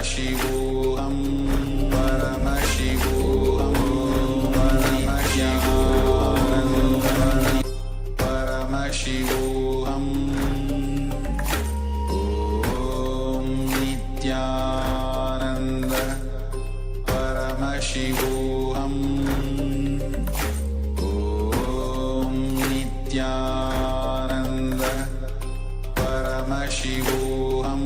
Paramashivoham Paramashivoham Paramashivoham Om Nithyananda Paramashivoham Om Nithyananda Paramashivoham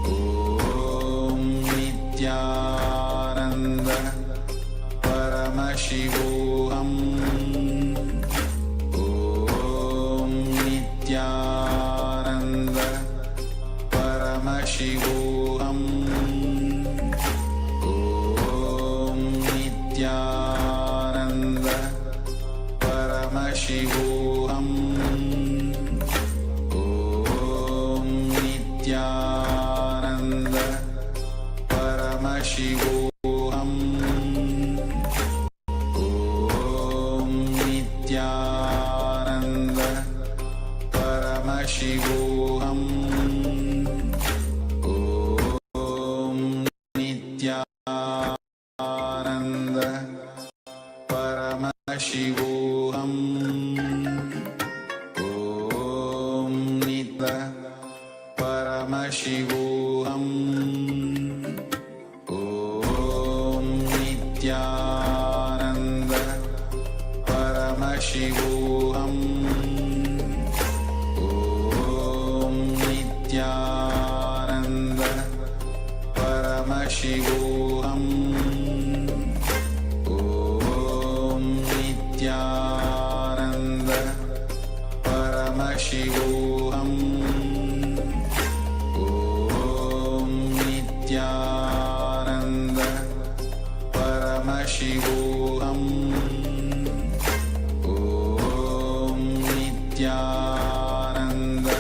Om Nithyananda Paramashivoham Om Nithyananda Paramashivoham Om Nithyananda Paramashivoham Om Nithyananda Paramashivoham Om Nithyananda Paramashivoham Om Nithyananda Paramashivoham Om Nitya Paramashivoham Om Nithyananda Paramashivoham Om Nithyananda Paramashivoham Om Nithyananda Paramashivoham Om Nithyananda Paramashivoham Om Nithyananda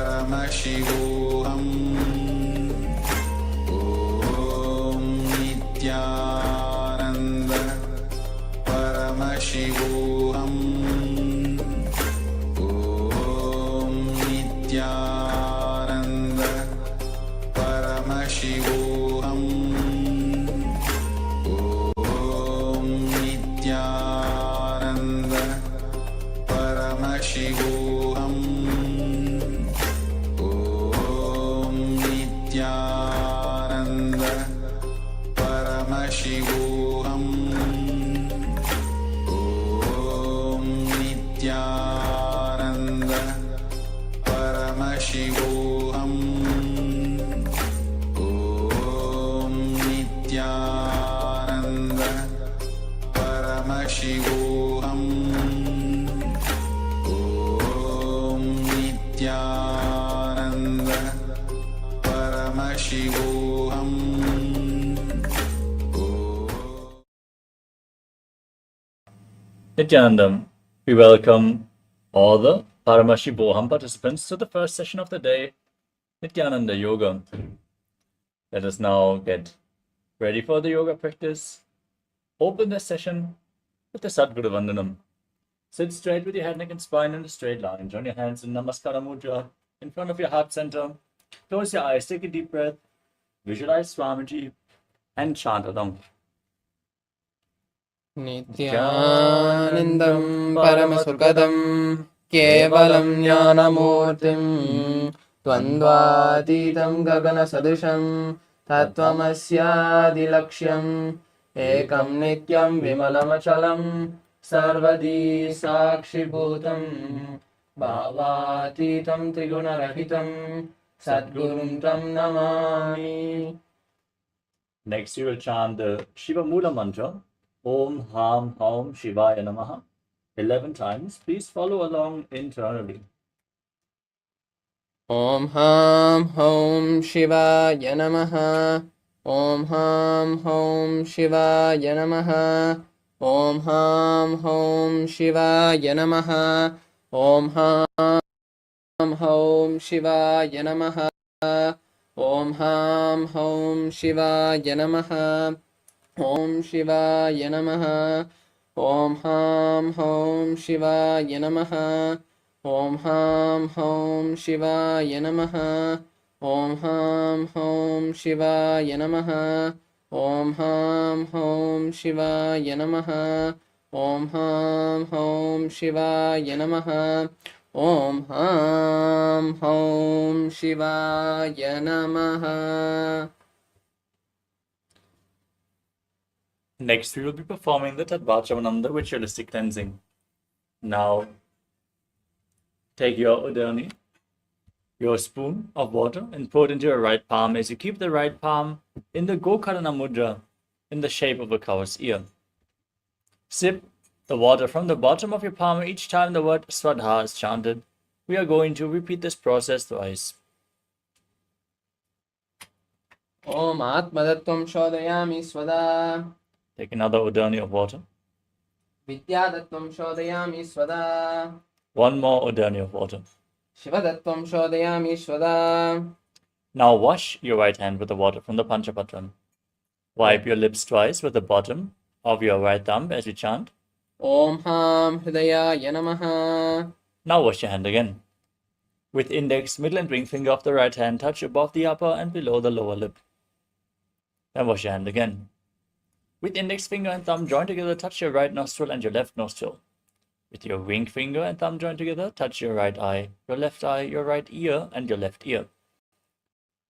Paramashivoham Om Nithyananda Paramashivoham Om Nithyananda Paramashivoham Om Nithyananda Paramashivoham Om Nithyananda Paramashivoham Om Nithyananda Paramashivoham Om Nithyananda Paramashivoham Om Nithyananda Paramashivoham Nithyanandam, we welcome all the Paramashivoham participants to the first session of the day, Nithyananda Yoga. Let us now get ready for the yoga practice. Open this session with the Sadguru Vandanam. Sit straight with your head, neck and spine in a straight line. Join your hands in Namaskara Mudra in front of your heart center. Close your eyes, take a deep breath. Visualize Swamiji and chant along. Nithyanandam Paramasukadam Kevalam Jnanamurtim Dvandvatitam Gagana Sadusham Tattvamasyadilaksham Ekam Nityam Vimalamachalam Sarvadi Sakshibhutam Bhavatitam Trigunarahitam Sadgurum Tam Namami. Next, you will chant the Shiva Mula mantra, Om Ham Haum Shivaya Namaha, 11 times. Please follow along internally. Om Ham Hom Shivaya Namaha. Om Ham Hom Shivaya Namaha. Om Ham Hom Shivaya Namaha. Om Ham Hom Shivaya Namaha. Om Ham Hom Shivaya Namaha. Om Shivaya Namaha. Om Ham Hom Shivaya Namaha. Om Ham Hom Shivaya Namaha. ॐ हां हौं शिवाय नमः ॐ हां हौं शिवाय नमः ॐ हां हौं शिवाय नमः ॐ हां हौं शिवाय नमः. Next, we will be performing the Tattvachavanam, the ritualistic cleansing. Now, take your udani, your spoon of water, and pour it into your right palm as you keep the right palm in the Gokarana Mudra in the shape of a cow's ear. Sip the water from the bottom of your palm each time the word Swadha is chanted. We are going to repeat this process twice. Om आत्मदत्त्वं शोधयामि स्वदा. Take another udani of water. विद्यादत्त्वं शोधयामि स्वदा. One more udani of water. शिवदत्त्वं शोधयामि स्वदा. Now wash your right hand with the water from the Panchapatram. Wipe your lips twice with the bottom of your right thumb as you chant. ॐ हां हृदयाय नमः. Now wash your hand again. With index, middle and ring finger of the right hand touch above the upper and below the lower lip. Then wash your hand again. With index finger and thumb joined together, touch your right nostril and your left nostril. With your ring finger and thumb joined together, touch your right eye, your left eye, your right ear, and your left ear.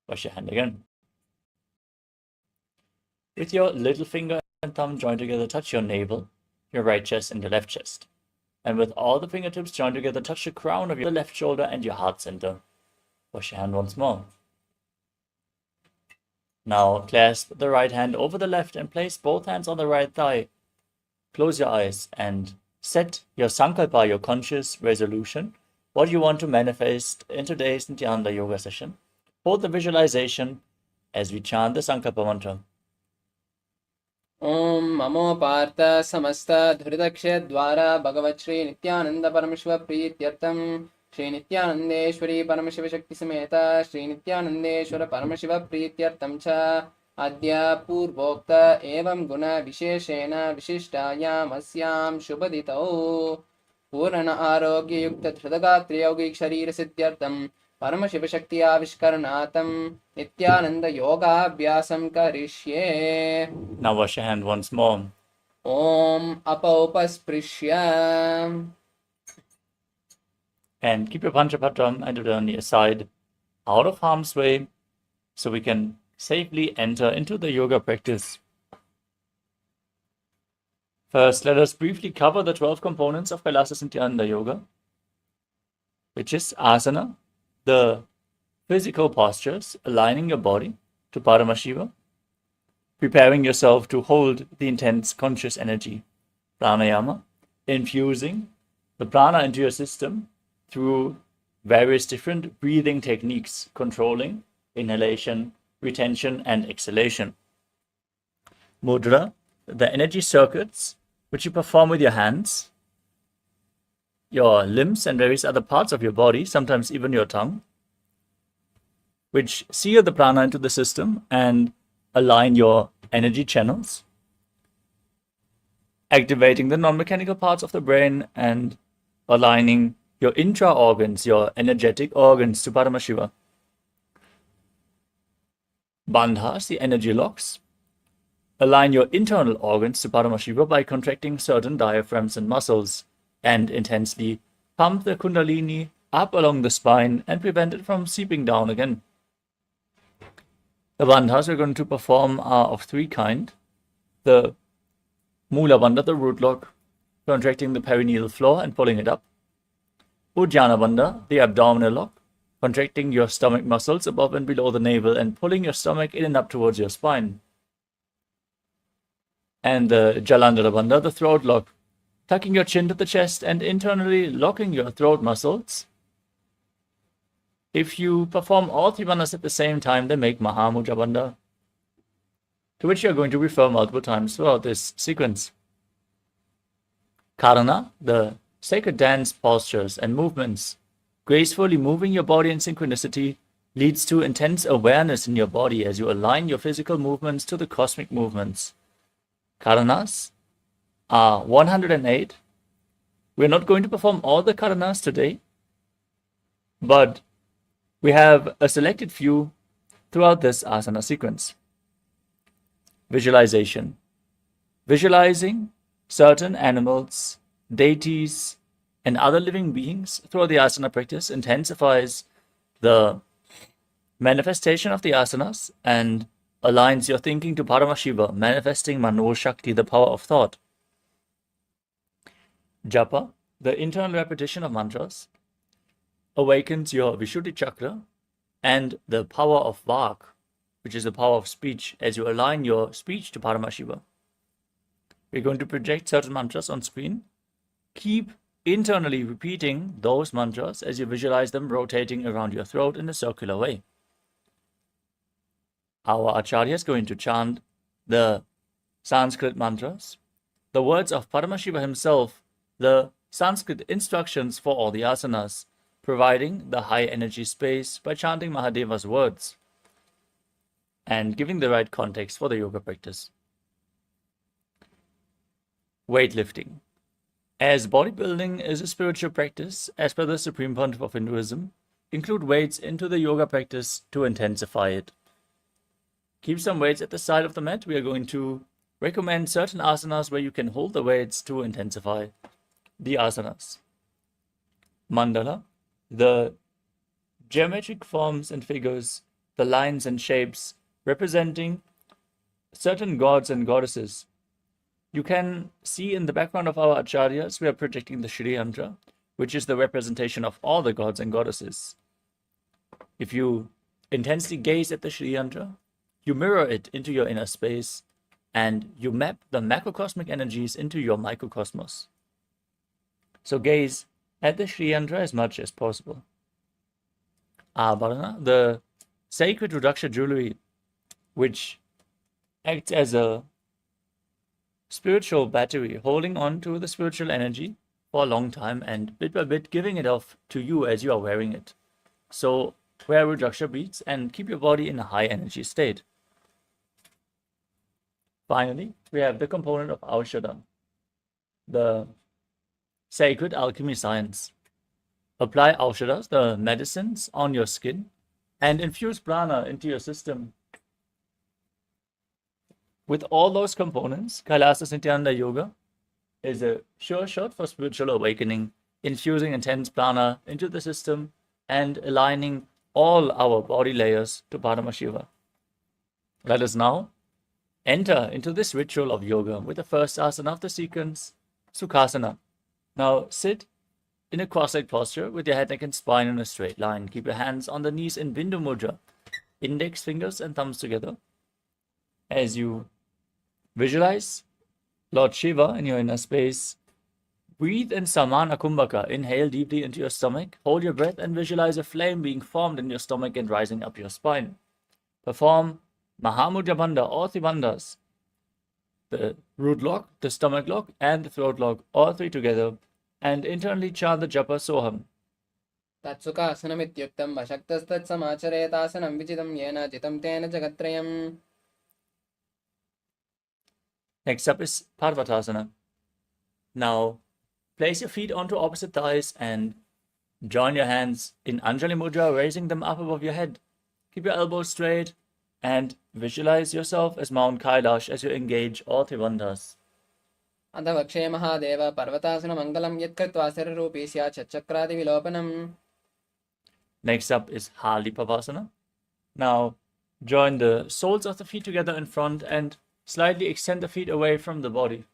Wash your hand again. With your little finger and thumb joined together, touch your navel, your right chest, and your left chest. And with all the fingertips joined together, touch the crown of your left shoulder and your heart center. Wash your hand once more. Now clasp the right hand over the left and place both hands on the right thigh. Close your eyes and set your sankalpa, your conscious resolution, what you want to manifest in today's Nithyananda yoga session. Hold the visualization as we chant the sankalpa mantra. ॐ ममो पार्थ समस्त धुरिदक्षद्वारा भगवत् श्री नित्यानंद परमशिव प्रीत्यर्थं श्री नित्यानंदेश्वरी परमशिव शक्ति समेत श्री नित्यानंदेश्वर परमशिव प्रीत्यर्थं च अद्य पूर्वोक्त एवं गुण विशेषेण विशिष्टायाम् अस्यां शुभदितौ पूर्ण आरोग्य युक्त धृतगात्र यौगिक शरीर सिद्ध्यर्थं परमशिव शक्ति आविष्करणार्थं नित्यानंद योगाभ्यासं करिष्ये. Now wash your hand once more. Om अपौपस्पृश्य. And keep your Panchapatram and udani aside, out of harm's way, so we can safely enter into the yoga practice. First, let us briefly cover the 12 components of KAILASA Nithyananda Yoga, which is asana, the physical postures, aligning your body to Paramashiva, preparing yourself to hold the intense conscious energy, pranayama, infusing the prana into your system through various different breathing techniques, controlling inhalation, retention, and exhalation. Mudra, the energy circuits which you perform with your hands, your limbs, and various other parts of your body, sometimes even your tongue, which seal the prana into the system and align your energy channels, activating the non-mechanical parts of the brain and aligning your intra-organs, your energetic organs to Paramashiva. Bandhas, the energy locks, align your internal organs to Paramashiva by contracting certain diaphragms and muscles, and intensely pump the kundalini up along the spine and prevent it from seeping down again. The bandhas we're going to perform are of three kinds. The Mula Bandha, the root lock, contracting the perineal floor and pulling it up. Ujjana Bandha, the abdominal lock, contracting your stomach muscles above and below the navel and pulling your stomach in and up towards your spine. And the Jalandhara Bandha, the throat lock, tucking your chin to the chest and internally locking your throat muscles. If you perform all three bandhas at the same time, they make Mahamudra Bandha, to which you are going to refer multiple times throughout this sequence. Karana, the sacred dance postures and movements, gracefully moving your body in synchronicity, leads to intense awareness in your body as you align your physical movements to the cosmic movements. Karanas are 108. We're not going to perform all the karanas today, but We have a selected few throughout this asana sequence. Visualization. Visualizing certain animals, deities, and other living beings throughout the asana practice intensifies the manifestation of the asanas and aligns your thinking to Paramashiva, manifesting Mano Shakti, the power of thought. Japa, the internal repetition of mantras, awakens your Vishuddhi chakra and the power of Vak, which is the power of speech, as you align your speech to Paramashiva. We're going to project certain mantras on screen. Keep internally repeating those mantras as you visualize them rotating around your throat in a circular way. Our Acharya is going to chant the Sanskrit mantras, the words of Paramashiva himself, the Sanskrit instructions for all the asanas, providing the high energy space by chanting Mahadeva's words and giving the right context for the yoga practice. Weightlifting. As bodybuilding is a spiritual practice, as per the Supreme Pontiff of Hinduism, include weights into the yoga practice to intensify it. Keep some weights at the side of the mat. We are going to recommend certain asanas where you can hold the weights to intensify the asanas. Mandala, the geometric forms and figures, the lines and shapes representing certain gods and goddesses. You can see in the background of our acharyas, we are projecting the Shri Yantra, which is the representation of all the gods and goddesses. If you intensely gaze at the Shri Yantra, you mirror it into your inner space, and you map the macrocosmic energies into your microcosmos. So gaze at the Shri Yantra as much as possible. Abharana, the sacred Rudraksha jewelry, which acts as a spiritual battery, holding on to the spiritual energy for a long time and bit by bit giving it off to you as you are wearing it. So wear Rudraksha beads and keep your body in a high energy state. Finally, we have the component of Aushadha, the sacred alchemy science. Apply Aushadhas, the medicines, on your skin and infuse prana into your system. With all those components, KAILASA Nithyananda Yoga is a sure shot for spiritual awakening, infusing intense prana into the system and aligning all our body layers to Paramashiva. Let us now enter into this ritual of yoga with the first asana of the sequence, Sukhasana. Now sit in a cross-legged posture with your head, neck, and spine in a straight line. Keep your hands on the knees in Bindu Mudra, index fingers and thumbs together. As you visualize Lord Shiva in your inner space, breathe in Samana Kumbhaka. Inhale deeply into your stomach, hold your breath, and visualize a flame being formed in your stomach and rising up your spine. Perform Mahamudra Bandha or Tribandhas, the root lock, the stomach lock, and the throat lock, all three together, and internally chant the japa Soham. तत्सुखासनमित्युक्तं वशक्तस्तत्समाचरेतासनं विजितं येन जितं तेन जगत्त्रयम्. Next up is Parvatasana. Now, place your feet onto opposite thighs and join your hands in Anjali Mudra, raising them up above your head. Keep your elbows straight and visualize yourself as Mount Kailash as you engage all Tribandhas. अथ वक्षे महादेव पर्वतासनमङ्गलं यत्कृत्वा शरीररूपी स्यात् चक्रादिविलोपनम्. Next up is Halipavasana. Now, join the soles of the feet together in front and slightly extend the feet away from the body.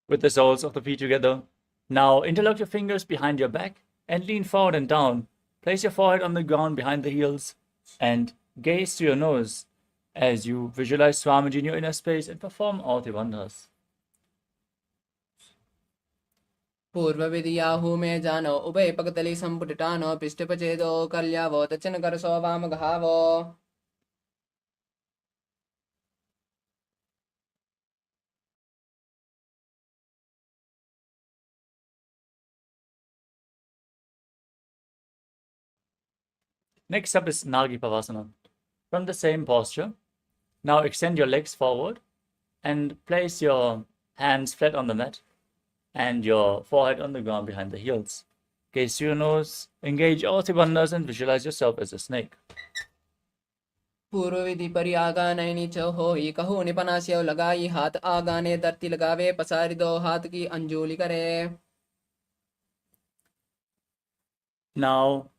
With the soles of the feet together, now interlock your fingers behind your back and lean forward and down. Place your forehead on the ground behind the heels and gaze to your nose as you visualize Swamiji in your inner space and perform all the Tribandhas. पूर्वविधियाहु मे जानो उभयपकतली सम्पुटिटानो पिष्टपचेदो कल्यावो दक्षिणकरसो वामघावो. Next up is Nagi Pavasana. From the same posture, now extend your legs forward and place your hands flat on the mat and your forehead on the ground behind the heels. Gaze to your nose, engage all three bandhas and visualize yourself as a snake. पूर्व विधि परि आगाने नीच होई कहू निपनास्यो लगाई हाथ आगाने धरती लगावे पसारी दो हाथ की अंजुली करे. Now,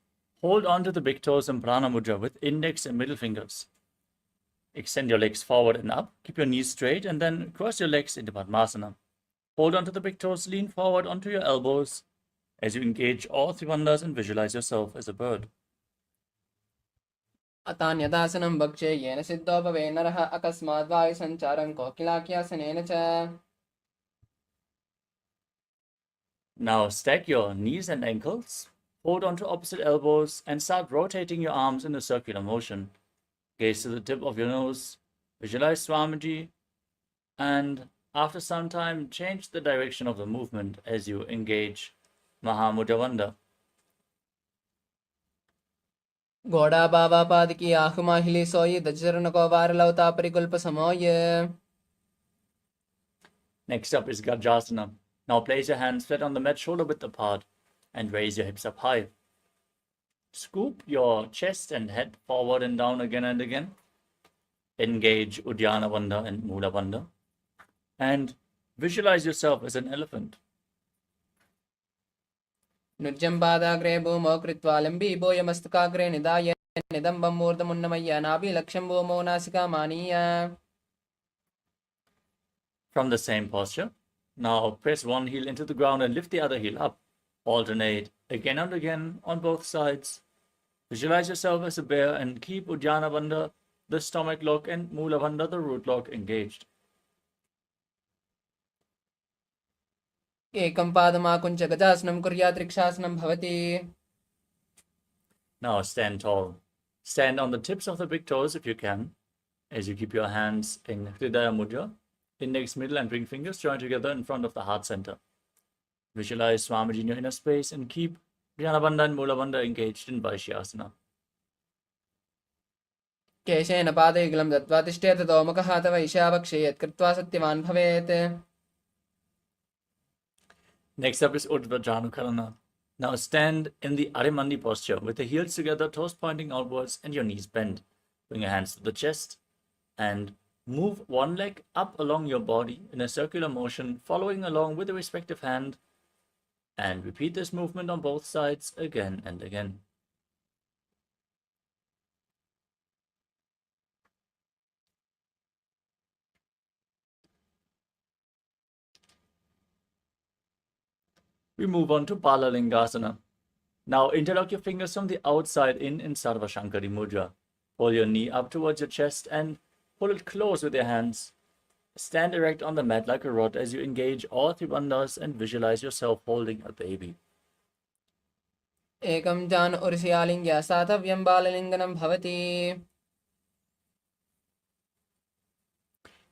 hold on to the big toes in Prana Mudra with index and middle fingers. Extend your legs forward and up, keep your knees straight, and then cross your legs into Padmasana. Hold on to the big toes, lean forward onto your elbows as you engage all three bandhas and visualize yourself as a bird. अतान्यदासनं भक्षे येन सिद्धोपवे नरः अकस्मात् वायुसञ्चारं कोकिलाख्यासनेन च. Now stack your knees and ankles, hold on to opposite elbows, and start rotating your arms in a circular motion. Gaze to the tip of your nose, visualize Swamiji, and after some time, change the direction of the movement as you engage Mahamudravanda. घोड़ा बाबा पाद की आँख माहिली सोई दचरण को वार लवता परिकल्प समोय. Next up is Gajasana. Now place your hands flat on the mat, shoulder width apart, and raise your hips up high. Scoop your chest and head forward and down again and again. Engage Uddiyana Bandha and Mula Bandha. And visualize yourself as an elephant. नुज्जं पादाग्रे भूमौ कृत्वा लम्बी बोयमस्तकाग्रे निधाय निदम्बं मूर्धमुन्नमय्य नाभिलक्ष्यं भूमौ नासिकामानीय. From the same posture, now press one heel into the ground and lift the other heel up. Alternate again and again on both sides. Visualize yourself as a bear and keep Uddiyana Bandha, the stomach lock, and Mula Bandha, the root lock, engaged. एकं पादमाकुञ्च गजासनं कुर्यात् रिक्षासनं भवति. Now stand tall. Stand on the tips of the big toes if you can, as you keep your hands in Hridaya Mudra, index, middle, and ring fingers joined together in front of the heart center. Visualize Swamiji in your inner space and keep Uddiyana Bandha and Mula Bandha engaged in Vaishyasana. केशेन पादयुगलं दत्त्वा तिष्ठेत तोमुखः तव ईशावक्षे यत्कृत्वा सत्यवान् भवेत्. Next up is Urdhva Now stand in the Arimandi posture with the heels together, toes pointing outwards, and your knees bent. Bring your hands to the chest and move one leg up along your body in a circular motion, following along with the respective hand. And repeat this movement on both sides again and again. We move on to Balalingasana. Now interlock your fingers from the outside in Sarva Shankari Mudra. Pull your knee up towards your chest and pull it close with your hands. Stand erect on the mat like a rod as you engage all three bandhas and visualize yourself holding a baby. एकं जान उर्स्यालिङ्ग्या सातव्यं बाललिङ्गनं भवति.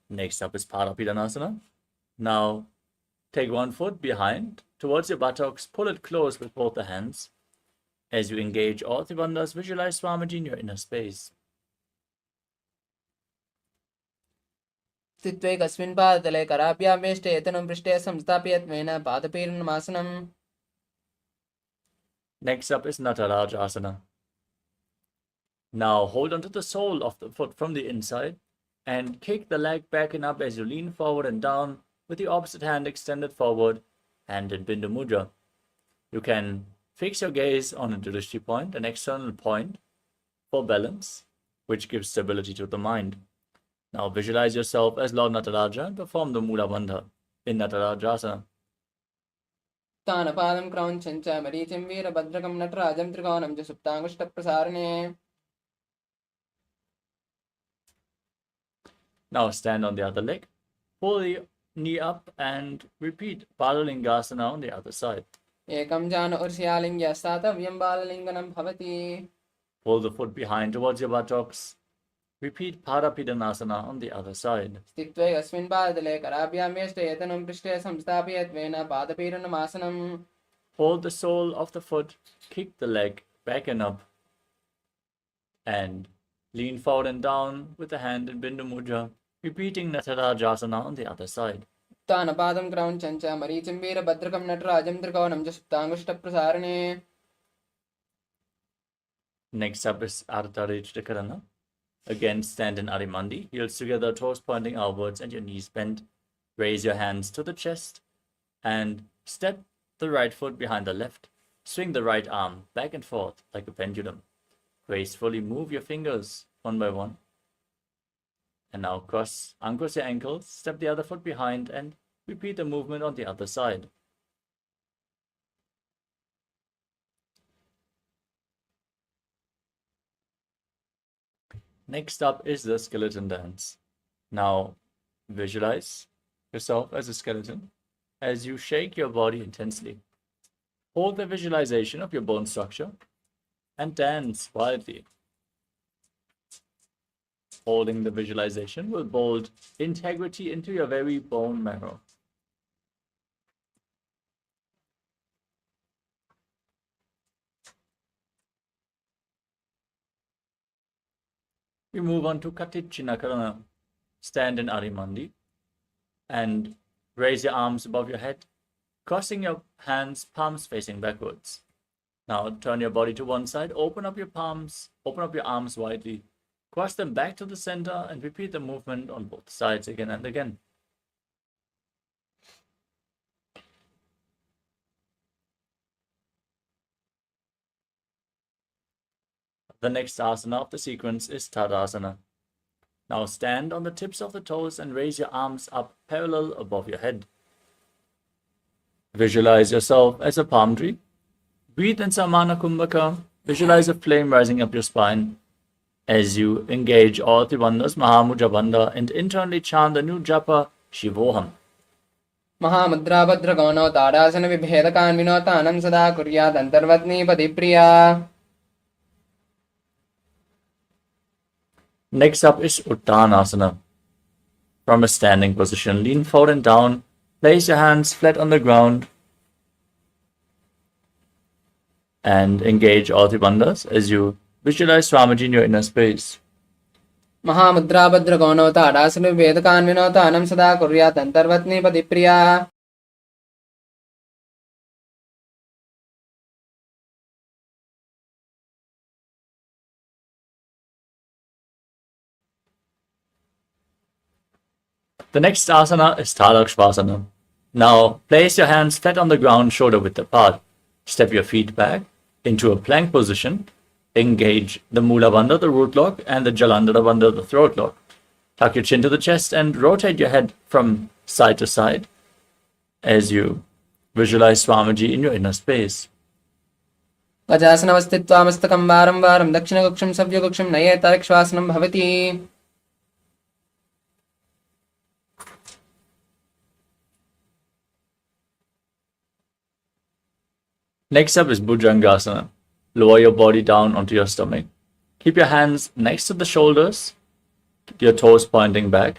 Next up is Parapidanasana. Now take one foot behind towards your buttocks, pull it close with both the hands. As you engage all three bandhas, visualize Swamiji in your inner space. स्थित्वैकस्मिन् पादतले कराभ्यां वेष्टे यतनं पृष्ठे संस्थाप्यत्वेन पादपीडनमासनम्. Next up is Natarajasana. Now hold onto the sole of the foot from the inside and kick the leg back and up as you lean forward and down with the opposite hand extended forward and in Bindu Mudra. You can fix your gaze on a Drishti point, an external point for balance, which gives stability to the mind. Now visualize yourself as Lord Nataraja and perform the Mula Bandha in Natarajasana. तानपादं क्रौञ्चं च मरीचिं वीरभद्रकं नटराजं त्रिकोणं च सुप्ताङ्गुष्ठप्रसारणे. Now stand on the other leg, pull the knee up and repeat Balalingasana on the other side. एकं जान उर्स्यालिङ्ग्या सातव्यं बाललिङ्गनं भवति. Pull the foot behind towards your buttocks. Repeat Parapidanasana on the other side. स्थित्वैकस्मिन् पादतले कराभ्यां वेष्टे यतनं पृष्ठे संस्थाप्यत्वेन पादपीडनमासनम्. Hold the sole of the foot, kick the leg back and up. And lean forward and down with the hand in Bindu Mudra, repeating Nataraja on the other side. उत्थानपादं क्रौञ्चं च मरीचिं वीरभद्रकं नटराजं त्रिकोणं च सुप्ताङ्गुष्ठप्रसारणे. Next up is Ardhara Trikarana. Again, stand in Arimandi, heels together, toes pointing outwards and your knees bent. Raise your hands to the chest and step the right foot behind the left. Swing the right arm back and forth like a pendulum. Gracefully move your fingers one by one. And now uncross your ankles, step the other foot behind and repeat the movement on the other side. Next up is the skeleton dance. Now visualize yourself as a skeleton as you shake your body intensely. Hold the visualization of your bone structure and dance wildly. Holding the visualization will build integrity into your very bone marrow. We move on to Katichinakarana. Stand in Arimandi and raise your arms above your head, crossing your hands, palms facing backwards. Now turn your body to one side, open up your arms widely, cross them back to the center and repeat the movement on both sides again and again. The next asana of the sequence is Tadasana. Now stand on the tips of the toes and raise your arms up parallel above your head. Visualize yourself as a palm tree. Breathe in Samana Kumbhaka. Visualize a flame rising up your spine as you engage all Tribandhas, Mahamudra Bandha, and internally chant the new japa Shivoham. Mahamudra भद्रगौणौ tadasana विभेदकान् विनोतानं सदा कुर्यात् अन्तर्वत्नी पतिप्रिया. Next up is Uttanasana. From a standing position, lean forward and down. Place your hands flat on the ground and engage all Tribandhas as you visualize Swamiji in your inner space. Mahamudra भद्रगौणौ tadasana विभेदकान् विनोतानं सदा कुर्यात् अन्तर्वत्नी पतिप्रिया. The next asana is Tadakshvasana. Now place your hands flat on the ground, shoulder width apart. Step your feet back into a plank position. Engage the Mula Bandha, the root lock, and the Jalandhara Bandha, the throat lock. Tuck your chin to the chest and rotate your head from side to side as you visualize Swamiji in your inner space. गजासनवस्थित्वा मस्तकं वारं वारं दक्षिणकक्षं सव्यकक्षं नयेतरक्श्वासनं भवति. Next up is Bhujangasana. Lower your body down onto your stomach. Keep your hands next to the shoulders, your toes pointing back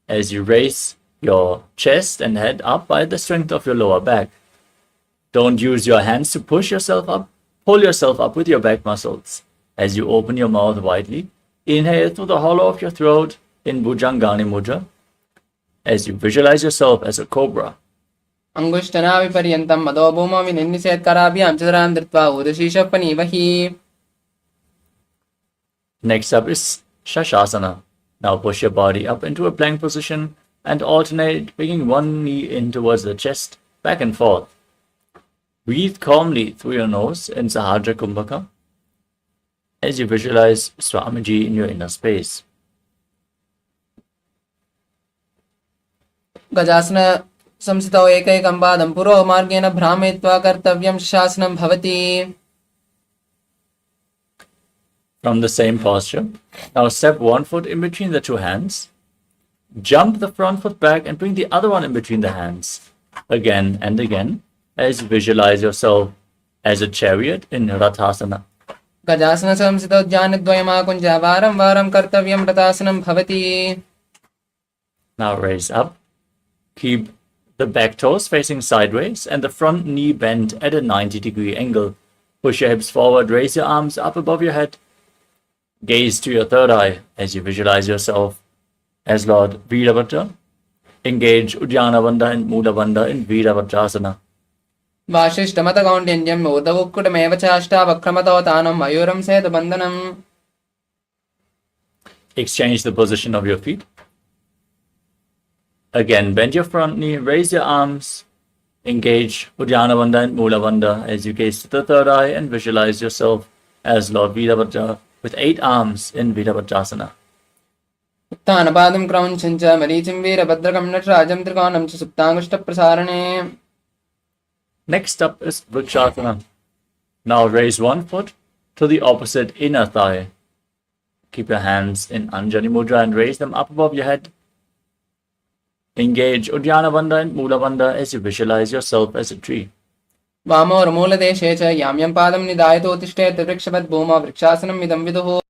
as you raise your chest and head up by the strength of your lower back. Don't use your hands to push yourself up. Pull yourself up with your back muscles as you open your mouth widely. Inhale through the hollow of your throat in Bhujangani Mudra as you visualize yourself as a cobra. अंगुष्ठनाभिपर्यन्तं मदो भूमौ विनिन्दिसेत्कराभ्यां चतुरां धृत्वा ऊर्ध्वशीर्षः पनीवहि. Next up is Shashasana. Now push your body up into a plank position and alternate, bringing one knee in towards the chest, back and forth. Breathe calmly through your nose in Sahadra Kumbhaka as you visualize Swamiji in your inner space. गजासन संस्थितौ एकैकं पादं पुरोमार्गेण भ्रामयित्वा कर्तव्यं शासनं भवति. From the same posture, now step one foot in between the two hands. Jump the front foot back and bring the other one in between the hands. Again and again as you visualize yourself as a chariot in Rathasana. गजासन संस्थितौ ज्ञानद्वयमाकुञ्ज वारं वारं कर्तव्यं रथासनं भवति. Now raise up. Keep the back toes facing sideways and the front knee bent at a 90-degree angle. Push your hips forward, raise your arms up above your head. Gaze to your third eye as you visualize yourself as Lord Virabhadra. Engage Uddiyana Bandha and Mula Bandha in Virabhadrasana. वासिष्ठमतकौण्डिन्यं उदकुक्कुटमेव चाष्टावक्रमतो तानं मयूरं सेतुबन्धनम्. Exchange the position of your feet. Again, bend your front knee, raise your arms. Engage Uddiyana Bandha and Mula Bandha as you gaze to the third eye and visualize yourself as Lord Virabhadra with 8 arms in Virabhadrasana. उत्थानपादं क्रौञ्चं च मरीचिं वीरभद्रकं नटराजं त्रिकोणं च सुप्ताङ्गुष्ठप्रसारणे. Next up is Vrikshasana. Now raise one foot to the opposite inner thigh. Keep your hands in Anjali Mudra and raise them up above your head. Engage Uddiyana Bandha and Mula Bandha as you visualize yourself as a tree. वामोर्मूलदेशे च यां यं पादं निधायतोत्तिष्ठेत् वृक्षवत् भूमौ वृक्षासनम् इदं विदुः.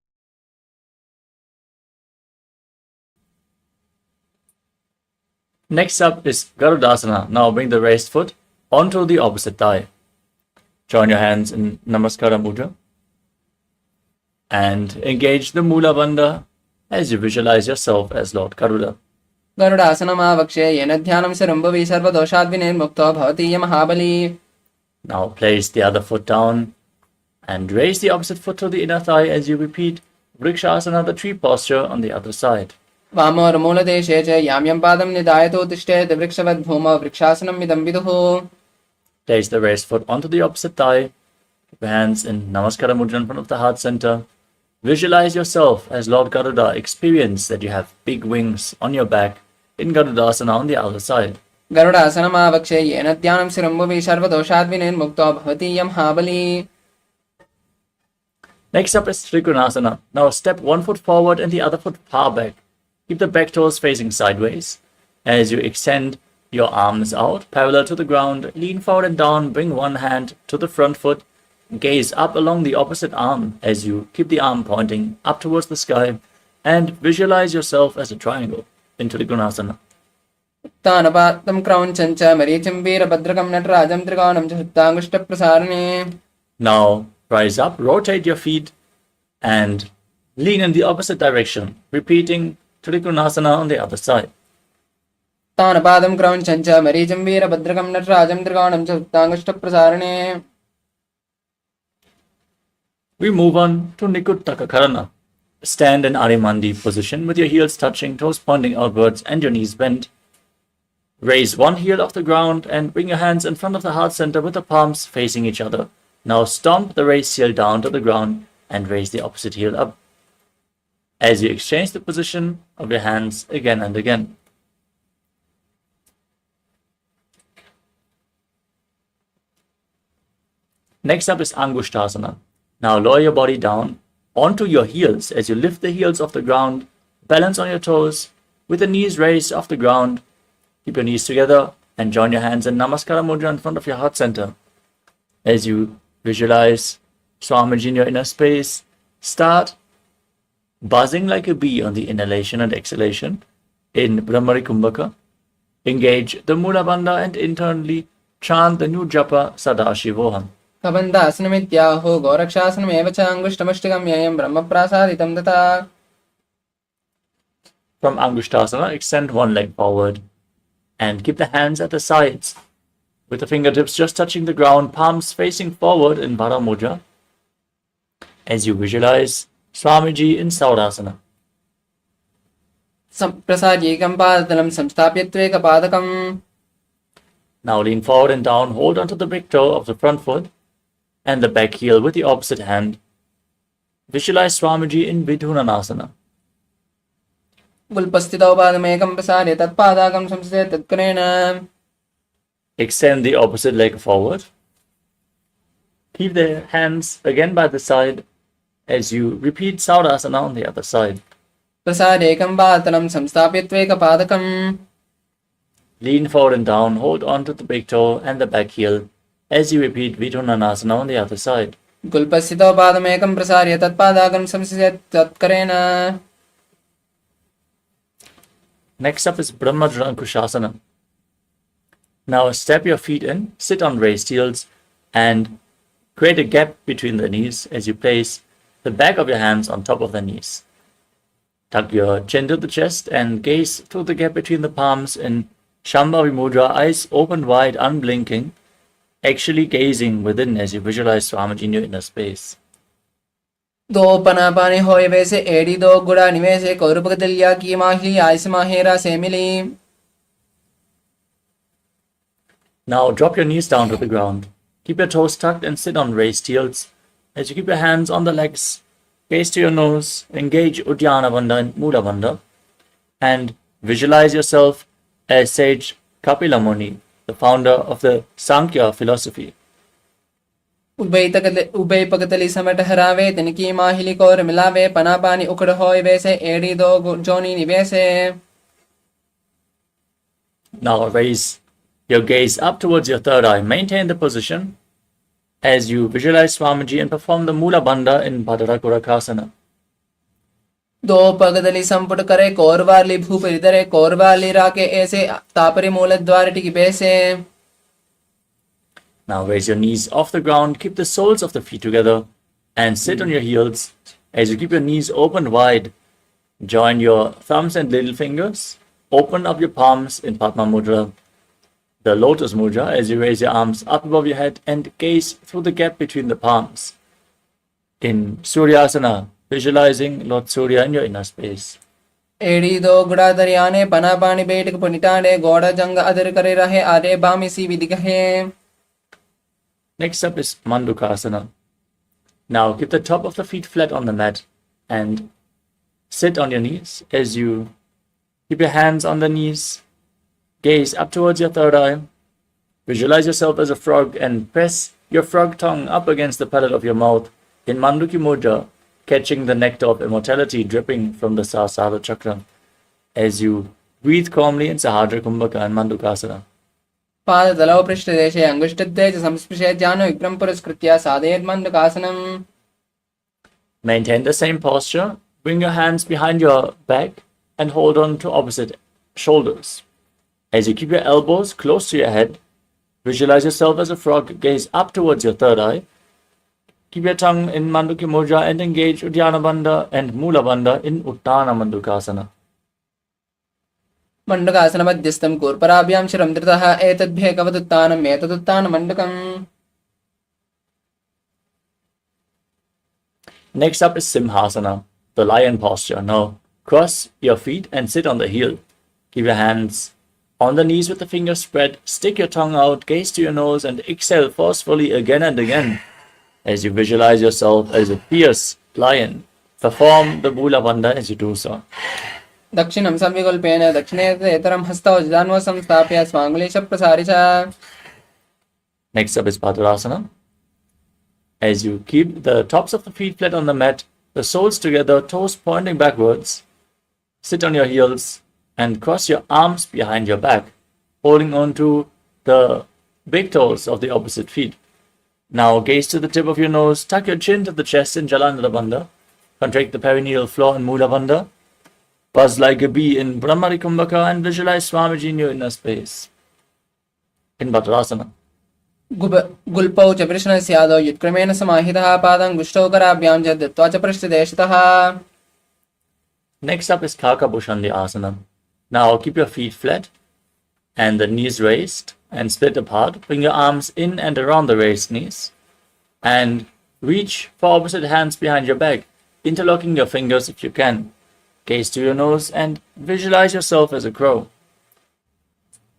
Next up is Garudasana. Now bring the raised foot onto the opposite thigh. Join your hands in Namaskara Mudra. And engage the Mula Bandha as you visualize yourself as Lord Garuda. गरुडासनमावक्ष्ये येन ध्यानं शरम्भुवि सर्वदोषाद्विनिर्मुक्तो भवति महाबली. Now place the other foot down and raise the opposite foot to the inner thigh as you repeat Vrikshasana, the tree posture on the other side. वामोर्मूलदेशे च यां यं पादं निधायतोत्तिष्ठेत् वृक्षवत् भूमौ वृक्षासनम् इदं विदुः. Place the raised foot onto the opposite thigh. Keep your hands in Namaskara Mudra in front of the heart center. Visualize yourself as Lord Garuda. Experience that you have big wings on your back in Garudasana on the other side. गरुडासनमावक्ष्ये येन ध्यानं शरम्भुवि सर्वदोषाद्विनिर्मुक्तो भवति महाबली. Next up is Trikonasana. Now step one foot forward and the other foot far back. Keep the back toes facing sideways. As you extend your arms out, parallel to the ground, lean forward and down, bring one hand to the front foot, gaze up along the opposite arm as you keep the arm pointing up towards the sky, and visualize yourself as a triangle in Trikonasana. उत्थानपादं क्रौञ्चं च मरीचिं वीरभद्रकं नटराजं त्रिकोणं च सुप्ताङ्गुष्ठप्रसारणे. Now rise up, rotate your feet, and lean in the opposite direction, repeating Trikonasana on the other side. उत्थानपादं क्रौञ्चं च मरीचिं वीरभद्रकं नटराजं त्रिकोणं च सुप्ताङ्गुष्ठप्रसारणे. We move on to Nikuttaka Karana. Stand in Arimandi position with your heels touching, toes pointing outwards, and your knees bent. Raise one heel off the ground and bring your hands in front of the heart center with the palms facing each other. Now stomp the raised heel down to the ground and raise the opposite heel up. As you exchange the position of your hands again and again. Next up is Angushtasana. Now lower your body down onto your heels as you lift the heels off the ground, balance on your toes with the knees raised off the ground. Keep your knees together and join your hands in Namaskara Mudra in front of your heart center. As you visualize Swamiji in your inner space, start buzzing like a bee on the inhalation and exhalation in Brahmari Kumbhaka. Engage the Mula Bandha and internally chant the new japa Sadashivoham. कबन्धासनमित्याहो गोरक्षासनमेव च अङ्गुष्ठमष्टकं ययं ब्रह्मप्रासादितं तथा. From Angushtasana, extend one leg forward and keep the hands at the sides with the fingertips just touching the ground, palms facing forward in Vara Mudra as you visualize Swamiji in Saurasana. प्रसाद्यैकं पादतलं संस्थाप्य त्वेकपादकम्. Now lean forward and down, hold onto the big toe of the front foot and the back heel with the opposite hand. Visualize Swamiji in Vidhunanasana. गुल्पस्थितौ पादमेकं प्रसार्य तत्पादाकं संस्थे तत्करेण. Extend the opposite leg forward. Keep the hands again by the side as you repeat Saurasana on the other side. प्रसाद्यैकं पादतलं संस्थाप्य त्वेकपादकम्. Lean forward and down, hold on to the big toe and the back heel as you repeat Vidhunanasana on the other side. गुल्पस्थितौ पादमेकं प्रसार्य तत्पादाकं संस्थे तत्करेण. Next up is Brahmadra Ankushasana. Now step your feet in, sit on raised heels, and create a gap between the knees as you place the back of your hands on top of the knees. Tuck your chin to the chest and gaze through the gap between the palms in Shambhavi Mudra, eyes open wide, unblinking, actually gazing within as you visualize Swamiji in your inner space. दो पनापानी होए वैसे एड़ी दो गुड़ा निवेसे कौरपक दलिया की Mahuli ice माहेरा से मिली. Now drop your knees down to the ground. Keep your toes tucked and sit on raised heels. As you keep your hands on the legs, gaze to your nose, engage Uddiyana Bandha and Mula Bandha, and visualize yourself as sage Kapila Muni, the founder of the Sankhya philosophy. उबई पगतली समट हरावे तिनकी माहिली core मिलावे पनापानी उकड़ होए वैसे एड़ी दो जोनी निवेसे. Now raise your gaze up towards your third eye. Maintain the position as you visualize Swamiji and perform the Mula Bandha in Bhadrakurakasana. दो पगदली संपुट करे कोरवाली भूपरि धरे कोरवाली राके ऐसे तापरी मूल द्वार टिकी बैसे. Now raise your knees off the ground, keep the soles of the feet together, and sit on your heels as you keep your knees open wide. Join your thumbs and little fingers. Open up your palms in Padma Mudra, the Lotus Mudra, as you raise your arms up above your head and gaze through the gap between the palms. In Suryasana, visualizing Lord Surya in your inner space. एड़ी दो गुड़ा दरियाने पनापानी बैठक पुनिटाने गोड़ा जंग other करे रहे आरे बामी सी विधि कहे. Next up is Mandukasana. Now keep the top of the feet flat on the mat and sit on your knees as you keep your hands on the knees. Gaze up towards your third eye. Visualize yourself as a frog and press your frog tongue up against the palate of your mouth in Manduki Mudra, catching the nectar of immortality dripping from the Sahasrara chakra as you breathe calmly in Sahadra Kumbhaka and Mandukasana. पाद दलव पृष्ठदेशे अंगुष्ठद्वये च संस्पृशे ज्ञान विक्रम पुरस्कृत्य साधयेत् मन्दकासनम्. Maintain the same posture. Bring your hands behind your back and hold on to opposite shoulders. As you keep your elbows close to your head, visualize yourself as a frog, gaze up towards your third eye. Keep your tongue in Manduki Mudra and engage Uddiyana Bandha and Mula Bandha in Uttana Mandukasana. मण्डकासन मध्यस्थं कूर्पराभ्यां शिरं धृतः एतद्भ्यः कवदुत्तानम् एतदुत्तानं मण्डकम्. Next up is Simhasana, the lion posture. Now cross your feet and sit on the heel. Keep your hands on the knees with the fingers spread. Stick your tongue out, gaze to your nose, and exhale forcefully again and again as you visualize yourself as a fierce lion. Perform the Mula Bandha as you do so. दक्षिणं संविकल्पेन दक्षिणेतरं हस्तौ जिदान्वं संस्थाप्य स्वाङ्गुलीश प्रसारि च. Next up is Padurasana. As you keep the tops of the feet flat on the mat, the soles together, toes pointing backwards, sit on your heels and cross your arms behind your back, holding on to the big toes of the opposite feet. Now gaze to the tip of your nose, tuck your chin to the chest in Jalandhara Bandha, contract the perineal floor in Mula Bandha, buzz like a bee in Brahmari Kumbhaka and visualize Swamiji in your inner space. In Bhadrasana. गुल्पौ च वृषणस्यादौ युत्क्रमेण समाहितः पादं गुष्टौ कराभ्यां च दत्त्वा च पृष्ठदेशतः. Next up is Kakabhushandi Asana. Now keep your feet flat and the knees raised and split apart. Bring your arms in and around the raised knees and reach for opposite hands behind your back, interlocking your fingers if you can. Gaze to your nose and visualize yourself as a crow.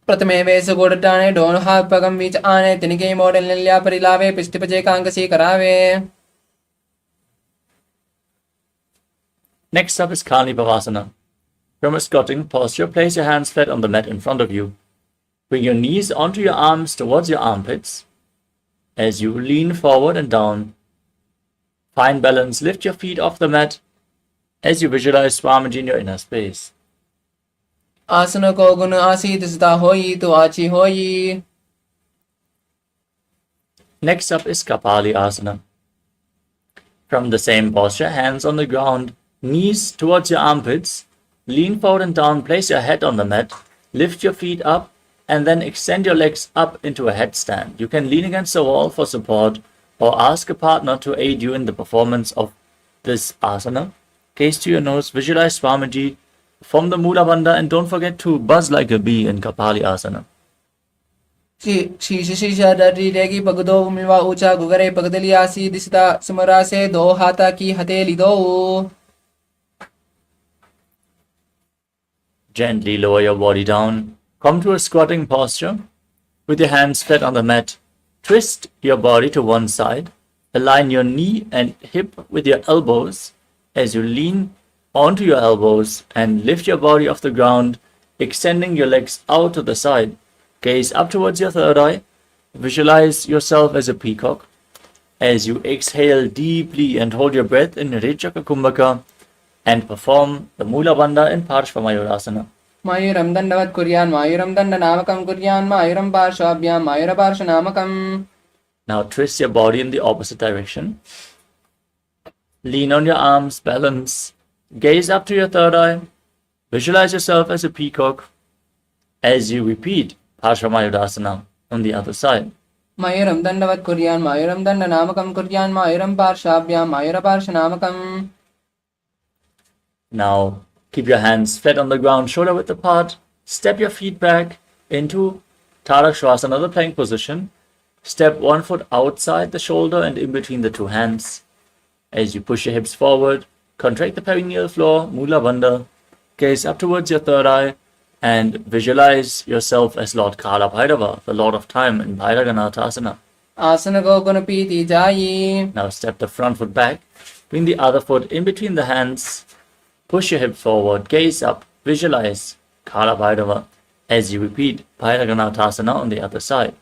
प्रथमे वेस गोडटाने डोनहा पगम बीच आने तिनके model निल्या परिलावे पिष्टिपजे कांगसी करावे. Next up is Kali Bhavasana. From a squatting posture, place your hands flat on the mat in front of you. Bring your knees onto your arms towards your armpits. As you lean forward and down, find balance, lift your feet off the mat as you visualize Swamiji in your inner space. आसन को गुण आसीत सदा होई तो आची होई. Next up is Kapali Asana. From the same posture, hands on the ground, knees towards your armpits, lean forward and down, place your head on the mat, lift your feet up, and then extend your legs up into a headstand. You can lean against the wall for support or ask a partner to aid you in the performance of this asana. Gaze to your nose, visualize Swamiji, form the Mula Bandha, and don't forget to buzz like a bee in Kapali asana. शीशा डरी रहेगी पगदो मिवा ऊंचा गुगरे पगदलिया सी दिसता सुमरा से दो हाथा की हथेली दो. Gently lower your body down. Come to a squatting posture. With your hands flat on the mat, twist your body to one side. Align your knee and hip with your elbows as you lean onto your elbows and lift your body off the ground, extending your legs out to the side. Gaze up towards your third eye. Visualize yourself as a peacock. As you exhale deeply and hold your breath in Rechaka Kumbhaka and perform the Mula Bandha in Parshvamayurasana. Mayuram dandavat kuryan, Mayuram dandanamakam kuryan, Mayuram parshabhyam, Mayura parshanamakam. Now twist your body in the opposite direction. Lean on your arms, balance. Gaze up to your third eye. Visualize yourself as a peacock as you repeat Parshvamayurasana on the other side. Mayuram dandavat kuryan, Mayuram dandanamakam kuryan, Mayuram parshabhyam, Mayura parshanamakam. Now keep your hands flat on the ground, shoulder width apart. Step your feet back into Tadakshvasana, the plank position. Step one foot outside the shoulder and in between the two hands. As you push your hips forward, contract the perineal floor, Mula Bandha. Gaze up towards your third eye and visualize yourself as Lord Kala Bhairava, the Lord of Time in Bhairaganathasana. Asana go gunapiti jayi. Now step the front foot back, bring the other foot in between the hands, push your hip forward, gaze up, visualize Kala Bhairava as you repeat Bhairaganathasana on the other side.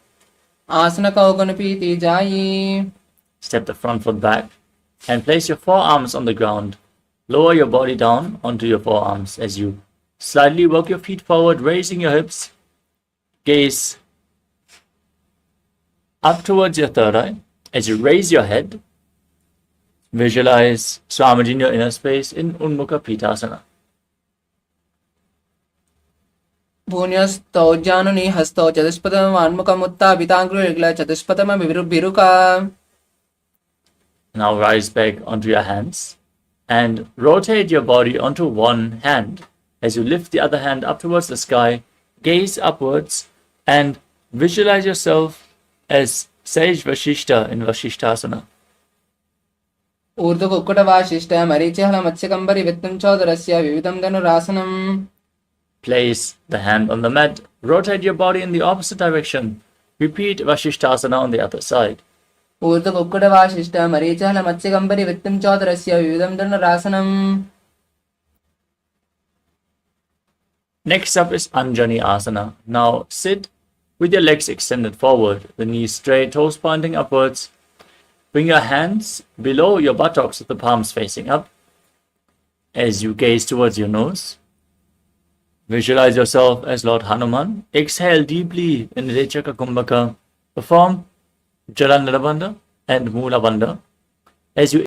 Asana go gunapiti jayi. Step the front foot back and place your forearms on the ground. Lower your body down onto your forearms as you slightly work your feet forward, raising your hips. Gaze up towards your third eye. As you raise your head, visualize Swamiji in your inner space in Unmukha Pitasana. Punyastau januni hastau chatuspatam anmukamutta vitangru chatuspatam viruka. Now rise back onto your hands and rotate your body onto one hand. As you lift the other hand up towards the sky, gaze upwards and visualize yourself as Sage Vashishta in Vashishtasana. Urdu kukkata vashishta marichahala matsyakambari vittam chodarasya vividam dhanurasanam. Place the hand on the mat, rotate your body in the opposite direction. Repeat Vashishtasana on the other side. Urdu kukkata vashishta marichahala matsyakambari vittam chodarasya vividam dhanurasanam. Next up is Anjani Asana. Now sit with your legs extended forward, the knees straight, toes pointing upwards. Bring your hands below your buttocks with the palms facing up. As you gaze towards your nose, visualize yourself as Lord Hanuman. Exhale deeply in Rechaka Kumbhaka. Perform Jalandhara Bandha and Mula Bandha. As you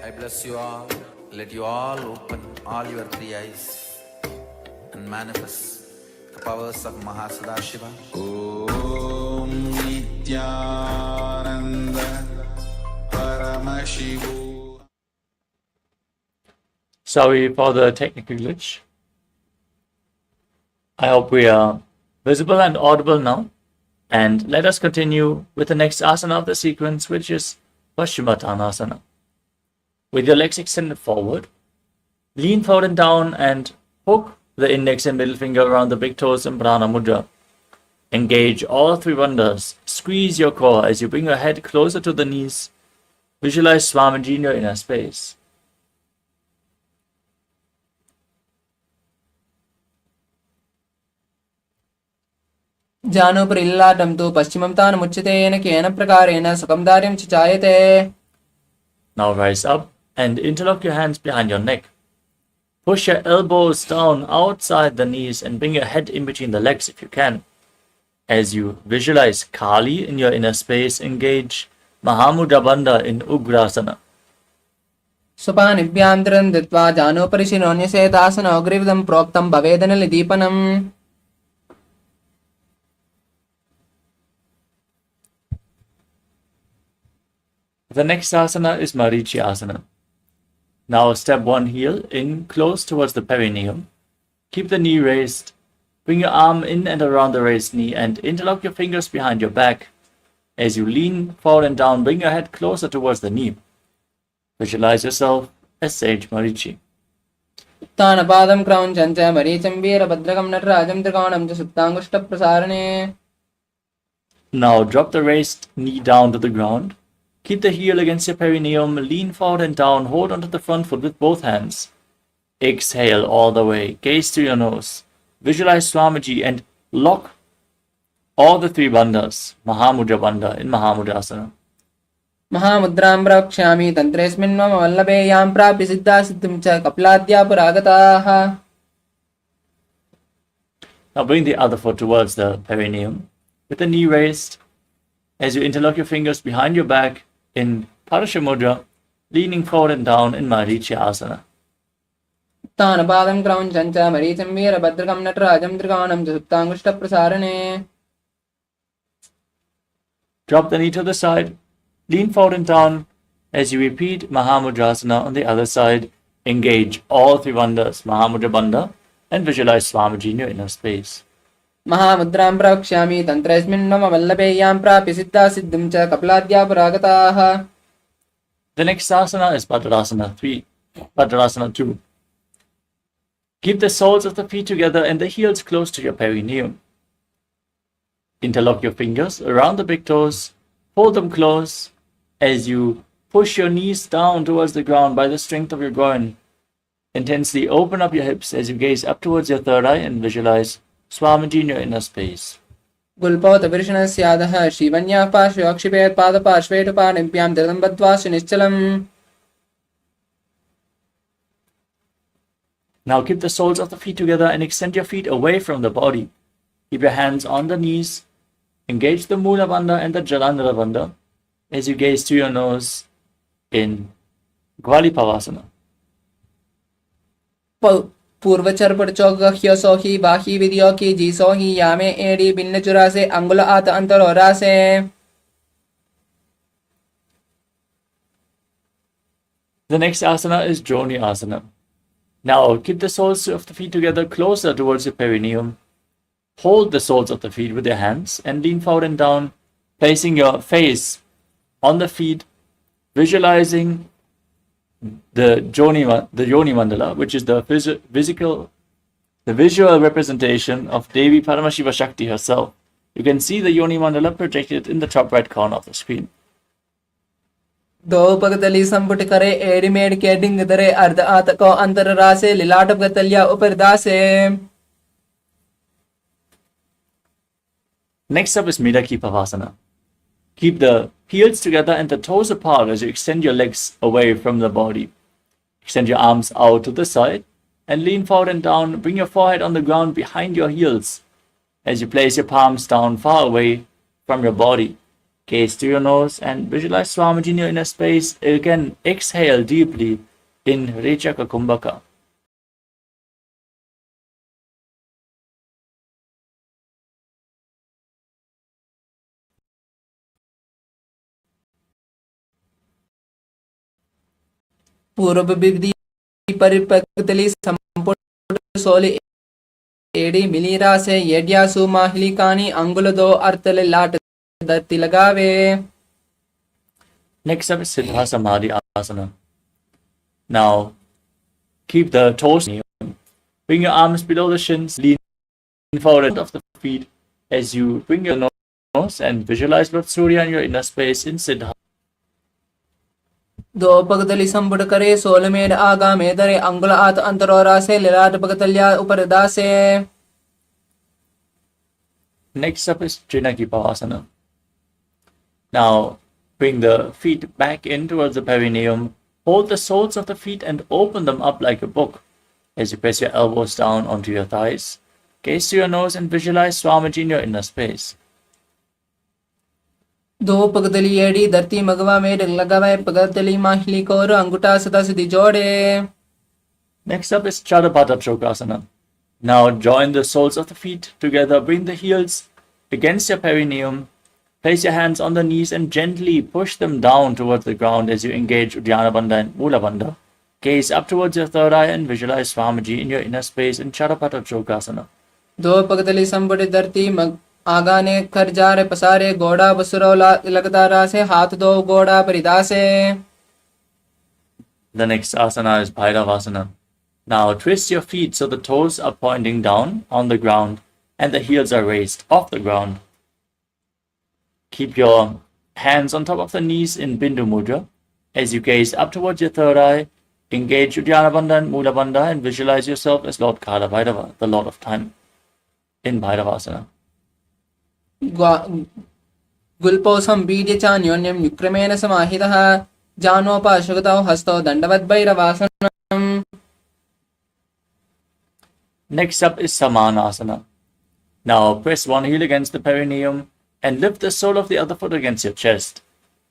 I bless you all. Let you all open all your three eyes and manifest the powers of Mahasadashiva. Om Nithyananda Paramashivoham. Sorry for the technical glitch. I hope we are visible and audible now. And let us continue with the next asana of the sequence, which is Paschimottanasana. With your legs extended forward, lean forward and down and hook the index and middle finger around the big toes in Prana Mudra. Engage all three bandhas. Squeeze your core as you bring your head closer to the knees. Visualize Swamiji in your inner space. Janu Prilladam tu Paschimam Tan Muchite Kena Prakarena Sukamdarim Chichayate. Now rise up, and interlock your hands behind your neck. Push your elbows down outside the knees and bring your head in between the legs if you can. As you visualize Kali in your inner space, engage Mahamudra Bandha in Ugrasana. स्वपानिभ्यां धृतं धृत्वा जानोपरिशिरोऽन्यसेतासन अग्रिविदं प्रोक्तं भवेदनलिदीपनम्. The next asana is Marichi Asana. Now step one heel in close towards the perineum. Keep the knee raised. Bring your arm in and around the raised knee and interlock your fingers behind your back. As you lean forward and down, bring your head closer towards the knee. Visualize yourself as Sage Marichi. उत्थानपादं क्रौञ्चं च मरीचं वीरभद्रकं नटराजं त्रिकोणं च सुप्ताङ्गुष्ठप्रसारणे. Now drop the raised knee down to the ground. Keep the heel against your perineum, lean forward and down, hold onto the front foot with both hands. Exhale all the way, gaze to your nose. Visualize Swamiji and lock all the three bandhas, Mahamudra Bandha in Mahamudrasana. महामुद्रां प्रवक्ष्यामि तन्त्रेऽस्मिन् मम वल्लभेयां प्राप्य सिद्धासिद्धिं च कपिलाद्यापुरागताः. Now bring the other foot towards the perineum with the knee raised. As you interlock your fingers behind your back in Parashamudra, leaning forward and down in Marichi Asana. उत्थानपादं क्रौञ्चं च मरीचं वीरभद्रकं नटराजं त्रिकोणं च सुप्ताङ्गुष्ठप्रसारणे. Drop the knee to the side, lean forward and down. As you repeat Mahamudrasana on the other side, engage all three bandhas, Mahamudra Bandha, and visualize Swamiji in your inner space. महामुद्रां प्रवक्ष्यामि तन्त्रेऽस्मिन् मम वल्लभेयां प्राप्य सिद्धासिद्धिं च कपिलाद्यापुरागताः. The next asana is Bhadrasana 2. Keep the soles of the feet together and the heels close to your perineum. Interlock your fingers around the big toes, hold them close as you push your knees down towards the ground by the strength of your groin. Intensely open up your hips as you gaze up towards your third eye and visualize Swamiji in your inner space. गुल्पोतविर्षणस्यादः श्रीवन्याः पार्श्वे अक्षिपेत् पादपार्श्वेटुपाणिभ्यां धृतं बद्ध्वा सुनिश्चलम्. Now keep the soles of the feet together and extend your feet away from the body. Keep your hands on the knees. Engage the Mula Bandha and the Jalandhara Bandha as you gaze to your nose in Gvalipavasana. पूर्वचर्पटचौगह्य सोहि बाही विधियो की जी सोहि यामे AD भिन्न चुरासे अंगुल आत अंतरोरासे. The next asana is Joni Asana. Now keep the soles of the feet together closer towards your perineum. Hold the soles of the feet with your hands and lean forward and down, placing your face on the feet, visualizing the Yoni Mandala, which is the visual representation of Devi Paramashiva Shakti herself. You can see the Yoni Mandala projected in the top right corner of the screen. दो पगतली संपुट करे एडिमेड के डिंग दरे अर्ध आतको अंतर रासे लिलाट पगतलिया ऊपर दासे. Next up is Midaki Pavasana. Keep the heels together and the toes apart as you extend your legs away from the body. Extend your arms out to the side and lean forward and down. Bring your forehead on the ground behind your heels as you place your palms down far away from your body. Gaze to your nose and visualize Swamiji in your inner space. Again, exhale deeply in Rechaka Kumbhaka. पूर्व विधि परिपक्तली संपुट सोली AD मिलीरा से येड्यासु माहलिकानी अंगुल दो अर्थले लाट दत्ति लगावे. Next up is Siddha Samadhi Asana. Now, keep the toes near. Bring your arms below the shins, lean forward of the feet as you bring your nose and visualize Lord Surya in your inner space in Siddha. दो पगतली संपुट करे सोलमेड आगा मेदरे अंगुल आत अंतरोरा से लिलाट पगतलिया ऊपर दासे. Next up is Trinaki Pavasana. Now, bring the feet back in towards the perineum, Hold the soles of the feet and open them up like a book. As you press your elbows down onto your thighs, gaze to your nose and visualize Swamiji in your inner space. दो पगदली एड़ी धरती मगवा में लगावे पगदली माहिली core अंगूठा सदा सिद्धि जोड़े. Next up is Chadapata Chokrasana. Now join the soles of the feet together, bring the heels against your perineum, place your hands on the knees and gently push them down towards the ground as you engage Uddiyana Bandha and Mula Bandha. Gaze up towards your third eye and visualize Swamiji in your inner space in Chadapata Chokrasana. दो पगदली somebody धरती आगाने कर जा रे पसारे गोड़ा बसुरो लगता रासे हाथ दो गोड़ा परिदासे. The next asana is Bhairavasana. Now twist your feet so the toes are pointing down on the ground and the heels are raised off the ground. Keep your hands on top of the knees in Bindu Mudra. As you gaze up towards your third eye, engage Uddiyana Bandha and Mula Bandha and visualize yourself as Lord Kala Bhairava, the Lord of Time, in Bhairavasana. गुल्पोसं बीजचान्योन्यं युक्रमेण समाहितः जानोपाशुगतौ हस्तौ दण्डवद्भैरवासनम्. Next up is Samanasana. Now press one heel against the perineum and lift the sole of the other foot against your chest.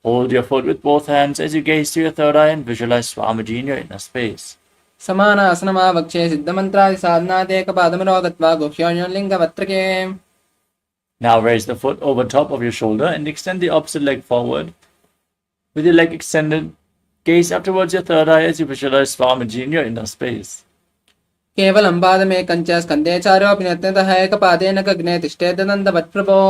Hold your foot with both hands as you gaze to your third eye and visualize Swamiji in your inner space. समानासनमावक्षे सिद्धमन्त्रादि साधनादेकपादमरो गत्वा गुह्योन्योलिङ्गवत्रके. Now raise the foot over top of your shoulder and extend the opposite leg forward. With your leg extended, gaze up towards your third eye as you visualize Swamiji in your inner space. केवलं पादमे कञ्च स्कन्धे चारोऽपि नत्यन्तः एकपादेन गगने तिष्ठेदनन्दवत्प्रभो.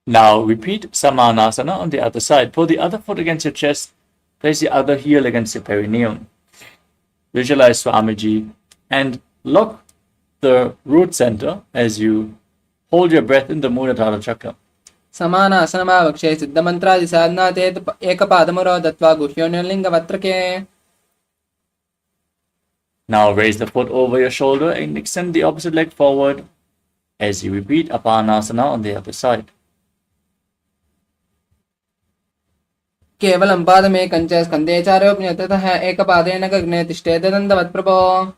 Now repeat Samanasana on the other side. Pull the other foot against your chest. Place the other heel against your perineum. Visualize Swamiji and lock the root center as you hold your breath in the Muladhara chakra. समानासनमावक्षे सिद्धमन्त्रादि साधनादेत एकपादमरो दत्वा गुह्योन्योलिङ्गवत्रके. Now raise the foot over your shoulder and extend the opposite leg forward as you repeat Apanasana on the other side. केवलं पादमे कञ्च स्कन्धे चारोऽपि नत्यन्तः एकपादेन गगने तिष्ठेदनन्दवत्प्रभो.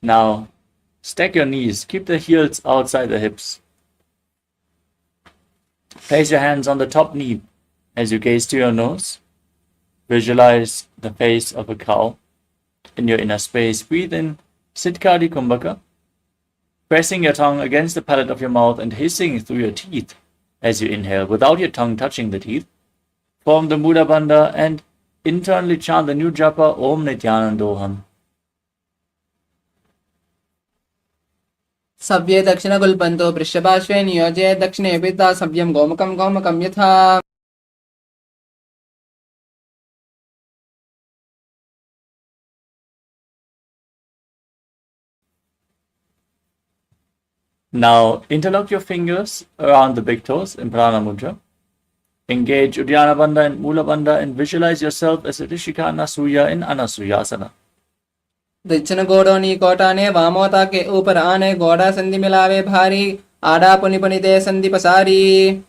Now stack your knees. Keep the heels outside the hips. Place your hands on the top knee as you gaze to your nose. Visualize the face of a cow in your inner space. Breathe in Siddhkari Kumbhaka, pressing your tongue against the palate of your mouth and hissing through your teeth as you inhale without your tongue touching the teeth. Form the Mula Bandha and internally chant the new japa Om Nithyanandoham. सव्ये दक्षिणगुल्पन्तो पृष्ठपार्श्वे नियोज्य दक्षिणे पिता सव्यं गोमकं गोमकं यथा. Now interlock your fingers around the big toes in Prana Mudra. Engage Uddiyana Bandha and Mula Bandha and visualize yourself as a Rishika Anasuya in Anasuyasana. दक्षिण गोड़ोनी कोटाने वामोता के ऊपर आने गोड़ा संधि मिलावे भारी आड़ा पुनि पुनि दे संधि पसारी.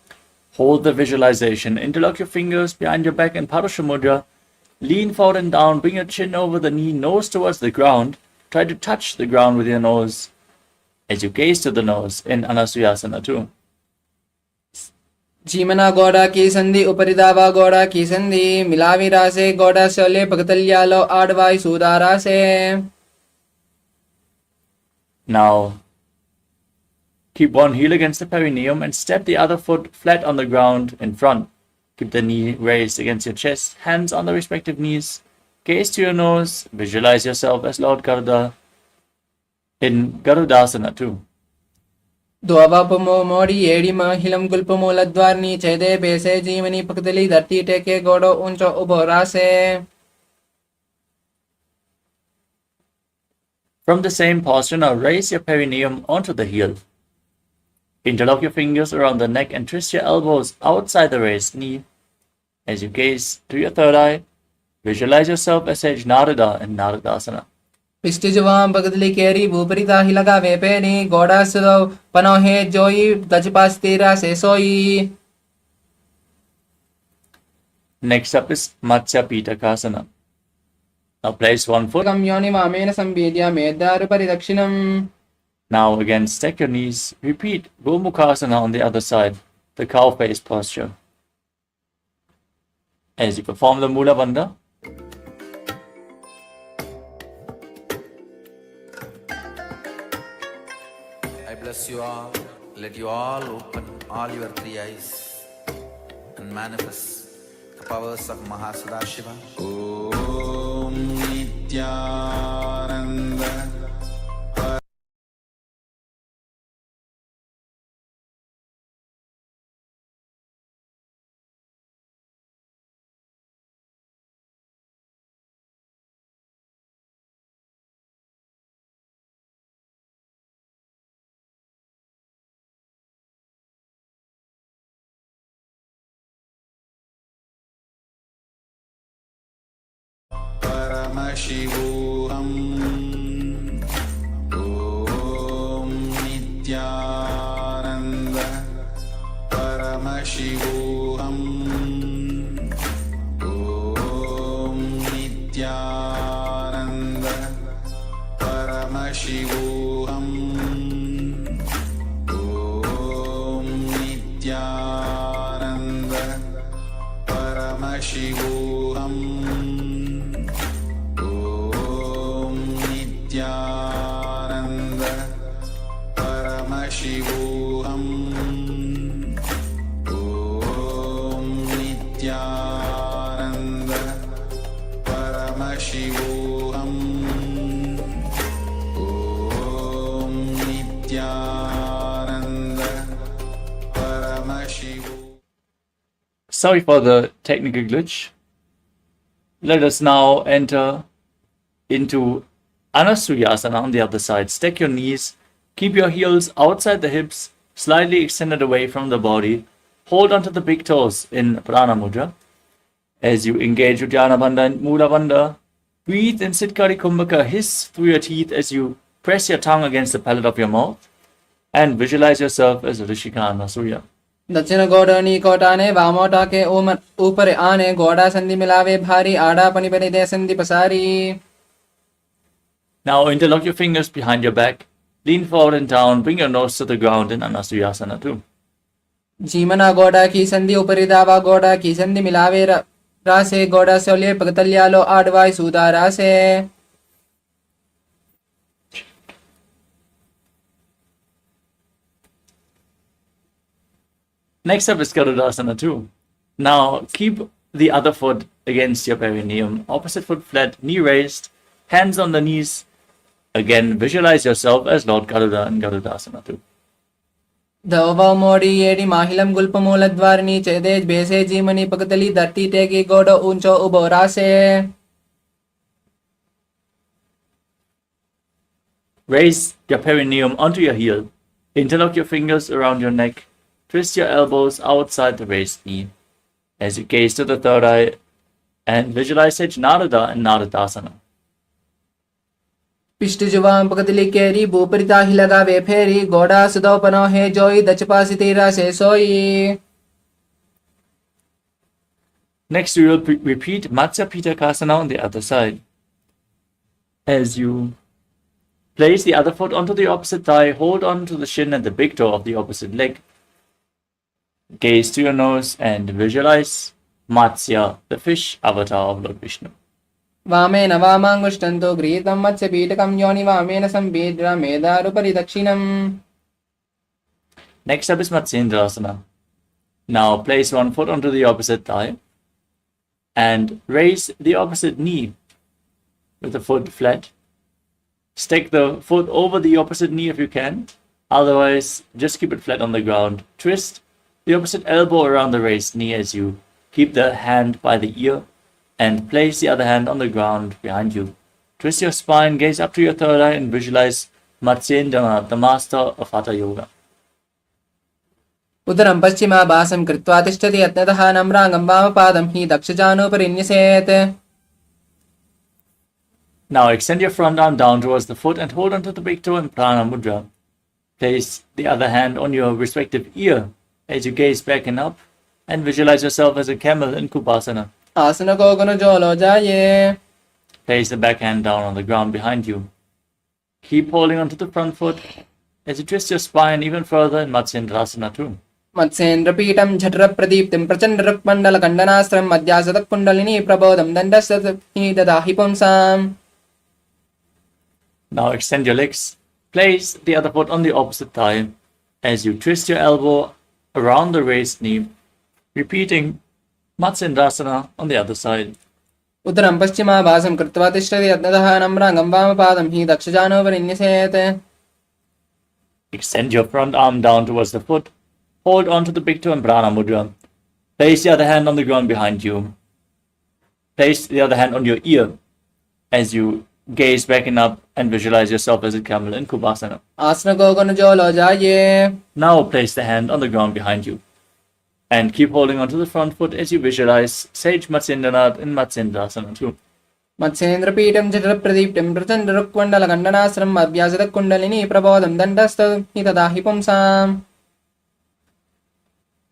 Hold the visualization. Interlock your fingers behind your back in Parasha Mudra. Lean forward and down. Bring your chin over the knee, nose towards the ground. Try to touch the ground with your nose as you gaze to the nose in Anasuyasana too. जीमना गोड़ा की संधि उपरिदावा गोड़ा की संधि मिलावी रासे गोड़ा शोले भगतल्यालो आडवाई सूदारा से. Now keep one heel against the perineum and step the other foot flat on the ground in front. Keep the knee raised against your chest, hands on the respective knees. Gaze to your nose. Visualize yourself as Lord Garuda in Garudasana too. द्वावापमो मोड़ी एड़ी महिलम गुल्पमूलद्वारनी छेदे बेसे जीवनी पकदली धरती टेके गोड़ो ऊंचो उभो रासे. From the same posture, now raise your perineum onto the heel. Interlock your fingers around the neck and twist your elbows outside the raised knee. As you gaze to your third eye, visualize yourself as Sage Narada in Naradasana. पिष्टिजवाम बगदली केरी भूपरिता ही लगावे peri गोड़ा सुदो पनोहे जोई दजपास तेरा से सोई. Next up is Matsya Pitakasana. Now place one foot. कम योनि Mammen संवेद्या मेदारु परिदक्षिणम. Now again stack your knees. Repeat Gomukhasana on the other side, the cow face posture. As you perform the Mula Bandha, I bless you all. Let you all open all your three eyes and manifest the powers of Mahasadashiva. Om Nithyananda. Paramashivoham. Om Nithyananda. Paramashivoham. Om Nithyananda. Paramashivoham. Om Nithyananda. Paramashivoham. Nithyananda. Paramashivoham. Om Nithyananda. Paramashivoham. Om Nithyananda. Paramashivoham. sorry for the technical glitch. Let us now enter into Anasuyasana on the other side. Stack your knees, keep your heels outside the hips, slightly extended away from the body. Hold onto the big toes in Prana Mudra. As you engage Uddiyana Bandha and Mula Bandha, breathe in Siddhkari Kumbhaka, hiss through your teeth as you press your tongue against the palate of your mouth, and visualize yourself as Rishika Anasuya. दक्षिण गोडनी कोटाने वामोटा के ऊपर आने गोड़ा संधि मिलावे भारी आड़ा पनी पनी दे संधि पसारी. Now interlock your fingers behind your back, lean forward and down, bring your nose to the ground in Anasuyasana too. जीमना गोड़ा की संधि ऊपरी दावा गोड़ा की संधि मिलावे रासे गोड़ा सोले पगतल्यालो आडवाई सूदा रासे. Next up is Garudasana too. Now keep the other foot against your perineum, opposite foot flat, knee raised, hands on the knees. Again, visualize yourself as Lord Garuda in Garudasana too. दवा मोड़ी येडी माहिलम गुल्प मूल द्वारनी चेदेज बेसे जीमनी पगतली धरती टेगी गोड़ो ऊंचो उबो रासे. Raise your perineum onto your heel. Interlock your fingers around your neck. Twist your elbows outside the raised knee. As you gaze to the third eye and visualize Sage Narada in Naradasana. पिष्ट जुवाम पगतली केरी भूपरिता ही लगावे फेरी गोड़ा सुदो पनो है जोई दचपासी तेरा से सोई. Next, we will repeat Matsya Pitakasana on the other side. As you place the other foot onto the opposite thigh, hold on to the shin and the big toe of the opposite leg. Gaze to your nose and visualize Matsya, the fish avatar of Lord Vishnu. वामेन वामांगुष्टन्तो गृहीतं मत्स्य पीठकं योनि वामेन संवेद्रा मेदारुपरि दक्षिणम्. Next up is Matsyendrasana. Now place one foot onto the opposite thigh and raise the opposite knee with the foot flat. Stick the foot over the opposite knee if you can. Otherwise, just keep it flat on the ground. Twist the opposite elbow around the raised knee as you keep the hand by the ear and place the other hand on the ground behind you. Twist your spine, gaze up to your third eye and visualize Matsyendrana, the master of Hatha Yoga. उदरं पश्चिमाभासं कृत्वा तिष्ठति यत्नतः नम्राङ्गं वामपादं हि दक्षजानोपरिन्यसेत्. Now extend your front arm down towards the foot and hold onto the big toe in Prana Mudra. Place the other hand on your respective ear as you gaze back and up, and visualize yourself as a camel in Kupasana. आसनको गुणजोलो जाये. Place the back hand down on the ground behind you. Keep holding onto the front foot as you twist your spine even further in Matsyendrasana too. मत्स्येन्द्रपीठं झठरप्रदीप्तिं प्रचण्डरुक्मण्डलखण्डनास्त्रं मध्यासतकुण्डलिनी प्रबोधं दण्डस्य ददाहि पुंसाम्. Now extend your legs. Place the other foot on the opposite thigh as you twist your elbow around the raised knee, repeating Matsyendrasana on the other side. उदरं पश्चिमाभासं कृत्वा तिष्ठति यत्नतः नम्राङ्गं वामपादं हि दक्षजानोपरिन्यसेत्. Extend your front arm down towards the foot. Hold on to the big toe in Prana Mudra. Place the other hand on the ground behind you. Place the other hand on your ear as you gaze back and up and visualize yourself as a camel in Kupasana. आसनको गुणजोलो जाये. Now place the hand on the ground behind you. And keep holding onto the front foot as you visualize Sage Matsyendranath in Matsyendrasana too. मत्स्येन्द्रपीठं झठरप्रदीप्तिं प्रचण्डरुक्मण्डलखण्डनास्त्रं मध्यासतकुण्डलिनी प्रबोधं दण्डस्य ददाहि पुंसाम्.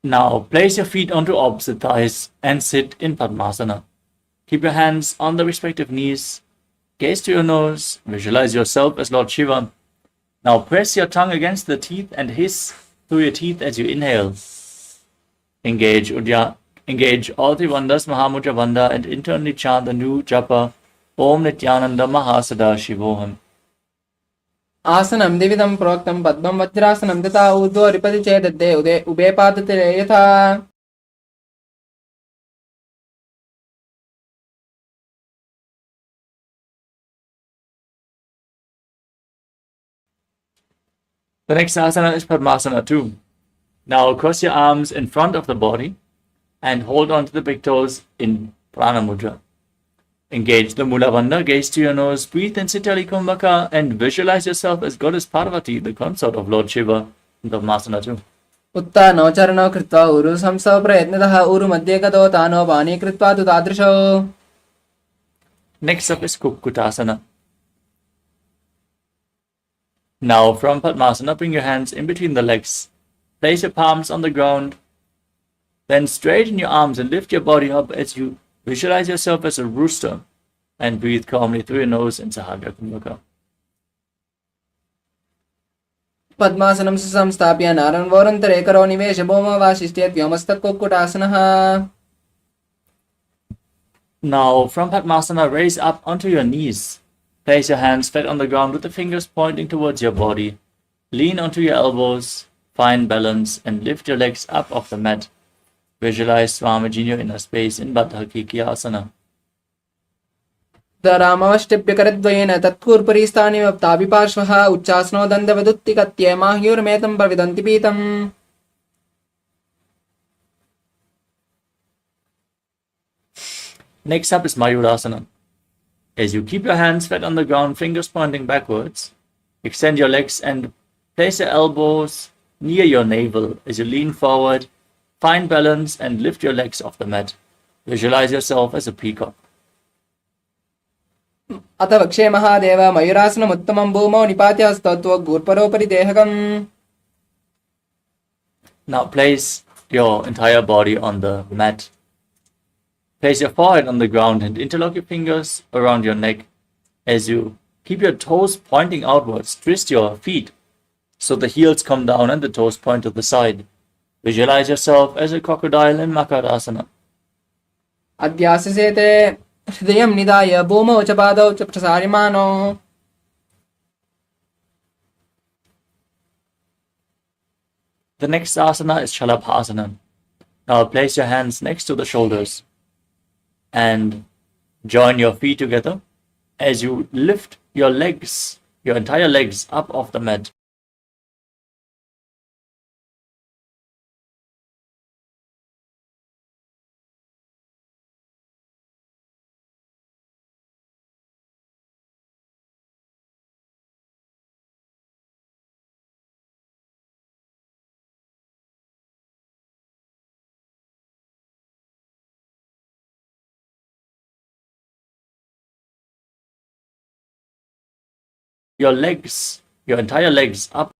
Now place your feet onto opposite thighs and sit in Padmasana. Keep your hands on the respective knees. Gaze to your nose. Visualize yourself as Lord Shiva. Now press your tongue against the teeth and hiss through your teeth as you inhale. Engage all the Vandas Mahamudra Vanda and internally chant the new japa Om Nithyananda Mahasada-shivoham. आसनं द्विविधं प्रोक्तं पद्मं वज्रासनं तथा ऊर्ध्वोरिपति चेदद्दे उभे पादतले यथा. The next asana is Padmasana too. Now cross your arms in front of the body and hold on to the big toes in Prana Mudra. Engage the Mula Bandha, gaze to your nose, breathe in Sitali Kumbhaka, and visualize yourself as Goddess Parvati, the consort of Lord Shiva, in Padmasana too. उत्तानो चरणौ कृत्वा उरु संस्थौ प्रयत्नतः उरु मध्ये गतो तानो पानी कृत्वा तु तादृशौ. Next up is Kukkutasana. Now from Padmasana, bring your hands in between the legs. Place your palms on the ground. Then straighten your arms and lift your body up as you visualize yourself as a rooster and breathe calmly through your nose in Sahagya Kumbhaka. पद्मासनं संस्थाप्य नारायणवोरन्तरे करो निवेश भौमवासिष्ठेत् व्योमस्तकुक्कुटासनः. Now from Padmasana, raise up onto your knees. Place your hands flat on the ground with the fingers pointing towards your body. Lean onto your elbows, find balance, and lift your legs up off the mat. Visualize Swamiji in your inner space in Baddha Kikyasana. रामवष्टिप्यकरद्वयेन तत्कूर्परीस्थानि ताभिपार्श्वः उच्चासनो दण्डवदुत्तिकत्ये माह्यूर्मेतं प्रविदन्ति पीतम्. Next up is Mayurasana. As you keep your hands flat on the ground, fingers pointing backwards, extend your legs and place your elbows near your navel as you lean forward, find balance and lift your legs off the mat. Visualize yourself as a peacock. अथ वक्षे महादेव मयूरासनमुत्तमं भूमौ निपात्य हस्तौ देहकम्. Now place your entire body on the mat. Place your forehead on the ground and interlock your fingers around your neck as you keep your toes pointing outwards. Twist your feet so the heels come down and the toes point to the side. Visualize yourself as a crocodile in Makarasana. अध्याससेते हृदयं निधाय भूमौ च पादौ च प्रसार्यमाणौ. The next asana is Shalabhasana. Now place your hands next to the shoulders and join your feet together as you lift your legs, your entire legs up off the mat. your legs, your entire legs up.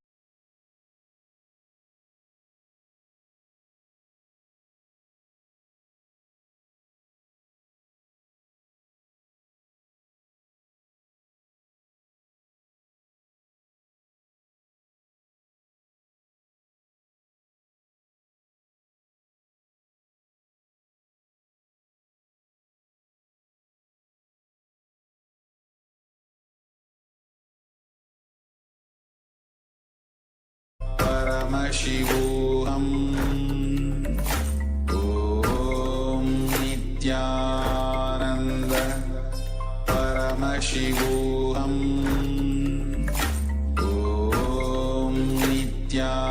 Paramashivoham Om Nithyananda Paramashivoham Om Nithyananda.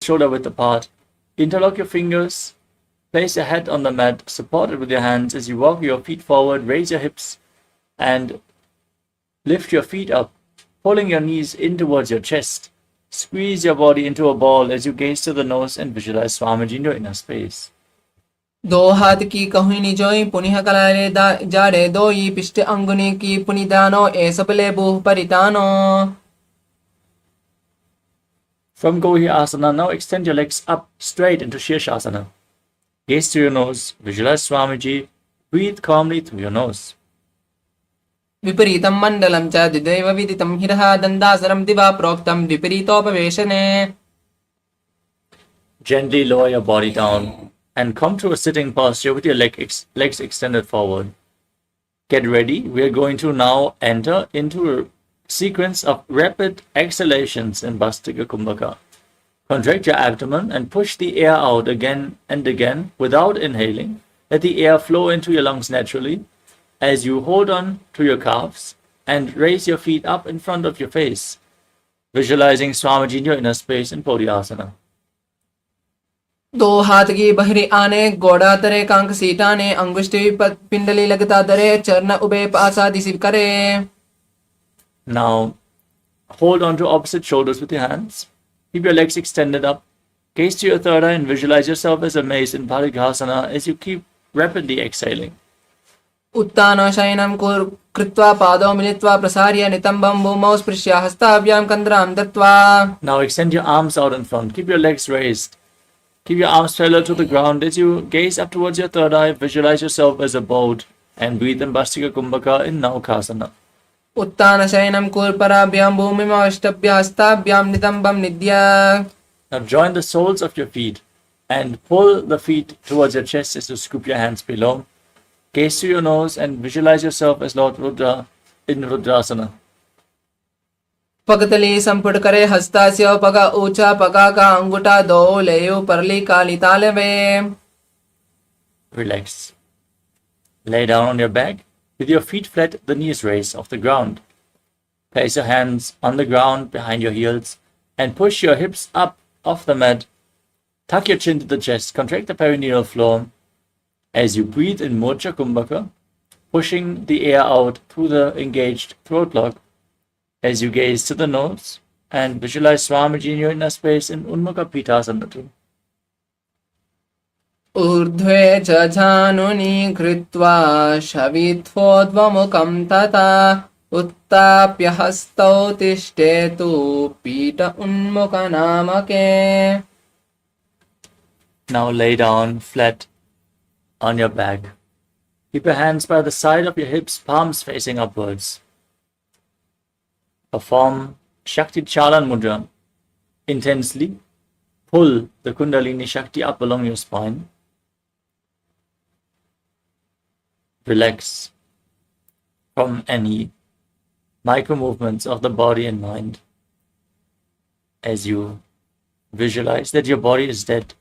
Shoulder width apart. Interlock your fingers. Place your head on the mat, support it with your hands as you walk your feet forward, raise your hips, and lift your feet up, pulling your knees in towards your chest. Squeeze your body into a ball as you gaze to the nose and visualize Swamiji in your inner space. दो हाथ की कहुनी जोई पुनिह कलाले जाड़े दोई पिष्ट अंगुनी की पुनिदानो ए सबले बुह परितानो. From Gohi Asana, now extend your legs up straight into Shirshasana. Gaze to your nose, visualize Swamiji, breathe calmly through your nose. विपरीतं मण्डलं च द्विदैव विदितं हिरः दन्दासनं दिवा प्रोक्तं विपरीतोपवेशने. Gently lower your body down and come to a sitting posture with your legs extended forward. Get ready. We are going to now enter into a sequence of rapid exhalations in Bhastika Kumbhaka. Contract your abdomen and push the air out again and again without inhaling. Let the air flow into your lungs naturally as you hold on to your calves and raise your feet up in front of your face, visualizing Swamiji in your inner space in Bodhyasana. दो हाथ की बहरी आने गोड़ा तरे कांक सीटाने अंगुष्ठी पिंडली लगता दरे चरण उबे पासा दिसिव करे. Now, hold on to opposite shoulders with your hands. Keep your legs extended up. Gaze to your third eye and visualize yourself as a mace in Parighasana as you keep rapidly exhaling. उत्तान शयनं कृत्वा पादौ मिलित्वा प्रसार्य नितम्बं भूमौ स्पृश्य हस्ताभ्यां कन्द्रां दत्त्वा. Now extend your arms out in front. Keep your legs raised. Keep your arms parallel to the ground as you gaze up towards your third eye. Visualize yourself as a boat and breathe in Bhastika Kumbhaka in Naukasana. उत्तान शयनं कुर्पराभ्यां भूमिमवष्टभ्य हस्ताभ्यां नितम्बं निद्य. Now join the soles of your feet and pull the feet towards your chest as you scoop your hands below. Gaze to your nose and visualize yourself as Lord Rudra in Rudrasana. पगतली संपुट करे हस्तास्य पगा ऊंचा पगा का अंगूठा दो लेयो परली काली तालवे. Relax. Lay down on your back with your feet flat, the knees raised off the ground. Place your hands on the ground behind your heels and push your hips up off the mat. Tuck your chin to the chest, contract the perineal floor as you breathe in Mocha Kumbhaka, pushing the air out through the engaged throat block as you gaze to the nose and visualize Swamiji in your inner space in Unmukha Pitasana too. ऊर्ध्वे च जानुनी कृत्वा शवित्वोद्वमुखं तथा उत्थाप्य हस्तौ तिष्ठेतु पीठ उन्मुखनामके. Now lay down flat on your back. Keep your hands by the side of your hips, palms facing upwards. Perform Shakti Chalan Mudra. Intensely pull the Kundalini Shakti up along your spine. Relax from any micro movements of the body and mind as you visualize that your body is dead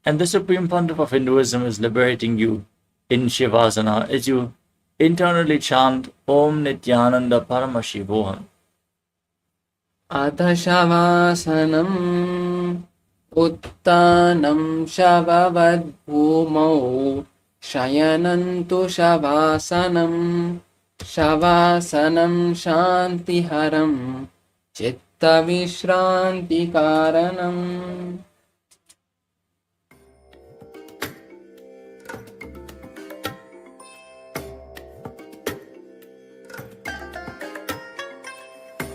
and the Supreme Pontiff of Hinduism is liberating you in Shavasana as you internally chant Om Nithyananda Paramashivoham. Atha Shavasanam Uttanam Shavavad Bhumau Shayanantu Shavasanam Shavasanam Shantiharam Chitta Vishranti Karanam.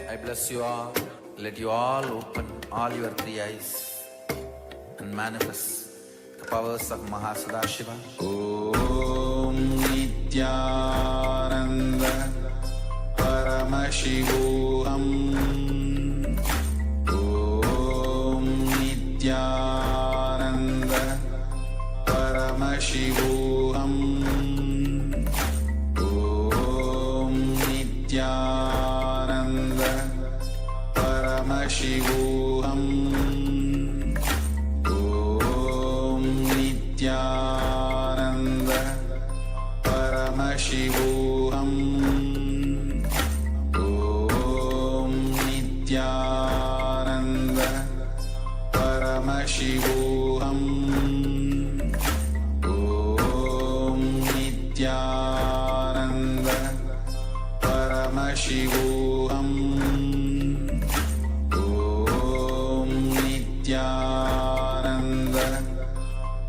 I bless you all. Let you all open all your three eyes and manifest the powers of Mahasadashiva. Om Nithyananda Paramashivoham. Om Nithyananda Paramashivoham. Om Nithyananda Paramashivoham. Om Nithyananda Paramashivoham. Om Nithyananda Paramashivoham. Om Nithyananda Paramashivoham. Om Nithyananda Paramashivoham. Om Nithyananda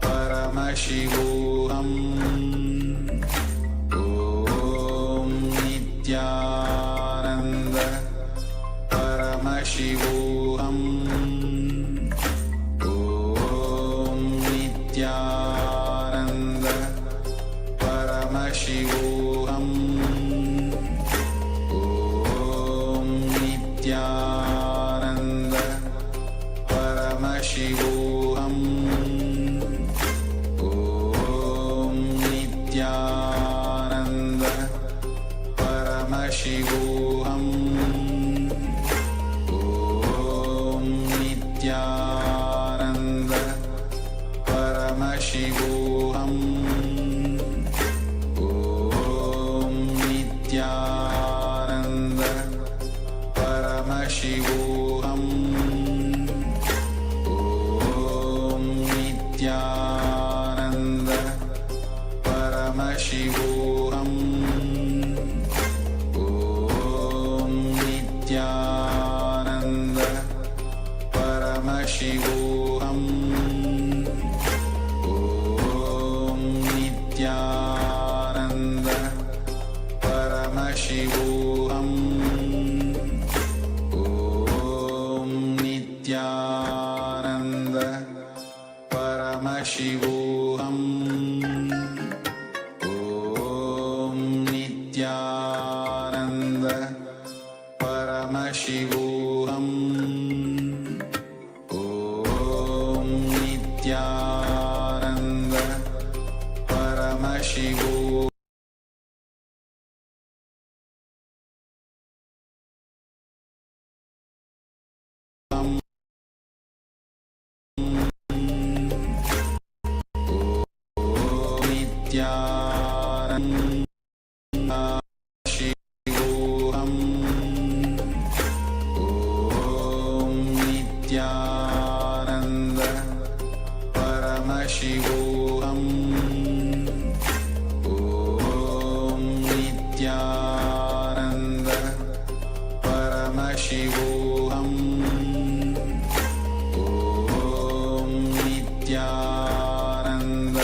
Paramashivoham. Om Nithyananda Paramashivoham. Om Nithyananda Paramashivoham. Om Nithyananda Paramashivoham. Om Nithyananda Paramashivoham. Om Nithyananda Paramashivoham. Om Nithyananda Paramashivoham. Om Nithyananda Paramashivoham. Om Nithyananda Paramashivoham. Om Nithyananda Paramashivoham. Om Nithyananda Paramashivoham. Om Nithyananda Paramashivoham. Nithyananda Shivoham. Om Nithyananda Paramashivoham. Om Nithyananda Paramashivoham. Om Nithyananda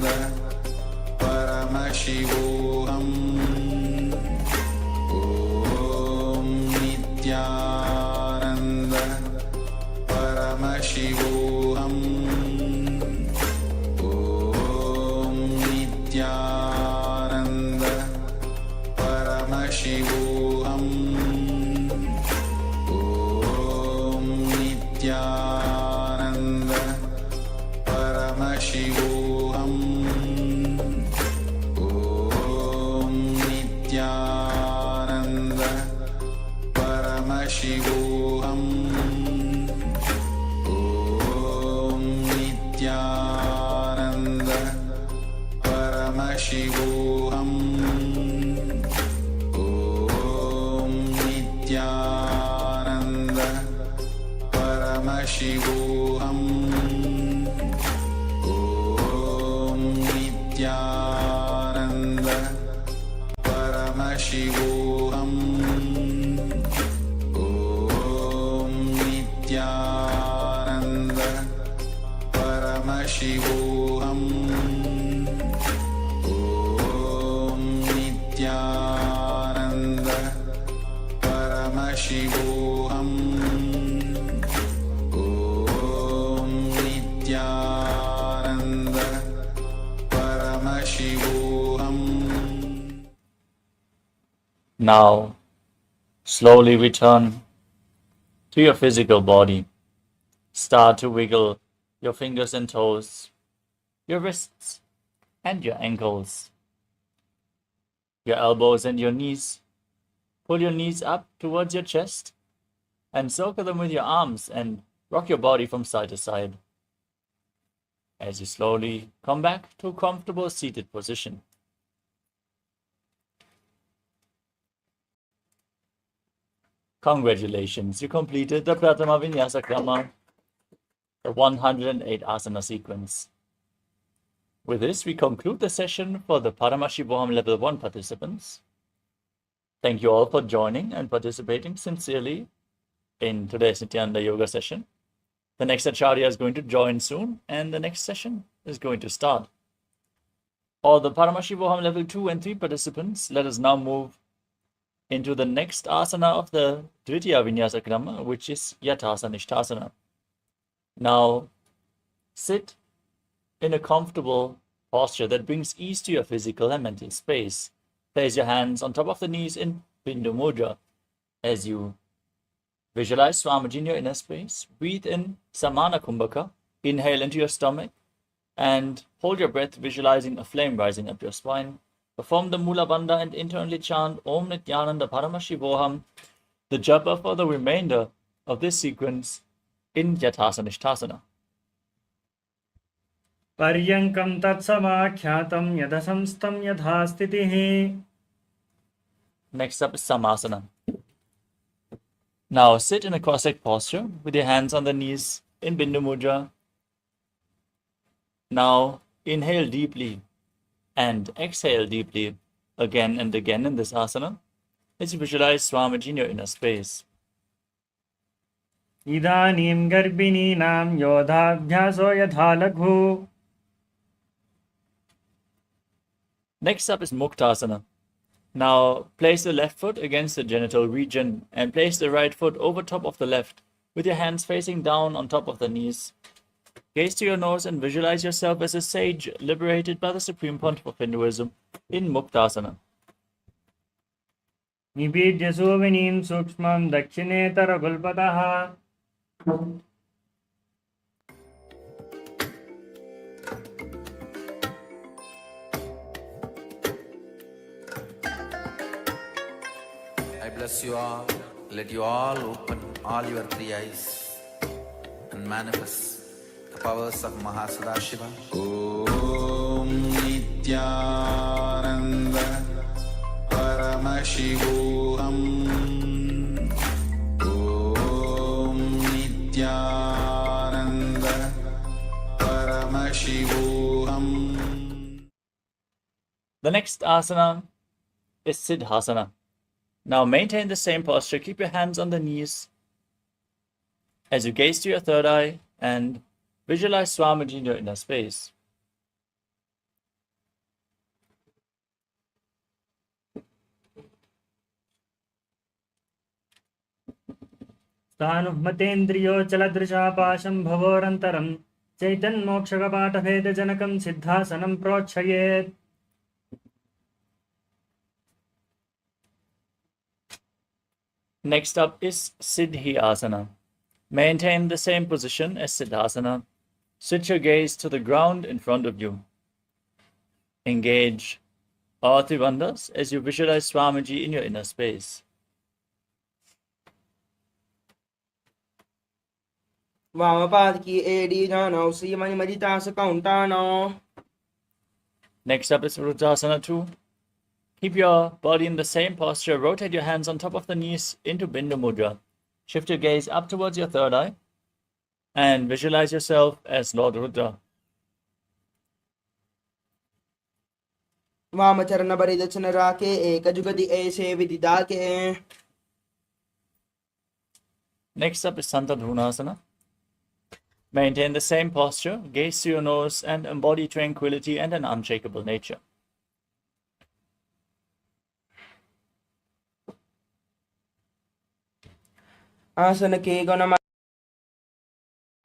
Paramashivoham Om Nithyananda Paramashivoham Om Nithyananda Paramashivoham Om Nithyananda Paramashivoham Om Nithyananda Paramashivoham Om Nithyananda Paramashivoham Om Nithyananda Paramashivoham Om Nithyananda Paramashivoham. Now, slowly return to your physical body. Start to wiggle your fingers and toes, your wrists and your ankles, your elbows and your knees. Pull your knees up towards your chest and circle them with your arms and rock your body from side to side as you slowly come back to a comfortable seated position. Congratulations, you completed the Pratama Vinyasa Krama, the 108 asana sequence. With this, we conclude the session for the Paramashivoham Level 1 participants. Thank you all for joining and participating sincerely in today's Nithyananda Yoga session. The next Acharya is going to join soon, and the next session is going to start. All the Paramashivoham Level 2 and 3 participants, let us now move into the next asana of the Dvitiya Vinyasa Krama, which is Yathasana Nishthasana. Now, sit in a comfortable posture that brings ease to your physical and mental space. Place your hands on top of the knees in Bindu Mudra. As you visualize Swamiji in your inner space, breathe in Samana Kumbhaka, inhale into your stomach, and hold your breath, visualizing a flame rising up your spine. Perform the Mula Bandha and internally chant Om Nithyananda Paramashivoham, the japa for the remainder of this sequence in Yathasana Nishthasana. पर्यङ्कं तत्समाख्यातं यदसंस्तं यथा स्थितिः. Next up is Samasana. Now sit in a cross-legged posture with your hands on the knees in Bindu Mudra. Now inhale deeply and exhale deeply again and again in this asana as you visualize Swamiji in your inner space. इदानीं गर्भिणीनां योधाभ्यासो यथा लघु. Next up is Muktasana. Now place the left foot against the genital region and place the right foot over top of the left with your hands facing down on top of the knees. Gaze to your nose and visualize yourself as a sage liberated by the Supreme Pontiff of Hinduism in Muktasana. निपीड्य सोविनीं सूक्ष्मं दक्षिणेतरगुल्पतः. I bless you all. Let you all open all your three eyes and manifest the powers of Mahasadashiva. Om Nithyananda Paramashivoham Om Nithyananda Paramashivoham. The next asana is Siddhasana. Now maintain the same posture. Keep your hands on the knees as you gaze to your third eye and visualize Swamiji in your inner space. स्थानुमतेन्द्रियो चलदृशापाशं भवोरन्तरं चैतन्मोक्षकपाठभेदजनकं सिद्धासनं प्रोच्छयेत्. Next up is Siddhi Asana. Maintain the same position as Siddhasana. Switch your gaze to the ground in front of you. Engage all three wonders as you visualize Swamiji in your inner space. वामपाद की AD जानो श्रीमणि मदिता सकौंटानो. Next up is Rudrasana 2. Keep your body in the same posture. Rotate your hands on top of the knees into Bindu Mudra. Shift your gaze up towards your third eye and visualize yourself as Lord Rudra. वामचरण बरिदचन राके एक जुगति ऐसे विदिदा के. Next up is Santadhunasana. Maintain the same posture, gaze to your nose, and embody tranquility and an unshakable nature. आसन के गुण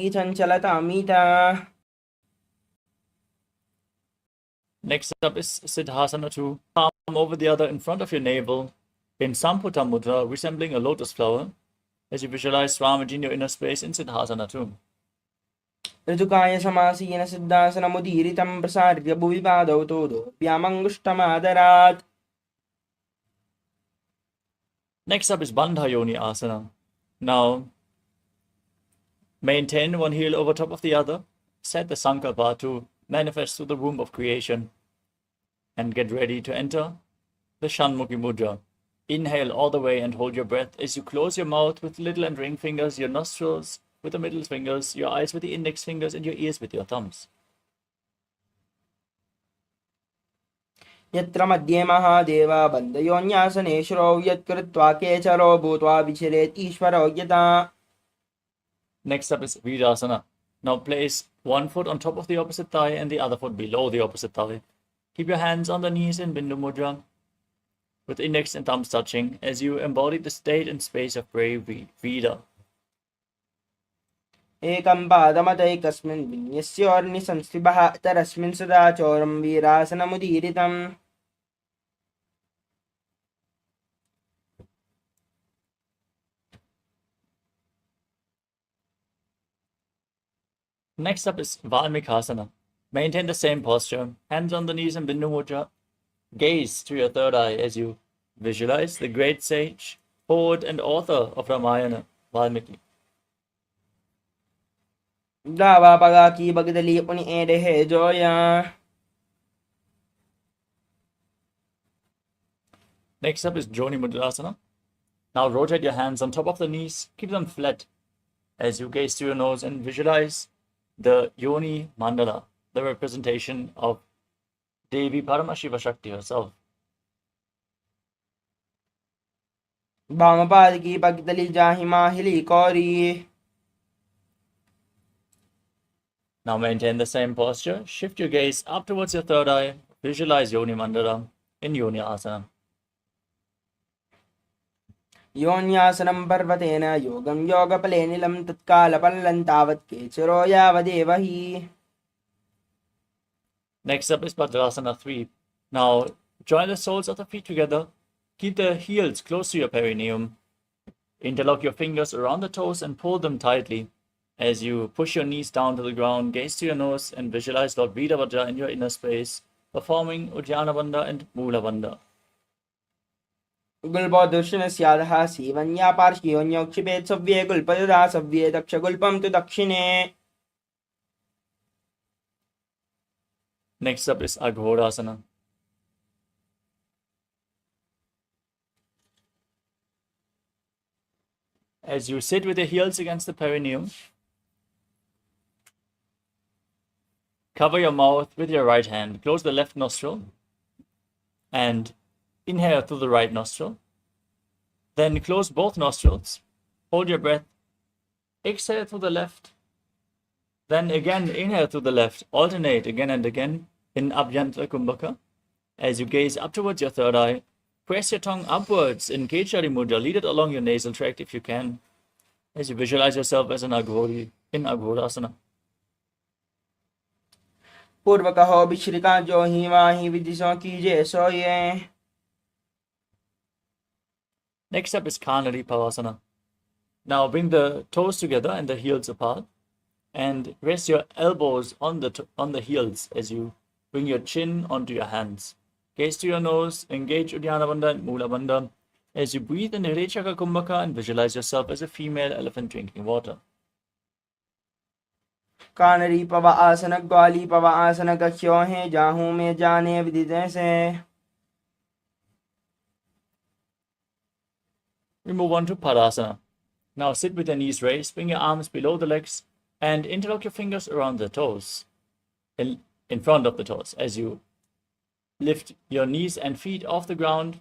चंचलता मीता. Next up is Siddhasana 2. Palm over the other in front of your navel in Samputa Mudra, resembling a lotus flower, as you visualize Swamiji in your inner space in Siddhasana 2. ऋतुकाय समासीन सिद्धासनमुदीरितं प्रसार्य भुवि पादौ तोदोऽप्यामङ्गुष्ठमादरात्. Next up is Bandha Yoni Asana. Now, maintain one heel over top of the other. Set the Sankalpa to manifest through the womb of creation. And get ready to enter the Shanmukhi Mudra. Inhale all the way and hold your breath as you close your mouth with little and ring fingers, your nostrils with the middle fingers, your eyes with the index fingers, and your ears with your thumbs. यत्र मध्ये महादेव बन्धयोन्यासनेश्वरो यत्कृत्वा केचरो भूत्वा विचरेत् ईश्वरो यथा. Next up is Virasana. Now place one foot on top of the opposite thigh and the other foot below the opposite thigh. Keep your hands on the knees in Bindu Mudra, with index and thumbs touching, as you embody the state and space of bravery, Vida. एकं पादमतैकस्मिन् विन्यस्योर्निसंस्थितः तरस्मिन् सदा चोरं वीरासनमुदीरितम्. Next up is Valmikasana. Maintain the same posture, hands on the knees in Bindu Mudra. Gaze to your third eye as you visualize the great sage, poet and author of Ramayana, Valmiki. गावा पगा की बगदली अपनी एडे है Zoya. Next up is Joni Mudrasana. Now rotate your hands on top of the knees, keep them flat as you gaze to your nose and visualize the Yoni Mandala, the representation of Devi Paramashiva Shakti herself. वामपाद की बगदली जाहिमा हिली कौरी. Now maintain the same posture. Shift your gaze up towards your third eye. Visualize Yoni Mandala in Yoni Asana. योन्यासनं पर्वतेन योगं योगफलेनिलं तत्कालपल्लं तावत् केचरो यावदेव हि. Next up is Bhadrasana 3. Now join the soles of the feet together. Keep the heels close to your perineum. Interlock your fingers around the toes and pull them tightly. As you push your knees down to the ground, gaze to your nose and visualize Lord Veerabhadra in your inner space, performing Udhyana Bandha and Mula Bandha. गुल्पोदुष्णस्याधः सीवन्या पार्श्वयोन्योक्षिपेत् सव्ये गुल्पदधा सव्ये दक्षगुल्पं तु दक्षिणे. Next up is Aghodasana. As you sit with your heels against the perineum, cover your mouth with your right hand, close the left nostril, and inhale through the right nostril. Then close both nostrils, hold your breath, exhale through the left, then again inhale through the left, alternate again and again in Abhyantara Kumbhaka. As you gaze up towards your third eye, press your tongue upwards in Kechari Mudra, lead it along your nasal tract if you can, as you visualize yourself as an Aghori in Aghodasana. पूर्वकहो विश्रिका जो ही वाही विदिशों कीजे सोये. Next up is Kanari Pavasana. Now bring the toes together and the heels apart and rest your elbows on the heels as you bring your chin onto your hands. Gaze to your nose, engage Uddiyana Bandha and Mula Bandha as you breathe in the Hridayachakra Kumbhaka and visualize yourself as a female elephant drinking water. कानरी पवा आसन ग्वाली पवा आसन कक्ष्यो है जाहू में जाने विदित से. We move on to Padasana. Now sit with your knees raised, bring your arms below the legs, and interlock your fingers around the toes, in front of the toes, as you lift your knees and feet off the ground.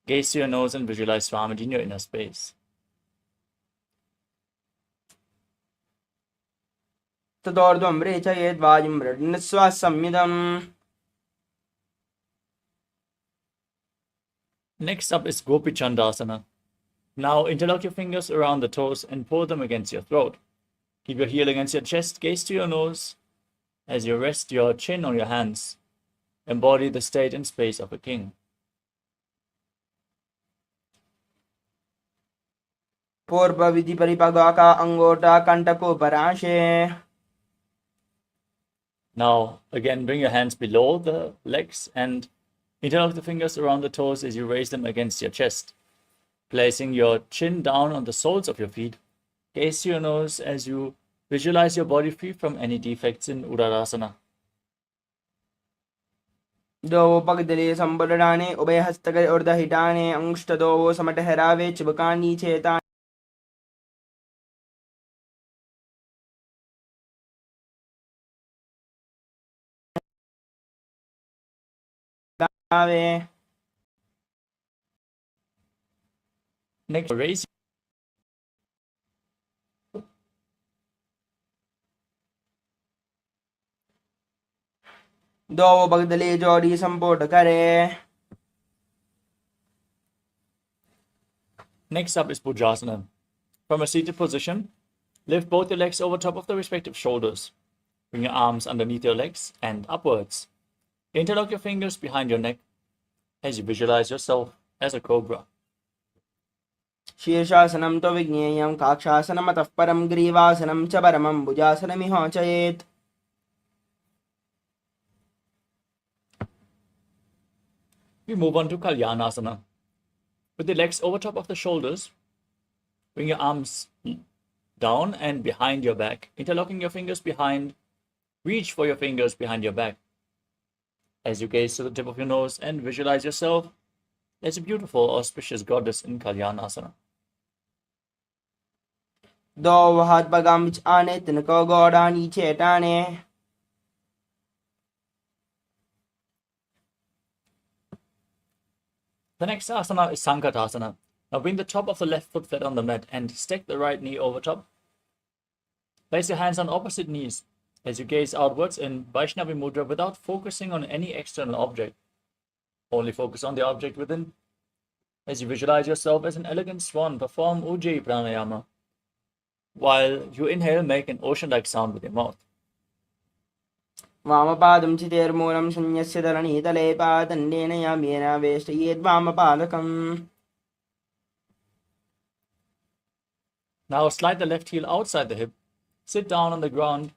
Gaze to your nose and visualize Swamiji in your inner space. तदोर्ध्वं रेचयेद् वायुं मृण्मस्वासंयुधम्. Next up is Gopi Chandasana. Now interlock your fingers around the toes and pull them against your throat. Keep your heel against your chest, gaze to your nose as you rest your chin on your hands. Embody the state and space of a king. पूर्व विधि परिपगा का अंगोटा कंटको पराशे. Now again bring your hands below the legs and interlock the fingers around the toes as you raise them against your chest. Placing your chin down on the soles of your feet, gaze to your nose as you visualize your body free from any defects in Uddarasana. दो पग दले संबलडाने उभय हस्तकर ऊर्ध्व हिटाने अंगुष्ठ दो समटहरावे चिबकानी चेता. Next, raise दो पग दले जोड़ी संपोट करे. Next up is Bhujasana. From a seated position, lift both your legs over top of the respective shoulders. Bring your arms underneath your legs and upwards. Interlock your fingers behind your neck as you visualize yourself as a cobra. शीर्षासनं तो विज्ञेयं काक्षासनम् अतः परं ग्रीवासनं च परमं भुजासनमिहोचयेत्. We move on to Kalyanasana. With the legs over top of the shoulders, bring your arms down and behind your back, interlocking your fingers behind. Reach for your fingers behind your back as you gaze to the tip of your nose and visualize yourself as a beautiful, auspicious goddess in Kalyanasana. दो हाथ बगाम विच आने तिनको गोड़ा नीचे टाने. The next asana is Sankatasana. Now bring the top of the left foot flat on the mat and stack the right knee over top. Place your hands on opposite knees as you gaze outwards in Vaishnavi Mudra without focusing on any external object. Only focus on the object within. As you visualize yourself as an elegant swan, perform Ujjayi Pranayama. While you inhale, make an ocean-like sound with your mouth. वामपादं चितेर्मूलं शून्यस्य धरणीतले पादण्डेन याम्येन वेष्टयेद्वामपादकम्. Now slide the left heel outside the hip. Sit down on the ground.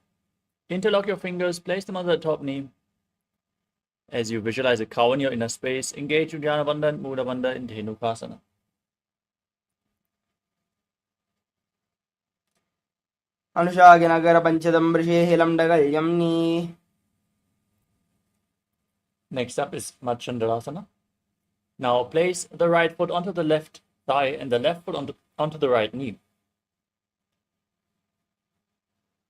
Interlock your fingers, place them under the top knee. As you visualize a cow in your inner space, engage Uddiyana Bandha and Mula Bandha in Dhenukasana. अनुशागिनगर पंचदं वृषेहिलं डगल्यम्नि. Next up is Machandrasana. Now place the right foot onto the left thigh and the left foot onto the right knee.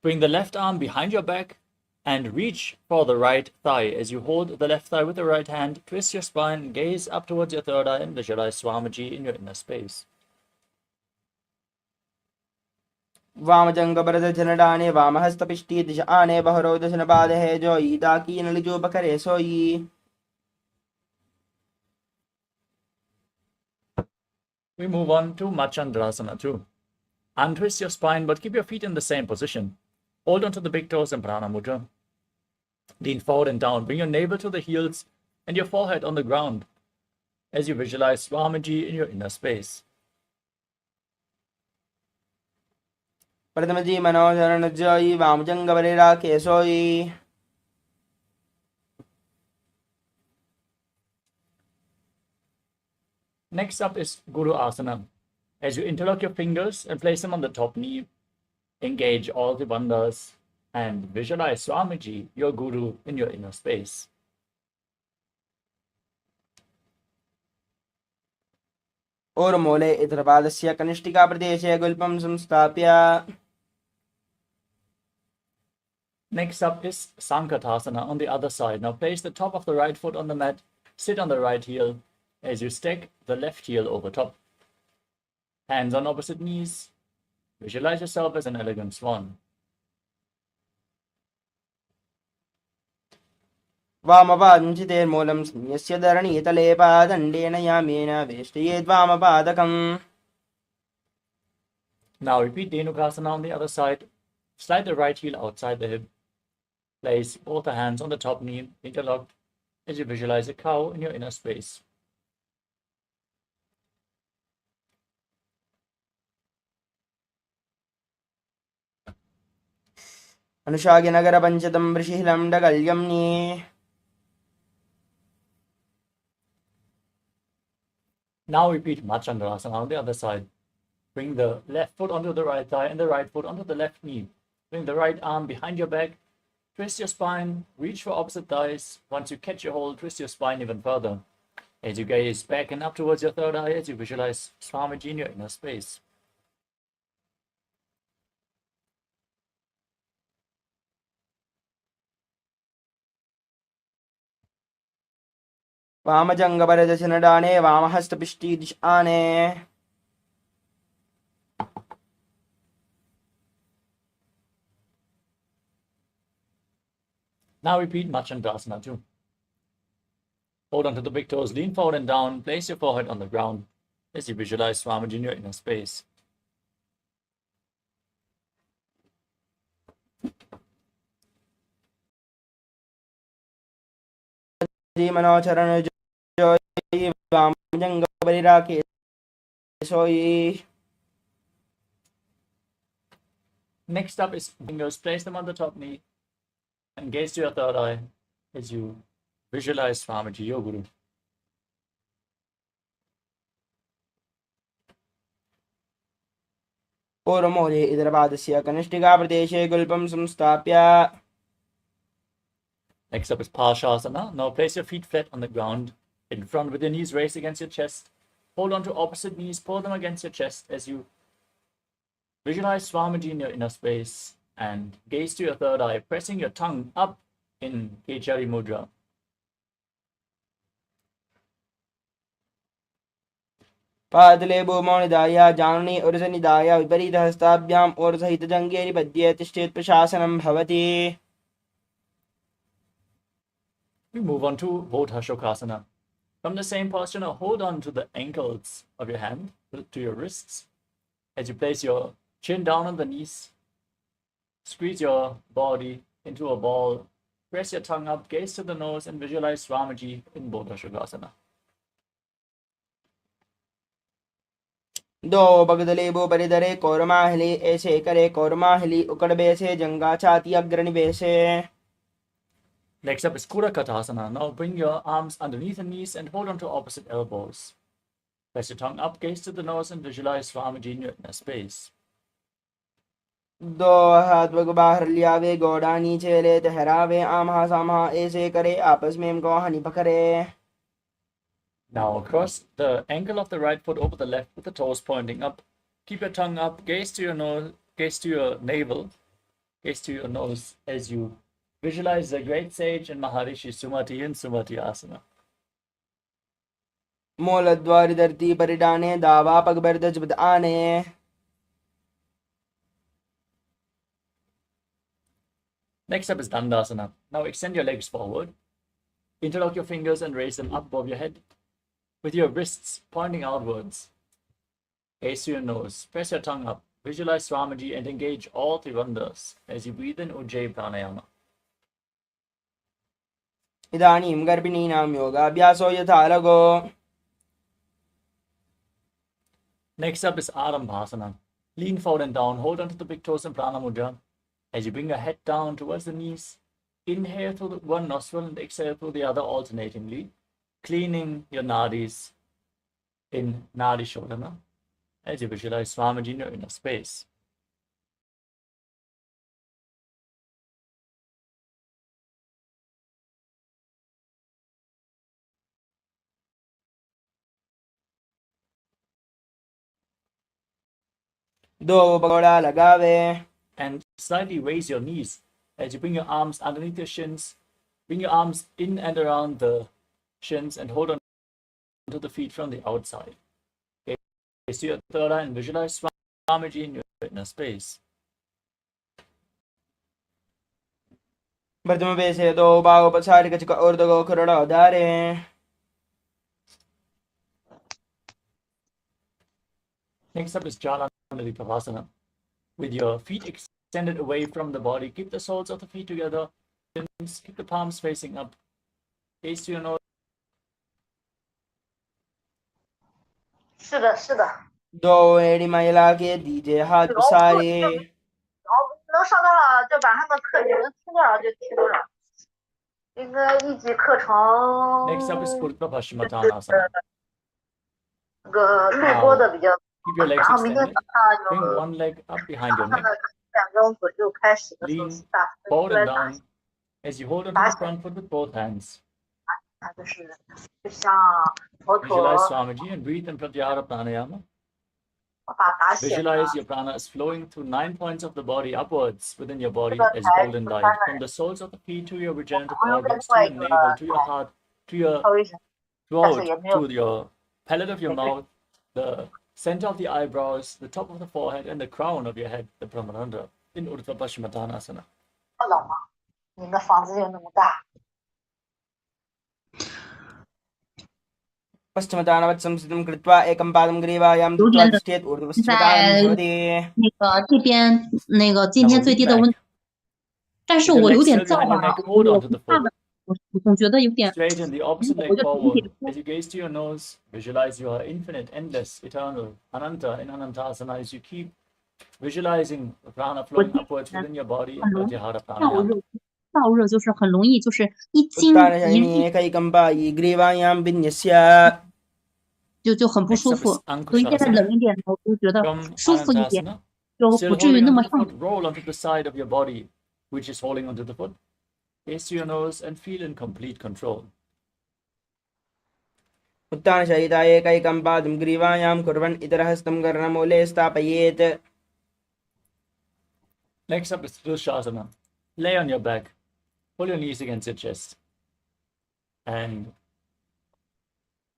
Bring the left arm behind your back and reach for the right thigh. As you hold the left thigh with the right hand, twist your spine, gaze up towards your third eye and visualize Swamiji in your inner space. वामजंगबरदधनडाने वामहस्तपिष्टी दिश आने बहरोदशनपादहे जोयी ताकी नलिजो बकरे सोयी. We move on to Machandrasana too. Untwist your spine but keep your feet in the same position. Hold onto the big toes in Prana Mudra. Lean forward and down. Bring your navel to the heels and your forehead on the ground as you visualize Swamiji in your inner space. प्रथमजी मनोचरणजयी वामजंगबलिरा केशोई. Next up is Guru Asana. As you interlock your fingers and place them on the top knee, engage all the bandhas and visualize Swamiji, your Guru, in your inner space. और मूले इतरपादस्य कनिष्ठिका प्रदेशे गुल्पं संस्थाप्य. Next up is Sankatasana on the other side. Now place the top of the right foot on the mat, sit on the right heel as you stack the left heel over top. Hands on opposite knees. Visualize yourself as an elegant swan. वामपादञ्चितेर्मूलं संयस्य धरणीतले पादण्डेन यामेन वेष्टयेद्वामपादकम्. Now repeat Dhenukasana on the other side. Slide the right heel outside the hip. Place both the hands on the top knee, interlocked, as you visualize a cow in your inner space. अनुशागिनगरपञ्चतं वृषिहिलं डगल्यम्नि. Now repeat Machandrasana on the other side. Bring the left foot onto the right thigh and the right foot onto the left knee. Bring the right arm behind your back. Twist your spine, reach for opposite thighs. Once you catch your hold, twist your spine even further. As you gaze back and up towards your third eye, as you visualize Swamiji in your inner space. वामजङ्गपरदशनडाने वामहस्तपिष्टिदिशाने. Now repeat Machandrasana too. Hold on to the big toes, lean forward and down, place your forehead on the ground as you visualize Swamiji in your inner space. मनोचरणजयी वामजङ्गबलिरा केशोई. Next up is fingers. Place them on the top knee and gaze to your third eye as you visualize Swamiji, your Guru. और मूले इतरपादस्य कनिष्ठिका प्रदेशे गुल्पं संस्थाप्य. Next up is Parshasana. Now place your feet flat on the ground in front with your knees raised against your chest. Hold on to opposite knees, pull them against your chest as you visualize Swamiji in your inner space and gaze to your third eye, pressing your tongue up in Kechari Mudra. पादले भूमौ निधाय जानुनि उरसनिधाय विपरीतहस्ताभ्याम् ओरसहितजङ्गे निपद्ये तिष्ठेत् प्रशासनं भवति. We move on to Bodhashokasana. From the same posture, now hold on to the ankles of your hand, to your wrists, as you place your chin down on the knees. Squeeze your body into a ball. Press your tongue up, gaze to the nose, and visualize Swamiji in Bodhashokasana. दो बगदले बो परिदरे कौरमाहली ऐसे करे कौरमाहली उकड़बे से जंगा छाती अग्रनिवेशे. Next up is Kurakatasana. Now bring your arms underneath the knees and hold on to opposite elbows. Press your tongue up, gaze to the nose, and visualize Swamiji in your inner space. दो हाथ bug बाहर लियावे गोड़ा नीचे ले तहरावे आमहा सामहा ऐसे करे आपस में इनको हनी पकड़े. Now cross the ankle of the right foot over the left with the toes pointing up. Keep your tongue up, gaze to your nose, gaze to your navel, gaze to your nose as you visualize the great sage and Maharishi Sumati in Sumati Asana. मूलद्वारि धरती परिडाने दावा पगबर्द जबद आने. Next up is Dandasana. Now extend your legs forward. Interlock your fingers and raise them up above your head with your wrists pointing outwards. Gaze to your nose. Press your tongue up. Visualize Swamiji and engage all trivandhas as you breathe in Ujjayi Pranayama. इदानीं गर्भिणीनां योगाभ्यासो यथा लघो. Next up is Arambhasana. Lean forward and down, hold onto the big toes in Prana Mudra. As you bring your head down towards the knees, inhale through the one nostril and exhale through the other alternatingly, cleaning your nadis in Nadi Shodhana as you visualize Swamiji in your inner space. दो pagoda लगावे. And slightly raise your knees as you bring your arms underneath your shins. Bring your arms in and around the shins and hold on to the feet from the outside. Gaze to your third eye and visualize Swamiji in your inner space. प्रथम वैसे दो बाव पछारी कचक और दो खरड़ा उदारे. Next up is Jalandhari Pavasana. With your feet extended away from the body, keep the soles of the feet together. Keep the palms facing up. Gaze to your nose. 是的，是的。 दो एड़ी महिला के दीजिए हाथ पसारे. 能上到了就把他们课程听多少就听多少。应该一节课程 Next up is Urdhva Paschimottanasana. 那个录播的比较， Keep your legs 然后明天 extended. 早上 Bring 有 one leg up behind your 他们 neck. 2点钟左右开始的时候 Lean 打分 forward 出来 and 打 down as you hold onto the front foot with both hands. 它就是就像佛陀 Visualize Swamiji and breathe in Pratyahara Pranayama. 把打显的 Visualize your prana is flowing through 9 points of the body upwards within your body as golden light, from the soles of the feet to your regenerative organs, to your navel, to your heart, to your 稍微是 throat, 也没有 to your palate of your mouth, the center of the eyebrows, the top of the forehead, and the crown of your head, the Brahmananda, in Urdhva Paschimottanasana. 冷吗？你们的房子又那么大。 पश्चिमतानवत् संस्थितं कृत्वा एकं पादं ग्रीवायां दत्त्वा तिष्ठेत् ऊर्ध्वपश्चिमतानं भवति. 那个这边那个今 Now 天最 lean 低的温 back. 度，但是 With your 我有 legs 点 still 燥 behind your 吧， neck, hold 我 onto the 怕 foot. 的，我总觉得有点， Straighten the opposite 我 leg 就 forward. 挺不 As you gaze to your nose, visualize you are infinite, endless, eternal, Ananta in Anantasana. As you keep visualizing prana flowing upwards within your body in 很容易 Pratyahara 燥 Pranayama. 热，燥热就是很容易就是一惊一 उत्तानशयनी एकैकं Pai ग्रीवायां विन्यस्य. 就很不 Next 舒 up is 服，所以现在 Ankushasana. 冷一点，我就觉得 From 舒服一点， Anantasana, 就 still 不至于 holding 那么 onto the 上 foot, roll onto the side of your body, which is holding onto the foot. Gaze to your nose and feel in complete control. उत्तानशयिता एकैकं पादं ग्रीवायां कुर्वन् इतरहस्तं कर्णमूले स्थापयेत्. Next up is Dushasana. Lay on your back, pull your knees against your chest, and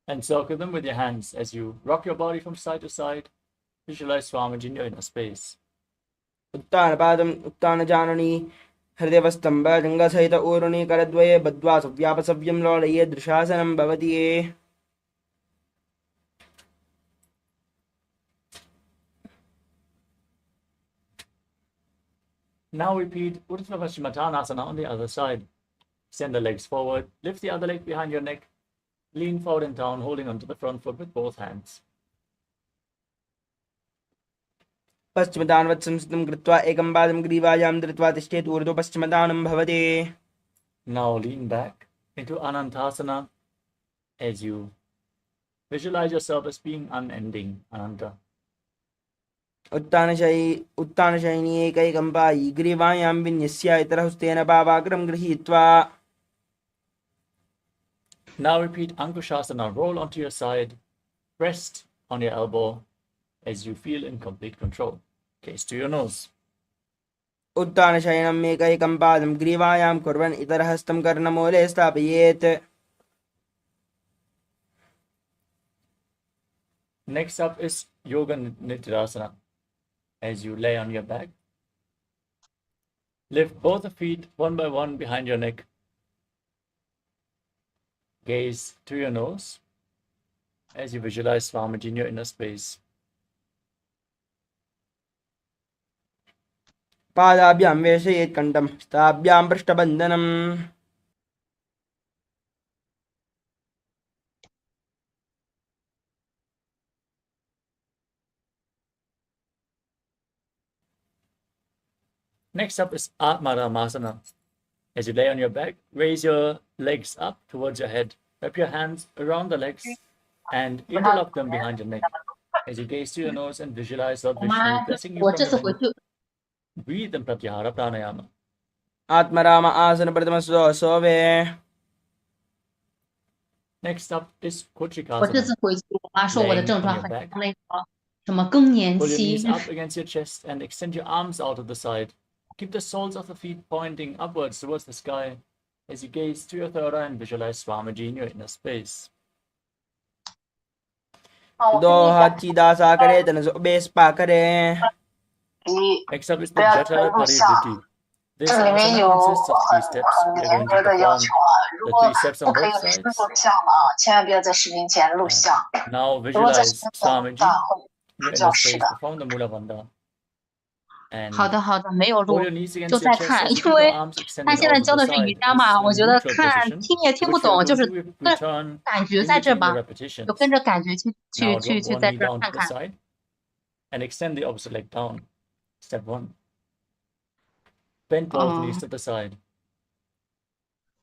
encircle them with your hands as you rock your body from side to side. Visualize Swamiji in your inner space. उत्तानपादम् उत्तानजाननी हृदयवस्तम्भजङ्गसहित ऊरुणी करद्वये बद्ध्वा सव्यापसव्यं लोलये दृशासनं भवति. Now repeat Urdhva Paschimottanasana on the other side. Send the legs forward, lift the other leg behind your neck, lean forward and down, holding onto the front foot with both hands. पश्चिमतानवत् संस्थितं कृत्वा एकं पादं ग्रीवायां धृत्वा तिष्ठेत् ऊर्ध्वपश्चिमतानं भवति. Now lean back into Anantasana as you visualize yourself as being unending, Ananta. उत्तानशयनी एकैकं पायि ग्रीवायां विन्यस्य इतरहस्तेन पावाग्रं गृहीत्वा. Now repeat Ankushasana. Roll onto your side, rest on your elbow as you feel in complete control. Gaze to your nose. उत्तानशयनम् एकैकं पादं ग्रीवायां कुर्वन् इतरहस्तं कर्णमूले स्थापयेत्. Next up is Yoga Nidrasana. As you lay on your back, lift both the feet one by one behind your neck. Gaze to your nose as you visualize Swamiji in your inner space. पादाभ्यां वेशयेत् कण्ठं हस्ताभ्यां पृष्ठबन्धनम्. Next up is Atmaramasana. As you lay on your back, raise your legs up towards your head. Wrap your hands around the legs and interlock them behind your neck. As you gaze to your nose and visualize Lord Vishnu blessing you 我 from 这次回 within, 去， breathe in Pratyahara Pranayama. Atmarama asana pratama sove. Next up is 我这 Kochikasana. 次回去，我妈说我的 Laying 症 on 状 your 很 back. 像那个什么更年 Pull your 期 knees，up against your chest and extend your arms out of the side. Keep the soles of the feet pointing upwards towards the sky as you gaze to your thora and visualize Swamiji in your inner space. 我 Do 跟你讲， hachi dasa kare tanaso bespa kare. 你 Next up is 不 the 要 Jatara 录像， Parivritti. This 这里面 asana 有 consists of 3 很 steps. We are 严 going 格 to 的要 perform 求啊！如 the 果 3 steps 不 on 可以 both 录 sides. 像的啊，千万不要在视频前录像。 Now 如果在视 visualize 频前录 Swamiji 像会 in your 教 inner 室 space. 的。 Perform the Mula Bandha. 好 And 的好的，没有 hold 录， your knees 就 against 在 your chest 看， as you 因 keep your 为 arms 他 extended 现在 out of 教 the 的是瑜 side. 伽 This 嘛， is 我 in 觉得 neutral 看 position, 听也听 which 不 we are 懂，就 going 是 to 跟 return 感觉 in 在这 between the 吧，就 repetitions. 跟着感觉去 Now 去 drop 去 one 在 knee 这儿 down to 看 the 看。 side and extend the opposite leg down. Step 1. Bend both knees 哦， to the side.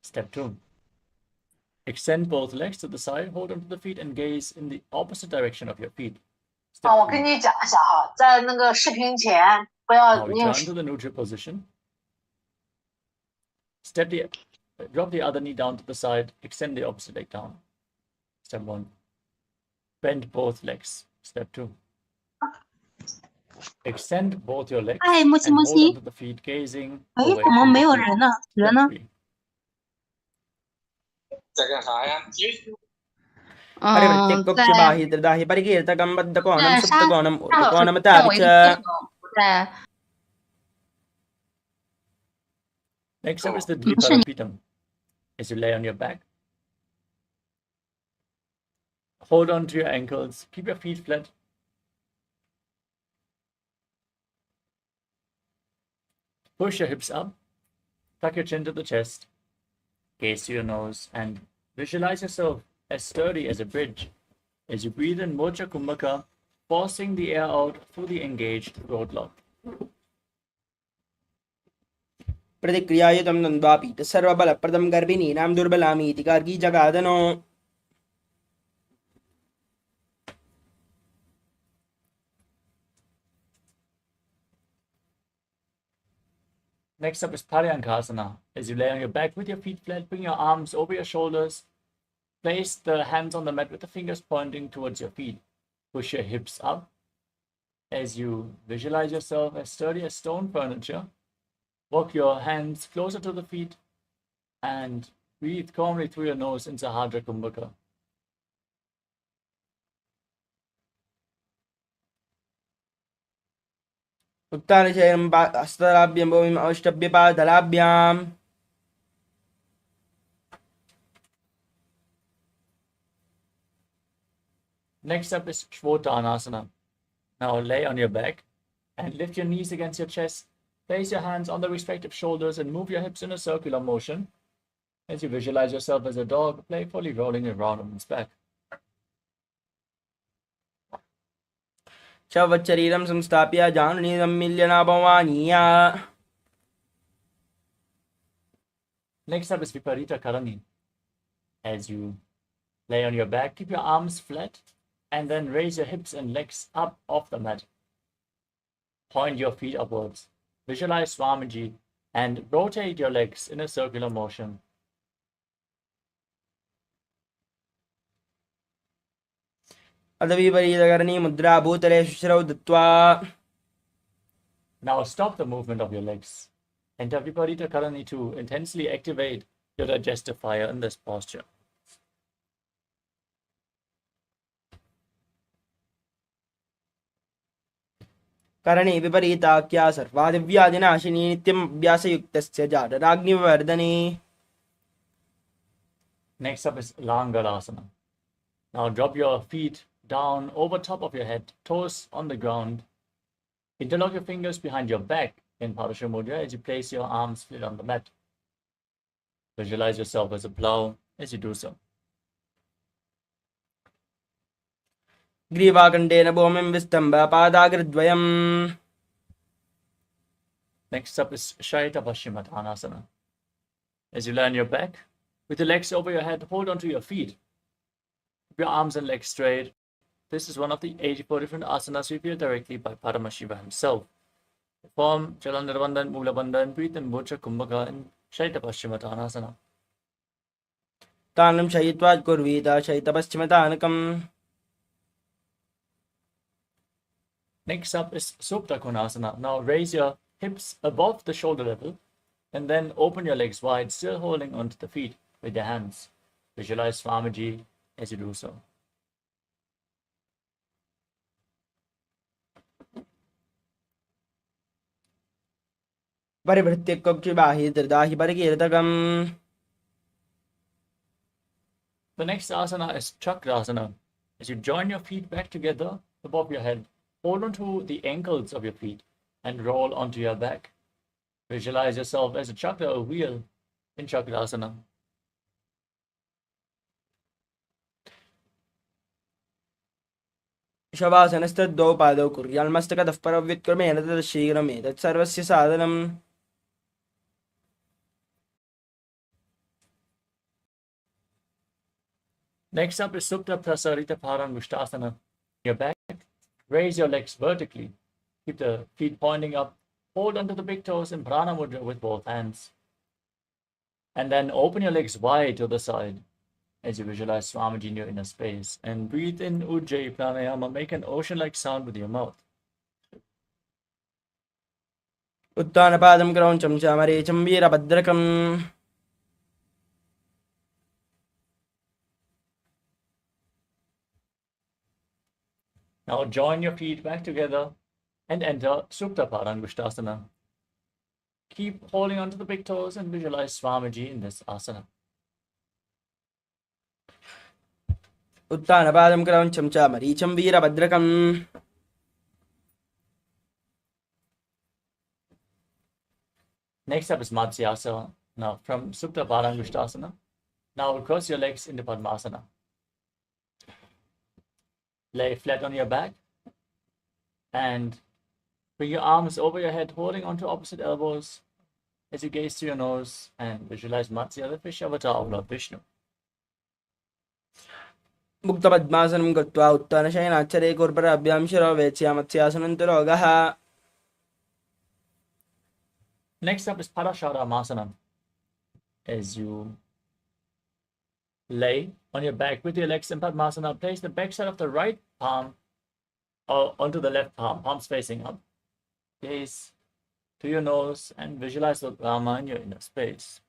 Step 2. Extend both legs to the side, hold onto the feet and gaze in the opposite direction of your feet. 啊，我 Step 跟 3. 你讲一下哈，在那个视频前不要 Now 你有 return to the neutral position. Drop the other knee down to the side, extend the opposite leg down. Step 1. Bend both legs. Step 2. Extend both your legs 哎，莫西 and 莫 hold 西， onto the feet, gazing 哎， away 怎么 from 没 the 有 feet. 人呢？人 Step 呢？ 3. 嗯，在 Parivrtyakokchi bahitradahi parikirtakam baddhakonam 在沙 suptakonam 沙老师 uttakonam 让我一个厕 atapicha. 所，不在， Next up is the 没事，你 Dviparapitam. As you lay on your back, hold on to your ankles, keep your feet flat. Push your hips up, tuck your chin to the chest, gaze to your nose, and visualize yourself as sturdy as a bridge as you breathe in Mocha Kumbhaka, forcing the air out through the engaged throat lock. Pratikriyayutam nandvapita sarvabalapadam garbhininam durbalamiti gargi jagadano. Next up is Paryankasana. As you lay on your back with your feet flat, bring your arms over your shoulders. Place the hands on the mat with the fingers pointing towards your feet. Push your hips up as you visualize yourself as sturdy as stone furniture. Walk your hands closer to the feet and breathe calmly through your nose in Sahadra Kumbhaka. Uttanachayam astarabhyam bhumim avashtabhyapadalabhyam. Next up is Shvotanasana. Now lay on your back and lift your knees against your chest. Place your hands on the respective shoulders and move your hips in a circular motion as you visualize yourself as a dog playfully rolling around on its back. Shavachariram samstapya janunidam milyanabhavaniya. Next up is Viparita Karani. As you lay on your back, keep your arms flat and then raise your hips and legs up off the mat. Point your feet upwards. Visualize Swamiji and rotate your legs in a circular motion. Adaviparithakarani mudra bhutale shushrav dattva. Now stop the movement of your legs. Enter Viparita Karani to intensely activate your digestive fire in this posture. Karani viparitakya sarvadivyadinashini nityam abhyasayuktasya jadadagnivarddhani. Next up is Langalasana. Now drop your feet down over top of your head, toes on the ground. Interlock your fingers behind your back in Padasha Mudra as you place your arms flat on the mat. Visualize yourself as a plow as you do so. Grivakandena bhumim vistamba padagridvayam. Next up is Shaita Paschimottanasana. As you lie on your back, with your legs over your head, hold onto your feet. Keep your arms and legs straight. This is one of the 84 different asanas revealed directly by Paramashiva himself. Perform Chalandravandhan, Mulabandhan, breathe in Mocha Kumbhaka and Shaita Paschimottanasana. Tanam Shayitvat Kurvita Shaita Paschimottanakam. Next up is Supta Konasana. Now raise your hips above the shoulder level and then open your legs wide, still holding onto the feet with your hands. Visualize Swamiji as you do so. Parivrittikokchibahi Dirdahi Parikirtakam. The next asana is Chakrasana. As you join your feet back together above your head, hold onto the ankles of your feet and roll onto your back. Visualize yourself as a chakra, a wheel in Chakrasana. शवासनस्तद्दौ पादौ कुर्यान्मस्तकतः परव्युत्क्रमेण तदशीघ्रमे तत्सर्वस्य साधनम्. Next up is Supta Prasarita Paramustasana. Your back, raise your legs vertically. Keep the feet pointing up. Hold onto the big toes in Prana Mudra with both hands. And then open your legs wide to the side as you visualize Swamiji in your inner space. And breathe in Ujjayi Pranayama. Make an ocean-like sound with your mouth. उत्तानपादं क्रौञ्चं चामरेचं वीरभद्रकम्. Now join your feet back together and enter Supta Parangushtasana. Keep holding onto the big toes and visualize Swamiji in this asana. उत्तानपादं क्रौञ्चं चामरीचं वीरभद्रकम्. Next up is Matsyasana. Now from Supta Parangushtasana, now cross your legs into Padmasana. Lay flat on your back and bring your arms over your head, holding onto opposite elbows as you gaze through your nose and visualize Matsya, the fish avatar of Lord Vishnu. मुक्तपद्मासनं कृत्वा उत्तानशयनाच्चरे कुर्पराभ्यां शिरो वेत्स्यामत्स्यासनन्तरोगः. Next up is Parasharamasana. As you lay on your back with your legs in Padmasana, place the back side of the right palm onto the left palm, palms facing up. Gaze to your nose and visualize the Rama in your inner space.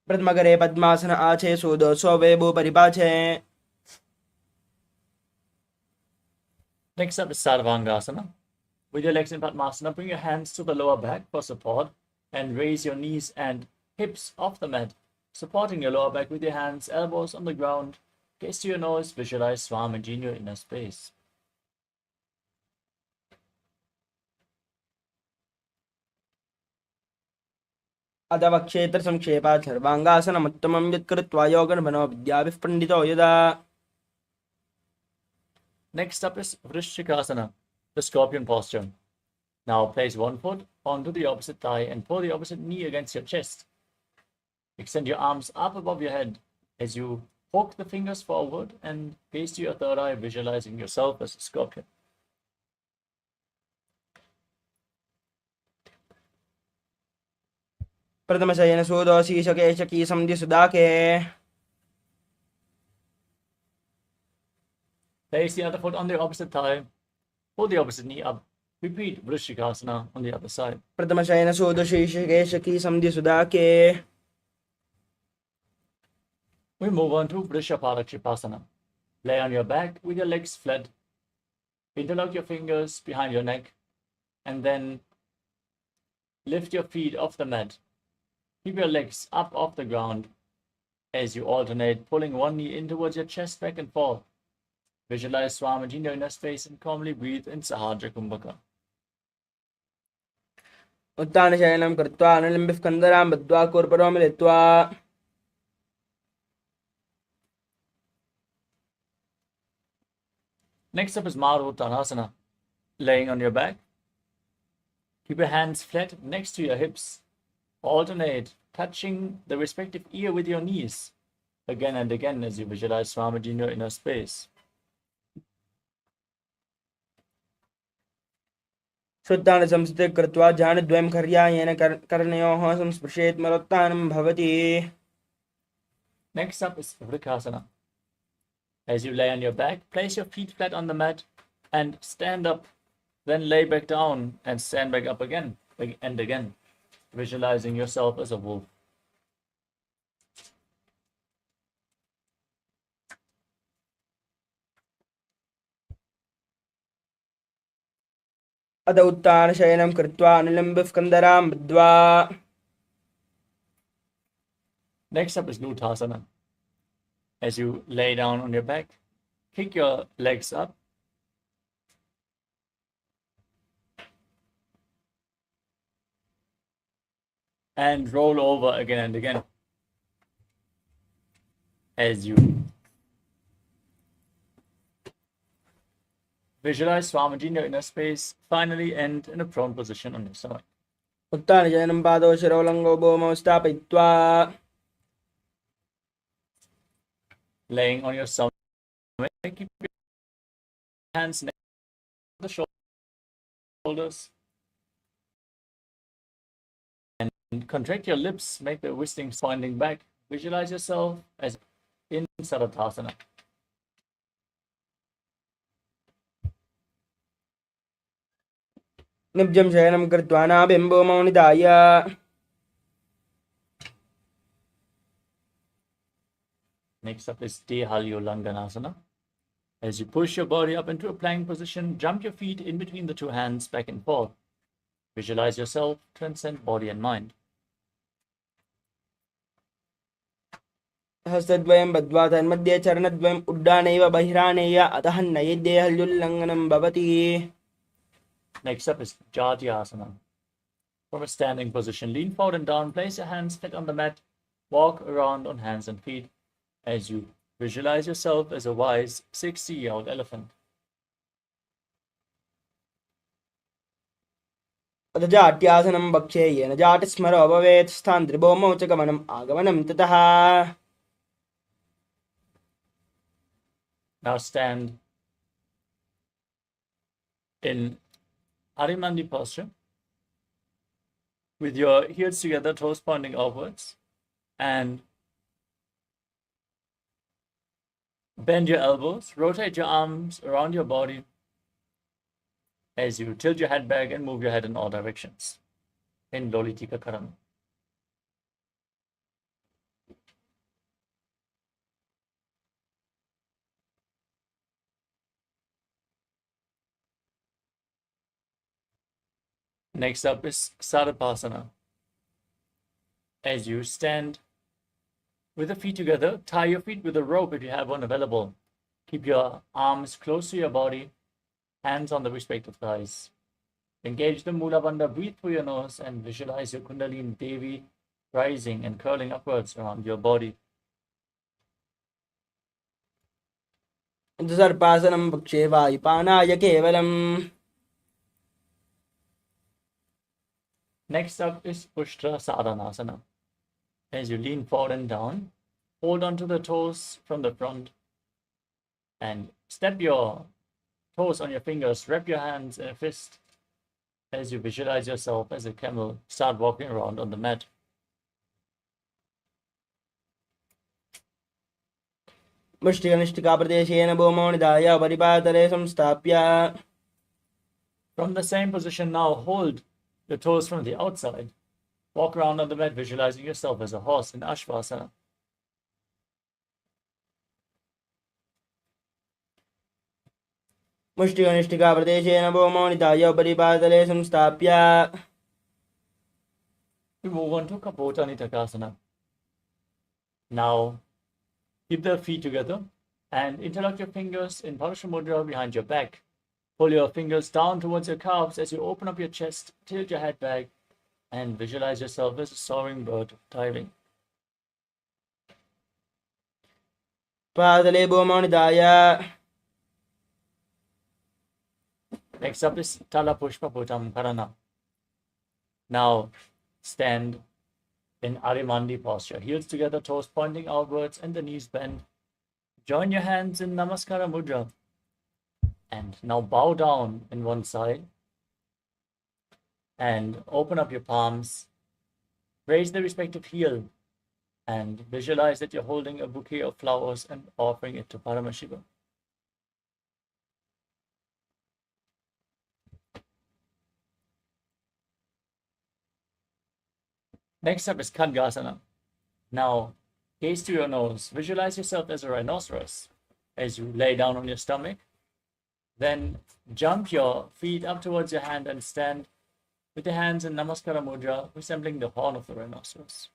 प्रथमकरे पद्मासन आचे सूदो सोवेबो परिपाचे. Next up is Sarvangasana. With your legs in Padmasana, bring your hands to the lower back for support and raise your knees and hips off the mat, supporting your lower back with your hands, elbows on the ground. Gaze to your nose, visualize Swamiji in your inner space. अथवा क्षेत्र संक्षेपात् सर्वांगासनमुत्तमं यत्कृत्वा योगनिर्भनो विद्याभिः पण्डितो यदा. Next up is Vrishchikasana, the scorpion posture. Now place one foot onto the opposite thigh and pull the opposite knee against your chest. Extend your arms up above your head as you poke the fingers forward and gaze to your third eye, visualizing yourself as a scorpion. प्रथमशयन सूदो शीशकेशकी सन्धिसुदाके. Place the other foot on the opposite thigh. Pull the opposite knee up. Repeat Vrishchikasana on the other side. प्रथमशयन सूदो शीशकेशकी सन्धिसुदाके. We move on to Vrishaparakshitasana. Lay on your back with your legs flat. Interlock your fingers behind your neck and then lift your feet off the mat. Keep your legs up off the ground as you alternate, pulling one knee in towards your chest back and forth. Visualize Swamiji in your inner space and calmly breathe in Sahadra Kumbhaka. उत्तानशयनं कृत्वा अनुलिम्बिः स्कन्दरां बद्ध्वा कूर्परो मिलित्वा. Next up is Maruttanasana, laying on your back. Keep your hands flat next to your hips. Alternate, touching the respective ear with your knees, again and again as you visualize Swamiji in your inner space. श्रुतान् संस्थिते कृत्वा जानुद्वयं कर्यायेन कर्णयोः संस्पृशेत् मरोत्थानं भवति. Next up is Vrikasana. As you lay on your back, place your feet flat on the mat and stand up, then lay back down and stand back up again and again, visualizing yourself as a wolf. अथ उत्थानशयनं कृत्वा अनुलम्बस्कन्धरां बद्ध्वा. Next up is Nutasana. As you lay down on your back, kick your legs up. And roll over again and again. As you visualize Swamiji in your inner space, finally end in a prone position on your stomach. उत्थानशयनं पादौ शिरोलङ्गौ भूमौ स्थापयित्वा. Laying on your stomach, keep your hands next to the shoulders. And contract your lips, make the whistling pointing back. Visualize yourself as in Saratthasana. निब्जं शयनं कृत्वा नाभिं भूमौ निधाय. Next up is Dehalyolanganasana. As you push your body up into a plank position, jump your feet in between the two hands back and forth. Visualize yourself transcend body and mind. हस्तद्वयं बद्ध्वा तन्मध्ये चरणद्वयम् उड्डानैव बहिरानेय अतः नैदेहल्युल्लङ्घनं भवति. Next up is Jatyasana. From a standing position, lean forward and down, place your hands flat on the mat, walk around on hands and feet as you visualize yourself as a wise 60-year-old elephant. अथ जाट्यासनं भक्षे येन जाटस्मरो भवेत् स्थान्त्रिभौमौ च गमनम् आगमनं ततः. Now stand in Harimandi posture with your heels together, toes pointing upwards, and bend your elbows, rotate your arms around your body as you tilt your head back and move your head in all directions in Lolitika Karana. Next up is Sarapasana. As you stand with the feet together, tie your feet with a rope if you have one available. Keep your arms close to your body, hands on the respective thighs. Engage the Mula Bandha, breathe through your nose and visualize your Kundalini Devi rising and curling upwards around your body. सर्पासनं भक्षे वायुपानाय केवलम्. Next up is Ushtra Sadhanasana. As you lean forward and down, hold onto the toes from the front and step your toes on your fingers, wrap your hands in a fist as you visualize yourself as a camel. Start walking around on the mat. मुष्टिकनिष्ठिकाप्रदेशेन भूमौ निधाय परिपातले संस्थाप्य. From the same position now, hold your toes from the outside. Walk around on the mat, visualizing yourself as a horse in Ashvasana. मुष्टिकनिष्ठिकाप्रदेशेन भूमौ निधाय परिपातले संस्थाप्य. We move on to Kapota Nitakasana. Now, keep the feet together and interlock your fingers in Parasha Mudra behind your back. Pull your fingers down towards your calves as you open up your chest, tilt your head back, and visualize yourself as a soaring bird diving. पादले भूमौ निधाय. Next up is Tala Pushpa Putam Karana. Now stand in Arimandi posture. Heels together, toes pointing outwards, and the knees bend. Join your hands in Namaskara Mudra. And now bow down in one side. And open up your palms. Raise the respective heel. And visualize that you're holding a bouquet of flowers and offering it to Paramashiva. Next up is Khadgasana. Now, gaze to your nose. Visualize yourself as a rhinoceros as you lay down on your stomach. Then jump your feet up towards your hand and stand with your hands in Namaskara Mudra, resembling the horn of the rhinoceros.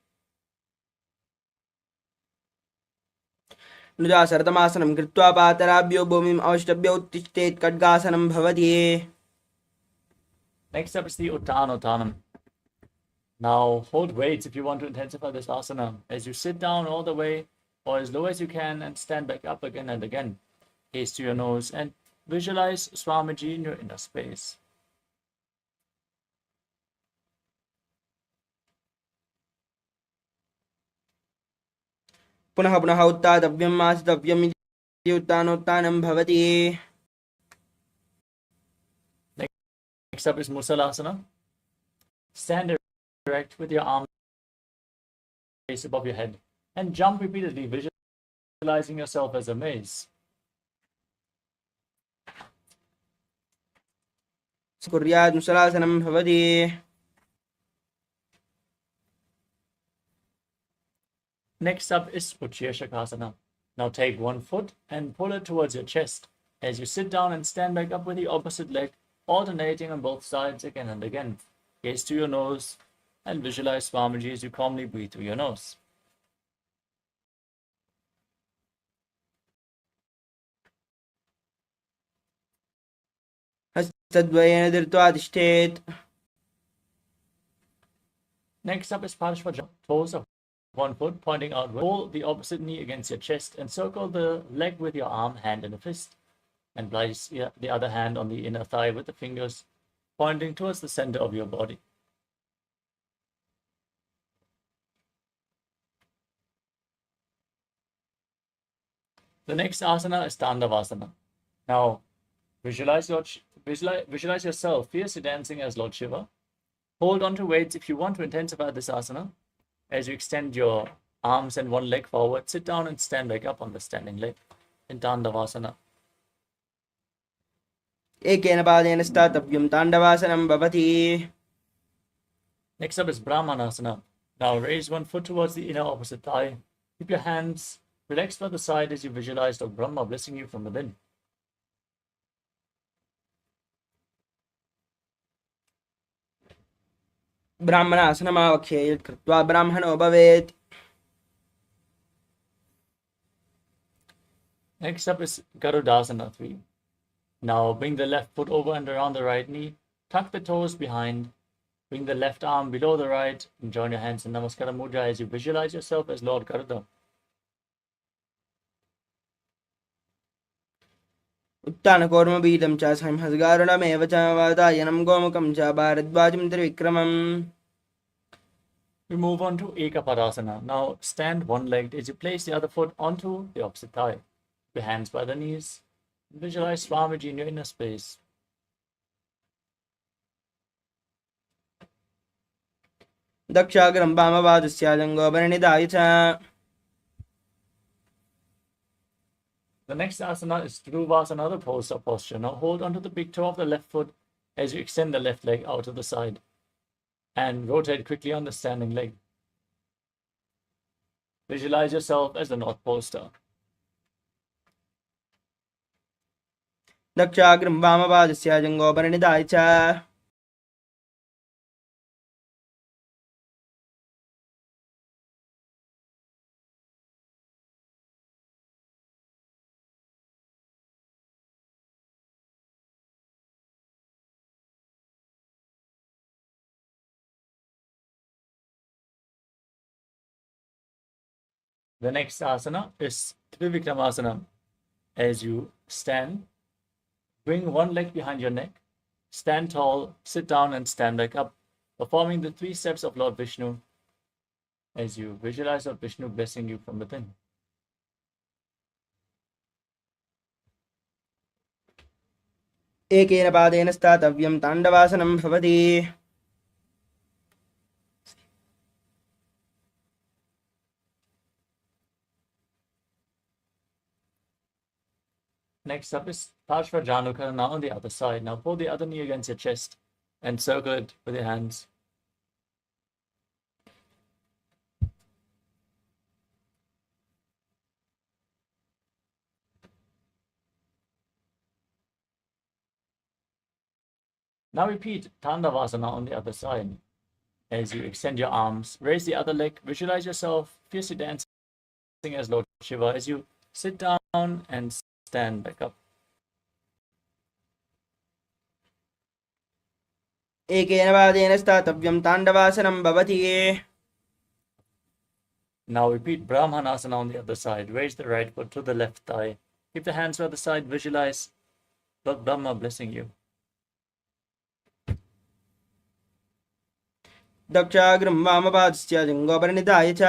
नुजासरतमासनं कृत्वा पातराभ्यो भूमिम् अवष्टभ्य उत्तिष्ठेत् खड्गासनं भवति. Next up is the Uttanottanam. Now hold weights if you want to intensify this asana as you sit down all the way or as low as you can and stand back up again and again. Gaze to your nose and visualize Swamiji in your inner space. पुनः पुनः उत्तातव्यम् आसितव्यम् इति उत्तानोत्तानं भवति. Next up is Musalasana. Stand erect with your arms raised above your head and jump repeatedly, visualizing yourself as a maze. कुर्यात् मुसलासनं भवति. Next up is Utshirshakasana. Now take one foot and pull it towards your chest as you sit down and stand back up with the opposite leg, alternating on both sides again and again. Gaze to your nose and visualize Swamiji as you calmly breathe through your nose. हस्तद्वयेन धृत्वा तिष्ठेत्. Next up is Parashva, toes of one foot pointing outward. Pull the opposite knee against your chest and circle the leg with your arm, hand, and a fist. And place the other hand on the inner thigh with the fingers pointing towards the center of your body. The next asana is Tandavasana. Now, visualize yourself fiercely dancing as Lord Shiva. Hold on to weights if you want to intensify this asana. As you extend your arms and one leg forward, sit down and stand back up on the standing leg in Tandavasana. एकेन पादेन स्थातव्यं ताण्डवासनं भवति. Next up is Brahmanasana. Now raise one foot towards the inner opposite thigh. Keep your hands relaxed by the side as you visualize Lord Brahma blessing you from within. ब्राह्मणासनमावख्ये यत् कृत्वा ब्राह्मणो भवेत्. Next up is Garudasana 3. Now bring the left foot over and around the right knee. Tuck the toes behind. Bring the left arm below the right and join your hands in Namaskara Mudra as you visualize yourself as Lord Garuda. उत्तानकौर्मबीजं च संहसगारुणमेव च वातायनं गोमुखं च भारद्वाजं त्रिविक्रमम्. We move on to Ekapadasana. Now stand one-legged as you place the other foot onto the opposite thigh. Your hands by the knees. Visualize Swamiji in your inner space. दक्षाग्रं वामपादस्याजङ्गोपरिणिधाय च. The next asana is Dhruvasana, the poster posture. Now hold onto the big toe of the left foot as you extend the left leg out to the side and rotate quickly on the standing leg. Visualize yourself as the North Poster. दक्षाग्रं वामपादस्याजङ्गोपरिणिधाय च. The next asana is Trivikramasana. As you stand, bring one leg behind your neck stand tall, sit down, and stand back up, performing the 3 steps of Lord Vishnu as you visualize Lord Vishnu blessing you from within. एकेन पादेन स्थातव्यं ताण्डवासनं भवति. Next up is Parshva now on the other side. Now pull the other knee against your chest and circle it with your hands. Now repeat Tandavasana on the other side. As you extend your arms, raise the other leg, visualize yourself fiercely dancing as Lord Shiva as you sit down and stand back up. एकेन पादेन स्थातव्यं ताण्डवासनं भवति. Now repeat Brahmanasana on the other side. Raise the right foot to the left thigh. Keep the hands by the side. Visualize Lord Brahma blessing you. दक्षाग्रं वामपादस्य जङ्घोपरिनिधाय च.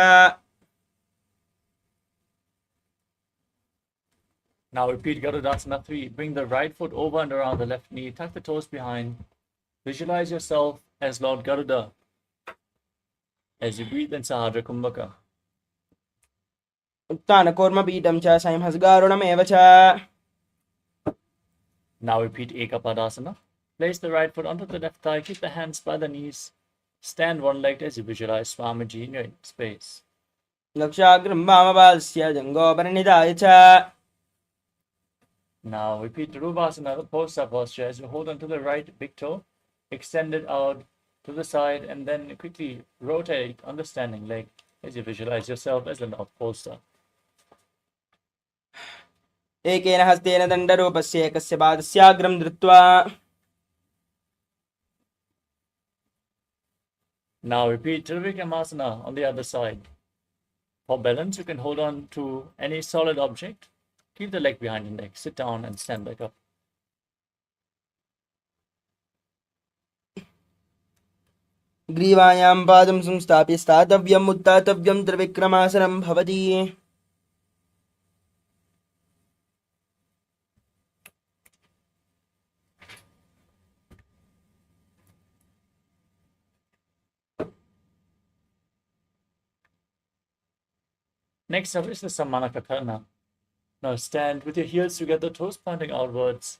Now repeat Garudasana 3. Bring the right foot over and around the left knee. Tuck the toes behind. Visualize yourself as Lord Garuda as you breathe in Sahadra Kumbhaka. उत्थानकूर्मपीठं च संहसगारुणमेव च. Now repeat Ekapadasana. Place the right foot onto the left thigh. Keep the hands by the knees. Stand one-legged as you visualize Swamiji in your space. दक्षाग्रं वामपादस्य जङ्घोपरिनिधाय च. Now repeat Rubhasana, the poster posture, as you hold onto the right big toe, extend it out to the side, and then quickly rotate on the standing leg as you visualize yourself as the North Poster. एकेन हस्तेन दण्डरूपस्य एकस्य पादस्याग्रं धृत्वा. Now repeat Trivikramasana on the other side. For balance, you can hold on to any solid object. Keep the leg behind your neck. Sit down and stand back up. ग्रीवायां पादं संस्थाप्य स्थातव्यम् उत्थातव्यं त्रिविक्रमासनं भवति. Next up is the Samanakakarna. Now stand with your heels together, toes pointing outwards,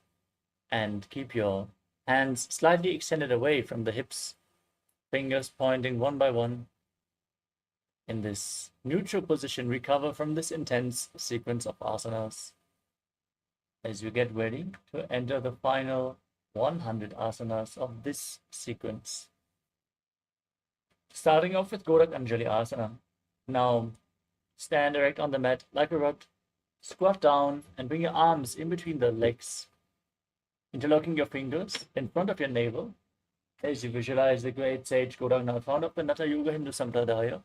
and keep your hands slightly extended away from the hips, fingers pointing one by one. In this neutral position, recover from this intense sequence of asanas as you get ready to enter the final 100 asanas of this sequence. Starting off with Gorak Anjali Asana. Now stand erect on the mat like a rod. Squat down and bring your arms in between the legs, interlocking your fingers in front of your navel as you visualize the great sage Gauranga, founder of the Natha Yoga Hindu Sampradaya.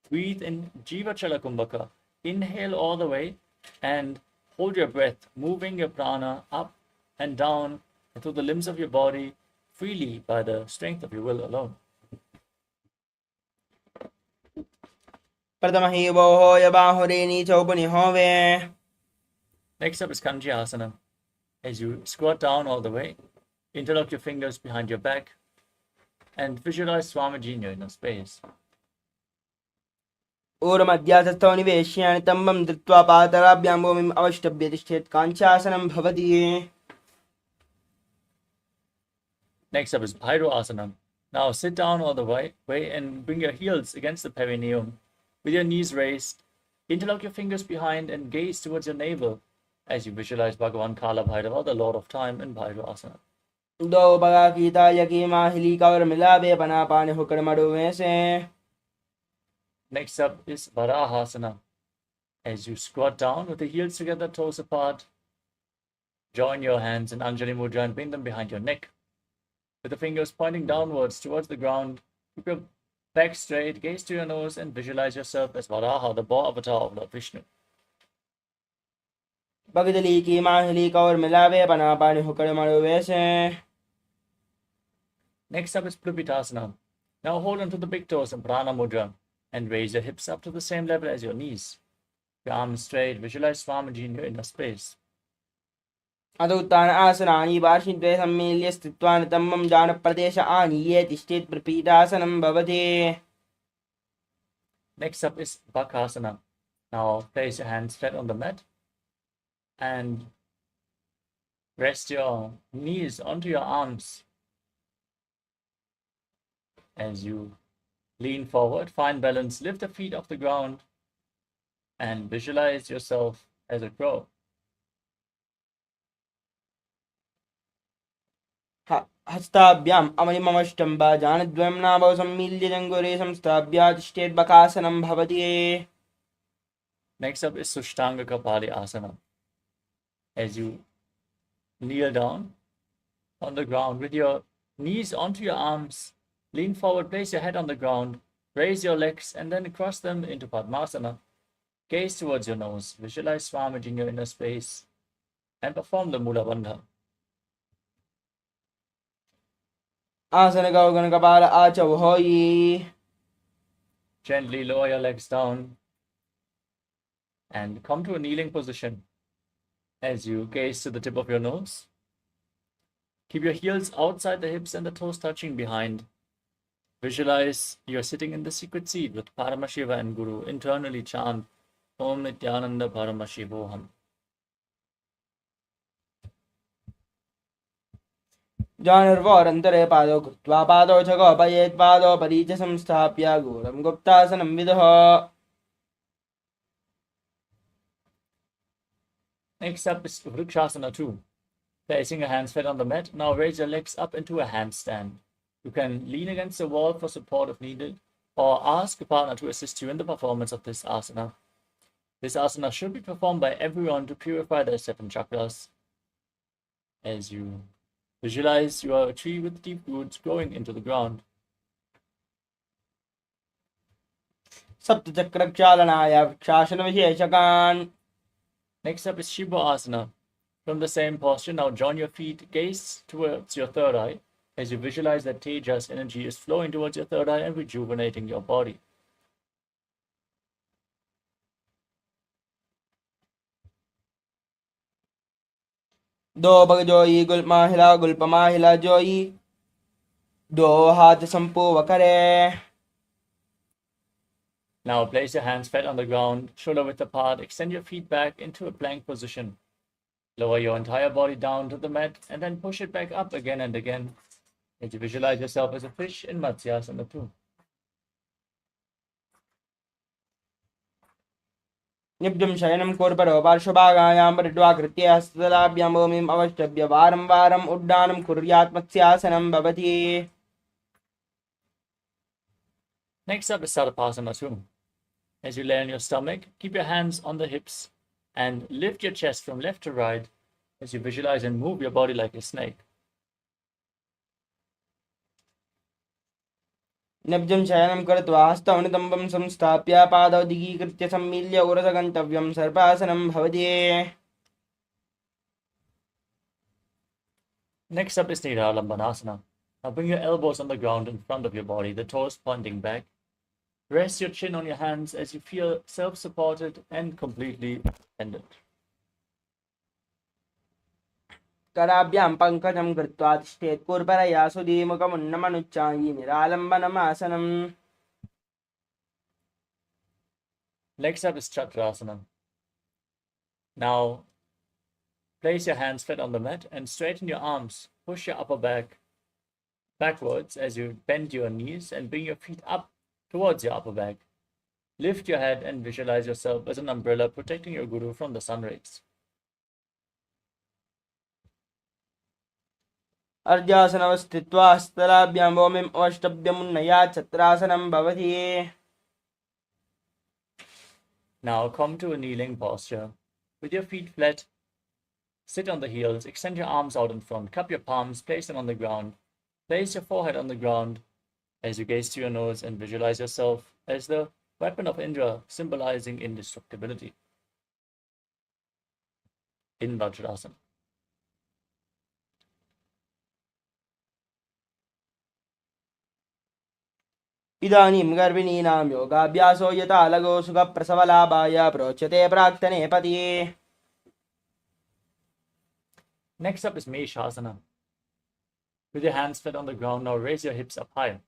Breathe in Jiva Chala Kumbhaka. Inhale all the way and hold your breath, moving your prana up and down and through the limbs of your body freely by the strength of your will alone. Paramashivoham Level-2. Next up is Kanji Asana. As you squat down all the way, interlock your fingers behind your back, and visualize Swamiji in your inner space. ऊर्ध्वमध्यासस्थौ निवेश्य तम्बं धृत्वा पादराभ्यां भूमिम् अवष्टभ्य तिष्ठेत् काञ्चासनं भवति. Next up is Bhairo Asana. Now sit down all the way and bring your heels against the perineum with your knees raised. Interlock your fingers behind and gaze towards your navel as you visualize Bhagavan Kala Bhairava, the Lord of Time, in Bhairo Asana. दो बगा कीता यकी माहिली cover मिलावे बना पाने हुक्र मडु में से. Next up is Varahasana. As you squat down with the heels together, toes apart, join your hands in Anjali Mudra and bring them behind your neck. With the fingers pointing downwards towards the ground, keep your back straight, gaze to your nose, and visualize yourself as Varaha, the boar avatar of Lord Vishnu. बगदली की माहिली cover मिलावे बना पाने हुक्र मडु में से. Next up is Plupitasana. Now hold on to the big toes in Prana Mudra and raise your hips up to the same level as your knees. Your arms straight, visualize Swamiji in your inner space. अथ उत्थान आसनानि पार्श्वद्वये सम्मील्य स्थित्वा नितम्बं जानप्रदेश आनीये तिष्ठेत् प्रपीठासनं भवति. Next up is Bakasana. Now place your hands flat on the mat and rest your knees onto your arms. As you lean forward, find balance, lift the feet off the ground and visualize yourself as a crow. हस्ताभ्याम् अमलिममष्टम्बा जानद्वयं नाभौ सम्मील्य जङ्घूरे संस्थाभ्य तिष्ठेत् बकासनं भवति. Next up is Sushtanga Kapali Asana. As you kneel down on the ground with your knees onto your arms, lean forward, place your head on the ground, raise your legs and then cross them into Padmasana. Gaze towards your nose, visualize Swamiji in your inner space and perform the Mula Bandha. आसन गौगण कपाल आचौ होयि. Gently lower your legs down and come to a kneeling position as you gaze to the tip of your nose. Keep your heels outside the hips and the toes touching behind. Visualize you're sitting in the secret seat with Paramashiva and Guru. Internally chant Om Nithyananda Paramashivoham. जानर्वोरन्तरे पादौ कृत्वा पादौ च गोपयेत् पादौ परी च संस्थाप्य गूढं गुप्तासनं विदुः. Next up is Vrikshasana 2. Placing your hands flat on the mat, now raise your legs up into a handstand. You can lean against the wall for support if needed, or ask a partner to assist you in the performance of this asana. This asana should be performed by everyone to purify their 7 chakras. As you visualize you are a tree with deep roots growing into the ground. सप्तचक्रक्षालनाय वृक्षासनविशेषकान्. Next up is Shiva Asana. From the same posture, now join your feet, gaze towards your third eye, as you visualize that Tejas energy is flowing towards your third eye and rejuvenating your body. दो बगजोई गुल्प माहिला जोई. दो हाथ संपूव करे. Now place your hands flat on the ground, shoulder width apart, extend your feet back into a plank position. Lower your entire body down to the mat and then push it back up again and again. As you visualize yourself as a fish in Matsyasana 2. निब्जं शयनं कोर्परो पार्श्वभागायां परिड्वाकृत्य हस्तलाभ्यां भूमिम् अवष्टभ्य वारं वारम् उड्डानं कुर्यात् मत्स्यासनं भवति. Next up is Sarvasana 2. As you lay on your stomach, keep your hands on the hips and lift your chest from left to right as you visualize and move your body like a snake. नब्जं शयनं कृत्वा हस्तौ नितम्बं संस्थाप्य पादौ दिगीकृत्य सम्मील्य उरसगन्तव्यं सर्पासनं भवति. Next up is Nidhalambanasana. Now bring your elbows on the ground in front of your body, the toes pointing back. Rest your chin on your hands as you feel self-supported and completely independent. कराभ्यां पङ्कजं कृत्वा तिष्ठेत् कूर्परया सुधीमुखमुन्नमनुच्चायि निरालम्बनमासनम्. Next up is Chakrasana. Now place your hands flat on the mat and straighten your arms. Push your upper back backwards as you bend your knees and bring your feet up towards your upper back. Lift your head and visualize yourself as an umbrella protecting your guru from the sun rays. अर्जासनवस्थित्वा हस्तलाभ्यां भूमिम् अवष्टभ्यमुन्नयात् छत्रासनं भवति. Now come to a kneeling posture. With your feet flat, sit on the heels, extend your arms out in front, cup your palms, place them on the ground. Place your forehead on the ground as you gaze to your nose and visualize yourself as the weapon of Indra, symbolizing indestructibility. In Vajrasana. इदानीं गर्भिणीनां योगाभ्यासो यथा लघु सुखप्रसवलाभाय प्रोच्यते प्राक्तने पति. Next up is Meshasana. With your hands flat on the ground, now raise your hips up high.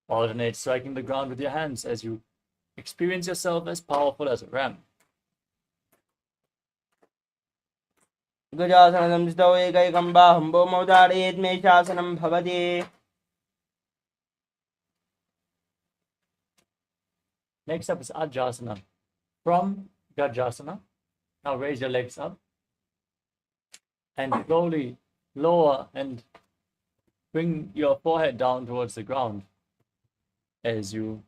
Alternate striking the ground with your hands as you experience yourself as powerful as a ram. गजासनं स्थितौ एकैकं बाहुं भूमौ धारयेत् मेषासनं भवति. Next up is Ajasana. From Gajasana, now raise your legs up and slowly lower and bring your forehead down towards the ground as you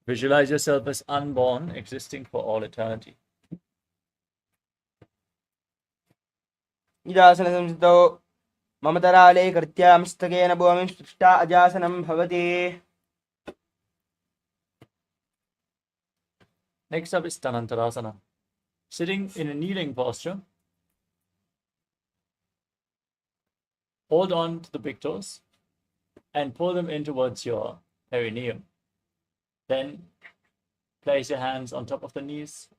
visualize yourself as unborn, existing for all eternity. इदासनं स्थितौ ममतराले कृत्या मस्तकेन भूमिं स्पृष्टा अजासनं भवति. Next up is Tanantarasana. Sitting in a kneeling posture, hold on to the big toes and pull them in towards your perineum. Then place your hands on top of the knees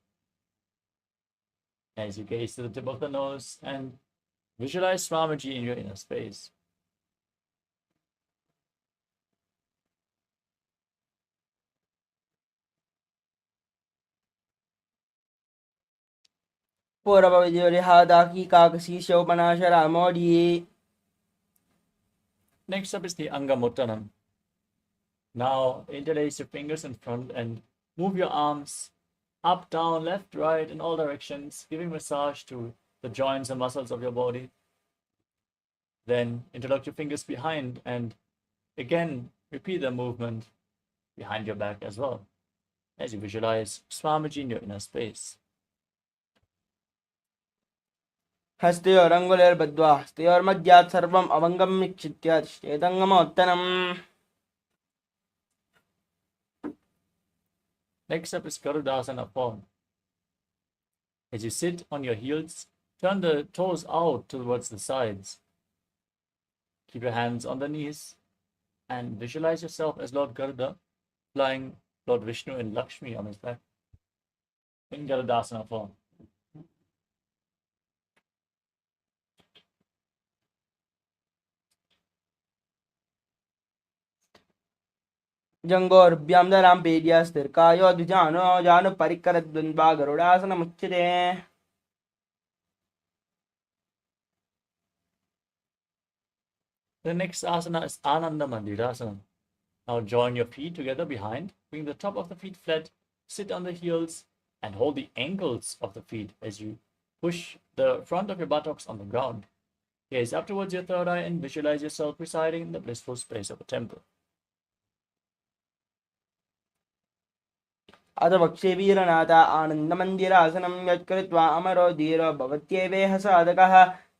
as you gaze to the tip of the nose and visualize Swamiji in your inner space. पूर्वविजयहादाकी काकसी शोपनाशरामोडी. Next up is the Angamuttanam. Now interlace your fingers in front and move your arms up, down, left, right, in all directions, giving massage to the joints and muscles of your body. Then interlock your fingers behind and again repeat the movement behind your back as well as you visualize Swamiji in your inner space. हस्तयोरङ्गुलिर्बद्ध्वा हस्तयोर्मध्यात् सर्वम् अवङ्गं निक्षित्य तिष्ठेदङ्गमोत्तनम्. Next up is Garudasana form. As you sit on your heels, turn the toes out towards the sides. Keep your hands on the knees and visualize yourself as Lord Garuda flying Lord Vishnu and Lakshmi on his back in Garudasana form. जङ्गोर्भ्यां दरां पेड्यास्तिर्कायो द्विजानो जानुपरिकरद्वन्द्वा गरुडासनमुच्यते. The next asana is Ananda Mandirasana. Now join your feet together behind, bring the top of the feet flat, sit on the heels, and hold the ankles of the feet as you push the front of your buttocks on the ground. Gaze up towards your third eye and visualize yourself residing in the blissful space of a temple. अथ वक्षे वीरनाथ आनन्दमन्दिरासनं यत्कृत्वा अमरो धीरो भवत्येवेह साधकः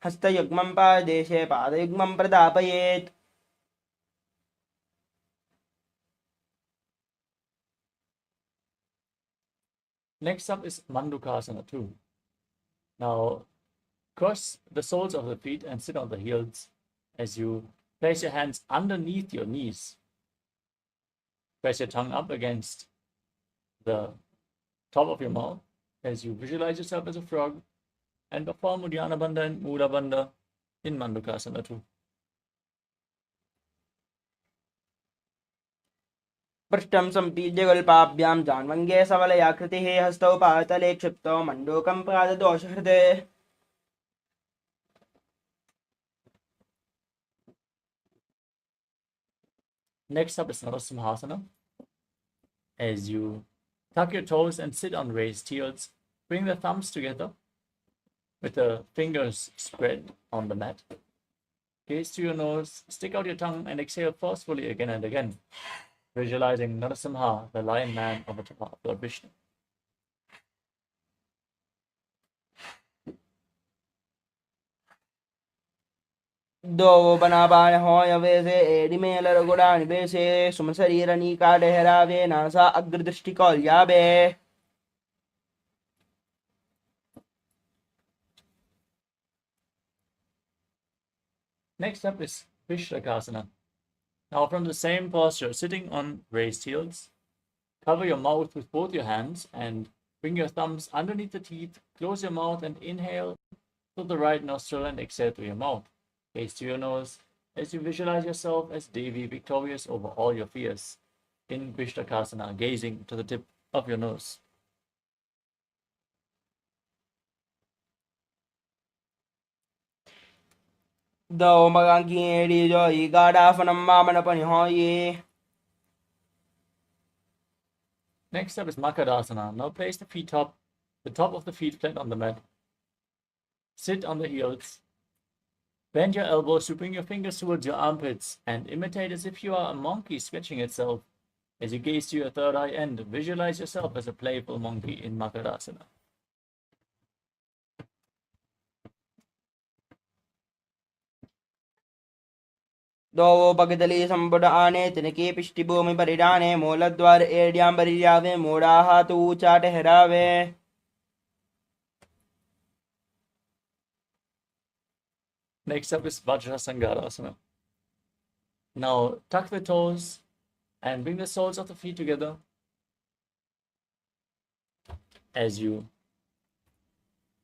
हस्तयुग्मं पादेशे पादयुग्मं प्रदापयेत्. Next up is Mandukasana 2. Now cross the soles of the feet and sit on the heels as you place your hands underneath your knees. Press your tongue up against the top of your mouth as you visualize yourself as a frog and perform Uddiyana Bandha and Mula Bandha in Mandukasana 2. पृष्ठं सम्पीड्य गल्पाभ्यां जान्वङ्गे सबलयाकृतिः हस्तौ पातले क्षिप्तौ मण्डूकं पाददोषहृदे. Next up is Narasimhasana. As you tuck your toes and sit on raised heels, bring the thumbs together with the fingers spread on the mat. Gaze to your nose, stick out your tongue, and exhale forcefully again and again, visualizing Narasimha, the lion man of Lord Vishnu. दो बनाबाण होय वेसे एडिमेलर गुडानि बेसे सुमशरीरनी का डेहरावे NASA अग्रदृष्टि कौल्याबे. Next up is Vishlakasana. Now from the same posture, sitting on raised heels, cover your mouth with both your hands and bring your thumbs underneath the teeth. Close your mouth and inhale through the right nostril and exhale through your mouth. Gaze to your nose as you visualize yourself as Devi, victorious over all your fears in Vishtakasana, gazing to the tip of your nose. Do magangi di jo igada fanam mamana pani hoye. Next up is Makadasana. Now place the top of the feet flat on the mat. Sit on the heels. Bend your elbows to bring your fingers towards your armpits and imitate as if you are a monkey stretching itself as you gaze to your third eye and visualize yourself as a playful monkey in Makadasana. Do pagdali sambuddha ane tinake pishti bhumi paridane mooladwar edyam bariyave modaha tu uchate herave. Next up is Vajrasangarasana. Now tuck the toes and bring the soles of the feet together as you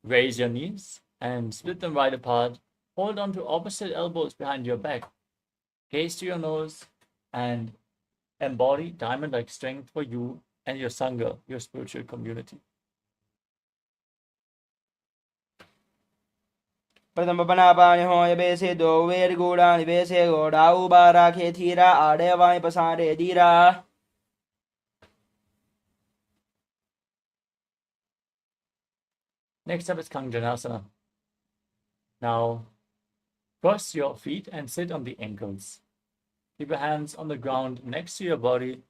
raise your knees and split them wide apart. Hold on to opposite elbows behind your back. Gaze to your nose and embody diamond-like strength for you and your Sangha, your spiritual community. Pratham panapani hoye bese do ver goda ni bese goda ubara ke thira ade vai pasare dira. Next up is Kanjanasana. Now, cross your feet and sit on the ankles. Keep your hands on the ground next to your body,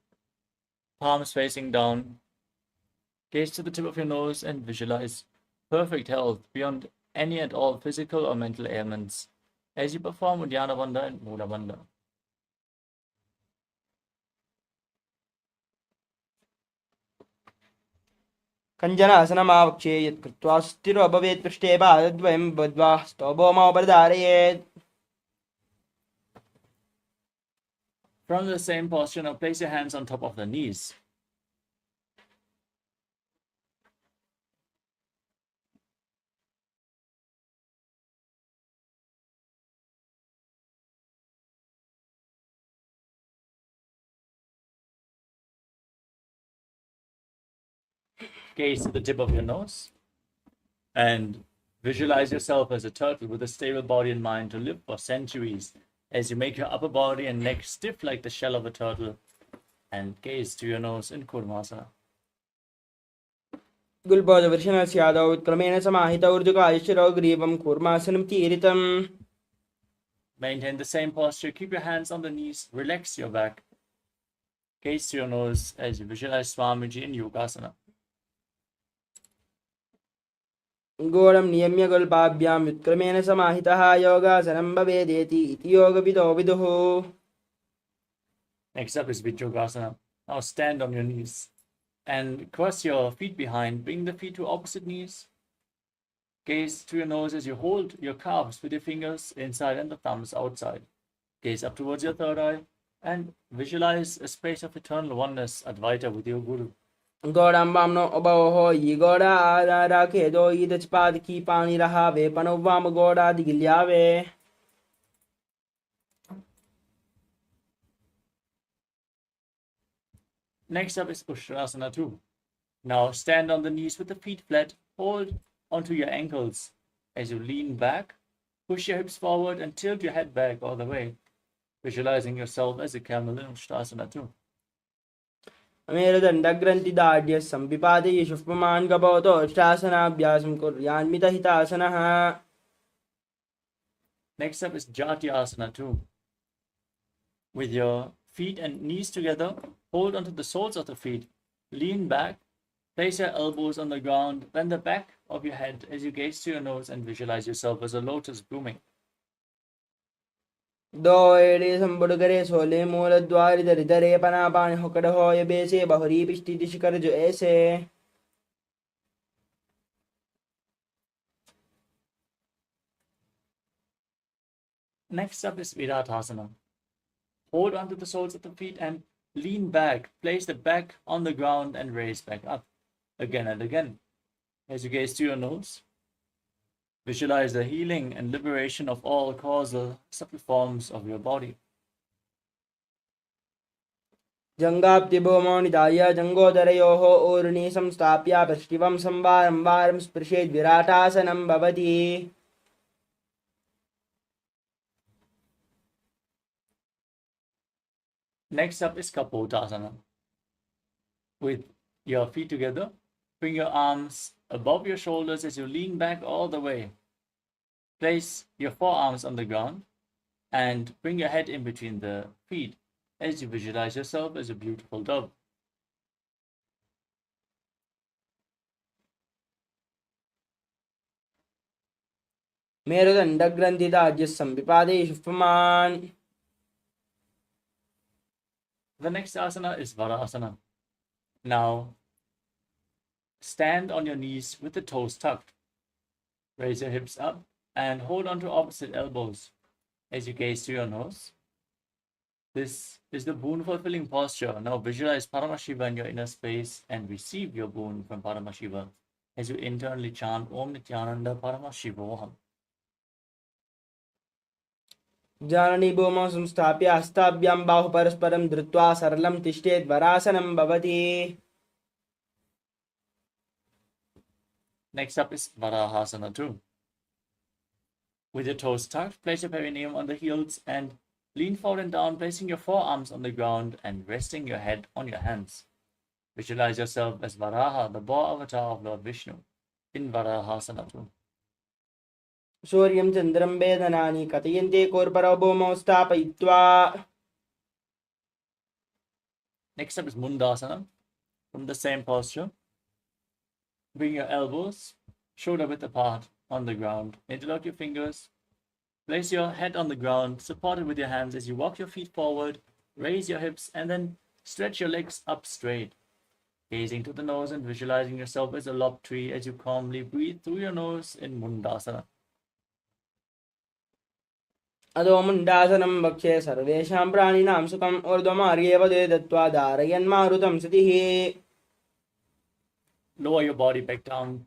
palms facing down. Gaze to the tip of your nose and visualize perfect health beyond any and all physical or mental ailments as you perform Uddiyana Bandha and Mula Bandha. Kanjanasana avakshe yat krutva stiro abhavet prishte bhadadvayam badva stoboma upadarayet. From the same posture, now place your hands on top of the knees. Gaze to the tip of your nose and visualize yourself as a turtle with a stable body and mind to live for centuries as you make your upper body and neck stiff like the shell of a turtle and gaze to your nose in Kurmasana. Gulbodha Vishnasya Utkalamena Samahita Urduka Ishiro Grivam Kurmasanam Tiritam. Maintain the same posture. Keep your hands on the knees. Relax your back. Gaze to your nose as you visualize Swamiji in Yogasana. Goram Niyamya Gulpabhyam Utkalamena Samahitaha Yogasanam Bhavedeti Iti Yoga Vido Viduhu. Next up is Vijyogasana. Now stand on your knees and cross your feet behind. Bring the feet to opposite knees. Gaze to your nose as you hold your calves with your fingers inside and the thumbs outside. Gaze up towards your third eye and visualize a space of eternal oneness, Advaita, with your Guru. Goram Bamno Obaho Yigoda Adake do Idachpad Ki Pani Rahave Panovam Goda Digilyave. Next up is Ushtrasana 2. Now stand on the knees with the feet flat. Hold onto your ankles as you lean back. Push your hips forward and tilt your head back all the way, visualizing yourself as a camel in Ushtrasana 2. Ameradanda Granti Dadya Sambipade Yeshufpaman Gaboto Ushtrasana Abhyasam Kuryan Mitahitasana. Next up is Jatyasana 2. With your feet and knees together, hold onto the soles of the feet. Lean back. Place your elbows on the ground, bend the back of your head as you gaze to your nose and visualize yourself as a lotus blooming. Do ere Sambudgare Sole Mooladwari Dare Panapani Hokadaho Bese Bahuri Pishti Dishikar Jo Ese. Next up is Viratasana. hold onto the soles of the feet and lean back. Place the back on the ground and raise back up again and again. As you gaze to your nose, visualize the healing and liberation of all causal subtle forms of your body. जङ्गाब्दिभूमौ निधाय जङ्गोदरयोः ऊर्णी संस्थाप्य पृष्ठिवं संवारं वारं स्पृशेद् विराटासनं भवति. Next up is Kapotasana. With your feet together, bring your arms above your shoulders as you lean back all the way. Place your forearms on the ground and bring your head in between the feet as you visualize yourself as a beautiful dove. मेरुदण्डग्रन्थिदाज्यः संविपादेषु पुमान्. The next asana is Varasana. Now, stand on your knees with the toes tucked. Raise your hips up and hold on to opposite elbows as you gaze to your nose. This is the boon-fulfilling posture. Now visualize Paramashiva in your inner space and receive your boon from Paramashiva as you internally chant Om Nithyananda Paramashivoham. जाननी भूमौ संस्थाप्य हस्ताभ्यां बाहु परस्परं धृत्वा सरलं तिष्ठेत् वरासनं भवति. Next up is Varahasana 2. With your toes tucked, place your perineum on the heels and lean forward and down, placing your forearms on the ground and resting your head on your hands. Visualize yourself as Varaha, the boar avatar of Lord Vishnu, in Varahasana 2. सूर्यं चन्द्रं वेदनानि कथयन्ते कोर्परौ भूमौ स्थापयित्वा. Next up is Mundasana. From the same posture, bring your elbows shoulder width apart on the ground. Interlock your fingers. Place your head on the ground, supported with your hands as you walk your feet forward. Raise your hips and then stretch your legs up straight. Gazing to the nose and visualizing yourself as a lob tree as you calmly breathe through your nose in Mundasana. अधो मुण्डासनं वक्षे सर्वेषां प्राणिनां सुखम् ऊर्ध्वमार्गे पदे दत्त्वा धारयन्मारुतं सतिः. Lower your body back down.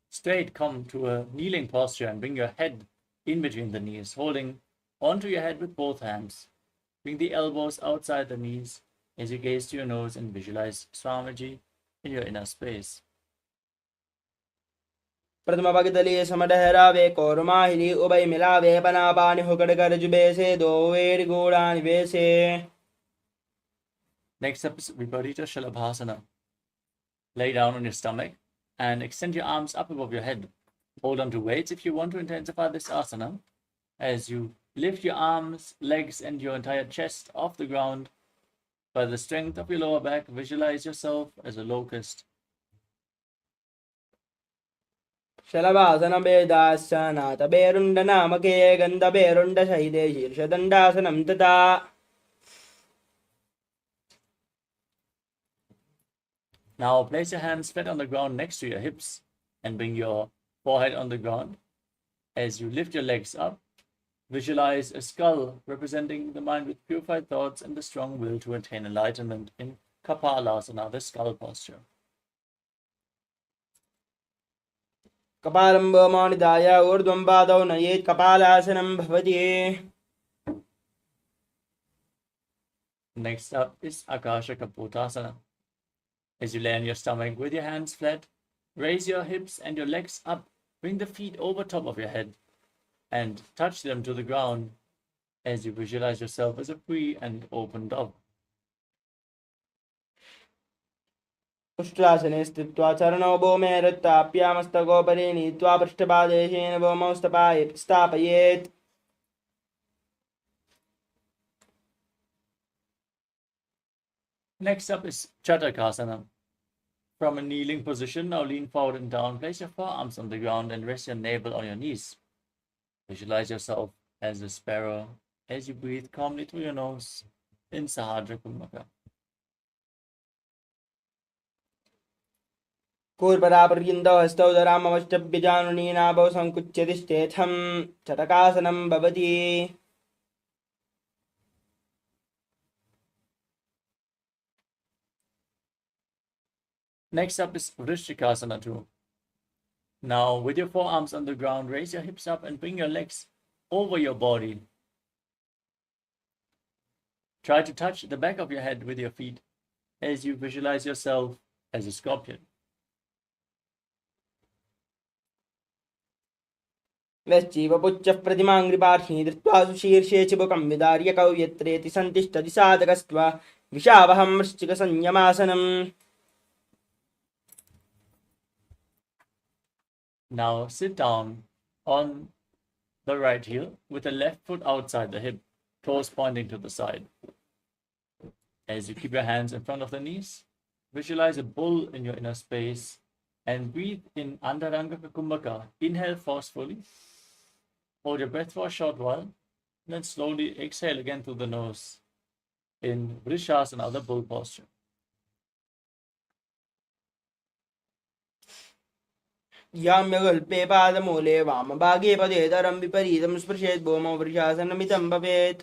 Straight, come to a kneeling posture and bring your head in between the knees, holding onto your head with both hands. Bring the elbows outside the knees as you gaze to your nose and visualize Swamiji in your inner space. प्रथमपगतले समडहरावे कौरमाहिली उभय मिलावे पनापानि हुकड़कर जुबेसे दो वेड़ गोड़ानि वेसे. Next up is Viparita Shalabhasana. Lay down on your stomach and extend your arms up above your head. Hold on to weights if you want to intensify this asana. As you lift your arms, legs, and your entire chest off the ground, by the strength of your lower back, visualize yourself as a locust. शलभासनं वेदाश्च नाथभेरुण्डनामके गन्धभेरुण्डशैले शीर्षदण्डासनं तथा. Now place your hands flat on the ground next to your hips and bring your forehead on the ground. As you lift your legs up, visualize a skull representing the mind with purified thoughts and the strong will to attain enlightenment in KAILASA, the skull posture. कपालं भूमौ निधाय ऊर्ध्वं पादौ नयेत् कपालासनं भवति. Next up is Akasha Kapotasana. As you lay on your stomach with your hands flat, raise your hips and your legs up. Bring the feet over top of your head and touch them to the ground as you visualize yourself as a free and open dove. उष्ट्रासने स्थित्वा चरणौ भूमे रुत्थाप्यामस्तकोपरि नीत्वा पृष्ठपादेशेन भूमौ स्थापयेत्. Next up is Chatakasana. From a kneeling position, now lean forward and down. Place your forearms on the ground and rest your navel on your knees. Visualize yourself as a sparrow as you breathe calmly through your nose in Sahadra Kumaka. कूर्परापर्यन्तौ हस्तौ धरामवष्टभ्यजानुनीनाभौ सङ्कुच्यतिष्ठेथं चटकासनं भवति. Next up is Vrishikasana 2. Now, with your forearms on the ground, raise your hips up and bring your legs over your body. Try to touch the back of your head with your feet as you visualize yourself as a scorpion. वश्चीव पुच्छः प्रतिमाङ्घ्रिपार्श्वि धृत्वा सुशीर्षे चिबुकं विदार्य कौयत्रेति सन्तिष्ठति साधकस्त्वा विशावहं वृश्चिकसंयमासनम्. Now sit down on the right heel with the left foot outside the hip, toes pointing to the side. As you keep your hands in front of the knees, visualize a bull in your inner space and breathe in Antaranga Kumbhaka. Inhale forcefully, hold your breath for a short while, and then slowly exhale again through the nose in Vrishasana, the bull posture. याम्यगल्पे पादमूले वामभागे पदेतरं विपरीतं स्पृशेत् भूमौ वृषासनमिदं भवेत्.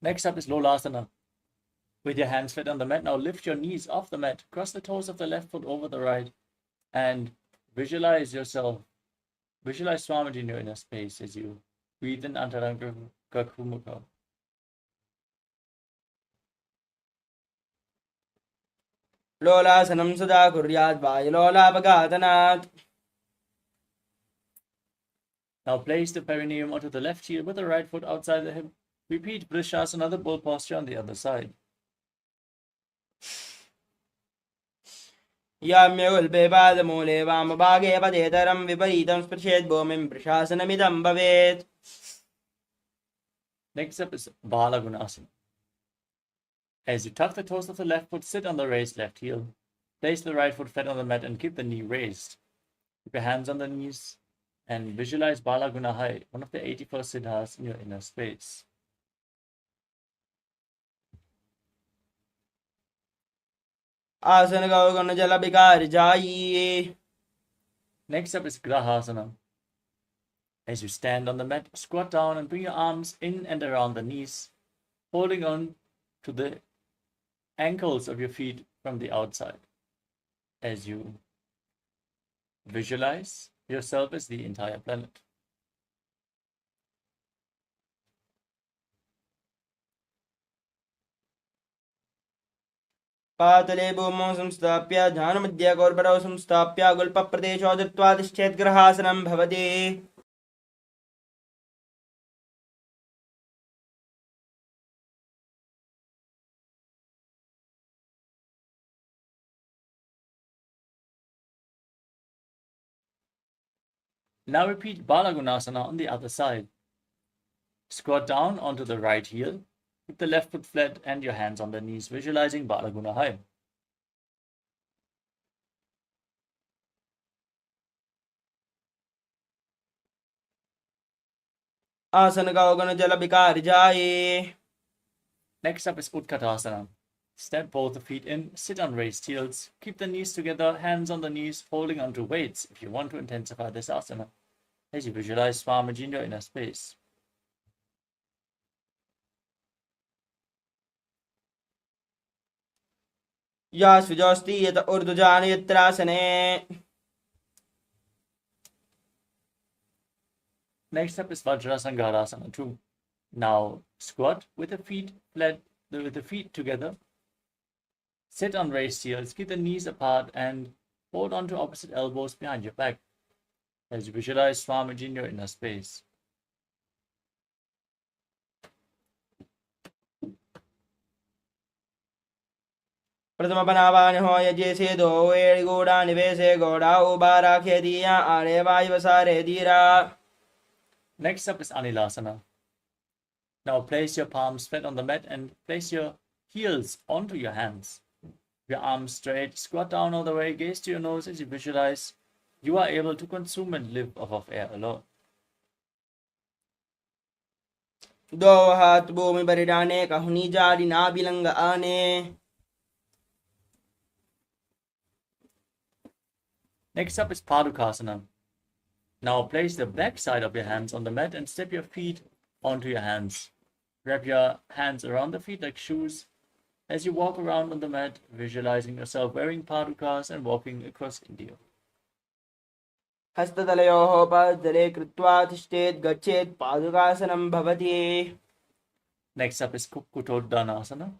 Next up is Lolasana. With your hands flat on the mat, now lift your knees off the mat, cross the toes of the left foot over the right, and visualize yourself. Visualize Swamiji in your inner space as you breathe in Antaranga Kumbhaka. लोलासनं सदा कुर्यात् वायुलोलापघातनात्. Now place the perineum onto the left heel with the right foot outside the hip. Repeat Vrishasana, the bull posture on the other side. याम्यगल्पे पादमूले वामभागे पदेतरं विपरीतं स्पृशेत् भूमिं वृषासनमिदं भवेत्. Next up is Balagunasana. As you tuck the toes of the left foot, sit on the raised left heel. Place the right foot flat on the mat and keep the knee raised. Keep your hands on the knees and visualize Balagunahai, one of the 84 siddhas in your inner space. आसन गौगण जल विकार जाइए. Next up is Grahasana. As you stand on the mat, squat down and bring your arms in and around the knees, holding on to the ankles of your feet from the outside. As you visualize yourself as the entire planet. पातले भूमौ संस्थाप्य ध्यानमध्य गौर्भरौ संस्थाप्य गुल्पप्रदेशो दत्त्वा तिष्ठेत् ग्रहासनं भवति. Now repeat Balagunasana on the other side. Squat down onto the right heel, keep the left foot flat and your hands on the knees, visualizing Balagunahai. आसन गौगण जल विकार जाइए. Next up is Utkatasana. Step both the feet in, sit on raised heels, keep the knees together, hands on the knees, holding onto weights if you want to intensify this asana. As you visualize Swamiji in your inner space. यास्विजोस्ति यत ऊर्ध्वजान यत्रासने. Next up is Vajrasangarasana 2. Now squat with the feet flat, with the feet together. Sit on raised heels, keep the knees apart and hold on to opposite elbows behind your back. As you visualize Swamiji in your inner space. प्रथम बनावान हो यजेसे दो वेड़ गोड़ा निवेशे गोड़ा उबारा खेदिया आरे वायुवसारे धीरा. Next up is Anilasana. Now place your palms flat on the mat and place your heels onto your hands. Your arms straight, squat down all the way, gaze to your nose as you visualize you are able to consume and live off of air alone. दो हाथ भूमि पर डाने कहनी जारी ना belong आने. Next up is Padukasana. Now place the back side of your hands on the mat and step your feet onto your hands. Wrap your hands around the feet like shoes As you walk around on the mat, visualizing yourself wearing padukas and walking across India. हस्ततलयोः पादतले कृत्वा तिष्ठेत् गच्छेत् पादुकासनं भवति. Next up is Kukkutoddanasana.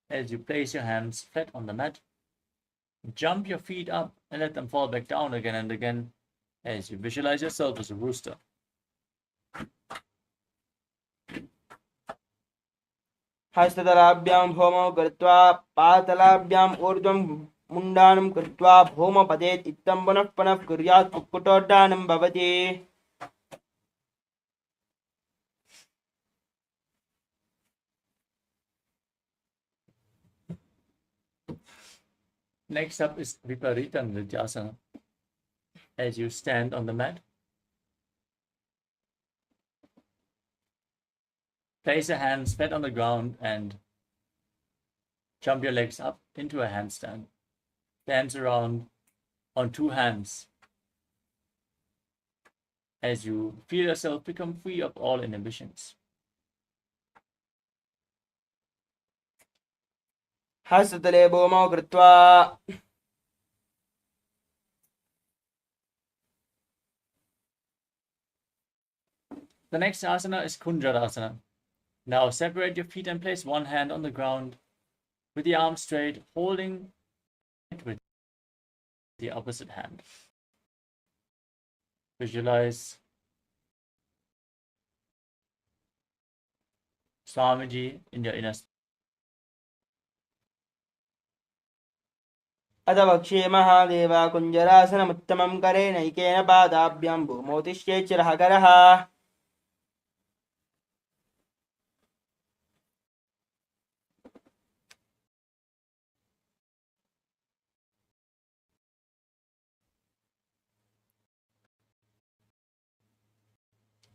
As you place your hands flat on the mat, jump your feet up and let them fall back down again and again as you visualize yourself as a rooster. हस्ततलाभ्यां होमौ कृत्वा पातलाभ्याम् ऊर्ध्वं मुण्डानं कृत्वा भूमपतेत् इत्थं पुनः पुनः कुर्यात् कुक्कुटोड्डानं भवति. Next up is Viparita Nrityasana. As you stand on the mat, place your hands flat on the ground and jump your legs up into a handstand. Dance around on two hands as you feel yourself become free of all inhibitions. हस्ततले भूमौ कृत्वा The next asana is Kunjarasana. Now separate your feet and place one hand on the ground with the arm straight, holding it with the opposite hand. Visualize Swamiji in your inner. अथ वक्ष्ये महादेव कुञ्जरासनमुत्तमं करेणैकेन पादाभ्यां भूमौ तिष्ठेत् चिरः.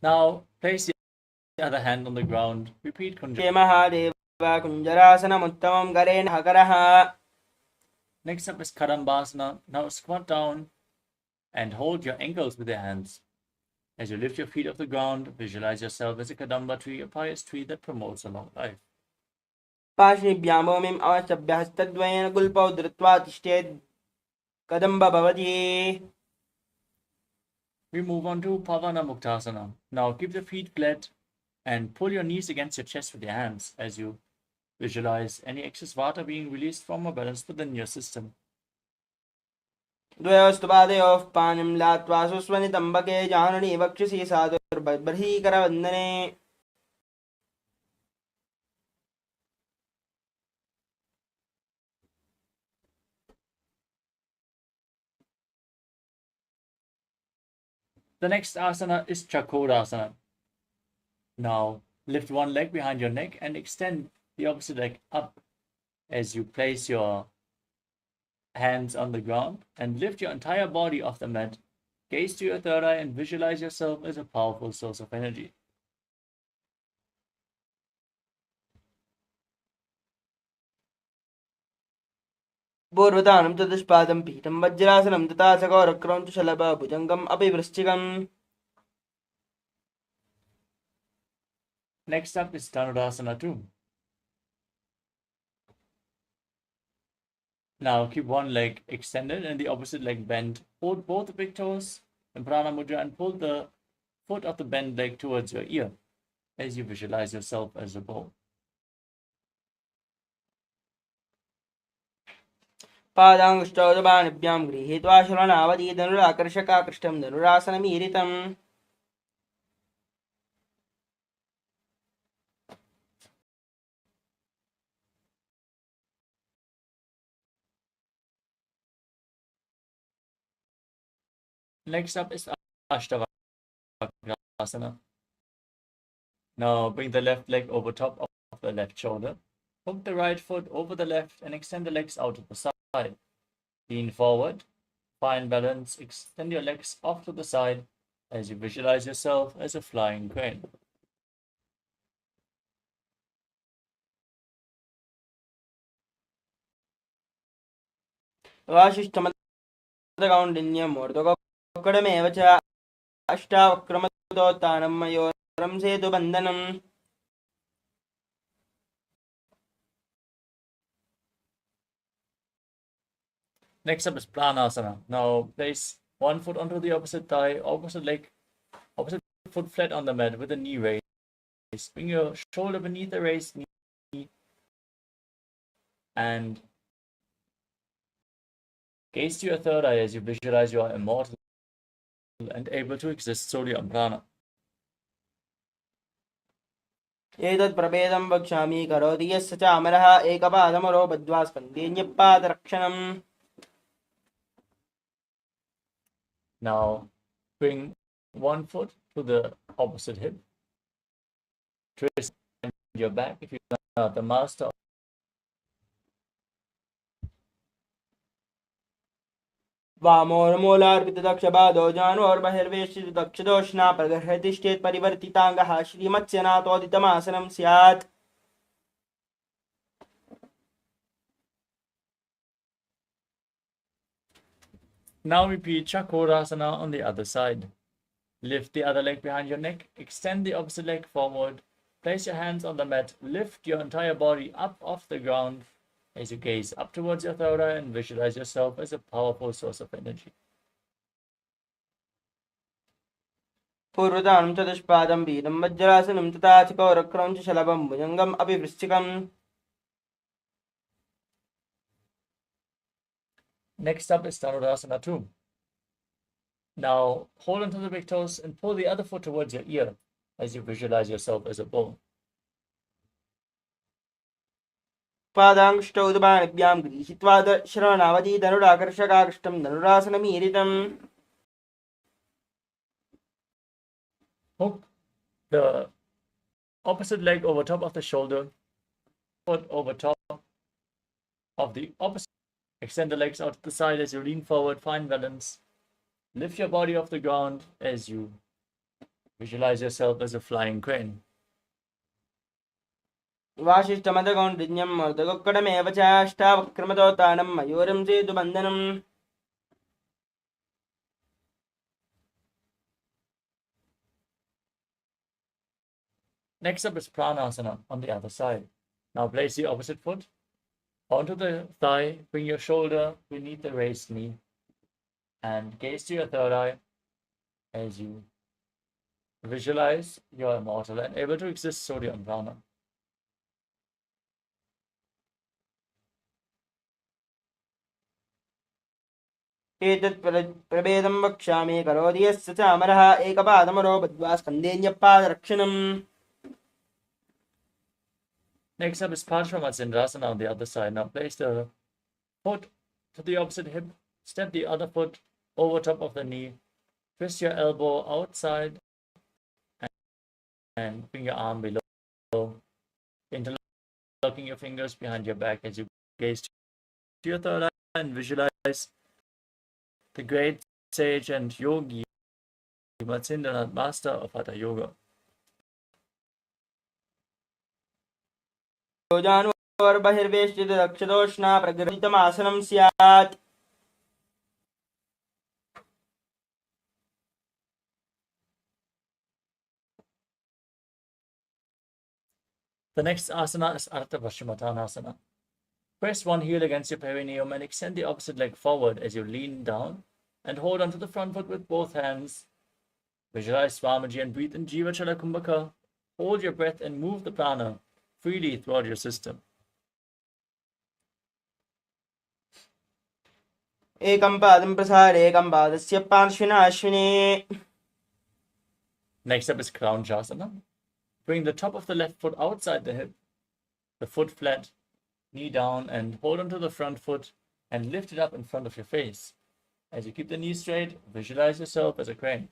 Now place the other hand on the ground. Repeat Kunjarasana. Mahadev कुञ्जरासनमुत्तमं करेण हकरः. Next up is Kadambasana. Now squat down and hold your ankles with your hands. As you lift your feet off the ground, visualize yourself as a Kadamba tree, a pious tree that promotes a long life. पार्श्विभ्यां भूमिम् अवष्टभ्य हस्तद्वयेन कुल्पौ धृत्वा तिष्ठेत् कदम्ब भवति. We move on to Pavana Muktasana. Now keep the feet flat and pull your knees against your chest with your hands as you visualize any excess vata being released from or balanced within your system. द्वयोस्तु पादयोः पाणिं लात्वा सुस्वनितम्बके जानुनी वक्षसि साधुर्बर्हीकरवन्दने. The next asana is Chakorasana. Now lift one leg behind your neck and extend the opposite leg up as you place your hands on the ground and lift your entire body off the mat. Gaze to your third eye and visualize yourself as a powerful source of energy. पूर्वतानं चतुष्पादं पीठं वज्रासनं तथा सगौरक्रं च शलभभुजङ्गम् अपि वृश्चिकम्. Next up is Dhanurasana 2. Now keep one leg extended and the opposite leg bent. Hold both the big toes in Prana Mudra and pull the foot of the bent leg towards your ear as you visualize yourself as a bow. पादाङ्गुष्ठौ पाणिभ्यां गृहीत्वा शरणावधि धनुराकर्षकाकृष्टं धनुरासनमीरितम्. Next up is Ashtavakrasana. Now bring the left leg over top of the left shoulder. Hook the right foot over the left and extend the legs out to the side. Lean forward, find balance, extend your legs off to the side as you visualize yourself as a flying crane. वाशिष्ठमदकौण्डिन्यमूर्धकोक्कडमेव च अष्टावक्रमदोत्तानं मयोरं सेतुबन्धनम्. Next up is Pranasana. Now place one foot onto the opposite thigh, opposite leg, opposite foot flat on the mat with the knee raised. Bring your shoulder beneath the raised knee and gaze to your third eye as you visualize you are immortal and able to exist solely on prana. एतत् प्रभेदं वक्ष्यामि करोति यस्य च अमरः एकपादमरो बद्ध्वा स्कन्धेऽन्यपादरक्षणम्. Now bring one foot to the opposite hip. Twist your back if you're not the master. वामोर्मूलार्पितदक्षपादो जानोर्बहिर्वेष्टितदक्षदोष्णा प्रगृह्यतिष्ठेत् परिवर्तिताङ्गः श्रीमत्स्यनाथोदितमासनं स्यात्. Now repeat Chakrasana on the other side. Lift the other leg behind your neck, extend the opposite leg forward, place your hands on the mat, lift your entire body up off the ground as you gaze up towards your third eye and visualize yourself as a powerful source of energy. पूर्वतानं चतुष्पादं वीरं वज्रासनं तथा चकोरक्रं च शलभं भुजङ्गम् अपि वृश्चिकम्. Next up is Dhanurasana 2. Now hold onto the big toes and pull the other foot towards your ear as you visualize yourself as a bull. पादाङ्गुष्ठौ उदबाणभ्यां गृहीत्वा श्रवणावधि धनुराकर्षकाकृष्टं धनुरासनमीरितम्. Hook the opposite leg over top of the shoulder, foot over top of the opposite. Extend the legs out to the side as you lean forward, find balance. Lift your body off the ground as you visualize yourself as a flying crane. वासिष्ठमदगौण्डिन्यं मर्दगोक्कडमेव च अष्टावक्रमदोतानं मयूरं सेतुबन्धनम्. Next up is Pranasana on the other side. Now place the opposite foot onto the thigh, bring your shoulder beneath the raised knee, and gaze to your third eye as you visualize you're immortal and able to exist solely on prana. एतत् प्रभेदं वक्ष्यामि करोति यस्य च अमरः एकपादमरो बद्ध्वा स्कन्धेऽन्यपादरक्षणम्. Next up is Paramashivoham on the other side. Now place the foot to the opposite hip, step the other foot over top of the knee, twist your elbow outside, and bring your arm below, interlocking your fingers behind your back as you gaze to your third eye and visualize the great sage and yogi, Nithyananda, master of Hatha Yoga. जानोर्बहिर्वेष्टितदक्षदोष्णा प्रगृहीतमासनं स्यात्. The next asana is Ardha Paschimottanasana. Press one heel against your perineum and extend the opposite leg forward as you lean down and hold onto the front foot with both hands. Visualize Swamiji and breathe in Jiva Chala Kumbhaka. Hold your breath and move the prana freely throughout your system. एकं पादं प्रसारे एकं पादस्य पार्श्विना अश्विने. Next up is Crown Chasana. Bring the top of the left foot outside the hip, the foot flat, knee down, and hold onto the front foot and lift it up in front of your face. As you keep the knee straight, visualize yourself as a crane.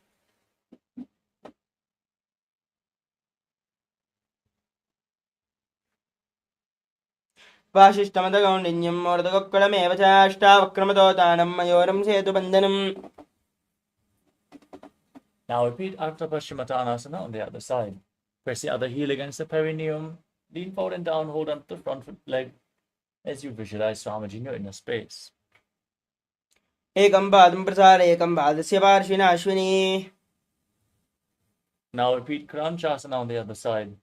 वासिष्ठमदगौण्डिन्यं मर्दगोक्कडमेव च अष्टावक्रमदोतानं मयूरं सेतुबन्धनम्. Now repeat Ardha Paschimottanasana on the other side. Press the other heel against the perineum, lean forward and down, hold on to the front foot leg as you visualize Swamiji in your inner space. एकं पादं प्रसारे एकं पादस्य पार्श्विना अश्विने. Now repeat Crown Chasana on the other side.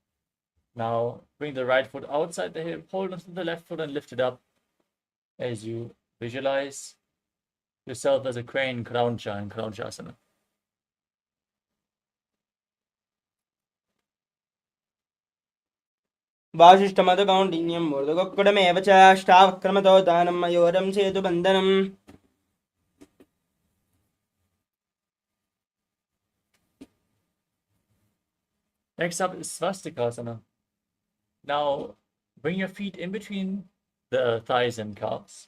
Now bring the right foot outside the hip, hold onto the left foot and lift it up as you visualize yourself as a crane, Krauncha and Kraunchasana. वासिष्ठमदकौण्डिन्यं मूर्धकोक्कुडमेव च अष्टावक्रमतो दानं मयोरं सेतुबन्धनम्. Next up is Swastikasana. Now bring your feet in between the thighs and calves.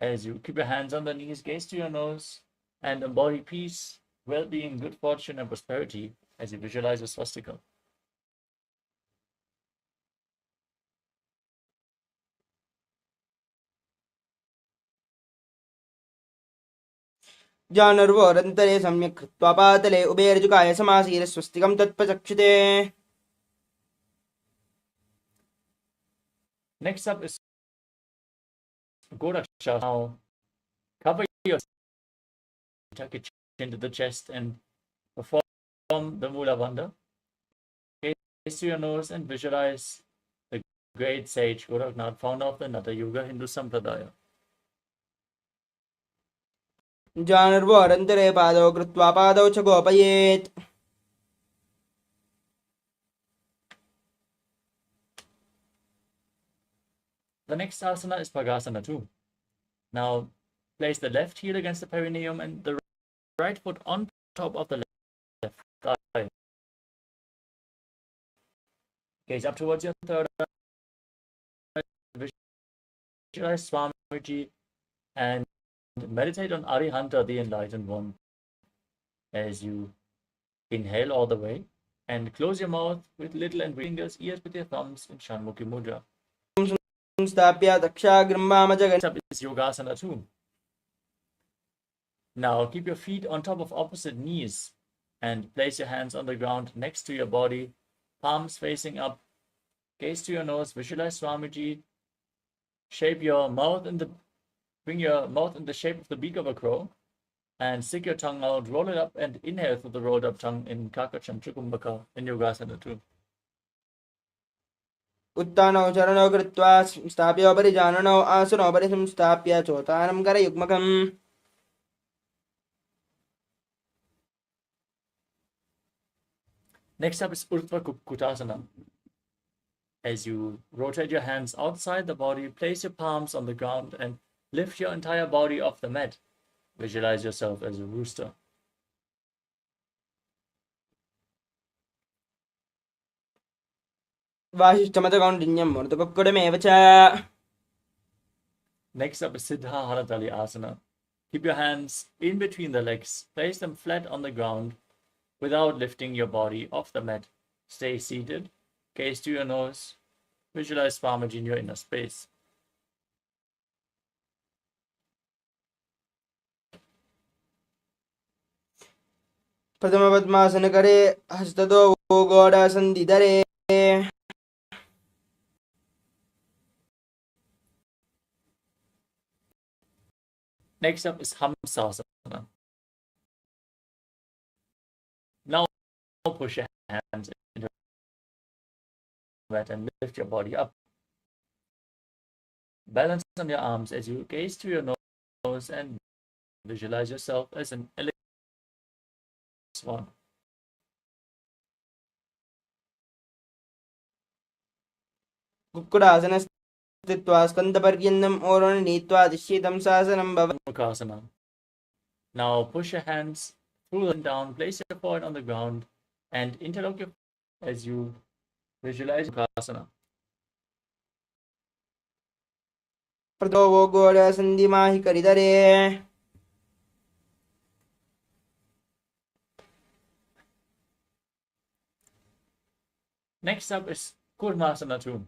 As you keep your hands on the knees, gaze to your nose, and embody peace, well-being, good fortune, and prosperity as you visualize your swastika. जानर्वोरन्तरे सम्यक् कृत्वा पातले उभयर्जुकाय समासीरस्वस्तिकं तत्प्रचक्षिते. Next up is Godaksha. Now cover your tuck your chin to the chest and perform the Mula Bandha. Gaze to your nose and visualize the great sage Goraknath, founder of the Natha Yuga Hindu Sampradaya. जानर्वोरन्तरे पादौ कृत्वा पादौ च गोपयेत्. The next asana is Bhagasana too. Now place the left heel against the perineum and the right foot on top of the left thigh. Gaze up towards your third eye. Visualize Swamiji and meditate on Arihanta, the Enlightened One, as you inhale all the way and close your mouth with little and fingers, ears with your thumbs in Shanmukhi Mudra. स्थाप्य दक्षाग्रं वामजगन्. Next up is Yogasana too. Now keep your feet on top of opposite knees and place your hands on the ground next to your body, palms facing up. Gaze to your nose, visualize Swamiji. Shape your mouth bring your mouth in the shape of the beak of a crow and stick your tongue out, roll it up and inhale through the rolled up tongue in Kakacham Chukumbaka in Yogasana too. उत्तानौ चरणौ कृत्वा स्थाप्योपरि जाननौ आसनोपरि संस्थाप्य चोतानं करयुग्मकम्. Next up is Urdhva Kukutasana. As you rotate your hands outside the body, place your palms on the ground and lift your entire body off the mat. Visualize yourself as a rooster. वासिष्ठमदकौण्डिन्यं मूर्धकोक्कुडमेव च. Next up is Siddha Haratali Asana. Keep your hands in between the legs. Place them flat on the ground without lifting your body off the mat. Stay seated. Gaze to your nose. Visualize Swamiji in your inner space. प्रथमपद्मासनकरे हस्ततो गोडासन्धिधरे. Next up is Hamsasana. Now push your hands into the mat and lift your body up. Balance on your arms as you gaze to your nose and visualize yourself as an elegant swan. कुक्कुडासने स्थित्वा स्कन्दपर्यन्तम् ओरोण नीत्वा दिश्यितं शासनं भवति. Mukasana. Now push your hands through and down, place your forehead on the ground, and interlock your as you visualize Mukasana. प्रथो गोडासन्धिमाहि करिधरे. Next up is Kurmasana too.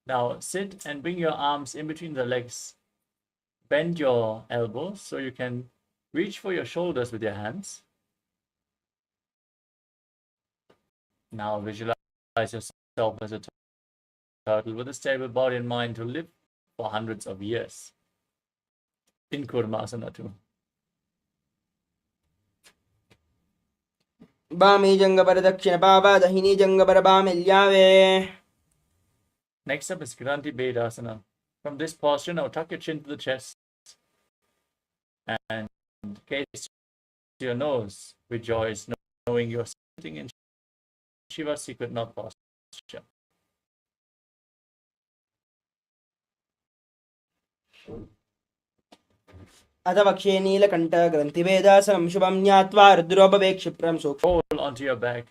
Now sit and bring your arms in between the legs. Bend your elbows so you can reach for your shoulders with your hands. Now visualize yourself as a turtle with a stable body and mind to live for hundreds of years. In Kurmasana too. बामी जंगपर दक्षिण पावा दहिनी जंगपर बामिल्यावे. Next up is Granthi Bedasana. From this posture, now tuck your chin to the chest. and gaze to your nose. Rejoice, knowing you're sitting in Shiva's secret knot posture. अथ वक्ष्ये नीलकण्ठग्रन्थिभेदासनं शुभं ज्ञात्वा रुद्रोपवेक्षिप्रं सूक्ष्मं Roll onto your back.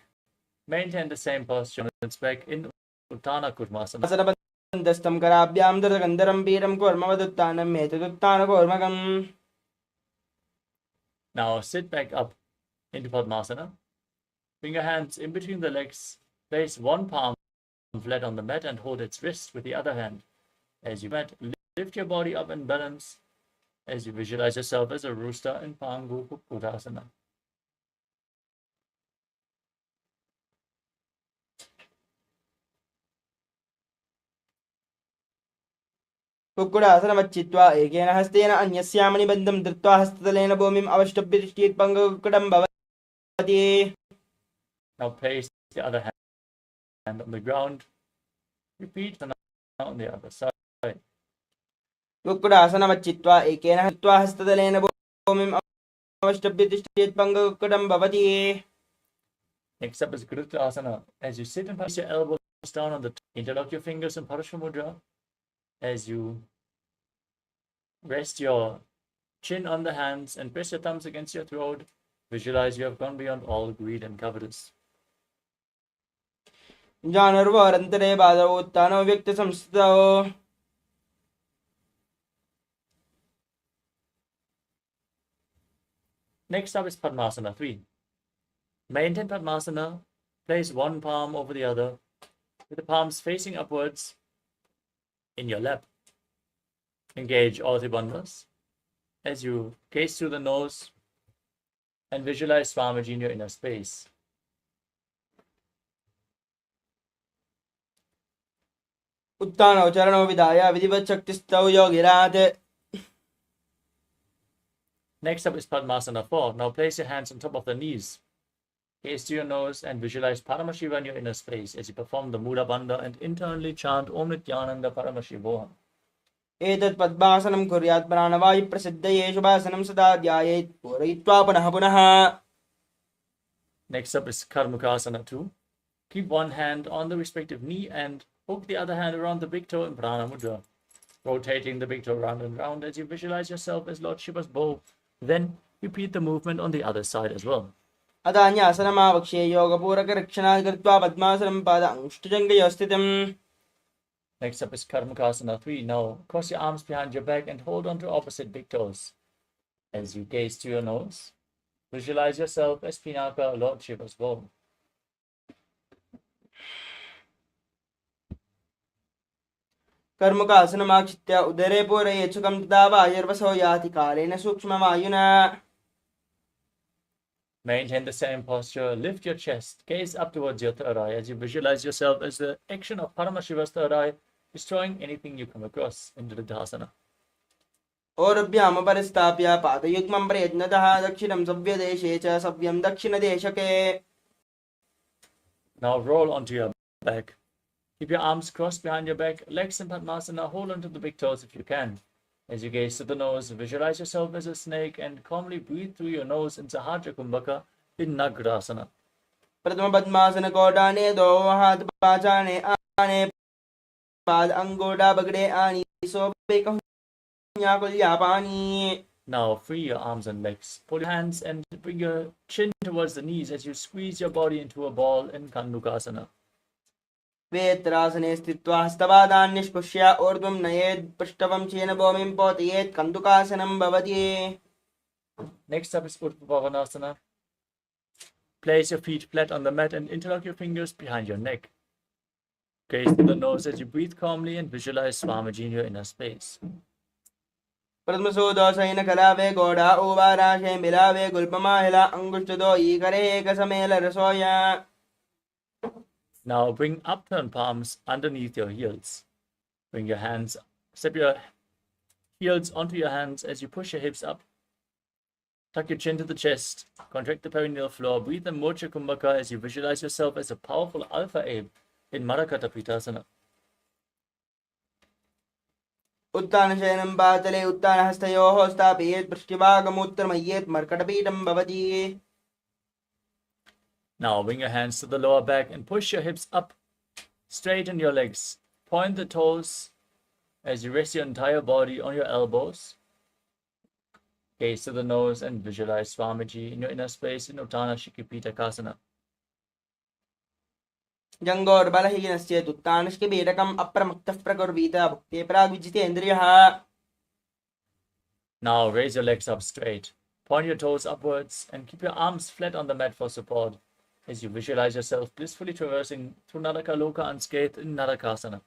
Maintain the same posture back in Uttana Kurmasana. आसनबन्धस्थं कराभ्यां दृतगन्धरं पीडं कूर्मवदुत्थानम् एतदुत्थानकूर्मकम्. Now sit back up into Padmasana. Bring your hands in between the legs. Place one palm flat on the mat and hold its wrist with the other hand. As you mat, lift your body up and balance as you visualize yourself as a rooster in Pangu Uttasana. कुक्कुटासनमच्चित्वा एकेन हस्तेन अन्यस्यामणिबन्धं धृत्वा हस्ततलेन भूमिम् अवष्टभ्य तिष्ठेत् पङ्गुकुटं भवति. Now place the other hand on the ground. Repeat the on the other side. कुक्कुटासनमच्चित्वा एकेन हत्वा हस्ततलेन भूमिम् अवष्टभ्य तिष्ठेत् पङ्गुकुटं भवति. Next up is Guruttasana. As you sit and place your elbows down on the interlock your fingers in Parashamudra. As you rest your chin on the hands and press your thumbs against your throat, visualize you have gone beyond all greed and covetous. जानर्वरन्तरे बाधौ उत्थानो व्यक्तसंस्थौ. Next up is Padmasana 3. Maintain Padmasana. Place one palm over the other with the palms facing upwards in your lap. Engage all three bandhas as you gaze through the nose and visualize Swamiji in your inner space. उत्थानौ चरणौ विधाय विधिवत् शक्तिस्थौ योगिरात्. Next up is Padmasana 4. Now place your hands on top of the knees. Gaze to your nose and visualize Paramashiva in your inner space as you perform the Mula Bandha and internally chant Om Nithyananda Paramashivoham. एतत् पद्मासनं कुर्यात् प्राणवायुप्रसिद्धये शुभासनं सदा ध्यायेत् पूरयित्वा पुनः पुनः. Next up is Karmukasana 2. Keep one hand on the respective knee and hook the other hand around the big toe in Prana Mudra, rotating the big toe round and round as you visualize yourself as Lord Shiva's bow. Then repeat the movement on the other side as well. अदान्यासनमावक्ष्ये योगपूरकरक्षणात् कृत्वा पद्मासनं पादांष्टजङ्घयोः स्थितम्. Next up is Karmukasana 3. Now cross your arms behind your back and hold on to opposite big toes. As you gaze to your nose, visualize yourself as Pinaka, Lord Shiva's bow. कर्मुकासनमाक्षित्य उदरे पूरयेत् सुखं तदा वायुर्वसो याति कालेन सूक्ष्ममायुना. Maintain the same posture. Lift your chest. Gaze up towards your third eye as you visualize yourself as the action of Paramashiva's third eye, destroying anything you come across in Dridhasana. औरभ्यां परिस्थाप्य पादयुग्मं प्रयत्नतः दक्षिणं सव्यदेशे च सव्यं दक्षिणदेशके. Now roll onto your back. Keep your arms crossed behind your back, legs in Padmasana. Hold onto the big toes if you can. As you gaze to the nose, visualize yourself as a snake and calmly breathe through your nose in Sahaja Kumbhaka in Nagrasana. प्रथम पद्मासन कोडाने दो हाथ पाचाने आने पाद अंगोडा बगड़े आनी सोबे कहूं कुल्या पानी. Now free your arms and legs. Pull your hands and bring your chin towards the knees as you squeeze your body into a ball in Kandukasana. वेत्रासने स्थित्वा हस्तपादान् निष्पुष्य ऊर्ध्वं नयेत् पृष्ठवंशेन भूमिं पोतयेत् कन्दुकासनं भवति. Next up is Utpavanasana. Place your feet flat on the mat and interlock your fingers behind your neck. Gaze to the nose as you breathe calmly and visualize Swamiji in your inner space. प्रथमसोदोषेन कलावे गोडा उवाराशे मिलावे गुल्पमाहिला अंगुष्ठदो ईकरे एकसमेल रसोया. Now bring upturned palms underneath your heels. Bring your hands, step your heels onto your hands as you push your hips up. Tuck your chin to the chest. Contract the perineal floor. Breathe in Mocha Kumbhaka as you visualize yourself as a powerful alpha ape in Marakata Pitasana. उत्तानशयनं पातले उत्तानहस्तयोः स्थापयेत् पृष्ठभागमुत्तरमय्येत् मर्कटपीठं भवति. Now bring your hands to the lower back and push your hips up. Straighten your legs. Point the toes as you rest your entire body on your elbows. Gaze to the nose and visualize Swamiji in your inner space in Uttana Shikipita. जङ्गोर्बलहीनश्चेत् उत्तानश्किबीडकम् अप्रमक्तः प्रकुर्वीत भुक्ते प्राग्विजितेन्द्रियः. Now raise your legs up straight. Point your toes upwards and keep your arms flat on the mat for support as you visualize yourself blissfully traversing through Narakaloka unscathed in Narakasana.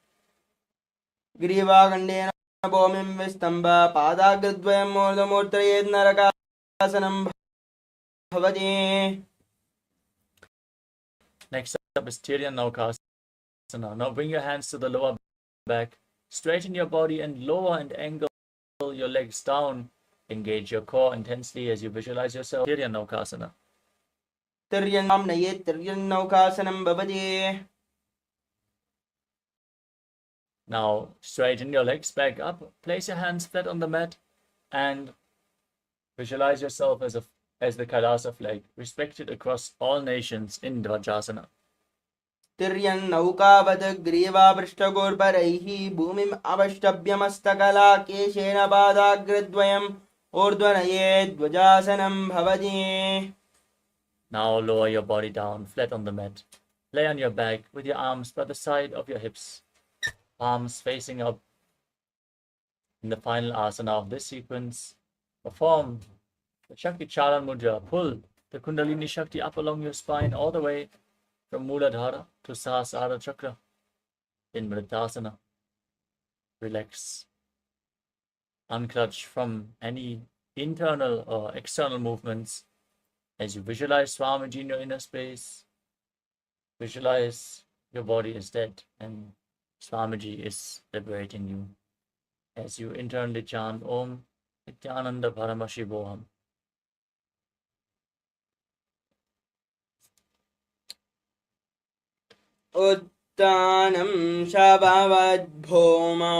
ग्रीवागण्डेन भूमिं विस्तम्भ पादाग्रद्वयं मूर्धमूर्तयेत् नरकासनं भवति. Next up is Tiryanukasana. Now bring your hands to the lower back. Straighten your body and lower and angle your legs down. Engage your core intensely as you visualize yourself Tiryanukasana. तिर्यन्नां नयेत् तिर्यन्नौकासनं भवति. Now straighten your legs back up. Place your hands flat on the mat and visualize yourself as the KAILASA flag, respected across all nations in Dvajasana. तिर्यन्नौकावत् ग्रीवापृष्ठगोर्परैः भूमिम् अवष्टभ्यमस्तकला केशेन पादाग्रद्वयम् ऊर्ध्वनयेत् ध्वजासनं भवति. Now lower your body down, flat on the mat. Lay on your back with your arms by the side of your hips, palms facing up. In the final asana of this sequence, perform the Shakti Charan Mudra. Pull the Kundalini Shakti up along your spine all the way from Muladhara to Sahasrara Chakra in Vriddhasana. Relax. Unclutch from any internal or external movements as you visualize Swamiji in your inner space. Visualize your body is dead and Swamiji is liberating you as you internally chant Om Nithyananda Paramashivoham. उत्तानं शववद्भूमौ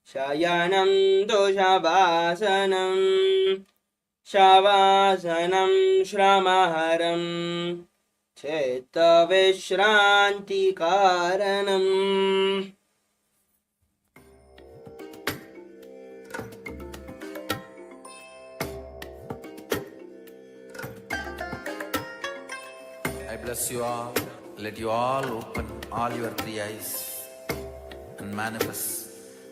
शयनं दोषवासनं शवासनं श्रमहरं चित्तविश्रान्तिकारणम्. I bless you all. Let you all open all your three eyes and manifest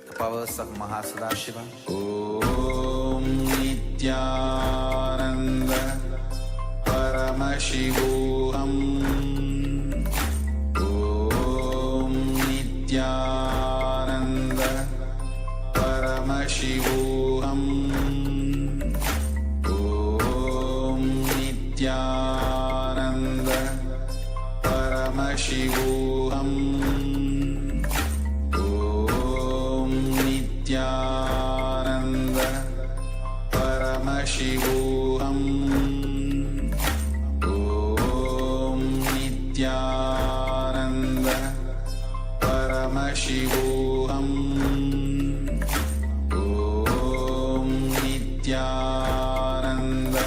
the powers of Mahasadashiva. Om Nithyananda Paramashivoham. Om Nithyananda Paramashivoham. Om Nithyananda Paramashivoham. Om Nithyananda Paramashivoham. Om Nithyananda Paramashivoham. Om Nithyananda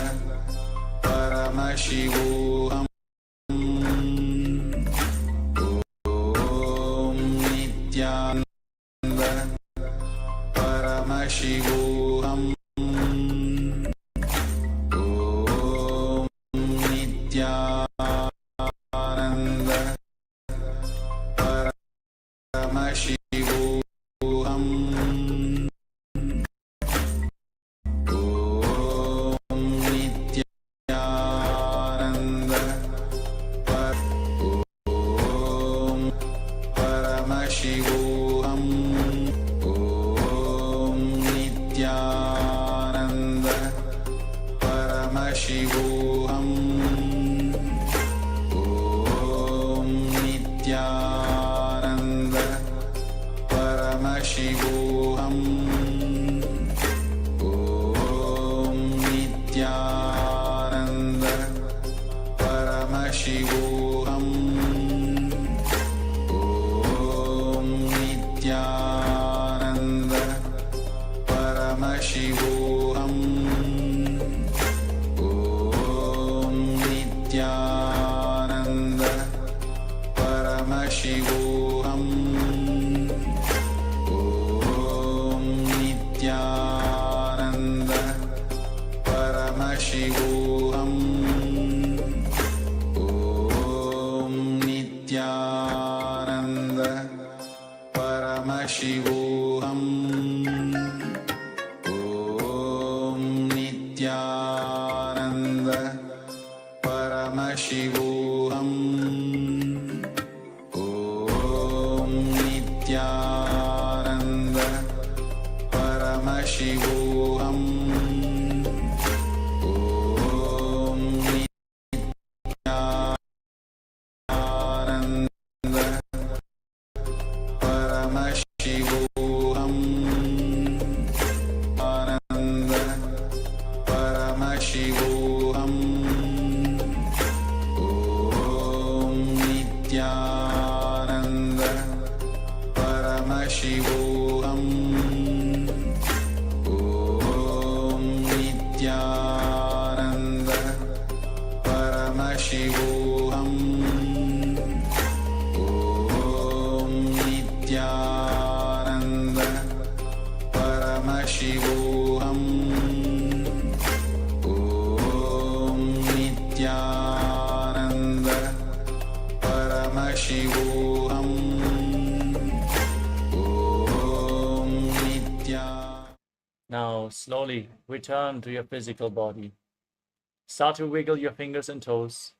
Paramashivoham. Paramashivoham. Om Nithyananda Paramashivoham. Om Nithyananda Om Paramashivoham. Om Nithyananda Paramashivoham. Om Nithyananda Paramashivoham. Om Nithyananda Paramashivoham. Om Nithyananda Paramashivoham Om Nithyananda Paramashivoham Om Nithyananda Paramashivoham Om Nithyananda Paramashivoham Ananda Paramashivoham Om Nithyananda Paramashivoham Om Nithyananda Paramashivoham Om Nithyananda Paramashivoham Om Nithyananda Paramashivoham Om Nithyananda. Now slowly return to your physical body. Start to wiggle your fingers and toes,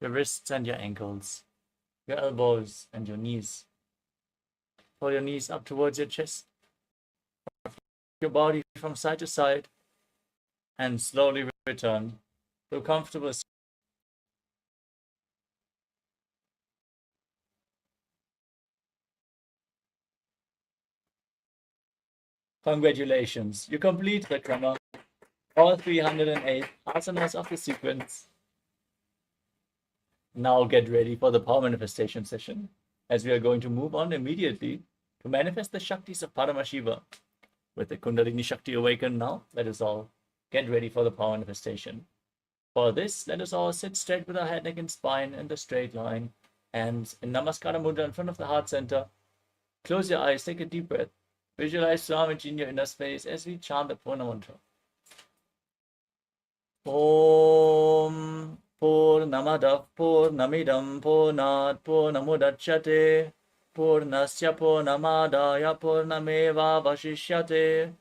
your wrists and your ankles, your elbows and your knees. Pull your knees up towards your chest, your body from side to side, and slowly return to a comfortable seat. Congratulations, you complete the krama, all 308 asanas of the sequence. Now get ready for the power manifestation session, as we are going to move on immediately to manifest the Shaktis of Paramashiva. With the Kundalini Shakti awakened now, let us all get ready for the power manifestation. For this, let us all sit straight with our head, neck, and spine in the straight line, and in Namaskara Mudra in front of the heart center. Close your eyes, take a deep breath. Visualize Swamiji in your inner space as we chant the Purna mantra. Om Purnamadav Purnamidam Purnat Purnamudachyate Purnasya Purnamadaya Purnameva Vashishyate.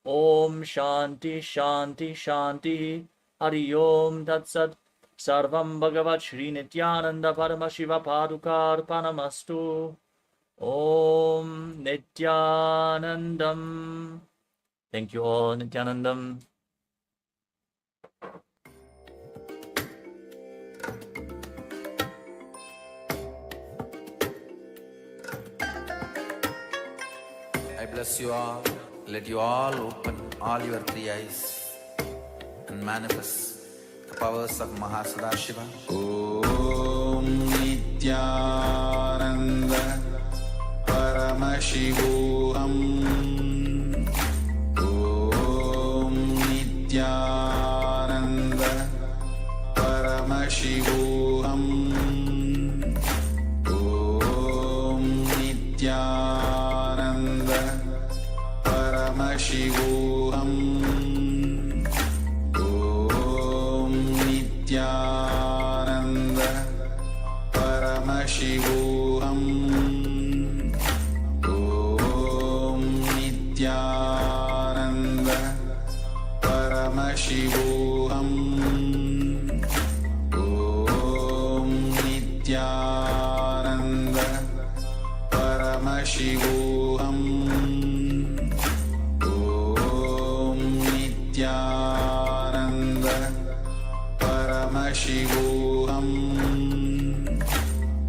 Om Shanti Shanti Shanti Hari Om Tat Sat. Sarvam Bhagavat Shri Nithyananda Paramashiva Padukar Panamastu. Om Nithyanandam. Thank you all, Nithyanandam. I bless you all. Let you all open all your three eyes and manifest the powers of Mahasadashiva. Om Nithyananda Paramashivoham Om Nithyananda Paramashivoham Om Nithyananda Paramashivoham Om Nithyananda Paramashivoham Om Nithyananda Paramashivoham Om Nithyananda Paramashivoham Om Nithyananda Paramashivoham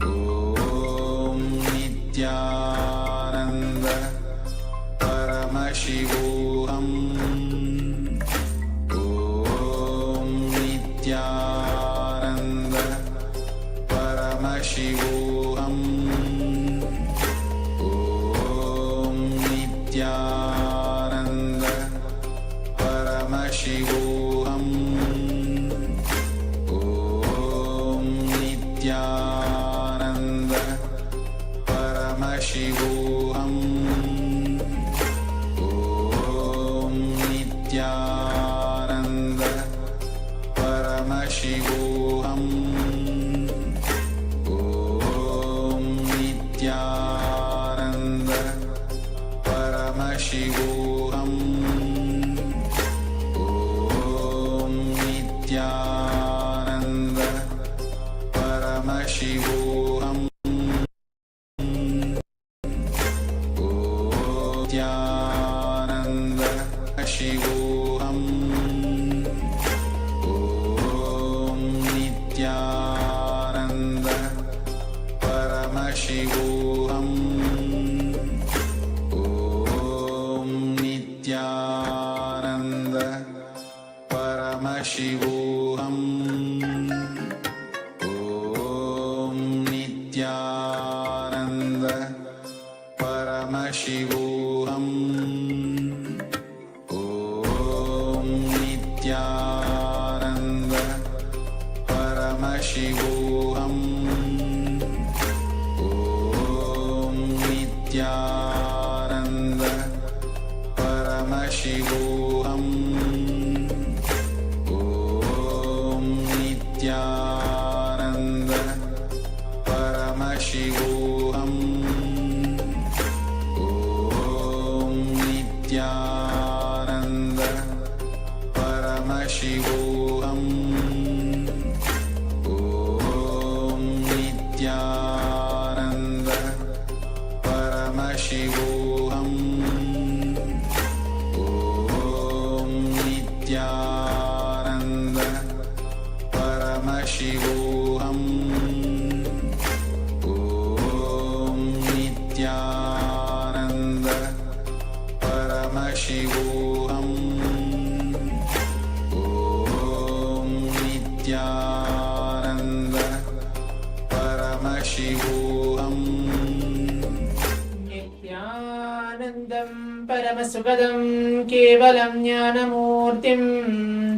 Om Nithyananda Paramashivoham Om Nithyananda Paramashivoham Om Nithyananda Paramashivoham Om Nithyananda Paramashivoham Om Nithyananda Paramashivoham Om Nithyananda Paramashivoham Om Nithyananda Paramashivoham Om Nithyananda Shivoham Om Nithyananda Paramashivoham Om Nithyananda Paramashivoham Om Nithyananda Paramashivoham Om Nithyananda Paramashivoham Om Nithyananda Paramashivoham Om Nithyananda Paramashivoham Om Nithyananda Paramashivoham Om Nithyananda Paramashivoham Om Nithyananda Paramashivoham Om Nithyananda Paramashivoham Om Nithyananda Paramashivoham Nithyanandam Paramasukadam Kevalam Jnanamurtim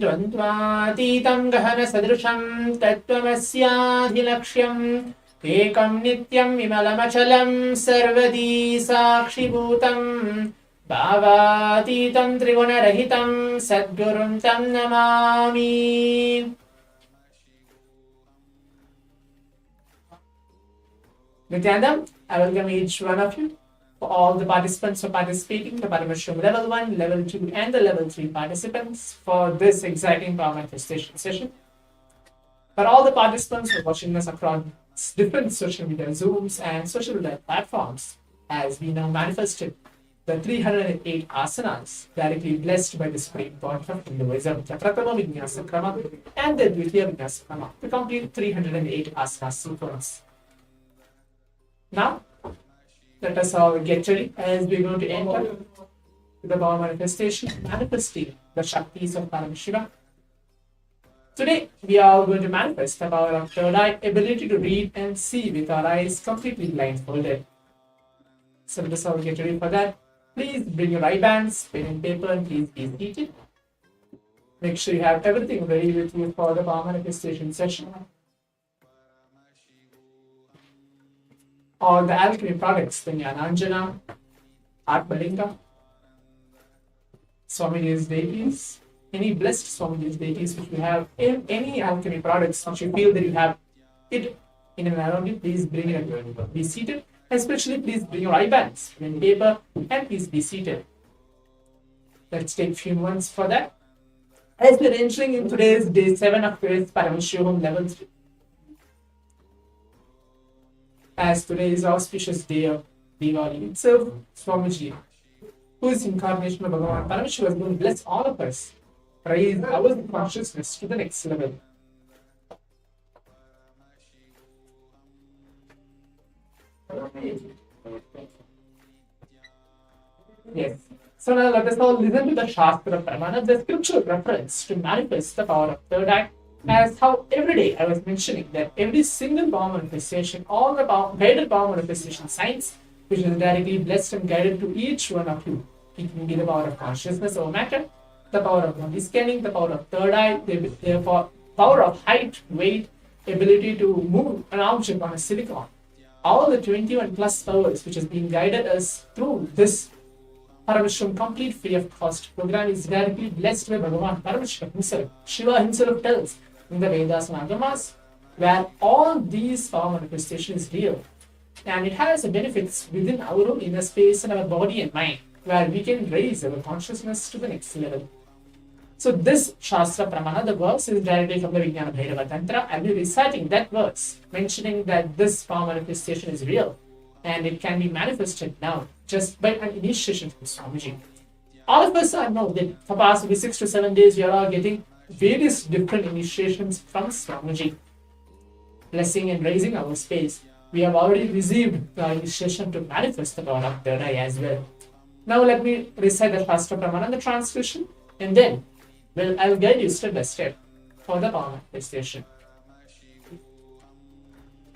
Dvandvatitam Gahana Sadrusham Tattvamasyaadhilaksham Ekam Nityam Vimalamachalam Sarvadi Sakshibhutam Bhavatitam Trigunarahitam Sadgurum Tam Namami. Nithyananda, I welcome each one of you. For all the participants for participating, the Paramashivoham Level 1, Level 2 and the Level 3 participants for this exciting power manifestation session. For all the participants who are watching us across different social media Zooms and social media platforms, as we now manifested the 308 asanas directly blessed by the Supreme Pontiff of Hinduism, the Pratama Vinyasa Krama and the Dvitiya Vinyasa Krama, to complete 308 asanas sequence. Now, let us all get ready as we're going to enter the power manifestation, manifesting the Shaktis of Paramashiva. Today, we are going to manifest the power of third eye, ability to read and see with our eyes completely blindfolded. So let us all get ready for that. Please bring your eye bands, pen and paper, and please be seated. Make sure you have everything ready with you for the power manifestation session. All the alchemy products, the Jnananjana, Atmalinga, Swamiji's deities, any blessed Swamiji's deities which you have, in any alchemy products which you feel that you have it in and around you, please bring it and be seated. Especially, please bring your eye bands, pen and paper, and please be seated. Let's take a few moments for that. As we're entering in today's day 7 of today's Paramashivoham Level-2. As today is auspicious day of Diwali itself, Swamiji, who is incarnation of Bhagavan Paramashiva, is going to bless all of us, raise our consciousness to the next level. Yes. So now let us all listen to the Shastra Pramana, the scriptural reference to manifest the power of third eye, as how every day I was mentioning that every single power manifestation, all the guided power manifestation signs, which is directly blessed and guided to each one of you. It can be the power of consciousness over matter, the power of body scanning, the power of third eye, the power of height, weight, ability to move an object on a silicon. All the 21 plus powers which has been guided us through this Paramashivam complete free of cost program is directly blessed by Bhagavan Paramashiva himself. Shiva himself tells in the Vedas and Agamas, where all these power manifestations is real, and it has benefits within our own inner space and our body and mind. where we can raise our consciousness to the next level. So this Shastra Pramana, the verse is directly from the Vijnana Bhairava Tantra. I'll be reciting that verse, mentioning that this form manifestation is real and it can be manifested now just by an initiation from Swamiji. All of us know that for past 6 to 7 days we are all getting various different initiations from Swamiji, blessing and raising our space. We have already received the initiation to manifest the power of third eye as well. Now let me recite the Shastra Pramana, the translation, and then I'll guide you step by step for the power manifestation.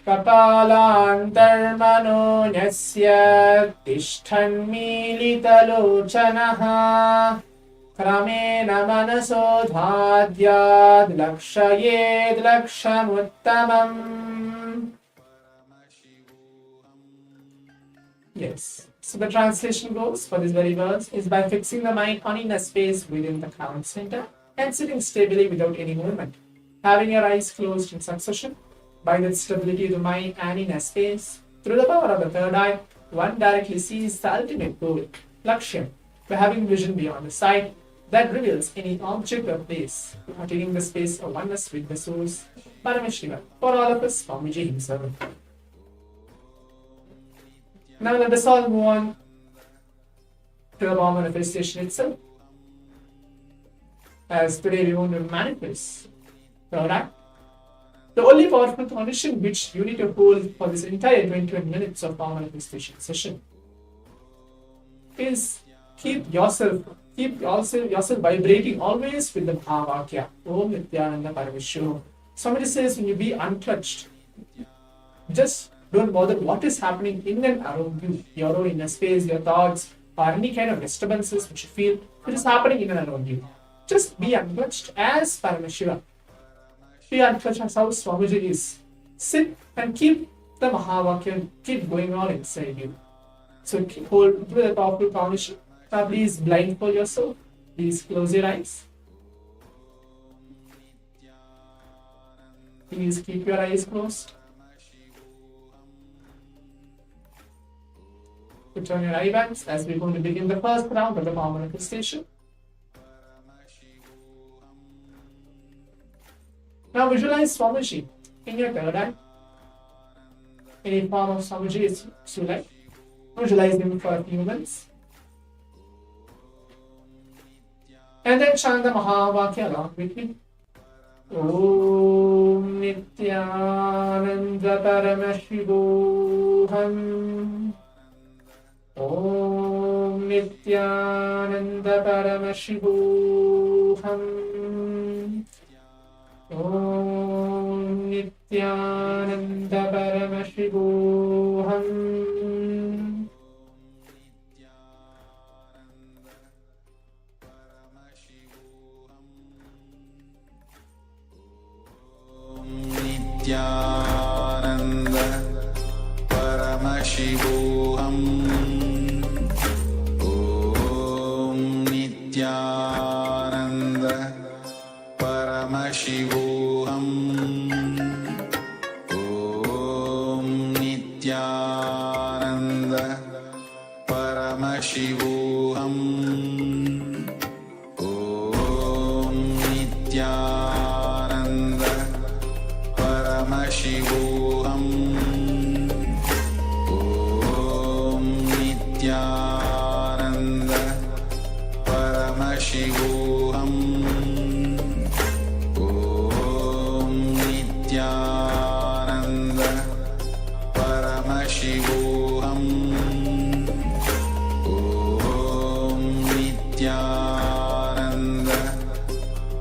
Kapalantarmano nyasya tishthanmilitalochanaha kramena manaso dhadyad lakshayed lakshamuttamam. Yes. So the translation goes for this very verse is by fixing the mind on inner space within the crown center and sitting stably without any movement, having your eyes closed in succession. By that stability of the mind and inner space, through the power of the third eye, one directly sees the ultimate goal, Lakshyam, by having vision beyond the sight that reveals any object or place, attaining the space of oneness with the source, Paramashiva, for all of us, Swamiji himself. Now let us all move on to the power manifestation itself. As today we want to manifest third eye. The only powerful condition which you need to hold for this entire 21 minutes of power manifestation session is keep yourself vibrating always with the Mahavakya. Om Nithyananda Paramashivoham. Somebody says when you be untouched, just don't bother what is happening in and around you, your own inner space, your thoughts, or any kind of disturbances which you feel which is happening in and around you. Just be untouched as Paramashiva. Be untouched as how Swamiji is. Sit and keep the Mahavakya keep going on inside you. So hold with a powerful foundation. Now please blindfold yourself. Please close your eyes. Please keep your eyes closed. Put on your eye bags as we're going to begin the first round of the power manifestation. Now visualize Swamiji in your third eye. Any form of Swamiji is you like. Visualize him for a few minutes. And then chant the Mahavakya along with me. Om Nithyananda Paramashivoham. Om Nithyananda Paramashivoham. Om Nithyananda Paramashivoham. Nithyananda Paramashivoham. Om Nithyananda Paramashivoham. Om Nithyananda Paramashivoham. Om Nithyananda Paramashivoham. Om Nithyananda Paramashivoham. Om Nithyananda Paramashivoham. Om Nithyananda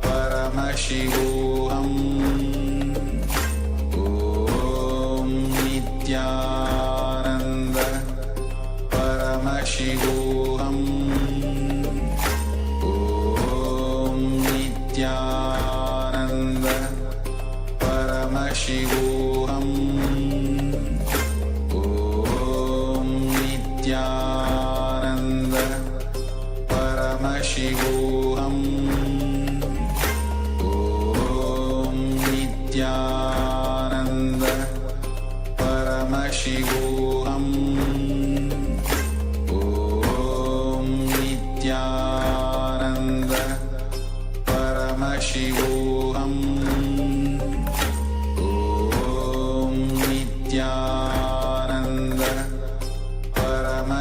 Paramashivoham. Om Nithyananda Paramashivoham. Om Nithyananda Paramashivoham. Om Nithyananda Paramashivoham. Om Nithyananda Paramashivoham. Om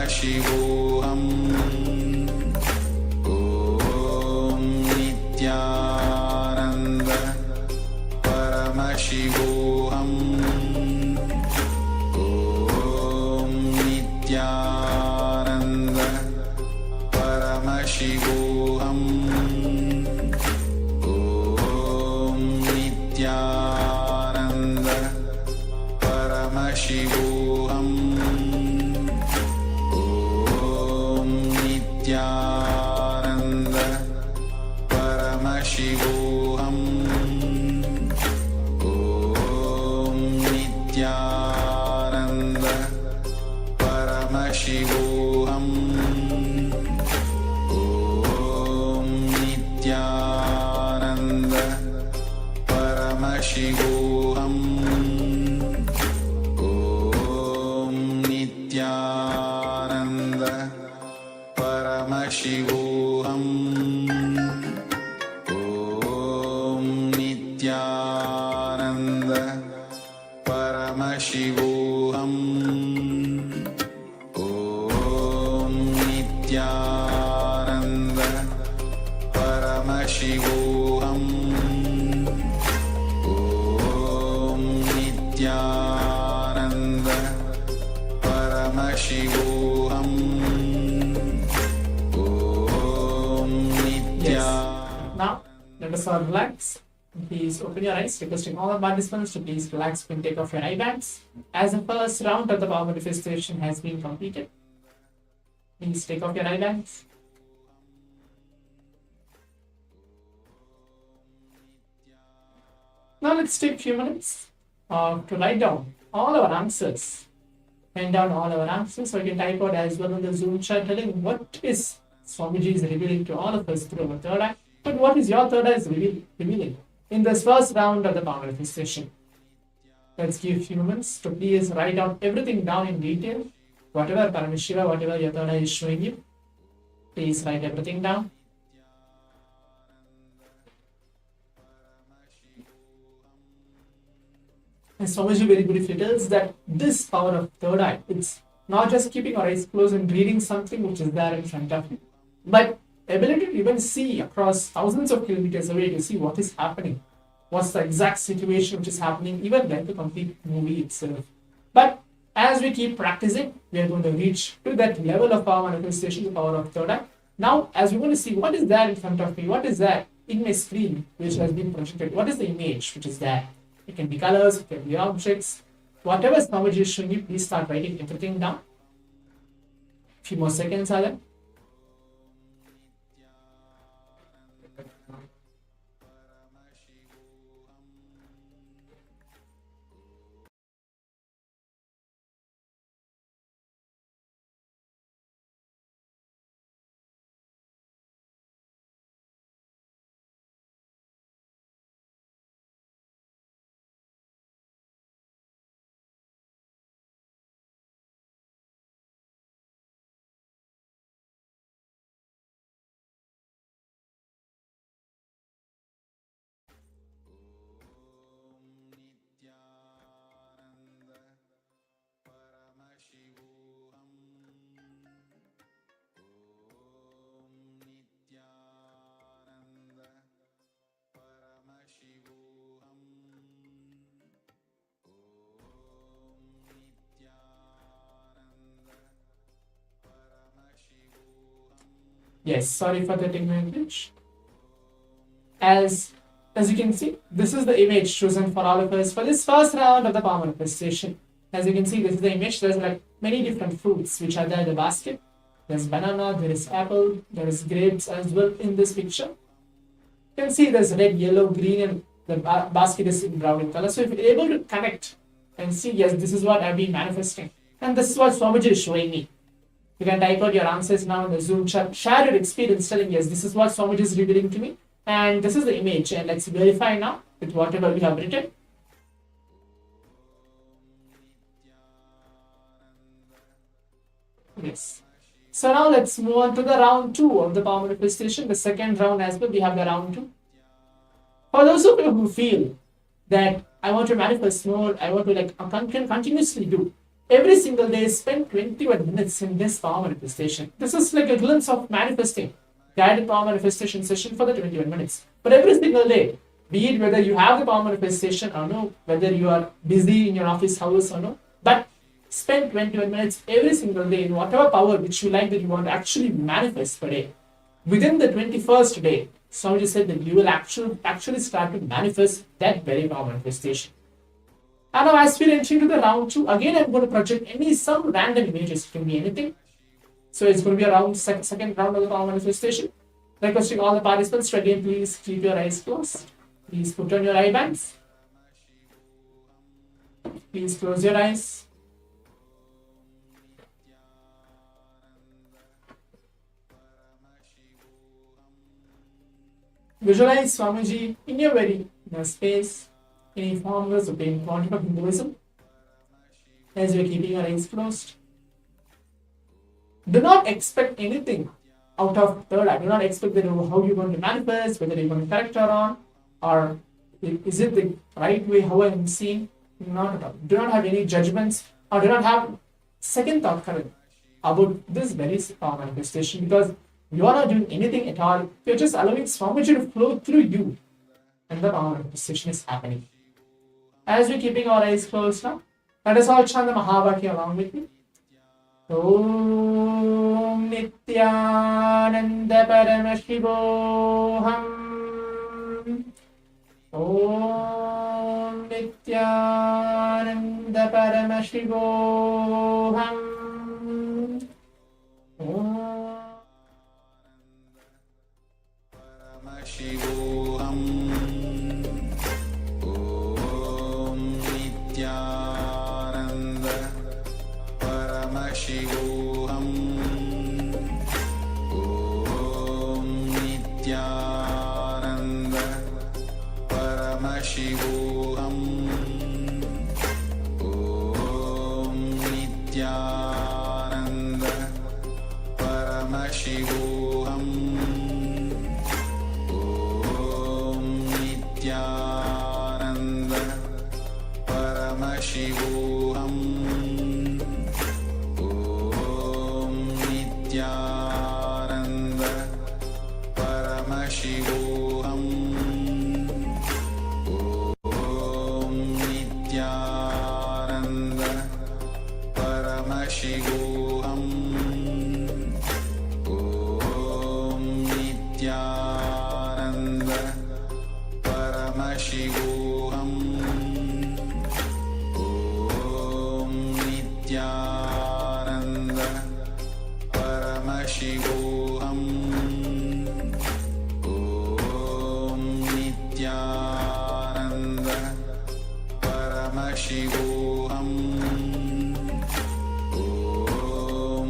Paramashivoham Om Nithyananda Paramashivoham Om Nithyananda Paramashivoham Om Nithyananda Paramashivoham Om Nithyananda Paramashivoham Om Nithyananda Paramashivoham Om Nithyananda Paramashivoham Om Nithyananda Paramashivoham Om Nithyananda Paramashivoham Om Nithyananda Paramashivoham Om Nithyananda Paramashivoham Om Nithyananda. Now, let us all relax. Please open your eyes, requesting all the participants to please relax and take off your eye bags. As the first round of the power manifestation has been completed, please take off your eye bags. Now let's take a few minutes to write down all our answers. Pen down all our answers, so you can type out as well in the Zoom chat telling what is Swamiji is revealing to all of us through our third eye, but what is your third eye is revealing in this first round of the power manifestation. Let's give a few moments to please write down everything down in detail. Whatever Paramashiva, whatever your third eye is showing you, please write everything down. And Swamiji very beautifully tells that this power of third eye, it's not just keeping our eyes closed and reading something which is there in front of you, but ability to even see across thousands of kilometers away to see what is happening, what's the exact situation which is happening, even like the complete movie itself. But as we keep practicing, we are going to reach to that level of power manifestation, the power of third eye. Now, as we want to see what is there in front of me, what is there in my screen which has been projected, what is the image which is there? It can be colors, it can be objects, whatever Swamiji is showing you, please start writing everything down. Few more seconds are there. Yes, sorry for the technical glitch. As you can see, this is the image chosen for all of us for this first round of the power manifestation. As you can see, this is the image. There's like many different fruits which are there in the basket. There's banana, there is apple, there is grapes as well in this picture. You can see there's red, yellow, green, and the basket is in brown in color. So if you're able to connect and see, yes, this is what I've been manifesting, and this is what Swamiji is showing me. You can type out your answers now in the Zoom chat. Share your experience telling, yes, this is what Swamiji is revealing to me. And this is the image. And let's verify now with whatever we have written. Yes. So now let's move on to the round 2 of the power manifestation. The second round as well, we have the round 2. For those of you who feel that I want to manifest more, I want to continuously do, every single day spend 21 minutes in this power manifestation. This is like a glimpse of manifesting, guided power manifestation session for the 21 minutes. But every single day, be it whether you have the power manifestation or no, whether you are busy in your office hours or no, but spend 21 minutes every single day in whatever power which you like that you want to actually manifest per day. Within the 21st day, Swamiji said that you will actually start to manifest that very power manifestation. And now as we enter into the round 2, again I'm going to project some random images. It can be anything. So it's going to be around second round of the power manifestation. Requesting all the participants to again please keep your eyes closed. Please put on your eye bands. Please close your eyes. Visualize Swamiji in your very inner space, any followers of being Pontiff of Hinduism, as you are keeping your eyes closed. Do not expect anything out of third eye. Do not expect that how you're going to manifest, whether you're going to correct or is it the right way how I am seeing. Not at all. Do not have any judgments or do not have second thought current about this very power manifestation, because you are not doing anything at all. You're just allowing Swamiji to flow through you, and the power manifestation is happening. As we're keeping our eyes closed now, let us all chant the Mahavakya along with me. Om Nithyananda Paramashivoham. Om Nithyananda Paramashivoham. Paramashivoham. Om Nithyananda Paramashivoham. Om Nithyananda Paramashivoham. Om Nithyananda Paramashivoham. Nithyananda Paramashivoham. Om Nithyananda Paramashivoham. Om Nithyananda Paramashivoham. Om Nithyananda Paramashivoham. Om Nithyananda Paramashivoham. Om Nithyananda Paramashivoham. Om Nithyananda Paramashivoham. Om Nithyananda Paramashivoham. Om Nithyananda Paramashivoham. Om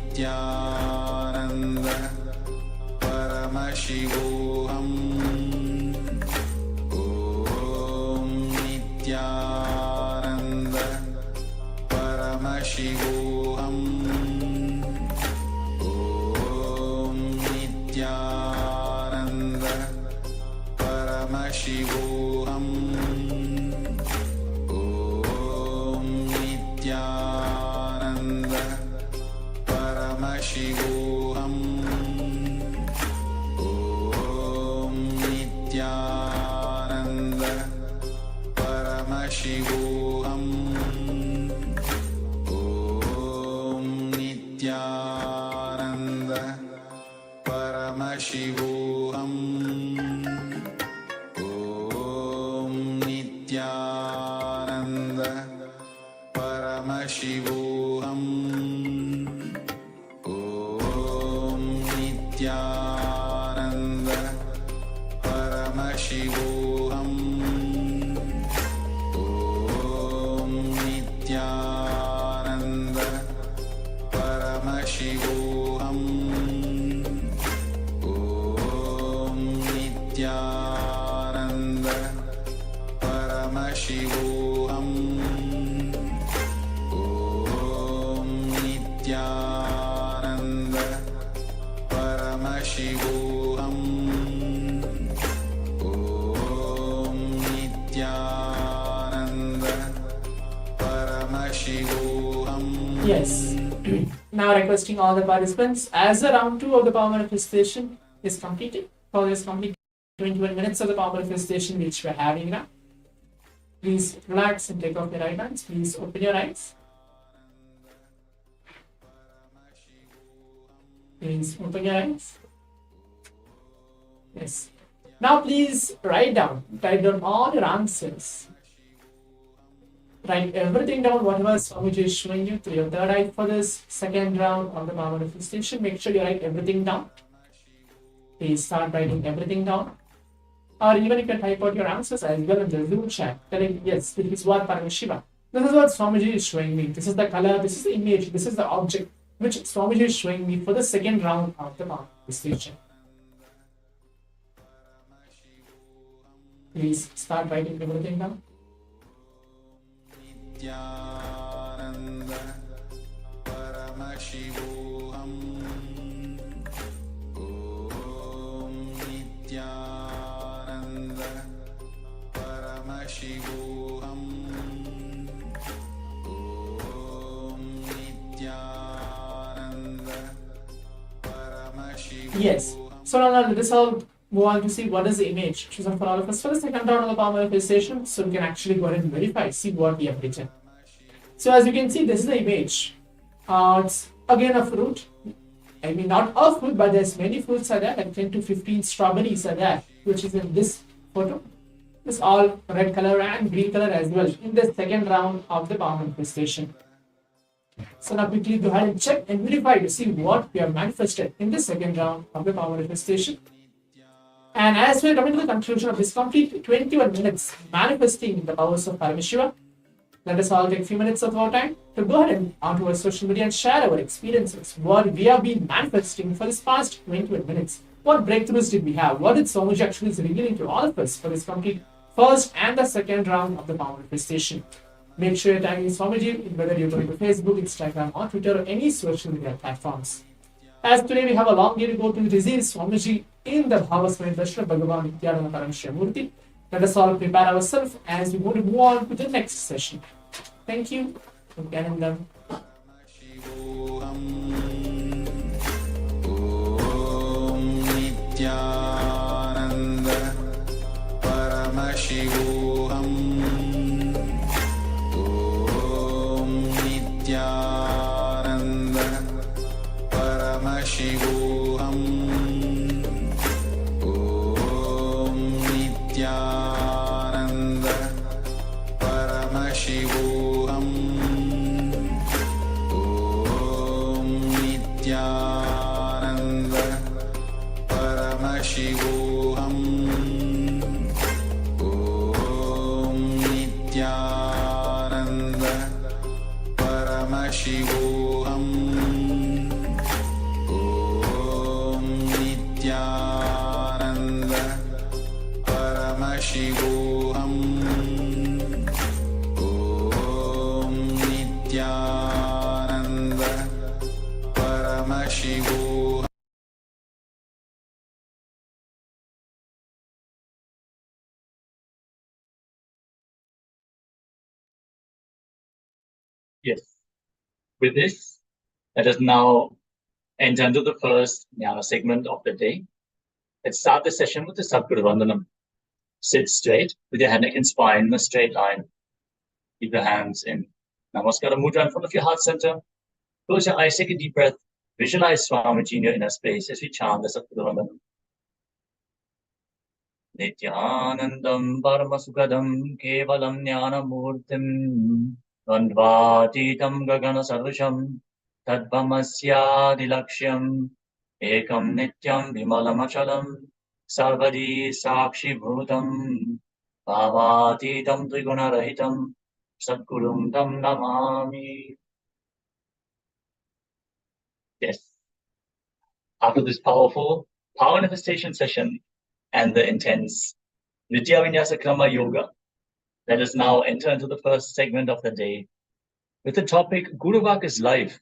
Nithyananda Paramashivoham. Om Nithyananda Paramashivoham. Om Nithyananda Paramashivoham. Om Nithyananda Paramashivoham. Om Nithyananda Paramashivoham. Om Nithyananda Paramashivoham. Om Nithyananda Paramashivoham. Om Nithyananda Paramashivoham. Om Nithyananda Paramashivoham. Yes. Now requesting all the participants, as the round 2 of the power manifestation is completed, for this complete 21 minutes of the power manifestation which we are having now, please relax and take off your right hands. Please open your eyes. Please open your eyes. Yes. Now please type down all your answers. Write everything down, whatever Swamiji is showing you through your third eye for this second round of the power manifestation. Make sure you write everything down. Please start writing everything down. Or even you can type out your answers as well in the Zoom chat, telling, yes, this is what Paramashiva. This is what Swamiji is showing me. This is the color, this is the image, this is the object which Swamiji is showing me for the second round of the power manifestation. Please start writing everything down. Nithyananda Paramashivoham Om Nithyananda Paramashivoham Om Nithyananda Paramashivoham. Yes. So now let us all move on to see what is the image chosen for all of us for the second round of the power manifestation, so we can actually go ahead and verify, see what we have written. So as you can see, this is the image. It's again a fruit. I mean, not a fruit, but there's many fruits are there, like 10 to 15 strawberries are there, which is in this photo. It's all red color and green color as well in the second round of the power manifestation. So now quickly go ahead and check and verify to see what we have manifested in the second round of the power manifestation. And as we are coming to the conclusion of this complete 21 minutes manifesting the powers of Paramashiva, let us all take a few minutes of our time to go ahead and onto our social media and share our experiences, what we have been manifesting for this past 21 minutes. What breakthroughs did we have? What did Swamiji actually is revealing to all of us for this complete first and the second round of the power manifestation? Make sure you're tagging Swamiji, whether you're going to Facebook, Instagram, or Twitter, or any social media platforms. As today we have a long way to go to receive Swamiji in the Bhavasmaya Darshan of Bhagavan Nithyananda Paramashiva. Let us all prepare ourselves as we go to move on to the next session. Thank you. Nithyananda. Om Nithyananda Paramashivoham Om Nithyananda Paramashivoham Om Nithyananda Paramashivoham Om Nithyananda Paramashivoham Om Nithyananda Paramashivoham Om Nithyananda Paramashivoham Om Nithyananda Paramashivoham. Yes. With this, let us now enter into the first jnana segment of the day. Let's start the session with the Sadguru Vandanam. Sit straight with your head, neck, and spine in a straight line. Keep your hands in Namaskara Mudra in front of your heart center. Close your eyes, take a deep breath. Visualize Swamiji in your inner space as we chant the Sadguru Vandanam. Nithyanandam Paramasukadam Kevalam Jnanamurtim Dandvatitam Gagana Sarvasham Tadvamasyadilaksham Ekam Nityam Vimalamachalam Sarvadi Sakshi Bhutam Bhavatitam Trigunarahitam Sadgurum Tam Namami. Yes. After this powerful power manifestation session and the intense Vidya Vinyasa Krama Yoga, let us now enter into the first segment of the day with the topic Guru Vak is Life.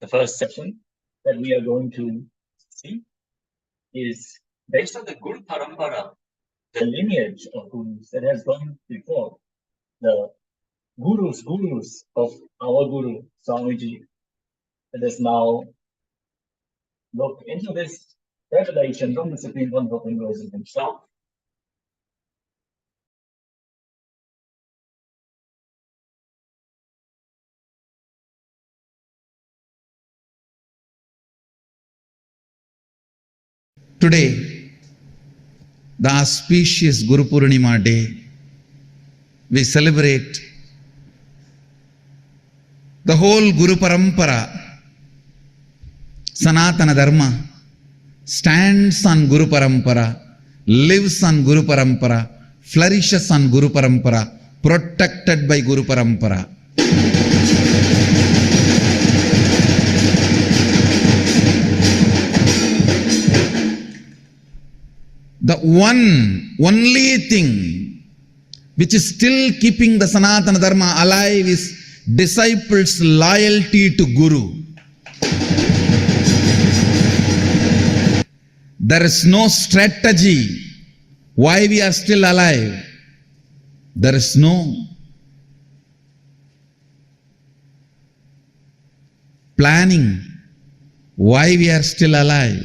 The first session that we are going to see is based on the Guru Parampara, the lineage of Gurus that has gone before, the gurus of our Guru, Swamiji. Let us now look into this revelation from the Supreme One of Hinduism himself. Today, the auspicious Guru Purnima day, we celebrate the whole Guru Parampara. Sanatana Dharma stands on Guru Parampara, lives on Guru Parampara, flourishes on Guru Parampara, protected by Guru Parampara. The only thing which is still keeping the Sanatana Dharma alive is disciples' loyalty to Guru. There is no strategy why we are still alive. There is no planning why we are still alive.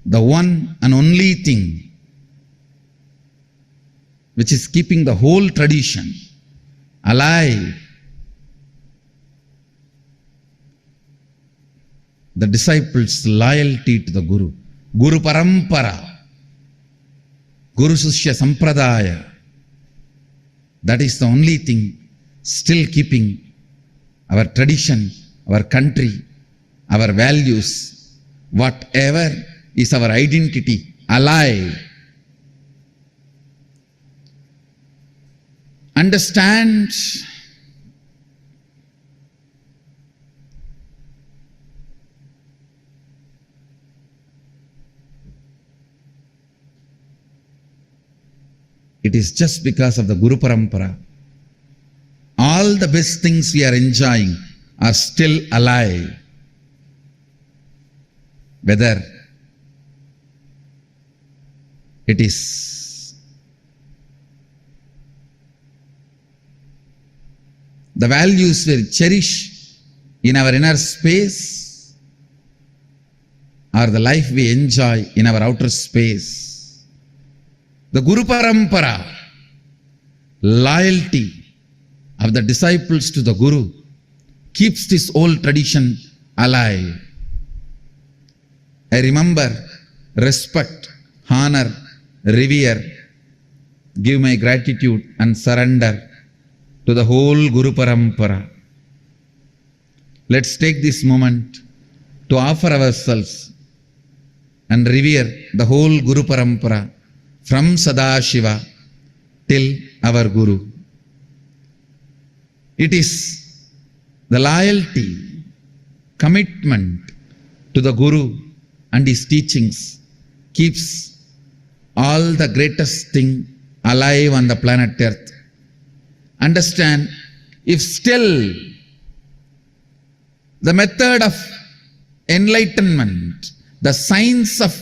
The one and only thing which is keeping the whole tradition alive, the disciples' loyalty to the Guru. Guru Parampara, Guru Sishya Sampradaya. That is the only thing still keeping our tradition, our country, our values, whatever is our identity alive. Understand it is just because of the Guru Parampara. All the best things we are enjoying are still alive. Whether it is the values we cherish in our inner space or the life we enjoy in our outer space. The Guru Parampara, loyalty of the disciples to the Guru, keeps this old tradition alive. I remember, respect, honor, revere, give my gratitude and surrender to the whole Guru Parampara. Let's take this moment to offer ourselves and revere the whole Guru Parampara from Sadashiva till our Guru. It is the loyalty, commitment to the Guru and his teachings keeps all the greatest thing alive on the planet Earth. Understand, if still the method of enlightenment, the science of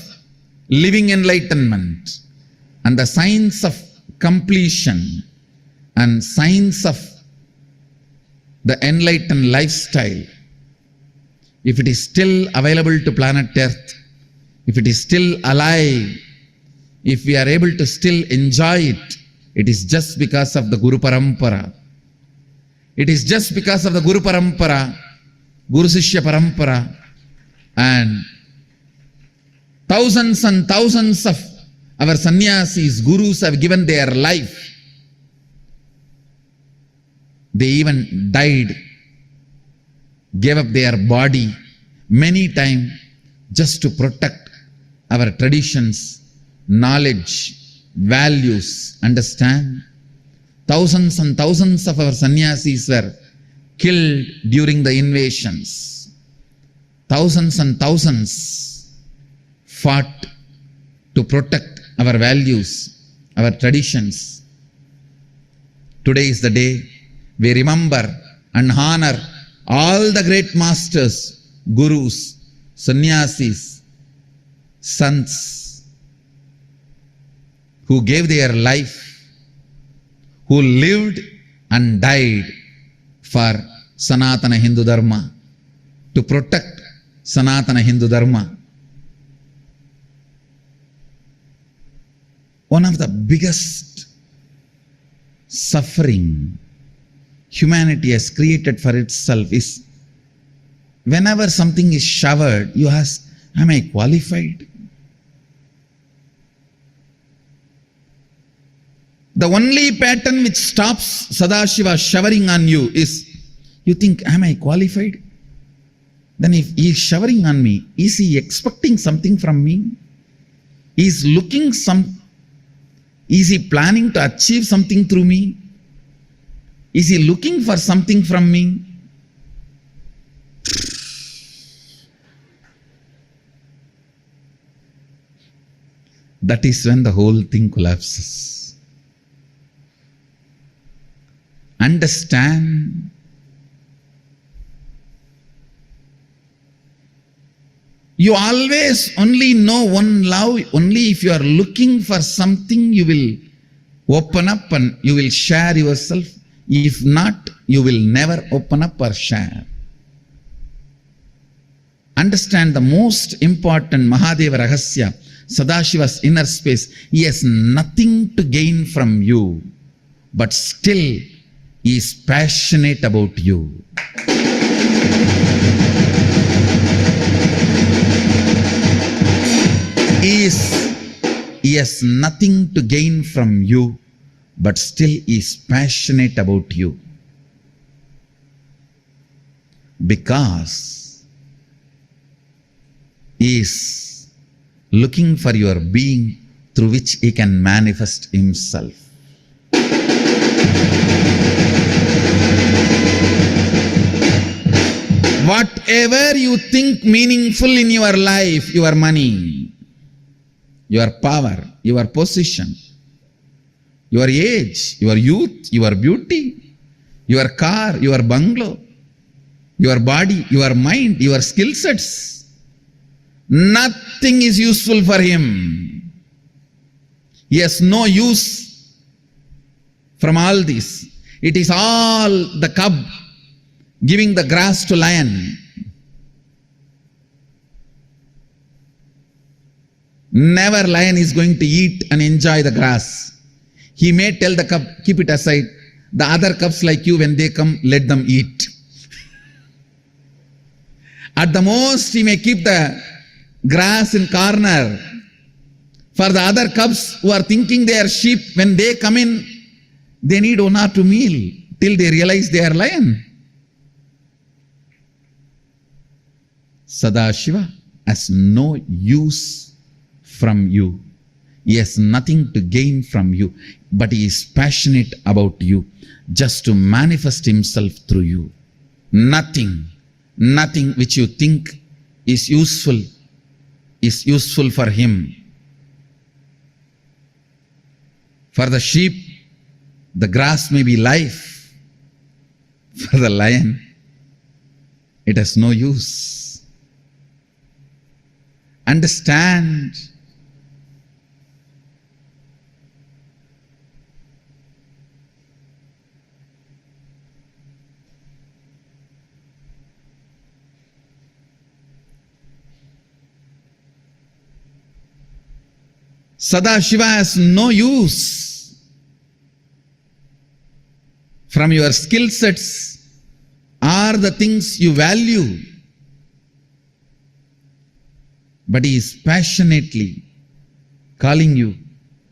living enlightenment, and the science of completion, and science of the enlightened lifestyle, if it is still available to planet Earth, if it is still alive, if we are able to still enjoy it, it is just because of the Guru Parampara. It is just because of the Guru Parampara, Guru Sishya Parampara, and thousands and thousands of our sannyasis, gurus have given their life. They even died, gave up their body many times just to protect our traditions, knowledge, values. Understand? Thousands and thousands of our sannyasis were killed during the invasions. Thousands and thousands fought to protect our values, our traditions. Today is the day we remember and honor all the great masters, gurus, sannyasis, sants, who gave their life, who lived and died for Sanatana Hindu Dharma, to protect Sanatana Hindu Dharma. One of the biggest suffering humanity has created for itself is whenever something is showered, you ask, am I qualified? The only pattern which stops Sadashiva showering on you is, you think, am I qualified? Then if he is showering on me, is he expecting something from me? Is he planning to achieve something through me? Is he looking for something from me? That is when the whole thing collapses. Understand. You always only know one love, only if you are looking for something, you will open up and you will share yourself. If not, you will never open up or share. Understand the most important Mahadeva Rahasya, Sadashiva's inner space. He has nothing to gain from you, but still he is passionate about you. He has nothing to gain from you, but still is passionate about you. Because he is looking for your being through which he can manifest himself. Whatever you think meaningful in your life, your money, your power, your position, your age, your youth, your beauty, your car, your bungalow, your body, your mind, your skill sets, nothing is useful for him. He has no use from all this. It is all the cub giving the grass to lion. Never lion is going to eat and enjoy the grass. He may tell the cub, keep it aside. The other cubs like you, when they come, let them eat. At the most, he may keep the grass in corner. For the other cubs who are thinking they are sheep, when they come in, they need 1 or 2 meal till they realize they are lion. Sadashiva has no use from you. He has nothing to gain from you, but he is passionate about you, just to manifest himself through you. Nothing which you think is useful for him. For the sheep, the grass may be life. For the lion, it has no use. Understand. Sadashiva has no use from your skill sets or the things you value. But he is passionately calling you,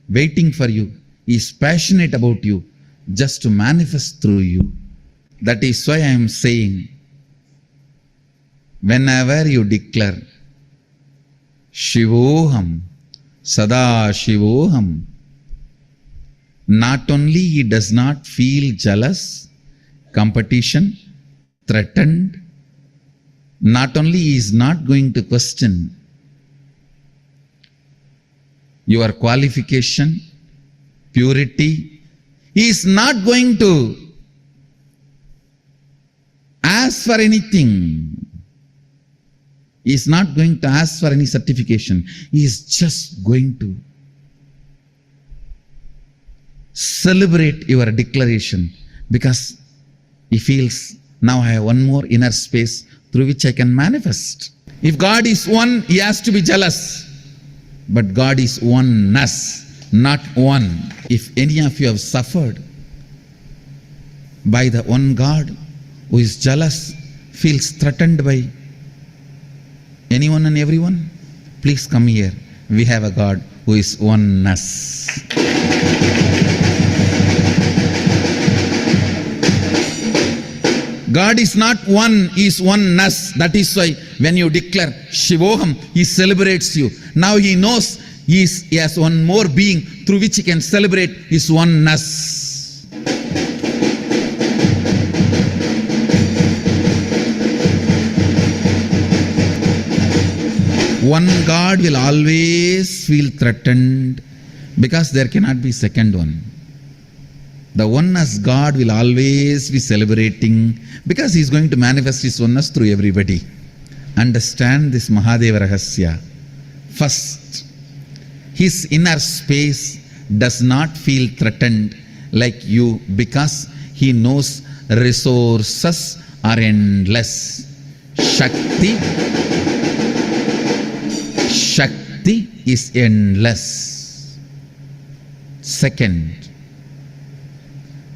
waiting for you. He is passionate about you, just to manifest through you. That is why I am saying, whenever you declare Shivoham, Sadashivoham, not only he does not feel jealous, competition, threatened, not only he is not going to question your qualification, purity, he is not going to ask for anything. He is not going to ask for any certification. He is just going to celebrate your declaration, because he feels, now I have one more inner space through which I can manifest. If God is one, he has to be jealous. But God is oneness, not one. If any of you have suffered by the one God who is jealous, feels threatened by anyone and everyone, please come here. We have a God who is oneness. God is not one, he is oneness. That is why when you declare Shivoham, he celebrates you. Now he knows he has one more being through which he can celebrate his oneness. One God will always feel threatened because there cannot be second one. The oneness God will always be celebrating because he is going to manifest his oneness through everybody. Understand this Mahadeva Rahasya. First, his inner space does not feel threatened like you because he knows resources are endless. Shakti is endless. Second,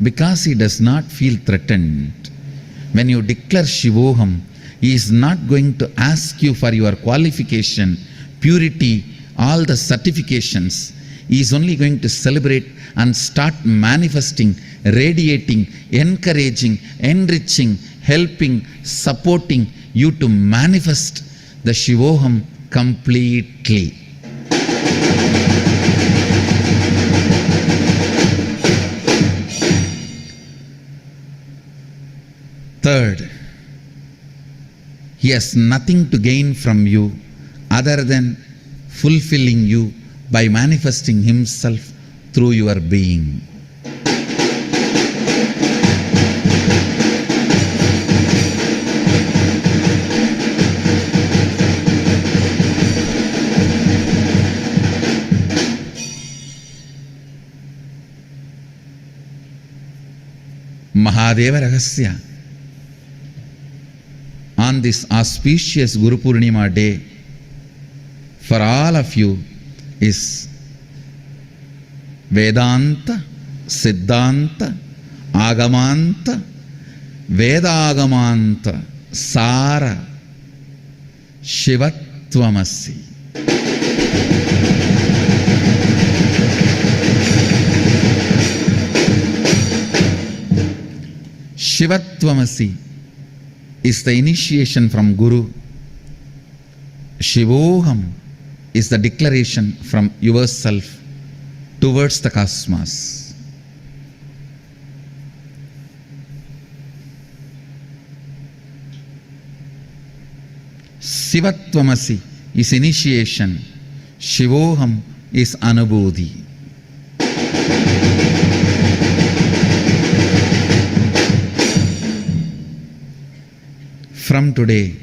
because he does not feel threatened, when you declare Shivoham, he is not going to ask you for your qualification, purity, all the certifications. He is only going to celebrate and start manifesting, radiating, encouraging, enriching, helping, supporting you to manifest the Shivoham completely. Third, he has nothing to gain from you other than fulfilling you by manifesting himself through your being. Mahadeva Rahasya. On this auspicious Guru Purnima day, for all of you is Vedanta, Siddhanta, Agamanta, Vedagamanta, Sara, Shivatvamasi. Shivatvamasi is the initiation from Guru. Shivoham is the declaration from yourself towards the cosmos. Shivatvamasi is initiation. Shivoham is anubodhi. From today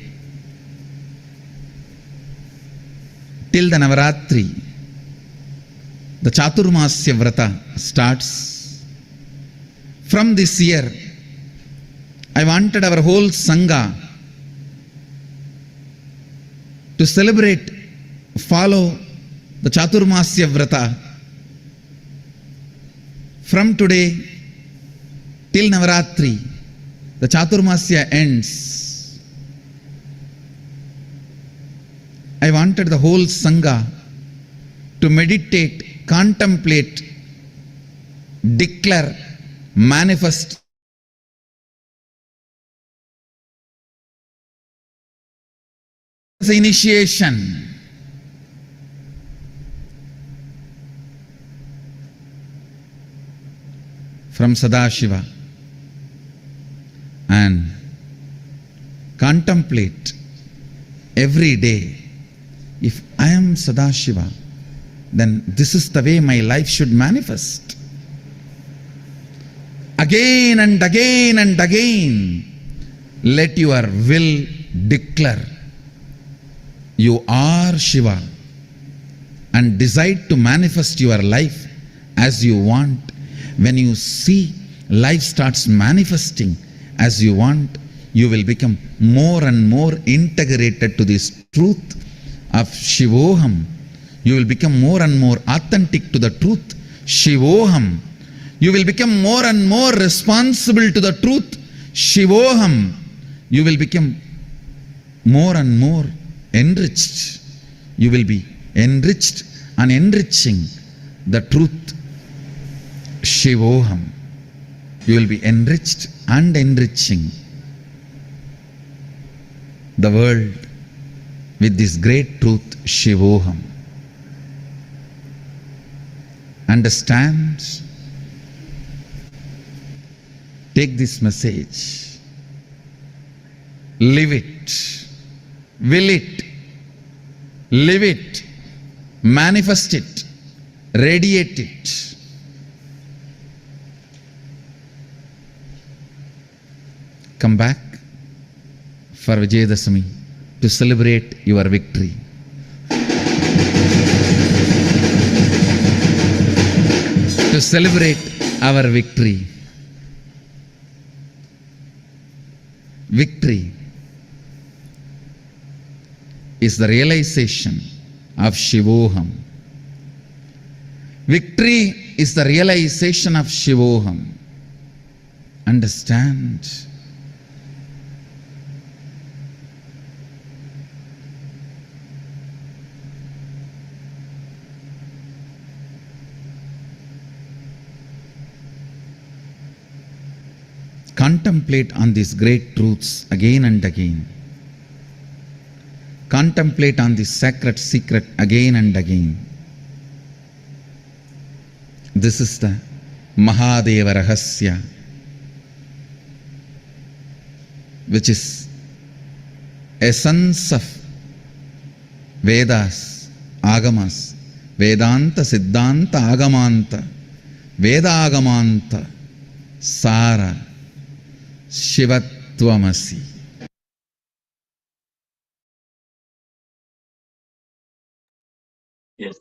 till the Navaratri, the Chaturmasya Vrata starts. From this year, I wanted our whole Sangha to celebrate, follow the Chaturmasya Vrata. From today till Navaratri, the Chaturmasya ends. I wanted the whole Sangha to meditate, contemplate, declare, manifest the initiation. From Sadashiva, and contemplate every day. If I am Sadashiva, then this is the way my life should manifest. Again and again and again, let your will declare you are Shiva and decide to manifest your life as you want. When you see life starts manifesting as you want, you will become more and more integrated to this truth of Shivoham. You will become more and more authentic to the truth, Shivoham. You will become more and more responsible to the truth, Shivoham. You will become more and more enriched. You will be enriched and enriching the truth, Shivoham. You will be enriched and enriching the world with this great truth, Shivoham. Understand? Take this message, live it, will it, live it, manifest it, radiate it. Come back for Vijayadashami to celebrate your victory. To celebrate our victory. Victory is the realization of Shivoham. Victory is the realization of Shivoham. Understand? Contemplate on these great truths again and again. Contemplate on this sacred secret again and again. This is the Mahadeva Rahasya, which is essence of Vedas, Agamas, Vedanta, Siddhanta, Agamanta, Veda Agamanta, Sara, Shivatvamasi. Yes.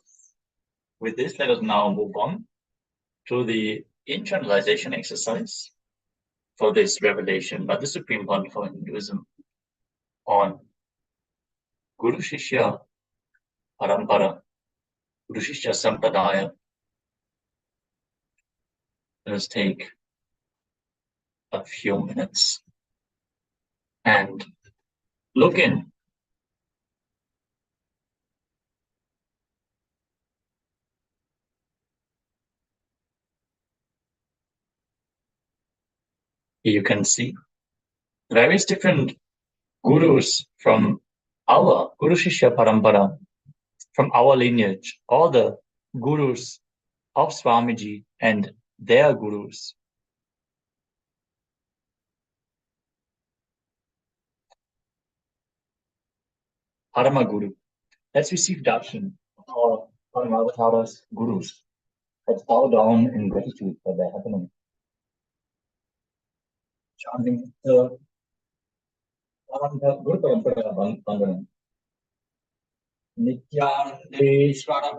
With this, let us now move on to the internalization exercise for this revelation by the Supreme Pontiff of Hinduism on Guru Shishya Parampara, Guru Shishya Sampradaya. Let us take a few minutes and look in. You can see various different gurus from our Guru Shishya Parampara, from our lineage, all the gurus of Swamiji and their gurus. Parama Guru. Let's receive darshan of our Paramavatara's gurus. Let's bow down in gratitude for their happening. Chanting the Guru Parampara Vandanam. Nithyananda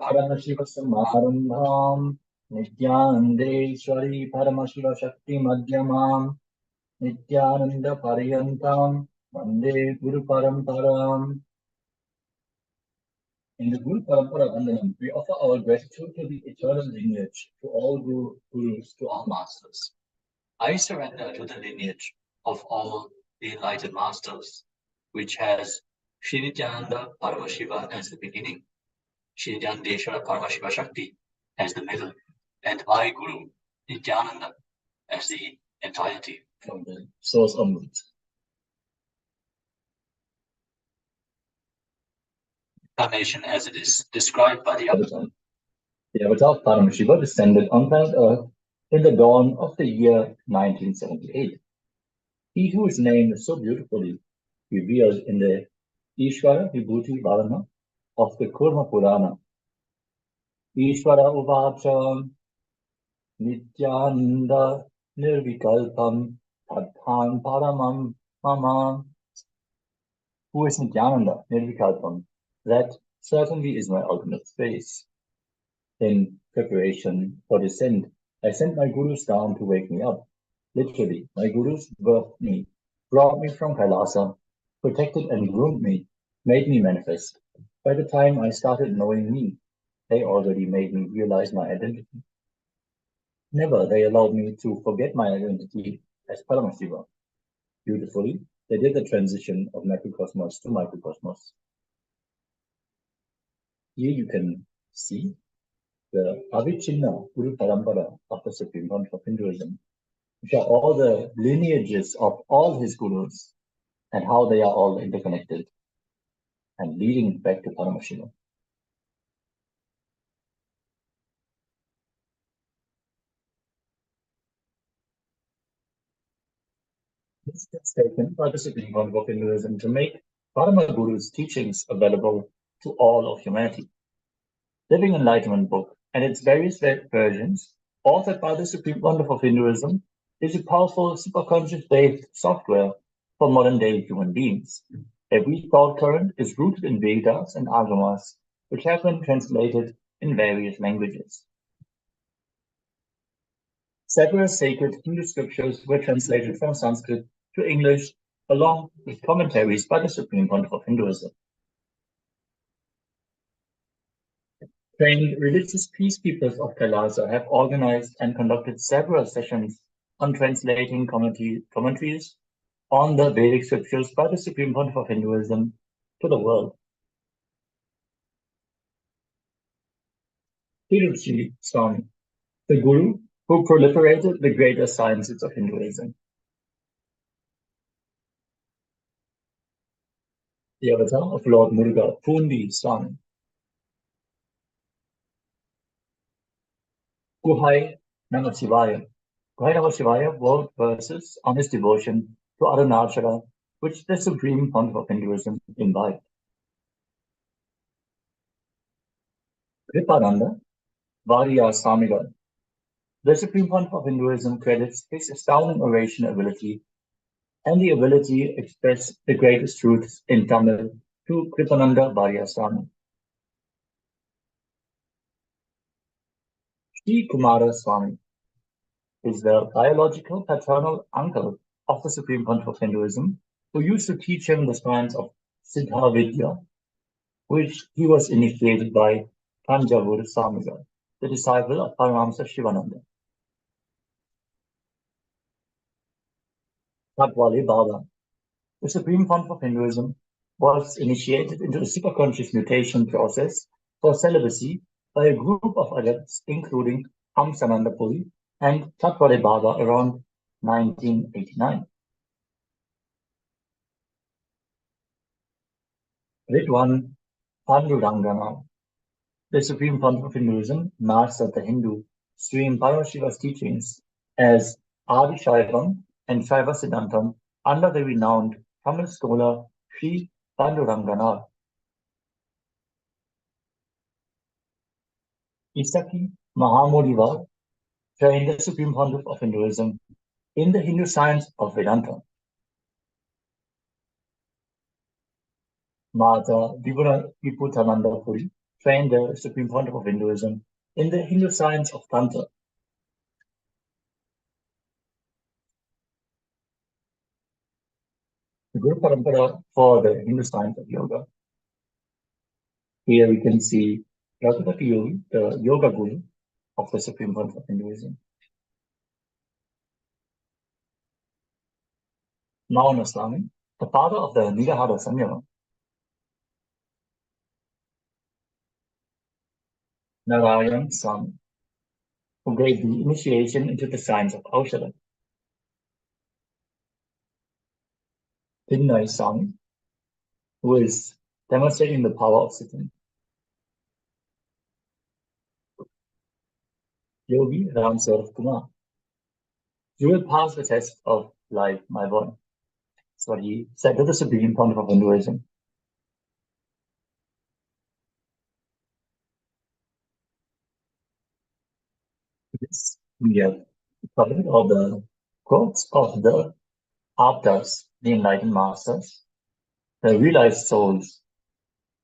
Paramashivoham Nithyananda Paramashiva Shakti Madhyamam Nithyananda Pariyantam Vande Guru Paramparam. In the Guru Parampara Vandanam, we offer our gratitude to the eternal lineage, to all gurus, to all masters. I surrender to the lineage of all the enlightened masters, which has Shri Nithyananda Paramashiva as the beginning, Shri Nityanandeshwara Paramashiva Shakti as the middle, and my Guru Nithyananda as the entirety from the source onwards. Incarnation as it is described by the Avatar. The Avatar of Paramashiva descended on planet Earth in the dawn of the year 1978. He who is named so beautifully revealed in the Ishvara Vibhuti Varana of the Kurma Purana. Ishvara Uvacha Nityananda Nirvikalpam Tadhan Paramam Mama. Who is Nityananda Nirvikalpam? That certainly is my ultimate space. In preparation for descent I sent my gurus down to wake me up. Literally, my gurus birthed me, brought me from KAILASA, protected and groomed me, made me manifest. By the time I started knowing me, they already made me realize my identity. Never they allowed me to forget my identity as Paramashiva. Beautifully, they did the transition of macrocosmos to microcosmos. Here you can see the Avichinna Guru Parampara of the Supreme Pontiff of Hinduism, which are all the lineages of all his gurus and how they are all interconnected and leading back to Paramashiva. This is taken by the Supreme Pontiff of Hinduism to make Parama Guru's teachings available to all of humanity. Living Enlightenment book and its various versions, authored by the Supreme Pontiff of Hinduism, is a powerful superconscious-based software for modern-day human beings. Every thought current is rooted in Vedas and Agamas, which have been translated in various languages. Several sacred Hindu scriptures were translated from Sanskrit to English, along with commentaries by the Supreme Pontiff of Hinduism. Trained religious peacekeepers of KAILASA have organized and conducted several sessions on translating commentaries on the Vedic scriptures by the Supreme Pontiff of Hinduism to the world. Tiruchi Swami, the Guru who proliferated the greater sciences of Hinduism. The avatar of Lord Muruga, Pundi Swami. Guhai Namashivaya. Guhai Namashivaya wrote verses on his devotion to Arunachala, which the Supreme Pontiff of Hinduism imbibed. Kripananda Variya Samigal. The Supreme Pontiff of Hinduism credits his astounding oration ability and the ability to express the greatest truths in Tamil to Kripananda Variya Swami. Sri Kumara Swami is the biological paternal uncle of the Supreme Pontiff of Hinduism, who used to teach him the science of Siddha Vidya, which he was initiated by Tanjavur Swamigal, the disciple of Paramahamsa Shivananda. Tatwale Baba. The Supreme Pontiff of Hinduism was initiated into the superconscious mutation process for celibacy by a group of adepts, including Hamsananda Puri and Tatwale Baba around 1989. Ridwan Pandurangana. The Supreme Pontiff of Hinduism mastered the Hindu stream Paramashiva's teachings as Adi Shaivam and Shaiva Siddhantam under the renowned Tamil scholar Sri Pandurangana. Isaki Mahamodiva trained the Supreme Pontiff of Hinduism in the Hindu science of Vedanta. Mata Viputananda Puri trained the Supreme Pontiff of Hinduism in the Hindu science of Tantra. The Guru Parampara for the Hindu science of yoga. Here we can see Raghupati Yogi, the yoga guru of the Supreme Pontiff of Hinduism. Mauna Swami, the father of the Nirahara Samyama. Narayan Swami, who gave the initiation into the science of Aushadha. Vinay Swami, who is demonstrating the power of sitting. Yogi Ram Saurav Kumar, you will pass the test of life, my boy. That's what he said to the Supreme Pontiff of Hinduism. This we have covered all the quotes of the Avtas, the enlightened masters, the realized souls,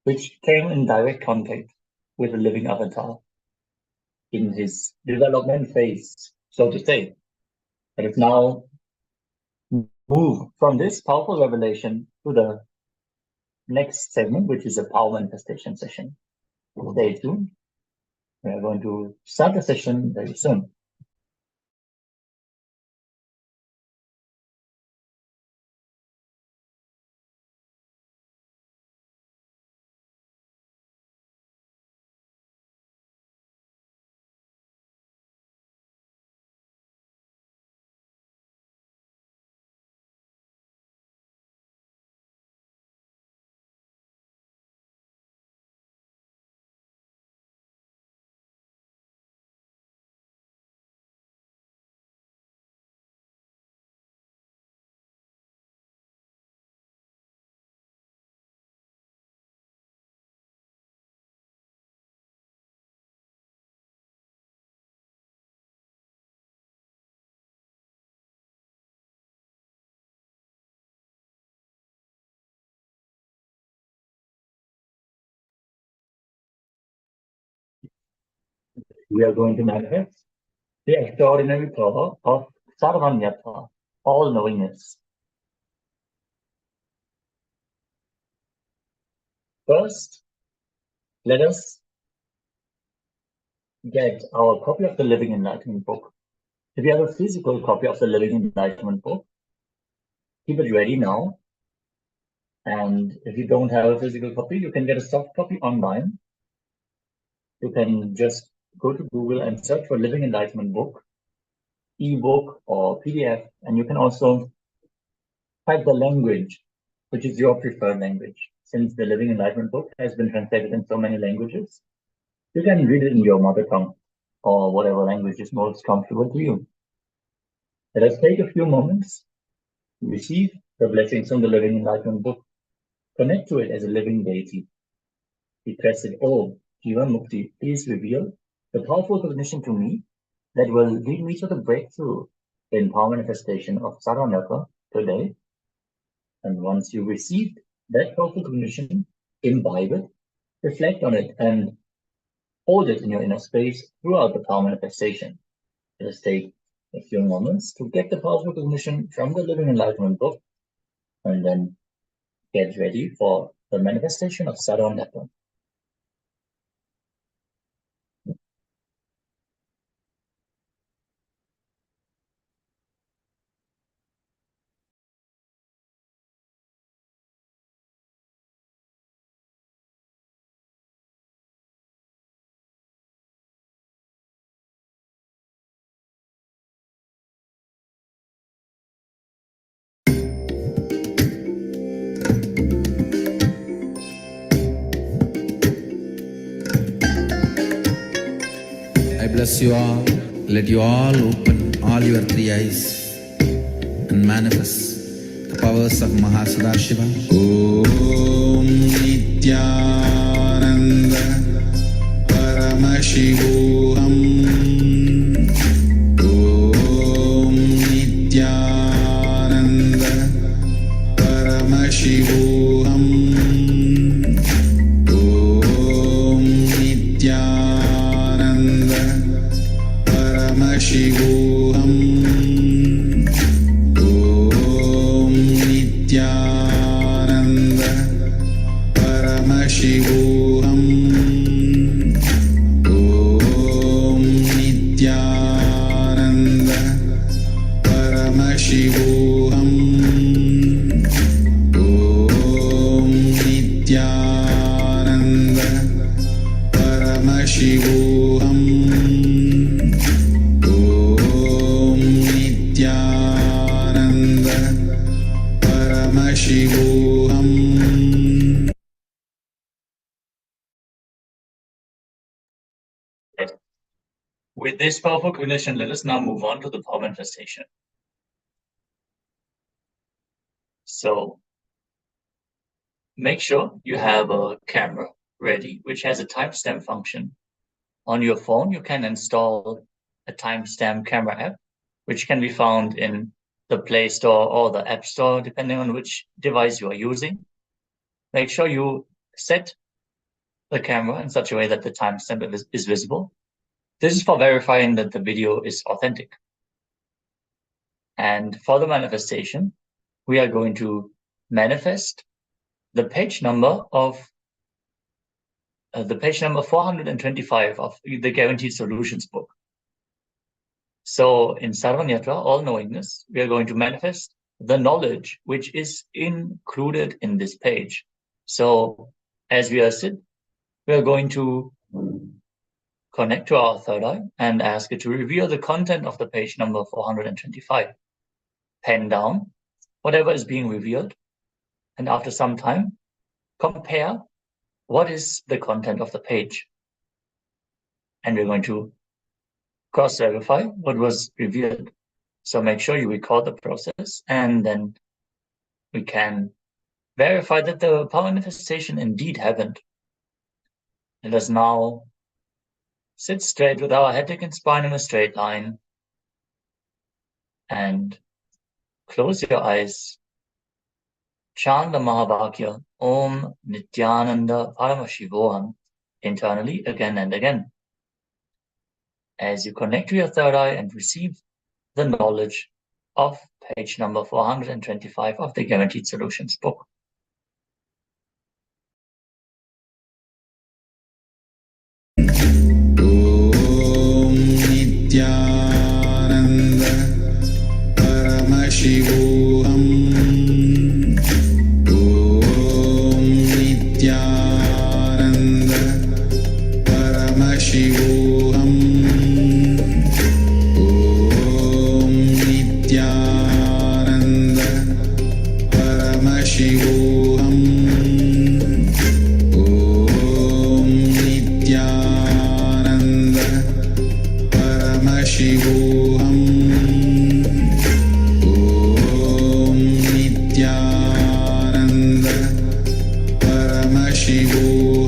which came in direct contact with the living avatar. in his development phase, so to say. But it's now move from this powerful revelation to the next segment, which is a power manifestation session. Stay tuned. We are going to start the session very soon. We are going to manifest the extraordinary power of Sarvanyata, all knowingness. First, let us get our copy of the Living Enlightenment book. If you have a physical copy of the Living Enlightenment book, keep it ready now. And if you don't have a physical copy, you can get a soft copy online. You can just go to Google and search for Living Enlightenment book, ebook or PDF, and you can also type the language, which is your preferred language. Since the Living Enlightenment book has been translated in so many languages, you can read it in your mother tongue or whatever language is most comfortable to you. Let us take a few moments to receive the blessings from the Living Enlightenment book. Connect to it as a living deity. Request it, oh, Jiva Mukti, please reveal the powerful cognition to me that will lead me to the breakthrough in power manifestation of Saranaka today. And once you receive that powerful cognition, imbibe it, reflect on it, and hold it in your inner space throughout the power manifestation. Let us take a few moments to get the powerful cognition from the Living Enlightenment book, and then get ready for the manifestation of Saranaka. I bless you all. Let you all open all your three eyes and manifest the powers of Mahasadashiva. Om Nithyananda Paramashivoham. Om Nithyananda Paramashivoham. Om Nithyananda Paramashivoham. Om Nithyananda Paramashivoham. Om Nithyananda Paramashivoham. Om Nithyananda Paramashivoham. Om Nithyananda Paramashivoham. With this powerful cognition, let us now move on to the power manifestation. So make sure you have a camera ready, which has a timestamp function. On your phone, you can install a timestamp camera app, which can be found in the Play Store or the App Store, depending on which device you are using. Make sure you set the camera in such a way that the timestamp is visible. This is for verifying that the video is authentic. And for the manifestation, we are going to manifest the page number of the page number 425 of the Guaranteed Solutions book. So in Sarvanyatra, all-knowingness, we are going to manifest the knowledge which is included in this page. So as we are sitting, we are going to connect to our third eye and ask it to reveal the content of the page number 425. Pen down whatever is being revealed, and after some time, compare what is the content of the page. And we're going to cross-verify what was revealed. So make sure you record the process, and then we can verify that the power manifestation indeed happened. Let us now sit straight with our head, neck, and spine in a straight line, and close your eyes. Chant the Mahavakya, Om Nithyananda Paramashivoham, internally again and again. As you connect to your third eye and receive the knowledge of page number 425 of the Guaranteed Solutions book. Om Nithyananda Paramashivoham. Om Nithyananda Paramashivoham. Om Nithyananda Paramashivoham. Om Nithyananda Paramashivoham. Om Nithyananda Paramashivoham.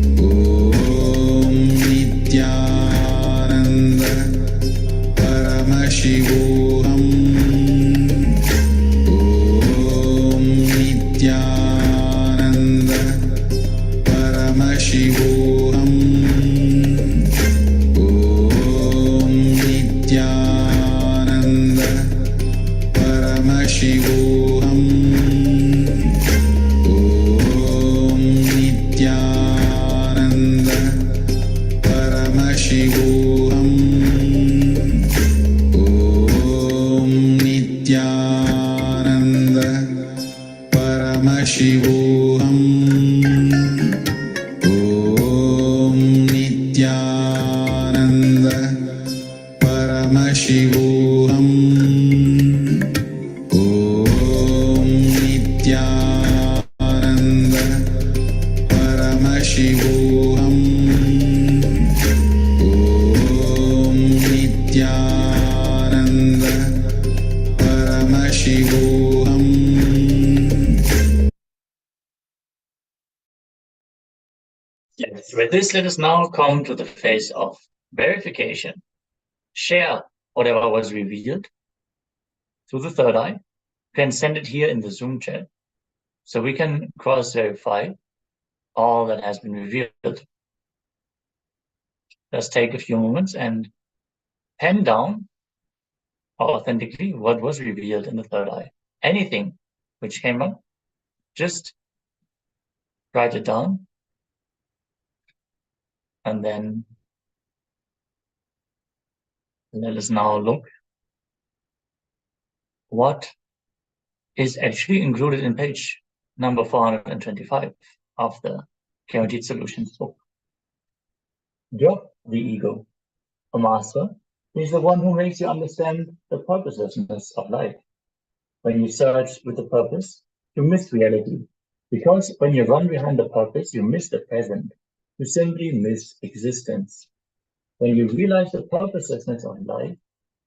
Om Nithyananda Paramashivoham. Om Nithyananda Paramashivoham. Om Nithyananda Paramashivoham. Om Nithyananda Paramashivoham. Om Nithyananda Paramashivoham. Om Nithyananda Paramashivoham. Om Nithyananda Paramashivoham. Om Nithyananda Paramashivoham. Yes, with this, let us now come to the phase of verification. Share whatever was revealed through the third eye. You can send it here in the Zoom chat, so we can cross-verify all that has been revealed. Let's take a few moments and pen down authentically what was revealed in the third eye. Anything which came up, just write it down, and then let us now look what is actually included in page number 425 of the Guaranteed Solutions book. Drop the ego. A master is the one who makes you understand the purposelessness of life. When you search with a purpose, you miss reality. Because when you run behind the purpose, you miss the present. You simply miss existence. When you realize the purposelessness of life,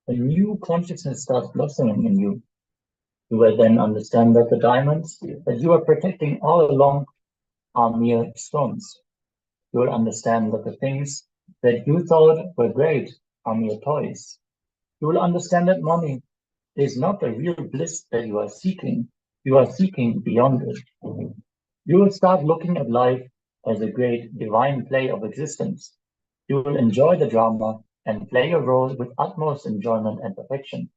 a new consciousness starts blossoming in you. You will then understand that the diamonds that you are protecting all along are mere stones. You will understand that the things that you thought were great are mere toys. You will understand that money is not the real bliss that you are seeking. You are seeking beyond it. You will start looking at life as a great divine play of existence. You will enjoy the drama and play your role with utmost enjoyment and perfection.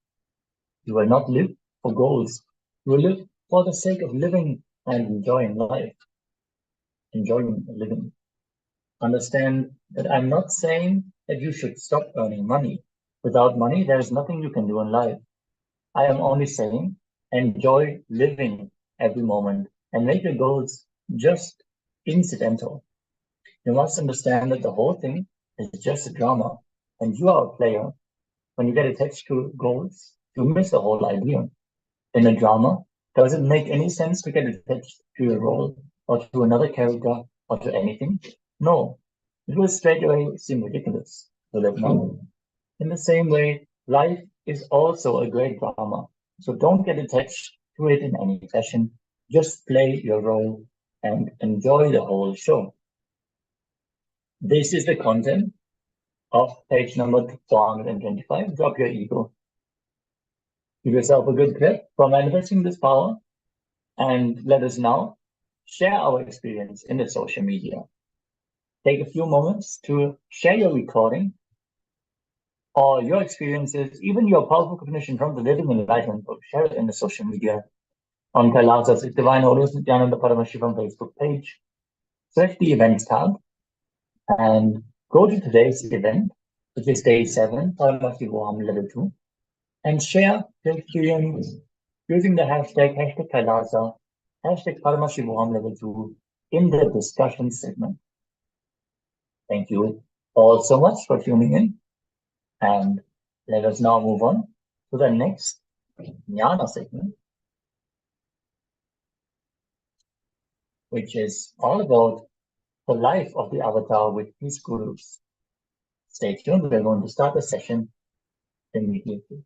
You will not live for goals. You will live for the sake of living and enjoying life. Enjoying living. Understand that I'm not saying that you should stop earning money. Without money, there is nothing you can do in life. I am only saying enjoy living every moment and make your goals just incidental. You must understand that the whole thing is just a drama and you are a player. When you get attached to goals, you miss the whole idea. In a drama, does it make any sense to get attached to a role or to another character or to anything? No. It will straight away seem ridiculous, will it not? In the same way, life is also a great drama. So don't get attached to it in any fashion. Just play your role and enjoy the whole show. This is the content of page number 425. Drop your ego. Give yourself a good clap for manifesting this power. And let us now share our experience in the social media. Take a few moments to share your recording or your experiences, even your powerful cognition from the Living Enlightenment book. Share it in the social media on KAILASA's Divine Audios Nithyananda Paramashivam Facebook page. Select the events tab and go to today's event, which is day 7, Paramashivoham Level-2, and share your experience using the hashtag #KAILASA, #Paramashivoham Level-2 in the discussion segment. Thank you all so much for tuning in, and let us now move on to the next Jnana segment, which is all about the life of the avatar with his gurus. Stay tuned, we're going to start the session immediately.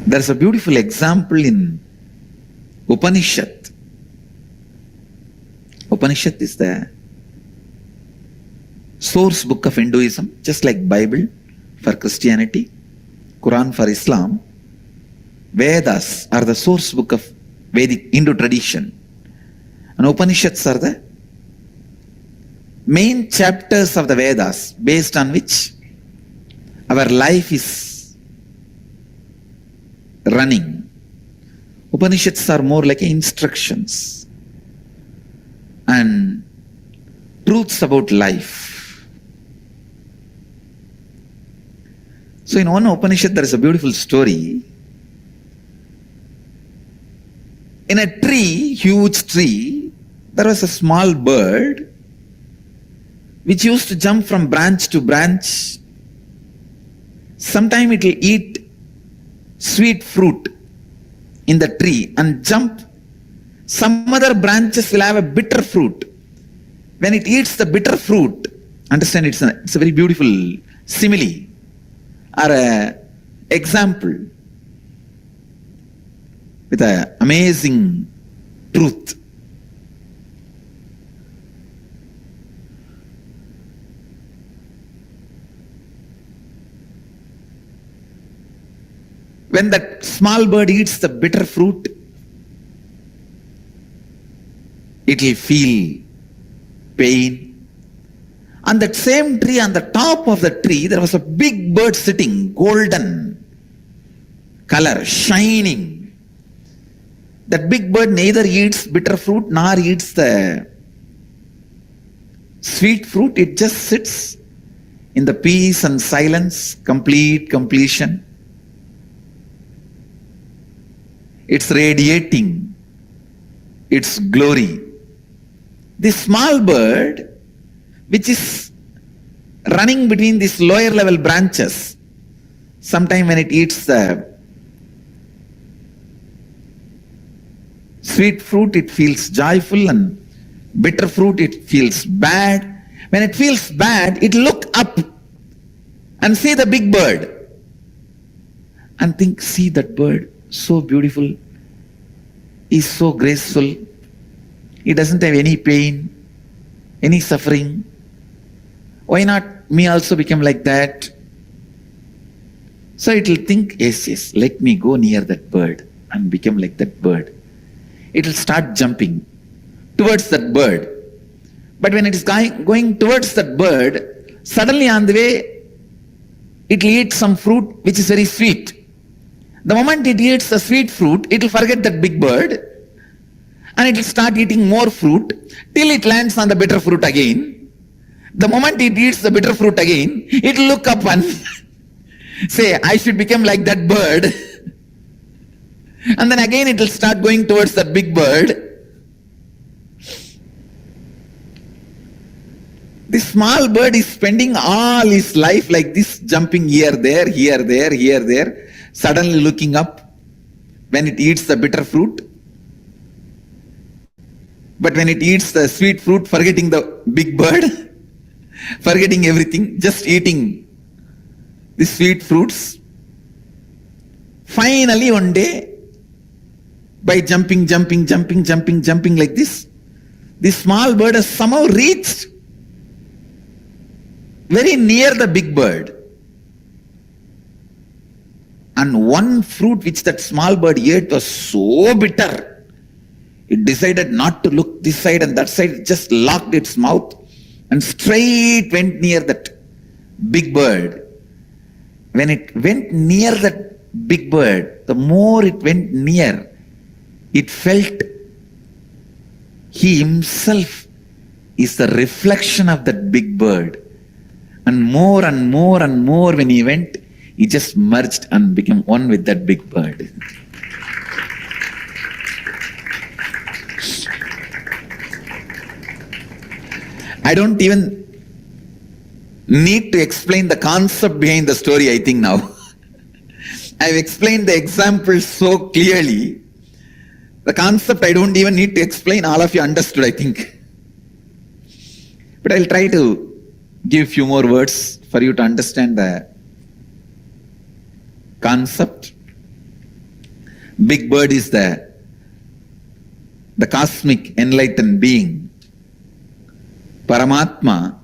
There's a beautiful example in Upanishad. Upanishad is the source book of Hinduism, just like Bible for Christianity, Quran for Islam. Vedas are the source book of Vedic Hindu tradition. And Upanishads are the main chapters of the Vedas based on which our life is running. Upanishads are more like instructions and truths about life. So in one Upanishad there is a beautiful story. In a tree, huge tree, there was a small bird which used to jump from branch to branch. Sometime it will eat sweet fruit in the tree and jump. Some other branches will have a bitter fruit. When it eats the bitter fruit, understand it's a very beautiful simile or a example with an amazing truth. When that small bird eats the bitter fruit, it will feel pain. On that same tree, on the top of the tree, there was a big bird sitting, golden color, shining. That big bird neither eats bitter fruit nor eats the sweet fruit. It just sits in the peace and silence, completion. It's radiating its glory. This small bird, which is running between these lower level branches, sometime when it eats the sweet fruit, it feels joyful, and bitter fruit, it feels bad. When it feels bad, it look up and see the big bird and think, see that bird, so beautiful, is so graceful. He doesn't have any pain, any suffering. Why not me also become like that? So it will think, yes, let me go near that bird and become like that bird. It will start jumping towards that bird. But when it is going towards that bird, suddenly on the way, it will eat some fruit which is very sweet. The moment it eats the sweet fruit, it will forget that big bird and it will start eating more fruit till it lands on the bitter fruit again. The moment it eats the bitter fruit again, it will look up and say, I should become like that bird. And then again it will start going towards that big bird. This small bird is spending all his life like this, jumping here, there, suddenly looking up when it eats the bitter fruit. But when it eats the sweet fruit, forgetting the big bird, forgetting everything, just eating the sweet fruits. Finally one day, by jumping like this small bird has somehow reached very near the big bird. And one fruit which that small bird ate was so bitter, it decided not to look this side and that side, it just locked its mouth and straight went near that big bird. When it went near that big bird, the more it went near, it felt he himself is the reflection of that big bird. And more when he went, he just merged and became one with that big bird. I don't even need to explain the concept behind the story, I think now. I've explained the example so clearly. The concept I don't even need to explain, all of you understood, I think. But I'll try to give few more words for you to understand the concept. Big bird is the cosmic enlightened being. Paramatma.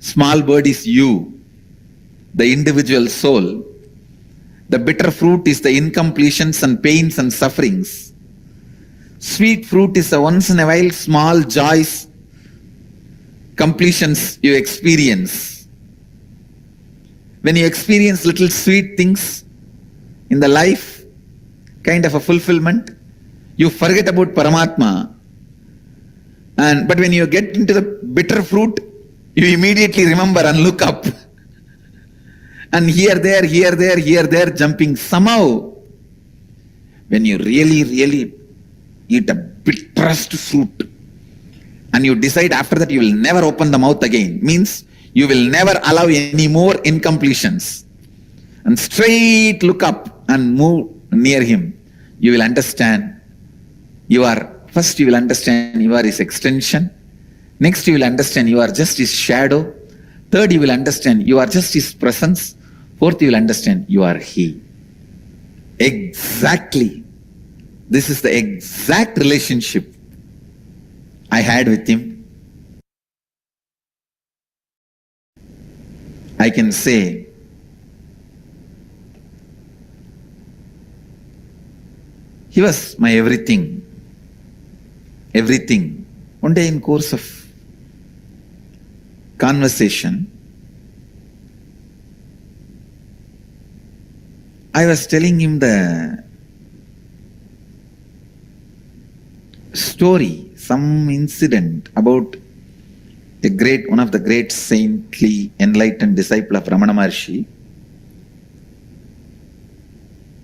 Small bird is you, the individual soul. The bitter fruit is the incompletions and pains and sufferings. Sweet fruit is the once in a while small joys, completions you experience. When you experience little sweet things in the life, kind of a fulfillment, you forget about Paramatma. But when you get into the bitter fruit, you immediately remember and look up. And here, there, jumping. Somehow, when you really eat a bitterest fruit, and you decide after that you will never open the mouth again, means you will never allow any more incompletions, and straight look up and move near him, you will understand first you will understand you are his extension. Next you will understand you are just his shadow. Third you will understand you are just his presence. Fourth you will understand you are he. Exactly. This is the exact relationship I had with him. I can say he was my everything. Everything. One day in course of conversation, I was telling him the story, some incident about one of the great saintly enlightened disciple of Ramana Maharshi.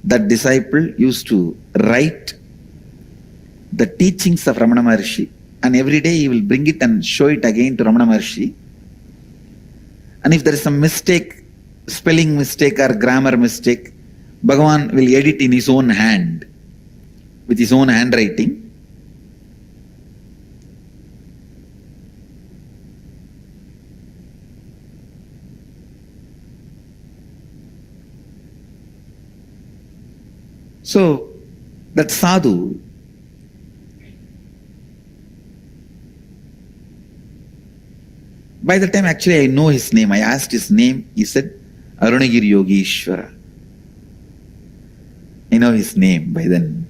That disciple used to write the teachings of Ramana Maharshi, and every day he will bring it and show it again to Ramana Maharshi. And if there is some mistake, spelling mistake or grammar mistake, Bhagavan will edit in his own hand, with his own handwriting. So, that sadhu By the time actually I know his name, I asked his name, he said, Arunagiri Yogeshwara. I know his name by then.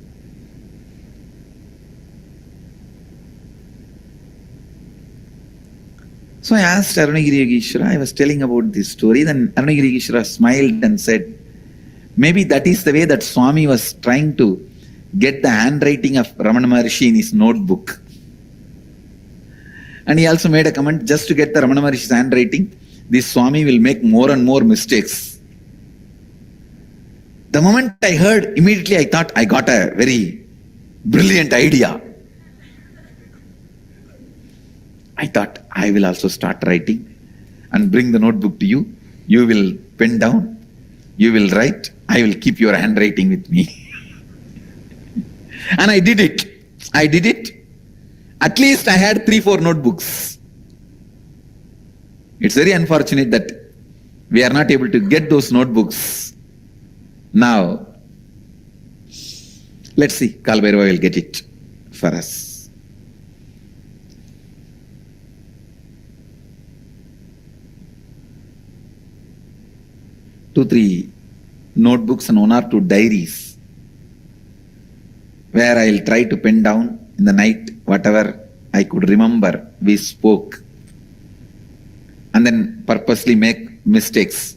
So I asked Arunagiri Yogeshwara, I was telling about this story, then Arunagiri Yogeshwara smiled and said, maybe that is the way that Swami was trying to get the handwriting of Ramana Maharshi in his notebook. And he also made a comment, just to get the Ramana Maharshi's handwriting, this Swami will make more and more mistakes. The moment I heard, immediately I thought I got a very brilliant idea. I thought I will also start writing and bring the notebook to you. You will pen down, you will write, I will keep your handwriting with me. And I did it. I did it. At least I had 3-4 notebooks. It's very unfortunate that we are not able to get those notebooks now. Let's see, Kalbhairava will get it for us. 2-3 notebooks and 1 or 2 diaries where I'll try to pen down in the night whatever I could remember we spoke, and then purposely make mistakes.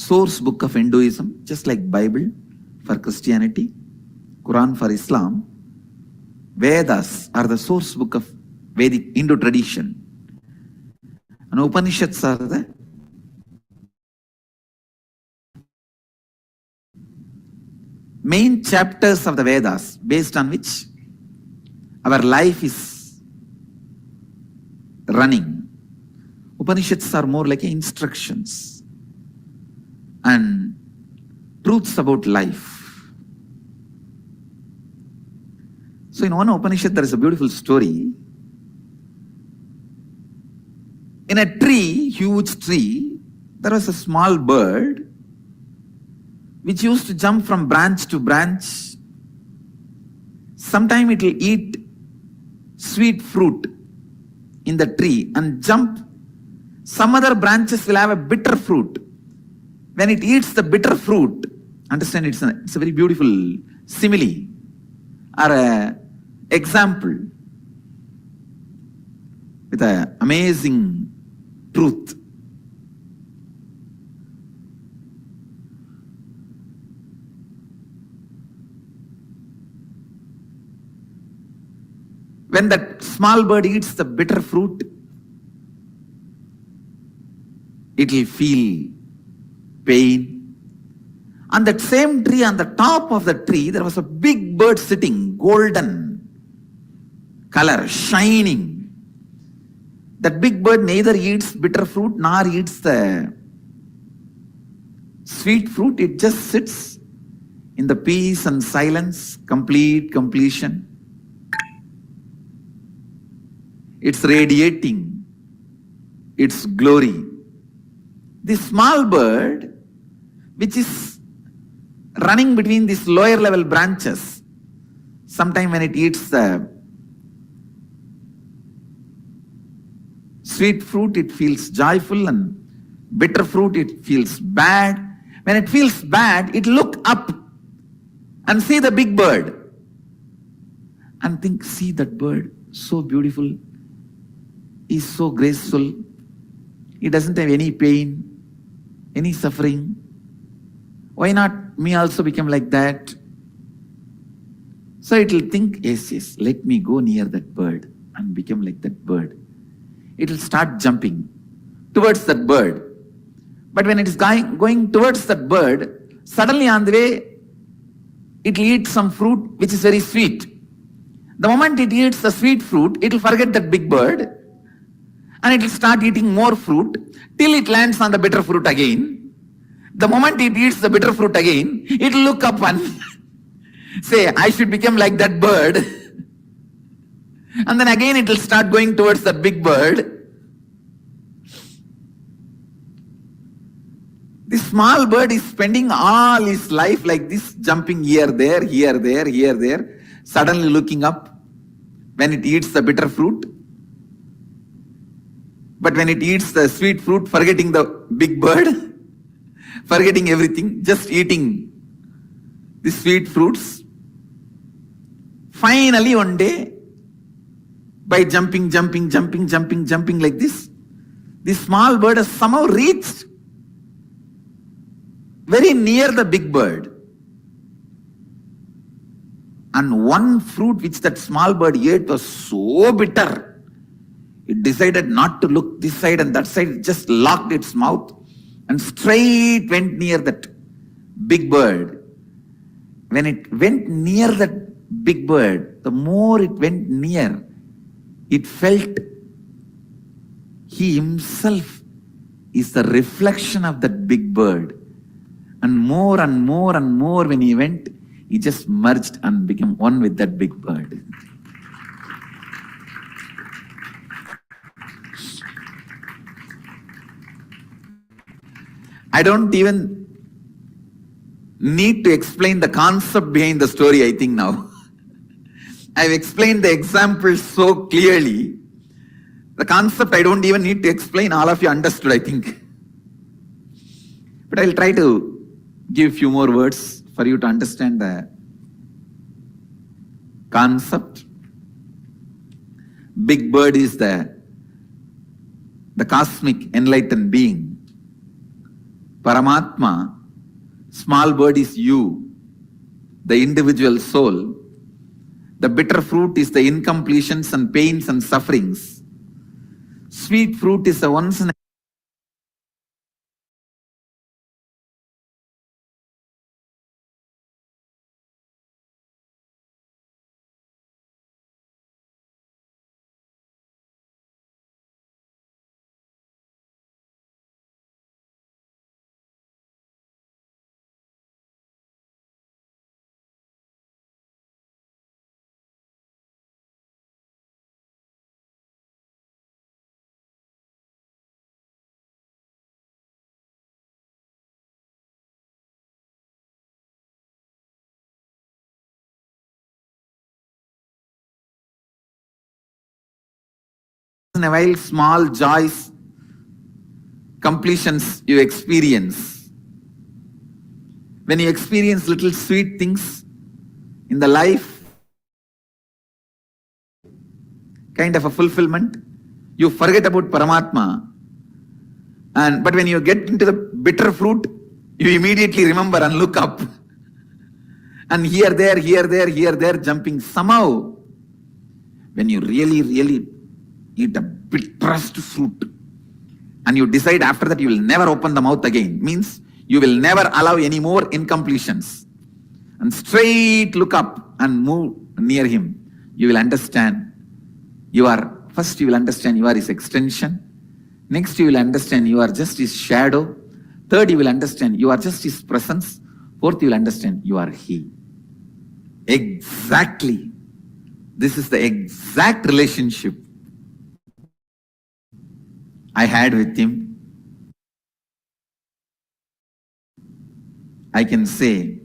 source book of Hinduism, just like Bible for Christianity, Quran for Islam. Vedas are the source book of Vedic Hindu tradition. And Upanishads are the main chapters of the Vedas, based on which our life is running. Upanishads are more like instructions and truths about life. So in one Upanishad, there is a beautiful story. In a tree, huge tree, there was a small bird which used to jump from branch to branch. Sometime it will eat sweet fruit in the tree and jump. Some other branches will have a bitter fruit. When it eats the bitter fruit, understand, it's a very beautiful simile or a example with an amazing truth. When that small bird eats the bitter fruit, it will feel pain. On that same tree, on the top of the tree, there was a big bird sitting, golden color, shining. That big bird neither eats bitter fruit nor eats the sweet fruit. It just sits in the peace and silence, complete completion. It's radiating its glory. This small bird, which is running between these lower level branches, sometime when it eats the sweet fruit, it feels joyful, and bitter fruit, it feels bad. When it feels bad, it look up and see the big bird and think, see that bird, so beautiful. He's so graceful. He doesn't have any pain, any suffering. Why not me also become like that? So it will think, yes, yes, let me go near that bird and become like that bird. It will start jumping towards that bird. But when it is going towards that bird, suddenly on the way, it will eat some fruit which is very sweet. The moment it eats the sweet fruit, it will forget that big bird and it will start eating more fruit till it lands on the bitter fruit again. The moment it eats the bitter fruit again, it will look up and say, I should become like that bird. And then again it will start going towards that big bird. This small bird is spending all his life like this, jumping here, there, here, there, here, there, suddenly looking up when it eats the bitter fruit. But when it eats the sweet fruit, forgetting the big bird, forgetting everything, just eating the sweet fruits. Finally, one day, by jumping like this small bird has somehow reached very near the big bird. And one fruit which that small bird ate was so bitter, it decided not to look this side and that side. It just locked its mouth and straight went near that big bird. When it went near that big bird, the more it went near, it felt he himself is the reflection of that big bird. And more and more and more when he went, he just merged and became one with that big bird. I don't even need to explain the concept behind the story, I think now. I've explained the example so clearly. The concept I don't even need to explain. All of you understood, I think. But I'll try to give a few more words for you to understand the concept. Big bird is the cosmic enlightened being. Paramatma, small bird is you, the individual soul. The bitter fruit is the incompletions and pains and sufferings. Sweet fruit is the once in a while small joys, completions you experience. When you experience little sweet things in the life, kind of a fulfillment, you forget about Paramatma. But when you get into the bitter fruit, you immediately remember and look up. And here, there, jumping. Somehow, when you really eat a bitterest fruit, and you decide after that you will never open the mouth again, means you will never allow any more incompletions, and straight look up and move near him, you will understand first you will understand you are his extension. Next you will understand you are just his shadow. Third you will understand you are just his presence. Fourth you will understand you are he. Exactly. This is the exact relationship I had with him. I can say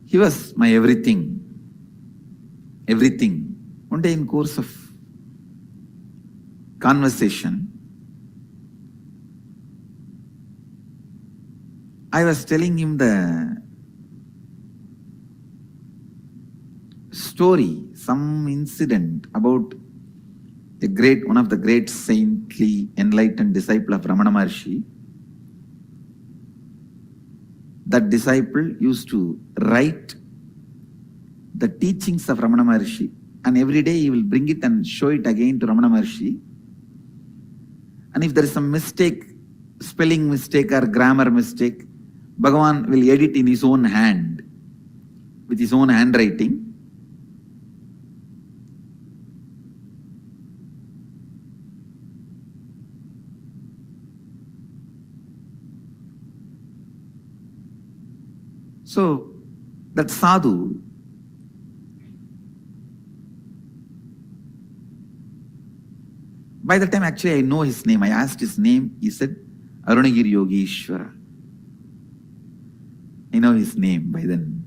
he was my everything. Everything. One day in course of conversation, I was telling him the story, some incident about one of the great saintly enlightened disciple of Ramana Maharshi. That disciple used to write the teachings of Ramana Maharshi, and every day he will bring it and show it again to Ramana Maharshi. And if there is some mistake, spelling mistake or grammar mistake, Bhagavan will edit in his own hand, with his own handwriting. So, that sadhu, by the time actually I know his name, I asked his name, he said, Arunagiri Yogeshwara. I know his name by then.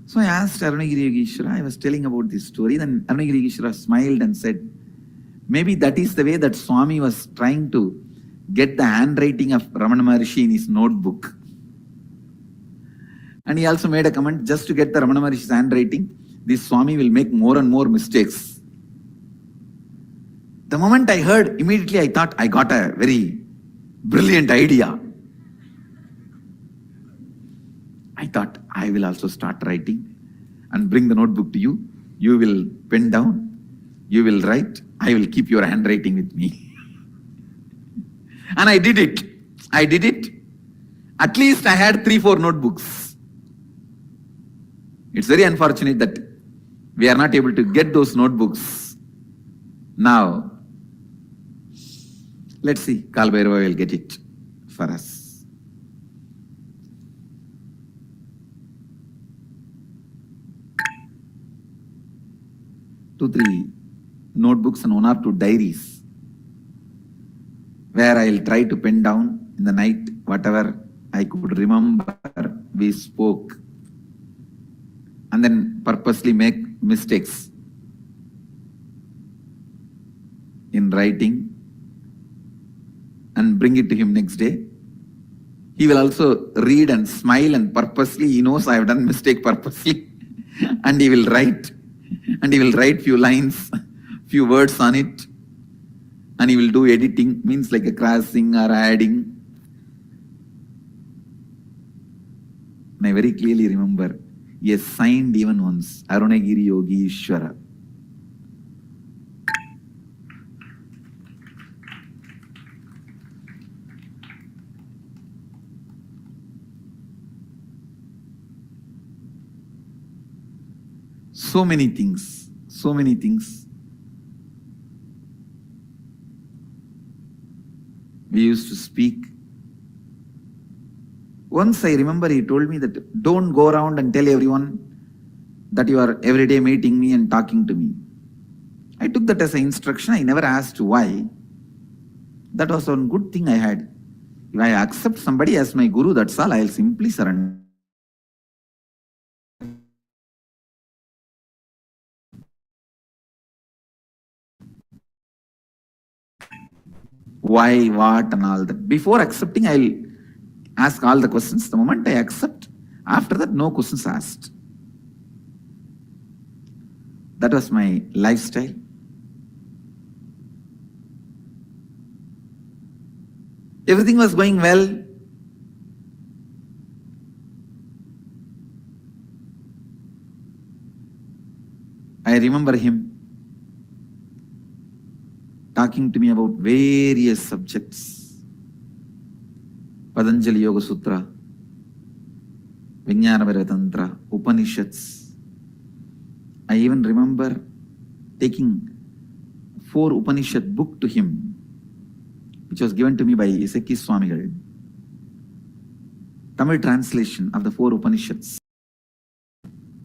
So I asked Arunagiri Yogeshwara, I was telling about this story, then Arunagiri Yogeshwara smiled and said, maybe that is the way that Swami was trying to get the handwriting of Ramana Maharshi in his notebook. And he also made a comment, just to get the Ramana Maharshi's handwriting, this Swami will make more and more mistakes. The moment I heard, immediately I thought I got a very brilliant idea. I thought I will also start writing and bring the notebook to you. You will pen down, you will write, I will keep your handwriting with me. And I did it. At least I had 3-4 notebooks. It's very unfortunate that we are not able to get those notebooks. Now, let's see, Kal Bhairava will get it for us. Two, 3 notebooks and 1 or 2 diaries, where I'll try to pen down in the night whatever I could remember we spoke, and then purposely make mistakes in writing and bring it to him next day. He will also read and smile, and purposely he knows I have done mistake purposely. and he will write, few lines, few words on it, and he will do editing, means like a crossing or adding. And I very clearly remember, he has signed even once, Arunagiri Yogi Ishwara. So many things, so many things. We used to speak. Once I remember he told me that don't go around and tell everyone that you are every day meeting me and talking to me. I took that as an instruction. I never asked why. That was one good thing I had. If I accept somebody as my guru, that's all. I'll simply surrender. Why, what, and all that. Before accepting, I'll ask all the questions. The moment I accept, after that, no questions asked. That was my lifestyle. Everything was going well. I remember him talking to me about various subjects. Patanjali Yoga Sutra, Vijnana Tantra, Upanishads. I even remember taking 4 Upanishad book to him, which was given to me by Iseki Swamigal. Tamil translation of the 4 Upanishads.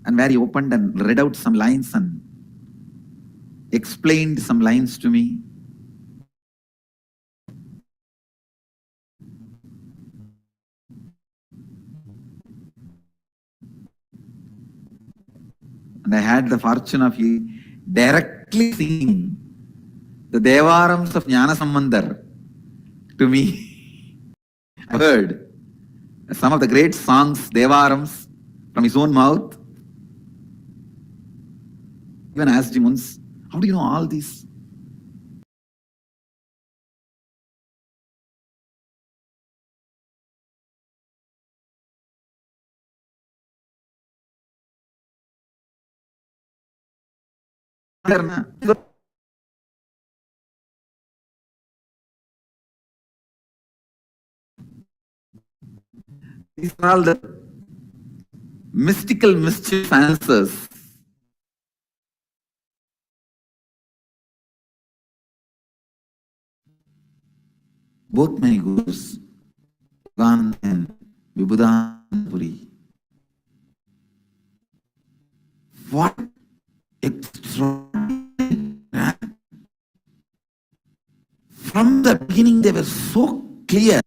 And where he opened and read out some lines and explained some lines to me. And I had the fortune of directly singing the Devarams of Jnana Sambandar to me. I heard some of the great songs, Devarams, from his own mouth. Even asked him once, how do you know all these? These are all the mystical mischief answers. Both my gurus, Bhagavan and Vibhudanpuri. What extraordinary! From the beginning, they were so clear.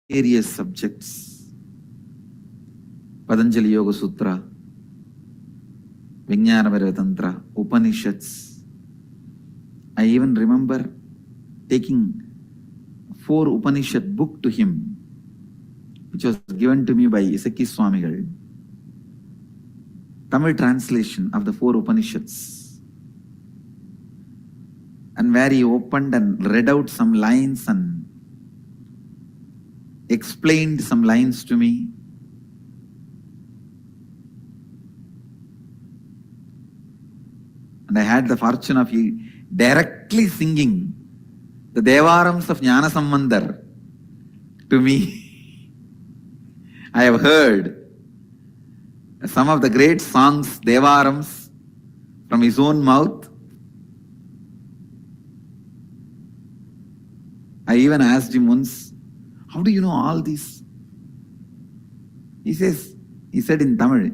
various subjects, Patanjali Yoga Sutra, Vijnana Tantra, Upanishads. I even remember taking 4 Upanishad book to him, which was given to me by Isaki Swamigal. Tamil translation of the 4 Upanishads. And where he opened and read out some lines and explained some lines to me. And I had the fortune of directly singing the Devarams of Jnana Sambandar to me. I have heard some of the great songs, Devarams, from his own mouth. I even asked him once, how do you know all this? He said in Tamil,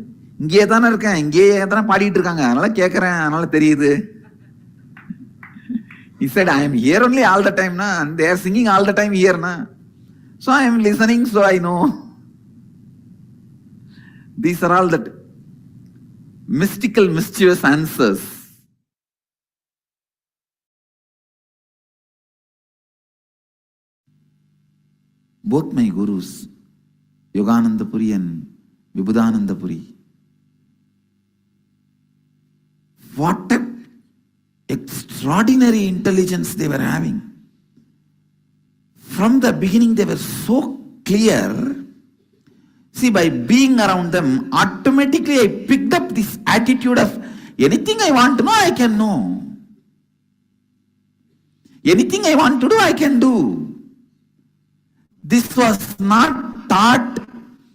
இங்கே தானே இருக்கேன், இங்கே தானே பாடிட்டு இருக்காங்க, அதனால கேட்கறேன், அதனால தெரியுது. He said, I am here only all the time, na, and they are singing all the time here, na. So I am listening, so I know. These are all the mystical, mischievous answers. Both my gurus, Yogananda Puri and Vibhudananda Puri, what a extraordinary intelligence they were having. From the beginning, they were so clear. See, by being around them, automatically I picked up this attitude of anything I want to know, I can know. Anything I want to do, I can do. This was not taught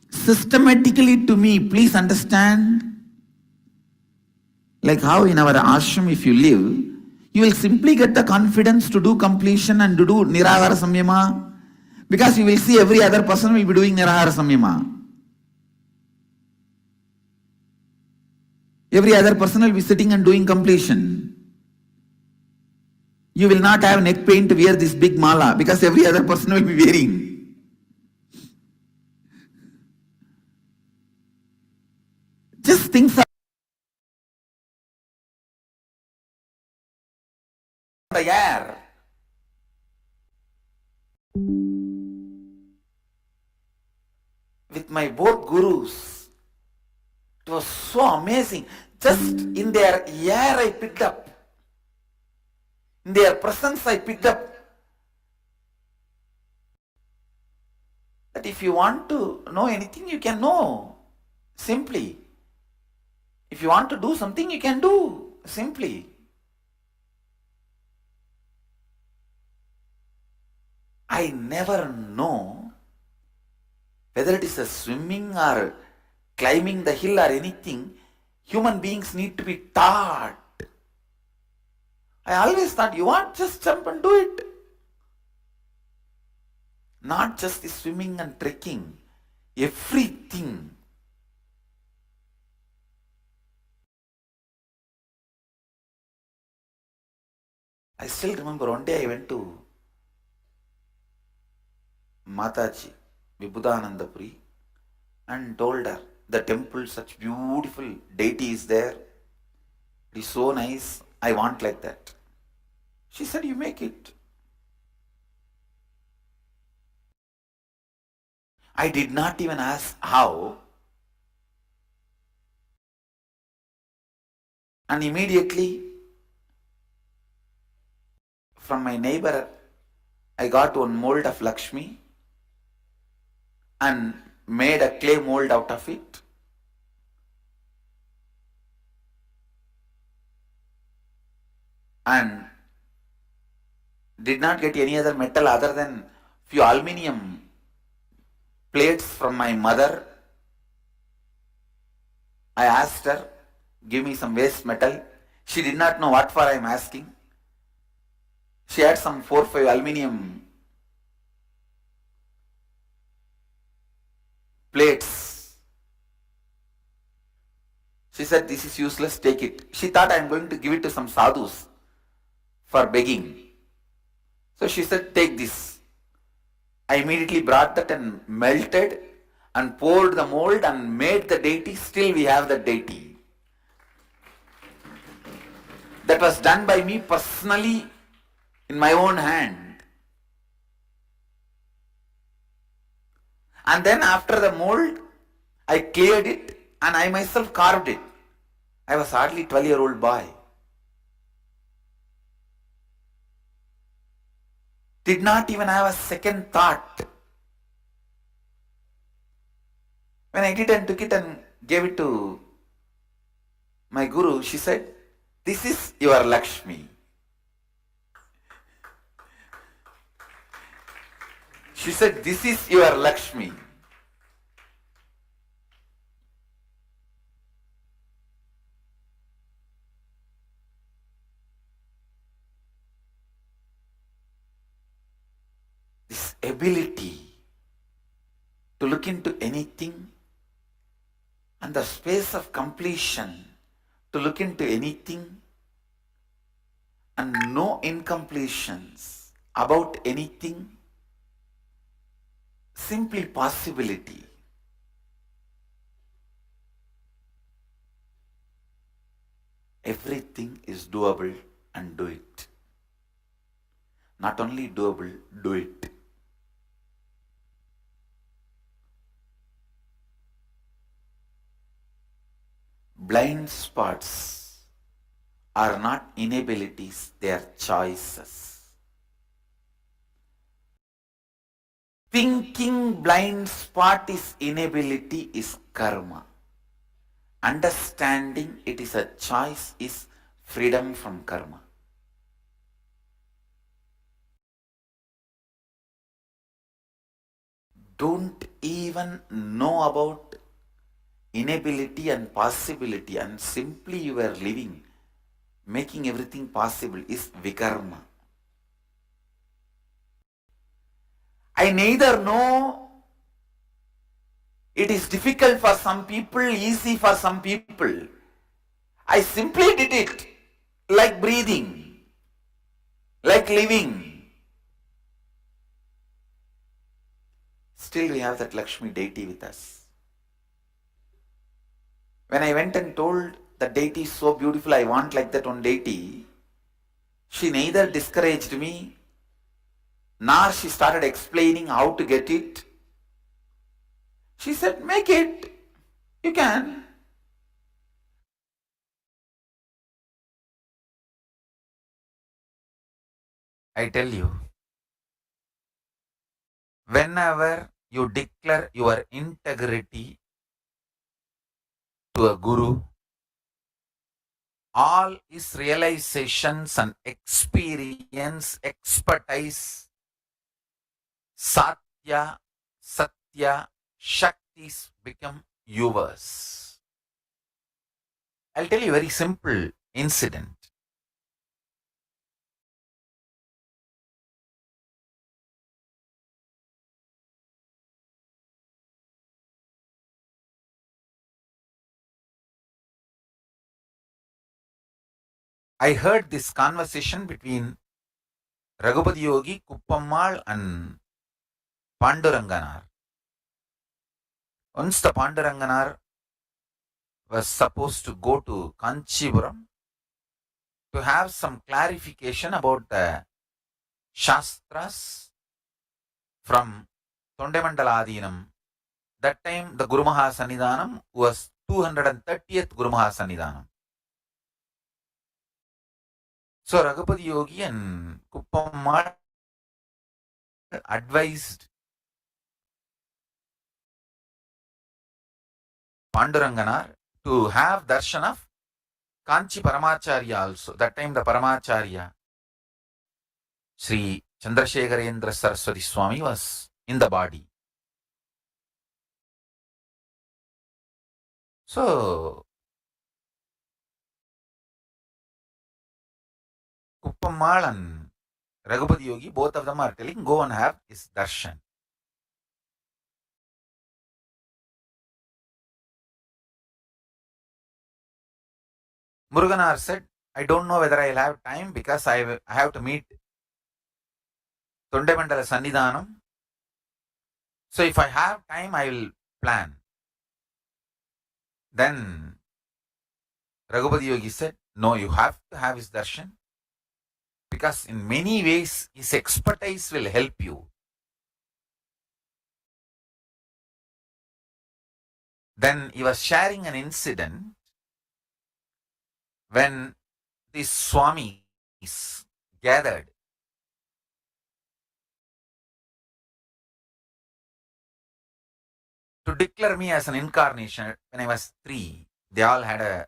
systematically to me. Please understand. Like how in our ashram, if you live, you will simply get the confidence to do completion and to do Nirahara Samyama, because you will see every other person will be doing Nirahara Samyama. Every other person will be sitting and doing completion. You will not have neck pain to wear this big mala, because every other person will be wearing. Just things are the air. With my both gurus, it was so amazing. Just in their air I picked up. In their presence I picked up that if you want to know anything, you can know simply. If you want to do something, you can do simply. I never know whether it is a swimming or climbing the hill or anything, human beings need to be taught. I always thought, you want, just jump and do it. Not just the swimming and trekking, everything. I still remember one day I went to Mataji, Vibhudananda Puri, and told her, the temple, such beautiful deity is there. It is so nice. I want like that. She said, you make it. I did not even ask how. And immediately, from my neighbor, I got one mold of Lakshmi and made a clay mold out of it. And did not get any other metal other than few aluminium plates from my mother. I asked her, give me some waste metal. She did not know what for I am asking. She had some 4 or 5 aluminium plates. She said, this is useless, take it. She thought I am going to give it to some sadhus for begging. So she said, take this. I immediately brought that and melted and poured the mold and made the deity. Still we have the deity. That was done by me personally in my own hand. And then after the mold, I cleared it and I myself carved it. I was hardly 12-year-old boy. Did not even have a second thought. When I did and took it and gave it to my guru, she said, "This is your Lakshmi." She said, "This is your Lakshmi." This ability to look into anything and the space of completion to look into anything and no incompletions about anything, simply possibility. Everything is doable and do it. Not only doable, do it. Blind spots are not inabilities, they are choices. Thinking blind spot is inability is karma. Understanding it is a choice is freedom from karma. Don't even know about inability and possibility and simply you are living, making everything possible is vikarma. I neither know it is difficult for some people, easy for some people. I simply did it like breathing, like living. Still we have that Lakshmi deity with us. When I went and told the deity is so beautiful, I want like that one deity, she neither discouraged me, nor she started explaining how to get it. She said, make it, you can. I tell you, whenever you declare your integrity to a guru, all his realizations and experience, expertise, satya, satya, shaktis become yours. I'll tell you a very simple incident. I heard this conversation between Raghupati Yogi, Kuppammal and Panduranganar. Once the Panduranganar was supposed to go to Kanchipuram to have some clarification about the Shastras from Tondemandaladinam. That time the Guru Maha Sannidhanam was 230th Guru Maha Sannidhanam. So Raghupati Yogi and Kuppammal advised Panduranganar to have darshan of Kanchi Paramacharya also. That time the Paramacharya, Sri Chandrasekharendra Saraswati Swami, was in the body. So Kuppammal and Raghupati Yogi, both of them are telling, go and have his darshan. Muruganar said, I don't know whether I'll have time because I have to meet Tondemandala Sannidhanam So if I have time, I will plan. Then Raghupati Yogi said, no, you have to have his darshan, because in many ways his expertise will help you. Then he was sharing an incident when these Swamis gathered to declare me as an incarnation. When I was 3, they all had a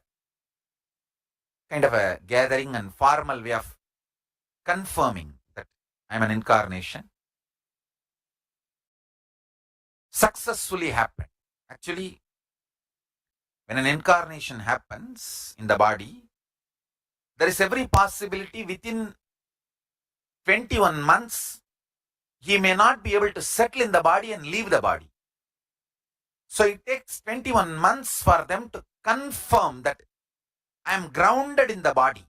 kind of a gathering and formal way of confirming that I'm an incarnation. Successfully happened. Actually, when an incarnation happens in the body, there is every possibility within 21 months, he may not be able to settle in the body and leave the body. So it takes 21 months for them to confirm that I am grounded in the body.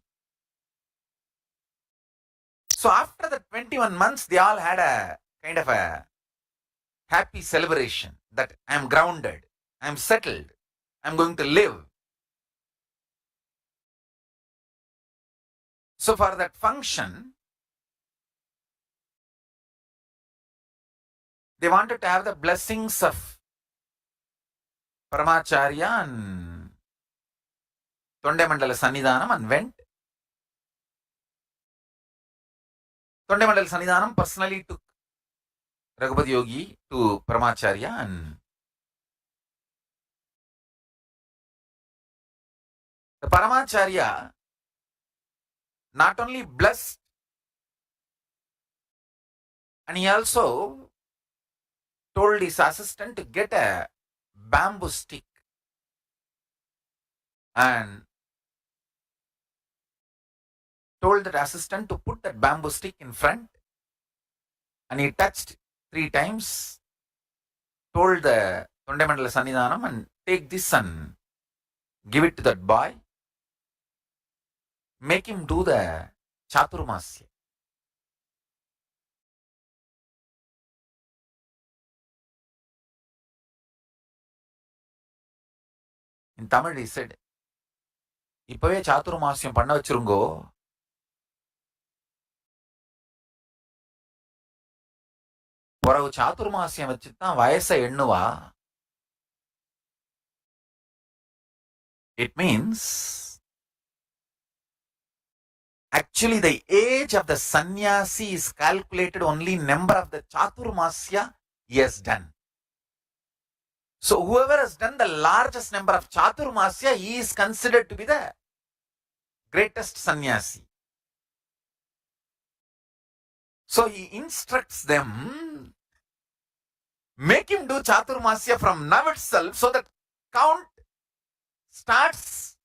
So after the 21 months, they all had a kind of a happy celebration that I am grounded, I am settled, I am going to live. So for that function, they wanted to have the blessings of Paramacharya and Tondemandala Sannidhanam and went. Tondemandala Sannidhanam personally took Raghupati Yogi to Paramacharya, and the Paramacharya not only blessed, and he also told his assistant to get a bamboo stick and told that assistant to put that bamboo stick in front, and he touched 3 times, told the Tondemandala Sannidhanam, and take this and give it to that boy, make him do the Chaturmasya. In Tamil he said, இப்பவே சாதுர்மாசியம் பண்ண வச்சிருங்கோ, பிறகு சாதுர்மாசியம் வச்சுதான் வயசை எண்ணுவா. It means actually the age of the sannyasi is calculated only number of the chaturmasya he has done. So whoever has done the largest number of chaturmasya, he is considered to be the greatest sannyasi. So he instructs them, make him do chaturmasya from now itself, so that count starts.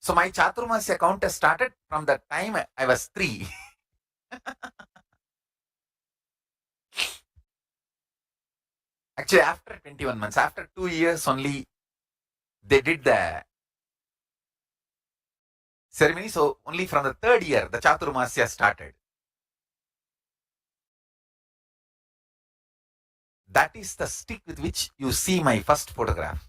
So my chaturmasya count has started from the time I was 3. Actually, after 21 months, after 2 years only, they did the ceremony. So only from the 3rd year, the Chaturmasya started. That is the stick with which you see my first photograph.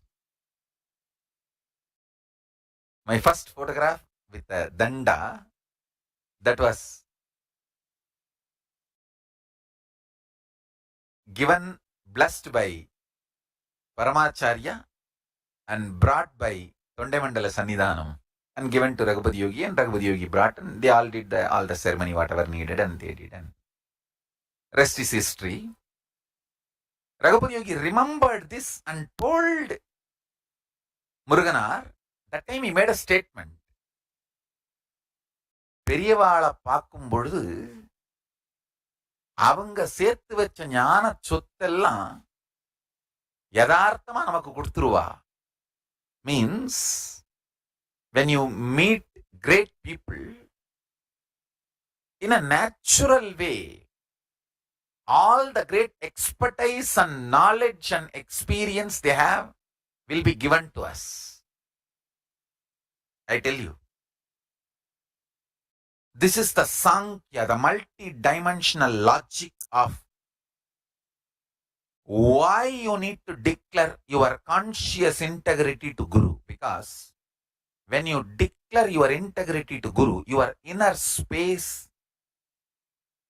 My first photograph with a danda, that was given, blessed by Paramacharya and brought by Tondemandala Sannidhanam and given to Raghupati Yogi, and Raghupati Yogi brought, and they all did all the ceremony, whatever needed, and they did, and rest is history. Raghupati Yogi remembered this and told Muruganar. That time he made a statement. பெரியவாளை பார்க்கும் பொழுது அவங்க சேர்த்து வச்ச ஞான சொத்தெல்லாம் யதார்த்தமா நமக்கு கொடுத்துருவா. Means when you meet great people, in a natural way, all the great expertise and knowledge and experience they have will be given to us. I tell you. This is the Sankhya, the multi-dimensional logic of Why you need to declare your conscious integrity to Guru? Because when you declare your integrity to Guru, your inner space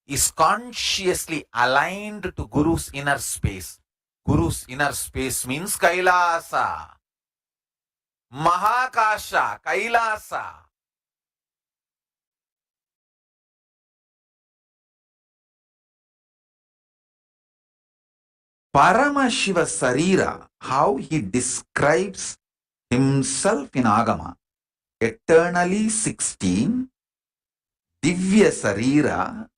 is consciously aligned to Guru's inner space. Guru's inner space means Kailasa, Mahakasha, Kailasa. Paramashiva Sarira, how he describes himself in Agama, eternally 16, Divya Sarira,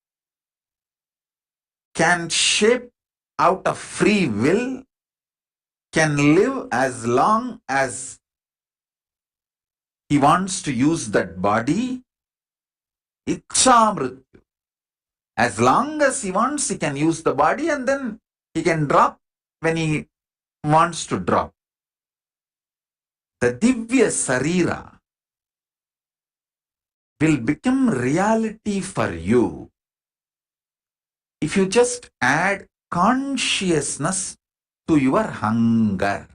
can shape out of free will, can live as long as he wants to use that body, Ichhamrityu. As long as he wants, he can use the body and then he can drop when he wants to drop. The Divya Sarira will become reality for you if you just add consciousness to your hunger.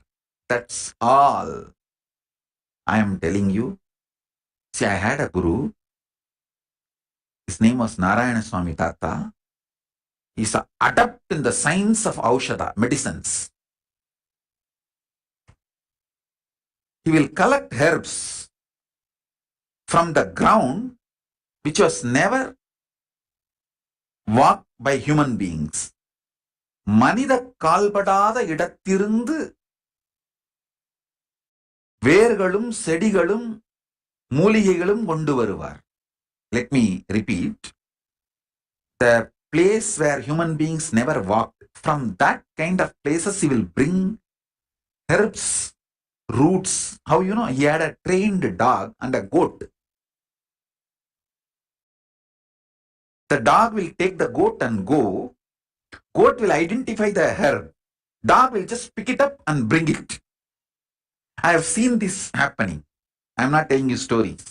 That's all I am telling you. See, I had a guru. His name was Narayana Swami Tata. He's an adept in the science of Aushadha, medicines. He will collect herbs from the ground which was never walked by human beings. மனித கால்படாத இடத்திலிருந்து வேர்களும் செடிகளும் மூலிகைகளும் கொண்டு வருவார். Let me repeat. The place where human beings never walked, from that kind of places he will bring herbs, roots. How you know? He had a trained dog and a goat. The dog will take the goat and go. Goat will identify the herb. Dog will just pick it up and bring it. I have seen this happening. I am not telling you stories.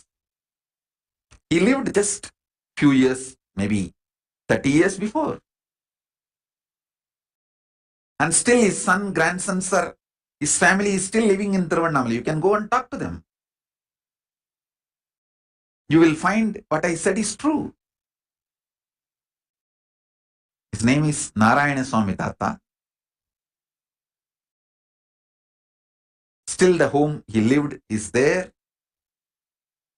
He lived just few years, maybe 30 years before. And still his son, grandsons are, his family is still living in Tiruvannamalai. You can go and talk to them. You will find what I said is true. His name is Narayana Swami Tata. Still the home he lived is there.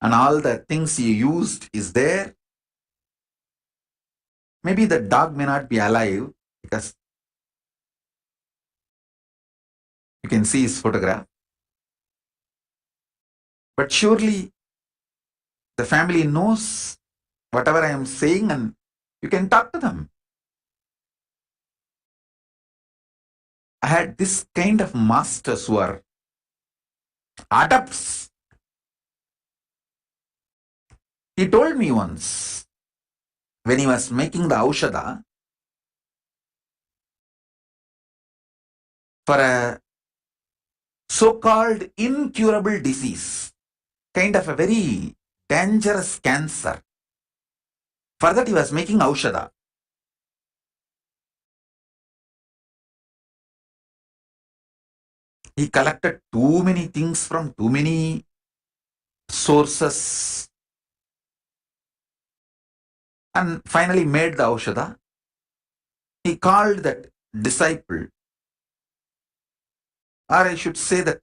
And all the things he used is there. Maybe the dog may not be alive because you can see his photograph. But surely the family knows whatever I am saying and you can talk to them. I had this kind of masters who are adepts. He told me once, when he was making the Aushadha, for a so-called incurable disease, kind of a very dangerous cancer, for that he was making Aushadha. He collected too many things from too many sources and finally made the Aushadha. He called that disciple, or I should say that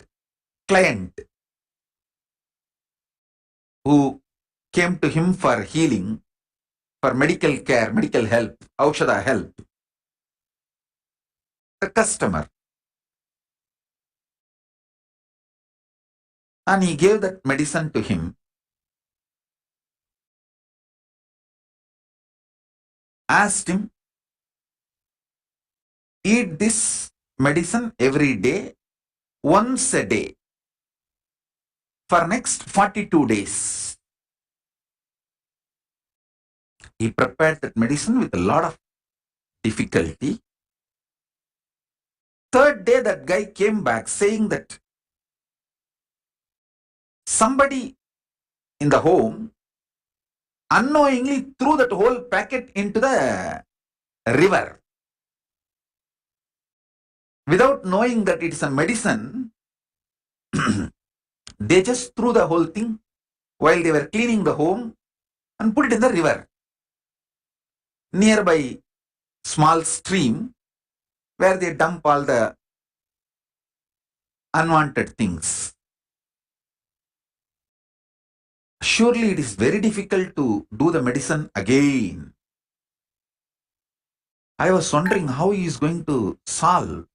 client, who came to him for healing, for medical care, medical help, Aushadha help, the customer. And he gave that medicine to him. Asked him, eat this medicine every day, once a day, for next 42 days. He prepared that medicine with a lot of difficulty. Third day, that guy came back saying that somebody in the home unknowingly threw that whole packet into the river. Without knowing that it's a medicine, they just threw the whole thing while they were cleaning the home and put it in the river. Nearby small stream where they dump all the unwanted things. Surely it is very difficult to do the medicine again. I was wondering how he is going to solve,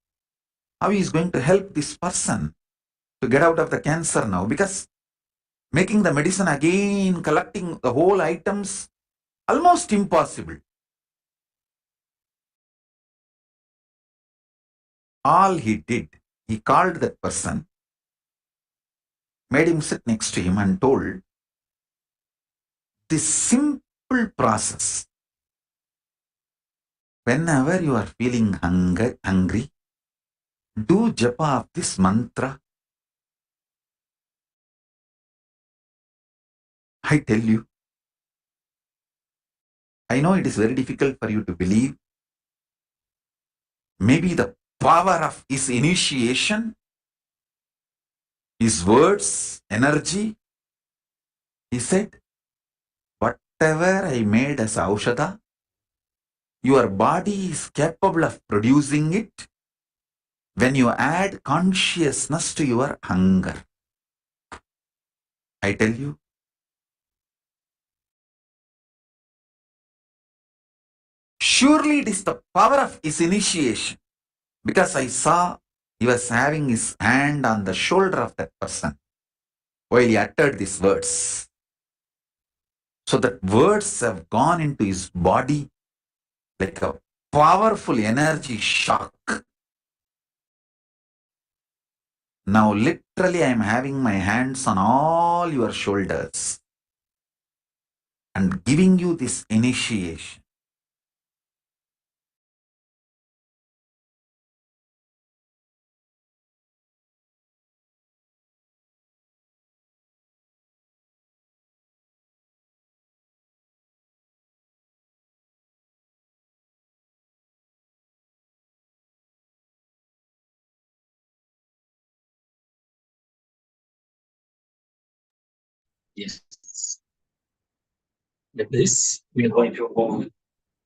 how he is going to help this person to get out of the cancer now, because making the medicine again, collecting the whole items, almost impossible. All he did, he called that person, made him sit next to him and told, this simple process, whenever you are feeling hungry, do japa of this mantra. I tell you, I know it is very difficult for you to believe. Maybe the power of his initiation, his words, energy. He said, whatever I made as aushadha, your body is capable of producing it when you add consciousness to your hunger. I tell you, surely it is the power of his initiation, because I saw he was having his hand on the shoulder of that person while he uttered these words. So that words have gone into his body like a powerful energy shock. Now literally I am having my hands on all your shoulders and giving you this initiation. Yes. With this, we are going to move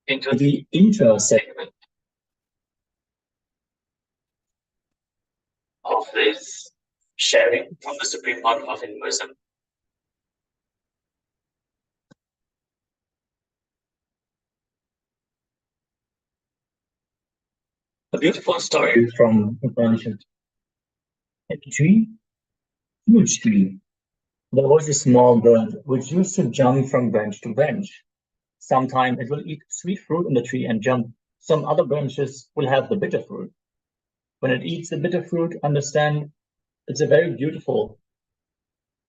into the intro segment of this sharing from the Supreme Pontiff of Hinduism. A beautiful story from Upanishad. A tree, huge tree. There was a small bird which used to jump from branch to branch. Sometime it will eat sweet fruit in the tree and jump. Some other branches will have the bitter fruit. When it eats the bitter fruit, understand it's a very beautiful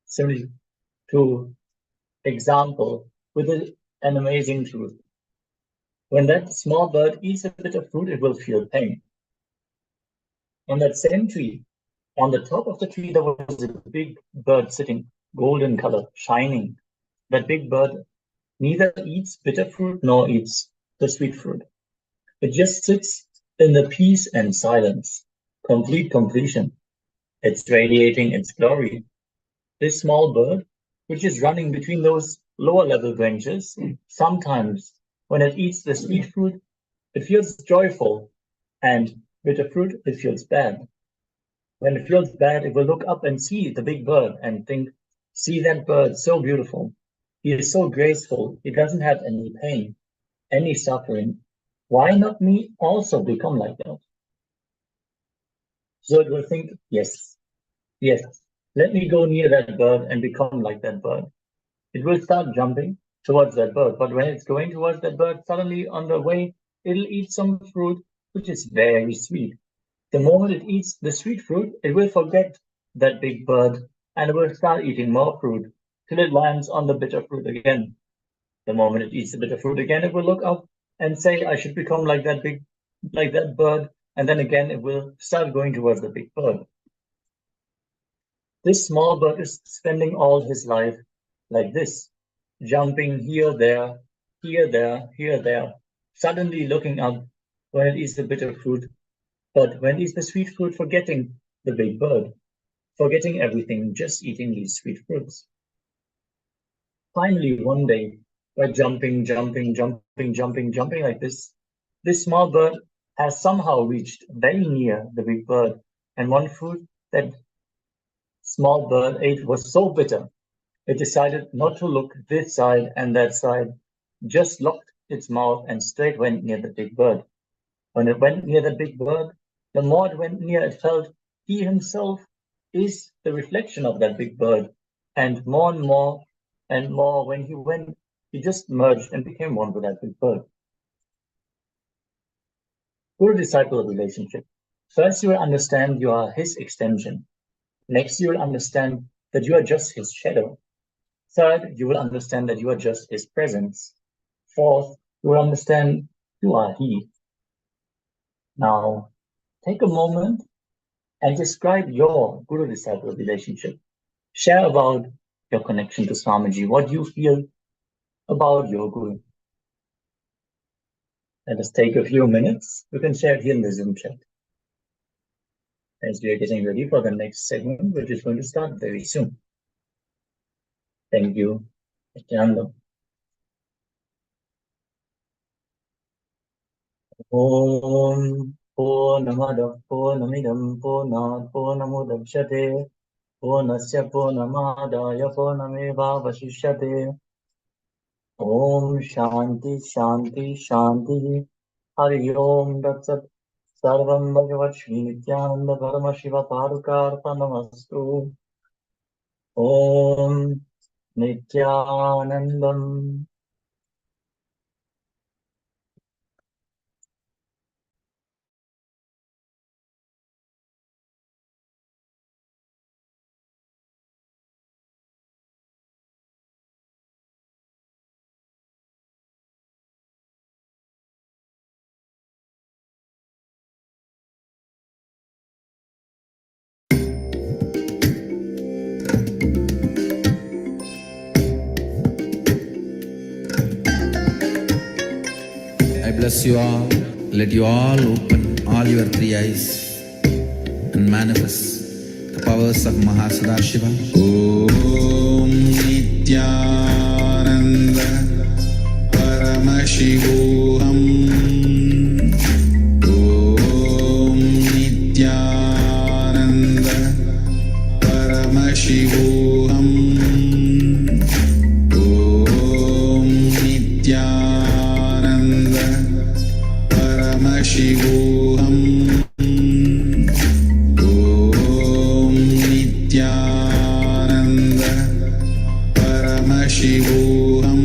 simile to example with an amazing truth. When that small bird eats a bitter fruit, it will feel pain. On that same tree, on the top of the tree, there was a big bird sitting, golden color, shining. That big bird neither eats bitter fruit nor eats the sweet fruit. It just sits in the peace and silence, complete completion. It's radiating its glory. This small bird, which is running between those lower level branches, sometimes when it eats the sweet fruit, it feels joyful, and bitter fruit, it feels bad. When it feels bad, it will look up and see the big bird and think, see that bird, so beautiful. He is so graceful. He doesn't have any pain, any suffering. Why not me also become like that? So it will think, yes, let me go near that bird and become like that bird. It will start jumping towards that bird, but when it's going towards that bird, suddenly on the way, it'll eat some fruit which is very sweet. The moment it eats the sweet fruit, it will forget that big bird and it will start eating more fruit till it lands on the bitter fruit again. The moment it eats the bitter fruit again, it will look up and say, I should become like that bird, and then again it will start going towards the big bird. This small bird is spending all his life like this, jumping here, there, here, there, here, there, suddenly looking up when it eats the bitter fruit But when is the sweet fruit forgetting the big bird? Forgetting everything, just eating these sweet fruits. Finally, one day, by jumping like this small bird has somehow reached very near the big bird, and one fruit that small bird ate was so bitter, it decided not to look this side and that side, just locked its mouth and straight went near the big bird. When it went near the big bird, the more it went near, it felt he himself is the reflection of that big bird, and more when he went, he just merged and became one with that big bird. Guru-disciple relationship. First, you will understand you are his extension. Next, you will understand that you are just his shadow. Third, you will understand that you are just his presence. Fourth, you will understand you are he. Now, take a moment and describe your Guru-disciple relationship. Share about your connection to Swamiji, what you feel about your Guru. Let us take a few minutes. You can share it here in the Zoom chat. As we are getting ready for the next segment, which is going to start very soon. Thank you. Nithyananda. Om Purnamada Purnamidam Purnat Purnamudachyate Purnasya Purnamadaya Purnameva Vashishyate. Om Shanti Shanti Shanti Hari Om Datsat Sarvam Bhagavat Shri Nithyananda Paramashiva Padukarpanamastu. Om Nithyanandam. I bless you all. Let you all open all your three eyes and manifest the powers of Mahasudashiva. Om Nithyananda Paramashivoham. Om Nithyananda Paramashivoham. Om Nithyananda Paramashivoham. Om Nithyananda Paramashivoham.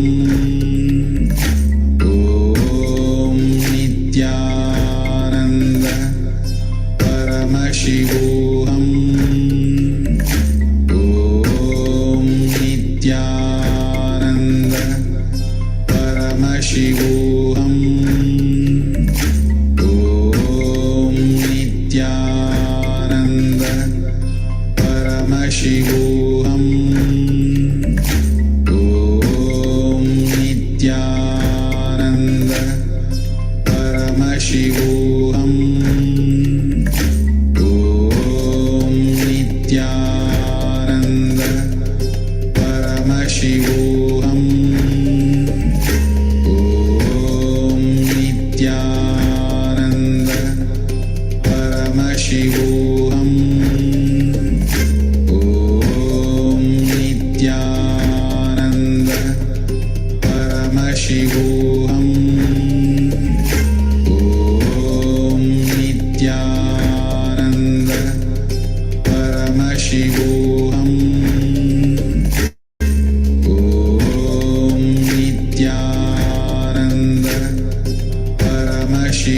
Om Nithyananda Paramashivoham. Om Nithyananda Paramashivoham. Om Nithyananda Paramashivoham. Om Nithyananda Paramashivoham. Om Nithyananda Paramashivoham. Om Nithyananda Paramashivoham. Om Nithyananda Paramashivoham. Om Nithyananda Paramashivoham. Om Nithyananda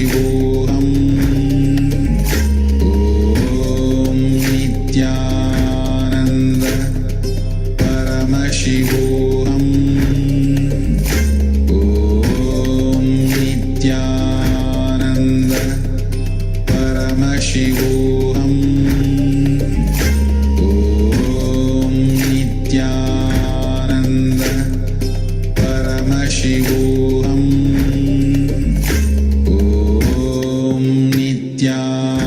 Paramashivoham. Om Nithyananda Paramashivoham. Om Nithyananda Paramashivoham. Om Nithyananda Paramashivoham. Om Nithyananda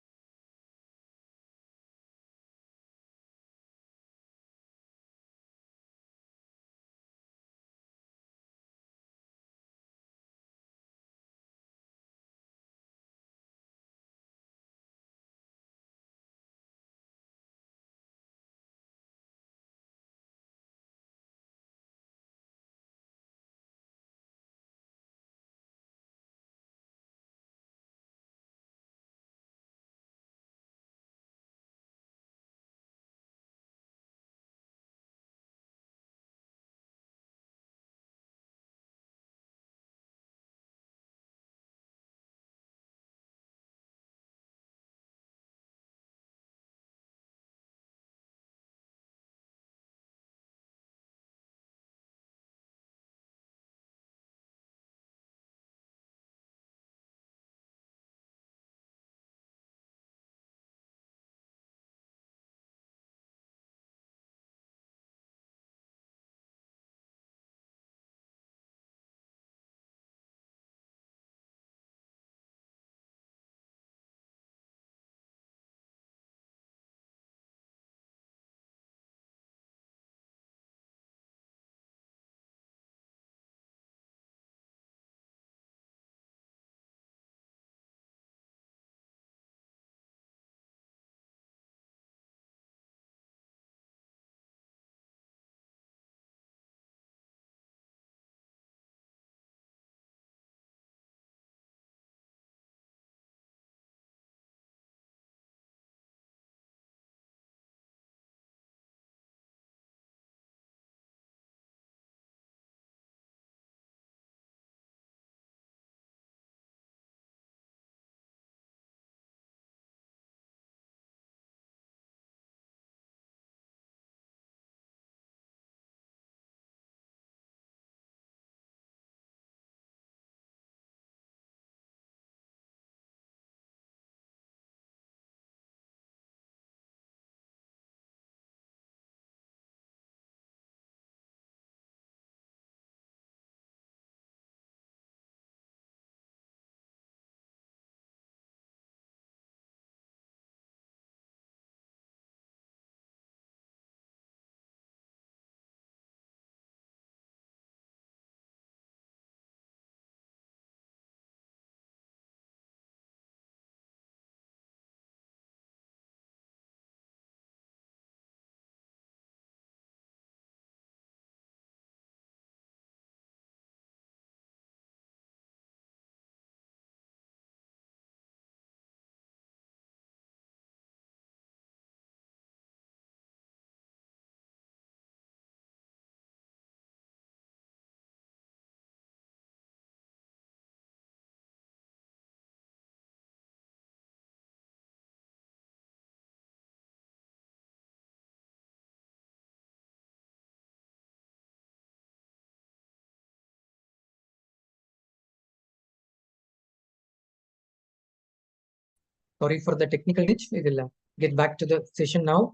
Sorry for the technical glitch. We will get back to the session now.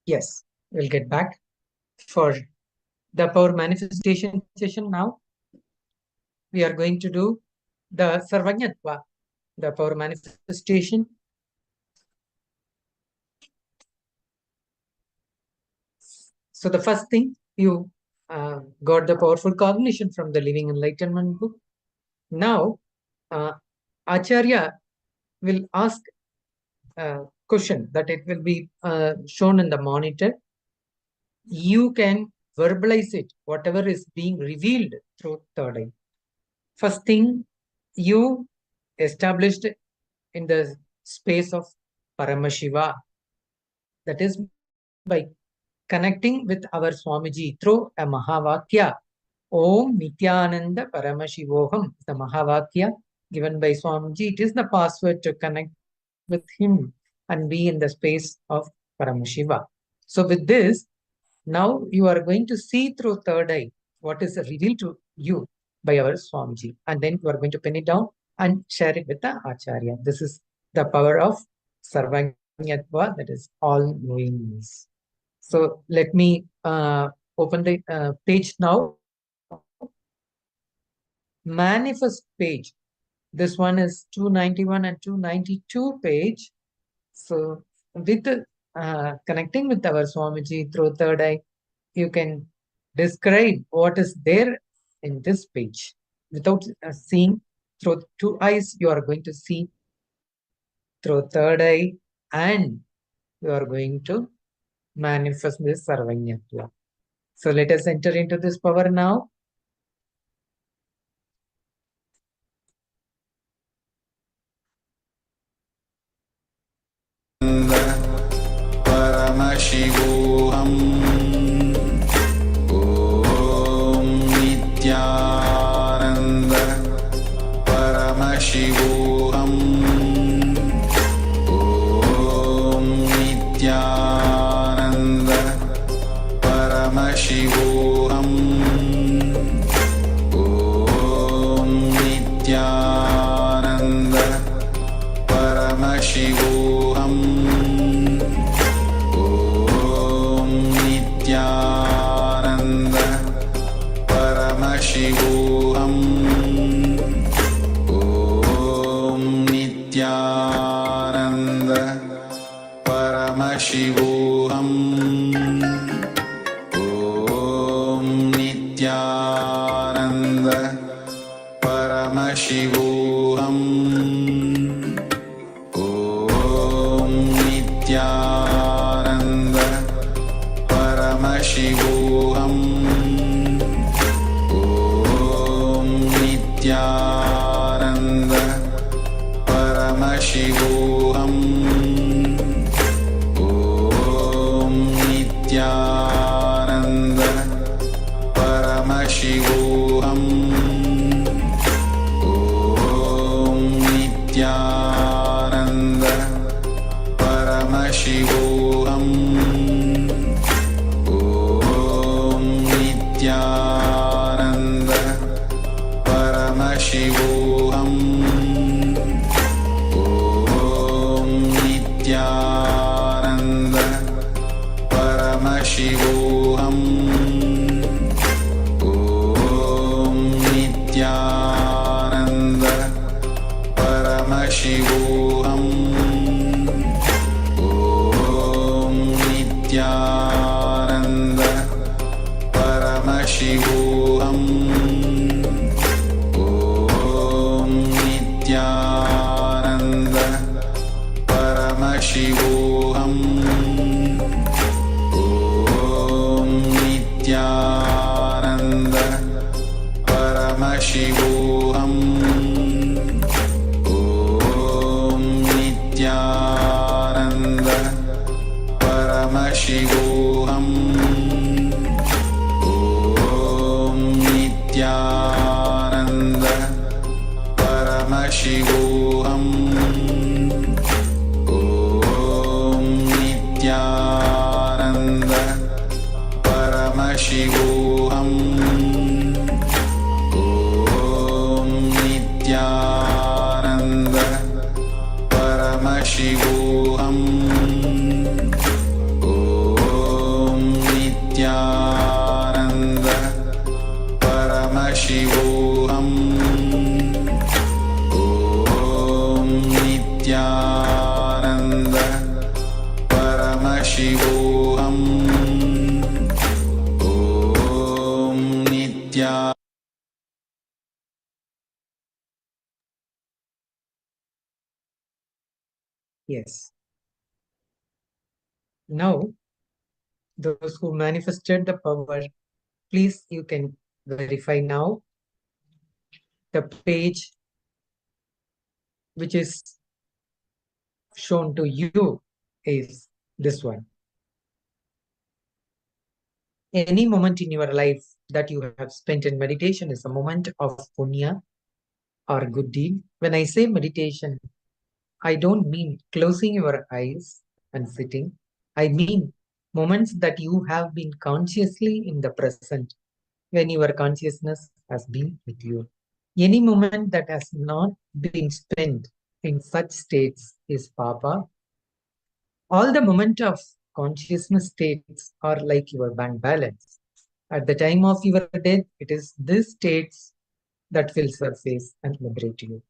Yes, we'll get back for the power manifestation session now. We are going to do the Sarvajñatva, the power manifestation. So the first thing, you got the powerful cognition from the Living Enlightenment book. Now, Acharya will ask a question that it will be shown in the monitor. You can verbalize it, whatever is being revealed through third eye. First thing, you established in the space of Paramashiva. That is by connecting with our Swamiji through a Mahavakya. Om Nithyananda Paramashivoham, the Mahavakya given by Swamiji. It is the password to connect with him and be in the space of Paramashiva. So with this, now you are going to see through third eye what is revealed to you by our Swamiji. And then you are going to pin it down and share it with the Acharya. This is the power of Sarvajñatva, that is all knowingness. So let me open the page now. Manifest page. This one is 291 and 292 page. So with connecting with our Swamiji through third eye, you can describe what is there in this page. Without seeing through two eyes, you are going to see through third eye, and you are going to manifest this Sarvajñatva. So let us enter into this power now. Paramashivoham Om Nithyananda Paramashivoham Om Nithyananda Paramashivoham Om Nithyananda Paramashivoham Nithyananda Paramashivoham Om Nithyananda Paramashivoham Om Nithyananda Paramashivoham Om Nithyananda Paramashivoham Om Nithyananda Paramashivoham Om Nithyananda Paramashivoham Om Nithyananda Paramashivoham Om Nithyananda Paramashivoham Om Nithyananda Paramashivoham Om Nithyananda Paramashivoham Om Nithyananda Paramashivoham Om Nithyananda Paramashivoham Paramashivoham Om Nithyananda Paramashivoham Om Nithyananda Paramashivoham Om Nithyananda Paramashivoham Om Nithyananda Paramashivoham Om Nithyananda. Yes. Now, those who manifested the power, please, you can verify now. The page which is shown to you is this one. Any moment in your life that you have spent in meditation is a moment of punya or good deed. When I say meditation, I don't mean closing your eyes and sitting. I mean moments that you have been consciously in the present when your consciousness has been with you. Any moment that has not been spent in such states is papa. All the moment of consciousness states are like your bank balance. At the time of your death, it is these states that will surface and liberate you.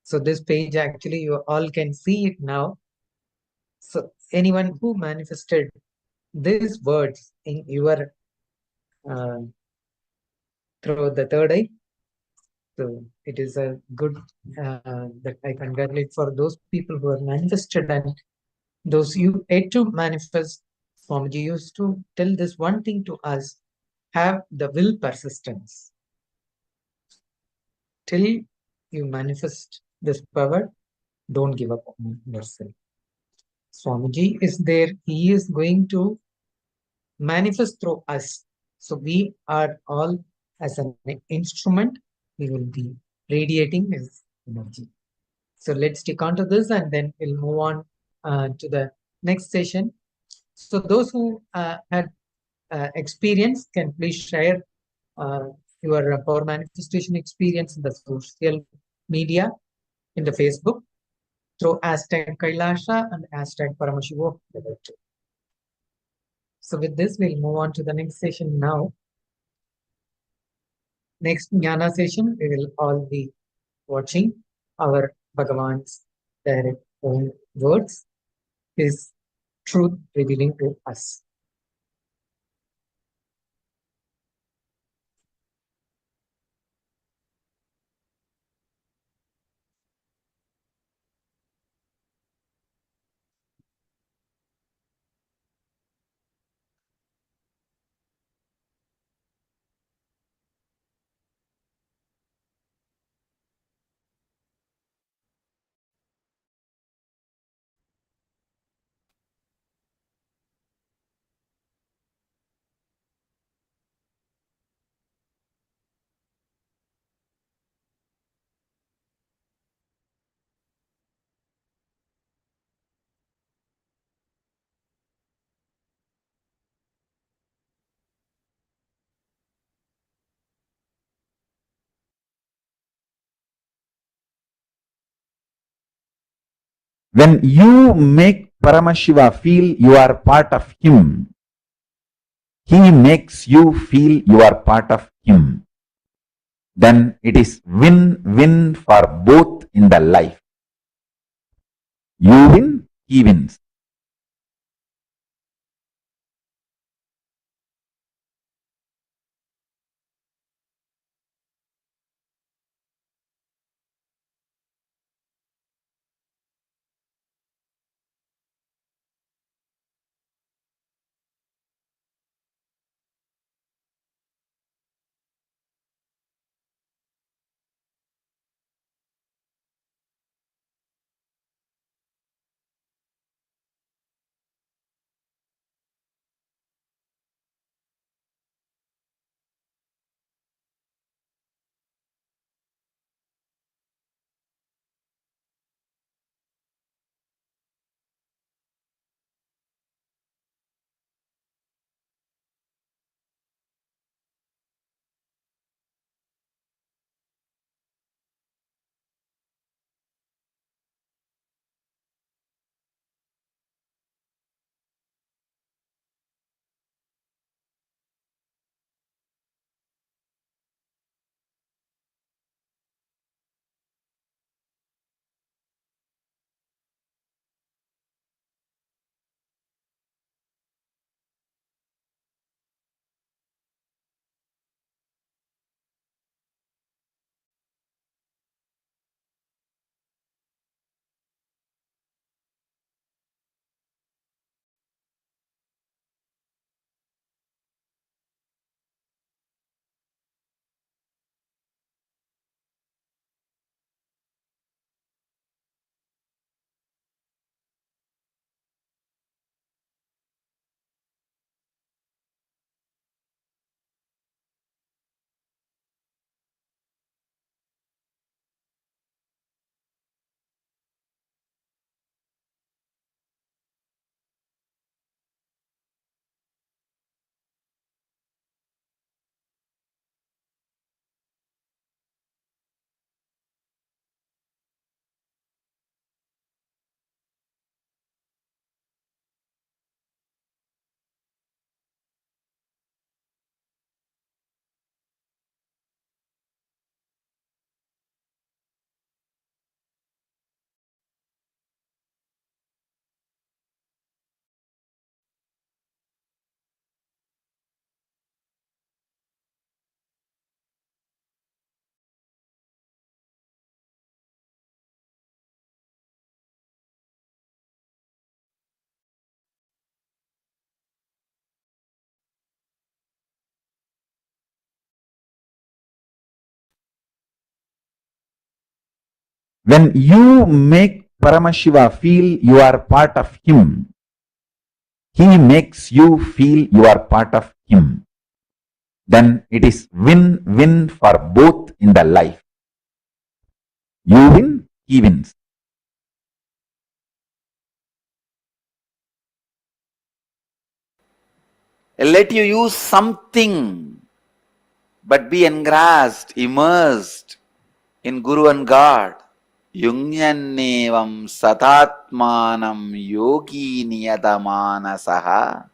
So this page, actually, you all can see it now. So anyone who manifested these words in your through the third eye, so it is a good that I congratulate for those people who have manifested, and those you yet to manifest. Swamiji used to tell this one thing to us: have the will persistence. Till you manifest this power, don't give up on yourself. Swamiji is there. He is going to manifest through us. So we are all as an instrument. We will be radiating his energy. So let's stick on to this, and then we'll move on to the next session. So those who had experience can please share your power manifestation experience in the social media, in the Facebook, through hashtag KAILASA and hashtag Paramashivoham Level-2. So with this, we'll move on to the next session now. Next Jnana session, we will all be watching our Bhagavan's direct own words, his truth revealing to us. When you make Paramashiva feel you are part of him, he makes you feel you are part of him. Then it is win-win for both in the life. You win, he wins. When you make Paramashiva feel you are part of him, he makes you feel you are part of him. Then it is win-win for both in the life. You win, he wins. Let you use something, but be engrossed, immersed in Guru and God. Yunyannevam satatmanam yogi niyadamanasaha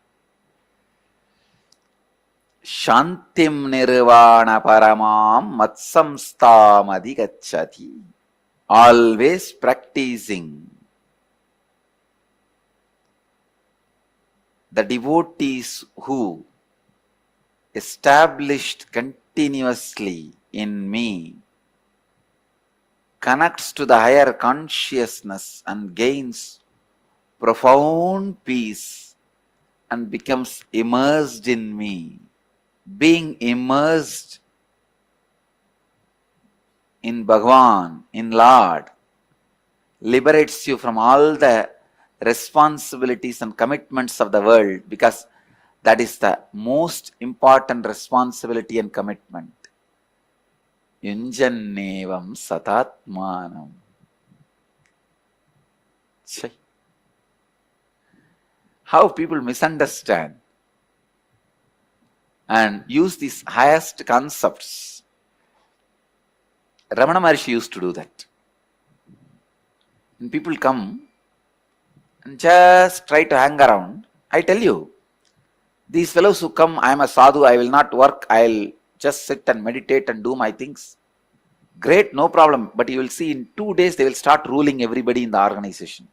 shantim nirvana paramam matsamstam adhigacchati. Always practicing. The devotees who established continuously in me connects to the higher consciousness and gains profound peace and becomes immersed in me. Being immersed in Bhagavan, in Lord, liberates you from all the responsibilities and commitments of the world, because that is the most important responsibility and commitment. Yunjannevam satatmanam. How people misunderstand and use these highest concepts. Ramana Maharshi used to do that. When people come and just try to hang around, I tell you, these fellows who come, I am a sadhu, I will not work, I will just sit and meditate and do my things. Great, no problem. But you will see in 2 days they will start ruling everybody in the organization.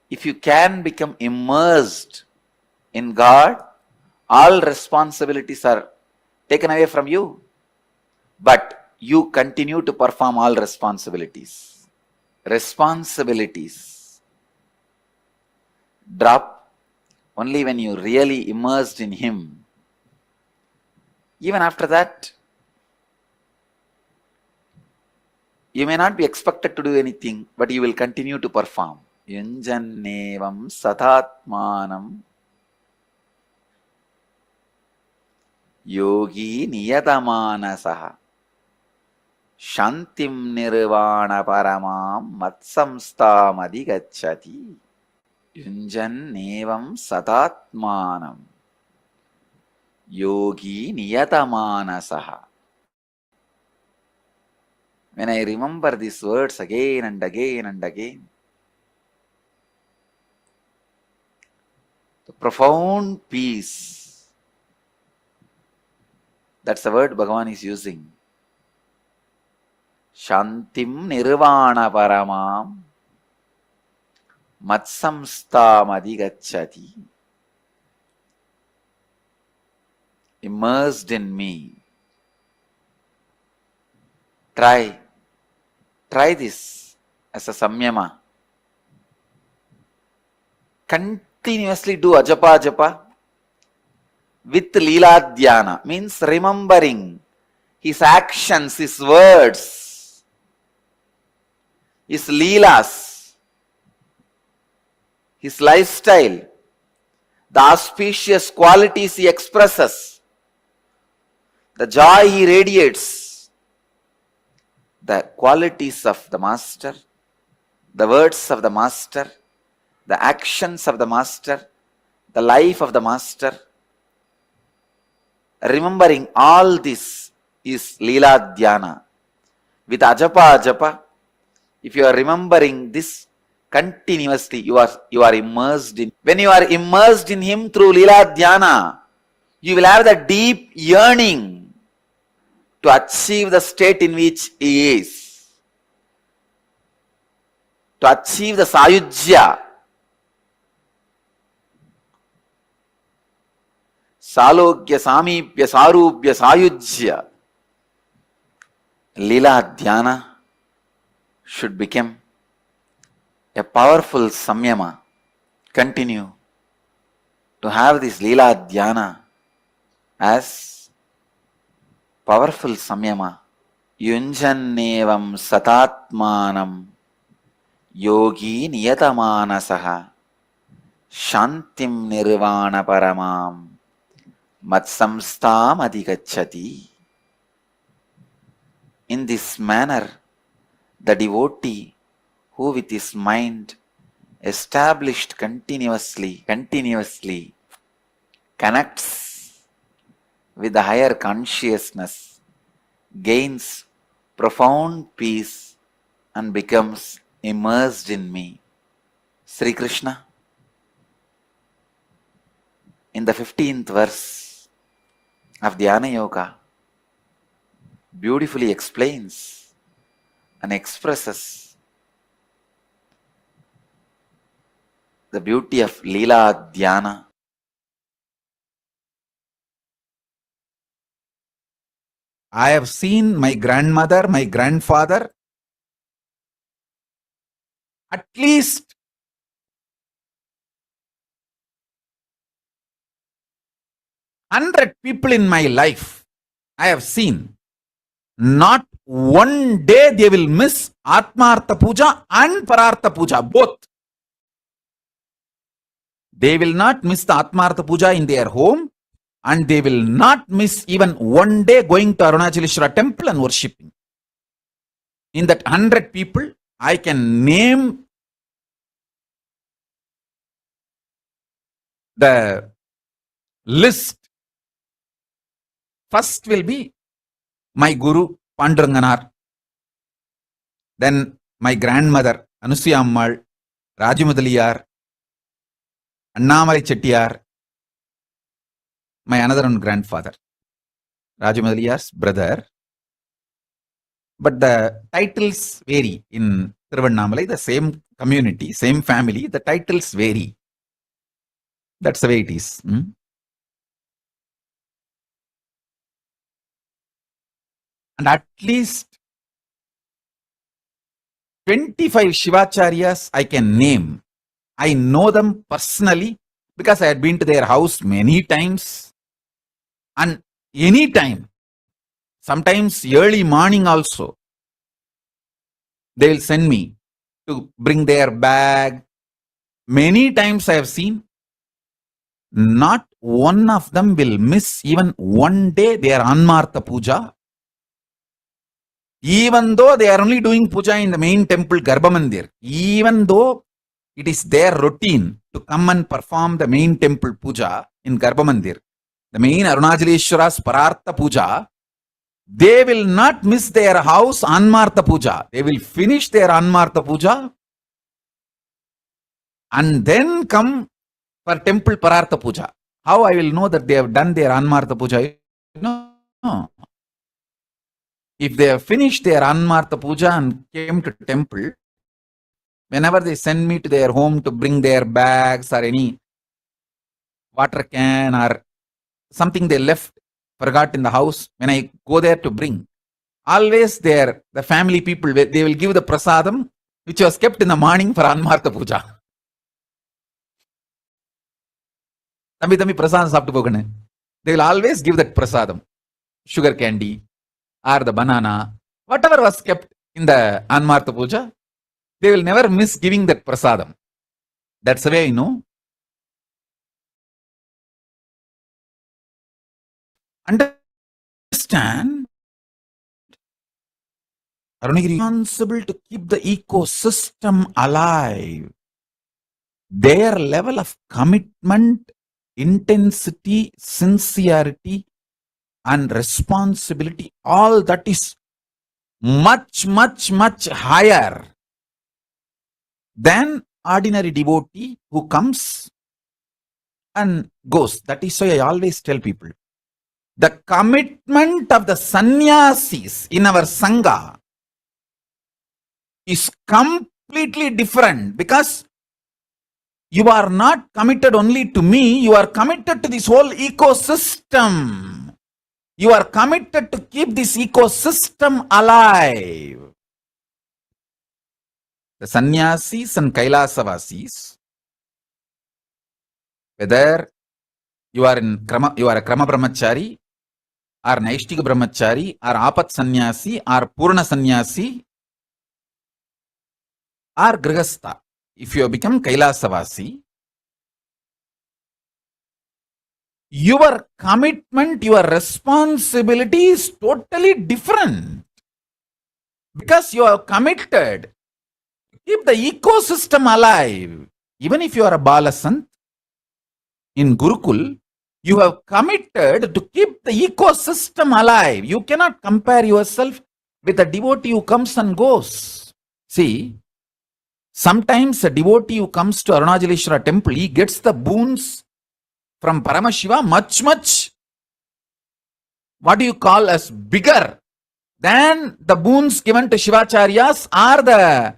If you can become immersed in God, all responsibilities are taken away from you. But you continue to perform all responsibilities. Responsibilities drop only when you really immersed in Him. Even after that, you may not be expected to do anything, but you will continue to perform. Yunjannevam satatmanam yogi niyadamanasaha shantim nirvana paramam matsamstam adhigacchati. Yunjannevam satatmanam yogi niyadamanasaha. When I remember these words again and again and again, the profound peace, that's the word Bhagavan is using. Shantim nirvana paramam matsamstam adhigacchati. Immersed in me. Try this as a samyama. Continuously do ajapa with Leela Dhyana, means remembering his actions, his words, his Leelas, his lifestyle, the auspicious qualities he expresses, the joy he radiates, the qualities of the Master, the words of the Master, the actions of the Master, the life of the Master. Remembering all this is Leela Dhyana. With ajapa, if you are remembering this continuously, you are immersed in. When you are immersed in Him through Leela Dhyana, you will have the deep yearning to achieve the state in which He is, to achieve the Sayujya. Salogya Samipya Sarupya Sayujya. Leela Dhyana should become a powerful samyama. Continue to have this Leela Dhyana as Powerful samyama. Yunjannevam satatmanam yogi niyatamanasaha shantim nirvana paramam matsamstam adhigacchati. In this manner, the devotee who with his mind established continuously connects with the higher consciousness, gains profound peace and becomes immersed in me. Sri Krishna, in the 15th verse of Dhyana Yoga, beautifully explains and expresses the beauty of Leela Dhyana. I have seen my grandmother, my grandfather, at least 100 people in my life. I have seen. Not one day they will miss Atmartha Puja and Parartha Puja, both. They will not miss the Atmartha Puja in their home, and they will not miss even one day going to Arunachaleshwara temple and worshipping. In that 100 people, I can name the list. First will be my Guru Panduranganar, then my grandmother Anusuya Ammal, Rajumudaliyar, Annamalai Chettiar, my another one grandfather, Rajumudaliyar's brother. But the titles vary in Tiruvannamalai, the same community, same family, the titles vary. That's the way it is. And at least 25 Shivacharyas I can name. I know them personally because I had been to their house many times. And any time, sometimes early morning also, they will send me to bring their bag. Many times I have seen, not one of them will miss even one day their Anmartha Puja. Even though they are only doing puja in the main temple Garbhamandir, even though it is their routine to come and perform the main temple puja in Garbhamandir, the main Arunachaleshwara's Parartha Puja, they will not miss their house Anmartha Puja. They will finish their Anmartha Puja and then come for temple Parartha Puja. How I will know that they have done their Anmartha Puja? No. If they have finished their Anmartha Puja and came to temple, whenever they send me to their home to bring their bags or any water can or something they forgot in the house, when I go there to bring, always the family people, they will give the prasadam which was kept in the morning for Anmartha Puja. Thambi prasadam saaptu pogane. They will always give that prasadam, sugar candy or the banana, whatever was kept in the Anmartha Puja, they will never miss giving that prasadam. That's the way I know. Understand, Arunagiri is responsible to keep the ecosystem alive. Their level of commitment, intensity, sincerity, and responsibility, all that is much, much, much higher than ordinary devotee who comes and goes. That is why I always tell people, the commitment of the sannyasis in our Sangha is completely different, because you are not committed only to me, you are committed to this whole ecosystem. You are committed to keep this ecosystem alive. The sannyasis and KAILASavasis, whether you are a Krama Brahmachari or Naishtika Brahmachari, or Apat Sannyasi, or Purna Sannyasi, or Grihastha. If you have become Kailasavasi, your commitment, your responsibility is totally different. Because you are committed to keep the ecosystem alive. Even if you are a Balasant in Gurukul, you have committed to keep the ecosystem alive. You cannot compare yourself with a devotee who comes and goes. See, sometimes a devotee who comes to Arunachalaswara temple, he gets the boons from Paramashiva much, what do you call as bigger than the boons given to Shivacharyas or the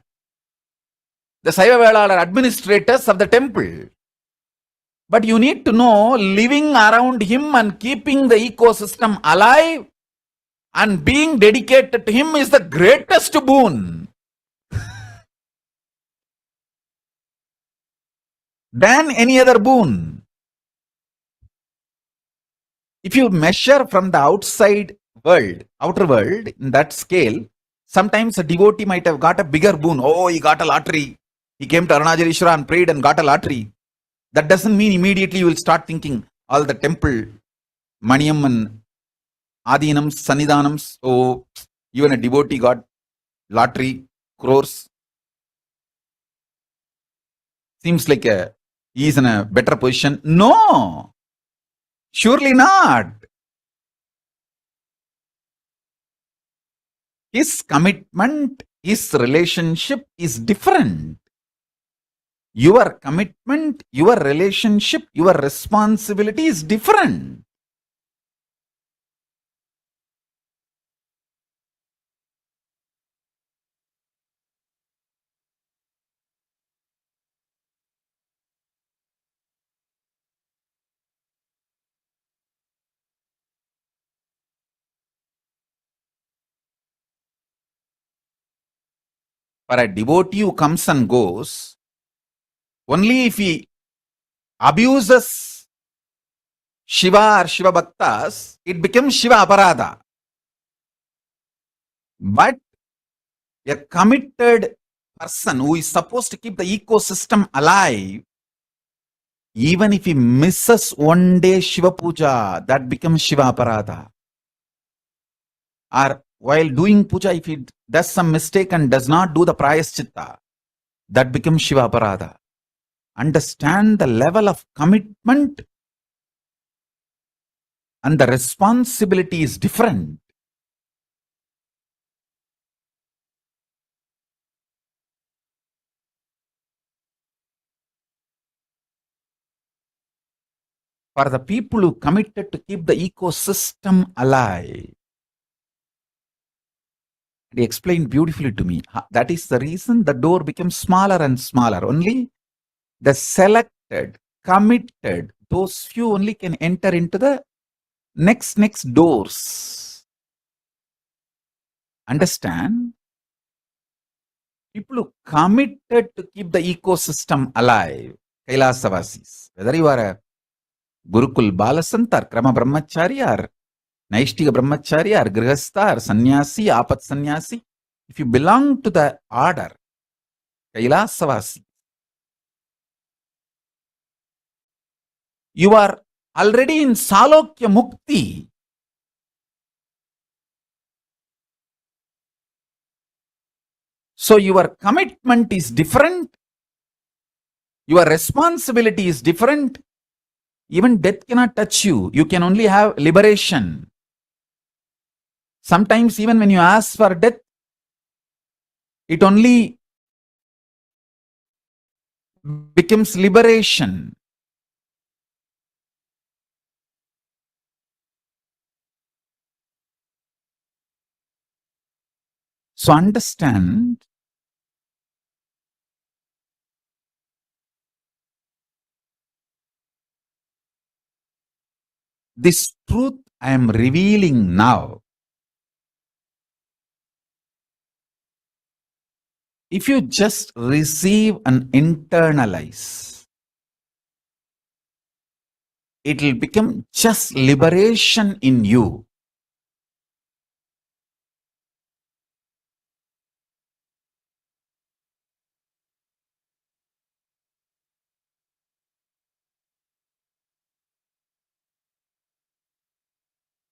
Saiva Velalar administrators of the temple. But you need to know, living around him and keeping the ecosystem alive and being dedicated to him is the greatest boon than any other boon. If you measure from the outside world, outer world, in that scale, sometimes a devotee might have got a bigger boon. Oh, he got a lottery. He came to Arunachalaswara and prayed and got a lottery. That doesn't mean immediately you will start thinking all the temple, Maniyam and Adinams, Sannidhanams, oh, even a devotee got lottery, crores. Seems like he is in a better position. No, surely not. His commitment, his relationship is different. Your commitment, your relationship, your responsibility is different. For a devotee who comes and goes, only if he abuses Shiva or Shiva Bhaktas, it becomes Shiva Aparadha. But a committed person who is supposed to keep the ecosystem alive, even if he misses one day Shiva Puja, that becomes Shiva Aparadha. Or while doing puja, if he does some mistake and does not do the prayaschitta, that becomes Shiva Aparadha. Understand the level of commitment and the responsibility is different. For the people who committed to keep the ecosystem alive, he explained beautifully to me. That is the reason the door becomes smaller and smaller. Only the selected, committed, those few only can enter into the next doors. Understand? People who committed to keep the ecosystem alive, Kailasavasis, whether you are a Gurukul Balasant or Krama Brahmachari or Naishtika Brahmachari or Grihastha or Sannyasi, Apat Sannyasi, if you belong to the order, Kailasavasi, you are already in Salokya Mukti. So your commitment is different. Your responsibility is different. Even death cannot touch you. You can only have liberation. Sometimes even when you ask for death, it only becomes liberation. So understand, this truth I am revealing now. If you just receive and internalize, it will become just liberation in you.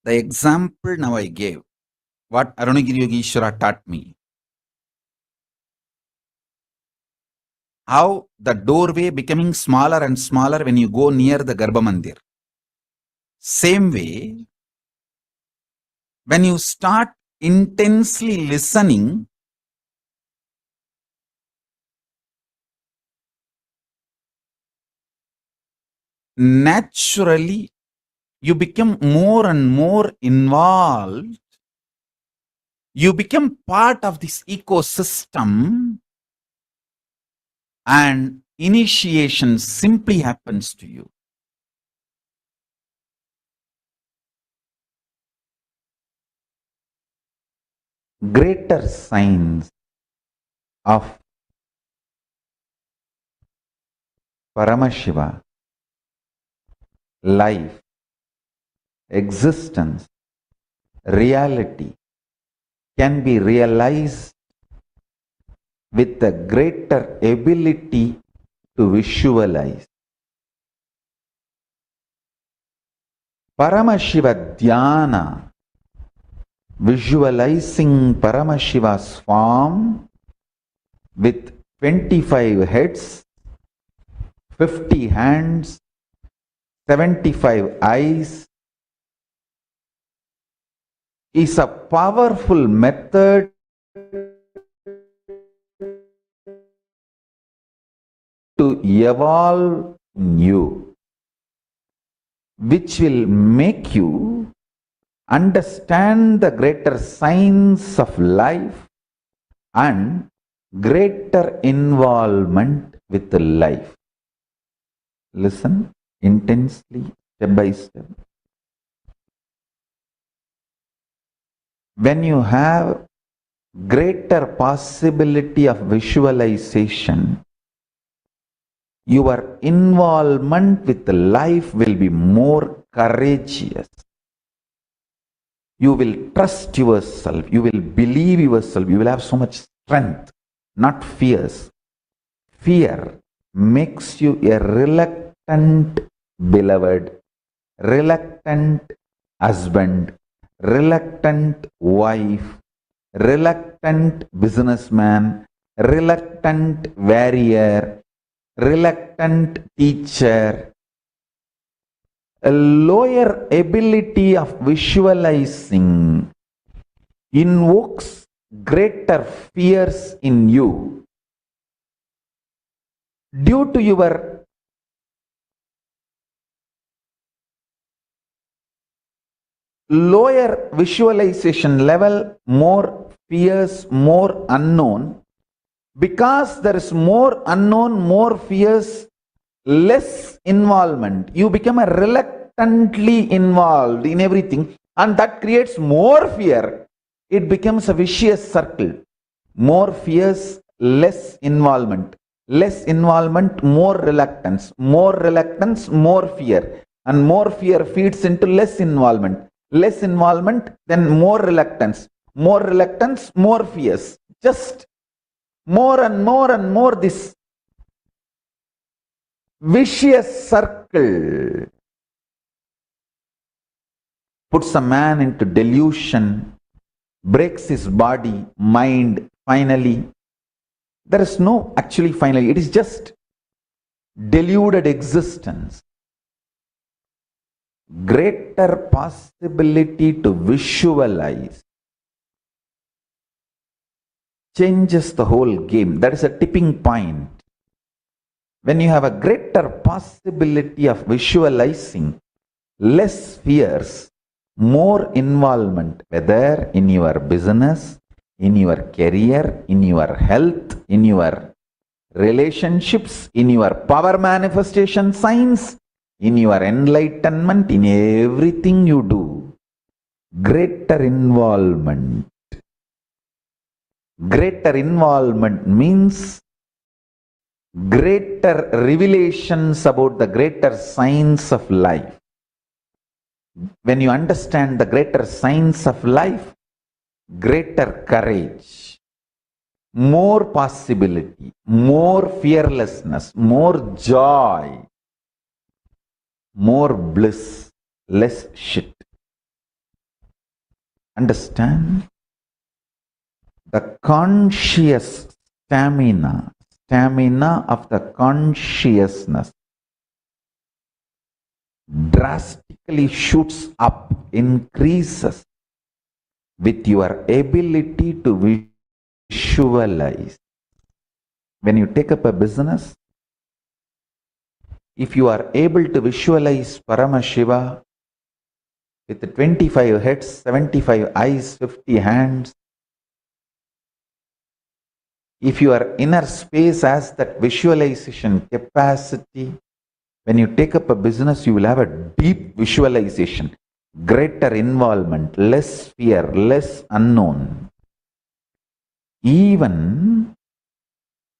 The example now I gave, what Arunagiri Yogeshwara taught me, how the doorway becoming smaller and smaller when you go near the Garbha Mandir. Same way, when you start intensely listening, naturally you become more and more involved. You become part of this ecosystem, and initiation simply happens to you. Greater signs of Paramashiva, life, existence, reality can be realized with a greater ability to visualize. Paramashiva Dhyana, visualizing Paramashiva's form with 25 heads, 50 hands, 75 eyes, is a powerful method to evolve in you, which will make you understand the greater science of life and greater involvement with life. Listen intensely, step by step. When you have greater possibility of visualization, your involvement with life will be more courageous. You will trust yourself. You will believe yourself. You will have so much strength, not fears. Fear makes you a reluctant beloved, reluctant husband, reluctant wife, reluctant businessman, reluctant warrior, reluctant teacher. A lower ability of visualizing invokes greater fears in you. Due to your lower visualization level, more fears, more unknown. Because there is more unknown, more fears, less involvement. You become a reluctantly involved in everything, and that creates more fear. It becomes a vicious circle. More fears, less involvement. Less involvement, more reluctance. More reluctance, more fear. And more fear feeds into less involvement. Less involvement, then more reluctance. More reluctance, more fears. Just more and more this vicious circle puts a man into delusion, breaks his body, mind, finally. There is no actually finally, it is just deluded existence. Greater possibility to visualize changes the whole game. That is a tipping point. When you have a greater possibility of visualizing, less fears, more involvement, whether in your business, in your career, in your health, in your relationships, in your power manifestation science, in your enlightenment, in everything you do, greater involvement. Greater involvement means greater revelations about the greater science of life. When you understand the greater science of life, greater courage, more possibility, more fearlessness, more joy, more bliss, less shit. understand the conscious stamina of the consciousness drastically shoots up, increases with your ability to visualize. When you take up a business, if you are able to visualize Paramashiva with 25 heads, 75 eyes, 50 hands, if your inner space has that visualization capacity, when you take up a business, you will have a deep visualization, greater involvement, less fear, less unknown. Even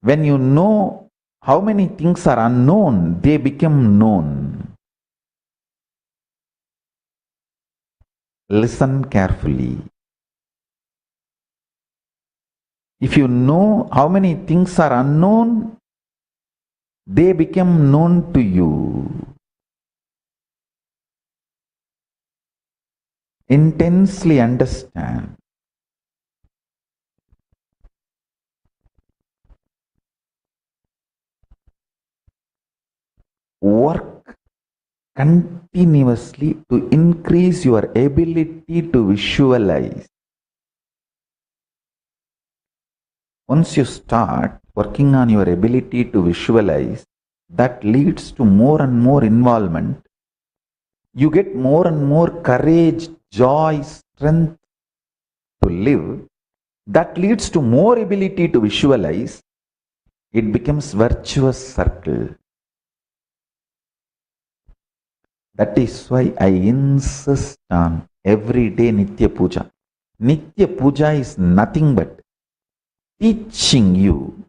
when you know how many things are unknown, they become known. Listen carefully. If you know how many things are unknown, they become known to you. Intensely understand. Work continuously to increase your ability to visualize. Once you start working on your ability to visualize, that leads to more and more involvement. You get more and more courage, joy, strength to live. That leads to more ability to visualize. It becomes virtuous circle. That is why I insist on everyday Nitya Puja. Nitya Puja is nothing but teaching you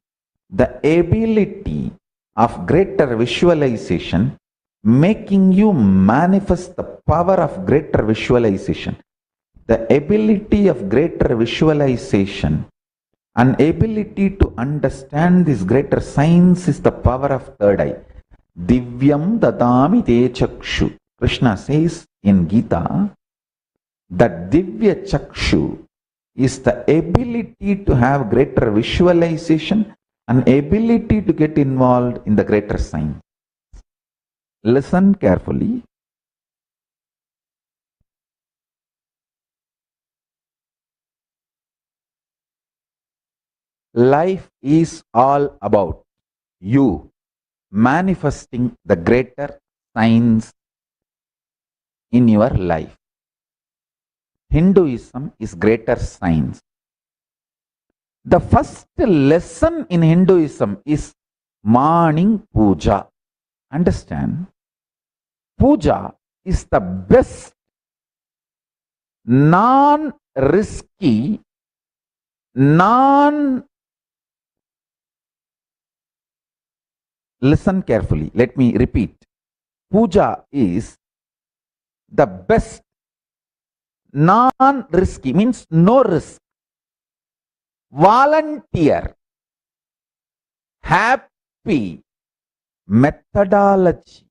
the ability of greater visualization, making you manifest the power of greater visualization. The ability of greater visualization and ability to understand this greater science is the power of third eye. Divyam dadami te chakshu. Krishna says in Gita that Divya Chakshu is the ability to have greater visualization and ability to get involved in the greater science. Listen carefully. Life is all about you manifesting the greater science in your life. Hinduism is greater science. The first lesson in Hinduism is morning puja. Understand? Puja is the best non-risky, listen carefully, let me repeat. Puja is the best non-risky, means no risk, volunteer, happy methodology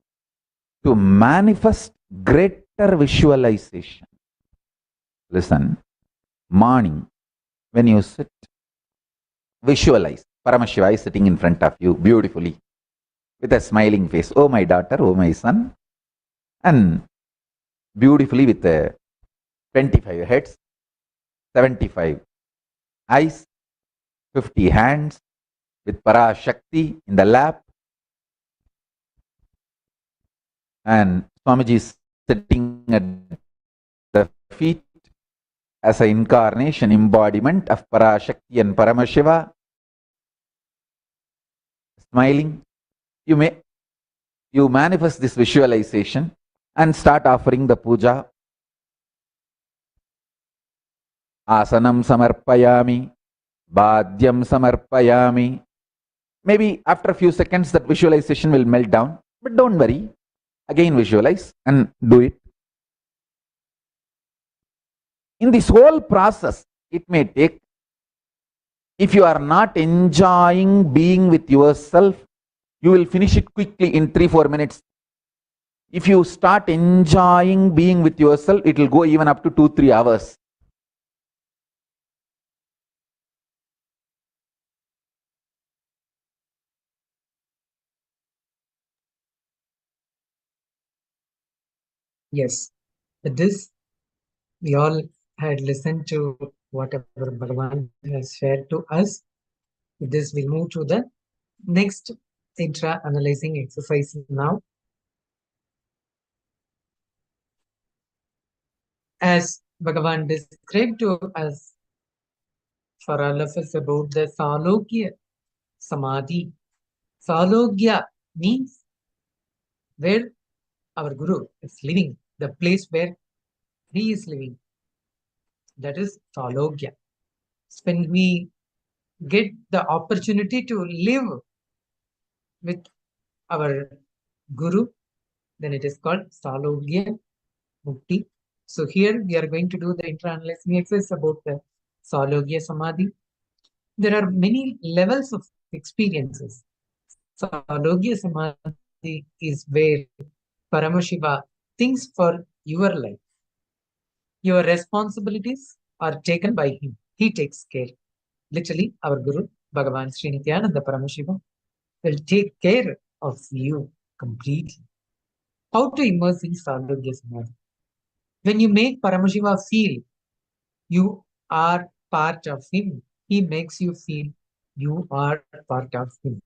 to manifest greater visualization. Listen, morning, when you sit, visualize Paramashiva is sitting in front of you beautifully with a smiling face. Oh my daughter, oh my son. And beautifully with 25 heads, 75 eyes, 50 hands, with Parashakti in the lap. And Swamiji is sitting at the feet as an incarnation, embodiment of Parashakti and Paramashiva. Smiling. You manifest this visualization and start offering the puja. Asanam samarpayami, bhadyam samarpayami. Maybe after a few seconds that visualization will melt down, but don't worry. Again visualize and do it. In this whole process, it may take, if you are not enjoying being with yourself, you will finish it quickly in 3-4 minutes. If you start enjoying being with yourself, it will go even up to 2-3 hours. Yes. With this, we all had listened to whatever Bhagavan has shared to us. With this, we'll move to the next intra-analyzing exercise now. As Bhagavan described to us, for all of us, about the Salokya Samadhi. Salogya means where our Guru is living, the place where he is living. That is Salogya. When we get the opportunity to live with our Guru, then it is called Salogya Mukti. So here we are going to do the intra-analyzing exercise about the Salogya Samadhi. There are many levels of experiences. Salogya Samadhi is where Paramashiva thinks for your life. Your responsibilities are taken by him. He takes care. Literally, our Guru, Bhagavan Sri Nithyananda Paramashivam, will take care of you completely. How to immerse in Salogya Samadhi? When you make Paramashiva feel you are part of him, he makes you feel you are part of him.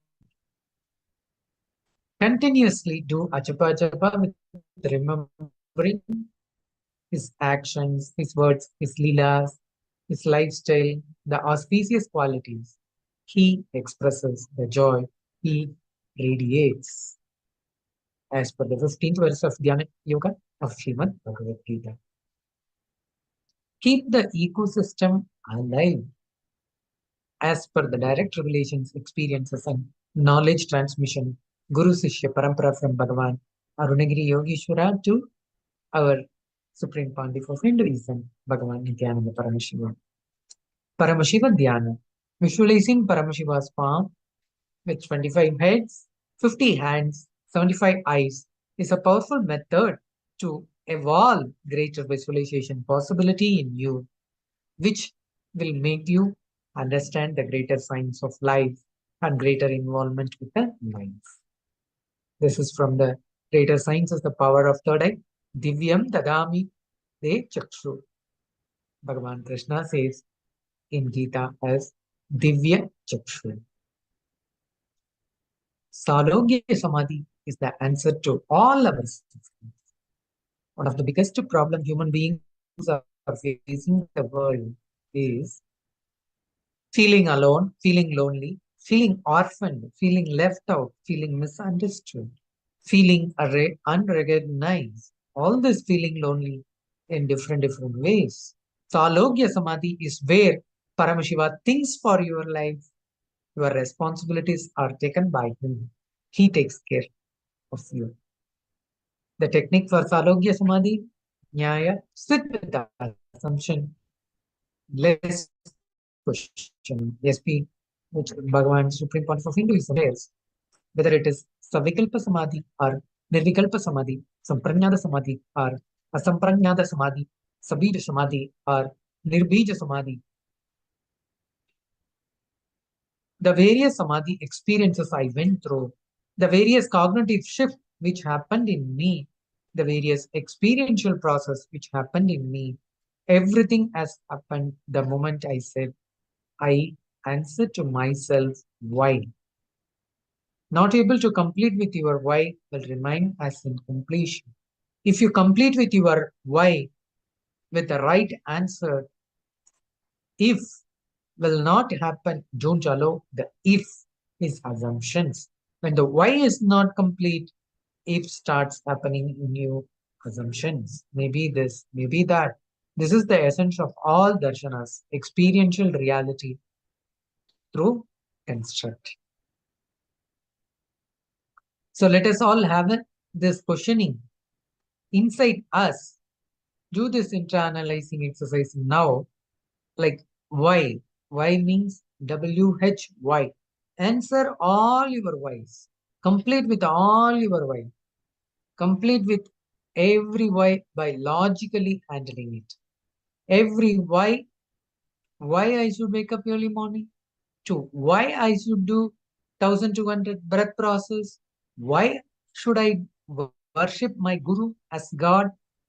Continuously do Achapa Achapa with remembering his actions, his words, his leelas, his lifestyle, the auspicious qualities. He expresses the joy he radiates, as per the 15th verse of Dhyana Yoga of Srimad Bhagavad Gita. Keep the ecosystem alive as per the direct revelations, experiences, and knowledge transmission. Guru Sishya Parampara from Bhagavan Arunagiri Yogeshwara to our Supreme Pontiff of Hinduism, Bhagavan Nithyananda Paramashiva. Paramashiva Dhyana. Visualizing Paramashiva's palm with 25 heads, 50 hands, 75 eyes is a powerful method to evolve greater visualization possibility in you, which will make you understand the greater science of life and greater involvement with the life. This is from the greater science of the power of third eye. Divyam Dadami De Chakshu. Bhagavan Krishna says in Gita as Divya Chakshu. Salogya Samadhi is the answer to all our systems. One of the biggest problems human beings are facing in the world is feeling alone, feeling lonely, feeling orphaned, feeling left out, feeling misunderstood, feeling unrecognized. All this feeling lonely in different ways. Salogya Samadhi is where Paramashiva thinks for your life. Your responsibilities are taken by him. He takes care of you. The technique for Salogya Samadhi, Nyaya, sit with the assumption, less question. SP, which Bhagavan, Supreme Pontiff of Hinduism, says, whether it is Savikalpa Samadhi or Nirvikalpa Samadhi, Sampranyada Samadhi or Asampranyada Samadhi, Sabija Samadhi or Nirbija Samadhi. The various Samadhi experiences I went through, the various cognitive shift which happened in me, the various experiential process which happened in me, everything has happened the moment I said, I answer to myself, why? Not able to complete with your why will remain as incompletion. If you complete with your why with the right answer, if will not happen, don't allow the if is assumptions. When the why is not complete, if starts happening in you, assumptions. Maybe this, maybe that. This is the essence of all darshanas, experiential reality through construct. So let us all have this questioning inside us. Do this intra-analyzing exercise now. Like why? Why means WHY. Answer all your whys. Complete with all your why. Complete with every why by logically handling it. Every why I should wake up early morning. Two, why I should do 1200 breath process. Why should I worship my Guru as God?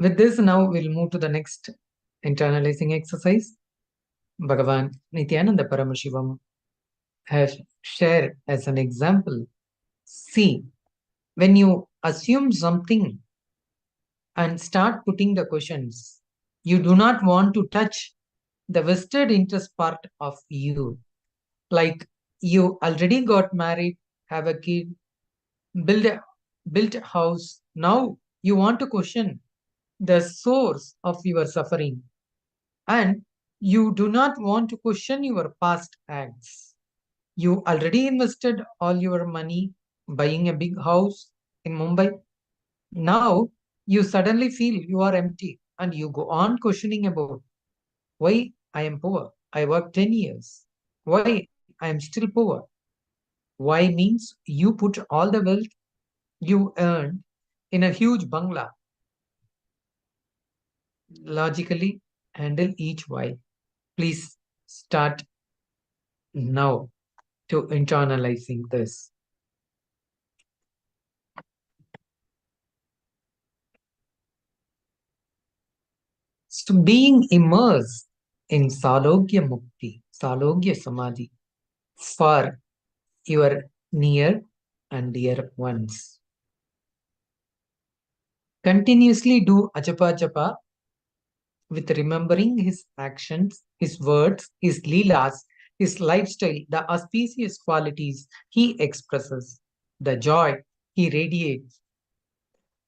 With this, now we'll move to the next internalizing exercise. Bhagavan Nithyananda Paramashivam has shared as an example. See, when you assume something and start putting the questions, you do not want to touch the vested interest part of you. Like you already got married, have a kid, build a house. Now you want to question the source of your suffering, and you do not want to question your past acts. You already invested all your money buying a big house in Mumbai. Now you suddenly feel you are empty and you go on questioning about why I am poor. I worked 10 years. Why I am still poor? Why means you put all the wealth you earned in a huge bungalow. Logically handle each why. Please start now to internalizing this. So being immersed in Salogya Mukti, Salogya Samadhi for your near and dear ones. Continuously do Ajapa Japa with remembering his actions, his words, his leelas, his lifestyle, the auspicious qualities he expresses, the joy he radiates,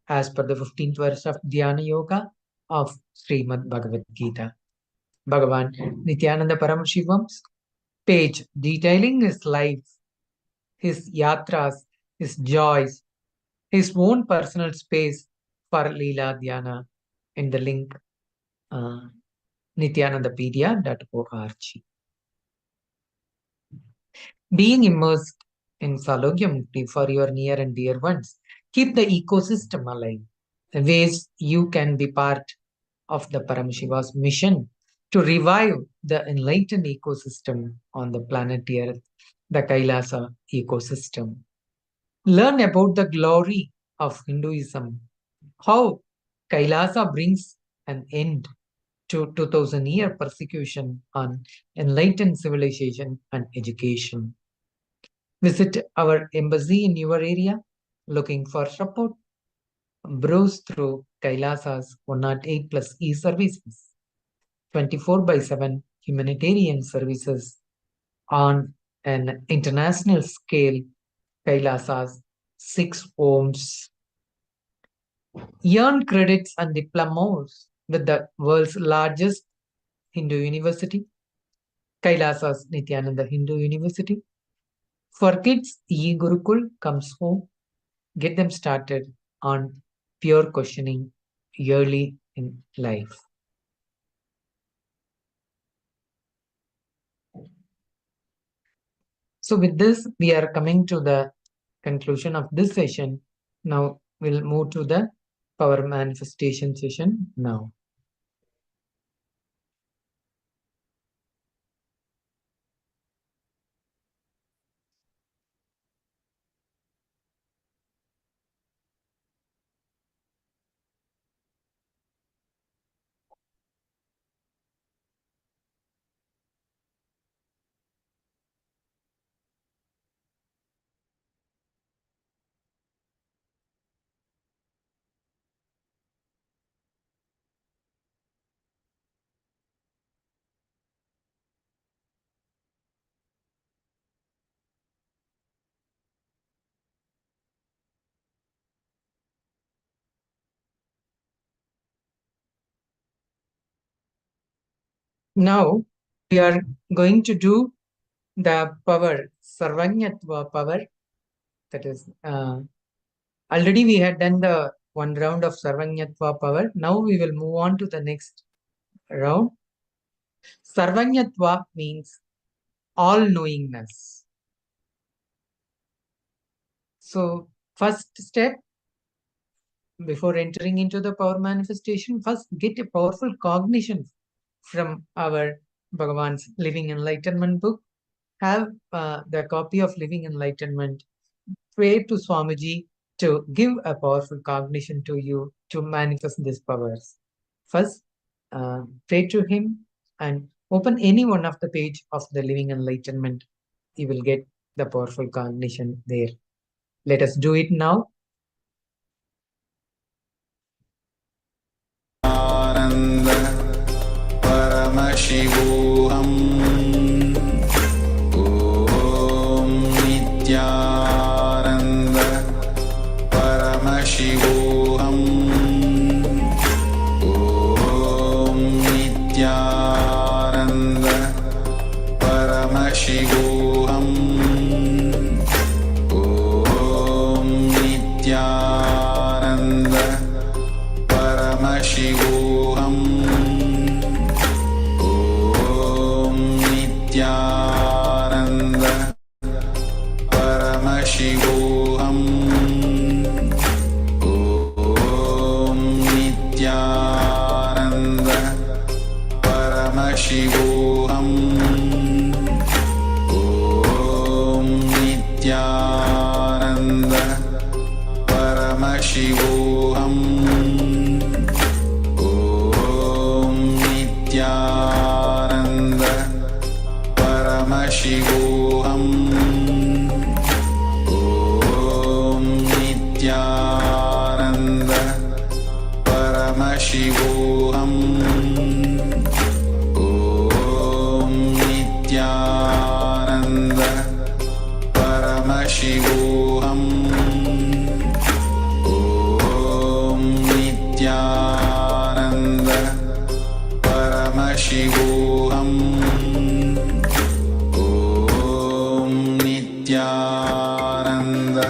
as per the 15th verse of Dhyana Yoga of Srimad Bhagavad Gita. Bhagavan Nithyananda Paramashivoham's page detailing his life, his yatras, his joys, his own personal space for Leela Dhyana in the link nithyanandapedia.org. Being immersed in Salogya Mukti for your near and dear ones, keep the ecosystem alive. The ways you can be part of the Paramashiva's mission to revive the enlightened ecosystem on the planet Earth, the KAILASA ecosystem. Learn about the glory of Hinduism, how KAILASA brings an end to 2000-year persecution on enlightened civilization and education. Visit our embassy in your area looking for support. Browse through KAILASA's 108 plus e-services, 24/7 humanitarian services on an international scale, KAILASA's 6 homes. Earn credits and diplomas with the world's largest Hindu university, KAILASA's Nithyananda Hindu University. For kids, e-Gurukul comes home. Get them started on pure questioning early in life. So with this, we are coming to the conclusion of this session. Now we'll move to the power manifestation session now. Now we are going to do the power, Sarvanyatva power. That is, already we had done the one round of Sarvanyatva power. Now we will move on to the next round. Sarvanyatva means all-knowingness. So first step, before entering into the power manifestation, first get a powerful cognition from our Bhagavan's Living Enlightenment book. Have the copy of Living Enlightenment. Pray to Swamiji to give a powerful cognition to you to manifest these powers. First, pray to him and open any one of the page of the living enlightenment. You will get the powerful cognition there. Let us do it now. Paramashivoham Om Nithyananda Paramashivoham Om Nithyananda Paramashivoham Om Nithyananda Paramashivoham Nithyananda Paramashivoham Om Nithyananda Paramashivoham Om Nithyananda Paramashivoham Om Nithyananda Paramashivoham Om Nithyananda Paramashivoham Om Nithyananda Paramashivoham Om Nithyananda Paramashivoham Nithyananda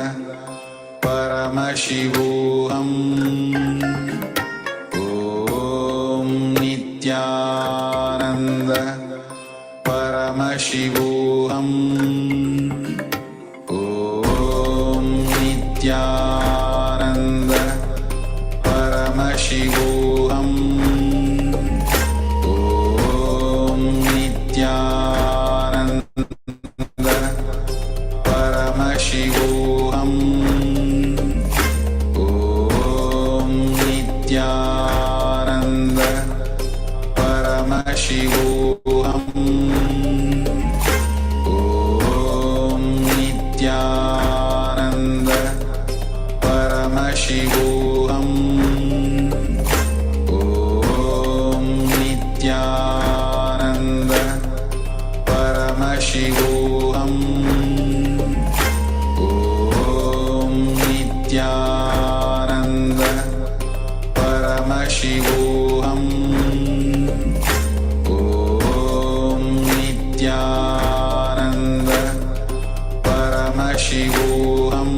Paramashivoham Om Nithyananda Paramashivoham Om Nithyananda Paramashivoham Om Nithyananda Paramashivoham Om Nithyananda Paramashivoham Om Nithyananda Paramashivoham Om Nithyananda Paramashivoham Om Nithyananda Paramashivoham Om Nithyananda Paramashivoham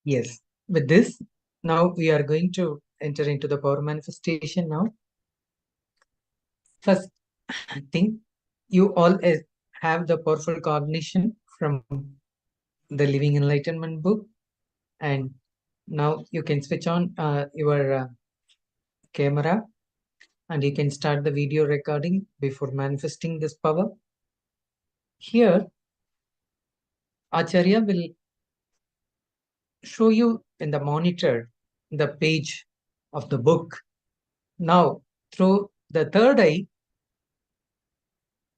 Yes, with this, now we are going to enter into the power manifestation now. First thing, you all have the powerful cognition from the Living Enlightenment book, and now you can switch on your camera and you can start the video recording before manifesting this power. Here, Acharya will show you in the monitor the page of the book. Now, through the third eye,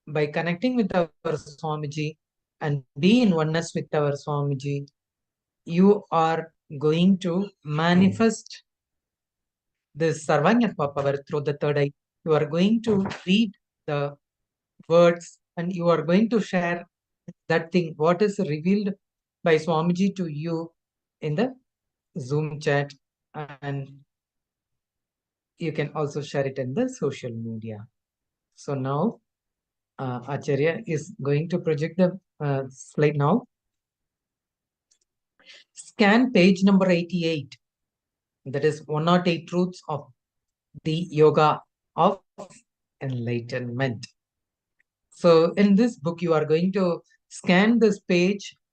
by connecting with our Swamiji and be in oneness with our Swamiji, you are going to manifest this Sarvanyatma power through the third eye. You are going to read the words and you are going to share that thing, what is revealed by Swamiji to you in the Zoom chat, and you can also share it in the social media. So now Acharya is going to project the slide now. Scan page number 88. That is 108 truths of the yoga of enlightenment. So in this book, you are going to scan this page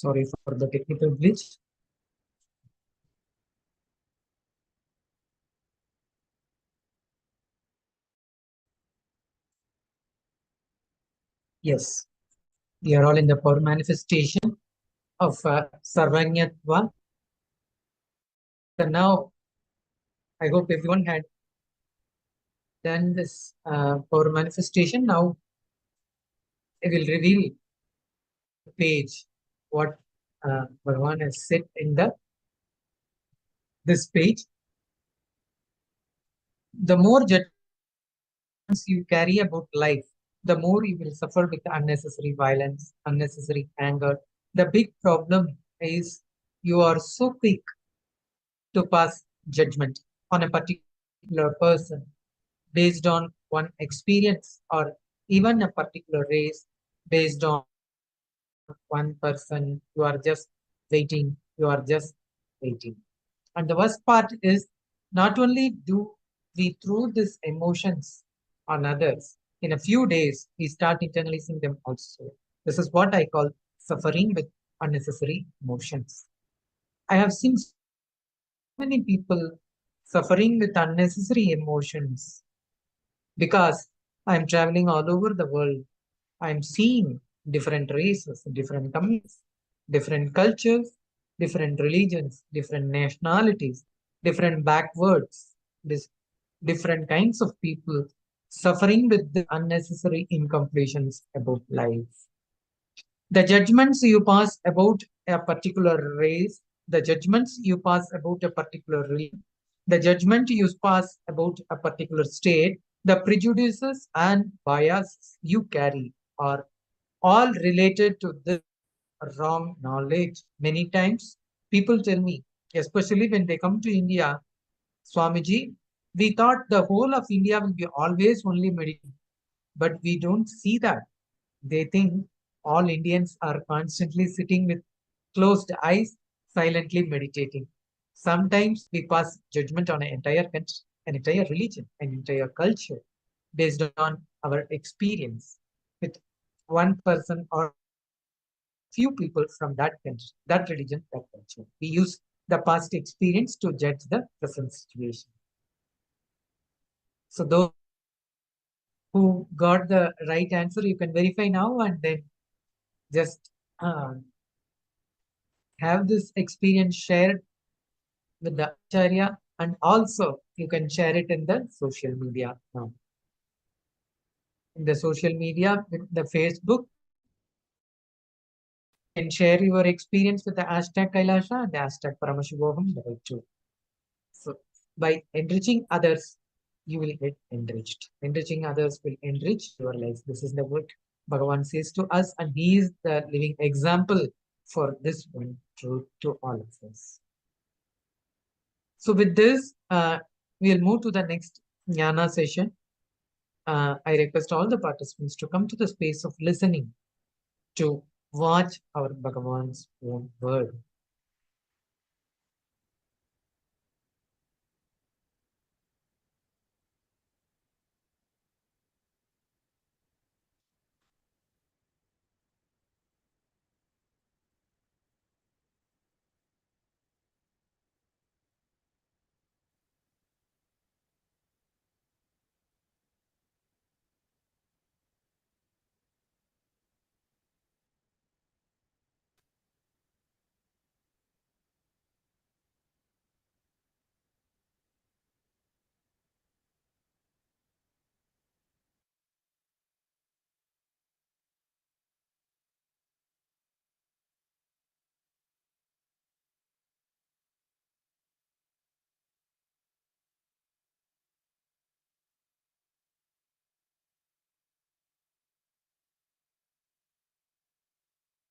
Sorry for the technical glitch. Yes, we are all in the power manifestation of Sarvanyatva. So now, I hope everyone had done this power manifestation. Now, I will reveal the page what Bhagavan has said in this page. The more judgments you carry about life, the more you will suffer with unnecessary violence, unnecessary anger. The big problem is you are so quick to pass judgment on a particular person based on one experience or even a particular race based on one person. You are just waiting. You are just waiting. And the worst part is not only do we throw these emotions on others, in a few days, we start internalizing them also. This is what I call suffering with unnecessary emotions. I have seen so many people suffering with unnecessary emotions because I'm traveling all over the world. I'm seeing different races, different communities, different cultures, different religions, different nationalities, different backwards, different kinds of people suffering with the unnecessary incompletions about life. The judgments you pass about a particular race, the judgments you pass about a particular religion, the judgment you pass about a particular state, the prejudices and biases you carry are all related to this wrong knowledge. Many times people tell me, especially when they come to India, Swamiji, we thought the whole of India will be always only meditating, but we don't see that. They think all Indians are constantly sitting with closed eyes, silently meditating. Sometimes we pass judgment on an entire country, an entire religion, an entire culture based on our experience with one person or few people from that country, that religion, that culture. We use the past experience to judge the present situation. So those who got the right answer, you can verify now and then just have this experience shared with the Acharya, and also you can share it in the social media now. In the social media, with the Facebook, you can share your experience with the hashtag KAILASA and the hashtag Paramashivoham Level-2. So by enriching others, you will get enriched. Enriching others will enrich your life. This is the word Bhagavan says to us, and he is the living example for this one truth to all of us. So with this, we'll move to the next Jnana session. I request all the participants to come to the space of listening to watch our Bhagavan's own word.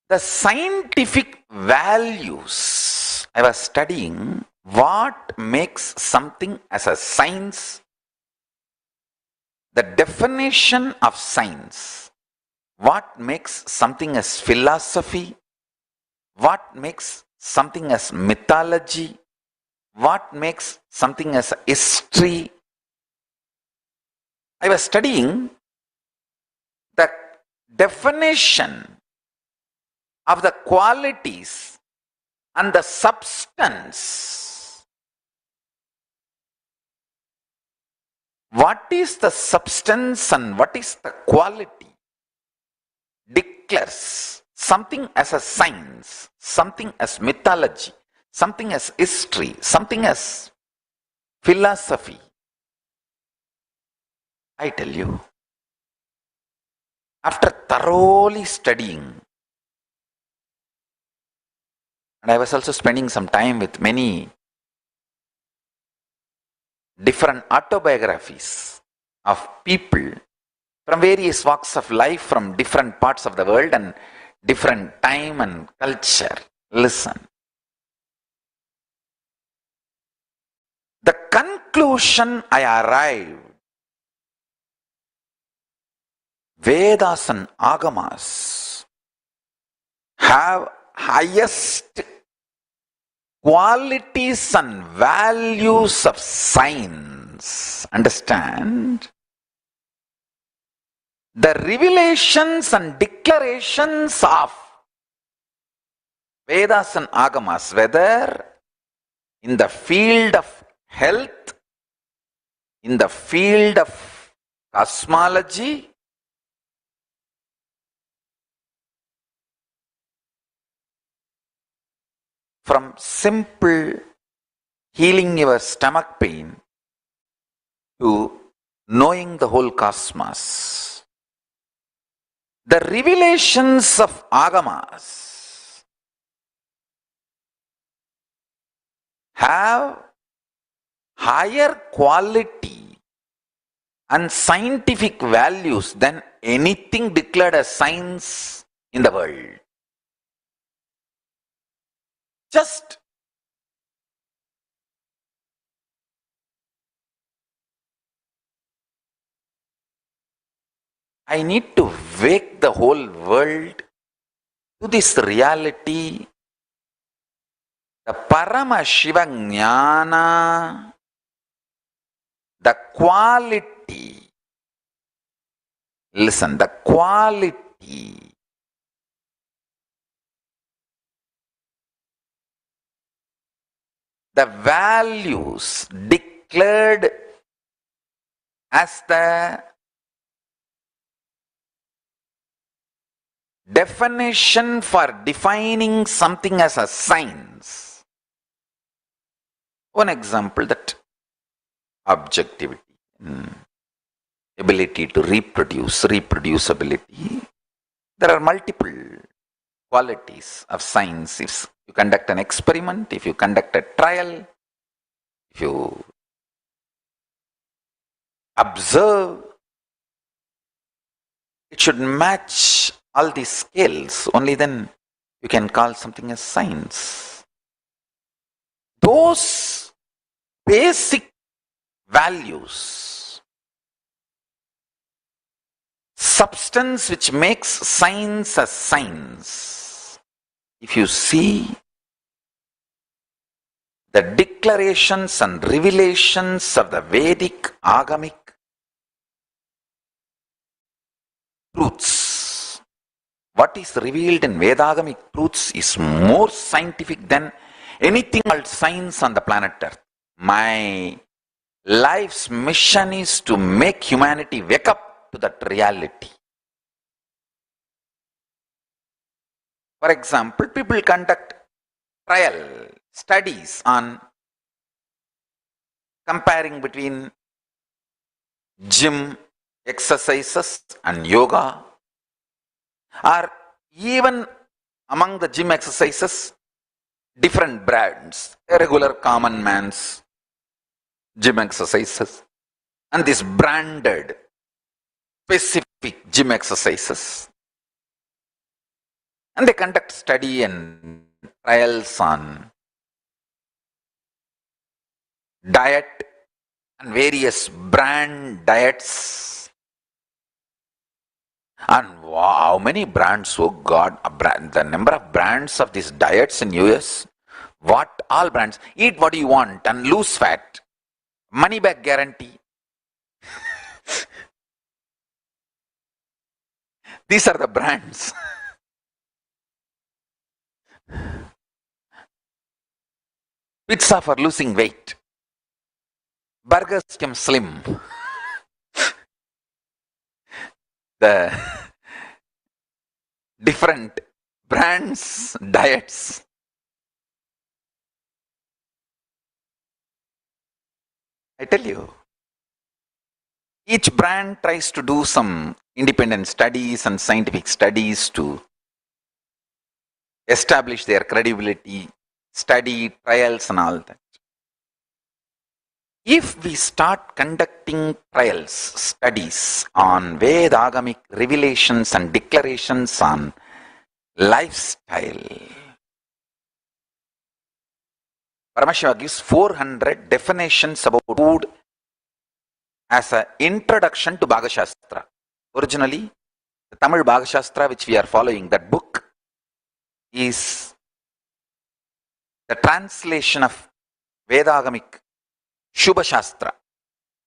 The scientific values, I was studying what makes something as a science, the definition of science, what makes something as philosophy, what makes something as mythology, what makes something as history. I was studying the definition of the qualities and the substance. What is the substance and what is the quality? Declares something as a science, something as mythology, something as history, something as philosophy. I tell you, after thoroughly studying, and I was also spending some time with many different autobiographies of people from various walks of life, from different parts of the world and different time and culture. Listen. The conclusion I arrived, Vedas and Agamas have highest qualities and values of science. Understand? The revelations and declarations of Vedas and Agamas, whether in the field of health, in the field of cosmology, from simple healing your stomach pain to knowing the whole cosmos. The revelations of Agamas have higher quality and scientific values than anything declared as science in the world. Just I need to wake the whole world to this reality. The Paramashiva Jnana, the quality, listen, the quality the values declared as the definition for defining something as a science. One example, that objectivity, ability to reproduce, reproducibility. There are multiple qualities of science. If you conduct an experiment, if you conduct a trial, if you observe, it should match all these scales. Only then you can call something as science. Those basic values, substance which makes science a science, if you see the declarations and revelations of the Vedic Agamic truths, what is revealed in Vedagamic truths is more scientific than anything called science on the planet Earth. My life's mission is to make humanity wake up to that reality. For example, people conduct trial studies on comparing between gym exercises and yoga, or even among the gym exercises, different brands, a regular common man's gym exercises, and these branded specific gym exercises. And they conduct study and trials on diet and various brand diets. And wow, how many brands, oh God, the number of brands of these diets in US, what all brands, eat what you want and lose fat, money back guarantee. These are the brands. Pizza for losing weight. Burgers become slim. The different brands, diets. I tell you, each brand tries to do some independent studies and scientific studies to establish their credibility, study, trials and all that. If we start conducting trials, studies on Vedagamic revelations and declarations on lifestyle, Paramashiva gives 400 definitions about food as an introduction to Bhagavad Shastra. Originally, the Tamil Bhagavad Shastra which we are following, that book is the translation of Vedagamic Shubha Shastra.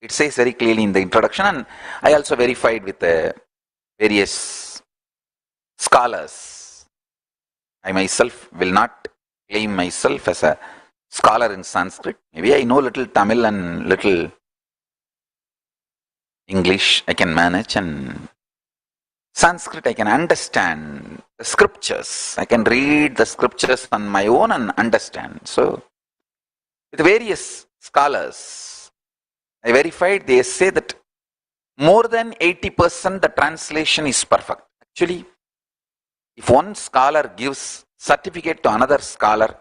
It says very clearly in the introduction, and I also verified with various scholars. I myself will not claim myself as a scholar in Sanskrit. Maybe I know little Tamil and little English I can manage, and Sanskrit I can understand the scriptures. I can read the scriptures on my own and understand. So, with various scholars, I verified, they say that more than 80% the translation is perfect. Actually, if one scholar gives certificate to another scholar,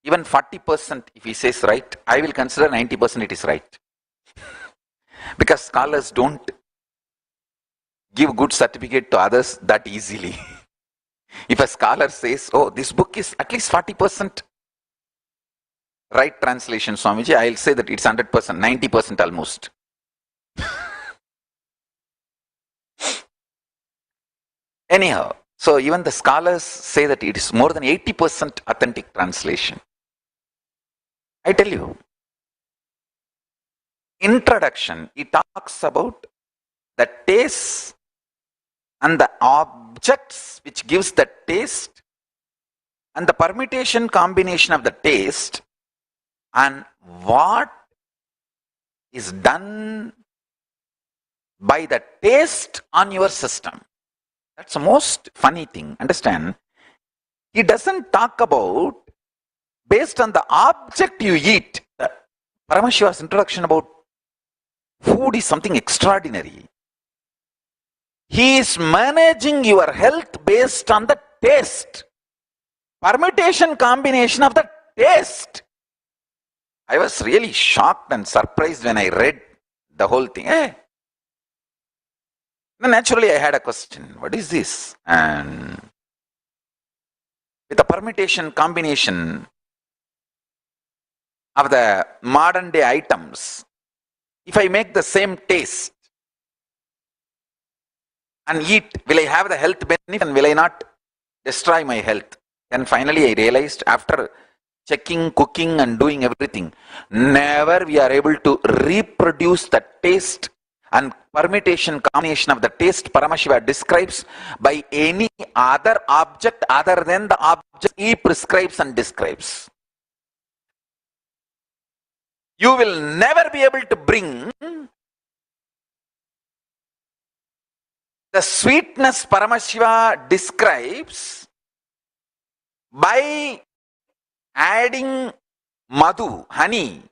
even 40% if he says right, I will consider 90% it is right. Because scholars don't give good certificate to others that easily. If a scholar says, oh, this book is at least 40% right translation, Swamiji, I'll say that it's 100%, 90% almost. Anyhow, so even the scholars say that it is more than 80% authentic translation. I tell you, introduction, it talks about the taste and the objects which gives the taste and the permutation combination of the taste and what is done by the taste on your system. That's the most funny thing. Understand? He doesn't talk about based on the object you eat. Paramashiva's introduction about food is something extraordinary. He is managing your health based on the taste. Permutation combination of the taste. I was really shocked and surprised when I read the whole thing. Then naturally I had a question. What is this? And with the permutation combination of the modern day items, if I make the same taste and eat, will I have the health benefit and will I not destroy my health? And finally I realized after checking, cooking and doing everything, never we are able to reproduce the taste and permutation combination of the taste Paramashiva describes by any other object other than the object he prescribes and describes. You will never be able to bring the sweetness Paramashiva describes by adding madhu, honey,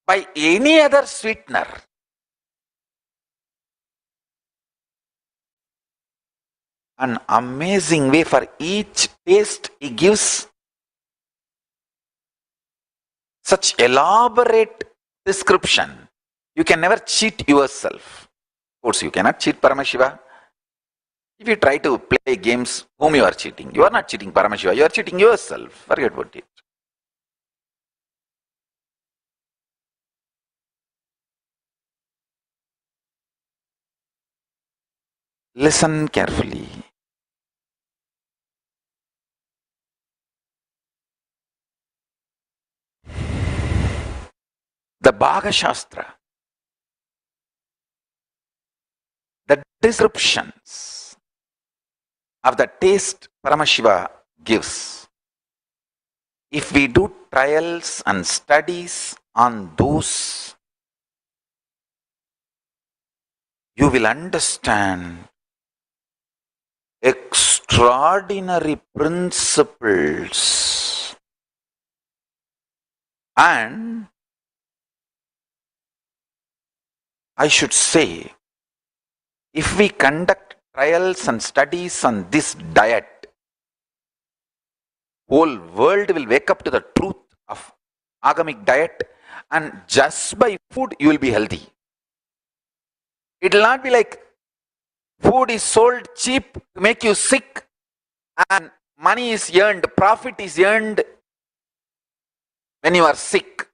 by any other sweetener. An amazing way for each taste he gives such elaborate description. You can never cheat yourself. Of course, you cannot cheat Paramashiva. If you try to play games, whom you are cheating? You are not cheating Paramashiva, you are cheating yourself. Forget about it. Listen carefully. The Bhagavad Shastra, the descriptions of the taste Paramashiva gives, if we do trials and studies on those, you will understand extraordinary principles. And I should say, if we conduct trials and studies on this diet, whole world will wake up to the truth of agamic diet, and just by food you will be healthy. It will not be like food is sold cheap to make you sick and money is earned, profit is earned when you are sick.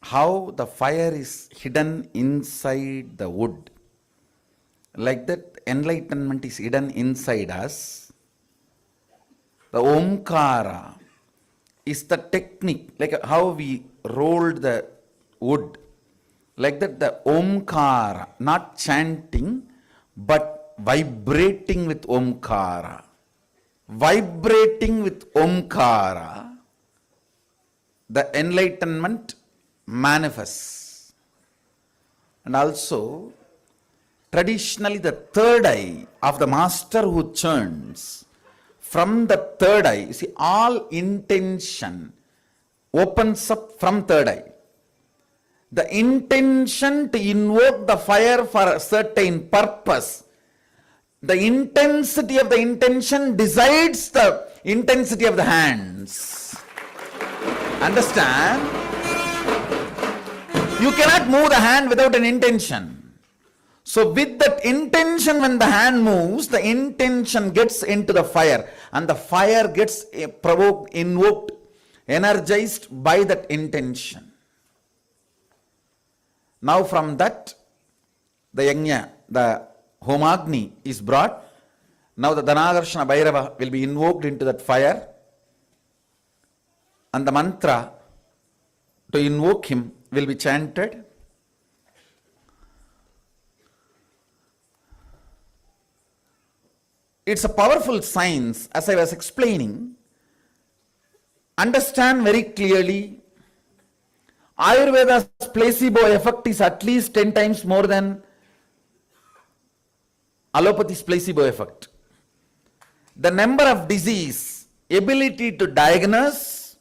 How the fire is hidden inside the wood, like that enlightenment is hidden inside us. The Omkara is the technique, like how we rolled the wood, like that the Omkara, not chanting but vibrating with Omkara. Vibrating with Omkara, the enlightenment manifests. And also, traditionally the third eye of the master who churns, from the third eye, you see, all intention opens up from third eye. The intention to invoke the fire for a certain purpose, the intensity of the intention decides the intensity of the hands. Understand? You cannot move the hand without an intention. So with that intention, when the hand moves, the intention gets into the fire, and the fire gets provoked, invoked, energized by that intention. Now from that, the yajna, the homagni is brought. Now the Dhanakarshana Bhairava will be invoked into that fire, and the mantra to invoke him will be chanted. It's a powerful science, as I was explaining. Understand very clearly, Ayurveda's placebo effect is at least 10 times more than allopathy's placebo effect. The number of disease, ability to diagnose,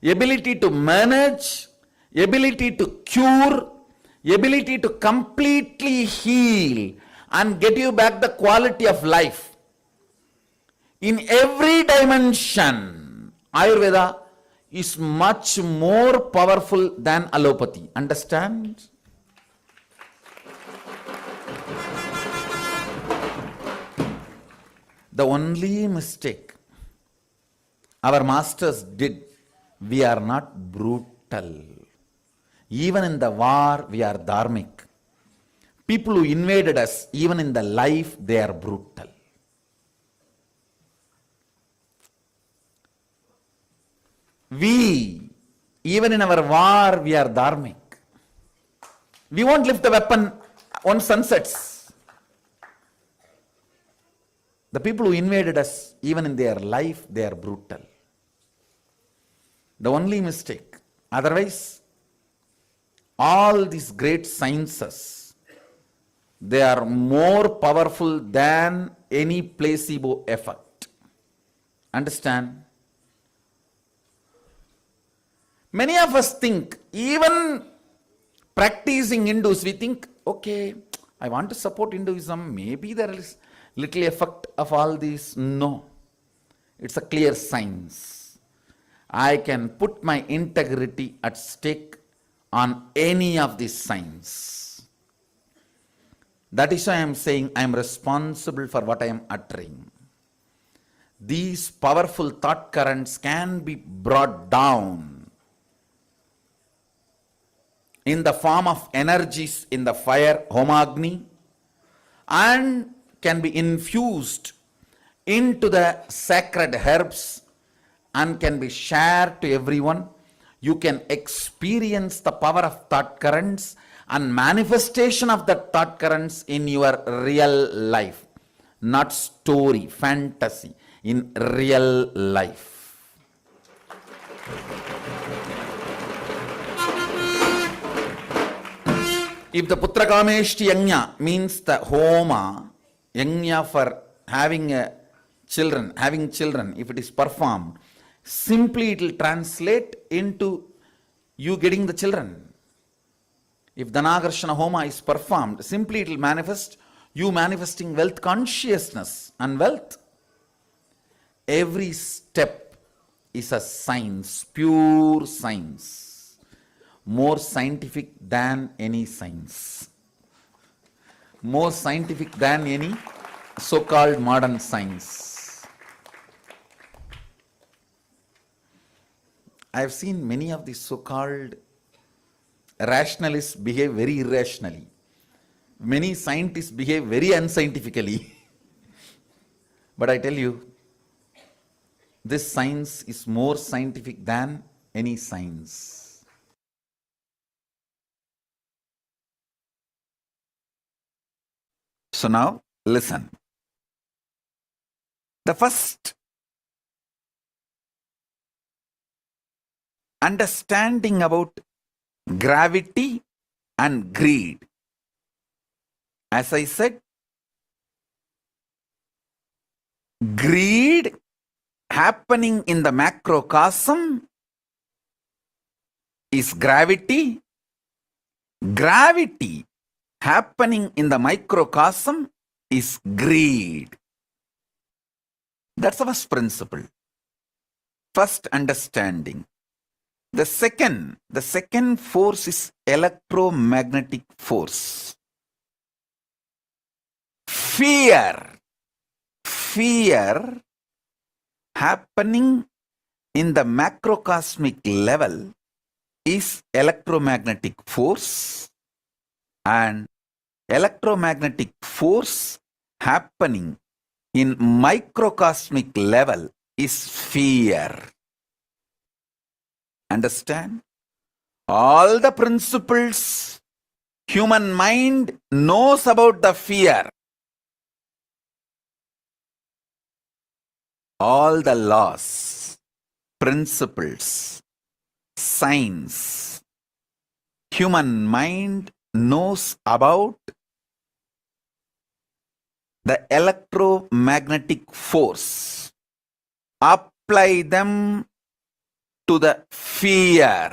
ability to manage, ability to cure, ability to completely heal and get you back the quality of life. In every dimension, Ayurveda is much more powerful than allopathy. Understand? The only mistake our masters did, we are not brutal. Even in the war, we are dharmic. People who invaded us, even in the life, they are brutal. We, even in our war, we are dharmic. We won't lift the weapon on sunsets. The people who invaded us, even in their life, they are brutal. The only mistake. Otherwise, all these great sciences, they are more powerful than any placebo effect. Understand? Many of us think, even practicing Hindus, we think, okay, I want to support Hinduism, maybe there is little effect of all this. No, it's a clear science. I can put my integrity at stake on any of these signs. That is why I am saying I am responsible for what I am uttering. These powerful thought currents can be brought down in the form of energies in the fire, homagni, and can be infused into the sacred herbs and can be shared to everyone. You can experience the power of thought currents and manifestation of the thought currents in your real life. not story, fantasy, in real life. If the Putrakameshti Yajna means the Homa, Yajna for having children, if it is performed, simply it will translate into you getting the children. If Dhanakarshana Homa is performed, simply it will manifest you manifesting wealth consciousness and wealth. Every step is a science, pure science, more scientific than any science, more scientific than any so-called modern science. I have seen many of these so-called rationalists behave very irrationally. Many scientists behave very unscientifically. But I tell you, this science is more scientific than any science. So now, listen. The first understanding about gravity and greed. As I said, greed happening in the macrocosm is gravity. Gravity happening in the microcosm is greed. That's the first principle. First understanding. The second force is electromagnetic force. Fear happening in the macrocosmic level is electromagnetic force, and electromagnetic force happening in microcosmic level is fear. Understand? All the principles human mind knows about the fear. All the laws, principles, science, human mind knows about the electromagnetic force. Apply them to the fear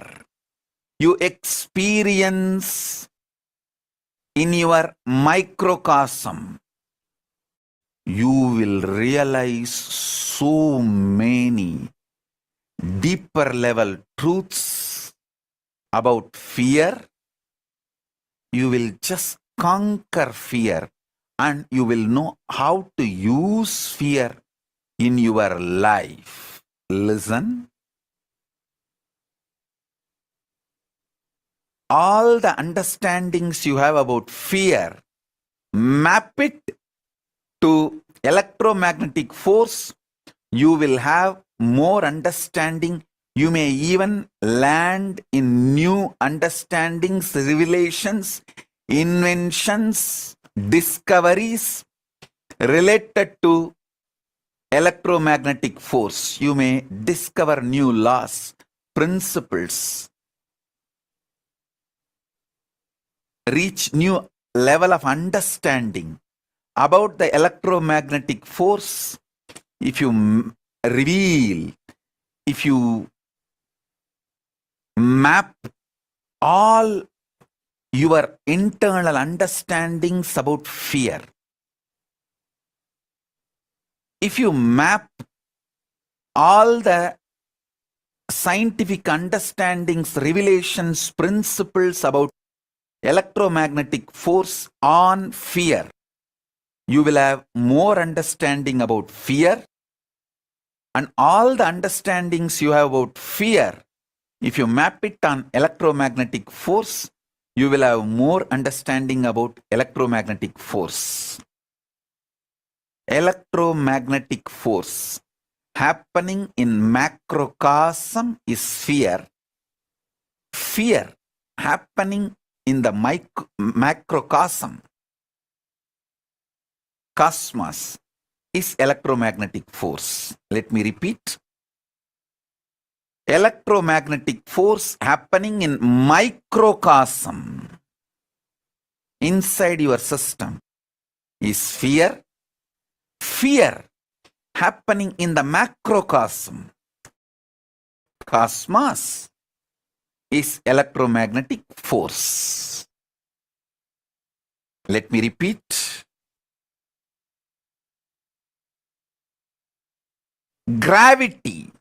you experience in your microcosm. You will realize so many deeper level truths about fear. You will just conquer fear, and you will know how to use fear in your life. Listen. All the understandings you have about fear, map it to electromagnetic force. You will have more understanding. You may even land in new understandings, revelations, inventions, discoveries related to electromagnetic force. You may discover new laws, principles, reach new level of understanding about the electromagnetic force. If you reveal, if you map all your internal understandings about fear, if you map all the scientific understandings, revelations, principles about electromagnetic force on fear, you will have more understanding about fear. And all the understandings you have about fear, if you map it on electromagnetic force, you will have more understanding about electromagnetic force. Electromagnetic force happening in macrocosm is fear. Fear happening in the macrocosm cosmos is electromagnetic force. Let me repeat. Electromagnetic force happening in microcosm inside your system is fear. Fear happening in the macrocosm. Cosmos is electromagnetic force. Let me repeat. Gravity,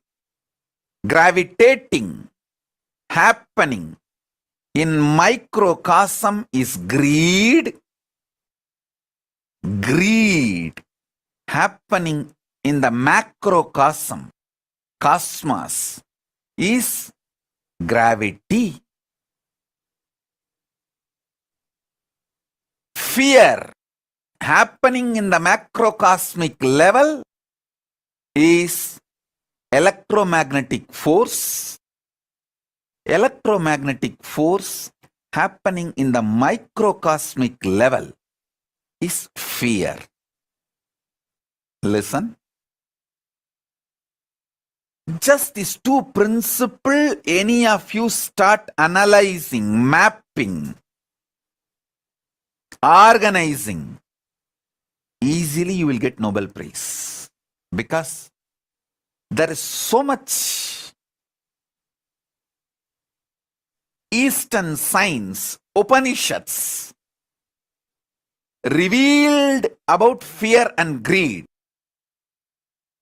gravitating, happening in microcosm is greed. Greed happening in the macrocosm, cosmos, is gravity. Fear happening in the macrocosmic level is electromagnetic force. Electromagnetic force happening in the microcosmic level is fear. Listen. Just these two principles, any of you start analyzing, mapping, organizing, easily you will get Nobel Prize. Because there is so much Eastern science, Upanishads, revealed about fear and greed.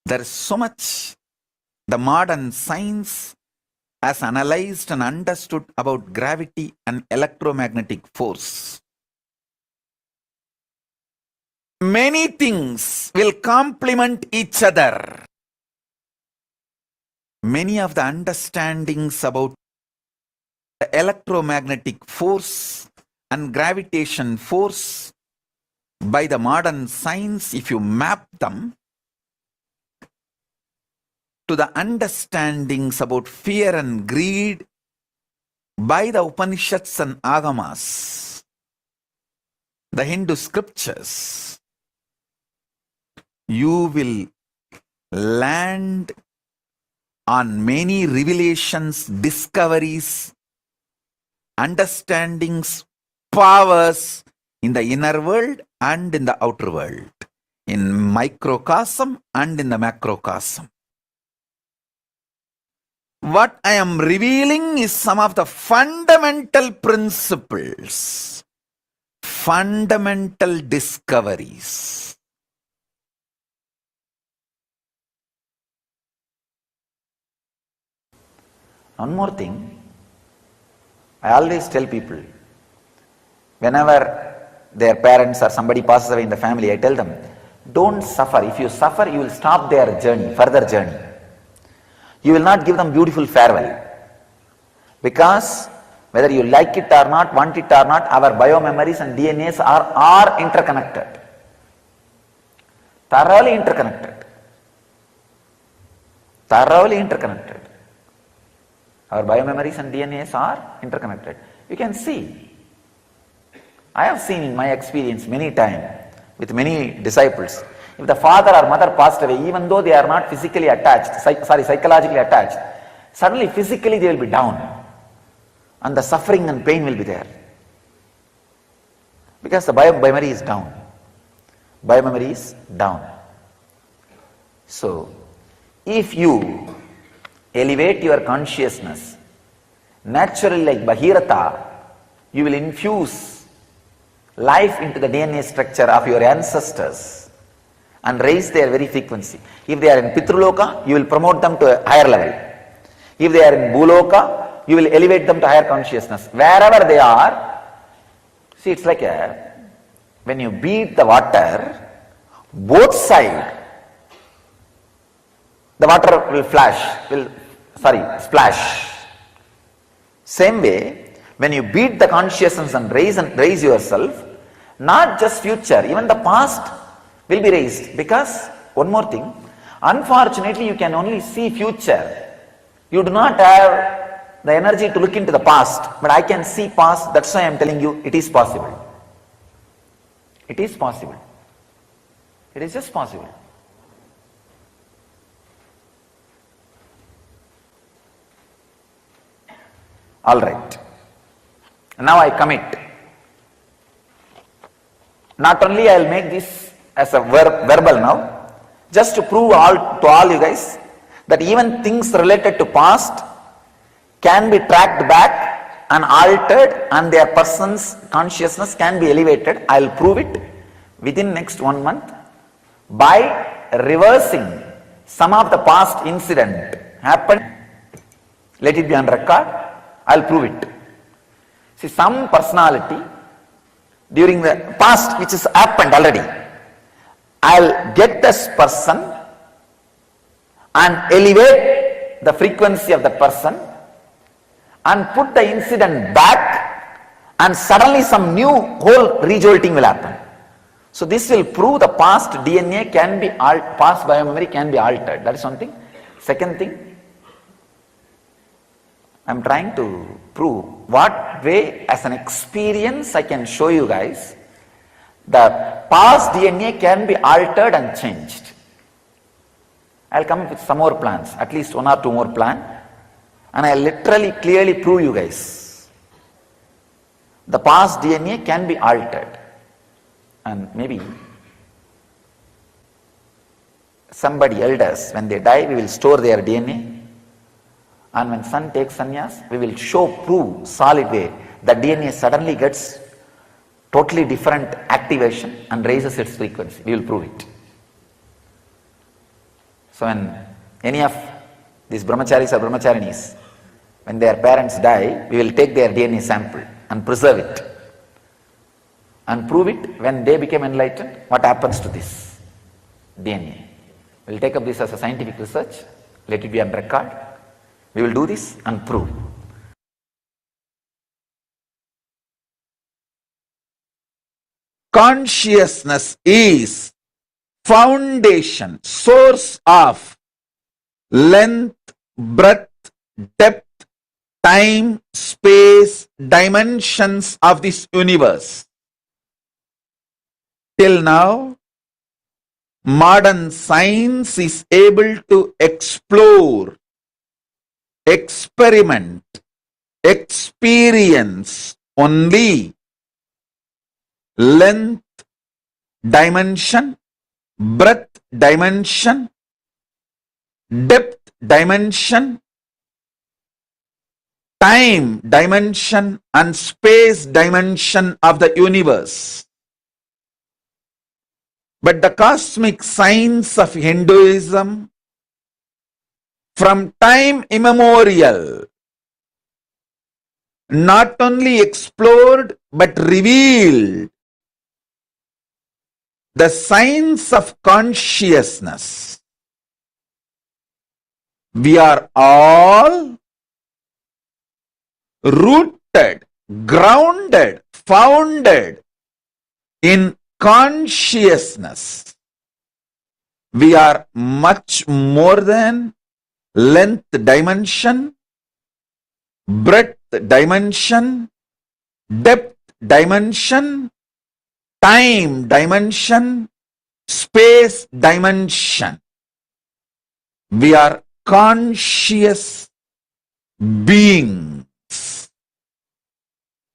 There is so much the modern science has analyzed and understood about gravity and electromagnetic force. Many things will complement each other. Many of the understandings about the electromagnetic force and gravitation force by the modern science, if you map them to the understandings about fear and greed by the Upanishads and Agamas, the Hindu scriptures, you will land on many revelations, discoveries, understandings, powers in the inner world and in the outer world, in microcosm and in the macrocosm. What I am revealing is some of the fundamental principles, fundamental discoveries. One more thing, I always tell people, whenever their parents or somebody passes away in the family, I tell them, don't suffer. If you suffer, you will stop their journey, further journey. You will not give them beautiful farewell. Because whether you like it or not, want it or not, our biomemories and DNAs are interconnected. Thoroughly interconnected. Thoroughly interconnected. Our biomemories and DNAs are interconnected. You can see. I have seen in my experience many times with many disciples, if the father or mother passed away, even though they are not physically attached, psychologically attached, suddenly physically they will be down. And the suffering and pain will be there. Because the biomemory is down. Biomemory is down. So, if you elevate your consciousness, naturally like Bhagirata, you will infuse life into the DNA structure of your ancestors and raise their very frequency. If they are in Pitruloka, you will promote them to a higher level. If they are in Bhuloka, you will elevate them to higher consciousness. Wherever they are, see, it's like when you beat the water, both sides, the water will splash. Same way, when you beat the consciousness and raise yourself, not just future, even the past will be raised. Because, one more thing, unfortunately you can only see future. You do not have the energy to look into the past, but I can see past, that's why I am telling you it is possible. It is possible. It is just possible. All right. Now I commit. Not only I will make this as a verbal now, just to prove to all you guys that even things related to past can be tracked back and altered, and their person's consciousness can be elevated. I will prove it within next 1 month by reversing some of the past incident happened. Let it be on record. I will prove it. See, some personality during the past which has happened already, I'll get this person and elevate the frequency of the person and put the incident back, and suddenly some new whole rejolting will happen. So this will prove the past DNA can be past biomemory can be altered. That is one thing. Second thing, I'm trying to prove what way as an experience I can show you guys the past DNA can be altered and changed. I'll come up with some more plans, at least 1 or 2 more plans, and I'll literally clearly prove you guys the past DNA can be altered. And maybe somebody elders, when they die, we will store their DNA. And when son takes sannyas, we will prove solid way that DNA suddenly gets totally different activation and raises its frequency. We will prove it. So when any of these brahmacharis or brahmacharinis, when their parents die, we will take their DNA sample and preserve it and prove it when they become enlightened, what happens to this DNA. We will take up this as a scientific research, let it be on record. We will do this and prove. Consciousness is foundation, source of length, breadth, depth, time, space, dimensions of this universe. Till now, modern science is able to explore, experiment, experience only length dimension, breadth dimension, depth dimension, time dimension and space dimension of the universe. But the cosmic science of Hinduism, from time immemorial, not only explored but revealed the science of consciousness. We are all rooted, grounded, founded in consciousness. We are much more than length dimension, breadth dimension, depth dimension, time dimension, space dimension. We are conscious beings.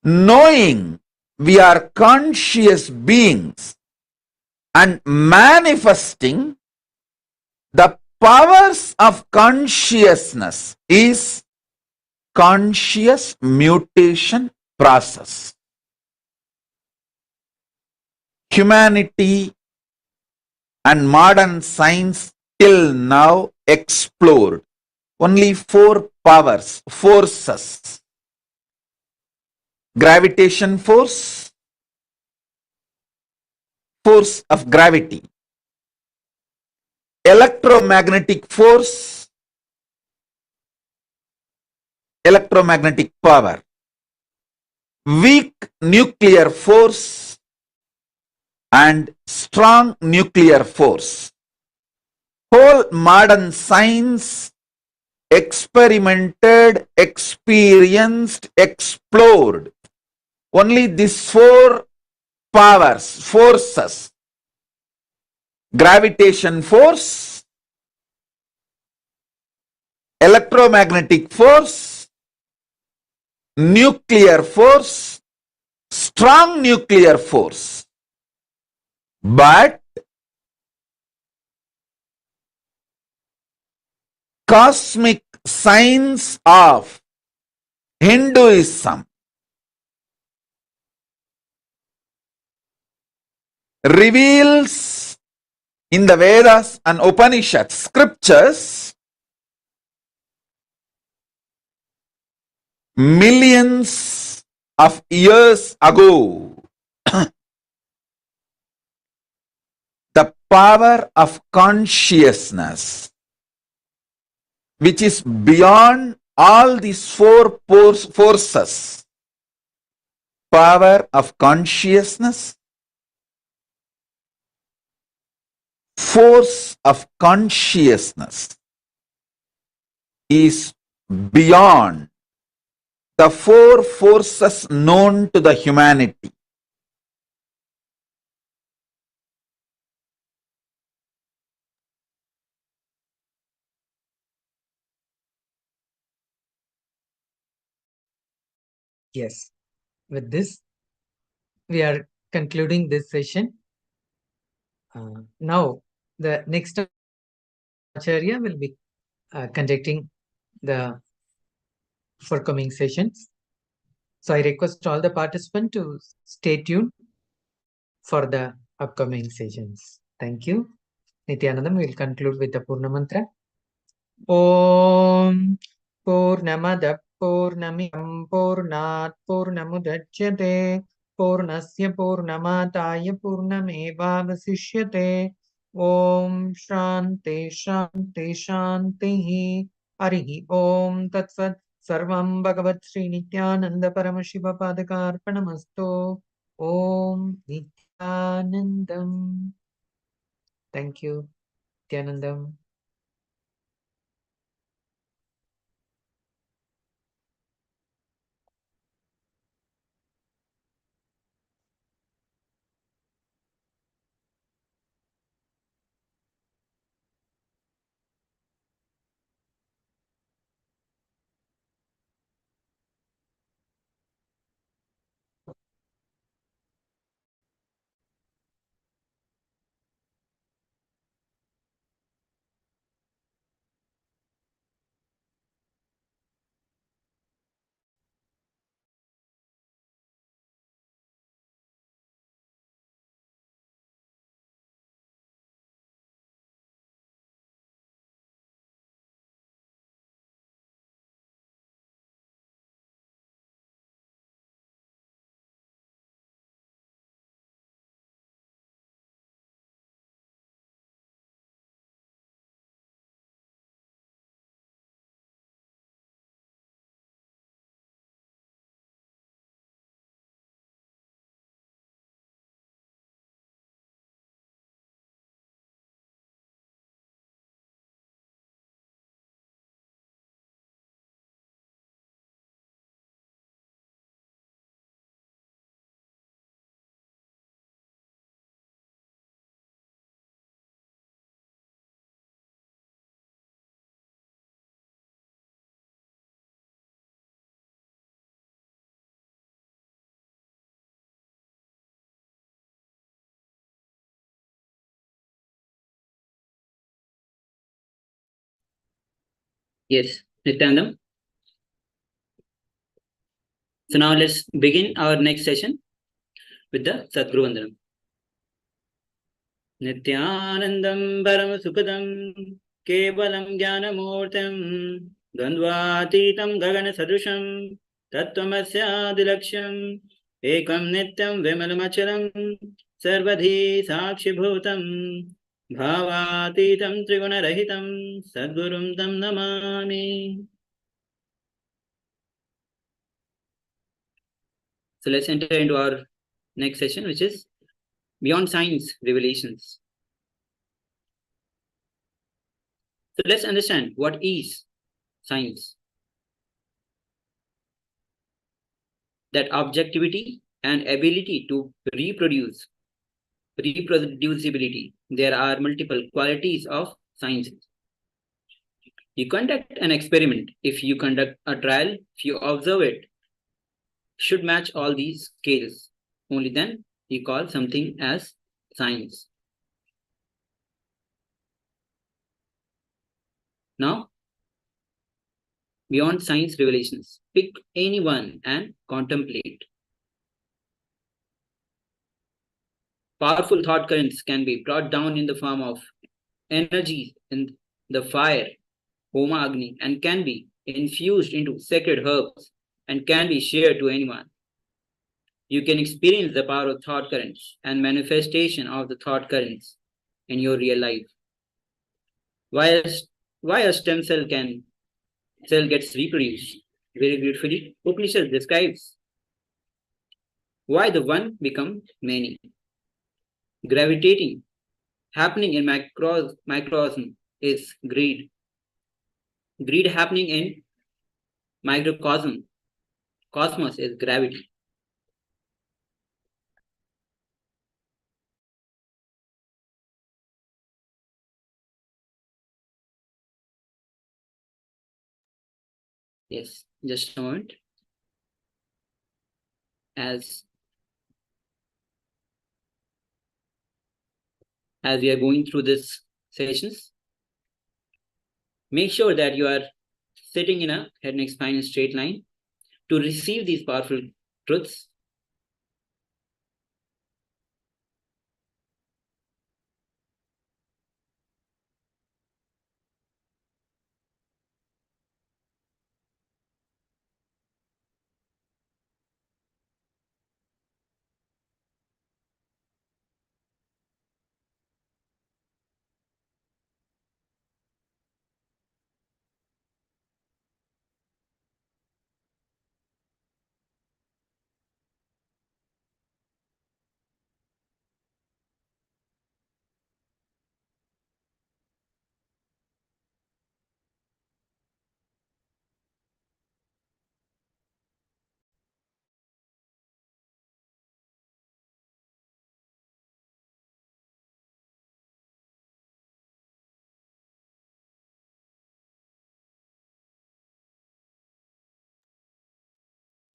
Knowing we are conscious beings and manifesting the powers of consciousness is conscious mutation process. Humanity and modern science till now explored only 4 powers, forces. Gravitation force, force of gravity. Electromagnetic force, electromagnetic power. Weak nuclear force and strong nuclear force. Whole modern science experimented, experienced, explored only these 4 powers, forces. gravitation force, electromagnetic force, nuclear force, strong nuclear force. But cosmic science of Hinduism reveals in the Vedas and Upanishads scriptures millions of years ago the power of consciousness, which is beyond all these four forces. Power of consciousness, force of consciousness is beyond the four forces known to the humanity. Yes. With this, we are concluding this session. Now, the next Acharya will be conducting the forthcoming sessions. So I request all the participants to stay tuned for the upcoming sessions. Thank you. Nithyananda will conclude with the Purna Mantra. Om Purnamada Purnamidam Purnat Purnamudachyate Purnasya Purnamataya Purnamevavasishyate Om Shanti Shanti Shanti Harihi Om Tatsat Sarvam Bhagavat Sri Nithyananda Paramashiva Padakarpanamastu Om Nithyanandam. Thank you, Nithyanandam. Yes, Nithyanandam. So now let's begin our next session with the Sadguru Vandanam. Nithyanandam Param Sukadam Kevalam Jnanamurtam Dandvatitam Gagana Sadusham Tattvamasya Dilaksham Ekam Nityam Vimalamachalam Sarvadhi Sakshibhutam Bhavatitam Trigunarahitam Sadgurum Tam Namami. So let's enter into our next session, which is Beyond Science Revelations. So let's understand what is science. That objectivity and ability to reproducibility there are multiple qualities of sciences. You conduct an experiment. If you conduct a trial, if you observe it, should match all these scales. Only then you call something as science. Now, beyond science revelations, pick any one and contemplate. Powerful thought currents can be brought down in the form of energy in the fire, Homa Agni, and can be infused into sacred herbs and can be shared to anyone. You can experience the power of thought currents and manifestation of the thought currents in your real life. Why a stem cell gets reproduced? Very beautifully, Upanishad describes why the one become many. Gravitating, happening in microcosm is greed. Greed happening in microcosm, cosmos is gravity. Yes, just a moment. As we are going through this sessions, make sure that you are sitting in a head, neck, spine, straight line to receive these powerful truths.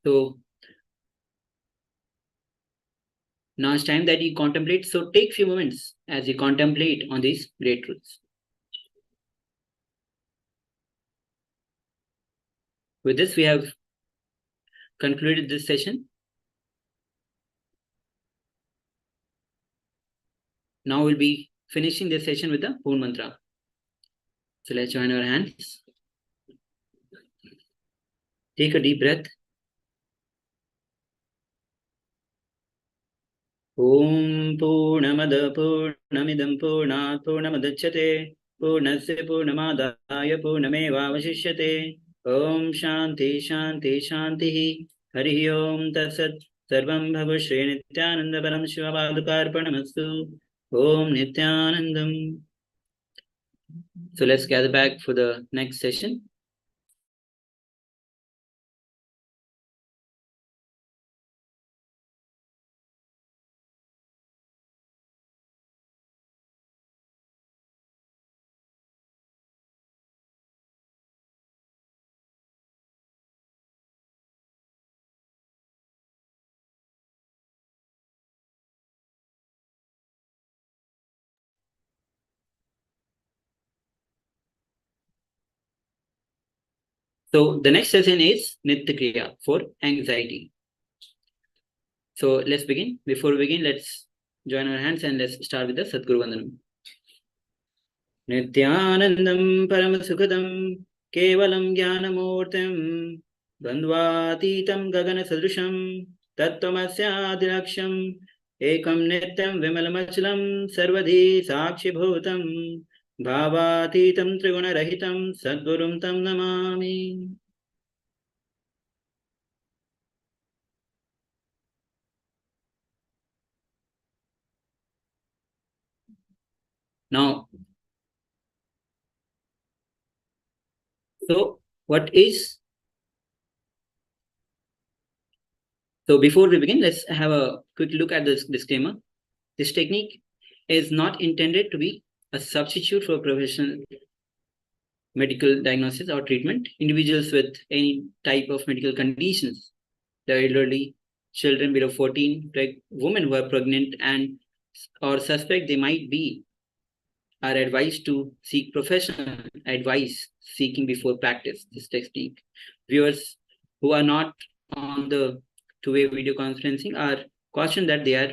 So now it's time that you contemplate. So take few moments as you contemplate on these great truths. With this, we have concluded this session. Now we'll be finishing this session with the Om Mantra. So let's join our hands. Take a deep breath. Om Purnamada Purnamidam Purnat Purnamadachyate Purnasya Purnamadaya Purnamevavashishyate Om Shanti Shanti Shanti Hari Om Tatsat Sarvam Bhava Shri Nithyananda Paramashiva Padukarpanamastu Om Nithyanandam. So let's gather back for the next session. So the next session is Nitya Kriya for anxiety. So let's begin. Before we begin, let's join our hands and let's start with the Sadguru Vandanam. Nithyanandam Paramasukadam Kevalam Jnanamurtim Bandvatitam Gagana Sadrusham Tattvamasya Ekam Nityam Vimalamachalam Sarvadhi Sakshi Bhutam Bhavatitam Triguna Rahitam Sadgurum Tam Namami. Now, so before we begin, let's have a quick look at this disclaimer. This technique is not intended to be a substitute for professional medical diagnosis or treatment. Individuals with any type of medical conditions, the elderly, children below 14, women who are pregnant and or suspect they might be, are advised to seek professional advice seeking before practice this technique. Viewers who are not on the two-way video conferencing are cautioned that they are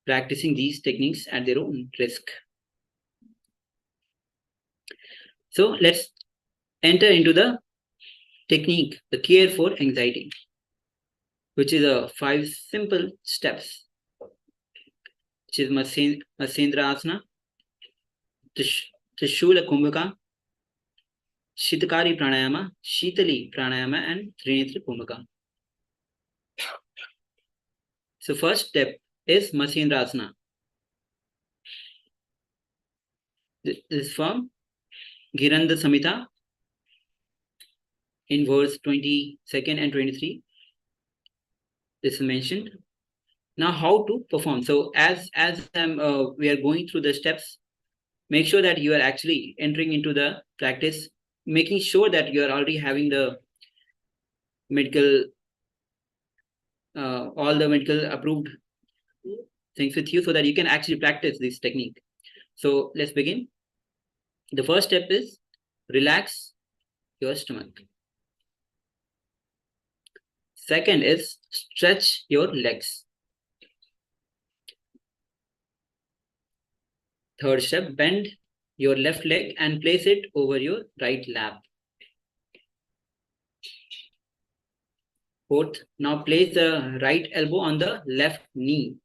practicing these techniques at their own risk. So let's enter into the technique, the care for anxiety, which is a 5 simple steps, which is Masendra Asana, Trishula Kumbhaka, Shitakari Pranayama, Shitali Pranayama, and Trinitra Kumbhaka. So first step is Masendra Asana. This is from Giranda Samhita in verse 22nd and 23. This is mentioned. Now how to perform. So as we are going through the steps, make sure that you are actually entering into the practice, making sure that you are already having the medical, all the medical approved things with you so that you can actually practice this technique. So let's begin. The first step is relax your stomach. Second is stretch your legs. Third step, bend your left leg and place it over your right lap. Fourth, now place the right elbow on the left knee.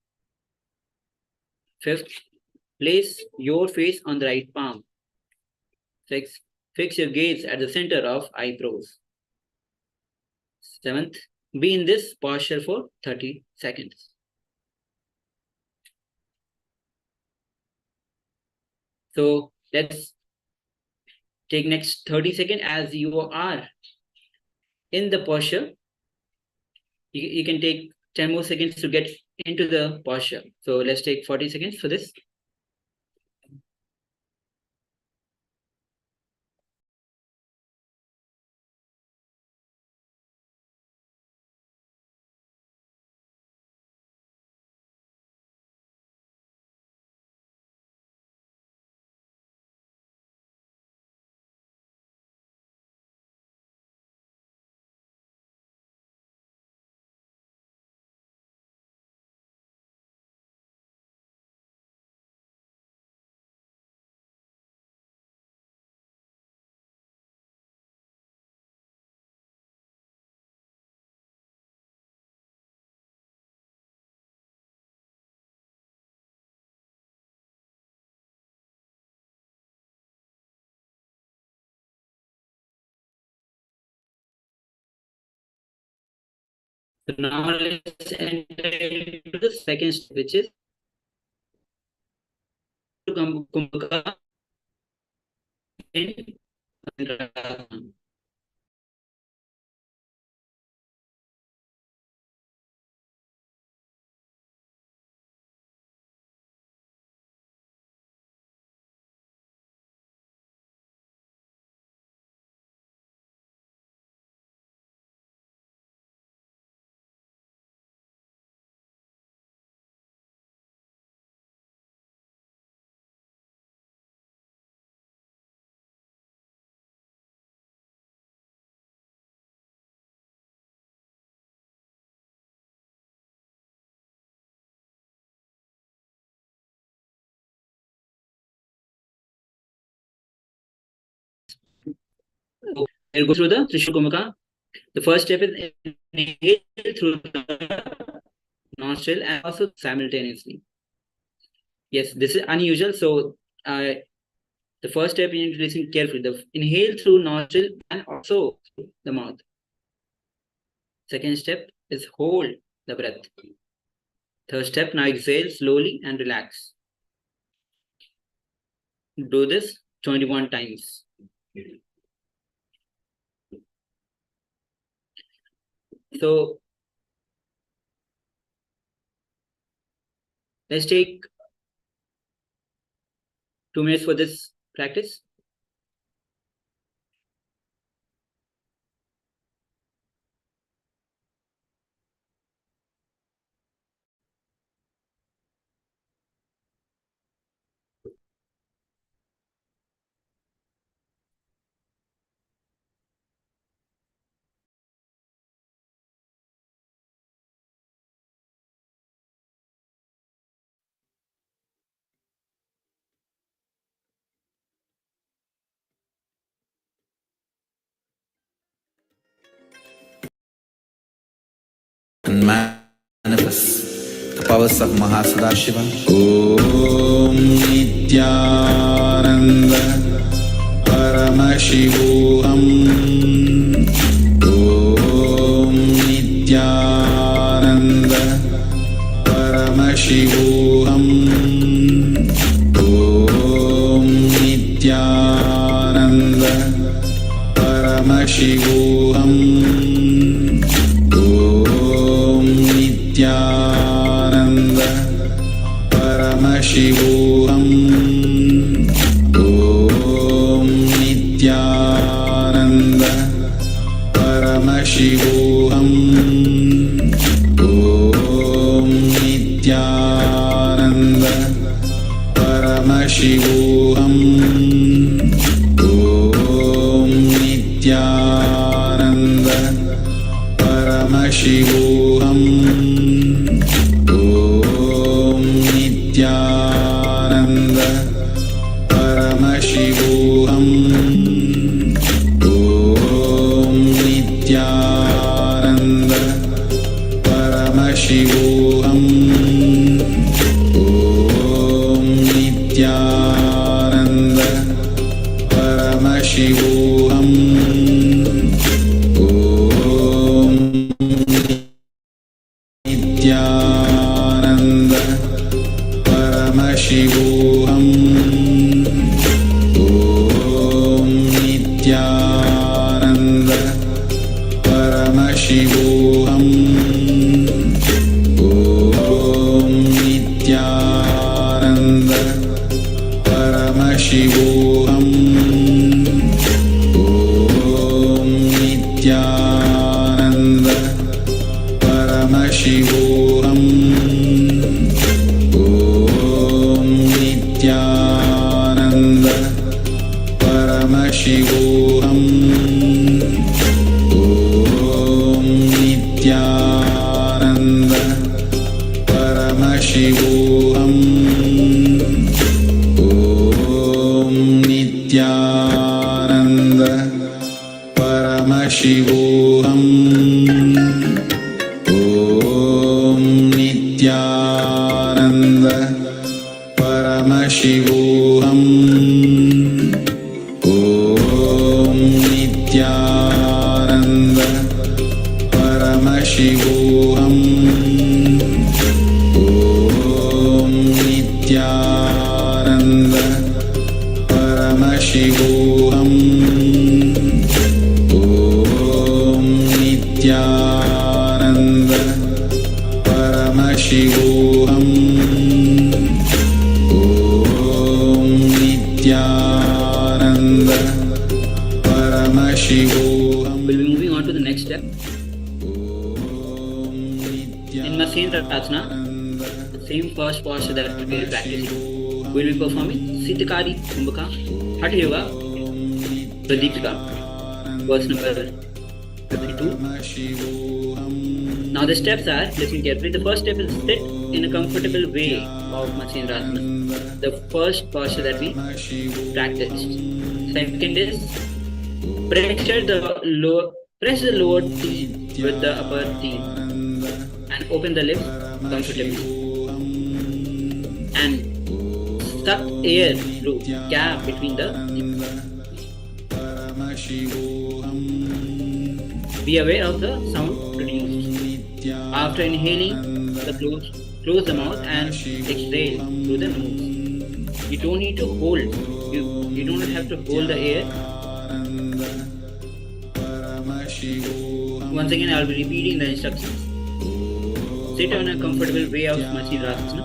Fifth, place your face on the right palm. Sixth, fix your gaze at the center of eyebrows. Seventh, be in this posture for 30 seconds. So let's take next 30 seconds as you are in the posture. You can take 10 more seconds to get into the posture. So let's take 40 seconds for this. So now let's enter into the second step, which is Kumbhaka in Andrasana. We'll go through the Trishul Kumbhaka. The first step is inhale through the nostril and also simultaneously. Yes, this is unusual. So the first step you need to listen carefully. The inhale through nostril and also through the mouth. Second step is hold the breath. Third step, now exhale slowly and relax. Do this 21 times. So Let's take 2 minutes for this practice. And manifest the powers of Mahasudashiva. Om Nithyananda Paramashivoham. Om Nithyananda Paramashivoham. Om Nithyananda Paramashivoham. Nithyananda Paramashivoham. Om Nithyananda Paramashivoham. Om Nithyananda Paramashivoham. Om Nithyananda Paramashivoham. Om Nithyananda Paramashivoham. Om Nithyananda Paramashivoham. Om Nithyananda Paramashivoham. Nithyananda Paramashivoham. Om Nithyananda Paramashivoham. Om Nithyananda Paramashivoham. Om Nithyananda Paramashivoham. Om Nithyananda Paramashivoham. Om Nithyananda Paramashivoham. Om Nithyananda Paramashivoham. Om Nithyananda Paramashivoham. Om Nithyananda Paramashivoham. Om Nithyananda Paramashivoham. Om Nithyananda Paramashivoham. Om Nithyananda Paramashivoham. We'll be moving on to the next step. In Masendra Asana, the same first posture that we will be practicing, we'll be performing Siddhikari Kumbhaka, Hatha Yoga, Pradipika, verse number 52. Now the steps are, listen carefully, the first step is sit in a comfortable way of Masendra Asana. The first posture that we practiced. Second is press the lower teeth with the upper teeth and open the lips comfortably. And suck air through gap between the teeth. Be aware of the sound produced. After inhaling, close the mouth and exhale through the nose. You don't need to hold. You don't have to hold the air. Once again, I'll be repeating the instructions. Sit on a comfortable way of Masendra Asana.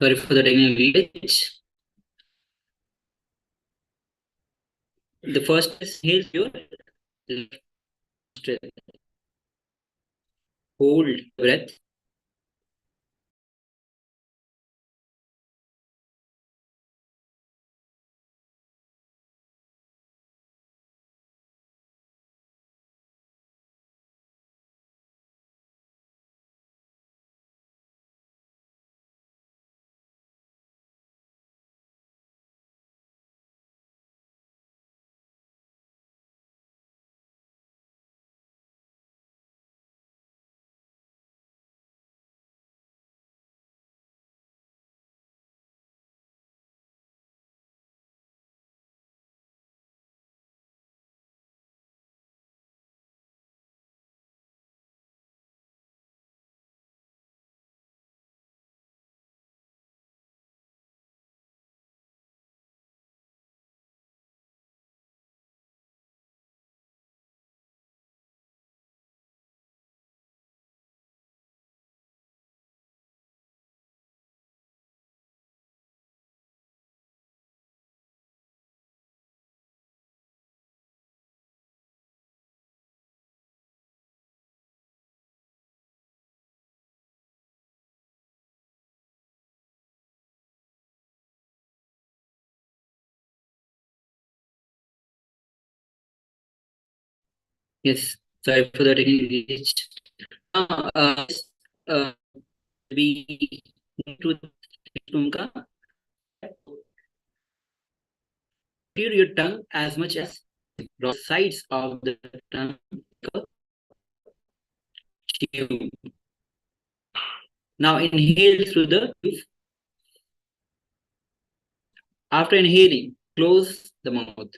Sorry for the technical glitch. The first is inhale your left nostril. Hold breath. Yes, sorry for the technical glitch. Now, we need to Tumka. Clear your tongue as much as the sides of the tongue. Now inhale through the tooth. After inhaling, close the mouth.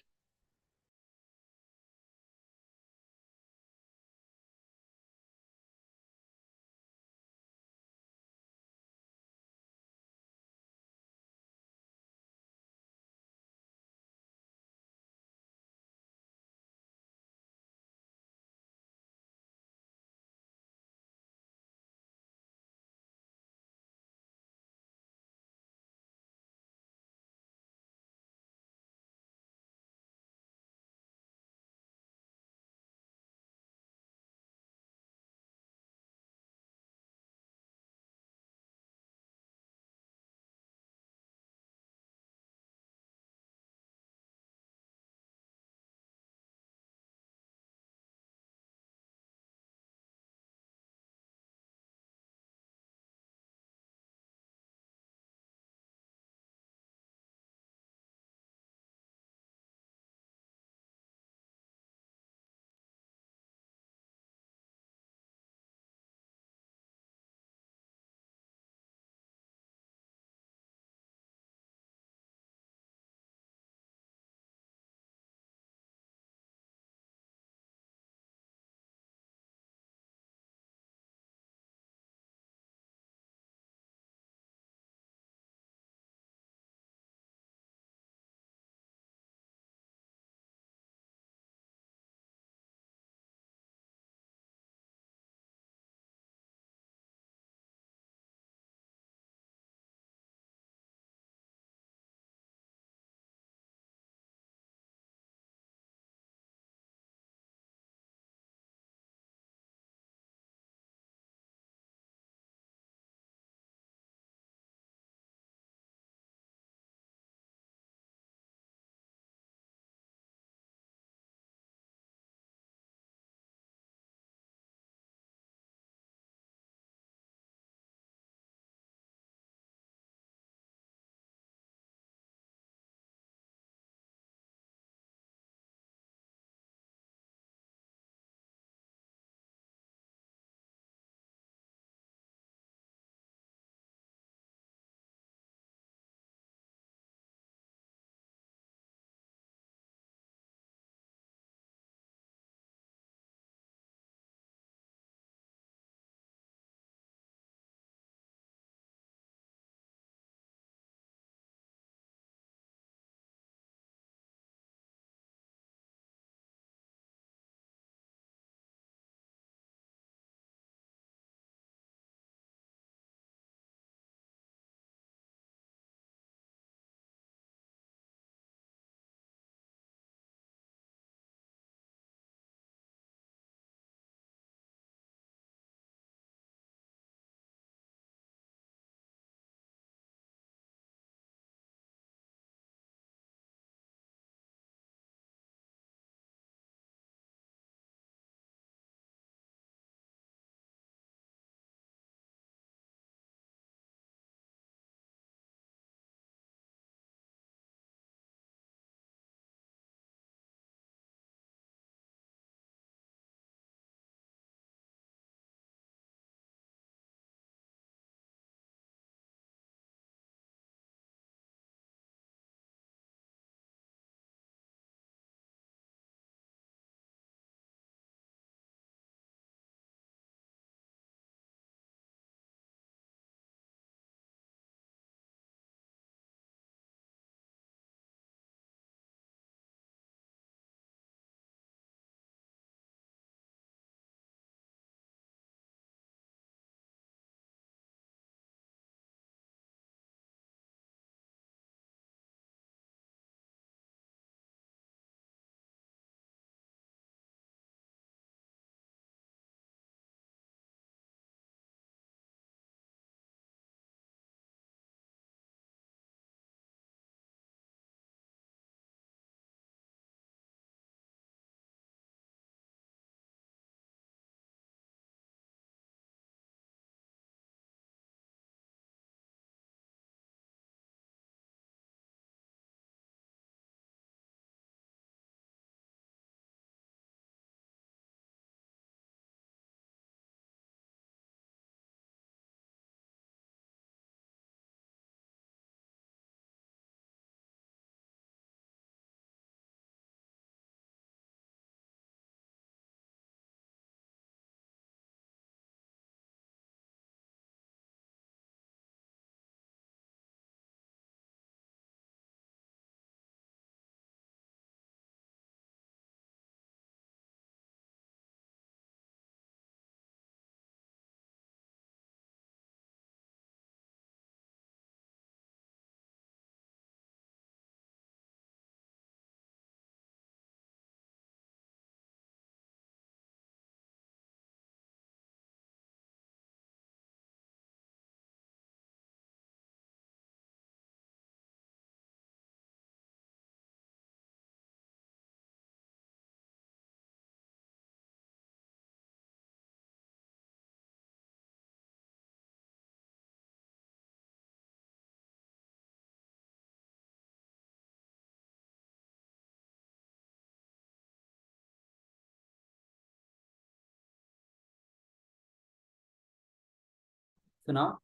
So now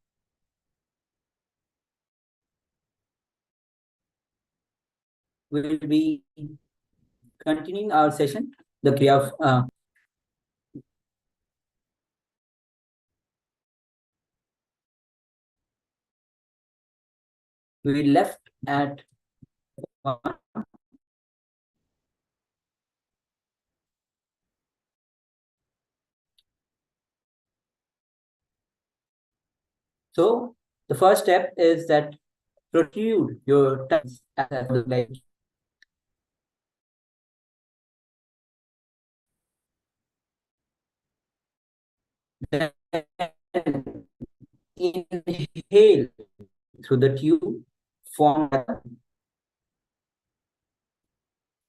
we will be continuing our session, the Kriya of we left at so the first step is that protrude your tongues as like then inhale through the tube, form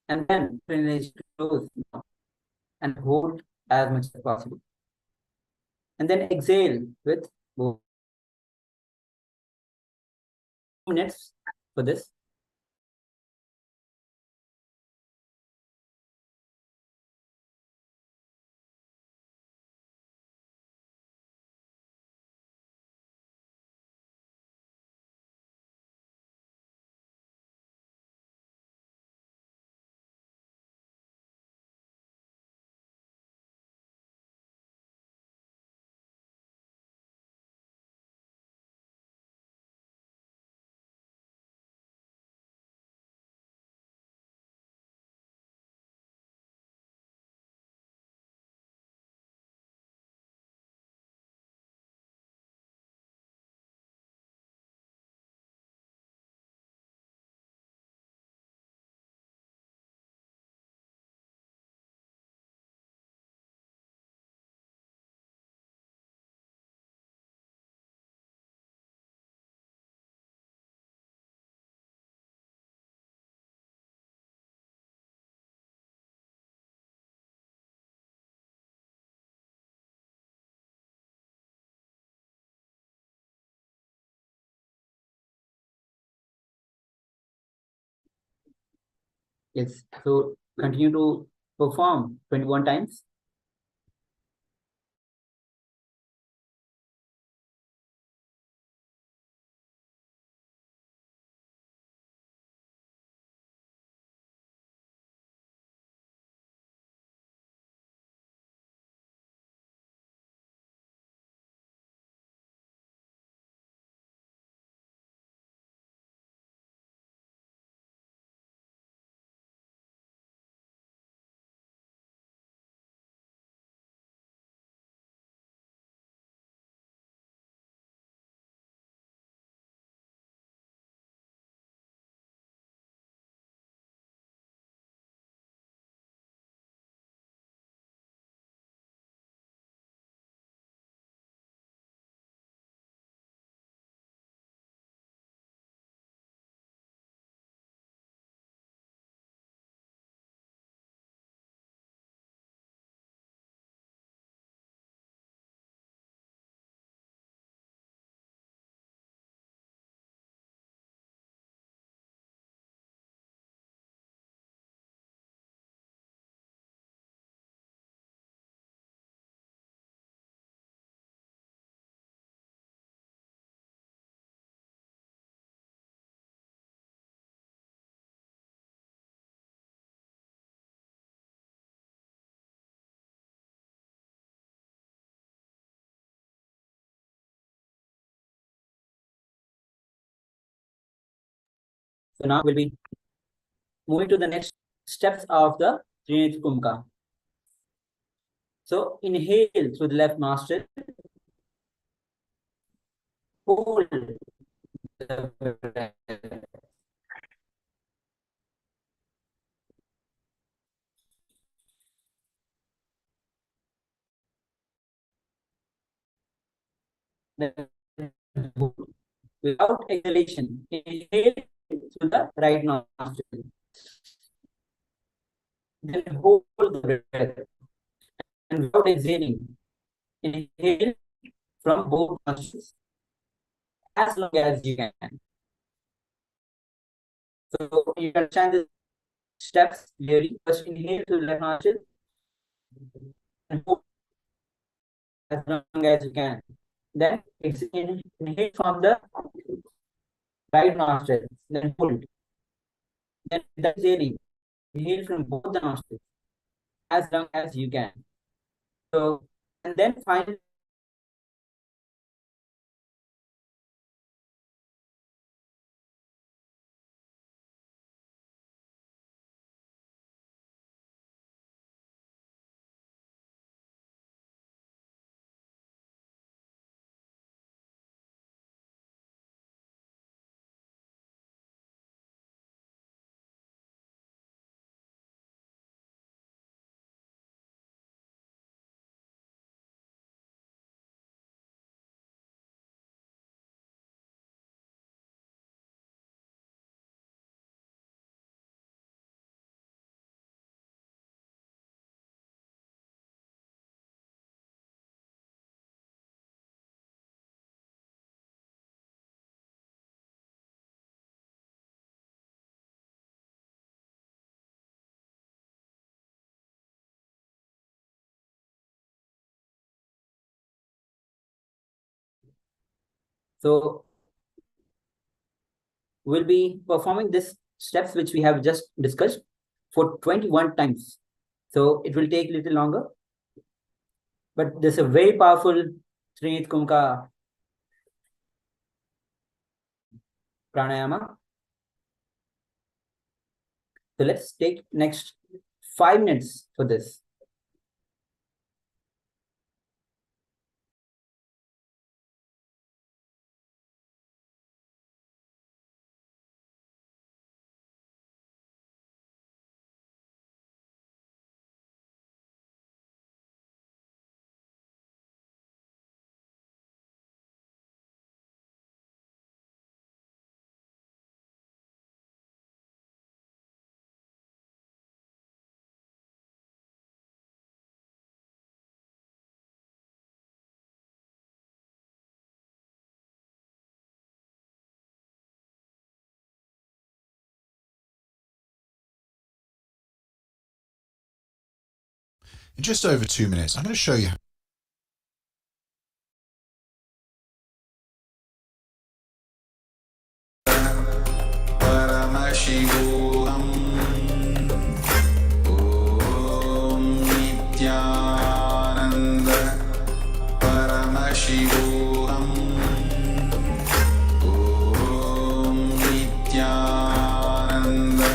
and then finish close and hold as much as possible. And then exhale with 2 minutes for this. Yes. So continue to perform 21 times. So now we'll be moving to the next steps of the Trinity Kumka. So inhale through the left nostril, hold the breath. Without exhalation, inhale through the right nostril. Then hold the breath. And without exhaling, inhale from both nostrils as long as you can. So you understand the steps clearly. First inhale through the left nostril and hold as long as you can. then inhale from the right nostril, then hold. Then exhaling, inhale from both the nostrils as long as you can. So, and then finally, so we'll be performing this steps which we have just discussed for 21 times. So it will take a little longer, but this is a very powerful Trinit Kumka pranayama. So let's take next 5 minutes for this. In just over 2 minutes, I'm going to show you Paramashivoham Om Nithyananda Paramashivoham Om Nithyananda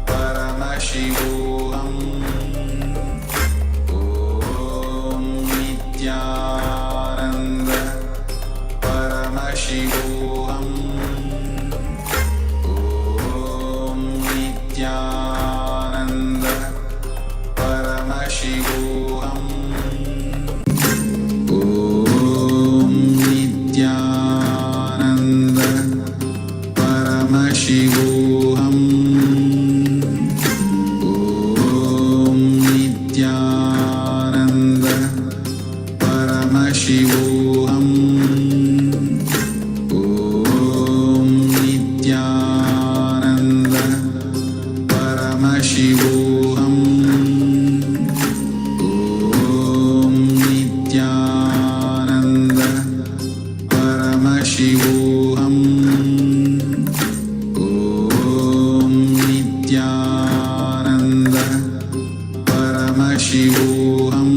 Paramashivoham Om Nithyananda Paramashivoham Nithyananda Paramashivoham Om Nithyananda Paramashivoham Om Nithyananda Paramashivoham Om Nithyananda Paramashivoham Om Nithyananda Paramashivoham Om Nithyananda Paramashivoham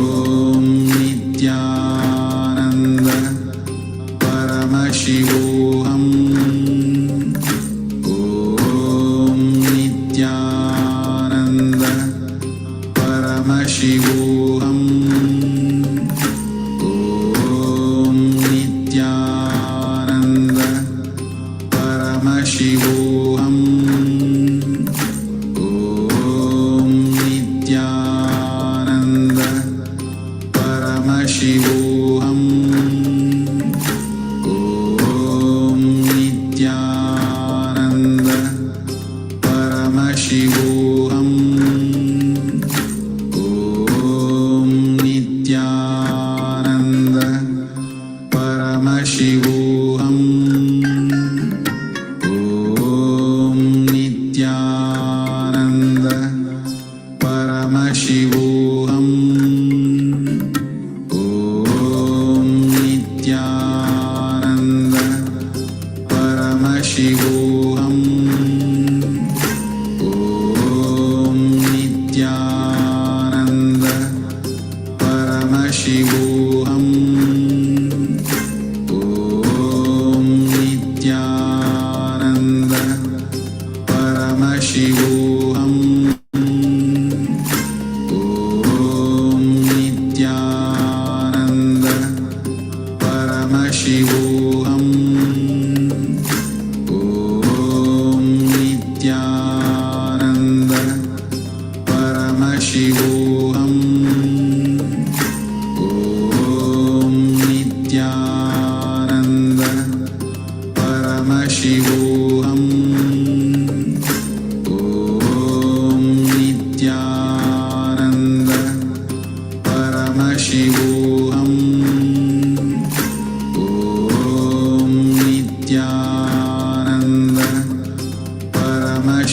Om Nithyananda Paramashivoham Om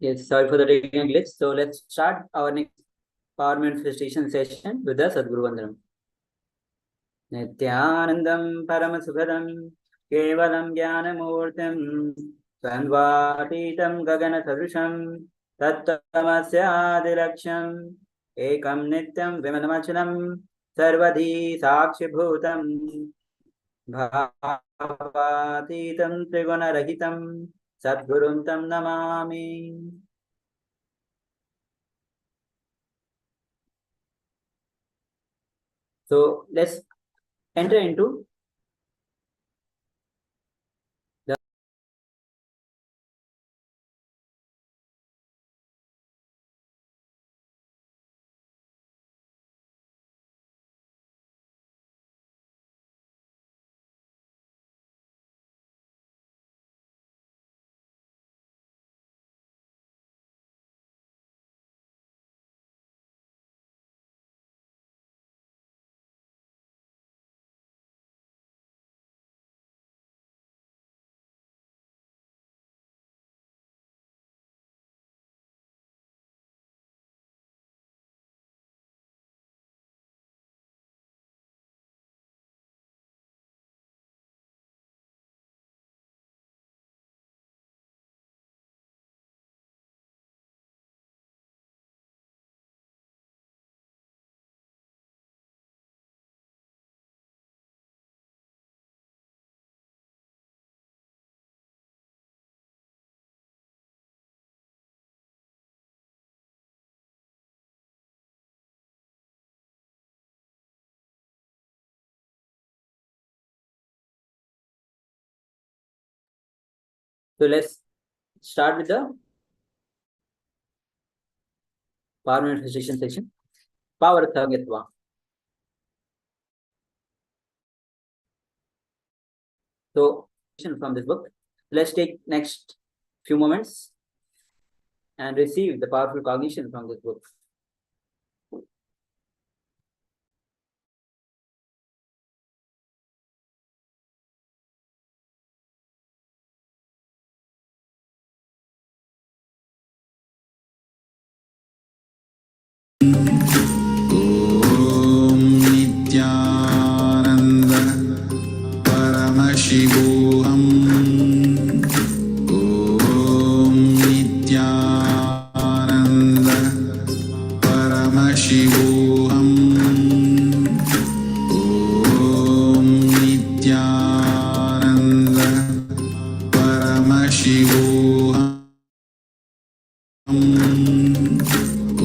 Yes, sorry for the technical glitch. So let's start our next power manifestation session with the Sadguru Vandanam. Nithyanandam Paramashivoham Kevalam Jnanamurtam Sandvatitam Gagana Sadrusham Tattamasyadiraksham Ekam Nityam Vimanamachalam Sarvadhi Sakshibhutam Bhavatitam Trigunarahitam Sadgurum Tam Namami. So let's enter into the so let's start with the power manifestation section. Power Thagatva. So from this book. Let's take next few moments and receive the powerful cognition from this book. Nithyananda Paramashivoham Om Nithyananda Paramashivoham Om Nithyananda Paramashivoham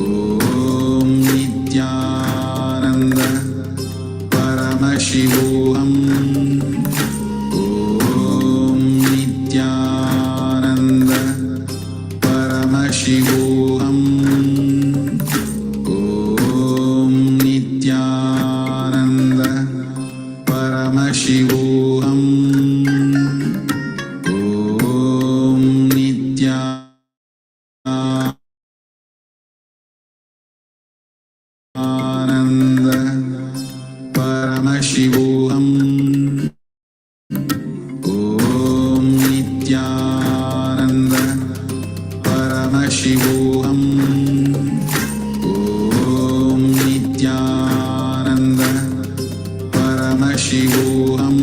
Om Nithyananda Paramashivoham Om Nithyananda Paramashivoham Om Nithyananda Paramashivoham Om Nithyananda Paramashivoham Om Nithyananda Paramashivoham Om Nithyananda Paramashivoham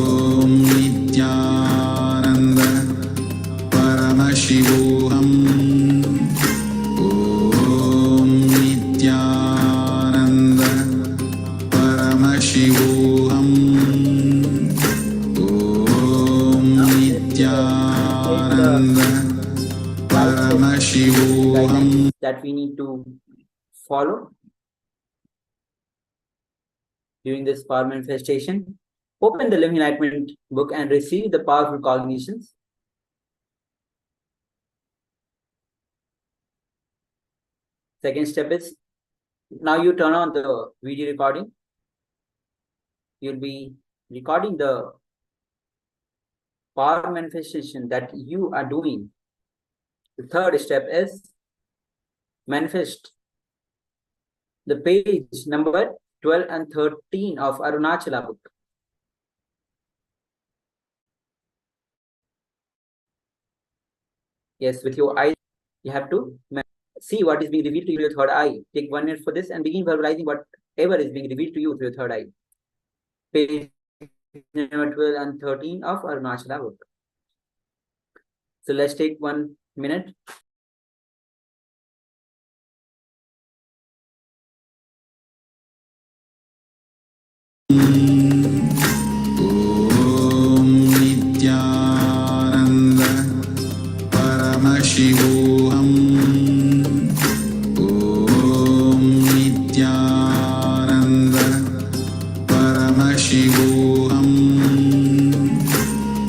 Om Nithyananda Paramashivoham Om Nithyananda Paramashivoham Om Nithyananda Paramashivoham. That we need to follow during this power manifestation. Open the Living Enlightenment book and receive the powerful cognitions. Second step is, now you turn on the video recording. You'll be recording the power manifestation that you are doing. The third step is manifest the page number 12 and 13 of Arunachala book. Yes, with your eyes, you have to see what is being revealed to you with your third eye. Take 1 minute for this and begin verbalizing whatever is being revealed to you through your third eye. Page number 12 and 13 of Arunachala book. So let's take 1 minute. Nithyananda Paramashivoham Om Nithyananda Paramashivoham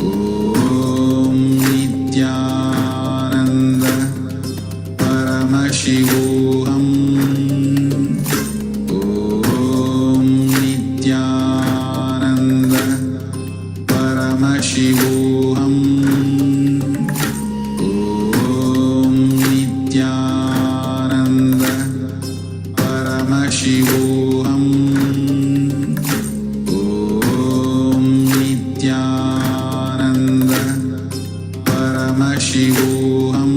Om Nithyananda Paramashivoham Om Nithyananda Paramashivoham Om Nithyananda Paramashivoham Om Nithyananda Paramashivoham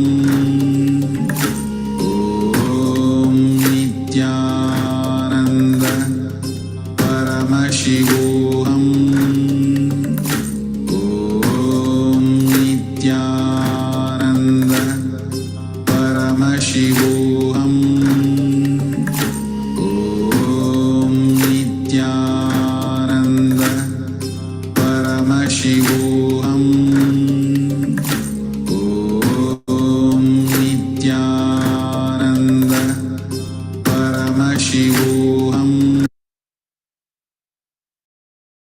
Om Nithyananda Paramashivoham Om Nithyananda Paramashivoham Om Nithyananda Paramashivoham Om Nithyananda Paramashivoham.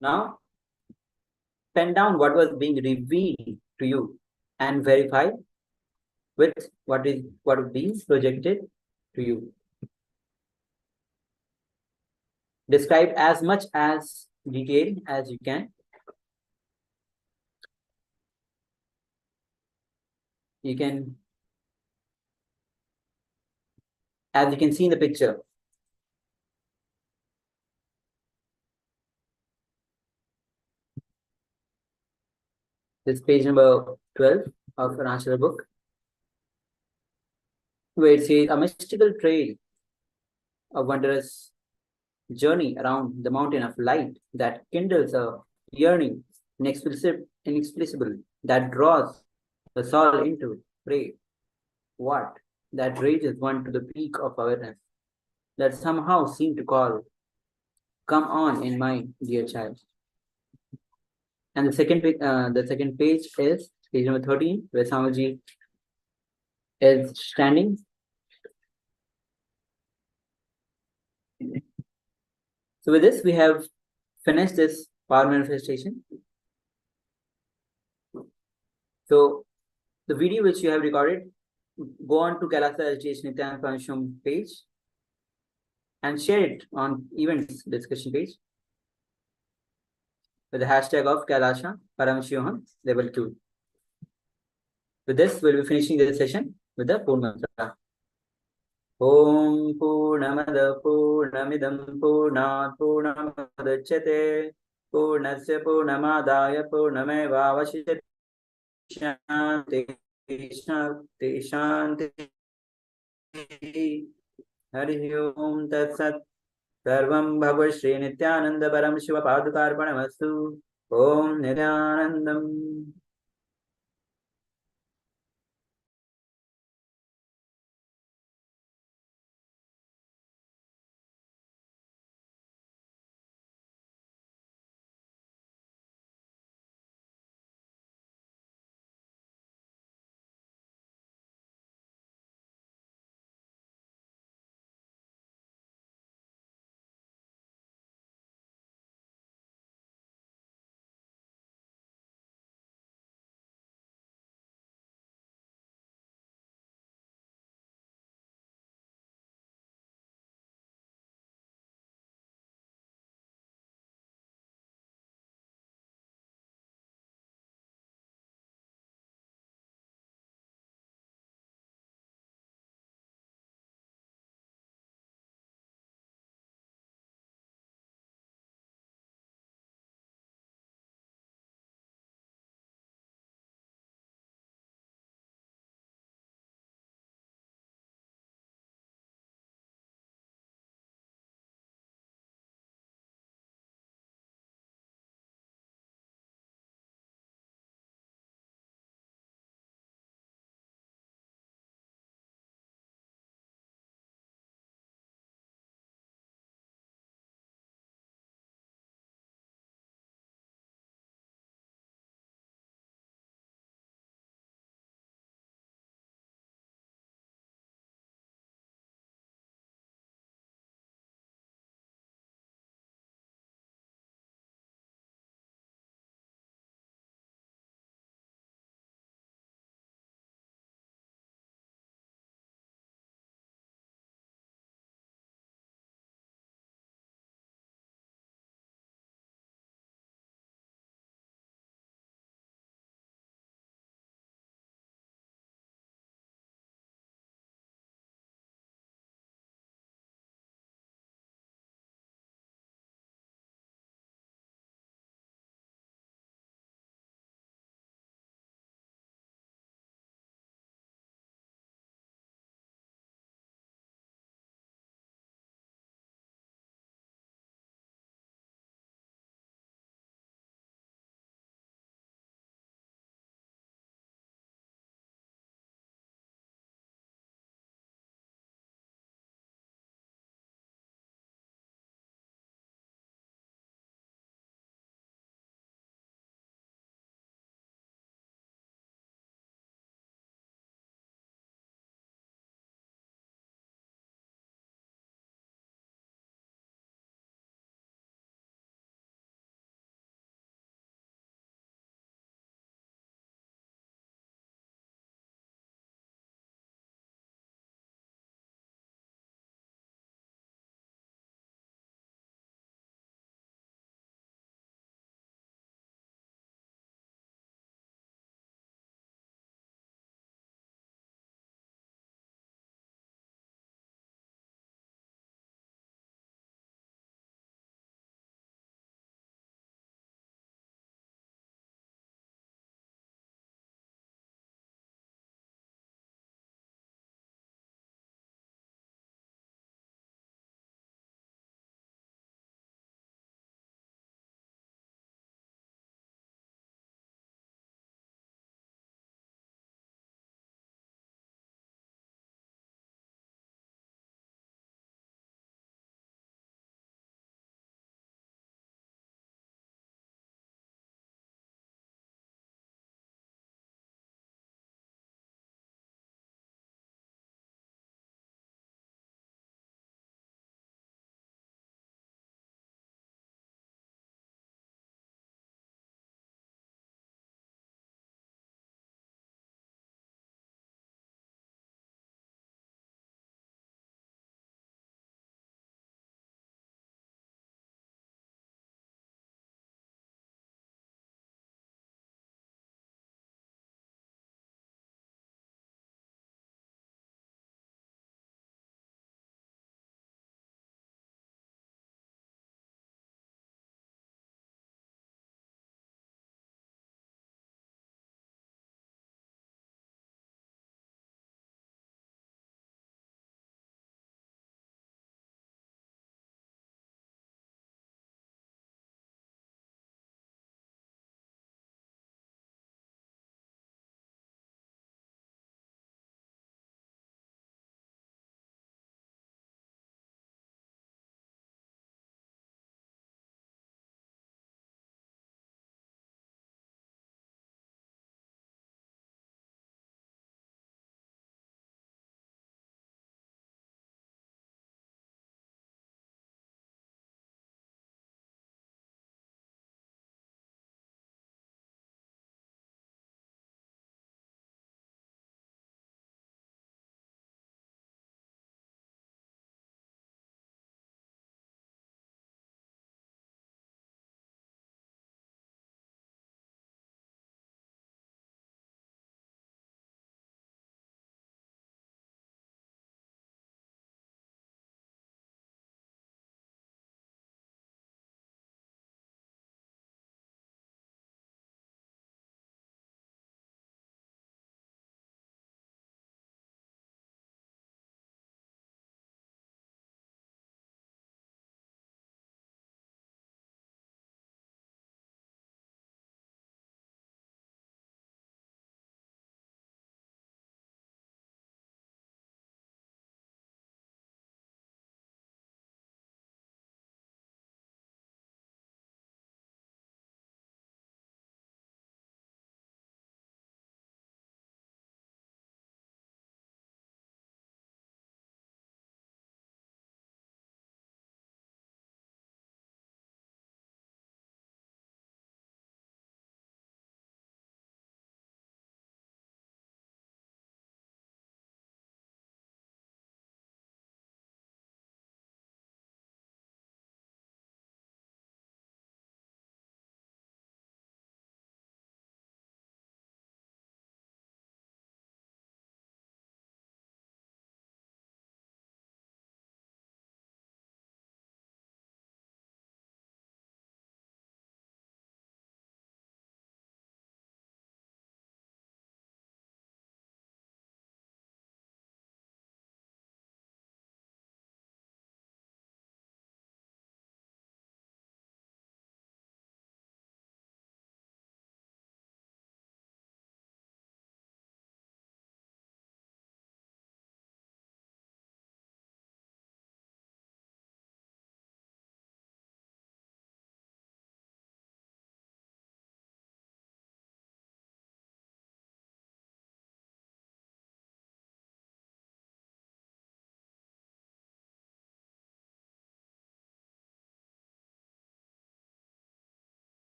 Now, pen down what was being revealed to you and verify with what is being projected to you. Describe as much as detail as you can. You can, as you can see in the picture, this page number 12 of Arunachala book, where it says a mystical trail, a wondrous journey around the mountain of light that kindles a yearning inexplicable, that draws the soul into pray. What? That raises one to the peak of awareness, that somehow seem to call, come on in my dear child. And the second page is page number 13, where Swamiji is standing. So with this, we have finished this power manifestation. So the video which you have recorded, go on to KAILASA SGH Nithyananda Paramashivam page and share it on events discussion page with the hashtag of KAILASA Paramashivoham Level-2. With this, we'll be finishing the session with the Purna Mantra. Om Purnamada Purnamidam Purnat Purnamadachyate Purnasya Purnamadaya Purnamevavashyate Shanti Shanti Shanti. Hari Om Tat Sat. Sarvam Bhagavad Shri Nithyananda Paramashiva Padukarpanamastu. Om Nithyanandam.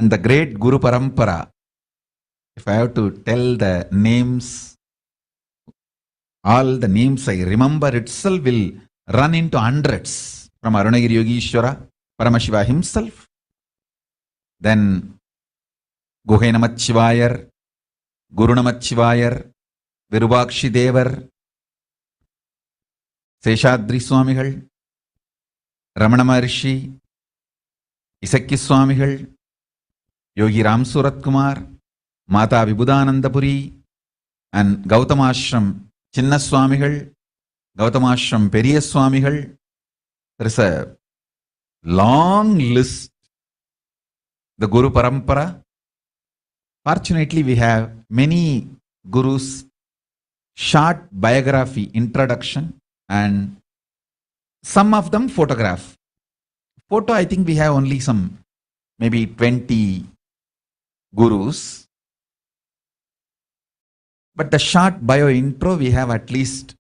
and the great Guru Parampara. If I have to tell the names, all the names I remember itself will run into hundreds. From Arunagiri Yogishwara, Paramashiva himself, then Guhe Namachivayar, Guru Namachivayar, Virubakshi Devar, Seshadri Swamigal, Ramana Maharishi, Isakki Swamigal, Yogi Ram Surat Kumar, Mata Vibhudanandapuri, and Gautamashram Chinna Swamigal, Gautamashram Periya Swamigal. There is a long list. The Guru Parampara. Fortunately, we have many gurus, short biography, introduction, and some of them photograph. Photo, I think we have only some, maybe 20 gurus. But the short bio intro, we have at least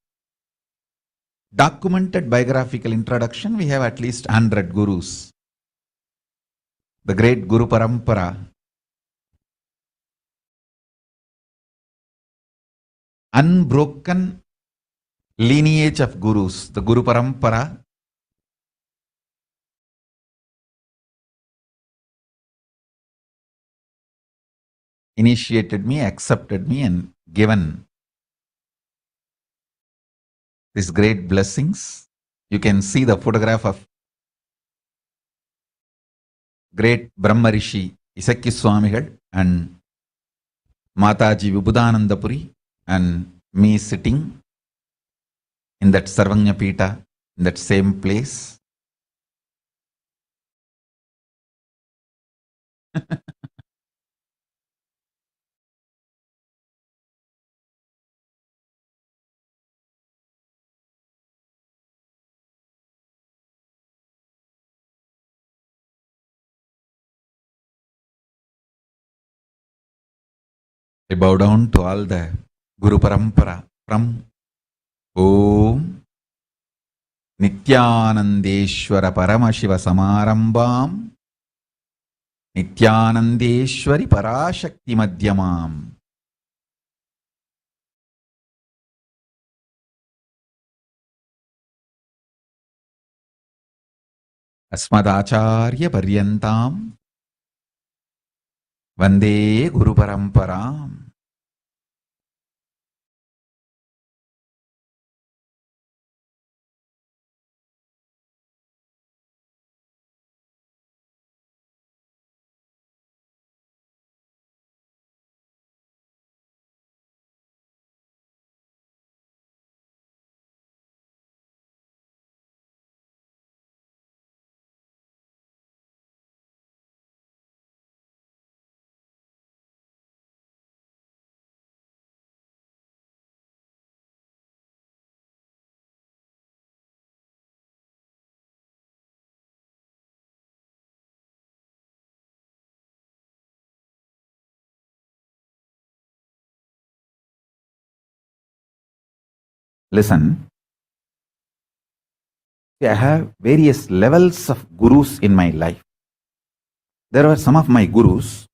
documented biographical introduction, we have at least 100 gurus. The great Guru Parampara. Unbroken lineage of gurus, the Guru Parampara. Initiated me, accepted me, and given these great blessings. You can see the photograph of great Brahma Rishi Isakki Swamigal and Mataji Vibhudanandapuri, and me sitting in that Sarvanya Pita, in that same place. I bow down to all the Guru Parampara from Om Nithyanandeshwara Paramashiva Samarambam Nithyanandeshwari Parashakti Madhyamam Asmadacharya Paryantam Vande Guru Paramparam. Listen, I have various levels of gurus in my life. There were some of my gurus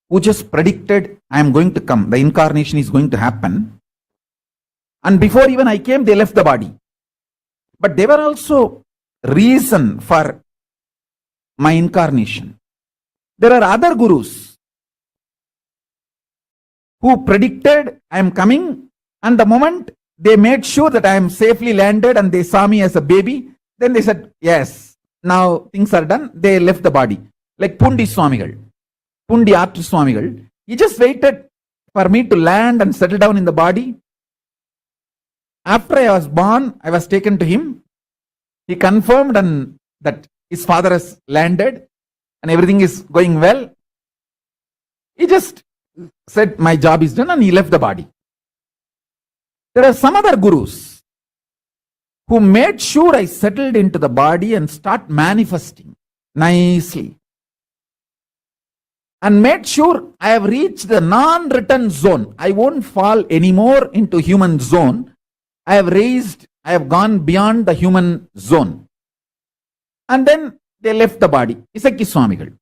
who just predicted I am going to come, the incarnation is going to happen. And before even I came, they left the body. But they were also reason for my incarnation. There are other gurus who predicted I am coming, and the moment they made sure that I am safely landed and they saw me as a baby, then they said, yes, now things are done. They left the body. Like Pundi Swamigal, Pundi Artu Swamigal. He just waited for me to land and settle down in the body. After I was born, I was taken to him. He confirmed and that his father has landed and everything is going well. He just said, my job is done, and he left the body. There are some other gurus who made sure I settled into the body and start manifesting nicely. And made sure I have reached the non-return zone. I won't fall anymore into human zone. I have gone beyond the human zone. And then they left the body. Isakki Swamigal.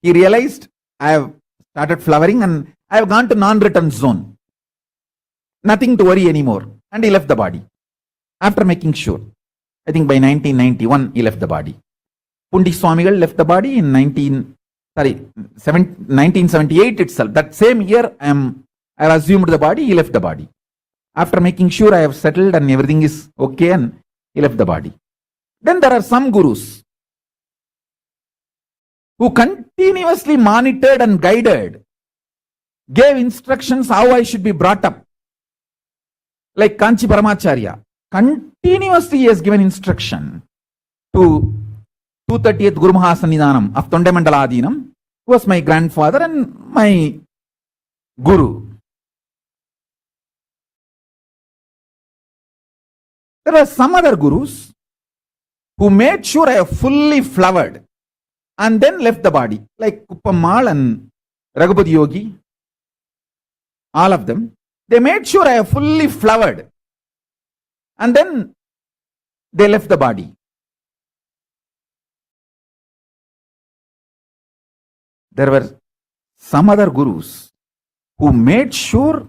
He realized I have started flowering and I have gone to non-return zone. Nothing to worry anymore. And he left the body. After making sure. I think by 1991 he left the body. Pundi Swamigal left the body in 1978 itself. That same year I have assumed the body, he left the body. After making sure I have settled and everything is okay, and he left the body. Then there are some gurus who continuously monitored and guided, gave instructions how I should be brought up. Like Kanchi Paramacharya, continuously he has given instruction to 238th Guru Mahasannidhanam of Tondemandala Adinam, who was my grandfather and my guru. There are some other gurus who made sure I have fully flowered and then left the body, like Kuppammal and Raghupati Yogi, all of them. They made sure I have fully flowered and then they left the body. There were some other gurus who made sure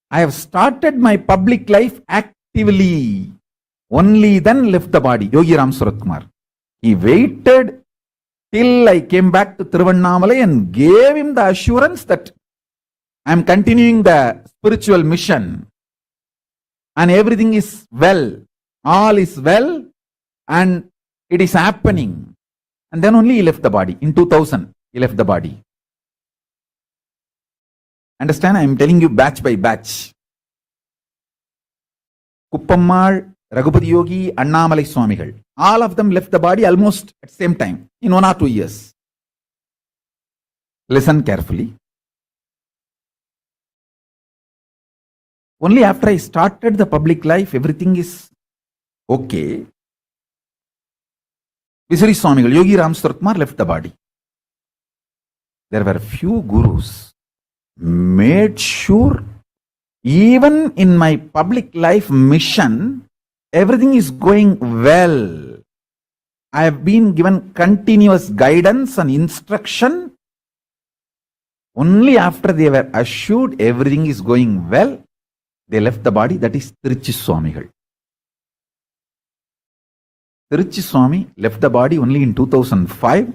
I have started my public life actively, only then left the body. Yogi Ram Surat Kumar. He waited till I came back to Tiruvannamalai and gave him the assurance that I am continuing the spiritual mission and everything is well, all is well and it is happening. And then only he left the body. In 2000, he left the body. Understand? I am telling you batch by batch. Kuppammal, Raghupati Yogi, Annamalai Swamigal. All of them left the body almost at the same time, in 1 or 2 years. Listen carefully. Only after I started the public life, everything is okay. Visuri Swamigal, Yogi Ram Surat Kumar left the body. There were few gurus made sure even in my public life mission, everything is going well. I have been given continuous guidance and instruction. Only after they were assured everything is going well, they left the body. That is Tiruchi Swamigal. Tiruchi Swami left the body only in 2005.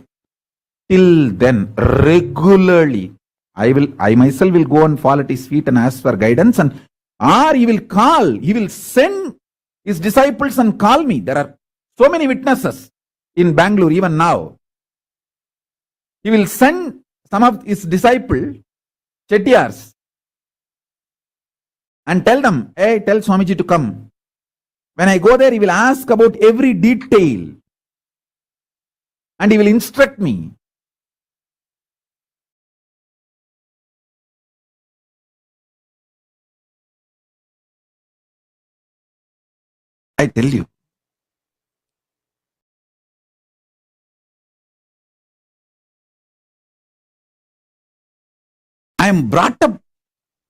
Till then, regularly, I myself will go and fall at his feet and ask for guidance, or he will send his disciples and call me. There are so many witnesses in Bangalore even now. He will send some of his disciples, Chettiars, and tell them, hey, tell Swamiji to come. When I go there, he will ask about every detail and he will instruct me. I tell you, I am brought up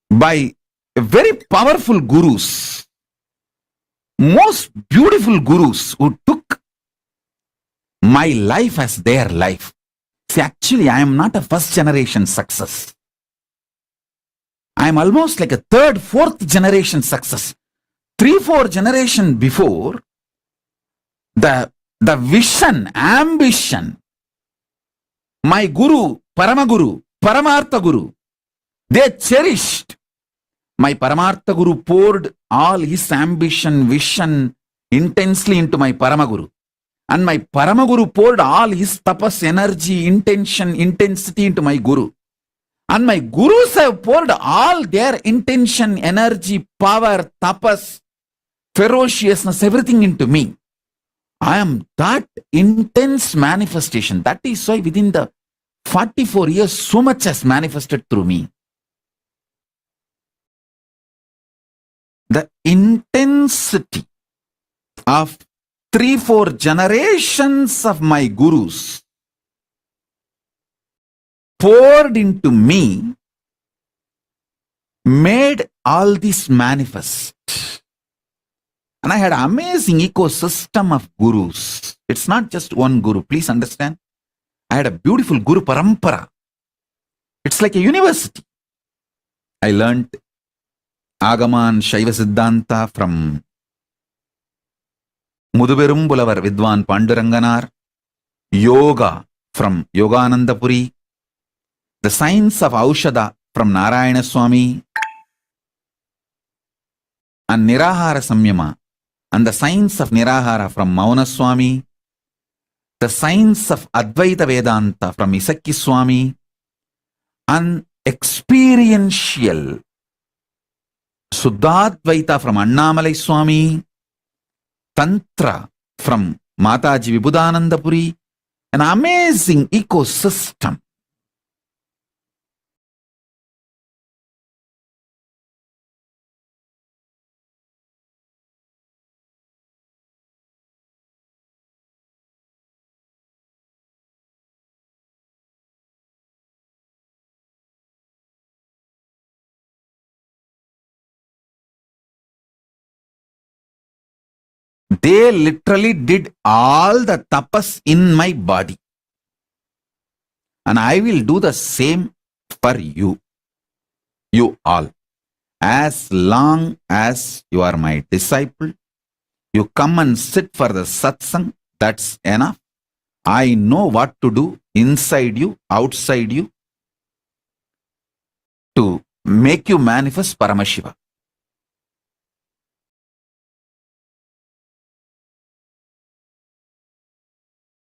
by very powerful gurus, most beautiful gurus who took my life as their life. See, actually, I am not a first generation success. I am almost like a third, fourth generation success. 3-4 generations before, the vision, ambition, my guru, Paramaguru, Paramartha Guru, they cherished. My Paramartha Guru poured all his ambition, vision intensely into my Paramaguru. And my Paramaguru poured all his tapas, energy, intention, intensity into my Guru. And my Gurus have poured all their intention, energy, power, tapas, ferociousness, everything into me. I am that intense manifestation. That is why within the 44 years, so much has manifested through me. The intensity of 3-4 generations of my gurus poured into me made all this manifest. And I had an amazing ecosystem of gurus. It's not just one guru. Please understand. I had a beautiful Guru Parampara. It's like a university. I learnt Agama and Shaiva Siddhanta from Muduberum Bulavar Vidwan Panduranganar, Yoga from Yoganandapuri, the science of Aushada from Narayana Swami, and Nirahara Samyama, and the science of Nirahara from Mauna Swami, the science of Advaita Vedanta from Isakki Swami, and experiential Suddhadvaita from Annamalai Swami, Tantra from Mataji Vibhudanandapuri, an amazing ecosystem. They literally did all the tapas in my body. And I will do the same for you all. As long as you are my disciple, you come and sit for the satsang, that's enough. I know what to do inside you, outside you, to make you manifest Paramashiva.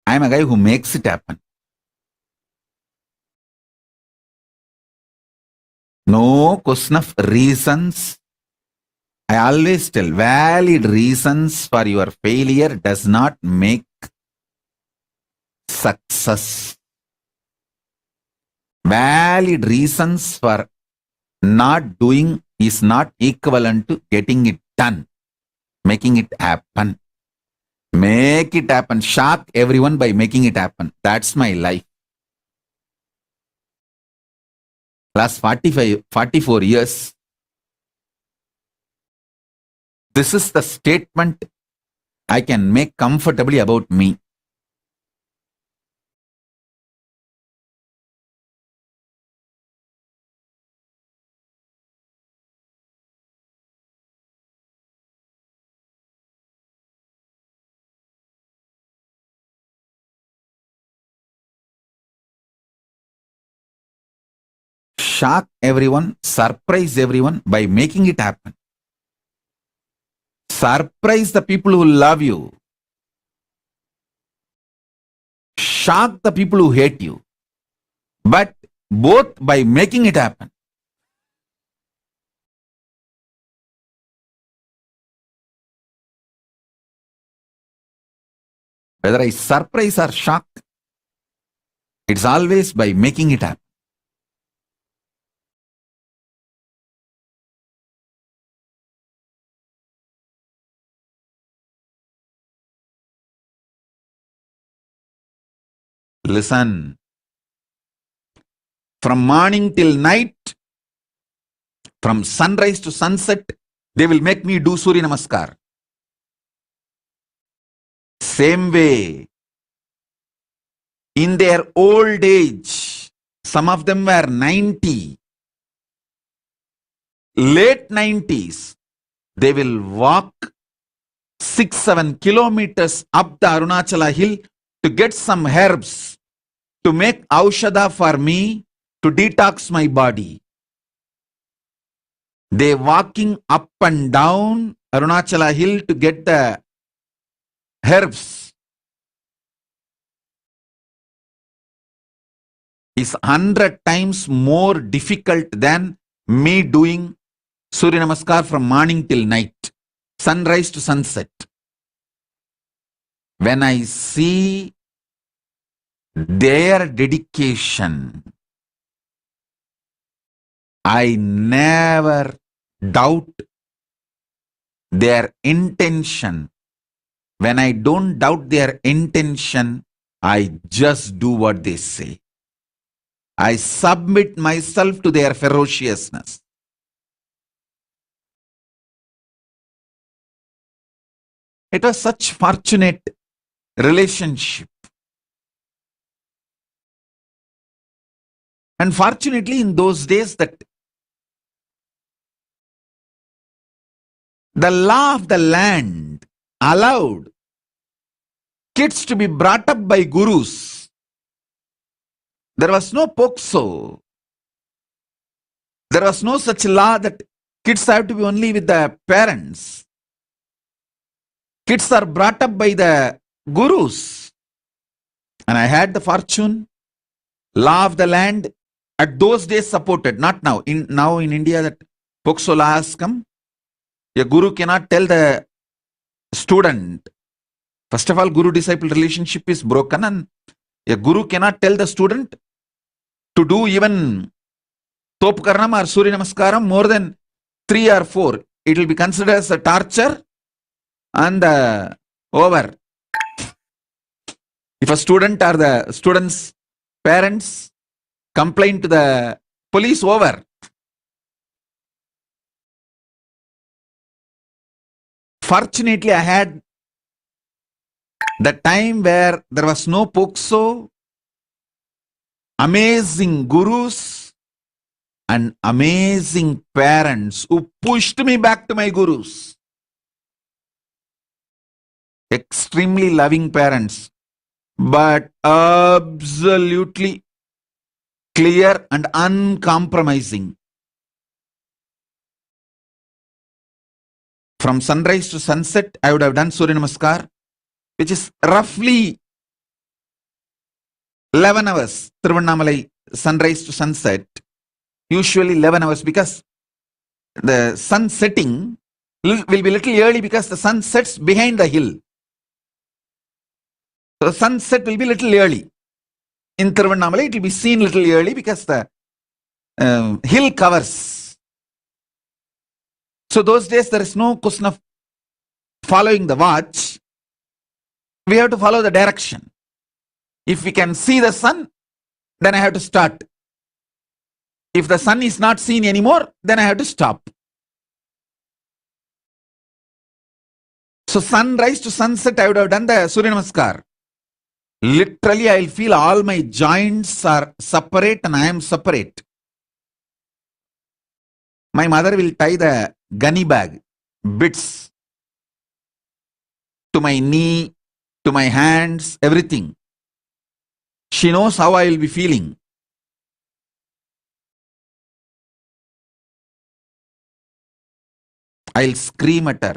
I am a guy who makes it happen. No question of reasons. I always tell, valid reasons for your failure does not make success. Valid reasons for not doing is not equivalent to getting it done, making it happen. Make it happen. Shock everyone by making it happen. That's my life. Last 44 years, this is the statement I can make comfortably about me. Shock everyone, surprise everyone by making it happen. Surprise the people who love you. Shock the people who hate you. But both by making it happen. Whether I surprise or shock, it's always by making it happen. Listen. From morning till night, from sunrise to sunset, they will make me do Surya Namaskar. Same way, in their old age, some of them were 90, late 90s, they will walk 6-7 kilometers up the Arunachala hill to get some herbs to make aushada for me to detox my body. They walking up and down Arunachala hill to get the herbs is 100 times more difficult than me doing Surya Namaskar from morning till night, sunrise to sunset. When I see their dedication, I never doubt their intention. When I don't doubt their intention, I just do what they say. I submit myself to their ferociousness. It was such fortunate relationship. And fortunately, in those days, that the law of the land allowed kids to be brought up by gurus. There was no POXO. There was no such law that kids have to be only with the parents. Kids are brought up by the gurus. And I had the fortune, law of the land at those days supported, not now. Now in India that POXO law has come. A guru cannot tell the student. First of all, guru-disciple relationship is broken, and a guru cannot tell the student to do even Topkaranam or Surya Namaskaram more than 3 or 4. It will be considered as a torture and over. If a student or the student's parents complain to the police, over. Fortunately, I had the time where there was no POXO, amazing gurus and amazing parents who pushed me back to my gurus. Extremely loving parents, but absolutely clear and uncompromising. From sunrise to sunset, I would have done Surya Namaskar, which is roughly 11 hours. Tiruvannamalai, sunrise to sunset, usually 11 hours, because the sun setting will be little early because the sun sets behind the hill. So the sunset will be little early. In Tiruvannamalai, it will be seen little early because the hill covers. So those days there is no question of following the watch. We have to follow the direction. If we can see the sun, then I have to start. If the sun is not seen anymore, then I have to stop. So sunrise to sunset, I would have done the Surya Namaskar. Literally, I will feel all my joints are separate and I am separate. My mother will tie the gunny bag, bits, to my knee, to my hands, everything. She knows how I will be feeling. I'll scream at her,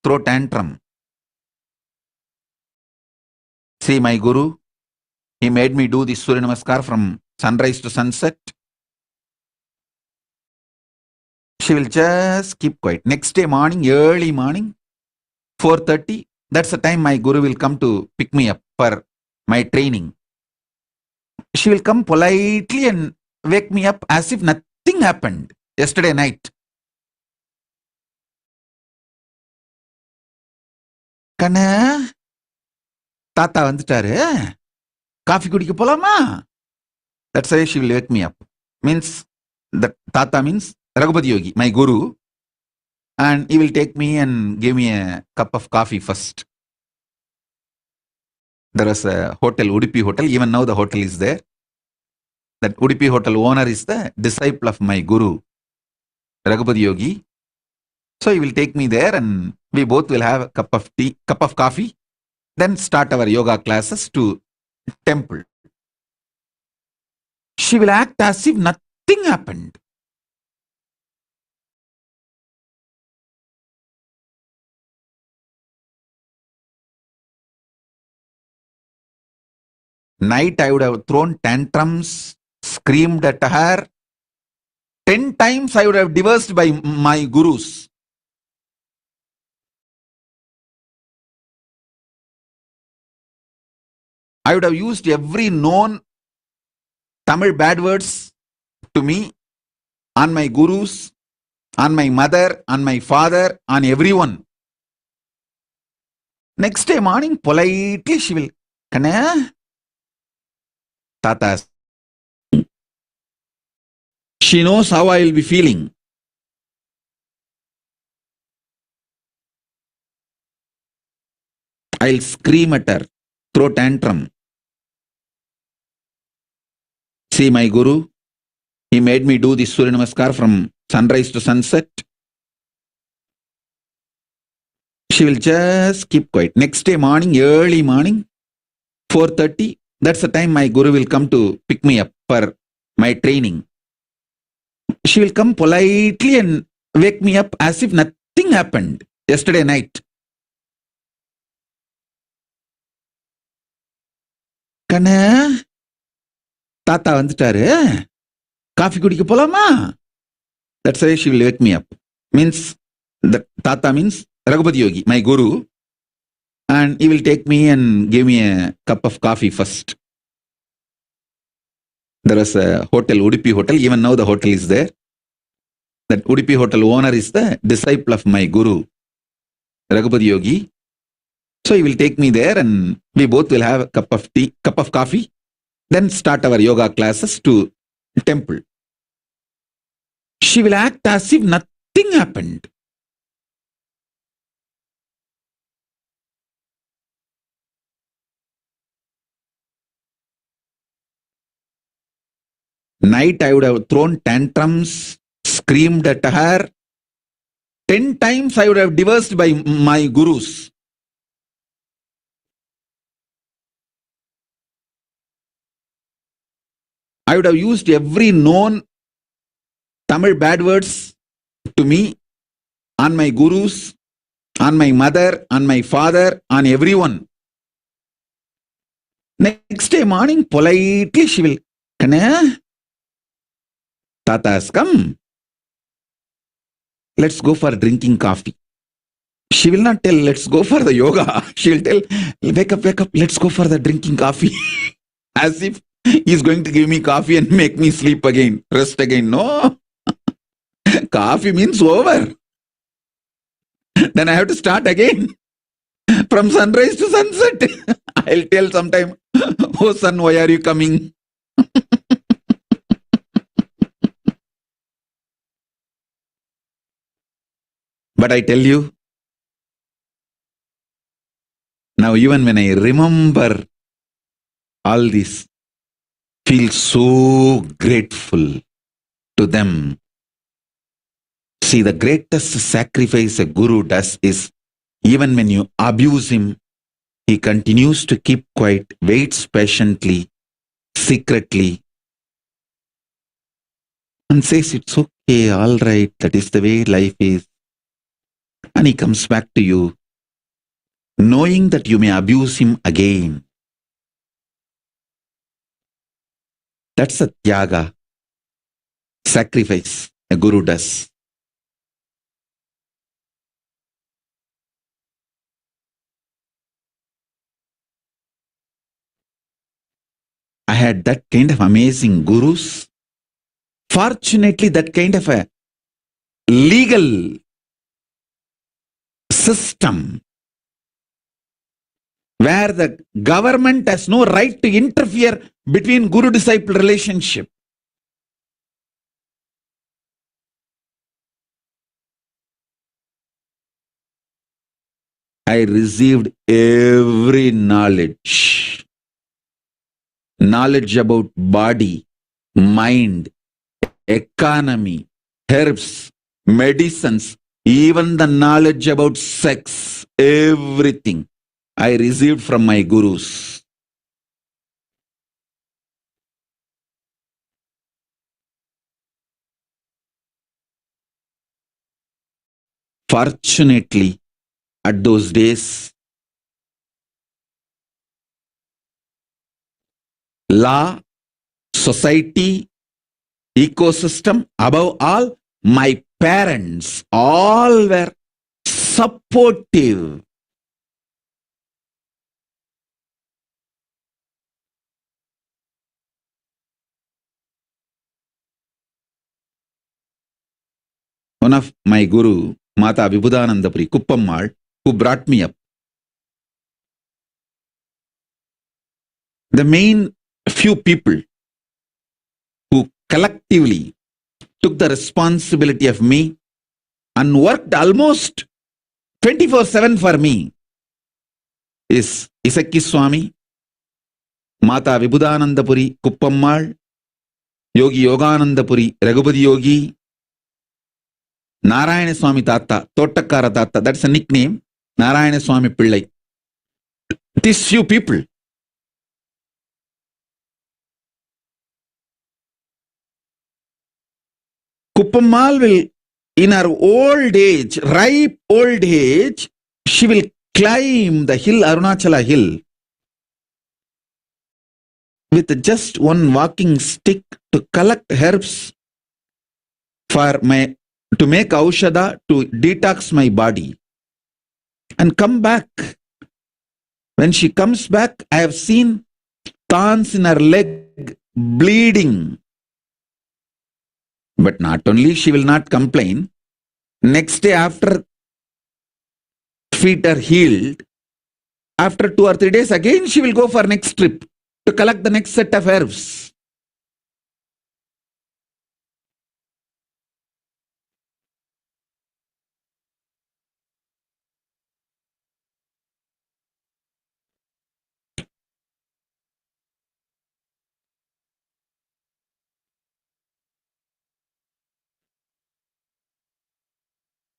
throw tantrum. See, my guru, he made me do this Surya Namaskar from sunrise to sunset. She will just keep quiet. Next day morning, early morning, 4:30, that's the time my guru will come to pick me up for my training. She will come politely and wake me up as if nothing happened yesterday night. Kanna, Tata வந்துட்டாரு, coffee குடிக்க போலாமா? That's why she will wake me up. Means, that Tata means Raghupati Yogi, my guru, and he will take me and give me a cup of coffee first. There was a hotel, Udupi Hotel, even now the hotel is there. That Udupi Hotel owner is the disciple of my guru, Raghupati Yogi. So he will take me there and we both will have a cup of coffee, then start our yoga classes to temple. She will act as if nothing happened. Night I would have thrown tantrums, screamed at her. 10 times I would have divorced by my gurus. I would have used every known Tamil bad words to me, on my gurus, on my mother, on my father, on everyone. Next day morning, politely she will, Kanna, Tata. She knows how I will be feeling. I'll scream at her, throw tantrum. See, my guru, He made me do the Surya Namaskar from sunrise to sunset. She will just keep quiet. Next day morning, early morning, 4:30, that's the time my guru will come to pick me up for my training. She will come politely and wake me up as if nothing happened yesterday night. கண்ண தாத்தா வந்துட்டாரு, coffee குடிக்க போலாமா? That's why she will wake me up. Means the Tata means Raghupati Yogi, my guru, and he will take me and give me a cup of coffee first. There was a hotel, Udupi Hotel. Even now the hotel is there. That Udupi Hotel owner is the disciple of my guru, Raghupati Yogi. So he will take me there and we both will have a cup of tea, cup of coffee, then start our yoga classes to temple. She will act as if nothing happened. Night I would have thrown tantrums, screamed at her. 10 times I would have divorced by my gurus. I would have used every known Tamil bad words to me, on my gurus, on my mother, on my father, on everyone. Next day morning, politely she will, Kana, Tata has come. Let's go for drinking coffee. She will not tell, let's go for the yoga. She will tell, wake up, let's go for the drinking coffee. As if he's going to give me coffee and make me sleep again, rest again. No. Coffee means over. Then I have to start again. From sunrise to sunset. I'll tell sometime, oh son, why are you coming? But I tell you, now even when I remember all this, feel so grateful to them. See, the greatest sacrifice a guru does is, even when you abuse him, he continues to keep quiet, waits patiently, secretly, and says, it's okay, all right, that is the way life is. And he comes back to you, knowing that you may abuse him again. That's a tyaga, sacrifice a guru does. I had that kind of amazing gurus. Fortunately, that kind of a legal system where the government has no right to interfere between guru-disciple relationship. I received every knowledge. Knowledge about body, mind, economy, herbs, medicines, even the knowledge about sex, everything I received from my gurus. Fortunately, at those days, law, society, ecosystem, above all, my parents, all were supportive. One of my guru, Mata Vibhudananda Puri Kuppammal, who brought me up, the main few people who collectively took the responsibility of me and worked almost 24/7 for me is Isakki Swami, Mata Vibhudananda Puri Kuppammal, Yogi Yoganandapuri, Raghupati Yogi, Narayana Swami Tata, Tottakkara Tata, that's a nickname, Narayana Swami Pillai. These few people. Kuppammal will, in her old age, ripe old age, she will climb the hill, Arunachala hill, with just one walking stick to collect herbs for to make aushadha, to detox my body, and come back. When she comes back, I have seen thorns in her leg bleeding. But not only she will not complain, next day after feet are healed, after 2 or 3 days again she will go for next trip to collect the next set of herbs.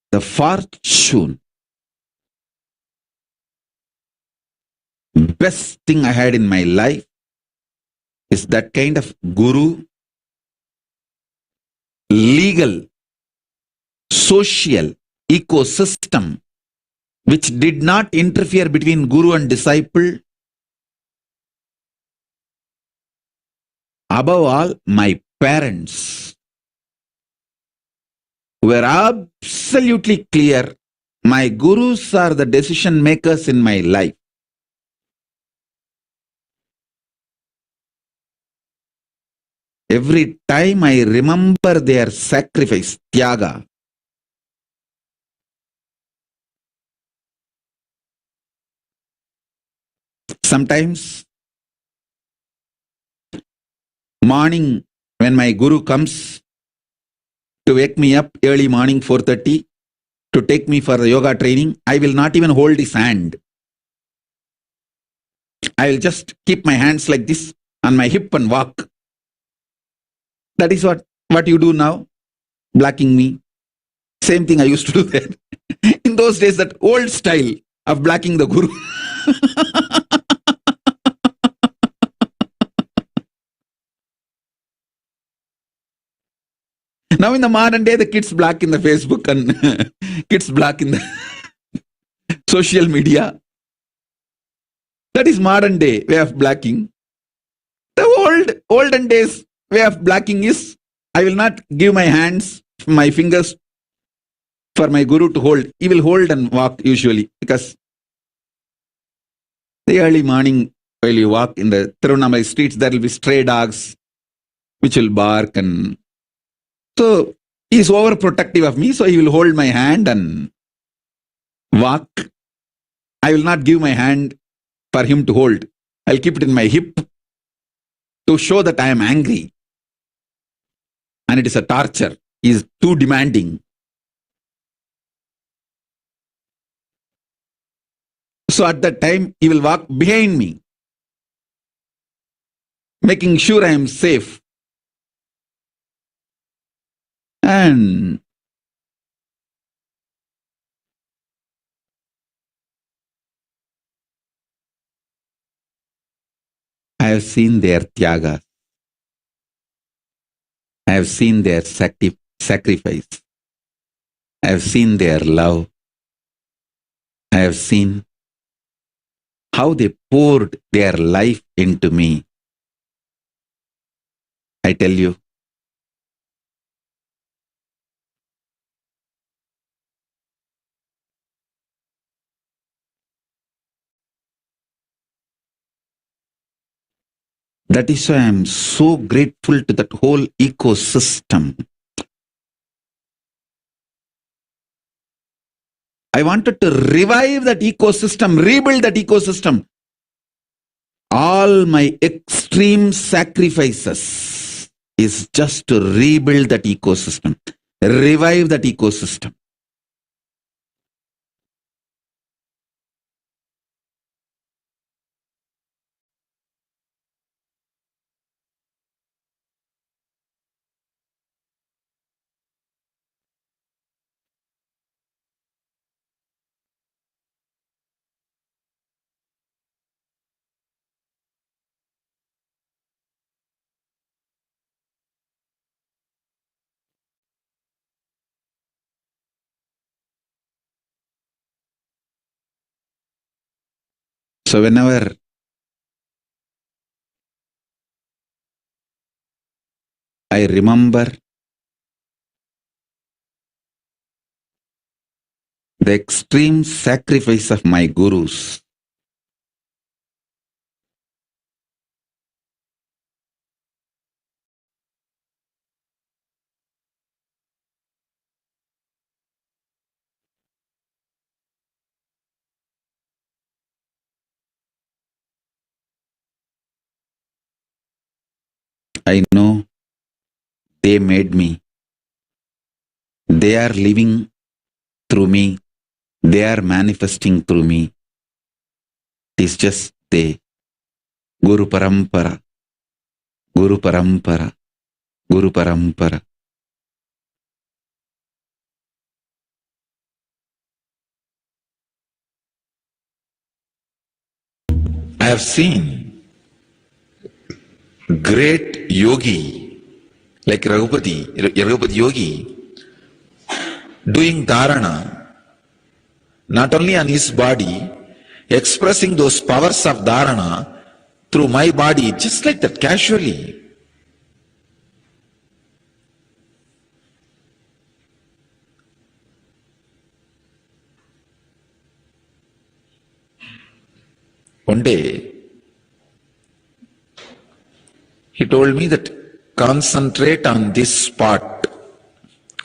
The fortune, best thing I had in my life is that kind of guru, legal, social ecosystem which did not interfere between guru and disciple. Above all, my parents were absolutely clear. My gurus are the decision makers in my life. Every time I remember their sacrifice, tyaga, sometimes morning when my guru comes to wake me up early morning 4:30 to take me for the yoga training, I will not even hold his hand. I will just keep my hands like this on my hip and walk. That is what you do now, blocking me. Same thing I used to do then. In those days, that old style of blocking the guru. Now in the modern day, the kids block in the Facebook and kids block in the social media. That is modern day way of blocking. The olden days way of blocking is, I will not give my hands, my fingers for my guru to hold. He will hold and walk usually, because the early morning while you walk in the Tirunamai streets, there will be stray dogs which will bark, and so he is overprotective of me, so he will hold my hand and walk. I will not give my hand for him to hold. I'll keep it in my hip to show that I am angry. And it is a torture. He is too demanding. So at that time, he will walk behind me, making sure I am safe. And I have seen their tyaga. I have seen their sacrifice. I have seen their love. I have seen how they poured their life into me. I tell you, that is why I am so grateful to that whole ecosystem. I wanted to revive that ecosystem, rebuild that ecosystem. All my extreme sacrifices is just to rebuild that ecosystem, revive that ecosystem. So whenever I remember the extreme sacrifice of my gurus, I know they made me. They are living through me. They are manifesting through me. It's just the Guru Parampara, Guru Parampara, Guru Parampara. I have seen great yogi like Raghupati Yogi doing dharana not only on his body, expressing those powers of dharana through my body, just like that, casually. One day, he told me that concentrate on this spot,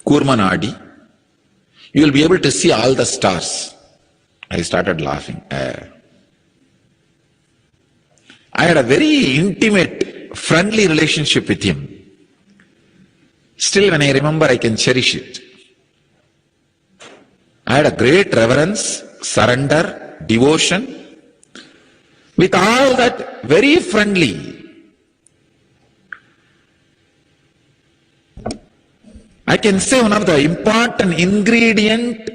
Kurmanadi, you will be able to see all the stars. I started laughing. I had a very intimate, friendly relationship with him. Still, when I remember, I can cherish it. I had a great reverence, surrender, devotion. With all that, very friendly. I can say one of the important ingredient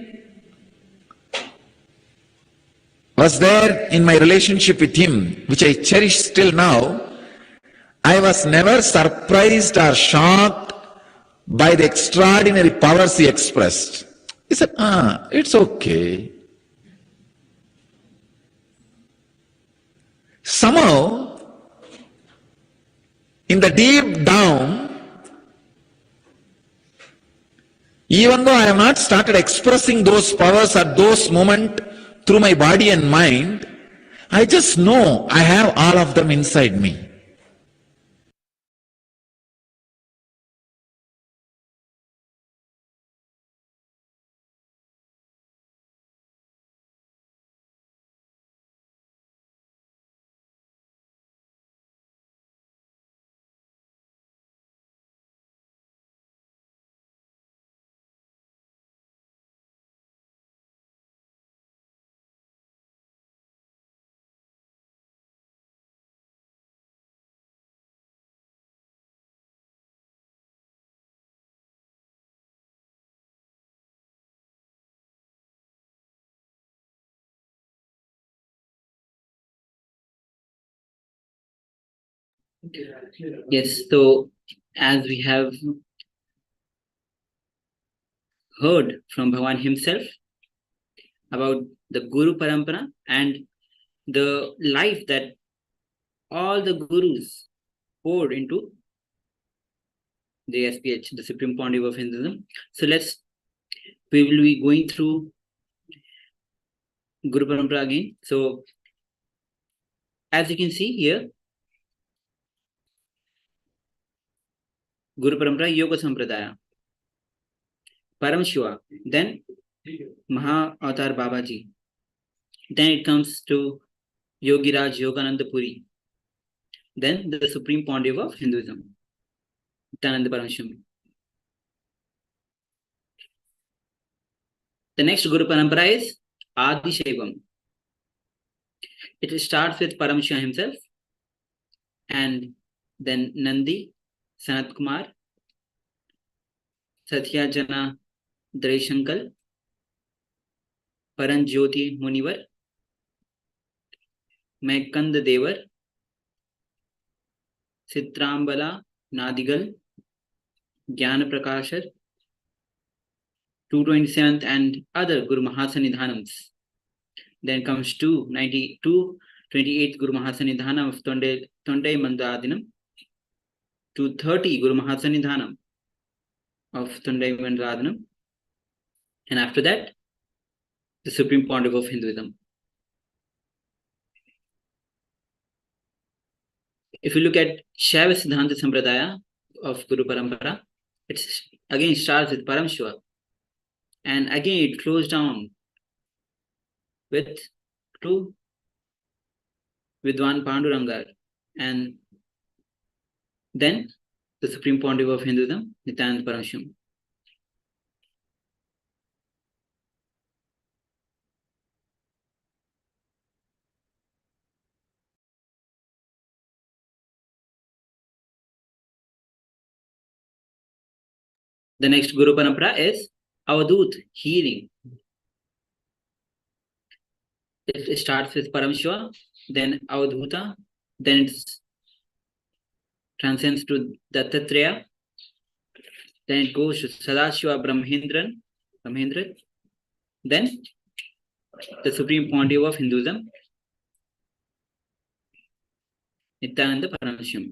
was there in my relationship with him, which I cherish still now. I was never surprised or shocked by the extraordinary powers he expressed. He said, it's okay. Somehow, in the deep down, even though I have not started expressing those powers at those moments through my body and mind, I just know I have all of them inside me. Yes, so as we have heard from Bhagavan himself about the Guru Parampara and the life that all the Gurus poured into the SPH, the Supreme Pontiff of Hinduism. So we will be going through Guru Parampara again. So as you can see here, Guru Parampara Yoga Sampradaya, Paramashiva, then Maha Avatar Babaji. Then it comes to Yogiraj Yogananda Puri. Then the Supreme Pontiff of Hinduism, Nithyananda Paramashivam. The next Guru Parampara is Adi Shaivam. It starts with Paramashiva himself, and then Nandi, Sanat Kumar, Satyajana Dreshankal, Paranjyoti Munivar, Maikand Devar, Sitrambala Nadigal, Jnana Prakashar, 227th and other Guru Mahasanidhanams. Then comes 292 28th Guru Mahasanidhanam of Tondai Mandadinam to 30 Guru Mahasanidhanam of Tondai Mandadinam, and after that, the Supreme Pontiff of Hinduism. If you look at Shaiva Siddhanta Sampradaya of Guru Parampara, it again starts with Paramashiva, and again it closed down with two Vidwan Panduranga, and then the Supreme Pontiff of Hinduism, Nithyananda Paramashivam. The next Guru Parampara is Avadut, healing. It starts with Paramashiva, then Avadhuta, then it transcends to Dattatreya, then it goes to Sadashiva Brahmendran, then the Supreme Pontiff of Hinduism, Nithyananda Paramashivam.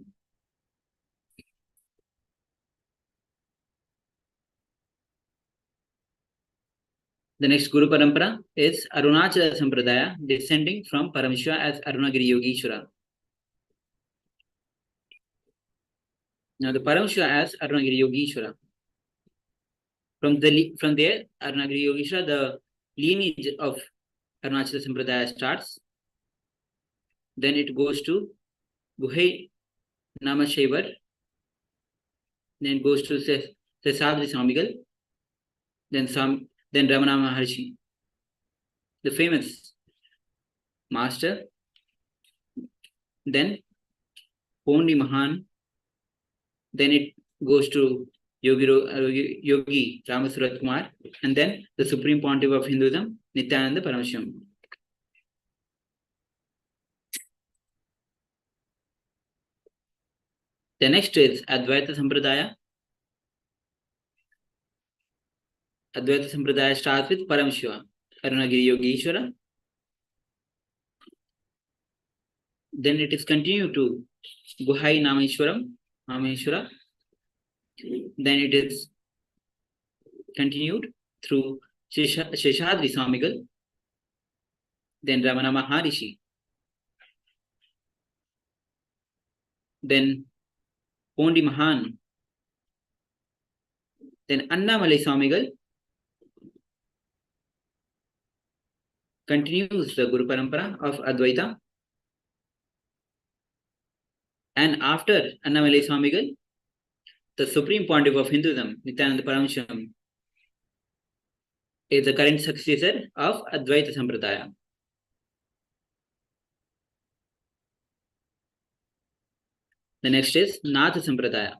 The next Guru Parampara is Arunachala Sampradaya, descending from Paramashiva as Arunagiri Yogeshwara. Now the Paramashiva as Arunagiri Yogeshwara. From there, Arunagiri Yogeshwara, the lineage of Arunachala Sampradaya starts. Then it goes to Guhai Namashevar. Then it goes to Sesadri Swamigal. Then Ramana Maharshi, the famous master. Then Pondi Mahan. Then it goes to Yogi Ramasurat Kumar, and then the Supreme Pontiff of Hinduism, Nithyananda Paramashivam. The next is Advaita Sampradaya. Advaita Sampradaya starts with Paramashiva, Arunagiri Yogeshwara. Then it is continued to Guhai Nameshwara. Then it is continued through Sheshadri Swamigal. Then Ramana Maharishi. Then Pondi Mahan. Then Annamalai Swamigal continues the Guru Parampara of Advaita. And after Annamalai Swamigal, the Supreme Pontiff of Hinduism, Nithyananda Paramashivam, is the current successor of Advaita Sampradaya. The next is Natha Sampradaya.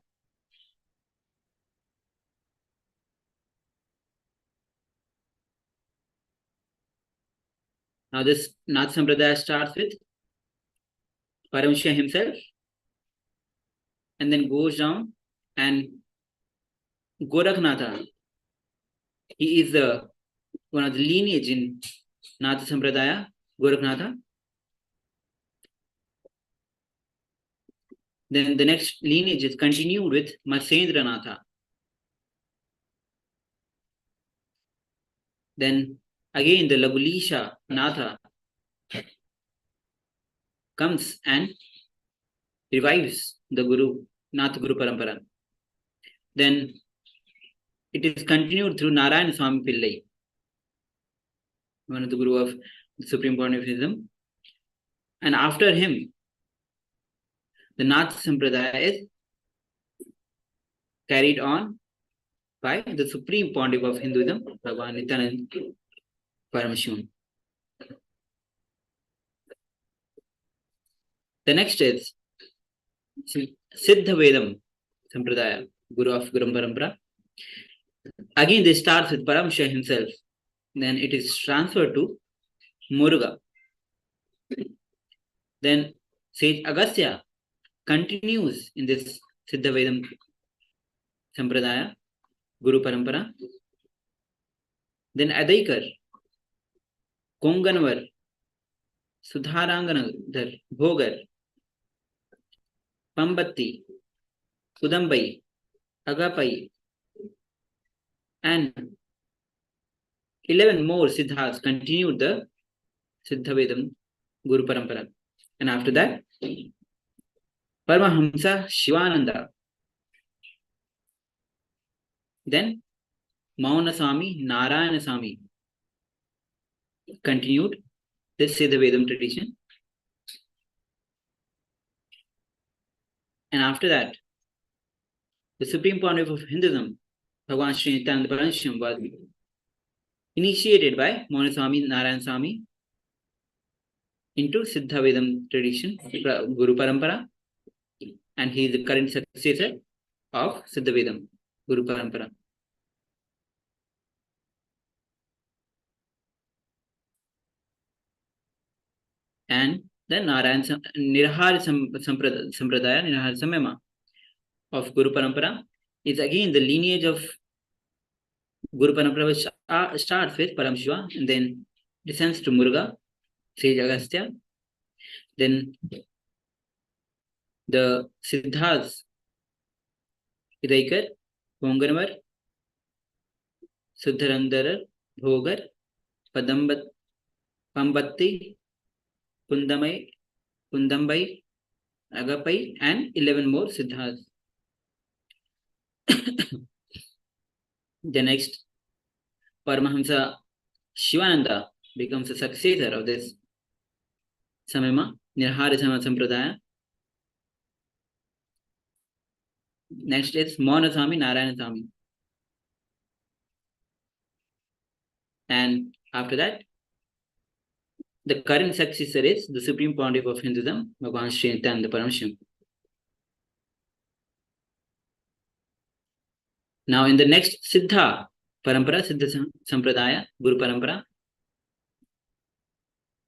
Now this Natha Sampradaya starts with Paramashiva himself, and then goes down, and Gorakhnatha, he is one of the lineage in Natha Sampradaya, Gorakhnatha. Then the next lineage is continued with Matsendranatha. Then again the Lagulisha Natha comes and revives the Natha Guru Parampara. Then it is continued through Narayana Swami Pillai, one of the Guru of the Supreme Pontiffism. And after him, the Natha Sampradaya is carried on by the Supreme Pontiff of Hinduism, Bhagavan Nithyananda Paramashivam. The next is Siddha Vedam Sampradaya, Guru of Guru Parampara. Again, this starts with Paramashiva himself. Then it is transferred to Muruga. Then Sage Agastya continues in this Siddha Vedam Sampradaya, Guru Parampara. Then Adaikar, Konganvar, Sudharanganadhar, Bhogar, Pambatti, Kudambai, Agapai, and 11 more Siddhas continued the Siddhavedam Guru Parampara. And after that, Paramahamsa Shivananda, then Maunaswami Narayana Swami continued this Siddhavedam tradition. And after that, the Supreme Pontiff of Hinduism, Bhagavan Sri Nithyananda Paramashivam, was initiated by Maunaswami Narayana Swami into Siddhavedam tradition, Guru Parampara, and he is the current successor of Siddhavedam, Guru Parampara. And the Nirahari Sampradaya, Nirahari Samyama of Guru Parampara is again the lineage of Guru Parampara, which starts with Paramashiva and then descends to Muruga, Sage Agastya. Then the Siddhas, Hidaikar, Ponganamar, Sudharandarar, Bhogar, Pambatti, Kundambai, Agapai, and 11 more Siddhas. The next, Paramahamsa Shivananda becomes a successor of this Samyama, Nirahari Sampradaya. Next is Maunaswami Narayana Swami. And after that, the current successor is the Supreme Pontiff of Hinduism, Bhagavan Sri Nithyananda Paramashivam. Now in the next Siddha Parampara, Siddha Sampradaya, Guru Parampara,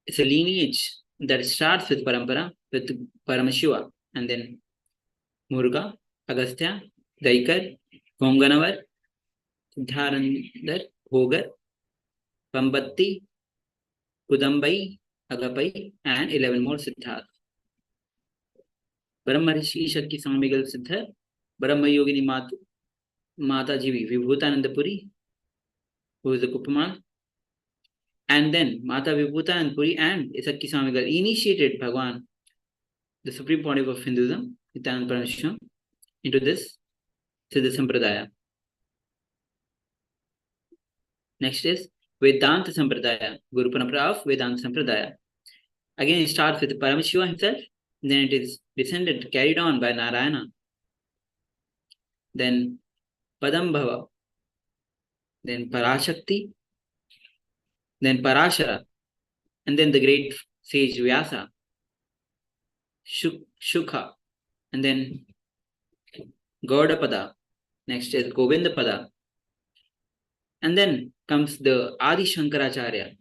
it's a lineage that starts with Parampara, with Paramashiva, and then Muruga, Agastya, Daikar, Konganavar, Siddharandar, Bhogar, Pambatti, Kudambai, Agapai, and 11 more Siddhas. Paramarishi Shakti Samigal Siddhar, Brahma Yogini Mata Jivi, Vibhutanandapuri, who is the Kupamal, and then Mata Vibhutanandapuri and Isakki Samigal initiated Bhagavan, the Supreme Pontiff of Hinduism, Nithyananda Paramashivam, into this Siddha Sampradaya. Next is Vedanta Sampradaya, Guru Parampara of Vedanta Sampradaya. Again, it starts with Paramashiva himself, then it is descended, carried on by Narayana, then Padambhava, then Parashakti, then Parashara, and then the great sage Vyasa, Shukha, and then Gaudapada. Next is Govindapada. And then comes the Adi Shankaracharya,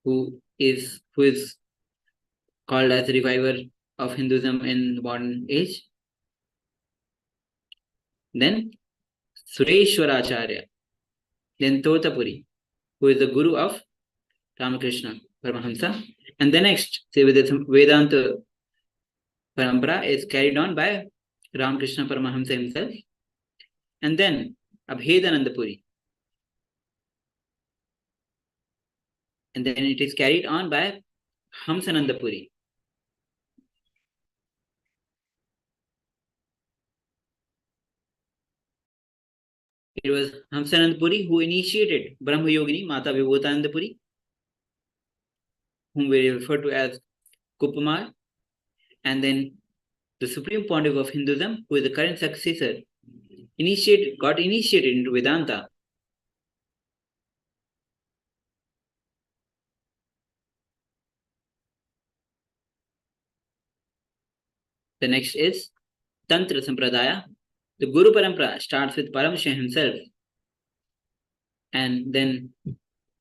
who is called as the reviver of Hinduism in the modern age. Then Sureshwaracharya, then Totapuri, who is the guru of Ramakrishna Paramahamsa. And the next, Vedanta Parampara is carried on by Ramakrishna Paramahamsa himself. And then Abhedanandapuri. And then it is carried on by Hamsanandapuri. It was Hamsanandapuri who initiated Brahma Yogini Mata Vibhutanandapuri, whom we refer to as Kupamal, and then the Supreme Pontiff of Hinduism, who is the current successor, got initiated into Vedanta. The next is Tantra Sampradaya. The Guru Parampara starts with Paramashiva himself, and then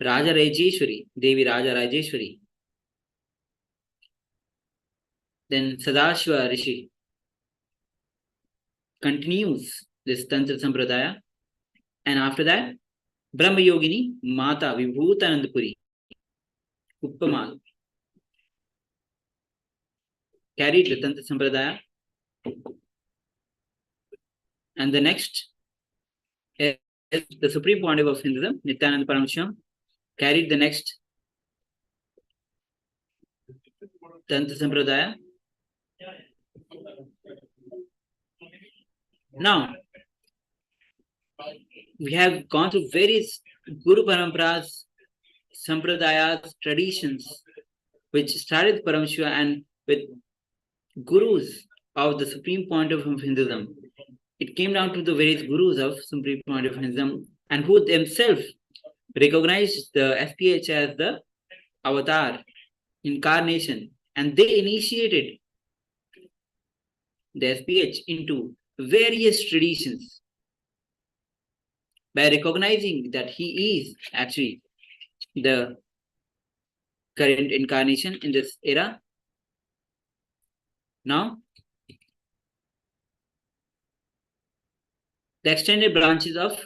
Raja Rajeshwari, Devi Raja Rajeshwari, then Sadashiva Rishi continues this Tantra Sampradaya, and after that Brahma Yogini Mata Vibhutanandapuri Uppamal carried the Tantra Sampradaya. And the next is the Supreme Pontiff of Hinduism, Nithyananda Paramashivam, carried the next Tantra Sampradaya. Now, we have gone through various Guru Paramparas, Sampradayas, traditions, which started with Paramashiva and with Gurus of the Supreme Pontiff of Hinduism. It came down to the various Gurus of Supreme Pontiff of Hinduism and who themselves recognized the SPH as the avatar, incarnation, and they initiated the SPH into various traditions by recognizing that he is actually the current incarnation in this era. Now, the extended branches of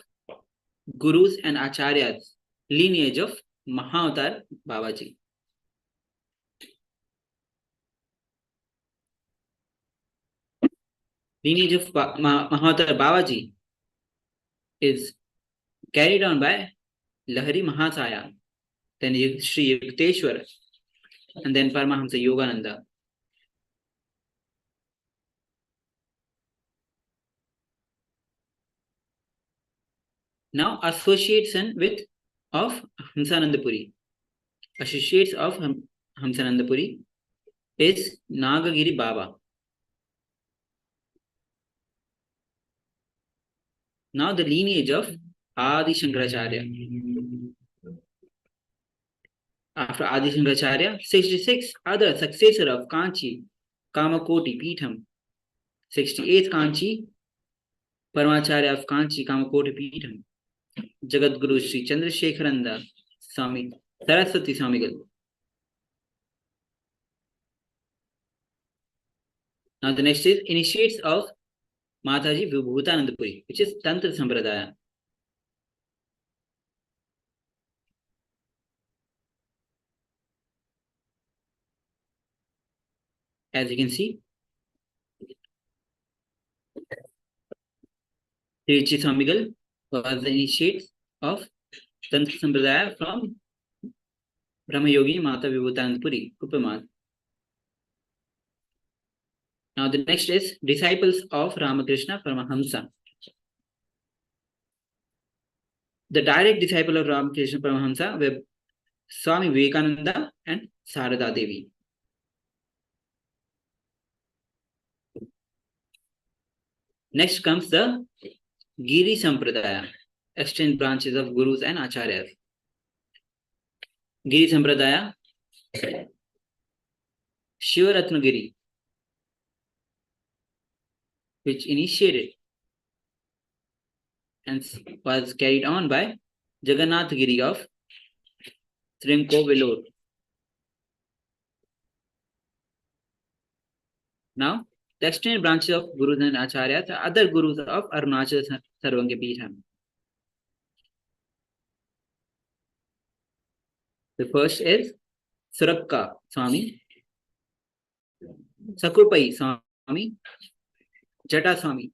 Gurus and Acharyas, lineage of Mahavatar Babaji. Lineage of Mahavatar Babaji is carried on by Lahari Mahasaya, then Sri Yukteswara, and then Paramahamsa Yogananda. Now, association of Hamsanandapuri. Associates of Hamsanandapuri is Nagagiri Baba. Now, the lineage of Adi Shankaracharya. After Adi Shankaracharya, 66 other successor of Kanchi, Kamakoti Peetham. 68th Kanchi, Paramacharya of Kanchi, Kamakoti Peetham. Jagat Guru Sri Chandrasekharanda Swami Saraswati Swamigal. Now the next is initiates of Mataji Vibhutanandapuri, which is Tantra Sampradaya. As you can see, Sri Swamigal was the initiate of Tantra Sampradaya from Brahmayogi Mata Vibhutanandapuri, Uppamal. Now the next is disciples of Ramakrishna Paramahamsa. The direct disciple of Ramakrishna Paramahamsa were Swami Vivekananda and Sarada Devi. Next comes the Giri Sampradaya, extended branches of Gurus and Acharyas. Giri Sampradaya, Shivaratnagiri, which initiated and was carried on by Jagannath Giri of Trinco Vellore. Now, the extended branches of Gurus and Acharyas are other Gurus of Arunachal Sarvanga Peetham. The first is Surapka Swami, Sakupai Swami, Jata Swami.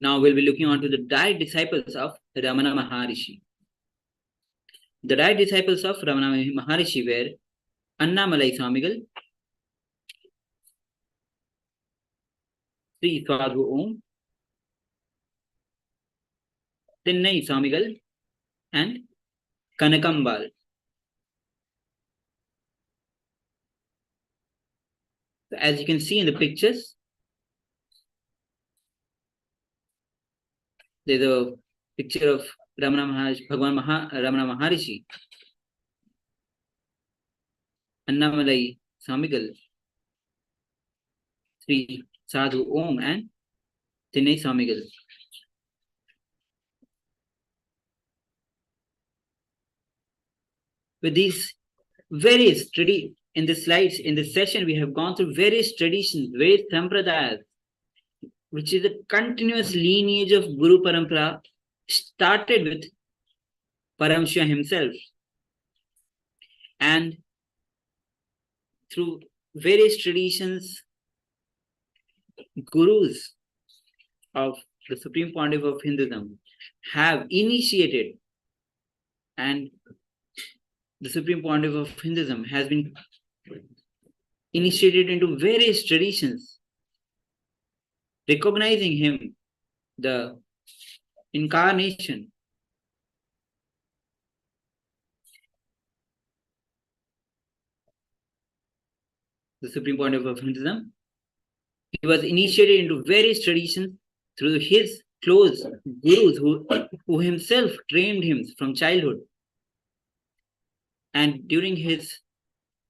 Now we'll be looking on to the direct disciples of Ramana Maharishi. The direct disciples of Ramana Maharishi were Annamalai Swamigal, Sri Sadhu Om, Tinnai Swamigal, and Kanakambal. So as you can see in the pictures, there's a picture of Ramana Maharishi, Ramana Maharishi, Annamalai Swamigal, Sri Sadhu Om, and Tinnai Swamigal. With these various in the slides, in this session, we have gone through various traditions, various sampradayas, which is a continuous lineage of Guru Parampara started with Paramashiva himself, and through various traditions, gurus of the Supreme Pontiff of Hinduism have initiated, and the Supreme Pontiff of Hinduism has been initiated into various traditions, recognizing him the incarnation the Supreme Pontiff of Hinduism. He was initiated into various traditions through his close gurus who himself trained him from childhood. And during his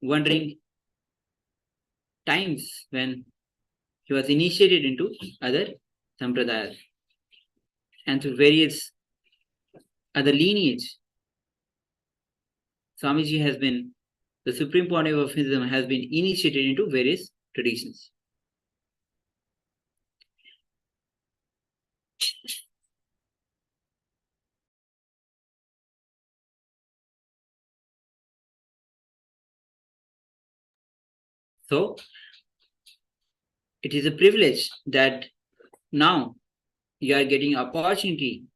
wandering times when he was initiated into other sampradayas and through various other lineage, Swamiji has been, the Supreme Pontiff of Hinduism has been initiated into various traditions. So, it is a privilege that now you are getting opportunity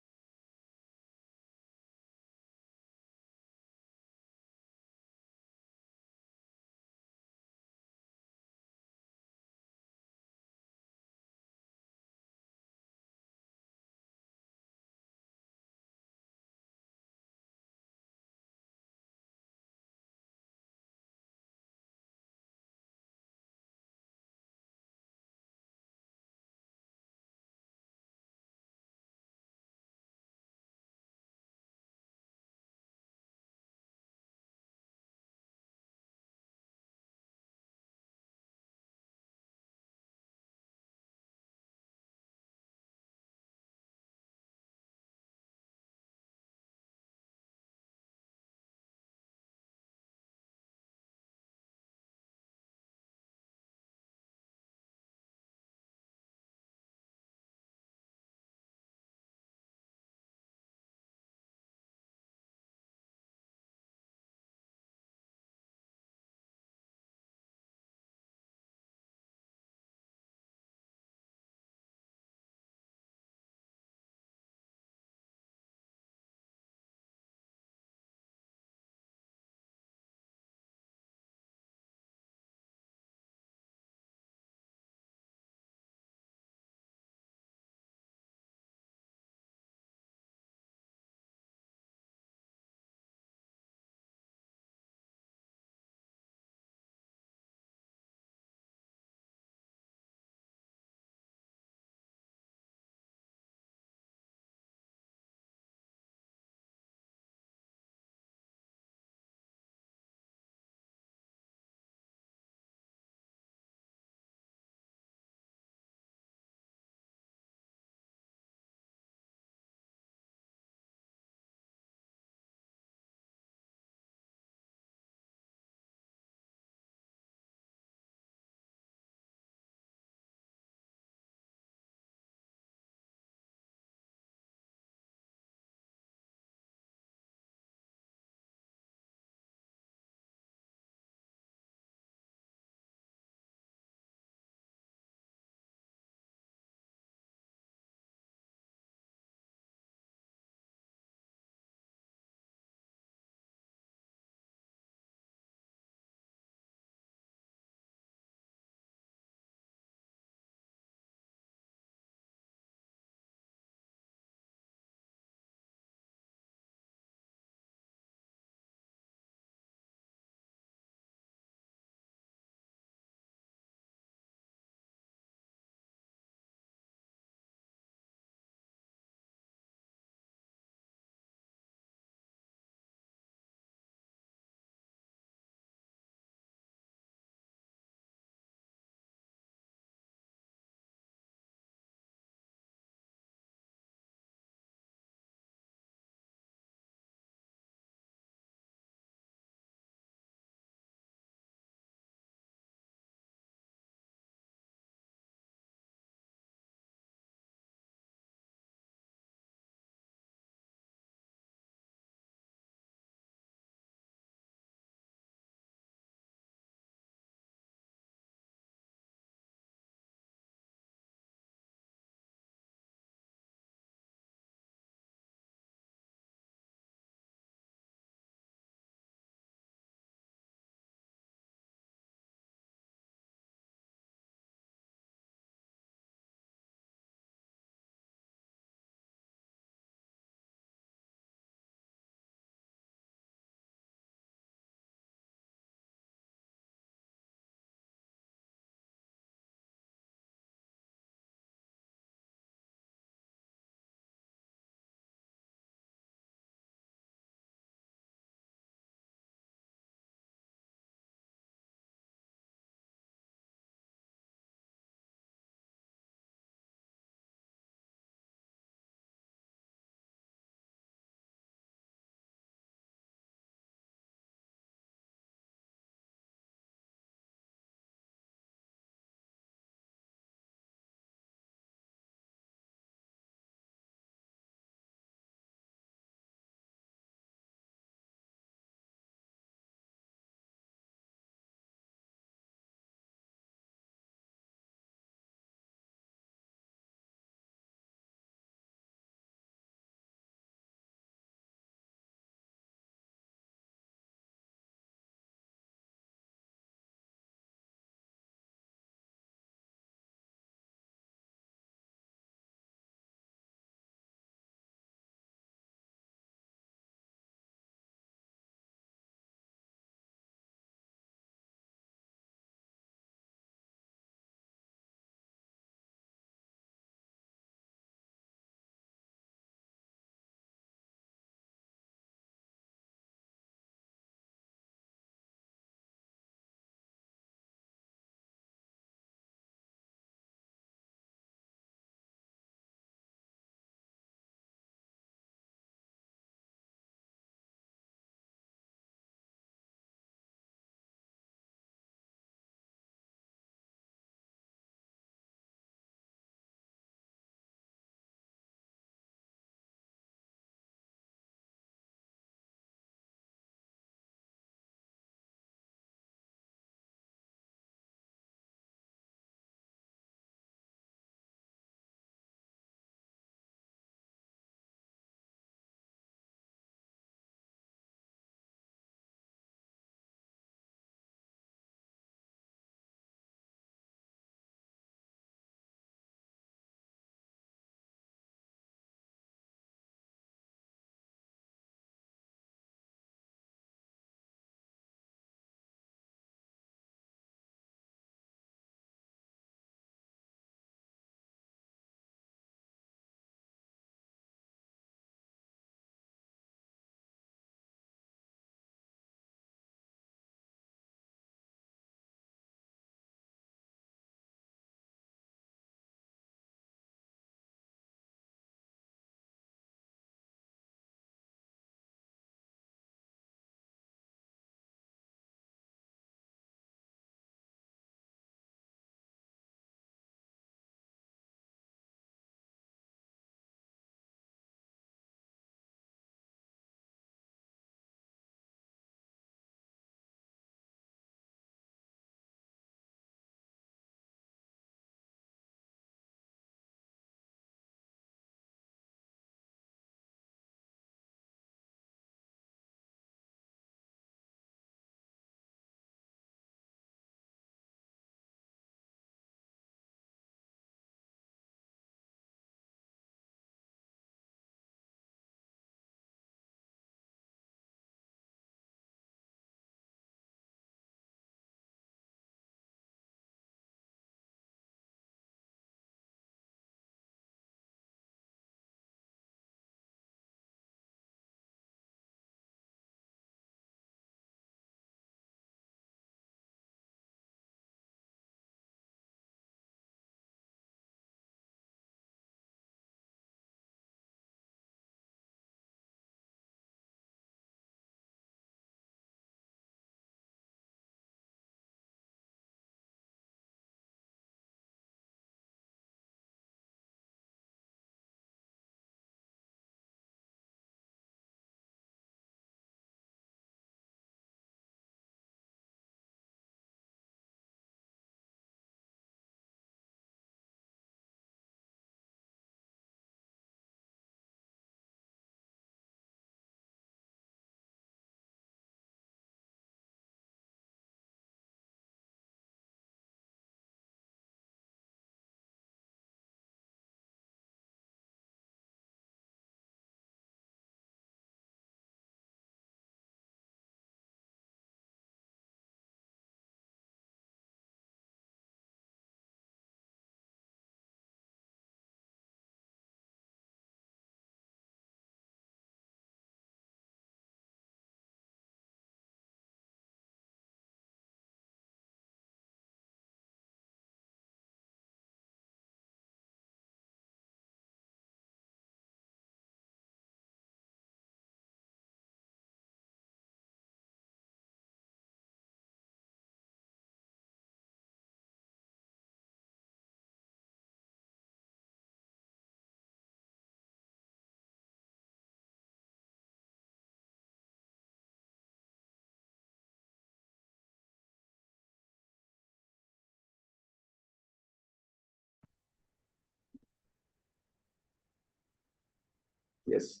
Yes.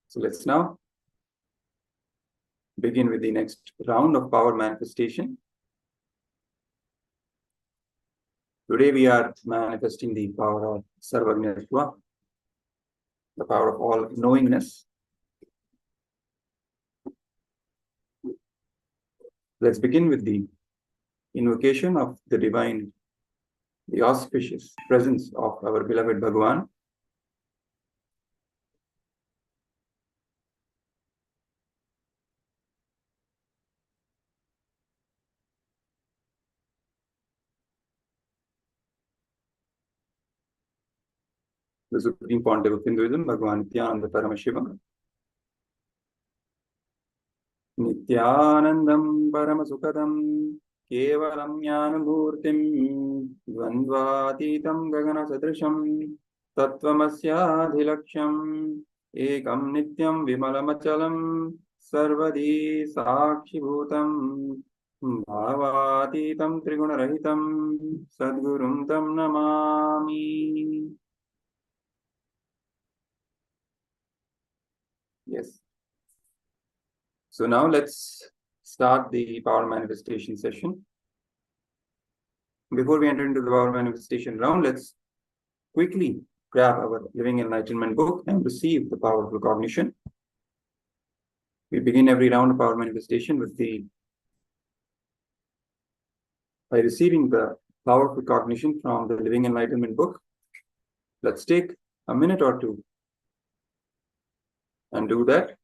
So let's now begin with the next round of power manifestation. Today we are manifesting the power of Sarvajñatva, the power of all knowingness. Let's begin with the invocation of the divine, the auspicious presence of our beloved Bhagavan. The Supreme Pontiff of Hinduism, Bhagavan Nithyananda Paramashivam. Nithyanandam Paramasukadam Kevalam Jnanamurtim Dvandvatitam Gagana Sadrisham Tattvamasya Ekam Nityam Vimalamachalam Sarvadi Sakshibhutam Bhavatitam Trigunarahitam Sadgurum Tam Namami. Yes. So now let's start the power manifestation session. Before we enter into the power manifestation round, let's quickly grab our Living Enlightenment book and receive the powerful cognition. We begin every round of power manifestation by receiving the powerful cognition from the Living Enlightenment book. Let's take a minute or two and do that.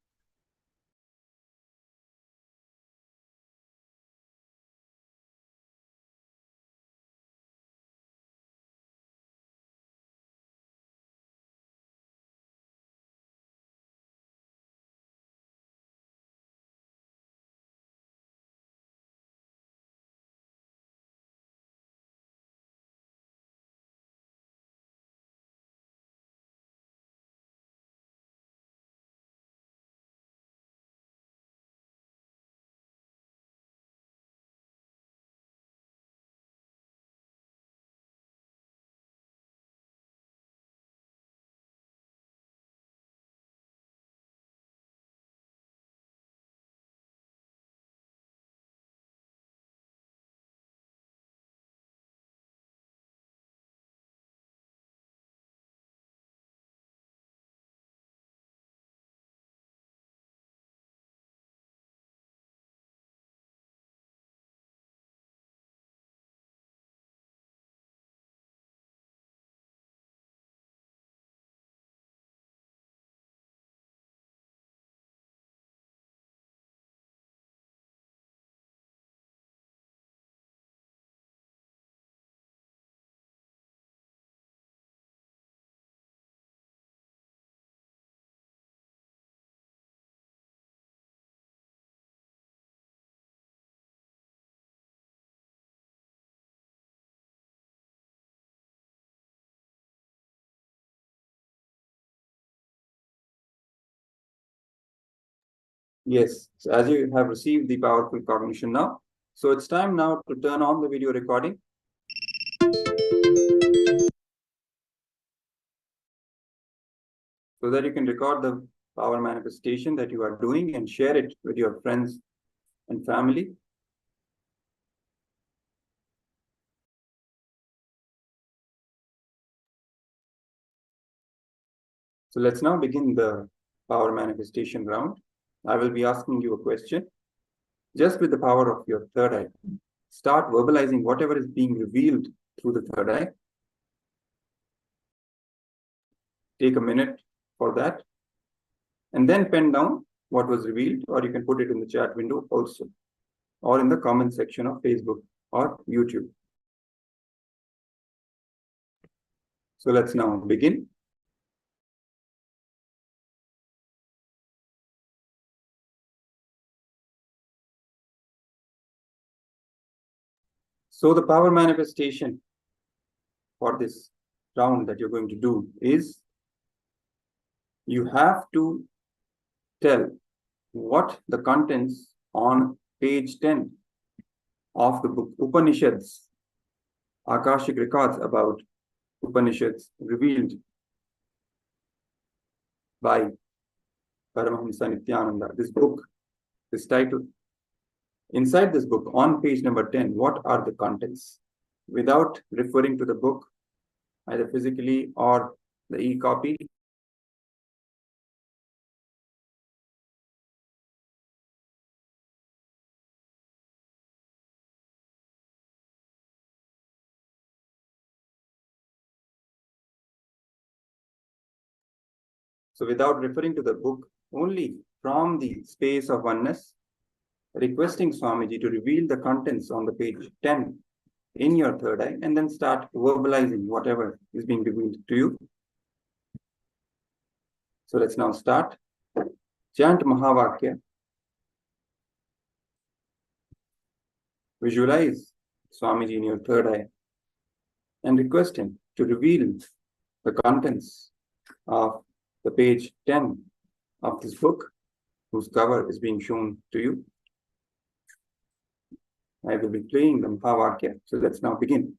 Yes, so as you have received the powerful cognition now, so it's time now to turn on the video recording. So that you can record the power manifestation that you are doing and share it with your friends and family. So let's now begin the power manifestation round. I will be asking you a question. Just with the power of your third eye, start verbalizing whatever is being revealed through the third eye. Take a minute for that. And then pen down what was revealed, or you can put it in the chat window also, or in the comment section of Facebook or YouTube. So let's now begin. So the power manifestation for this round that you're going to do is, you have to tell what the contents on page 10 of the book Upanishads, Akashic records about Upanishads revealed. by Paramahamsa Nithyananda. This book is titled, inside this book, on page number 10, what are the contents? Without referring to the book, either physically or the e-copy, so without referring to the book, only from the space of oneness, requesting Swamiji to reveal the contents on the page 10 in your third eye, and then start verbalizing whatever is being revealed to you. So let's now start. Chant Mahavakya. Visualize Swamiji in your third eye and request him to reveal the contents of the page 10 of this book, whose cover is being shown to you. I will be playing the Mahavakya. So let's now begin.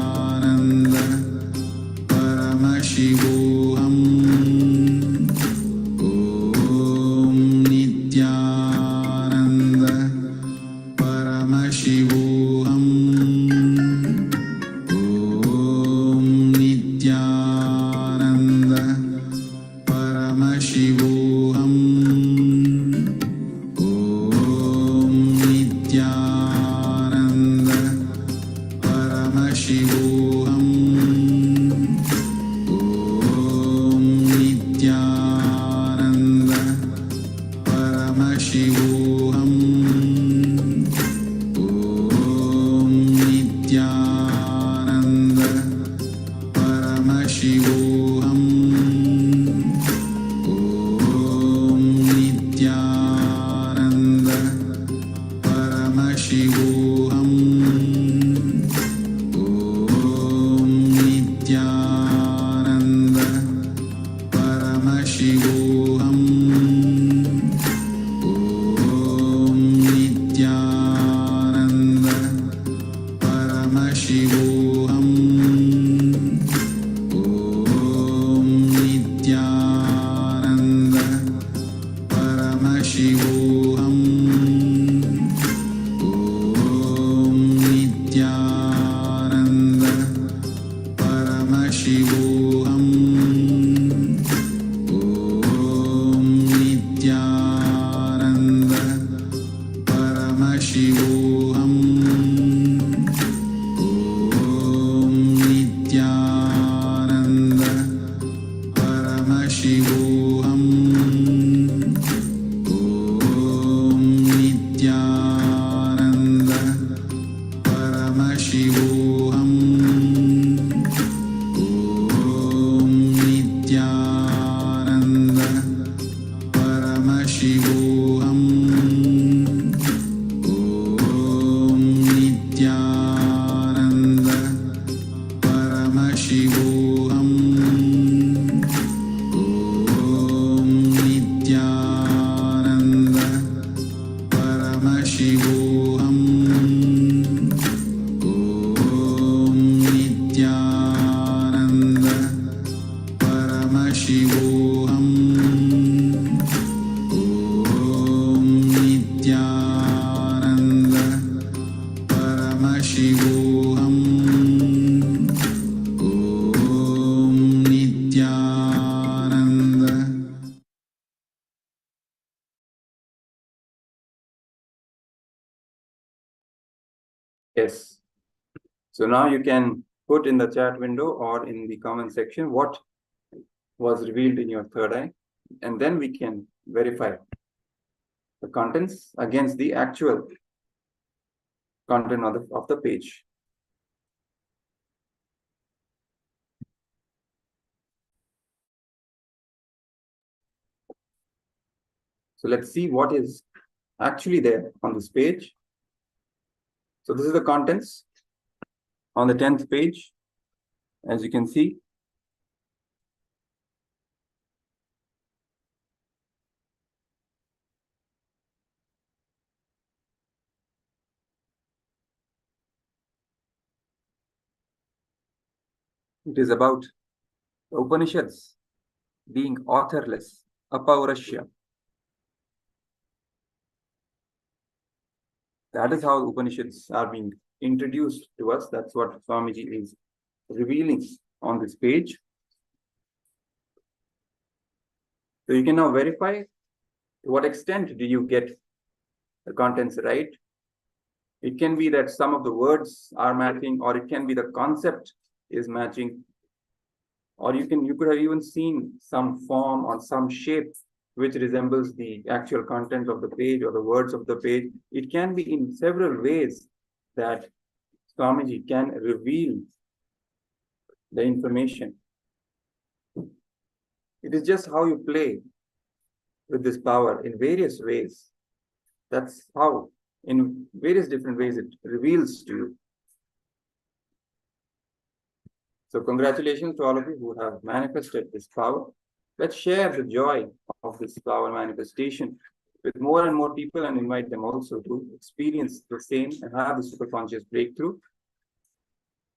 Nithyananda Paramashivoham Nithyananda Paramashivoham Nithyananda Paramashivoham Nithyananda Paramashivoham Nithyananda Paramashivoham Nithyananda Paramashivoham Nithyananda Paramashivoham Nithyananda Paramashivoham Nithyananda Paramashivoham Nithyananda Paramashivoham Nithyananda Paramashivoham Nithyananda Paramashivoham Nithyananda Paramashivoham Nithyananda Paramashivoham Nithyananda Paramashivoham Nithyananda Paramashivoham Nithyananda Paramashivoham Nithyananda Paramashivoham Nithyananda Paramashivoham Nithyananda. Yes. So now you can put in the chat window or in the comment section what was revealed in your third eye, and then we can verify the contents against the actual content of the page. So let's see what is actually there on this page. So this is the contents on the 10th page. As you can see, it is about the Upanishads being authorless, apaurashya. That is how Upanishads are being introduced to us. That's what Swamiji is revealing on this page. So you can now verify to what extent do you get the contents right. It can be that some of the words are matching, or it can be the concept is matching, or you could have even seen some form or some shape which resembles the actual content of the page or the words of the page. It can be in several ways that Swamiji can reveal the information. It is just how you play with this power in various ways. That's how, in various different ways, it reveals to you. So congratulations to all of you who have manifested this power. Let's share the joy of this power manifestation with more and more people and invite them also to experience the same and have the superconscious breakthrough.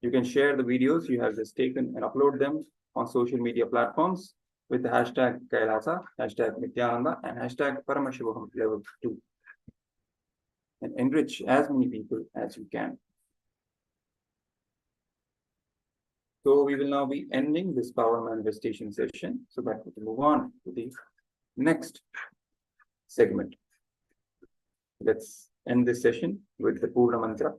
You can share the videos you have just taken and upload them on social media platforms with the hashtag KAILASA, hashtag Nithyananda, and hashtag Paramashivoham Level-2. And enrich as many people as you can. So we will now be ending this power manifestation session so that we can move on to the next segment. Let's end this session with the Purna mantra.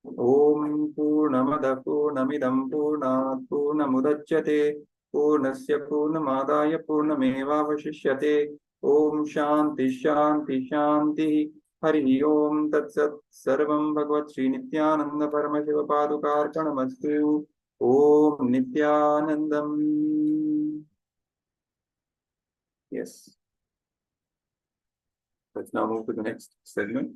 Om Purnamada Purnamidam Purnat Purnamudachyate Purnasya Purnamadaya Purnamevavashishyate Om Shanti Shanti Shanti Hari Om Tat Sat Sarvam Bhagavat Sri Nithyananda Paramashiva Padukarkanamastu Om Nithyanandam. Yes. Let's now move to the next segment.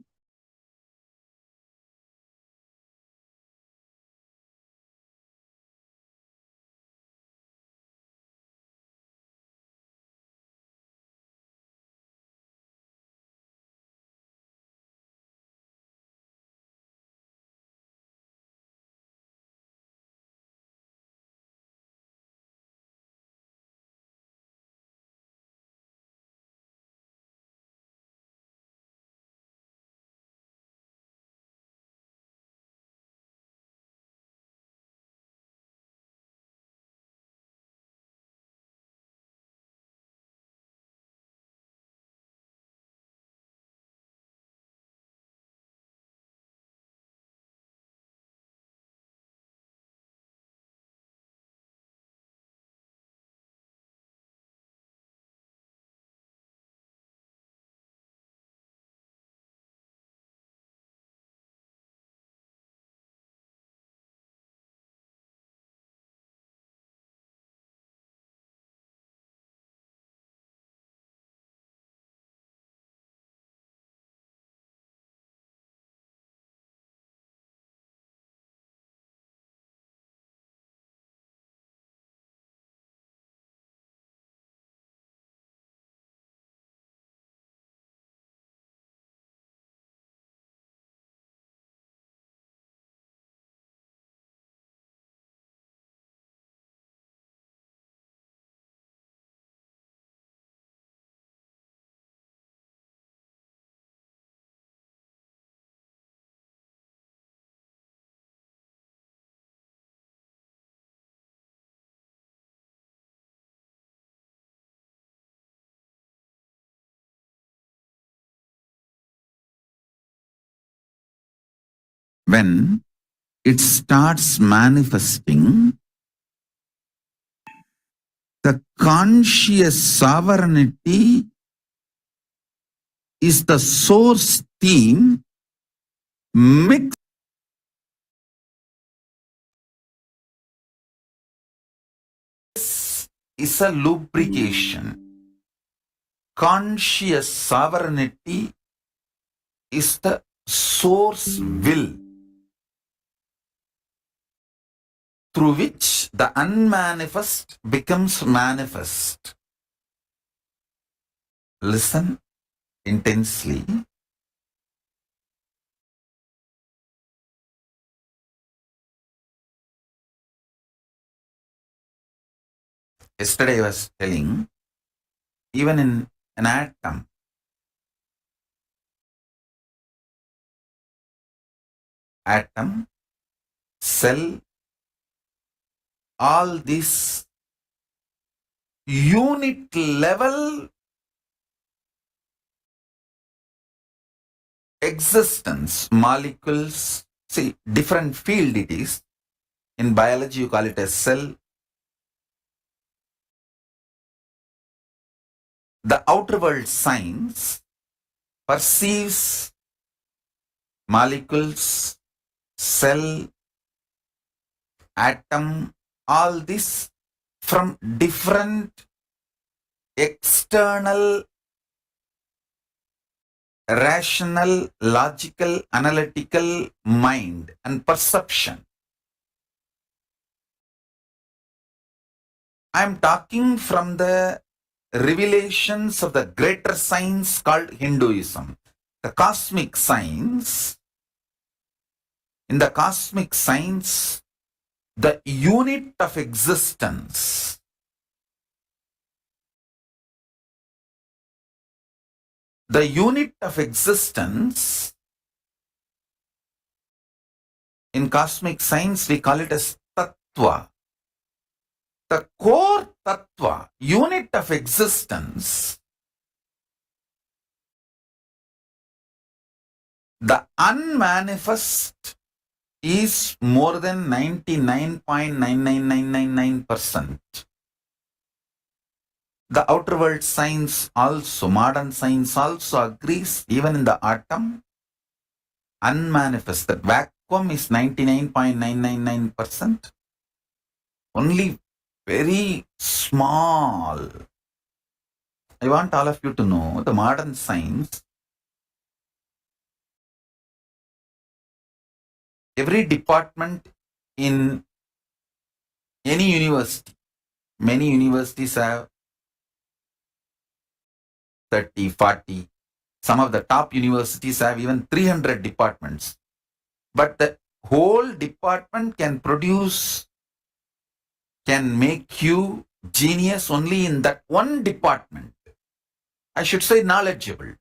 When it starts manifesting, the conscious sovereignty is the source theme mixed is a lubrication. Conscious sovereignty is the source will. through which the unmanifest becomes manifest. Listen intensely. Yesterday I was telling, even in an atom, cell, all these unit level existence, molecules, see, different field it is. In biology, you call it a cell. The outer world science perceives molecules, cell, atom, all this from different external, rational, logical, analytical mind and perception. I am talking from the revelations of the greater science called Hinduism. The cosmic science. In the cosmic science, the unit of existence, the unit of existence, in cosmic science we call it as tattva. The core tattva, unit of existence, the unmanifest is more than 99.99999%. The outer world science also, modern science also agrees, even in the atom, unmanifest, the vacuum is 99.999%. Only very small. I want all of you to know the modern science, every department in any university, many universities have 30, 40. Some of the top universities have even 300 departments. But the whole department can make you genius only in that one department. I should say knowledgeable.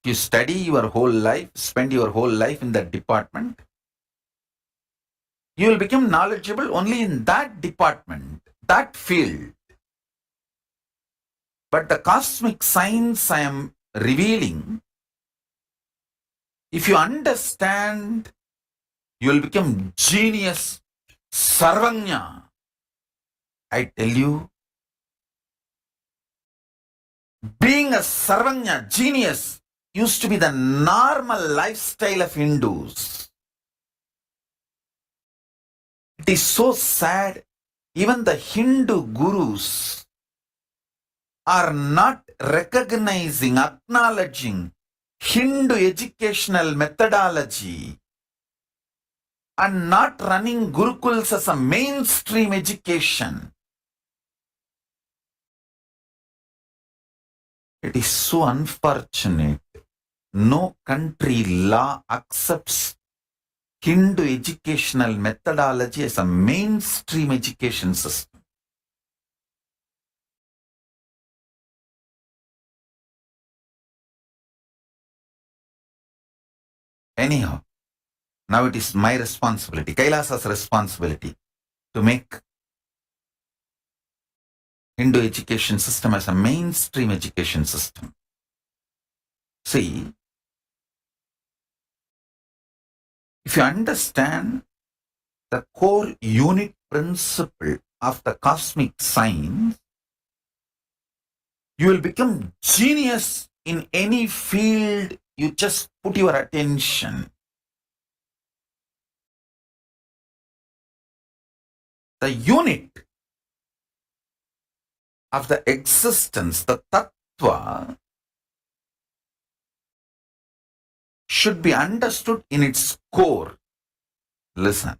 You study your whole life, spend your whole life in that department, you will become knowledgeable only in that department, that field. But the cosmic science I am revealing, if you understand, you will become genius, sarvanya. I tell you, being a sarvanya, genius, used to be the normal lifestyle of Hindus. It is so sad, even the Hindu gurus are not recognizing, acknowledging Hindu educational methodology and not running gurukuls as a mainstream education. It is so unfortunate. No country law accepts Hindu educational methodology as a mainstream education system. Anyhow, now it is my responsibility, KAILASA's responsibility, to make Hindu education system as a mainstream education system. See, if you understand the core unit principle of the cosmic science, you will become genius in any field you just put your attention. The unit of the existence, the tattva, should be understood in its core. Listen.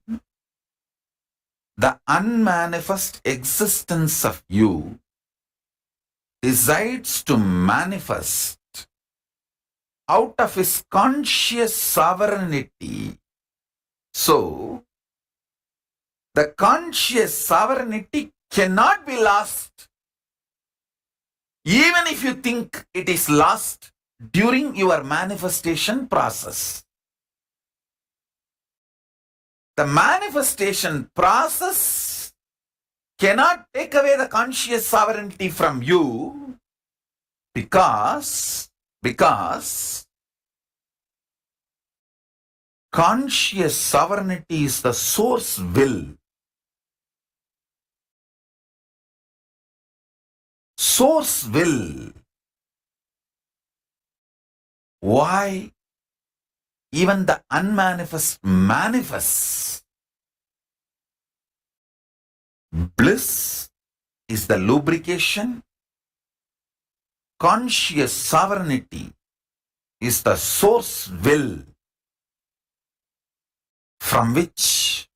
the unmanifest existence of you decides to manifest out of his conscious sovereignty. So, the conscious sovereignty cannot be lost, even if you think it is lost during your manifestation process. The manifestation process cannot take away the conscious sovereignty from you because conscious sovereignty is the source will. Source will. Why even the unmanifest manifests? Bliss is the lubrication. Conscious sovereignty is the source will from which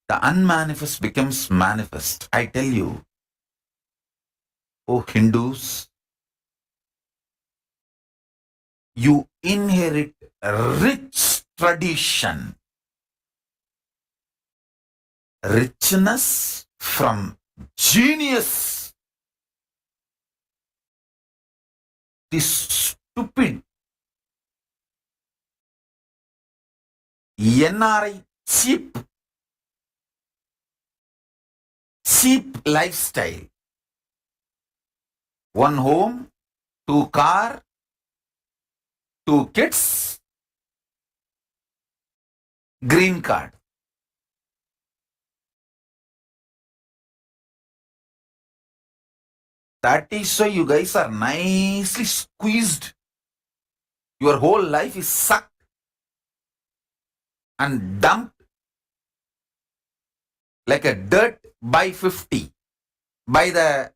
the unmanifest becomes manifest. I tell you, O Hindus, you inherit a rich tradition, richness from genius. This stupid NRI cheap lifestyle. One home, 2 car, 2 kids, green card. That is why you guys are nicely squeezed. Your whole life is sucked and dumped like a dirt by 50 by the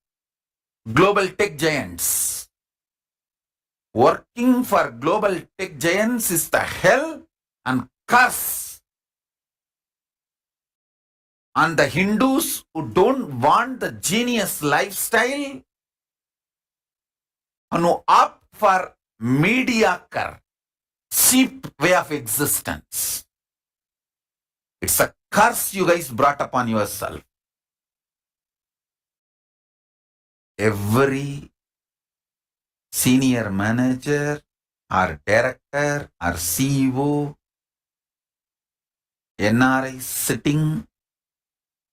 global tech giants. Working for global tech giants is the hell and curse. And the Hindus who don't want the genius lifestyle and who opt for mediocre, cheap way of existence. It's a curse you guys brought upon yourself. Every senior manager or director or CEO, NRI sitting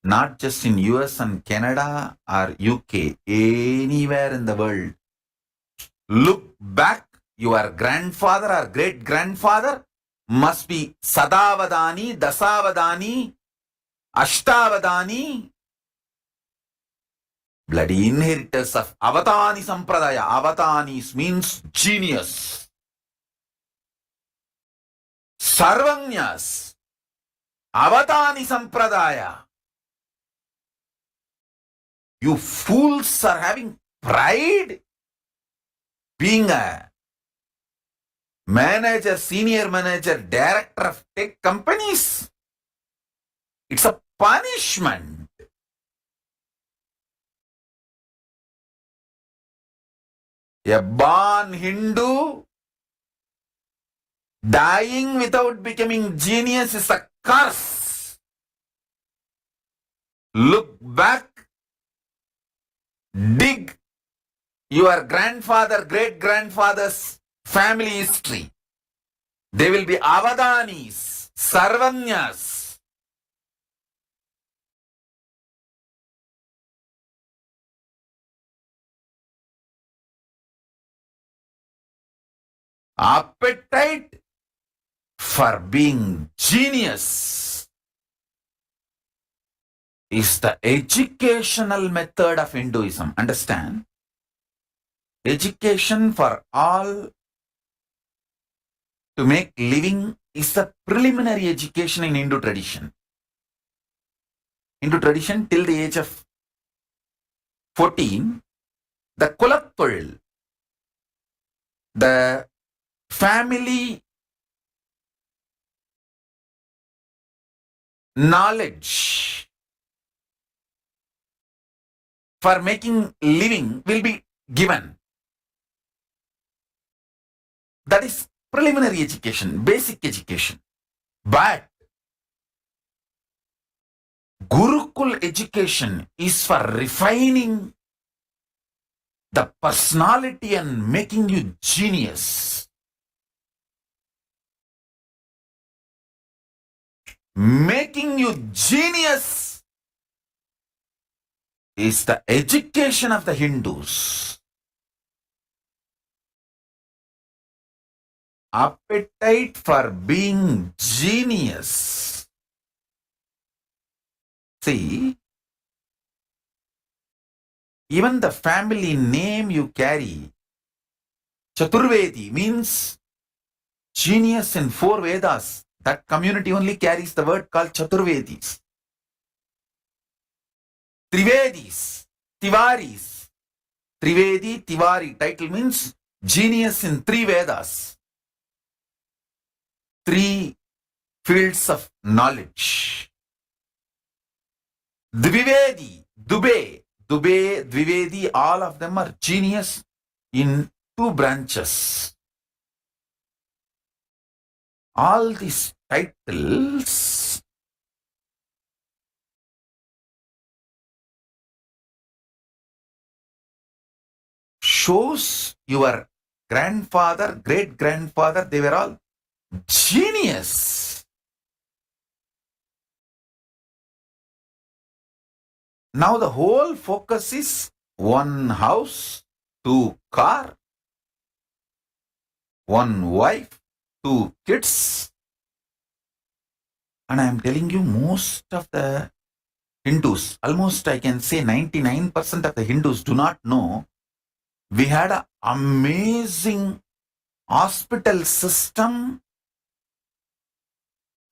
not just in US and Canada or UK, anywhere in the world, look back, your grandfather or great-grandfather must be Sadavadani, Dasavadani, Ashtavadani, bloody inheritors of Avatani Sampradaya. Avatanis means genius. Sarvanyas, Avatani Sampradaya. You fools are having pride being a manager, senior manager, director of tech companies. It's a punishment. A born Hindu dying without becoming genius is a curse. Look back, dig your grandfather, great-grandfather's family history. They will be Avadanis, Sarvanyas. Appetite for being genius is the educational method of Hinduism. Understand? Education for all to make living is the preliminary education in Hindu tradition. Hindu tradition, till the age of 14, the Kulattul, the family knowledge for making living will be given. That is preliminary education, basic education. But Gurukul education is for refining the personality and making you genius. Making you genius is the education of the Hindus. Appetite for being genius. See, even the family name you carry, Chaturvedi, means genius in 4 Vedas. That community only carries the word called Chaturvedis. Trivedis, Tivaris. Trivedi, Tivari. Title means genius in 3 Vedas. 3 fields of knowledge. Dvivedi, Dube, Dvivedi, all of them are genius in 2 branches. All these titles shows your grandfather, great-grandfather, they were all genius. Now the whole focus is 1 house, 2 car, 1 wife, 2 kids. And I am telling you, most of the Hindus, almost I can say 99% of the Hindus do not know we had an amazing hospital system,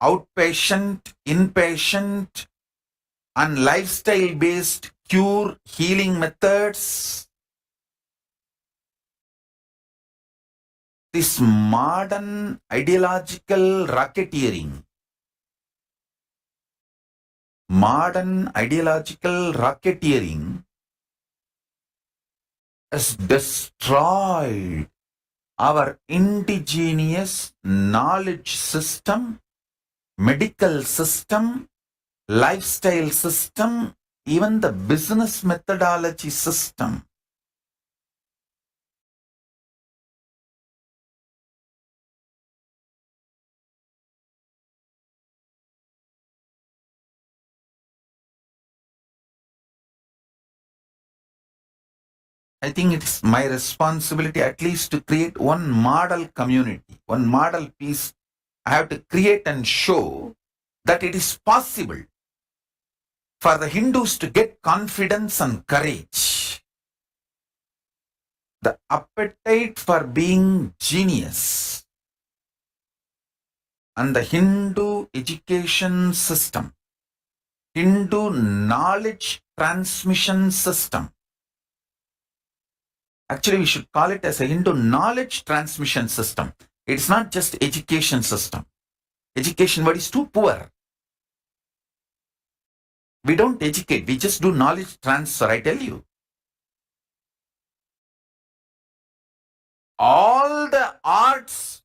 outpatient, inpatient, and lifestyle-based cure healing methods. This modern ideological racketeering has destroyed our indigenous knowledge system, medical system, lifestyle system, even the business methodology system. I think it's my responsibility at least to create 1 model community, 1 model piece. I have to create and show that it is possible for the Hindus to get confidence and courage. The appetite for being genius and the Hindu education system, Hindu knowledge transmission system. Actually, we should call it as a Hindu knowledge transmission system. It's not just education system. Education word is too poor. We don't educate, we just do knowledge transfer, I tell you. All the arts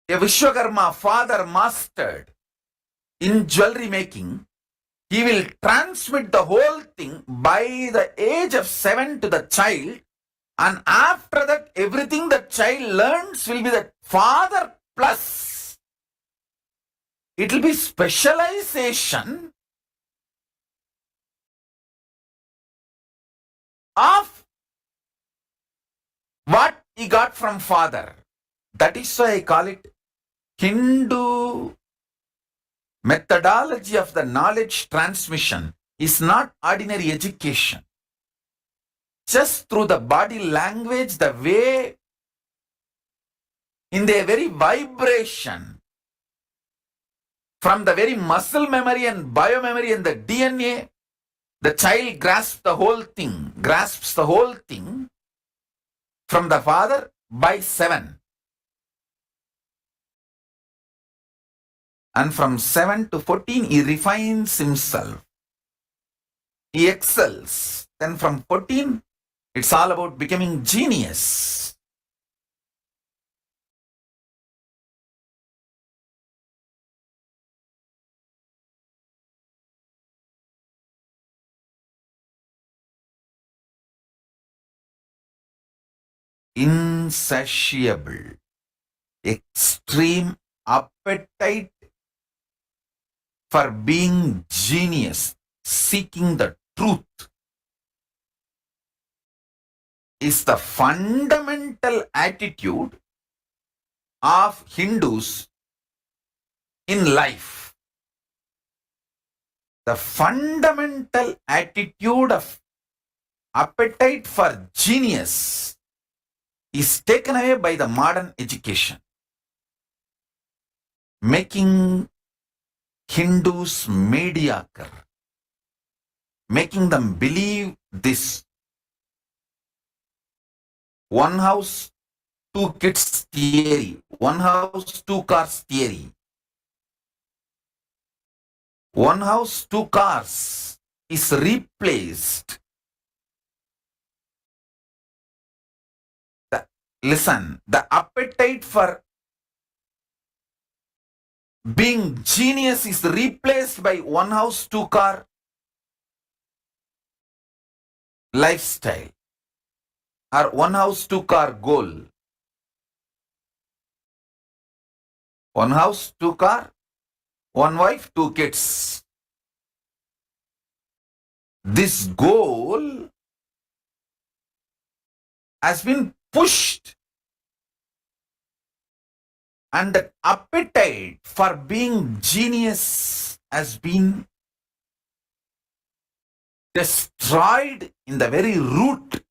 a Vishwakarma father mastered in jewelry making, he will transmit the whole thing by the age of 7 to the child, and after that everything the child learns will be the father plus. It will be specialization of what he got from father. That is why I call it Hindu methodology of the knowledge transmission is not ordinary education. Just through the body language, the way, in their very vibration, from the very muscle memory and biomemory and the DNA, the child grasps the whole thing from the father by 7. And from 7 to 14, he refines himself. he excels. Then from 14, it's all about becoming genius. Insatiable, extreme appetite for being genius, seeking the truth, is the fundamental attitude of Hindus in life. The fundamental attitude of appetite for genius is taken away by the modern education, making Hindus mediocre, making them believe this one house, two kids theory, one house, two cars theory. One house, two cars is replaced. The appetite for being genius is replaced by one house, two car lifestyle or one house, two car goal. One house, two car, one wife, two kids. This goal has been pushed, and the appetite for being genius has been destroyed in the very root.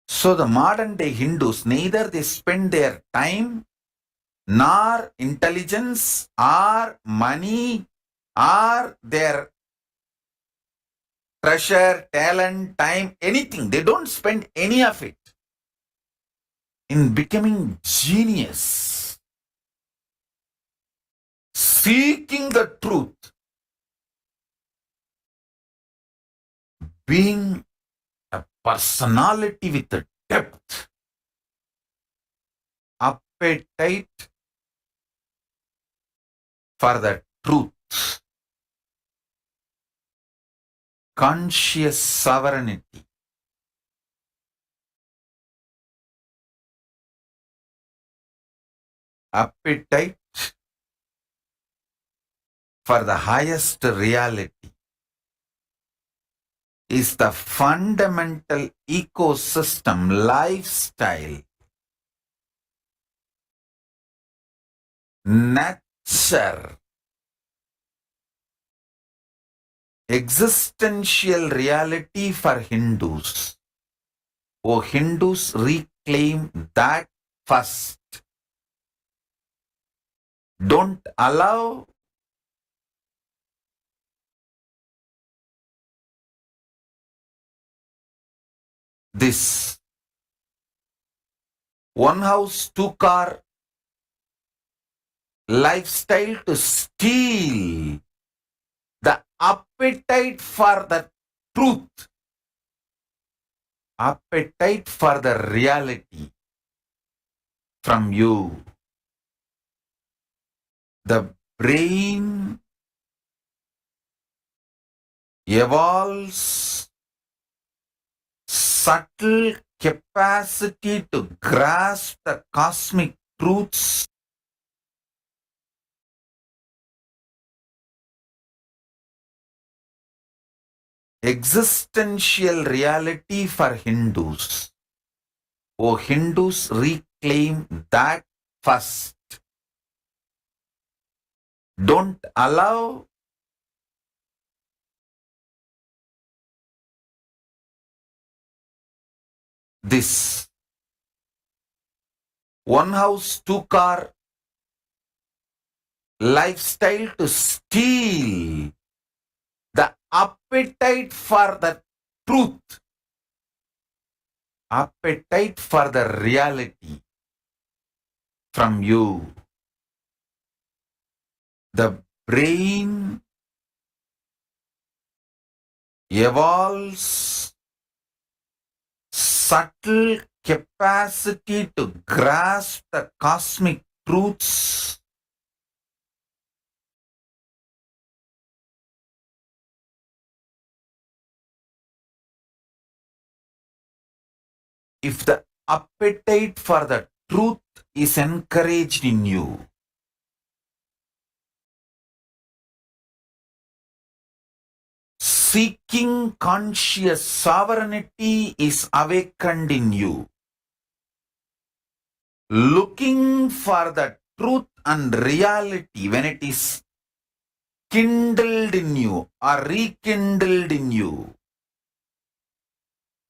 So the modern day Hindus, neither they spend their time nor intelligence or money or their treasure, talent, time, anything. They don't spend any of it in becoming genius, seeking the truth, being a personality with a depth, appetite for the truth, conscious sovereignty, appetite for the highest reality is the fundamental ecosystem lifestyle, nature, existential reality for Hindus. Oh, Hindus, reclaim that first. Don't allow this one house, two car lifestyle to steal the appetite for the truth, appetite for the reality from you. The brain evolves subtle capacity to grasp the cosmic truths existential reality for Hindus. Oh, Hindus, reclaim that first. Don't allow this one house, two car lifestyle to steal the appetite for the truth, appetite for the reality from you. The brain evolves subtle capacity to grasp the cosmic truths if the appetite for the truth is encouraged in you. Seeking conscious sovereignty is awakened in you. Looking for the truth and reality when it is kindled in you or rekindled in you,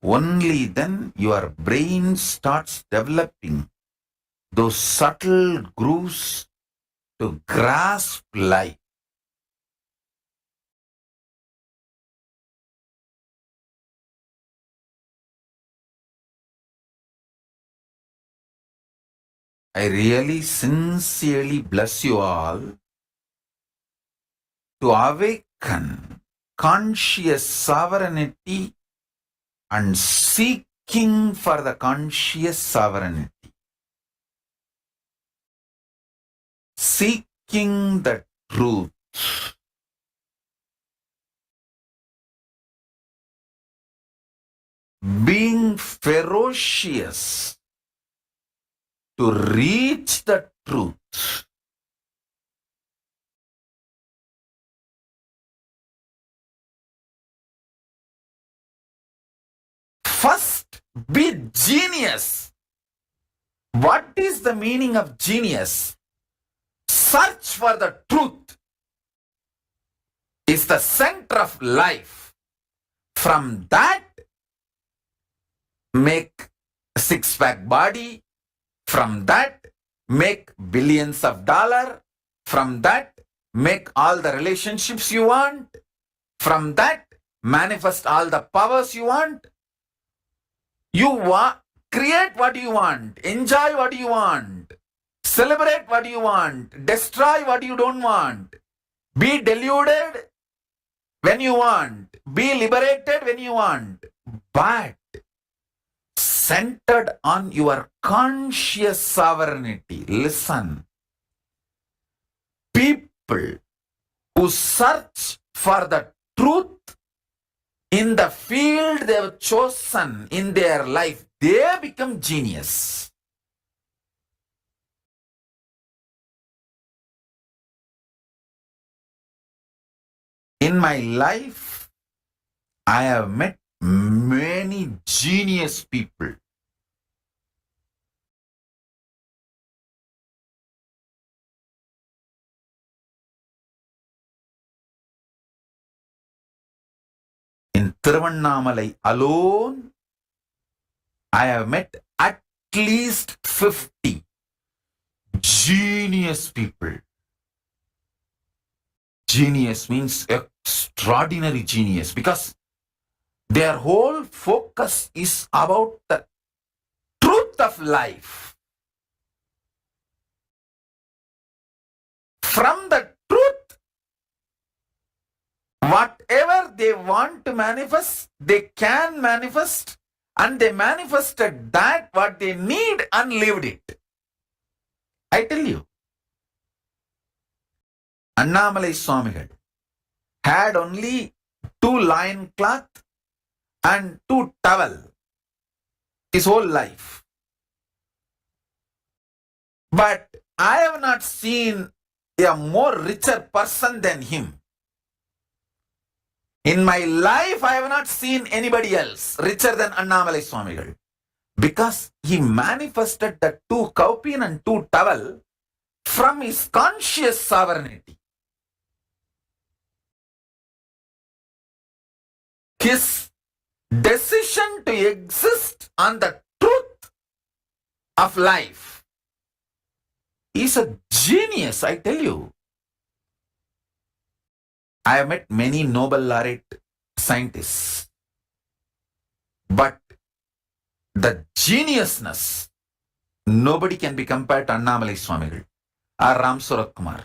only then your brain starts developing those subtle grooves to grasp life. I really sincerely bless you all to awaken conscious sovereignty and seeking for the conscious sovereignty. Seeking the truth. Being ferocious to reach the truth. First, be genius. What is the meaning of genius? Search for the truth is the center of life. From that, make a six-pack body. From that, make billions of dollars. From that, make all the relationships you want. From that, manifest all the powers you want. Create what you want. Enjoy what you want. Celebrate what you want. Destroy what you don't want. Be deluded when you want. Be liberated when you want. But centered on your conscious sovereignty. Listen. People who search for the truth in the field they have chosen in their life, they become genius. In my life, I have met many genius people. In Tiruvannamalai alone, I have met at least 50 genius people. Genius means extraordinary genius because their whole focus is about the truth of life. From the truth, whatever they want to manifest, they can manifest, and they manifested that what they need and lived it. I tell you, Annamalai Swamigal had only 2 lion cloth and 2 towel his whole life. But I have not seen a more richer person than him. In my life, I have not seen anybody else richer than Annamalai Swamigal because he manifested the 2 kaupin and 2 towel from his conscious sovereignty. His decision to exist on the truth of life is a genius, I tell you. I have met many Nobel laureate scientists, but the geniusness, nobody can be compared to Annamalai Swamigal or Ram Surat Kumar.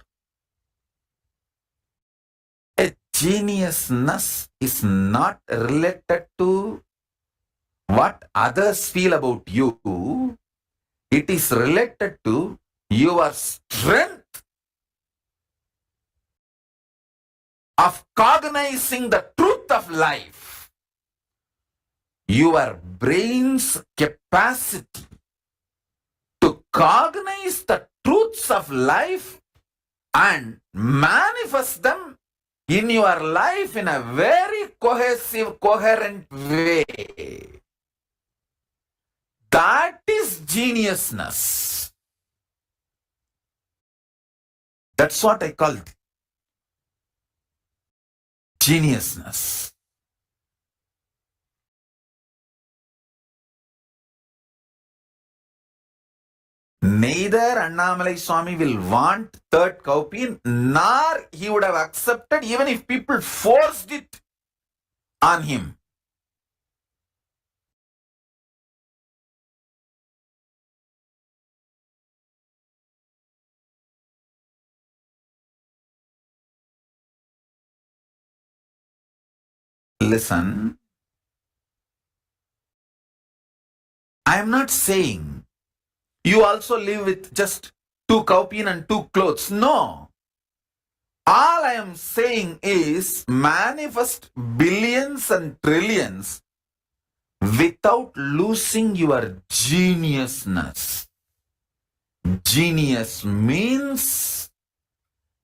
A geniusness is not related to what others feel about you. It is related to your strength of cognizing the truth of life. Your brain's capacity to cognize the truths of life and manifest them in your life in a very cohesive, coherent way. That is geniusness. That's what I call geniusness. Neither Annamalai Swami will want third cowpea, nor he would have accepted even if people forced it on him. Listen, I am not saying you also live with just 2 cowpea and 2 clothes. No. All I am saying is manifest billions and trillions without losing your geniusness. Genius means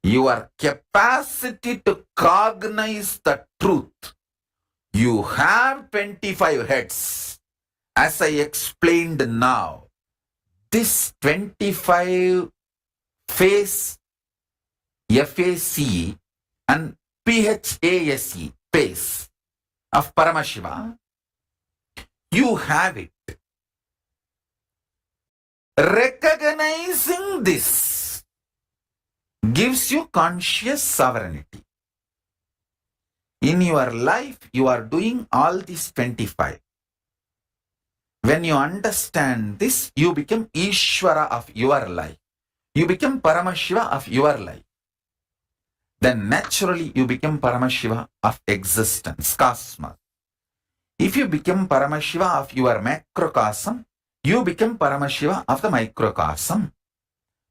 your capacity to cognize the truth. You have 25 heads. As I explained now, this 25 face, FACE and PHASE, pace of Paramashiva, you have it. Recognizing this gives you conscious sovereignty. In your life, you are doing all these 25. When you understand this, you become Ishvara of your life. You become Paramashiva of your life. Then naturally you become Paramashiva of existence, cosmos. If you become Paramashiva of your macrocosm, you become Paramashiva of the microcosm.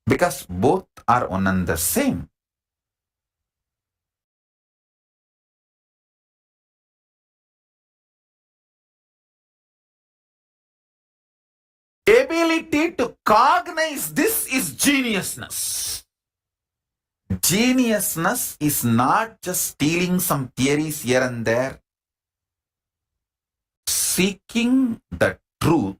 Because both are one and the same. Ability to cognize this is geniusness. Geniusness is not just stealing some theories here and there. Seeking the truth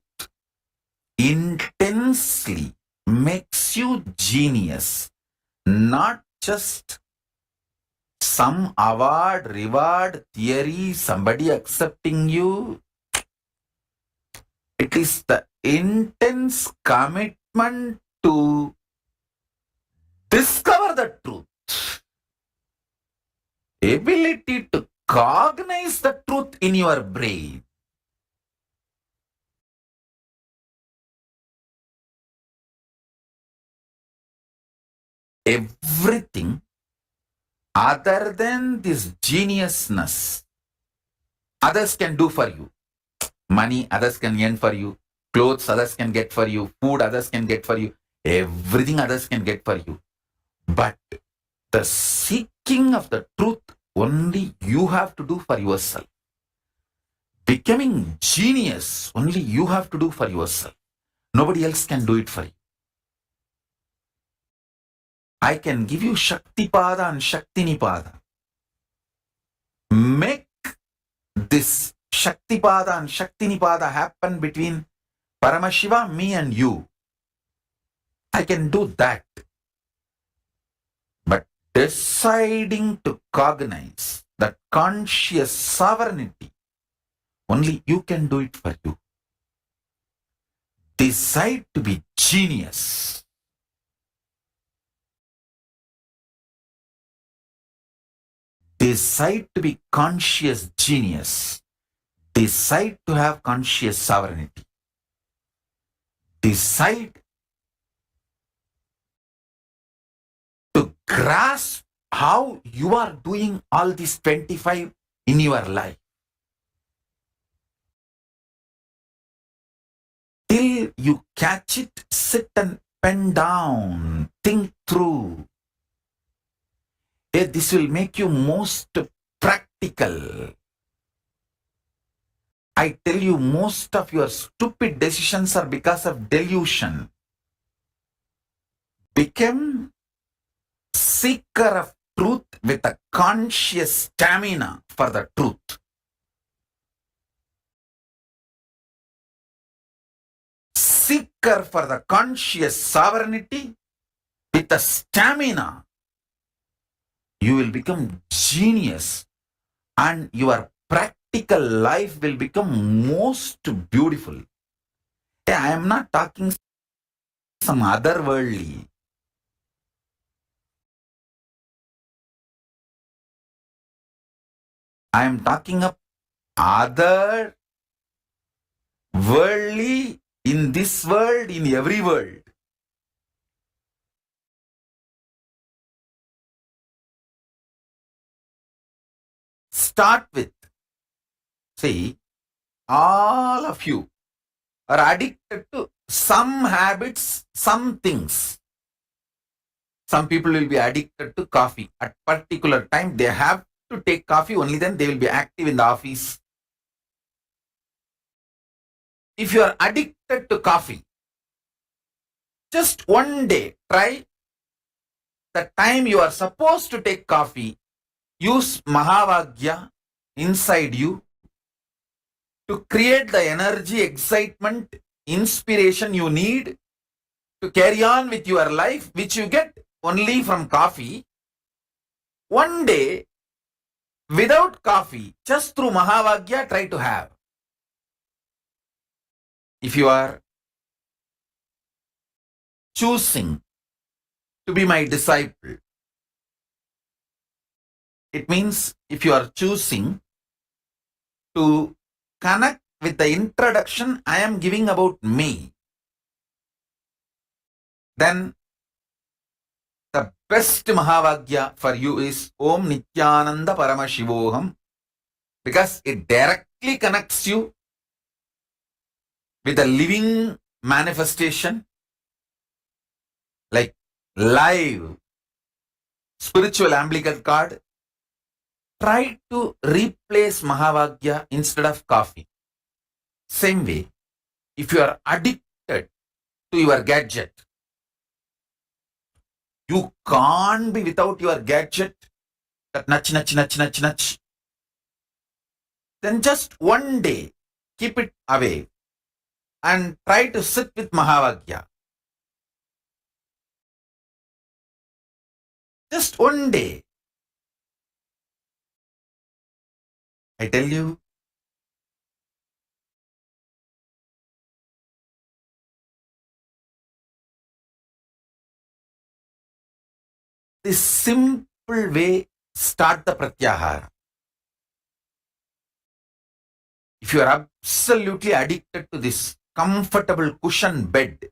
intensely makes you genius, not just some award, reward, theory, somebody accepting you. It is the intense commitment to discover the truth. Ability to cognize the truth in your brain. Everything other than this geniusness, others can do for you. Money, others can earn for you. Clothes, others can get for you. Food, others can get for you. Everything others can get for you. But the seeking of the truth, only you have to do for yourself. Becoming genius, only you have to do for yourself. Nobody else can do it for you. I can give you Shaktipada and Shaktinipada. Make this Shaktipada and Shaktinipada happen between Paramashiva, me and you. I can do that. But deciding to cognize that conscious sovereignty, only you can do it for you. Decide to be genius. Decide to be conscious genius. Decide to have conscious sovereignty. Decide to grasp how you are doing all these 25 in your life. Till you catch it, sit and pen down, think through. This will make you most practical. I tell you, most of your stupid decisions are because of delusion. Become seeker of truth with a conscious stamina for the truth. Seeker for the conscious sovereignty with a stamina. You will become genius and your practical life will become most beautiful. I am not talking some otherworldly. I am talking of other worldly in this world, in every world. Start with, see, all of you are addicted to some habits, some things. Some people will be addicted to coffee. At particular time, they have to take coffee, only then they will be active in the office. If you are addicted to coffee, just one day try the time you are supposed to take coffee, use Mahavagya inside you to create the energy, excitement, inspiration you need to carry on with your life, which you get only from coffee. One day, without coffee, just through Mahavagya, try to have. If you are choosing to be my disciple, it means if you are choosing to connect with the introduction I am giving about me, then the best Mahavagya for you is Om Nithyananda Paramashivoham, because it directly connects you with a living manifestation, like live spiritual umbilical cord. Try to replace Mahavagya instead of coffee. Same way, if you are addicted to your gadget, you can't be without your gadget, that nudge. Then just one day, keep it away and try to sit with Mahavagya. Just one day. I tell you, this simple way, start the Pratyahara. If you are absolutely addicted to this comfortable cushion bed,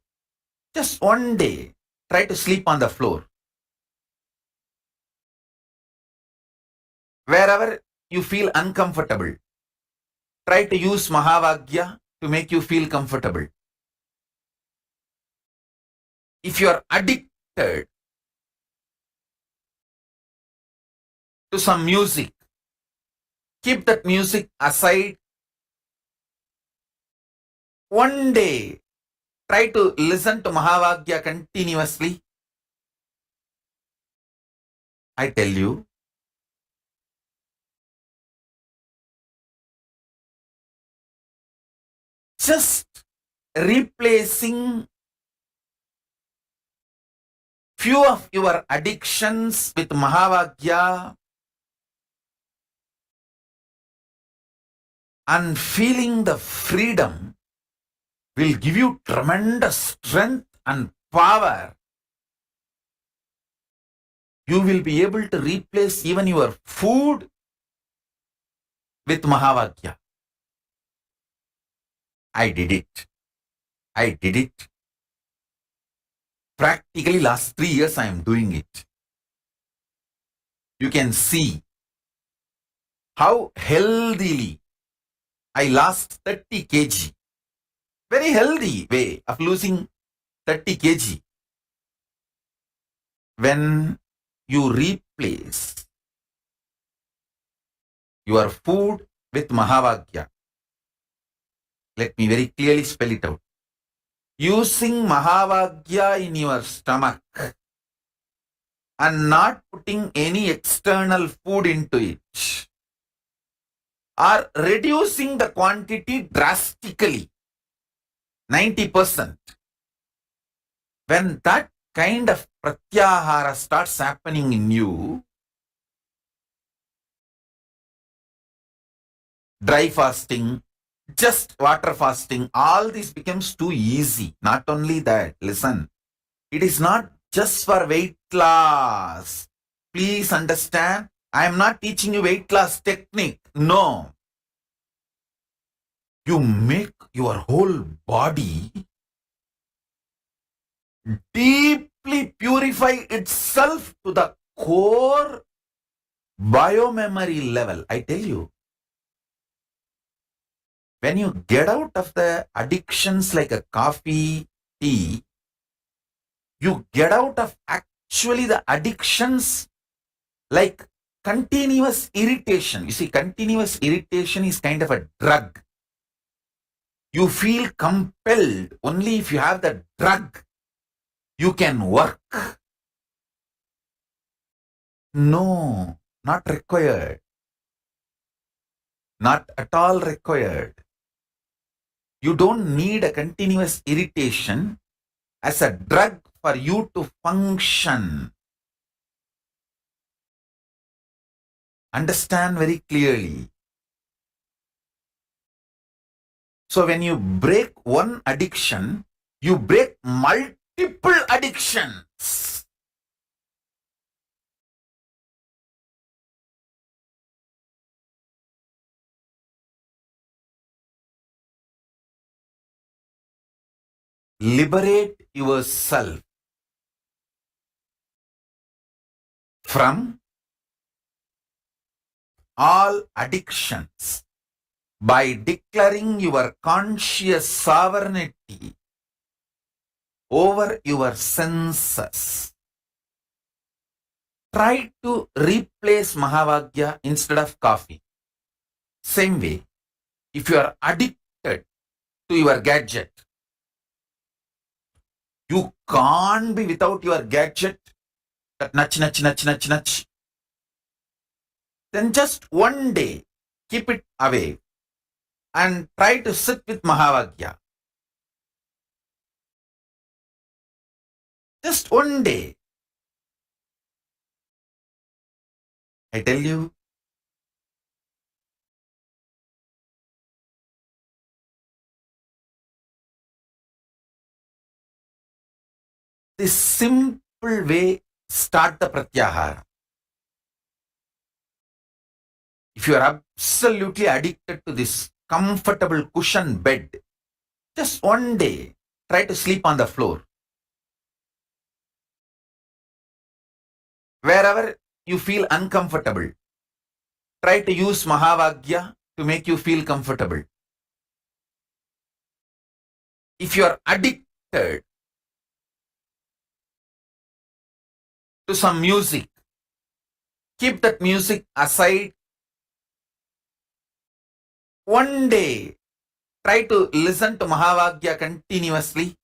just one day, try to sleep on the floor. Wherever you feel uncomfortable, try to use Mahavagya to make you feel comfortable. If you are addicted to some music, keep that music aside. One day, try to listen to Mahavagya continuously. I tell you, just replacing few of your addictions with Mahavagya and feeling the freedom will give you tremendous strength and power. You will be able to replace even your food with Mahavagya. I did it. Practically last 3 years I am doing it. you can see how healthily I lost 30 kg. Very healthy way of losing 30 kg. When you replace your food with Mahavagya, let me very clearly spell it out. Using Mahavagya in your stomach and not putting any external food into it, or reducing the quantity drastically, 90%. When that kind of pratyahara starts happening in you, dry fasting, just water fasting, all this becomes too easy. Not only that, listen, it is not just for weight loss. Please understand, I am not teaching you weight loss technique. No. You make your whole body deeply purify itself to the core biomemory level. I tell you, when you get out of the addictions like a coffee, tea, you get out of actually the addictions like continuous irritation. You see, continuous irritation is kind of a drug. You feel compelled only if you have the drug, you can work. No, not required. Not at all required. You don't need a continuous irritation as a drug for you to function. Understand very clearly. So when you break one addiction, you break multiple addictions. Liberate yourself from all addictions by declaring your conscious sovereignty over your senses. Try to replace Mahavagya instead of coffee. Same way, if you are addicted to your gadget, you can't be without your gadget, that nudge. Then just one day, keep it away and try to sit with Mahavagya. Just one day. I tell you, this simple way, start the pratyahara. If you are absolutely addicted to this comfortable cushion bed, just one day, try to sleep on the floor. Wherever you feel uncomfortable, try to use Mahavagya to make you feel comfortable. If you are addicted to some music, keep that music aside. One day, try to listen to Mahavagya continuously.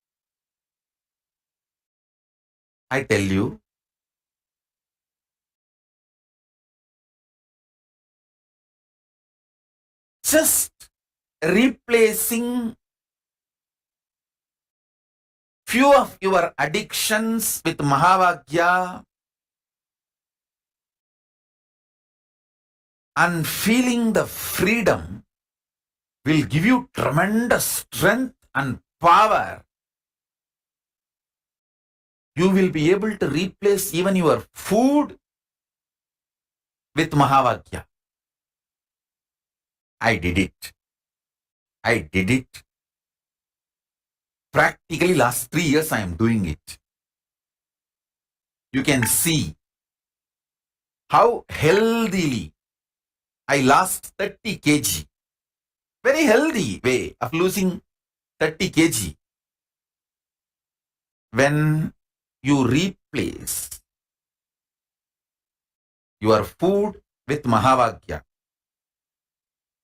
I tell you, just replacing few of your addictions with Mahavagya and feeling the freedom will give you tremendous strength and power. You will be able to replace even your food with Mahavagya. I did it. Practically last 3 years I am doing it. You can see how healthily I lost 30 kg. Very healthy way of losing 30 kg. When you replace your food with Mahavagya,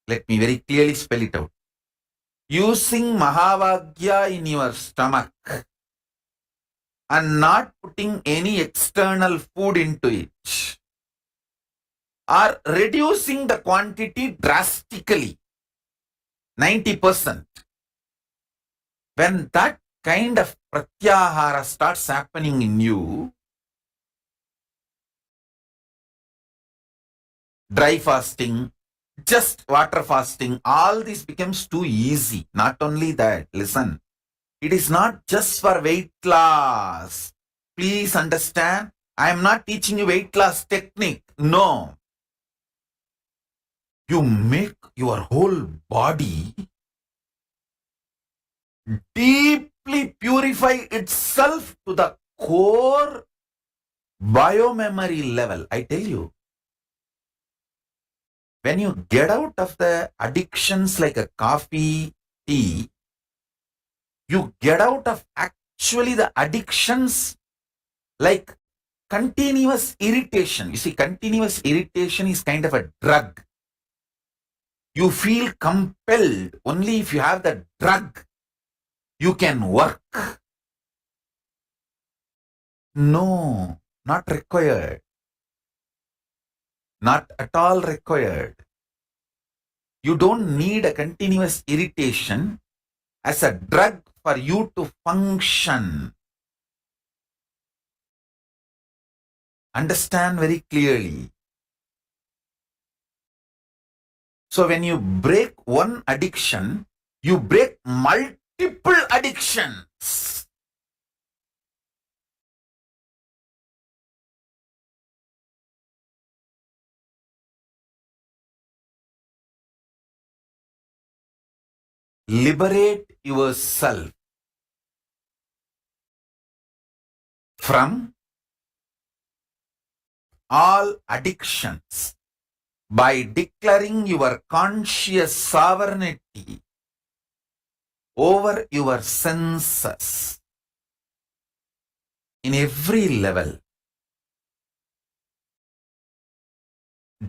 let me very clearly spell it out. Using Mahavagya in your stomach and not putting any external food into it, or reducing the quantity drastically, 90%. When that kind of pratyahara starts happening in you, dry fasting, just water fasting, all this becomes too easy. Not only that, listen, it is not just for weight loss. Please understand, I am not teaching you weight loss technique. No. You make your whole body deeply purify itself to the core biomemory level. I tell you, when you get out of the addictions like a coffee, tea, you get out of actually the addictions like continuous irritation. You see, continuous irritation is kind of a drug. You feel compelled only if you have the drug, you can work. No, not required. Not at all required. You don't need a continuous irritation as a drug for you to function. Understand very clearly. So when you break one addiction, you break multiple addictions. Liberate yourself from all addictions by declaring your conscious sovereignty over your senses in every level.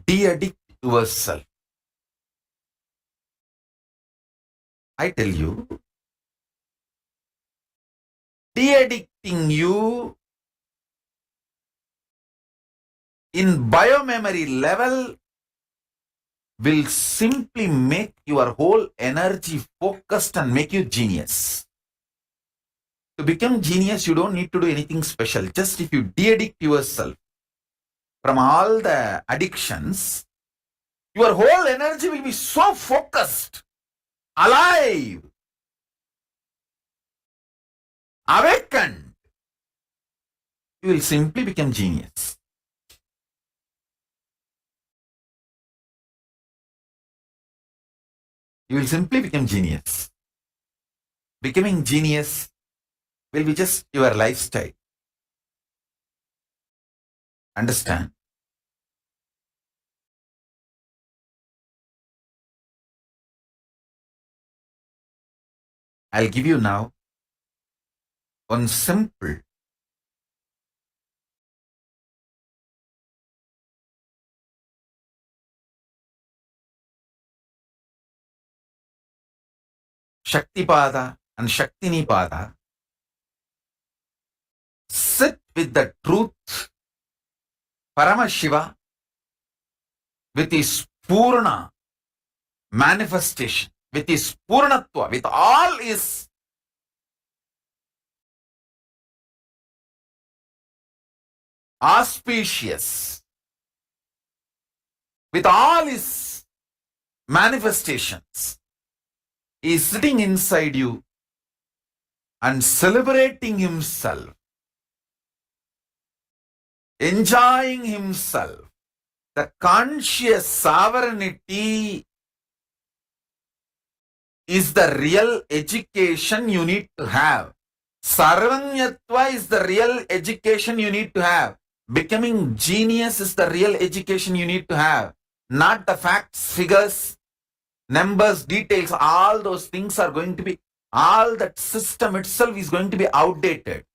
De-addict yourself. I tell you, de-addicting you in biomemory level will simply make your whole energy focused and make you genius. To become genius, you don't need to do anything special. Just if you de-addict yourself from all the addictions, your whole energy will be so focused, alive, awakened. You will simply become genius. You will simply become genius. Becoming genius will be just your lifestyle. Understand? I'll give you now one simple Shaktipada and Shaktinipada. Sit with the truth, Paramashiva, with his Purna manifestation, with his Purnatva, with all his auspicious, with all his manifestations. He is sitting inside you and celebrating himself, enjoying himself. The conscious sovereignty is the real education you need to have. Sarvanyatva is the real education you need to have. Becoming genius is the real education you need to have, not the facts, figures, numbers, details. All those things are going to be, all that system itself is going to be outdated.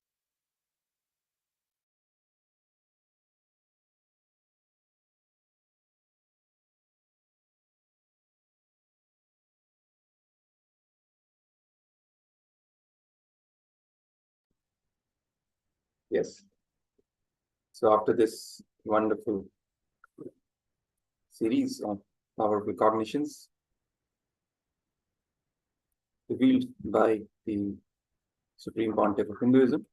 Yes. So after this wonderful series of powerful cognitions revealed by the Supreme Pontiff of Hinduism,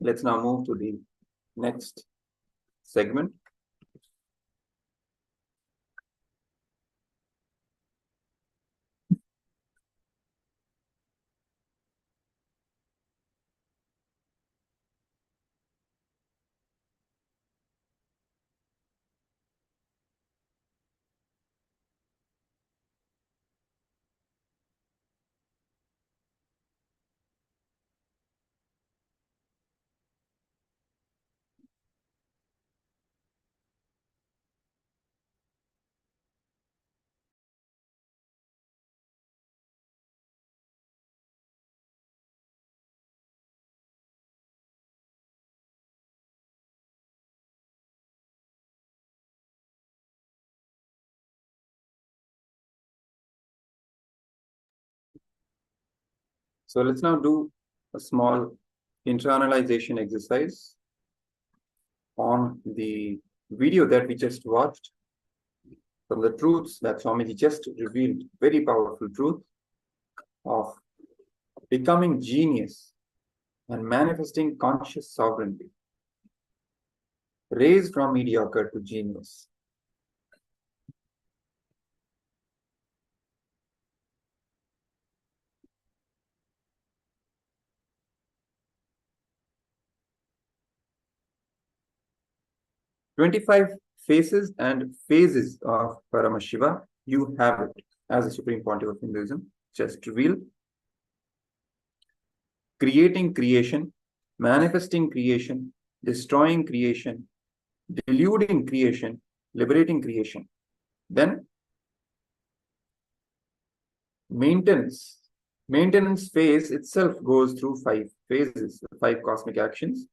let's now move to the next segment. So let's now do a small internalization exercise on the video that we just watched from the truths that Swamiji just revealed, very powerful truth of becoming genius and manifesting conscious sovereignty, raised from mediocre to genius. "25 faces and phases of Paramashiva, you have it," as the Supreme Pontiff of Hinduism just revealed. Creating creation, manifesting creation, destroying creation, deluding creation, liberating creation. Then maintenance. Maintenance phase itself goes through 5 phases, 5 cosmic actions.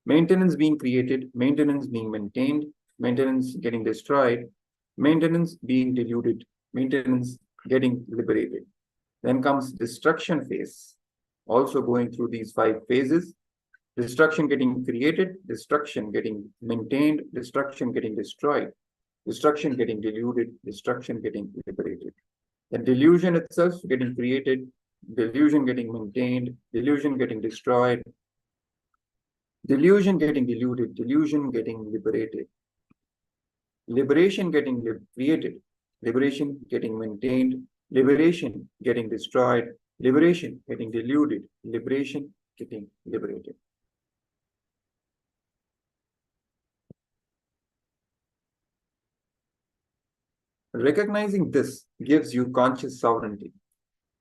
Maintenance being created, maintenance being maintained, maintenance getting destroyed, maintenance being deluded, maintenance getting liberated. Then comes destruction phase, also going through these 5 phases. Destruction getting created, destruction getting maintained, destruction getting destroyed, destruction getting deluded, destruction getting liberated. The delusion itself getting created, delusion getting maintained, delusion getting destroyed, delusion getting deluded, delusion getting liberated, liberation getting created, liberation getting maintained, liberation getting destroyed, liberation getting deluded, liberation getting liberated. Recognizing this gives you conscious sovereignty.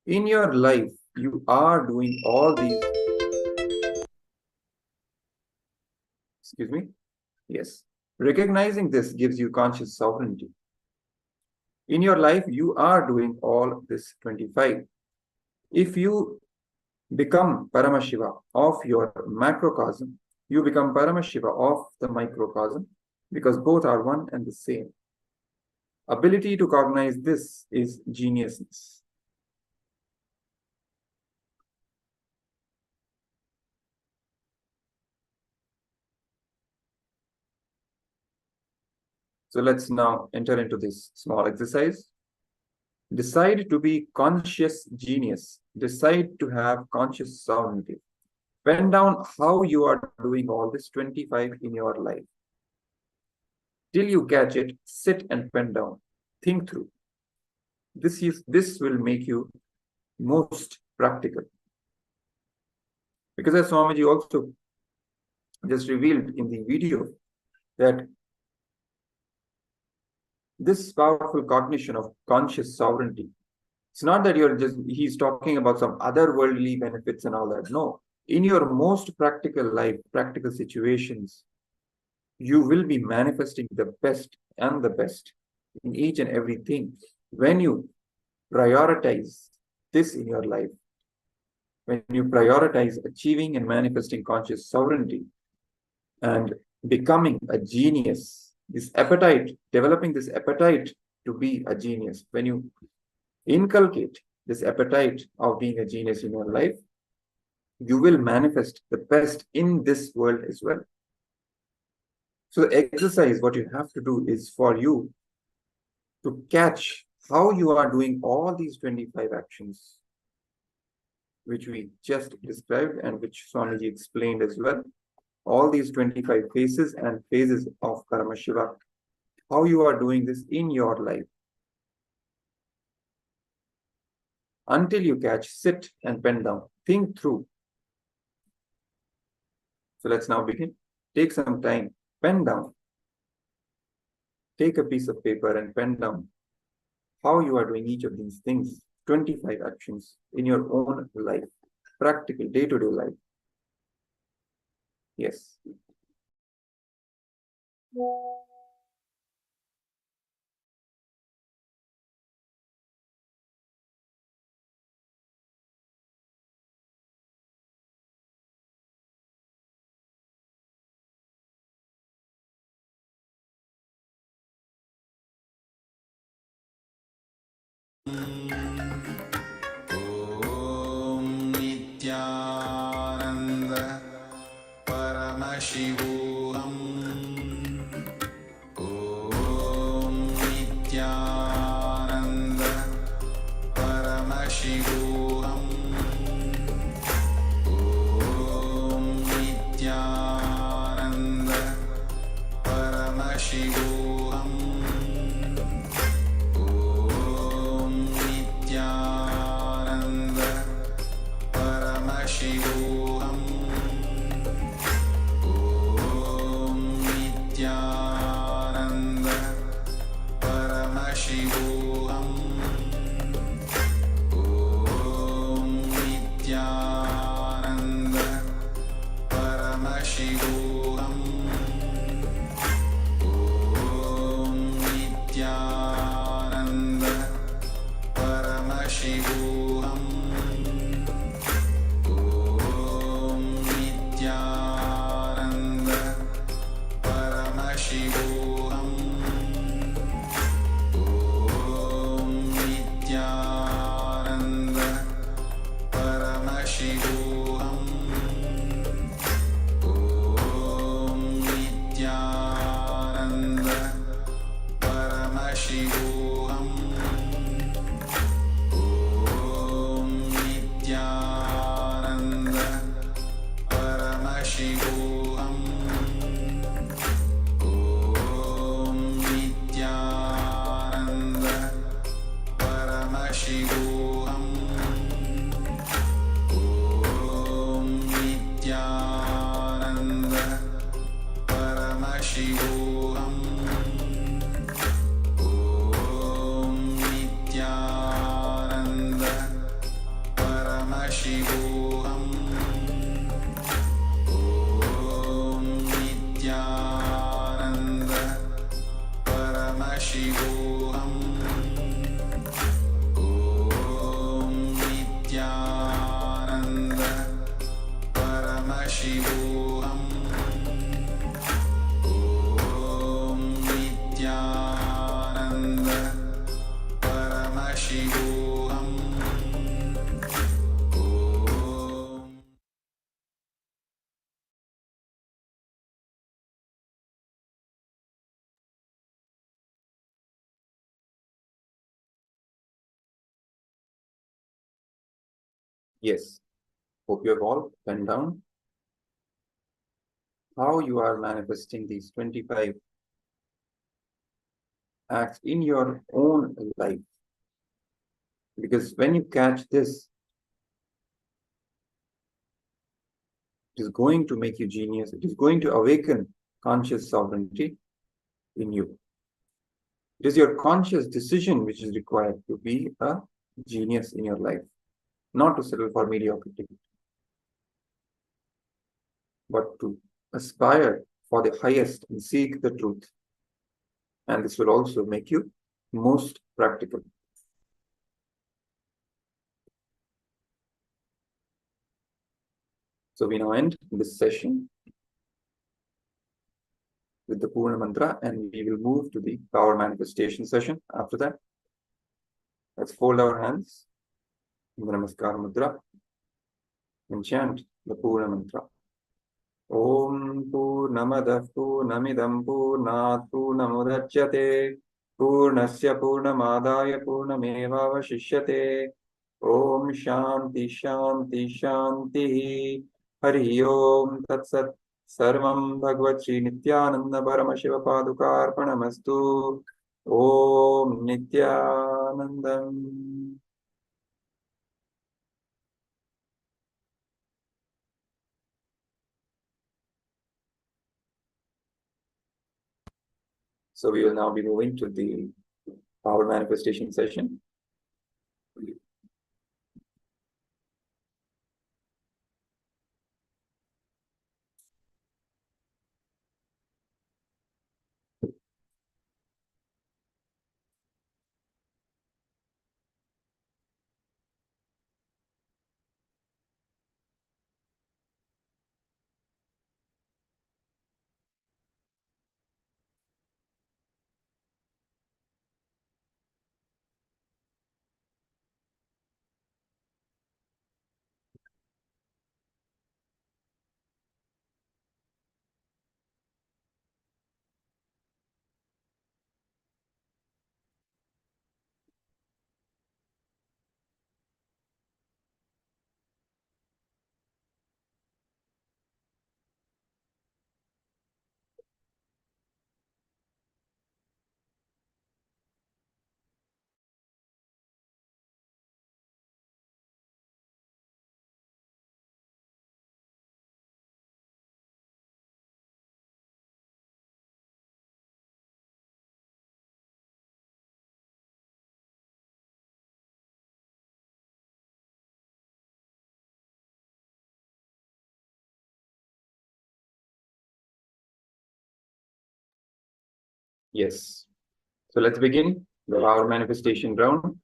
In your life, you are doing all these. Excuse me? Yes. Recognizing this gives you conscious sovereignty. In your life, you are doing all this 25. If you become Paramashiva of your macrocosm, you become Paramashiva of the microcosm, because both are one and the same. Ability to cognize this is geniusness. So let's now enter into this small exercise. Decide to be conscious genius. Decide to have conscious sovereignty. Pen down how you are doing all this 25 in your life. Till you catch it, sit and pen down. Think through. This will make you most practical. Because as Swamiji also just revealed in the video, that this powerful cognition of conscious sovereignty, it's not that he's talking about some otherworldly benefits and all that. No, in your most practical life, practical situations, you will be manifesting the best and the best in each and everything. When you prioritize this in your life, when you prioritize achieving and manifesting conscious sovereignty and becoming a genius, this appetite, developing this appetite to be a genius, when you inculcate this appetite of being a genius in your life, you will manifest the best in this world as well. So the exercise, what you have to do is for you to catch how you are doing all these 25 actions, which we just described and which Swamiji explained as well. All these 25 phases and phases of Paramashiva, how you are doing this in your life. Until you catch, sit and pen down, think through. So let's now begin. Take some time, pen down. Take a piece of paper and pen down how you are doing each of these things, 25 actions in your own life, practical day-to-day life. Yes. Om Nithyananda Paramashivoham. Om Nithyananda Paramashivoham. Om Nithyananda Paramashivoham. Om Nithyananda Paramashivoham. Om Nithyananda Paramashivoham. Om Nithyananda Paramashivoham. Om Nithyananda Paramashivoham. Om Nithyananda Paramashivoham. Om Nithyananda Paramashivoham. Om Nithyananda Paramashivoham. Om Nithyananda Paramashivoham. Om Nithyananda Paramashivoham. Om Nithyananda Paramashivoham. Om Nithyananda Paramashivoham. Om Nithyananda Paramashivoham. Om Nithyananda Paramashivoham. Om Nithyananda Paramashivoham. Yes. Hope you have all pen down how you are manifesting these 25 acts in your own life. Because when you catch this, it is going to make you genius. It is going to awaken conscious sovereignty in you. It is your conscious decision which is required to be a genius in your life, not to settle for mediocrity. but to aspire for the highest and seek the truth. And this will also make you most practical. So we now end this session with the Purna Mantra, and we will move to the power manifestation session after that. Let's fold our hands in the Namaskar Mudra and chant the Purna Mantra. Om Purnamadah Purnamidam Purnat Purnamudachyate Purnasya Purnamadaya Purnamevavashishyate. Om Shanti Shanti Shanti. Hari Om Tat Sat. Sarvam Bhagavad Shri Nithyananda Paramashiva Padukarpanamastu. Om Nithyanandam. So we will now be moving to the power manifestation session. Yes. So let's begin the power manifestation round.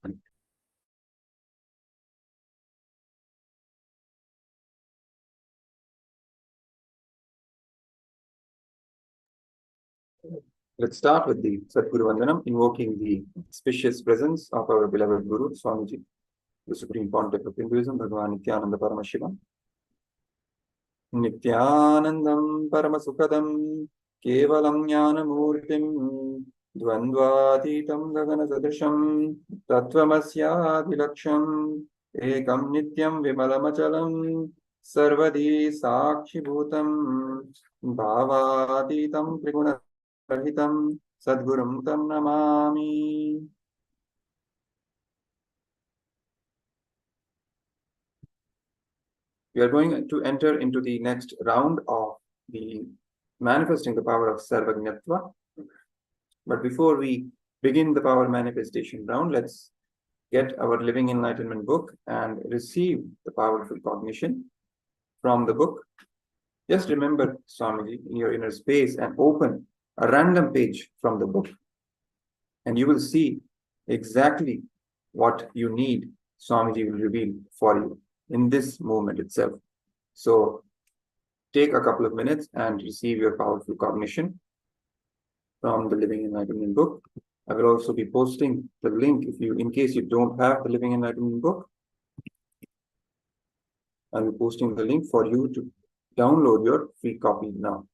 Let's start with the Sadguru Vandanam, invoking the auspicious presence of our beloved Guru, Swamiji, the Supreme Pontiff of Hinduism, Bhagavan Nithyananda Paramashivam. Nithyanandam Paramasukadam Kevalam Jnanamurtim Dvandvatitam Gagana Sadrisham Tattvamasyadilaksham Ekam Nityam Vimalamachalam Sarvadi Sakshi Bhutam Bhavatitam Triguna Rahitam Sadgurum Tam Namami. We are going to enter into the next round of the manifesting the power of Sarvajñatva. But before we begin the power manifestation round, let's get our Living Enlightenment book and receive the powerful cognition from the book. Just remember, Swamiji, in your inner space and open a random page from the book, and you will see exactly what you need. Swamiji will reveal for you in this moment itself. So take a couple of minutes and receive your powerful cognition from the Living Enlightenment book. I will also be posting the link in case you don't have the Living Enlightenment book. I'll be posting the link for you to download your free copy now.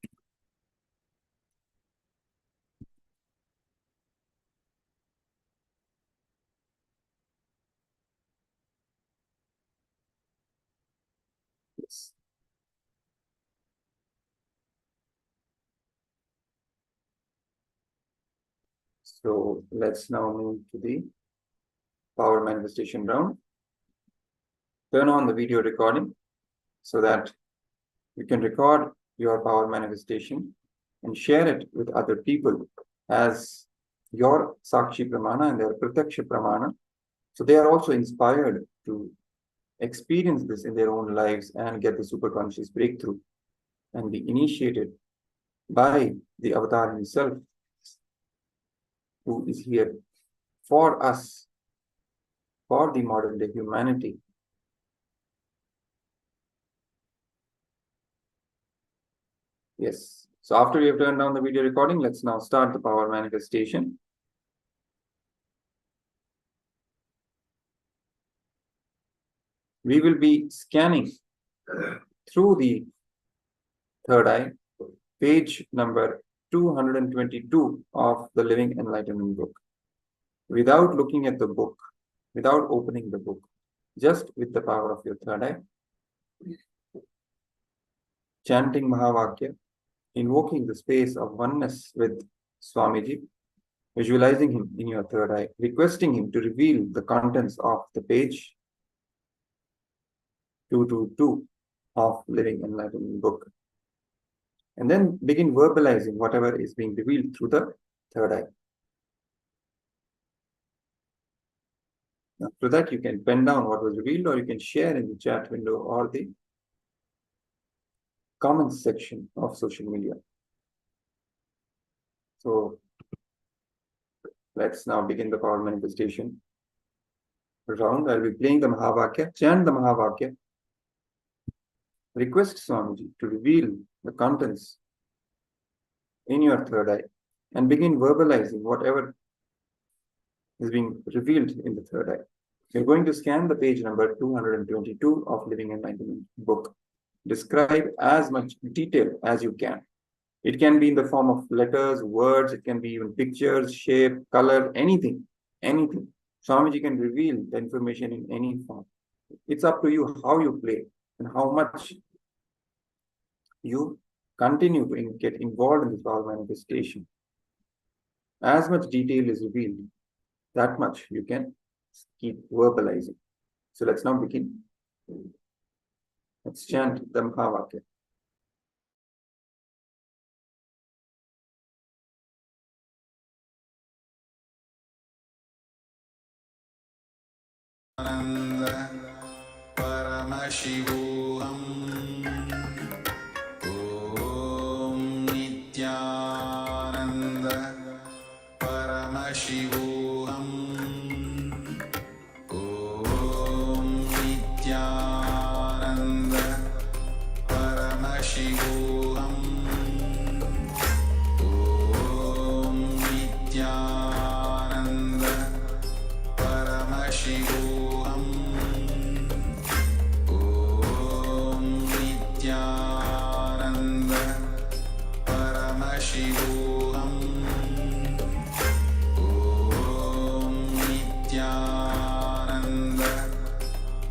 Yes. So let's now move to the power manifestation round. Turn on the video recording so that you can record your power manifestation and share it with other people as your Sakshi Pramana and their Pratyaksha Pramana. So they are also inspired to experience this in their own lives and get the superconscious breakthrough. and be initiated by the avatar himself, who is here for us, for the modern day humanity. Yes. So after we have turned down the video recording, let's now start the power manifestation. We will be scanning through the third eye, page number 222 of the Living Enlightenment book. Without looking at the book, without opening the book, just with the power of your third eye, chanting Mahavakya, invoking the space of oneness with Swamiji, visualizing him in your third eye, requesting him to reveal the contents of the page 222 of Living Enlightenment book. And then begin verbalizing whatever is being revealed through the third eye. After that, you can pen down what was revealed, or you can share in the chat window or the comments section of social media. So let's now begin the power manifestation round. I'll be playing the Mahavakya, chant the Mahavakya, request Swamiji to reveal the contents in your third eye, and begin verbalizing whatever is being revealed in the third eye. You're going to scan the page number 222 of Living Enlightenment book. Describe as much detail as you can. It can be in the form of letters, words, it can be even pictures, shape, color, anything, anything. Swamiji can reveal the information in any form. It's up to you how you play and how much you continue to get involved in the power manifestation. As much detail is revealed, that much you can keep verbalizing. So let's now begin. Let's chant the Mahavakya. Paramashivoham Om Nithyananda Paramashivoham Om Nithyananda Paramashivoham Om Nithyananda Paramashivoham Om Nithyananda Paramashivoham Om Nithyananda Paramashivoham Om Nithyananda Paramashivoham Om Nithyananda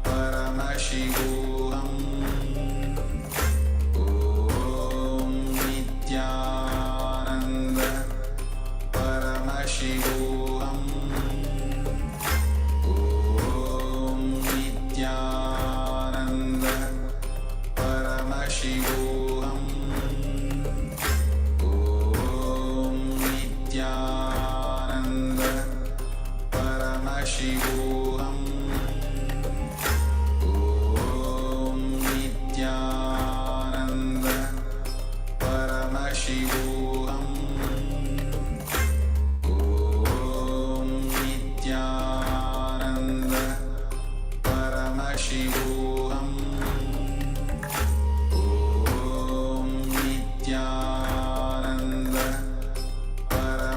Paramashivoham Om Nithyananda Paramashivoham Om Nithyananda Paramashivoham Om Nithyananda Paramashivoham Om Nithyananda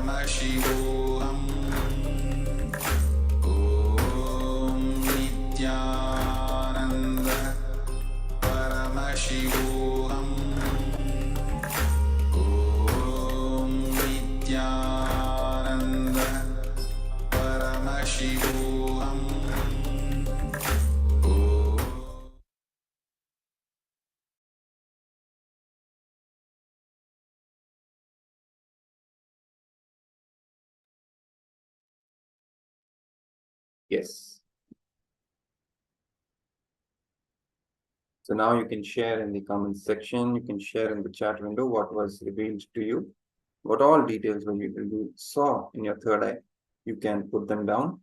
Paramashivoham Om Nithyananda Paramashivoham Om Nithyananda Paramashivoham Yes. So now you can share in the comments section, you can share in the chat window what was revealed to you, what all details you saw in your third eye. You can put them down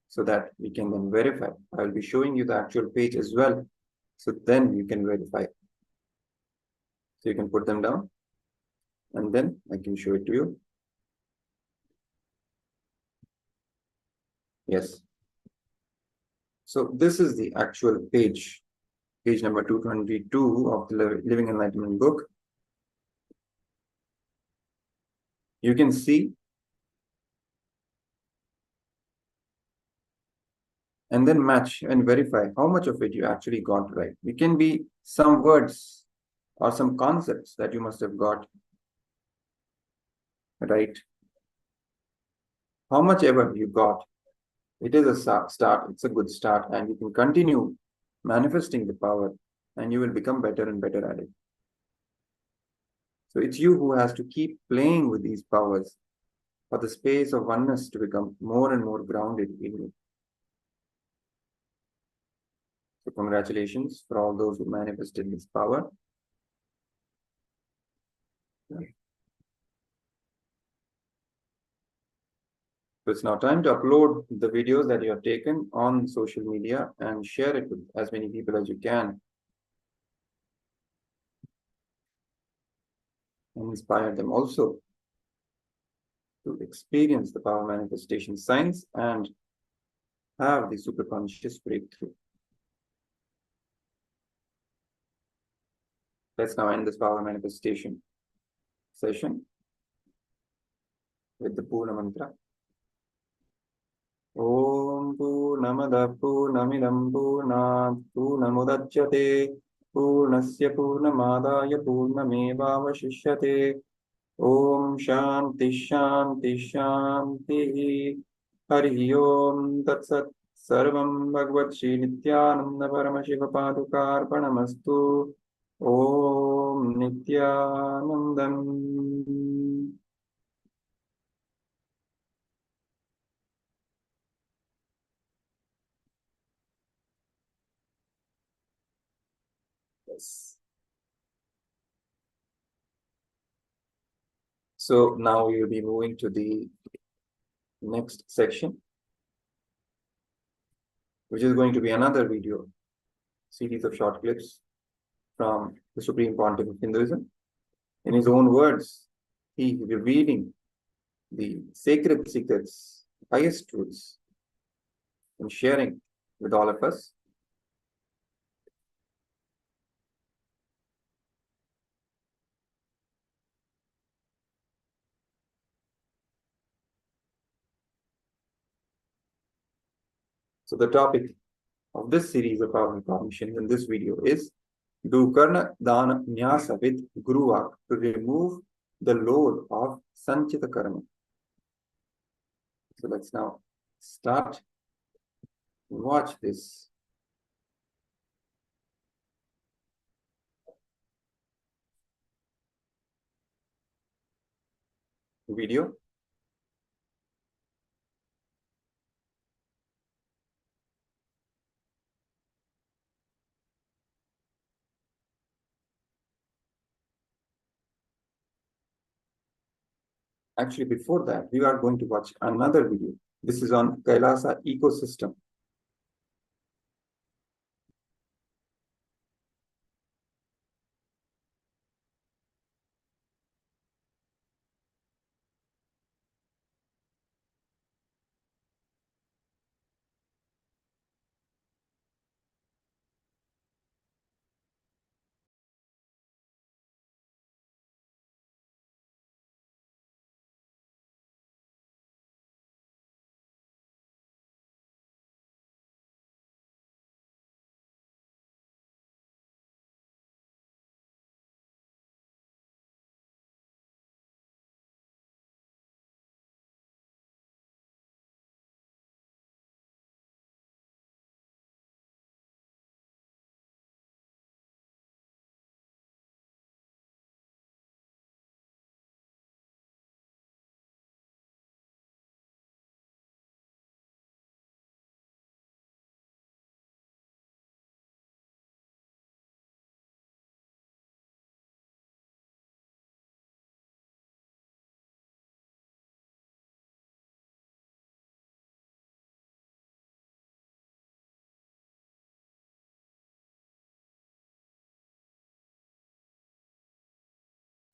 so that we can then verify. I will be showing you the actual page as well, so then you can verify. So you can put them down and then I can show it to you. Yes. So this is the actual page number 222 of the Living Enlightenment book. You can see and then match and verify how much of it you actually got right. It can be some words or some concepts that you must have got right. How much ever you got, it is a start, it's a good start, and you can continue manifesting the power and you will become better and better at it. So it's you who has to keep playing with these powers for the space of oneness to become more and more grounded in you. So congratulations for all those who manifested this power. So it's now time to upload the videos that you have taken on social media and share it with as many people as you can. And inspire them also to experience the power manifestation science and have the superconscious breakthrough. Let's now end this power manifestation session with the Purna mantra. Om Purnamada Purnamidam Purnat Purnamudachyate Purnasya Purnamadaya Purnamevavashishyate. Om Shanti Shanti Shanti. Hari Om Tat Sat. Sarvam Bhagavad Shri Nithyananda Paramashiva Padukarpanamastu. Om Nithyanandam. Yes. So now we will be moving to the next section, which is going to be another video series of short clips from the Supreme Pontiff of Hinduism. In his own words, he revealing the sacred secrets, highest truths, and sharing with all of us. So the topic of this series of our information in this video is do Karna Dana Nyasa with Guruvak to remove the load of Sanchita Karma. So let's now start. Watch this video. Actually, before that, we are going to watch another video. This is on KAILASA ecosystem.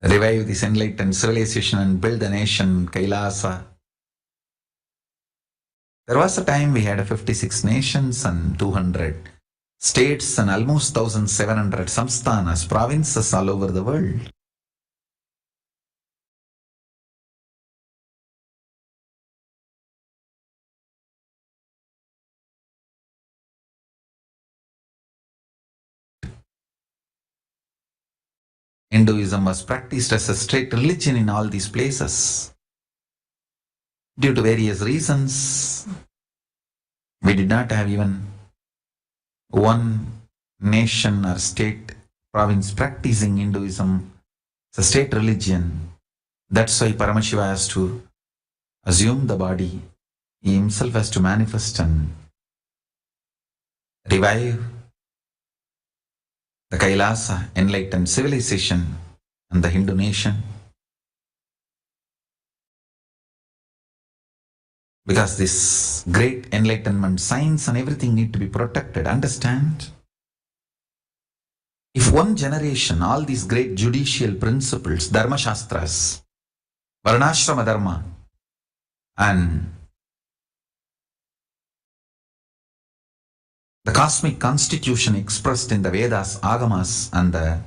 revive this enlightened civilization and build the nation Kailasa. There was a time we had 56 nations and 200 states and almost 1,700 samsthanas, provinces all over the world. Hinduism was practiced as a state religion in all these places. Due to various reasons, we did not have even one nation or state province practicing Hinduism as a state religion. That's why Paramashiva has to assume the body. He himself has to manifest and revive the Kailasa, enlightened civilization, and the Hindu nation. Because this great enlightenment, science and everything need to be protected. Understand? If one generation, all these great judicial principles, dharma shastras, varnashrama dharma, and the cosmic constitution expressed in the Vedas, Agamas, and the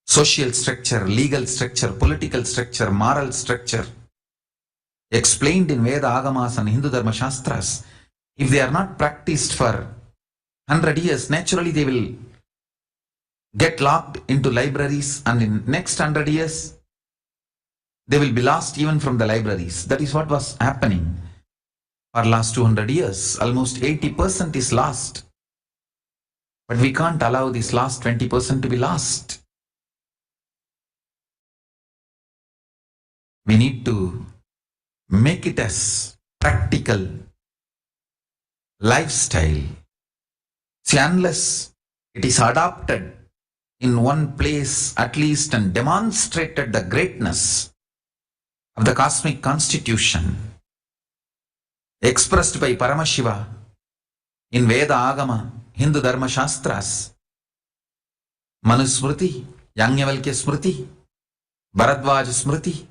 social structure, legal structure, political structure, moral structure, explained in Veda, Agamas, and Hindu Dharma Shastras, if they are not practiced for 100 years, naturally they will get locked into libraries, and in next 100 years, they will be lost even from the libraries. That is what was happening for last 200 years. Almost 80% is lost. But we can't allow this last 20% to be lost. We need to make it as practical lifestyle. See, unless it is adopted in one place at least and demonstrated the greatness of the cosmic constitution expressed by Paramashiva in Veda, Agama, Hindu Dharma Shastras, Manusmriti, Yajnavalkya Smriti, Bharadwaja Smriti,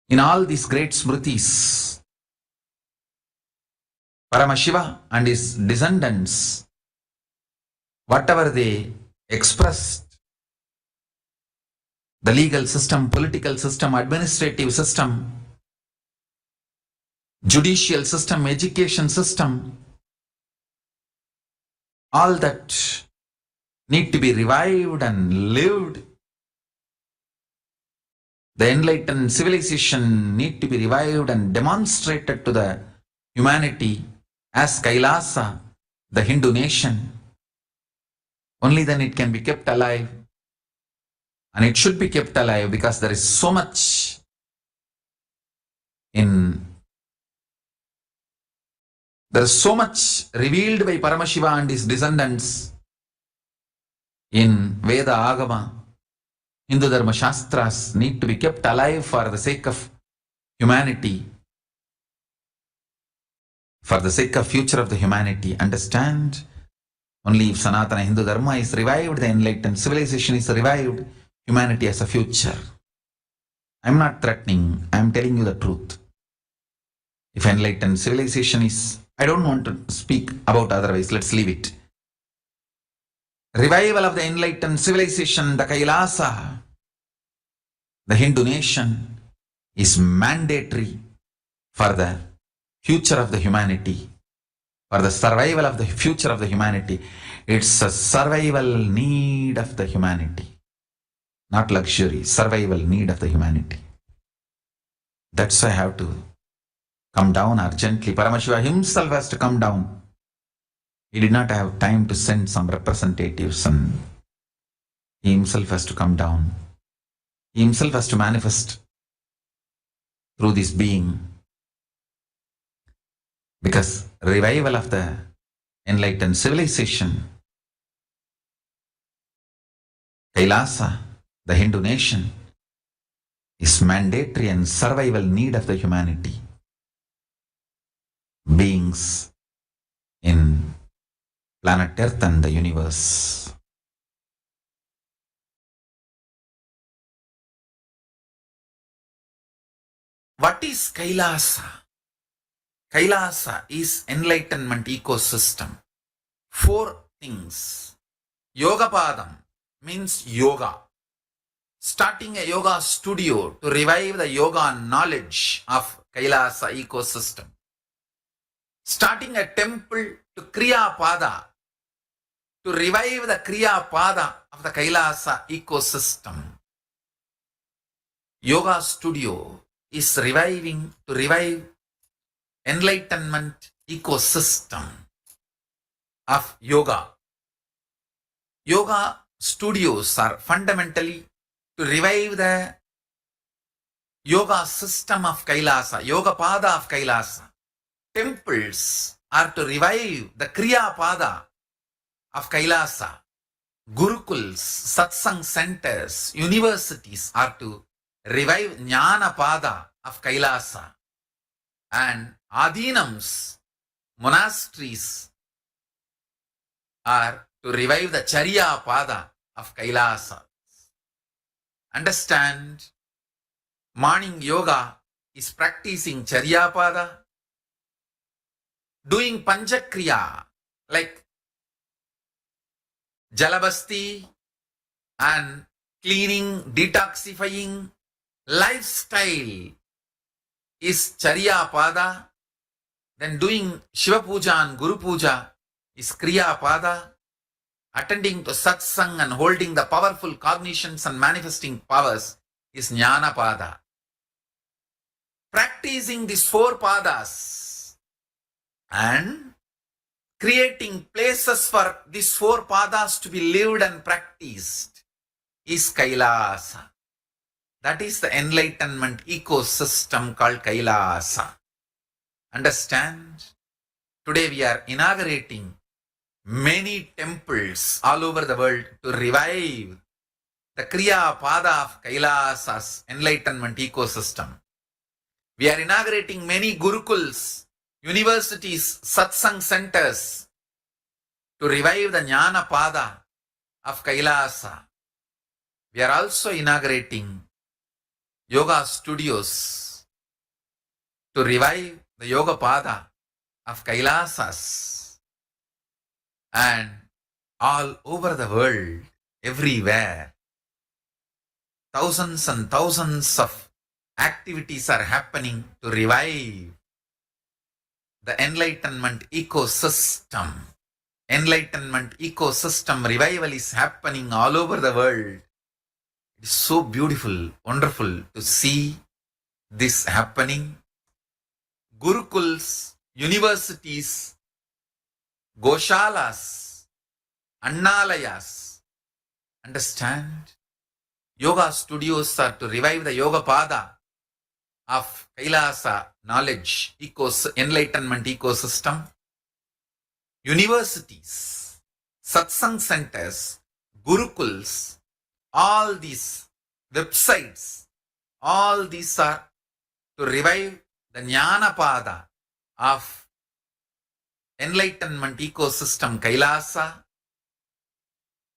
in all these great Smritis, Paramashiva and his descendants, whatever they expressed, the legal system, political system, administrative system, judicial system, education system, all that need to be revived and lived. The enlightened civilization need to be revived and demonstrated to the humanity as Kailasa, the Hindu nation. Only then it can be kept alive. And it should be kept alive because there is so much revealed by Paramashiva and his descendants in Veda, Agama, Hindu Dharma Shastras need to be kept alive for the sake of humanity, for the sake of future of the humanity. Understand? Only if Sanatana Hindu Dharma is revived, the enlightened civilization is revived, humanity has a future. I am not threatening, I am telling you the truth. If enlightened civilization is, I don't want to speak about otherwise, let's leave it. Revival of the enlightened civilization, the Kailasa, the Hindu nation, is mandatory for the future of the humanity, for the survival of the future of the humanity. It's a survival need of the humanity, not luxury, survival need of the humanity. That's why I have to come down urgently. Paramashiva himself has to come down. He did not have time to send some representatives, and he himself has to come down. He himself has to manifest through this being. Because revival of the enlightened civilization, Kailasa, the Hindu nation, is mandatory and survival need of the humanity. Beings in planet Earth and the universe. What is Kailasa? Kailasa is enlightenment ecosystem. 4 things. Yogapadam means yoga. Starting a yoga studio to revive the yoga knowledge of Kailasa ecosystem. Starting a temple to Kriya Pada to revive the Kriya Pada of the Kailasa ecosystem. Yoga studio is to revive enlightenment ecosystem of yoga. Yoga studios are fundamentally to revive the yoga system of Kailasa, yoga pada of Kailasa. Temples are to revive the Kriya pada of Kailasa. Gurukuls, satsang centers, universities are to revive Jnana pada of Kailasa. And adhinams, monasteries are to revive the Charya pada of Kailasa. Understand, morning yoga is practicing Charya pada, doing Panchakriya like Jalabasti and cleaning, detoxifying lifestyle is Charya pada. Then doing Shiva Puja and Guru Puja is Kriya pada. Attending to satsang and holding the powerful cognitions and manifesting powers is Jnana pada. Practicing these 4 padas and creating places for these 4 padas to be lived and practiced is Kailasa. That is the enlightenment ecosystem called Kailasa. Understand? Today we are inaugurating many temples all over the world to revive the Kriya Pada of Kailasa's enlightenment ecosystem. We are inaugurating many Gurukuls, universities, satsang centers to revive the Jnana Pada of Kailasa. We are also inaugurating yoga studios to revive the Yoga Pada of Kailasas. And all over the world, everywhere, thousands and thousands of activities are happening to revive the enlightenment ecosystem. Enlightenment ecosystem revival is happening all over the world. It is so beautiful, wonderful to see this happening. Gurukuls, universities, Goshalas, Annalayas. Understand? Yoga studios are to revive the Yoga Pada of Kailasa knowledge, enlightenment ecosystem. Universities, satsang centers, Gurukuls, all these websites, all these are to revive the Jnana Pada of enlightenment ecosystem Kailasa.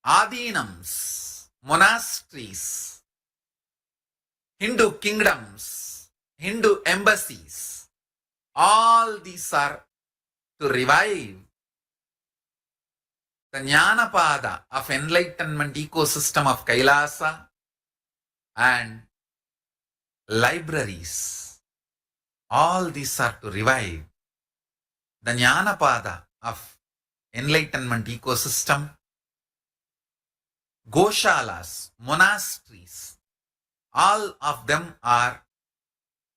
Adhinams, monasteries, Hindu kingdoms, Hindu embassies, all these are to revive the Jnana Pada of enlightenment ecosystem of Kailasa. And libraries, all these are to revive the Jnana Pada of enlightenment ecosystem. Goshalas, monasteries, all of them are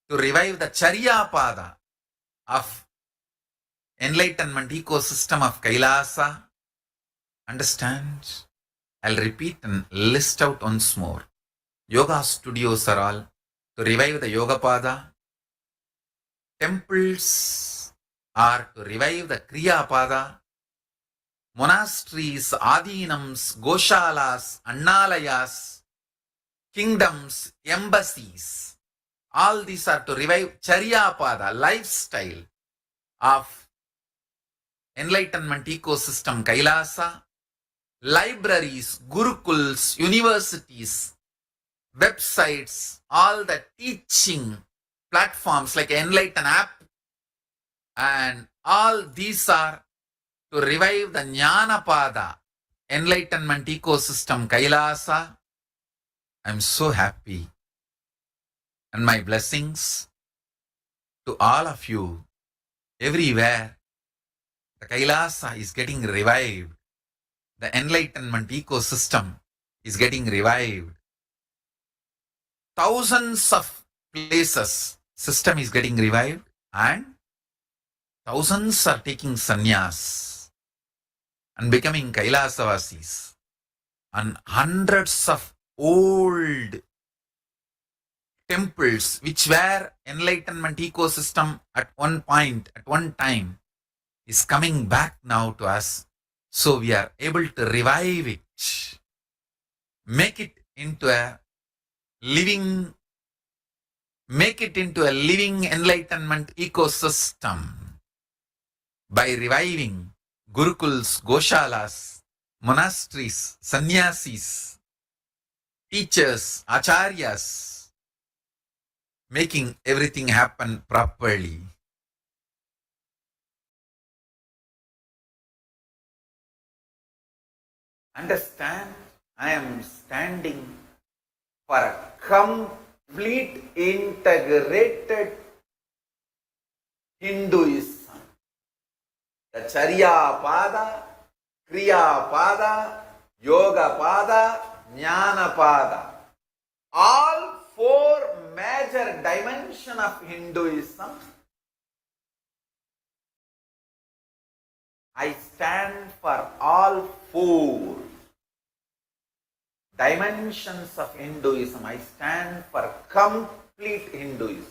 to revive the Charya Pada of enlightenment ecosystem of Kailasa. Understand? I'll repeat and list out once more. Yoga studios are all to revive the Yoga Pada. Temples are to revive the Kriya Pada. Monasteries, Adhinams, Goshalas, Annalayas, kingdoms, embassies, all these are to revive Charya Pada, lifestyle of enlightenment ecosystem Kailasa. Libraries, Gurukuls, universities, websites, all the teaching platforms like Enlighten app, and all these are to revive the Jnanapada enlightenment ecosystem, KAILASA. I'm so happy. And my blessings to all of you everywhere. The KAILASA is getting revived. The enlightenment ecosystem is getting revived. Thousands of places, system is getting revived, and thousands are taking sannyas and becoming Kailasavasis, and hundreds of old temples which were enlightenment ecosystem at one point, at one time, is coming back now to us. So we are able to revive it, make it into a living enlightenment ecosystem by reviving gurukuls, goshalas, monasteries, sannyasis, teachers, acharyas, making everything happen properly. Understand, I am standing for a complete integrated Hinduism. The Charya Pada, Kriya Pada, Yoga Pada, Jnana Pada. All four major dimensions of Hinduism, I stand for all four dimensions of Hinduism. I stand for complete Hinduism.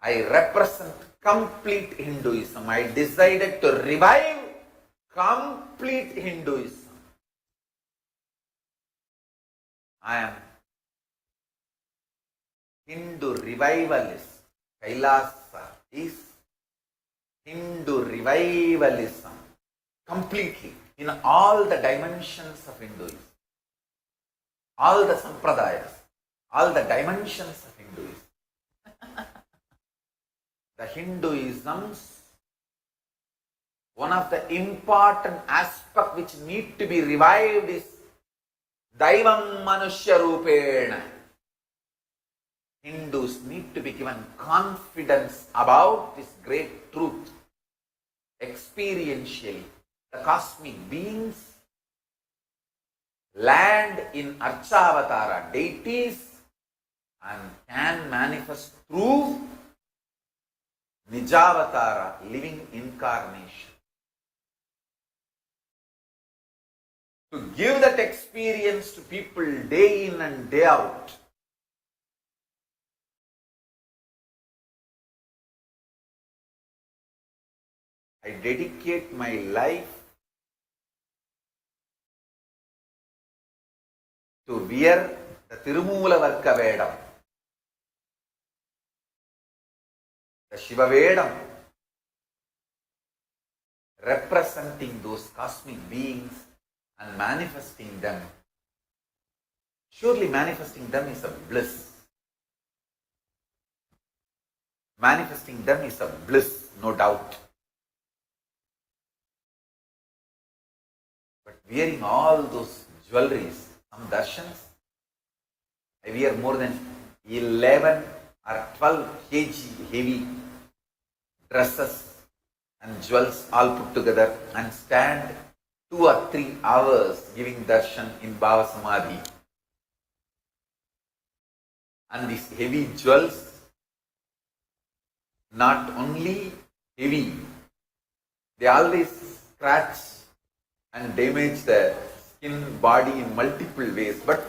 I represent complete Hinduism. I decided to revive complete Hinduism. I am Hindu revivalist. KAILASA is Hindu revivalism completely in all the dimensions of Hinduism, all the sampradayas, all the dimensions of Hinduism. The Hinduisms, one of the important aspects which need to be revived is Daivam Manushya Rupena. Hindus need to be given confidence about this great truth. Experientially, the cosmic beings land in Archavatara deities and can manifest through Nijavatara living incarnation. To give that experience to people day in and day out, I dedicate my life to wear the Tirumoola Vedam, the Shiva Vedam, representing those cosmic beings and manifesting them. Surely manifesting them is a bliss. Manifesting them is a bliss, no doubt. But wearing all those jewelries, some darshans, I wear more than 11 or 12 kg heavy dresses and jewels all put together and stand 2 or 3 hours giving darshan in Bhava Samadhi. And these heavy jewels, not only heavy, they always scratch and damage the skin, body in multiple ways. But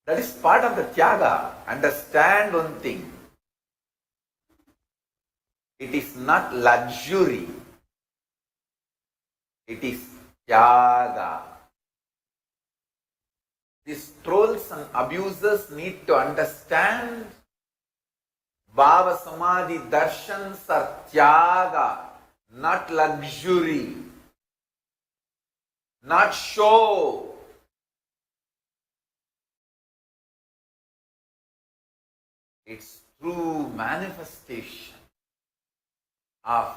that is part of the Tyaga. Understand one thing. It is not luxury. It is Tyaga. These trolls and abusers need to understand Bhava Samadhi darshans are Tyaga, not luxury, not show. It's true manifestation of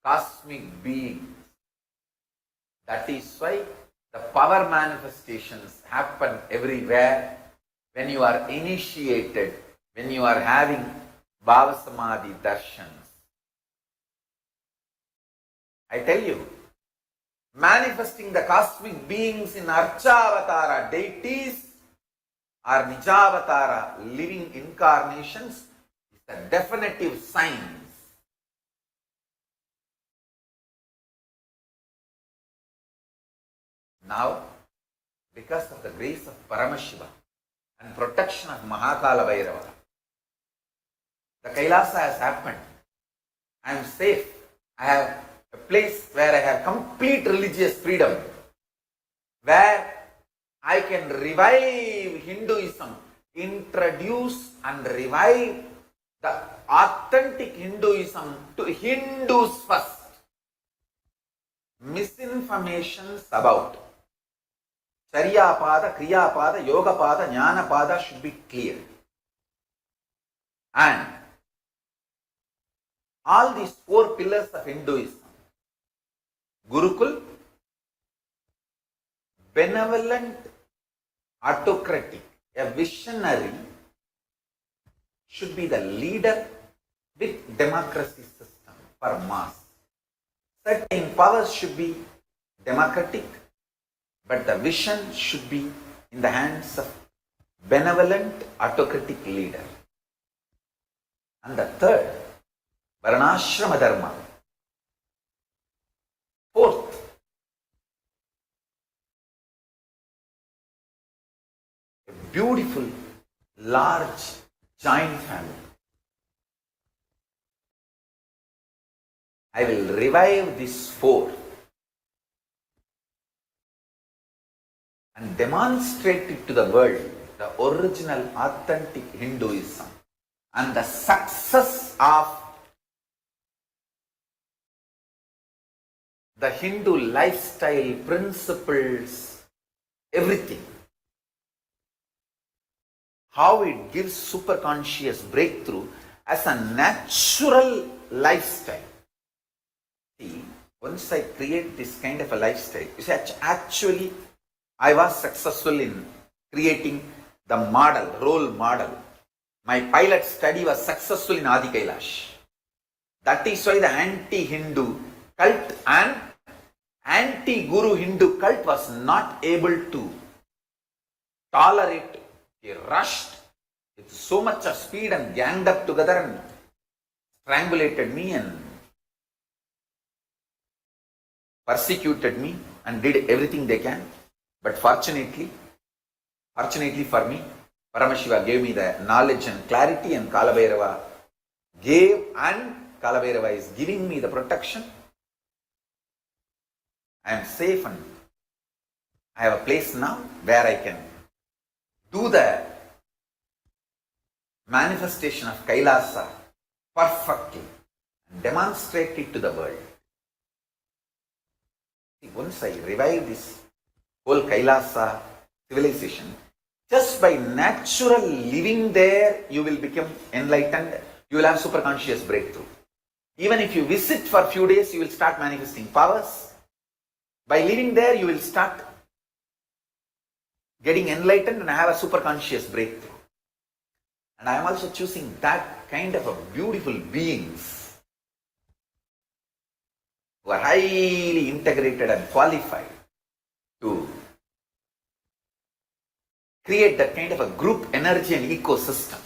cosmic beings. That is why the power manifestations happen everywhere when you are initiated, when you are having Bhava Samadhi darshans. I tell you, manifesting the cosmic beings in Archavatara deities or Nijavatara living incarnations is a definitive sign. Now, because of the grace of Paramashiva and protection of Mahakala Bhairava, the KAILASA has happened. I am safe. I have a place where I have complete religious freedom, where I can revive Hinduism, introduce and revive the authentic Hinduism to Hindus first. Misinformations about Charya Pada, Kriya Pada, Yoga Pada, Jnana Pada should be clear. And all these 4 pillars of Hinduism, Gurukul, benevolent, autocratic, a visionary, should be the leader with democracy system for mass. Certain powers should be democratic, but the vision should be in the hands of benevolent, autocratic leader. And the third, Varnashrama Dharma. Fourth, a beautiful, large, joint family. I will revive these 4 and demonstrate it to the world, the original, authentic Hinduism and the success of the Hindu lifestyle, principles, everything. How it gives superconscious breakthrough as a natural lifestyle. See, once I create this kind of a lifestyle, you see, actually I was successful in creating the model, role model. My pilot study was successful in Adi Kailash. That is why the anti-Hindu cult and anti-Guru Hindu cult was not able to tolerate. They rushed with so much of speed and ganged up together and strangulated me and persecuted me and did everything they can. But fortunately for me, Paramashiva gave me the knowledge and clarity, and Kalabhairava gave, and Kalabhairava is giving me the protection. I am safe and I have a place now where I can do the manifestation of KAILASA perfectly and demonstrate it to the world. See, once I revive this whole KAILASA civilization, just by natural living there, you will become enlightened, you will have superconscious breakthrough. Even if you visit for a few days, you will start manifesting powers. By living there, you will start getting enlightened and have a superconscious breakthrough. And I am also choosing that kind of a beautiful beings who are highly integrated and qualified to create that kind of a group energy and ecosystem.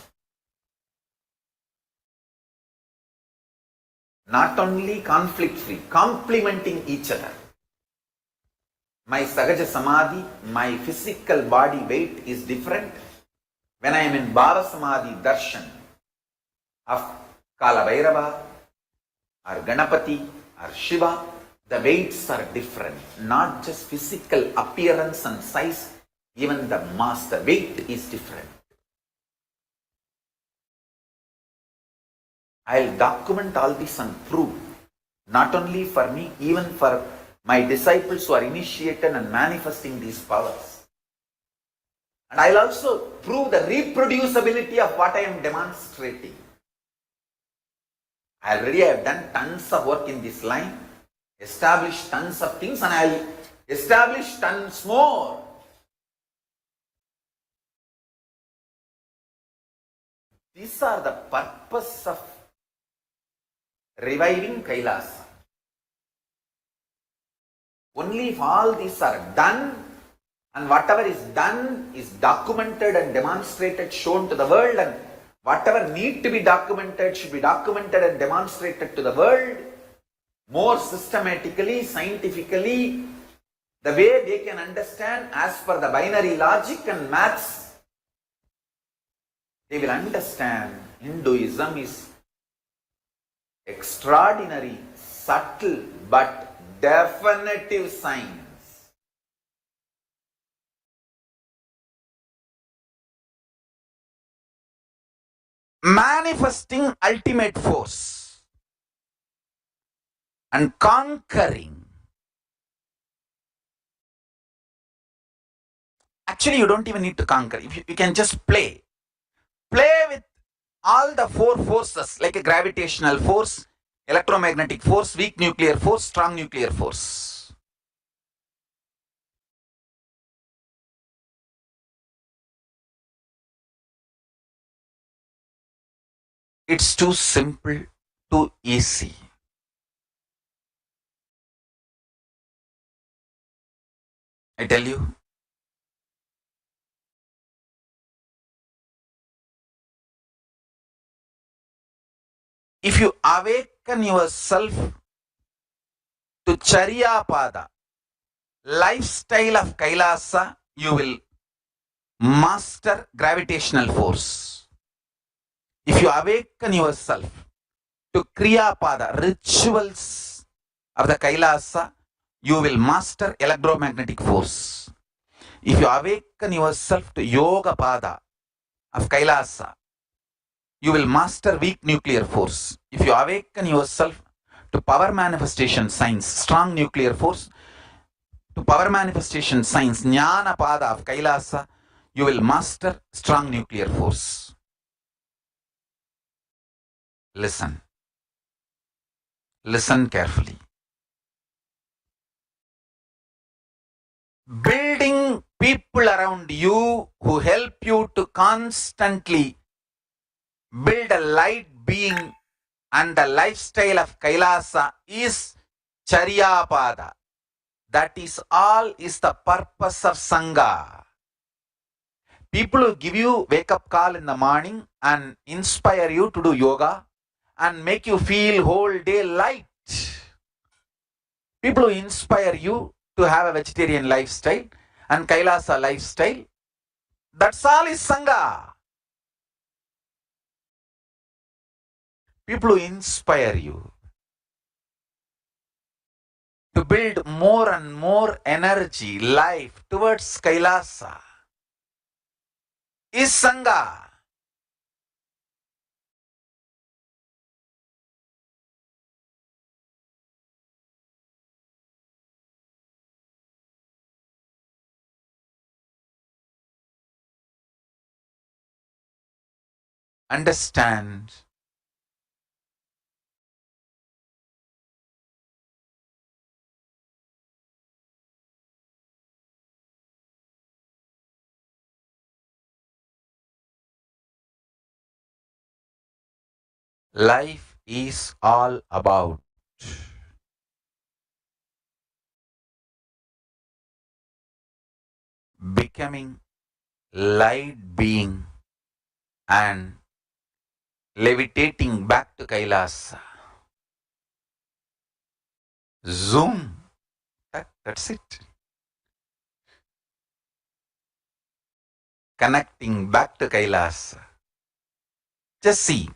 Not only conflict free, complementing each other. My Sahaja Samadhi, my physical body weight is different. When I am in Bhava Samadhi darshan of Kala Bhairava or Ganapati or Shiva, the weights are different. Not just physical appearance and size, even the mass, the weight is different. I'll document all this and prove, not only for me, even for my disciples who are initiated and manifesting these powers. And I'll also prove the reproducibility of what I am demonstrating. I already have done tons of work in this line, established tons of things, and I'll establish tons more. These are the purpose of reviving Kailasa. Only if all these are done, and whatever is done is documented and demonstrated, shown to the world, and whatever need to be documented should be documented and demonstrated to the world more systematically, scientifically, the way they can understand as per the binary logic and maths. They will understand Hinduism is extraordinary, subtle, but definitive science. Manifesting ultimate force and conquering. Actually, you don't even need to conquer. If you can just play. Play with all the four forces, like a gravitational force, electromagnetic force, weak nuclear force, strong nuclear force. It's too simple, too easy. I tell you. If you awaken yourself to Charya Pada, lifestyle of Kailasa, you will master gravitational force. If you awaken yourself to Kriya Pada, rituals of the Kailasa, you will master electromagnetic force. If you awaken yourself to Yoga Pada of Kailasa, you will master weak nuclear force. If you awaken yourself to power manifestation science, strong nuclear force, to power manifestation science, Jnana Pada of Kailasa, you will master strong nuclear force. Listen. Listen carefully. Building people around you who help you to constantly build a light being and the lifestyle of Kailasa is Charya Pada. That is all is the purpose of Sangha. People who give you wake up call in the morning and inspire you to do yoga and make you feel whole day light. People who inspire you to have a vegetarian lifestyle and Kailasa lifestyle. That's all is Sangha. People who inspire you to build more and more energy, life towards Kailasa is Sangha. Understand. Life is all about becoming light being and levitating back to Kailasa. Zoom. That's it. Connecting back to Kailasa. Just see.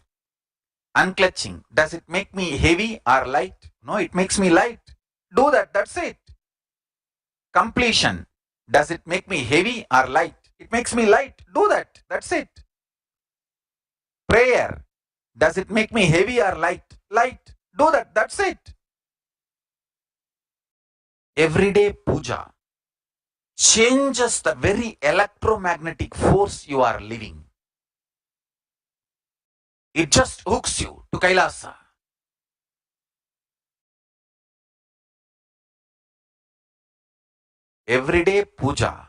Unclutching. Does it make me heavy or light? No, it makes me light. Do that. That's it. Completion. Does it make me heavy or light? It makes me light. Do that. That's it. Prayer. Does it make me heavy or light? Light. Do that. That's it. Everyday puja. changes the very electromagnetic force you are living. It just hooks you to Kailasa. Everyday puja,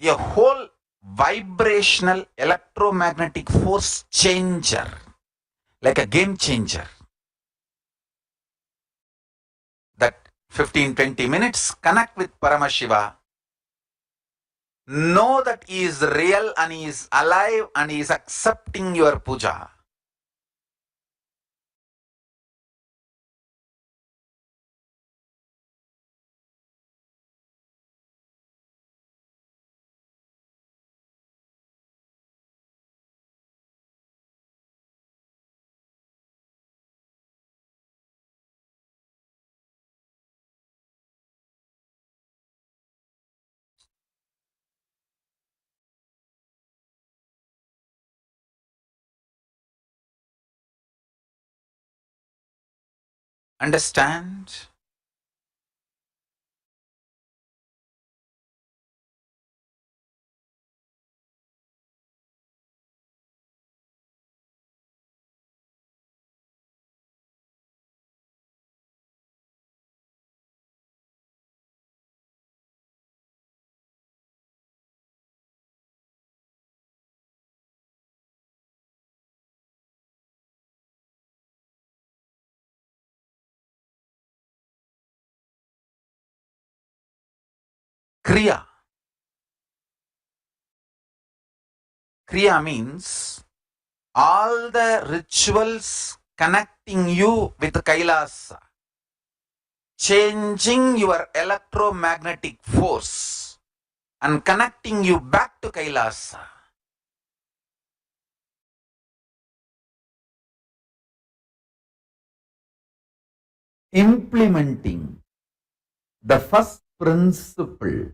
a whole vibrational electromagnetic force changer, like a game changer. That 15-20 minutes, connect with Paramashiva. Know that he is real and he is alive and he is accepting your puja. Understand? Kriya. Kriya means all the rituals connecting you with Kailasa, changing your electromagnetic force and connecting you back to Kailasa. Implementing the first principle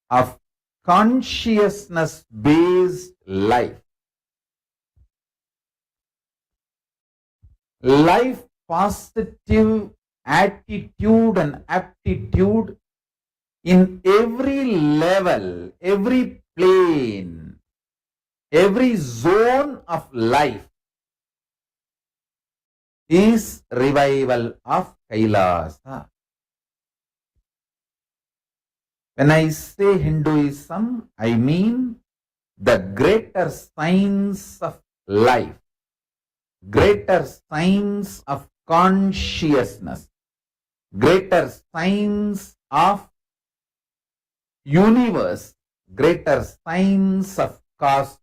of consciousness-based life. Life positive attitude and aptitude in every level, every plane, every zone of life is revival of Kailasa. When I say Hinduism, I mean the greater science of life, greater science of consciousness, greater science of universe, greater science of cosmos.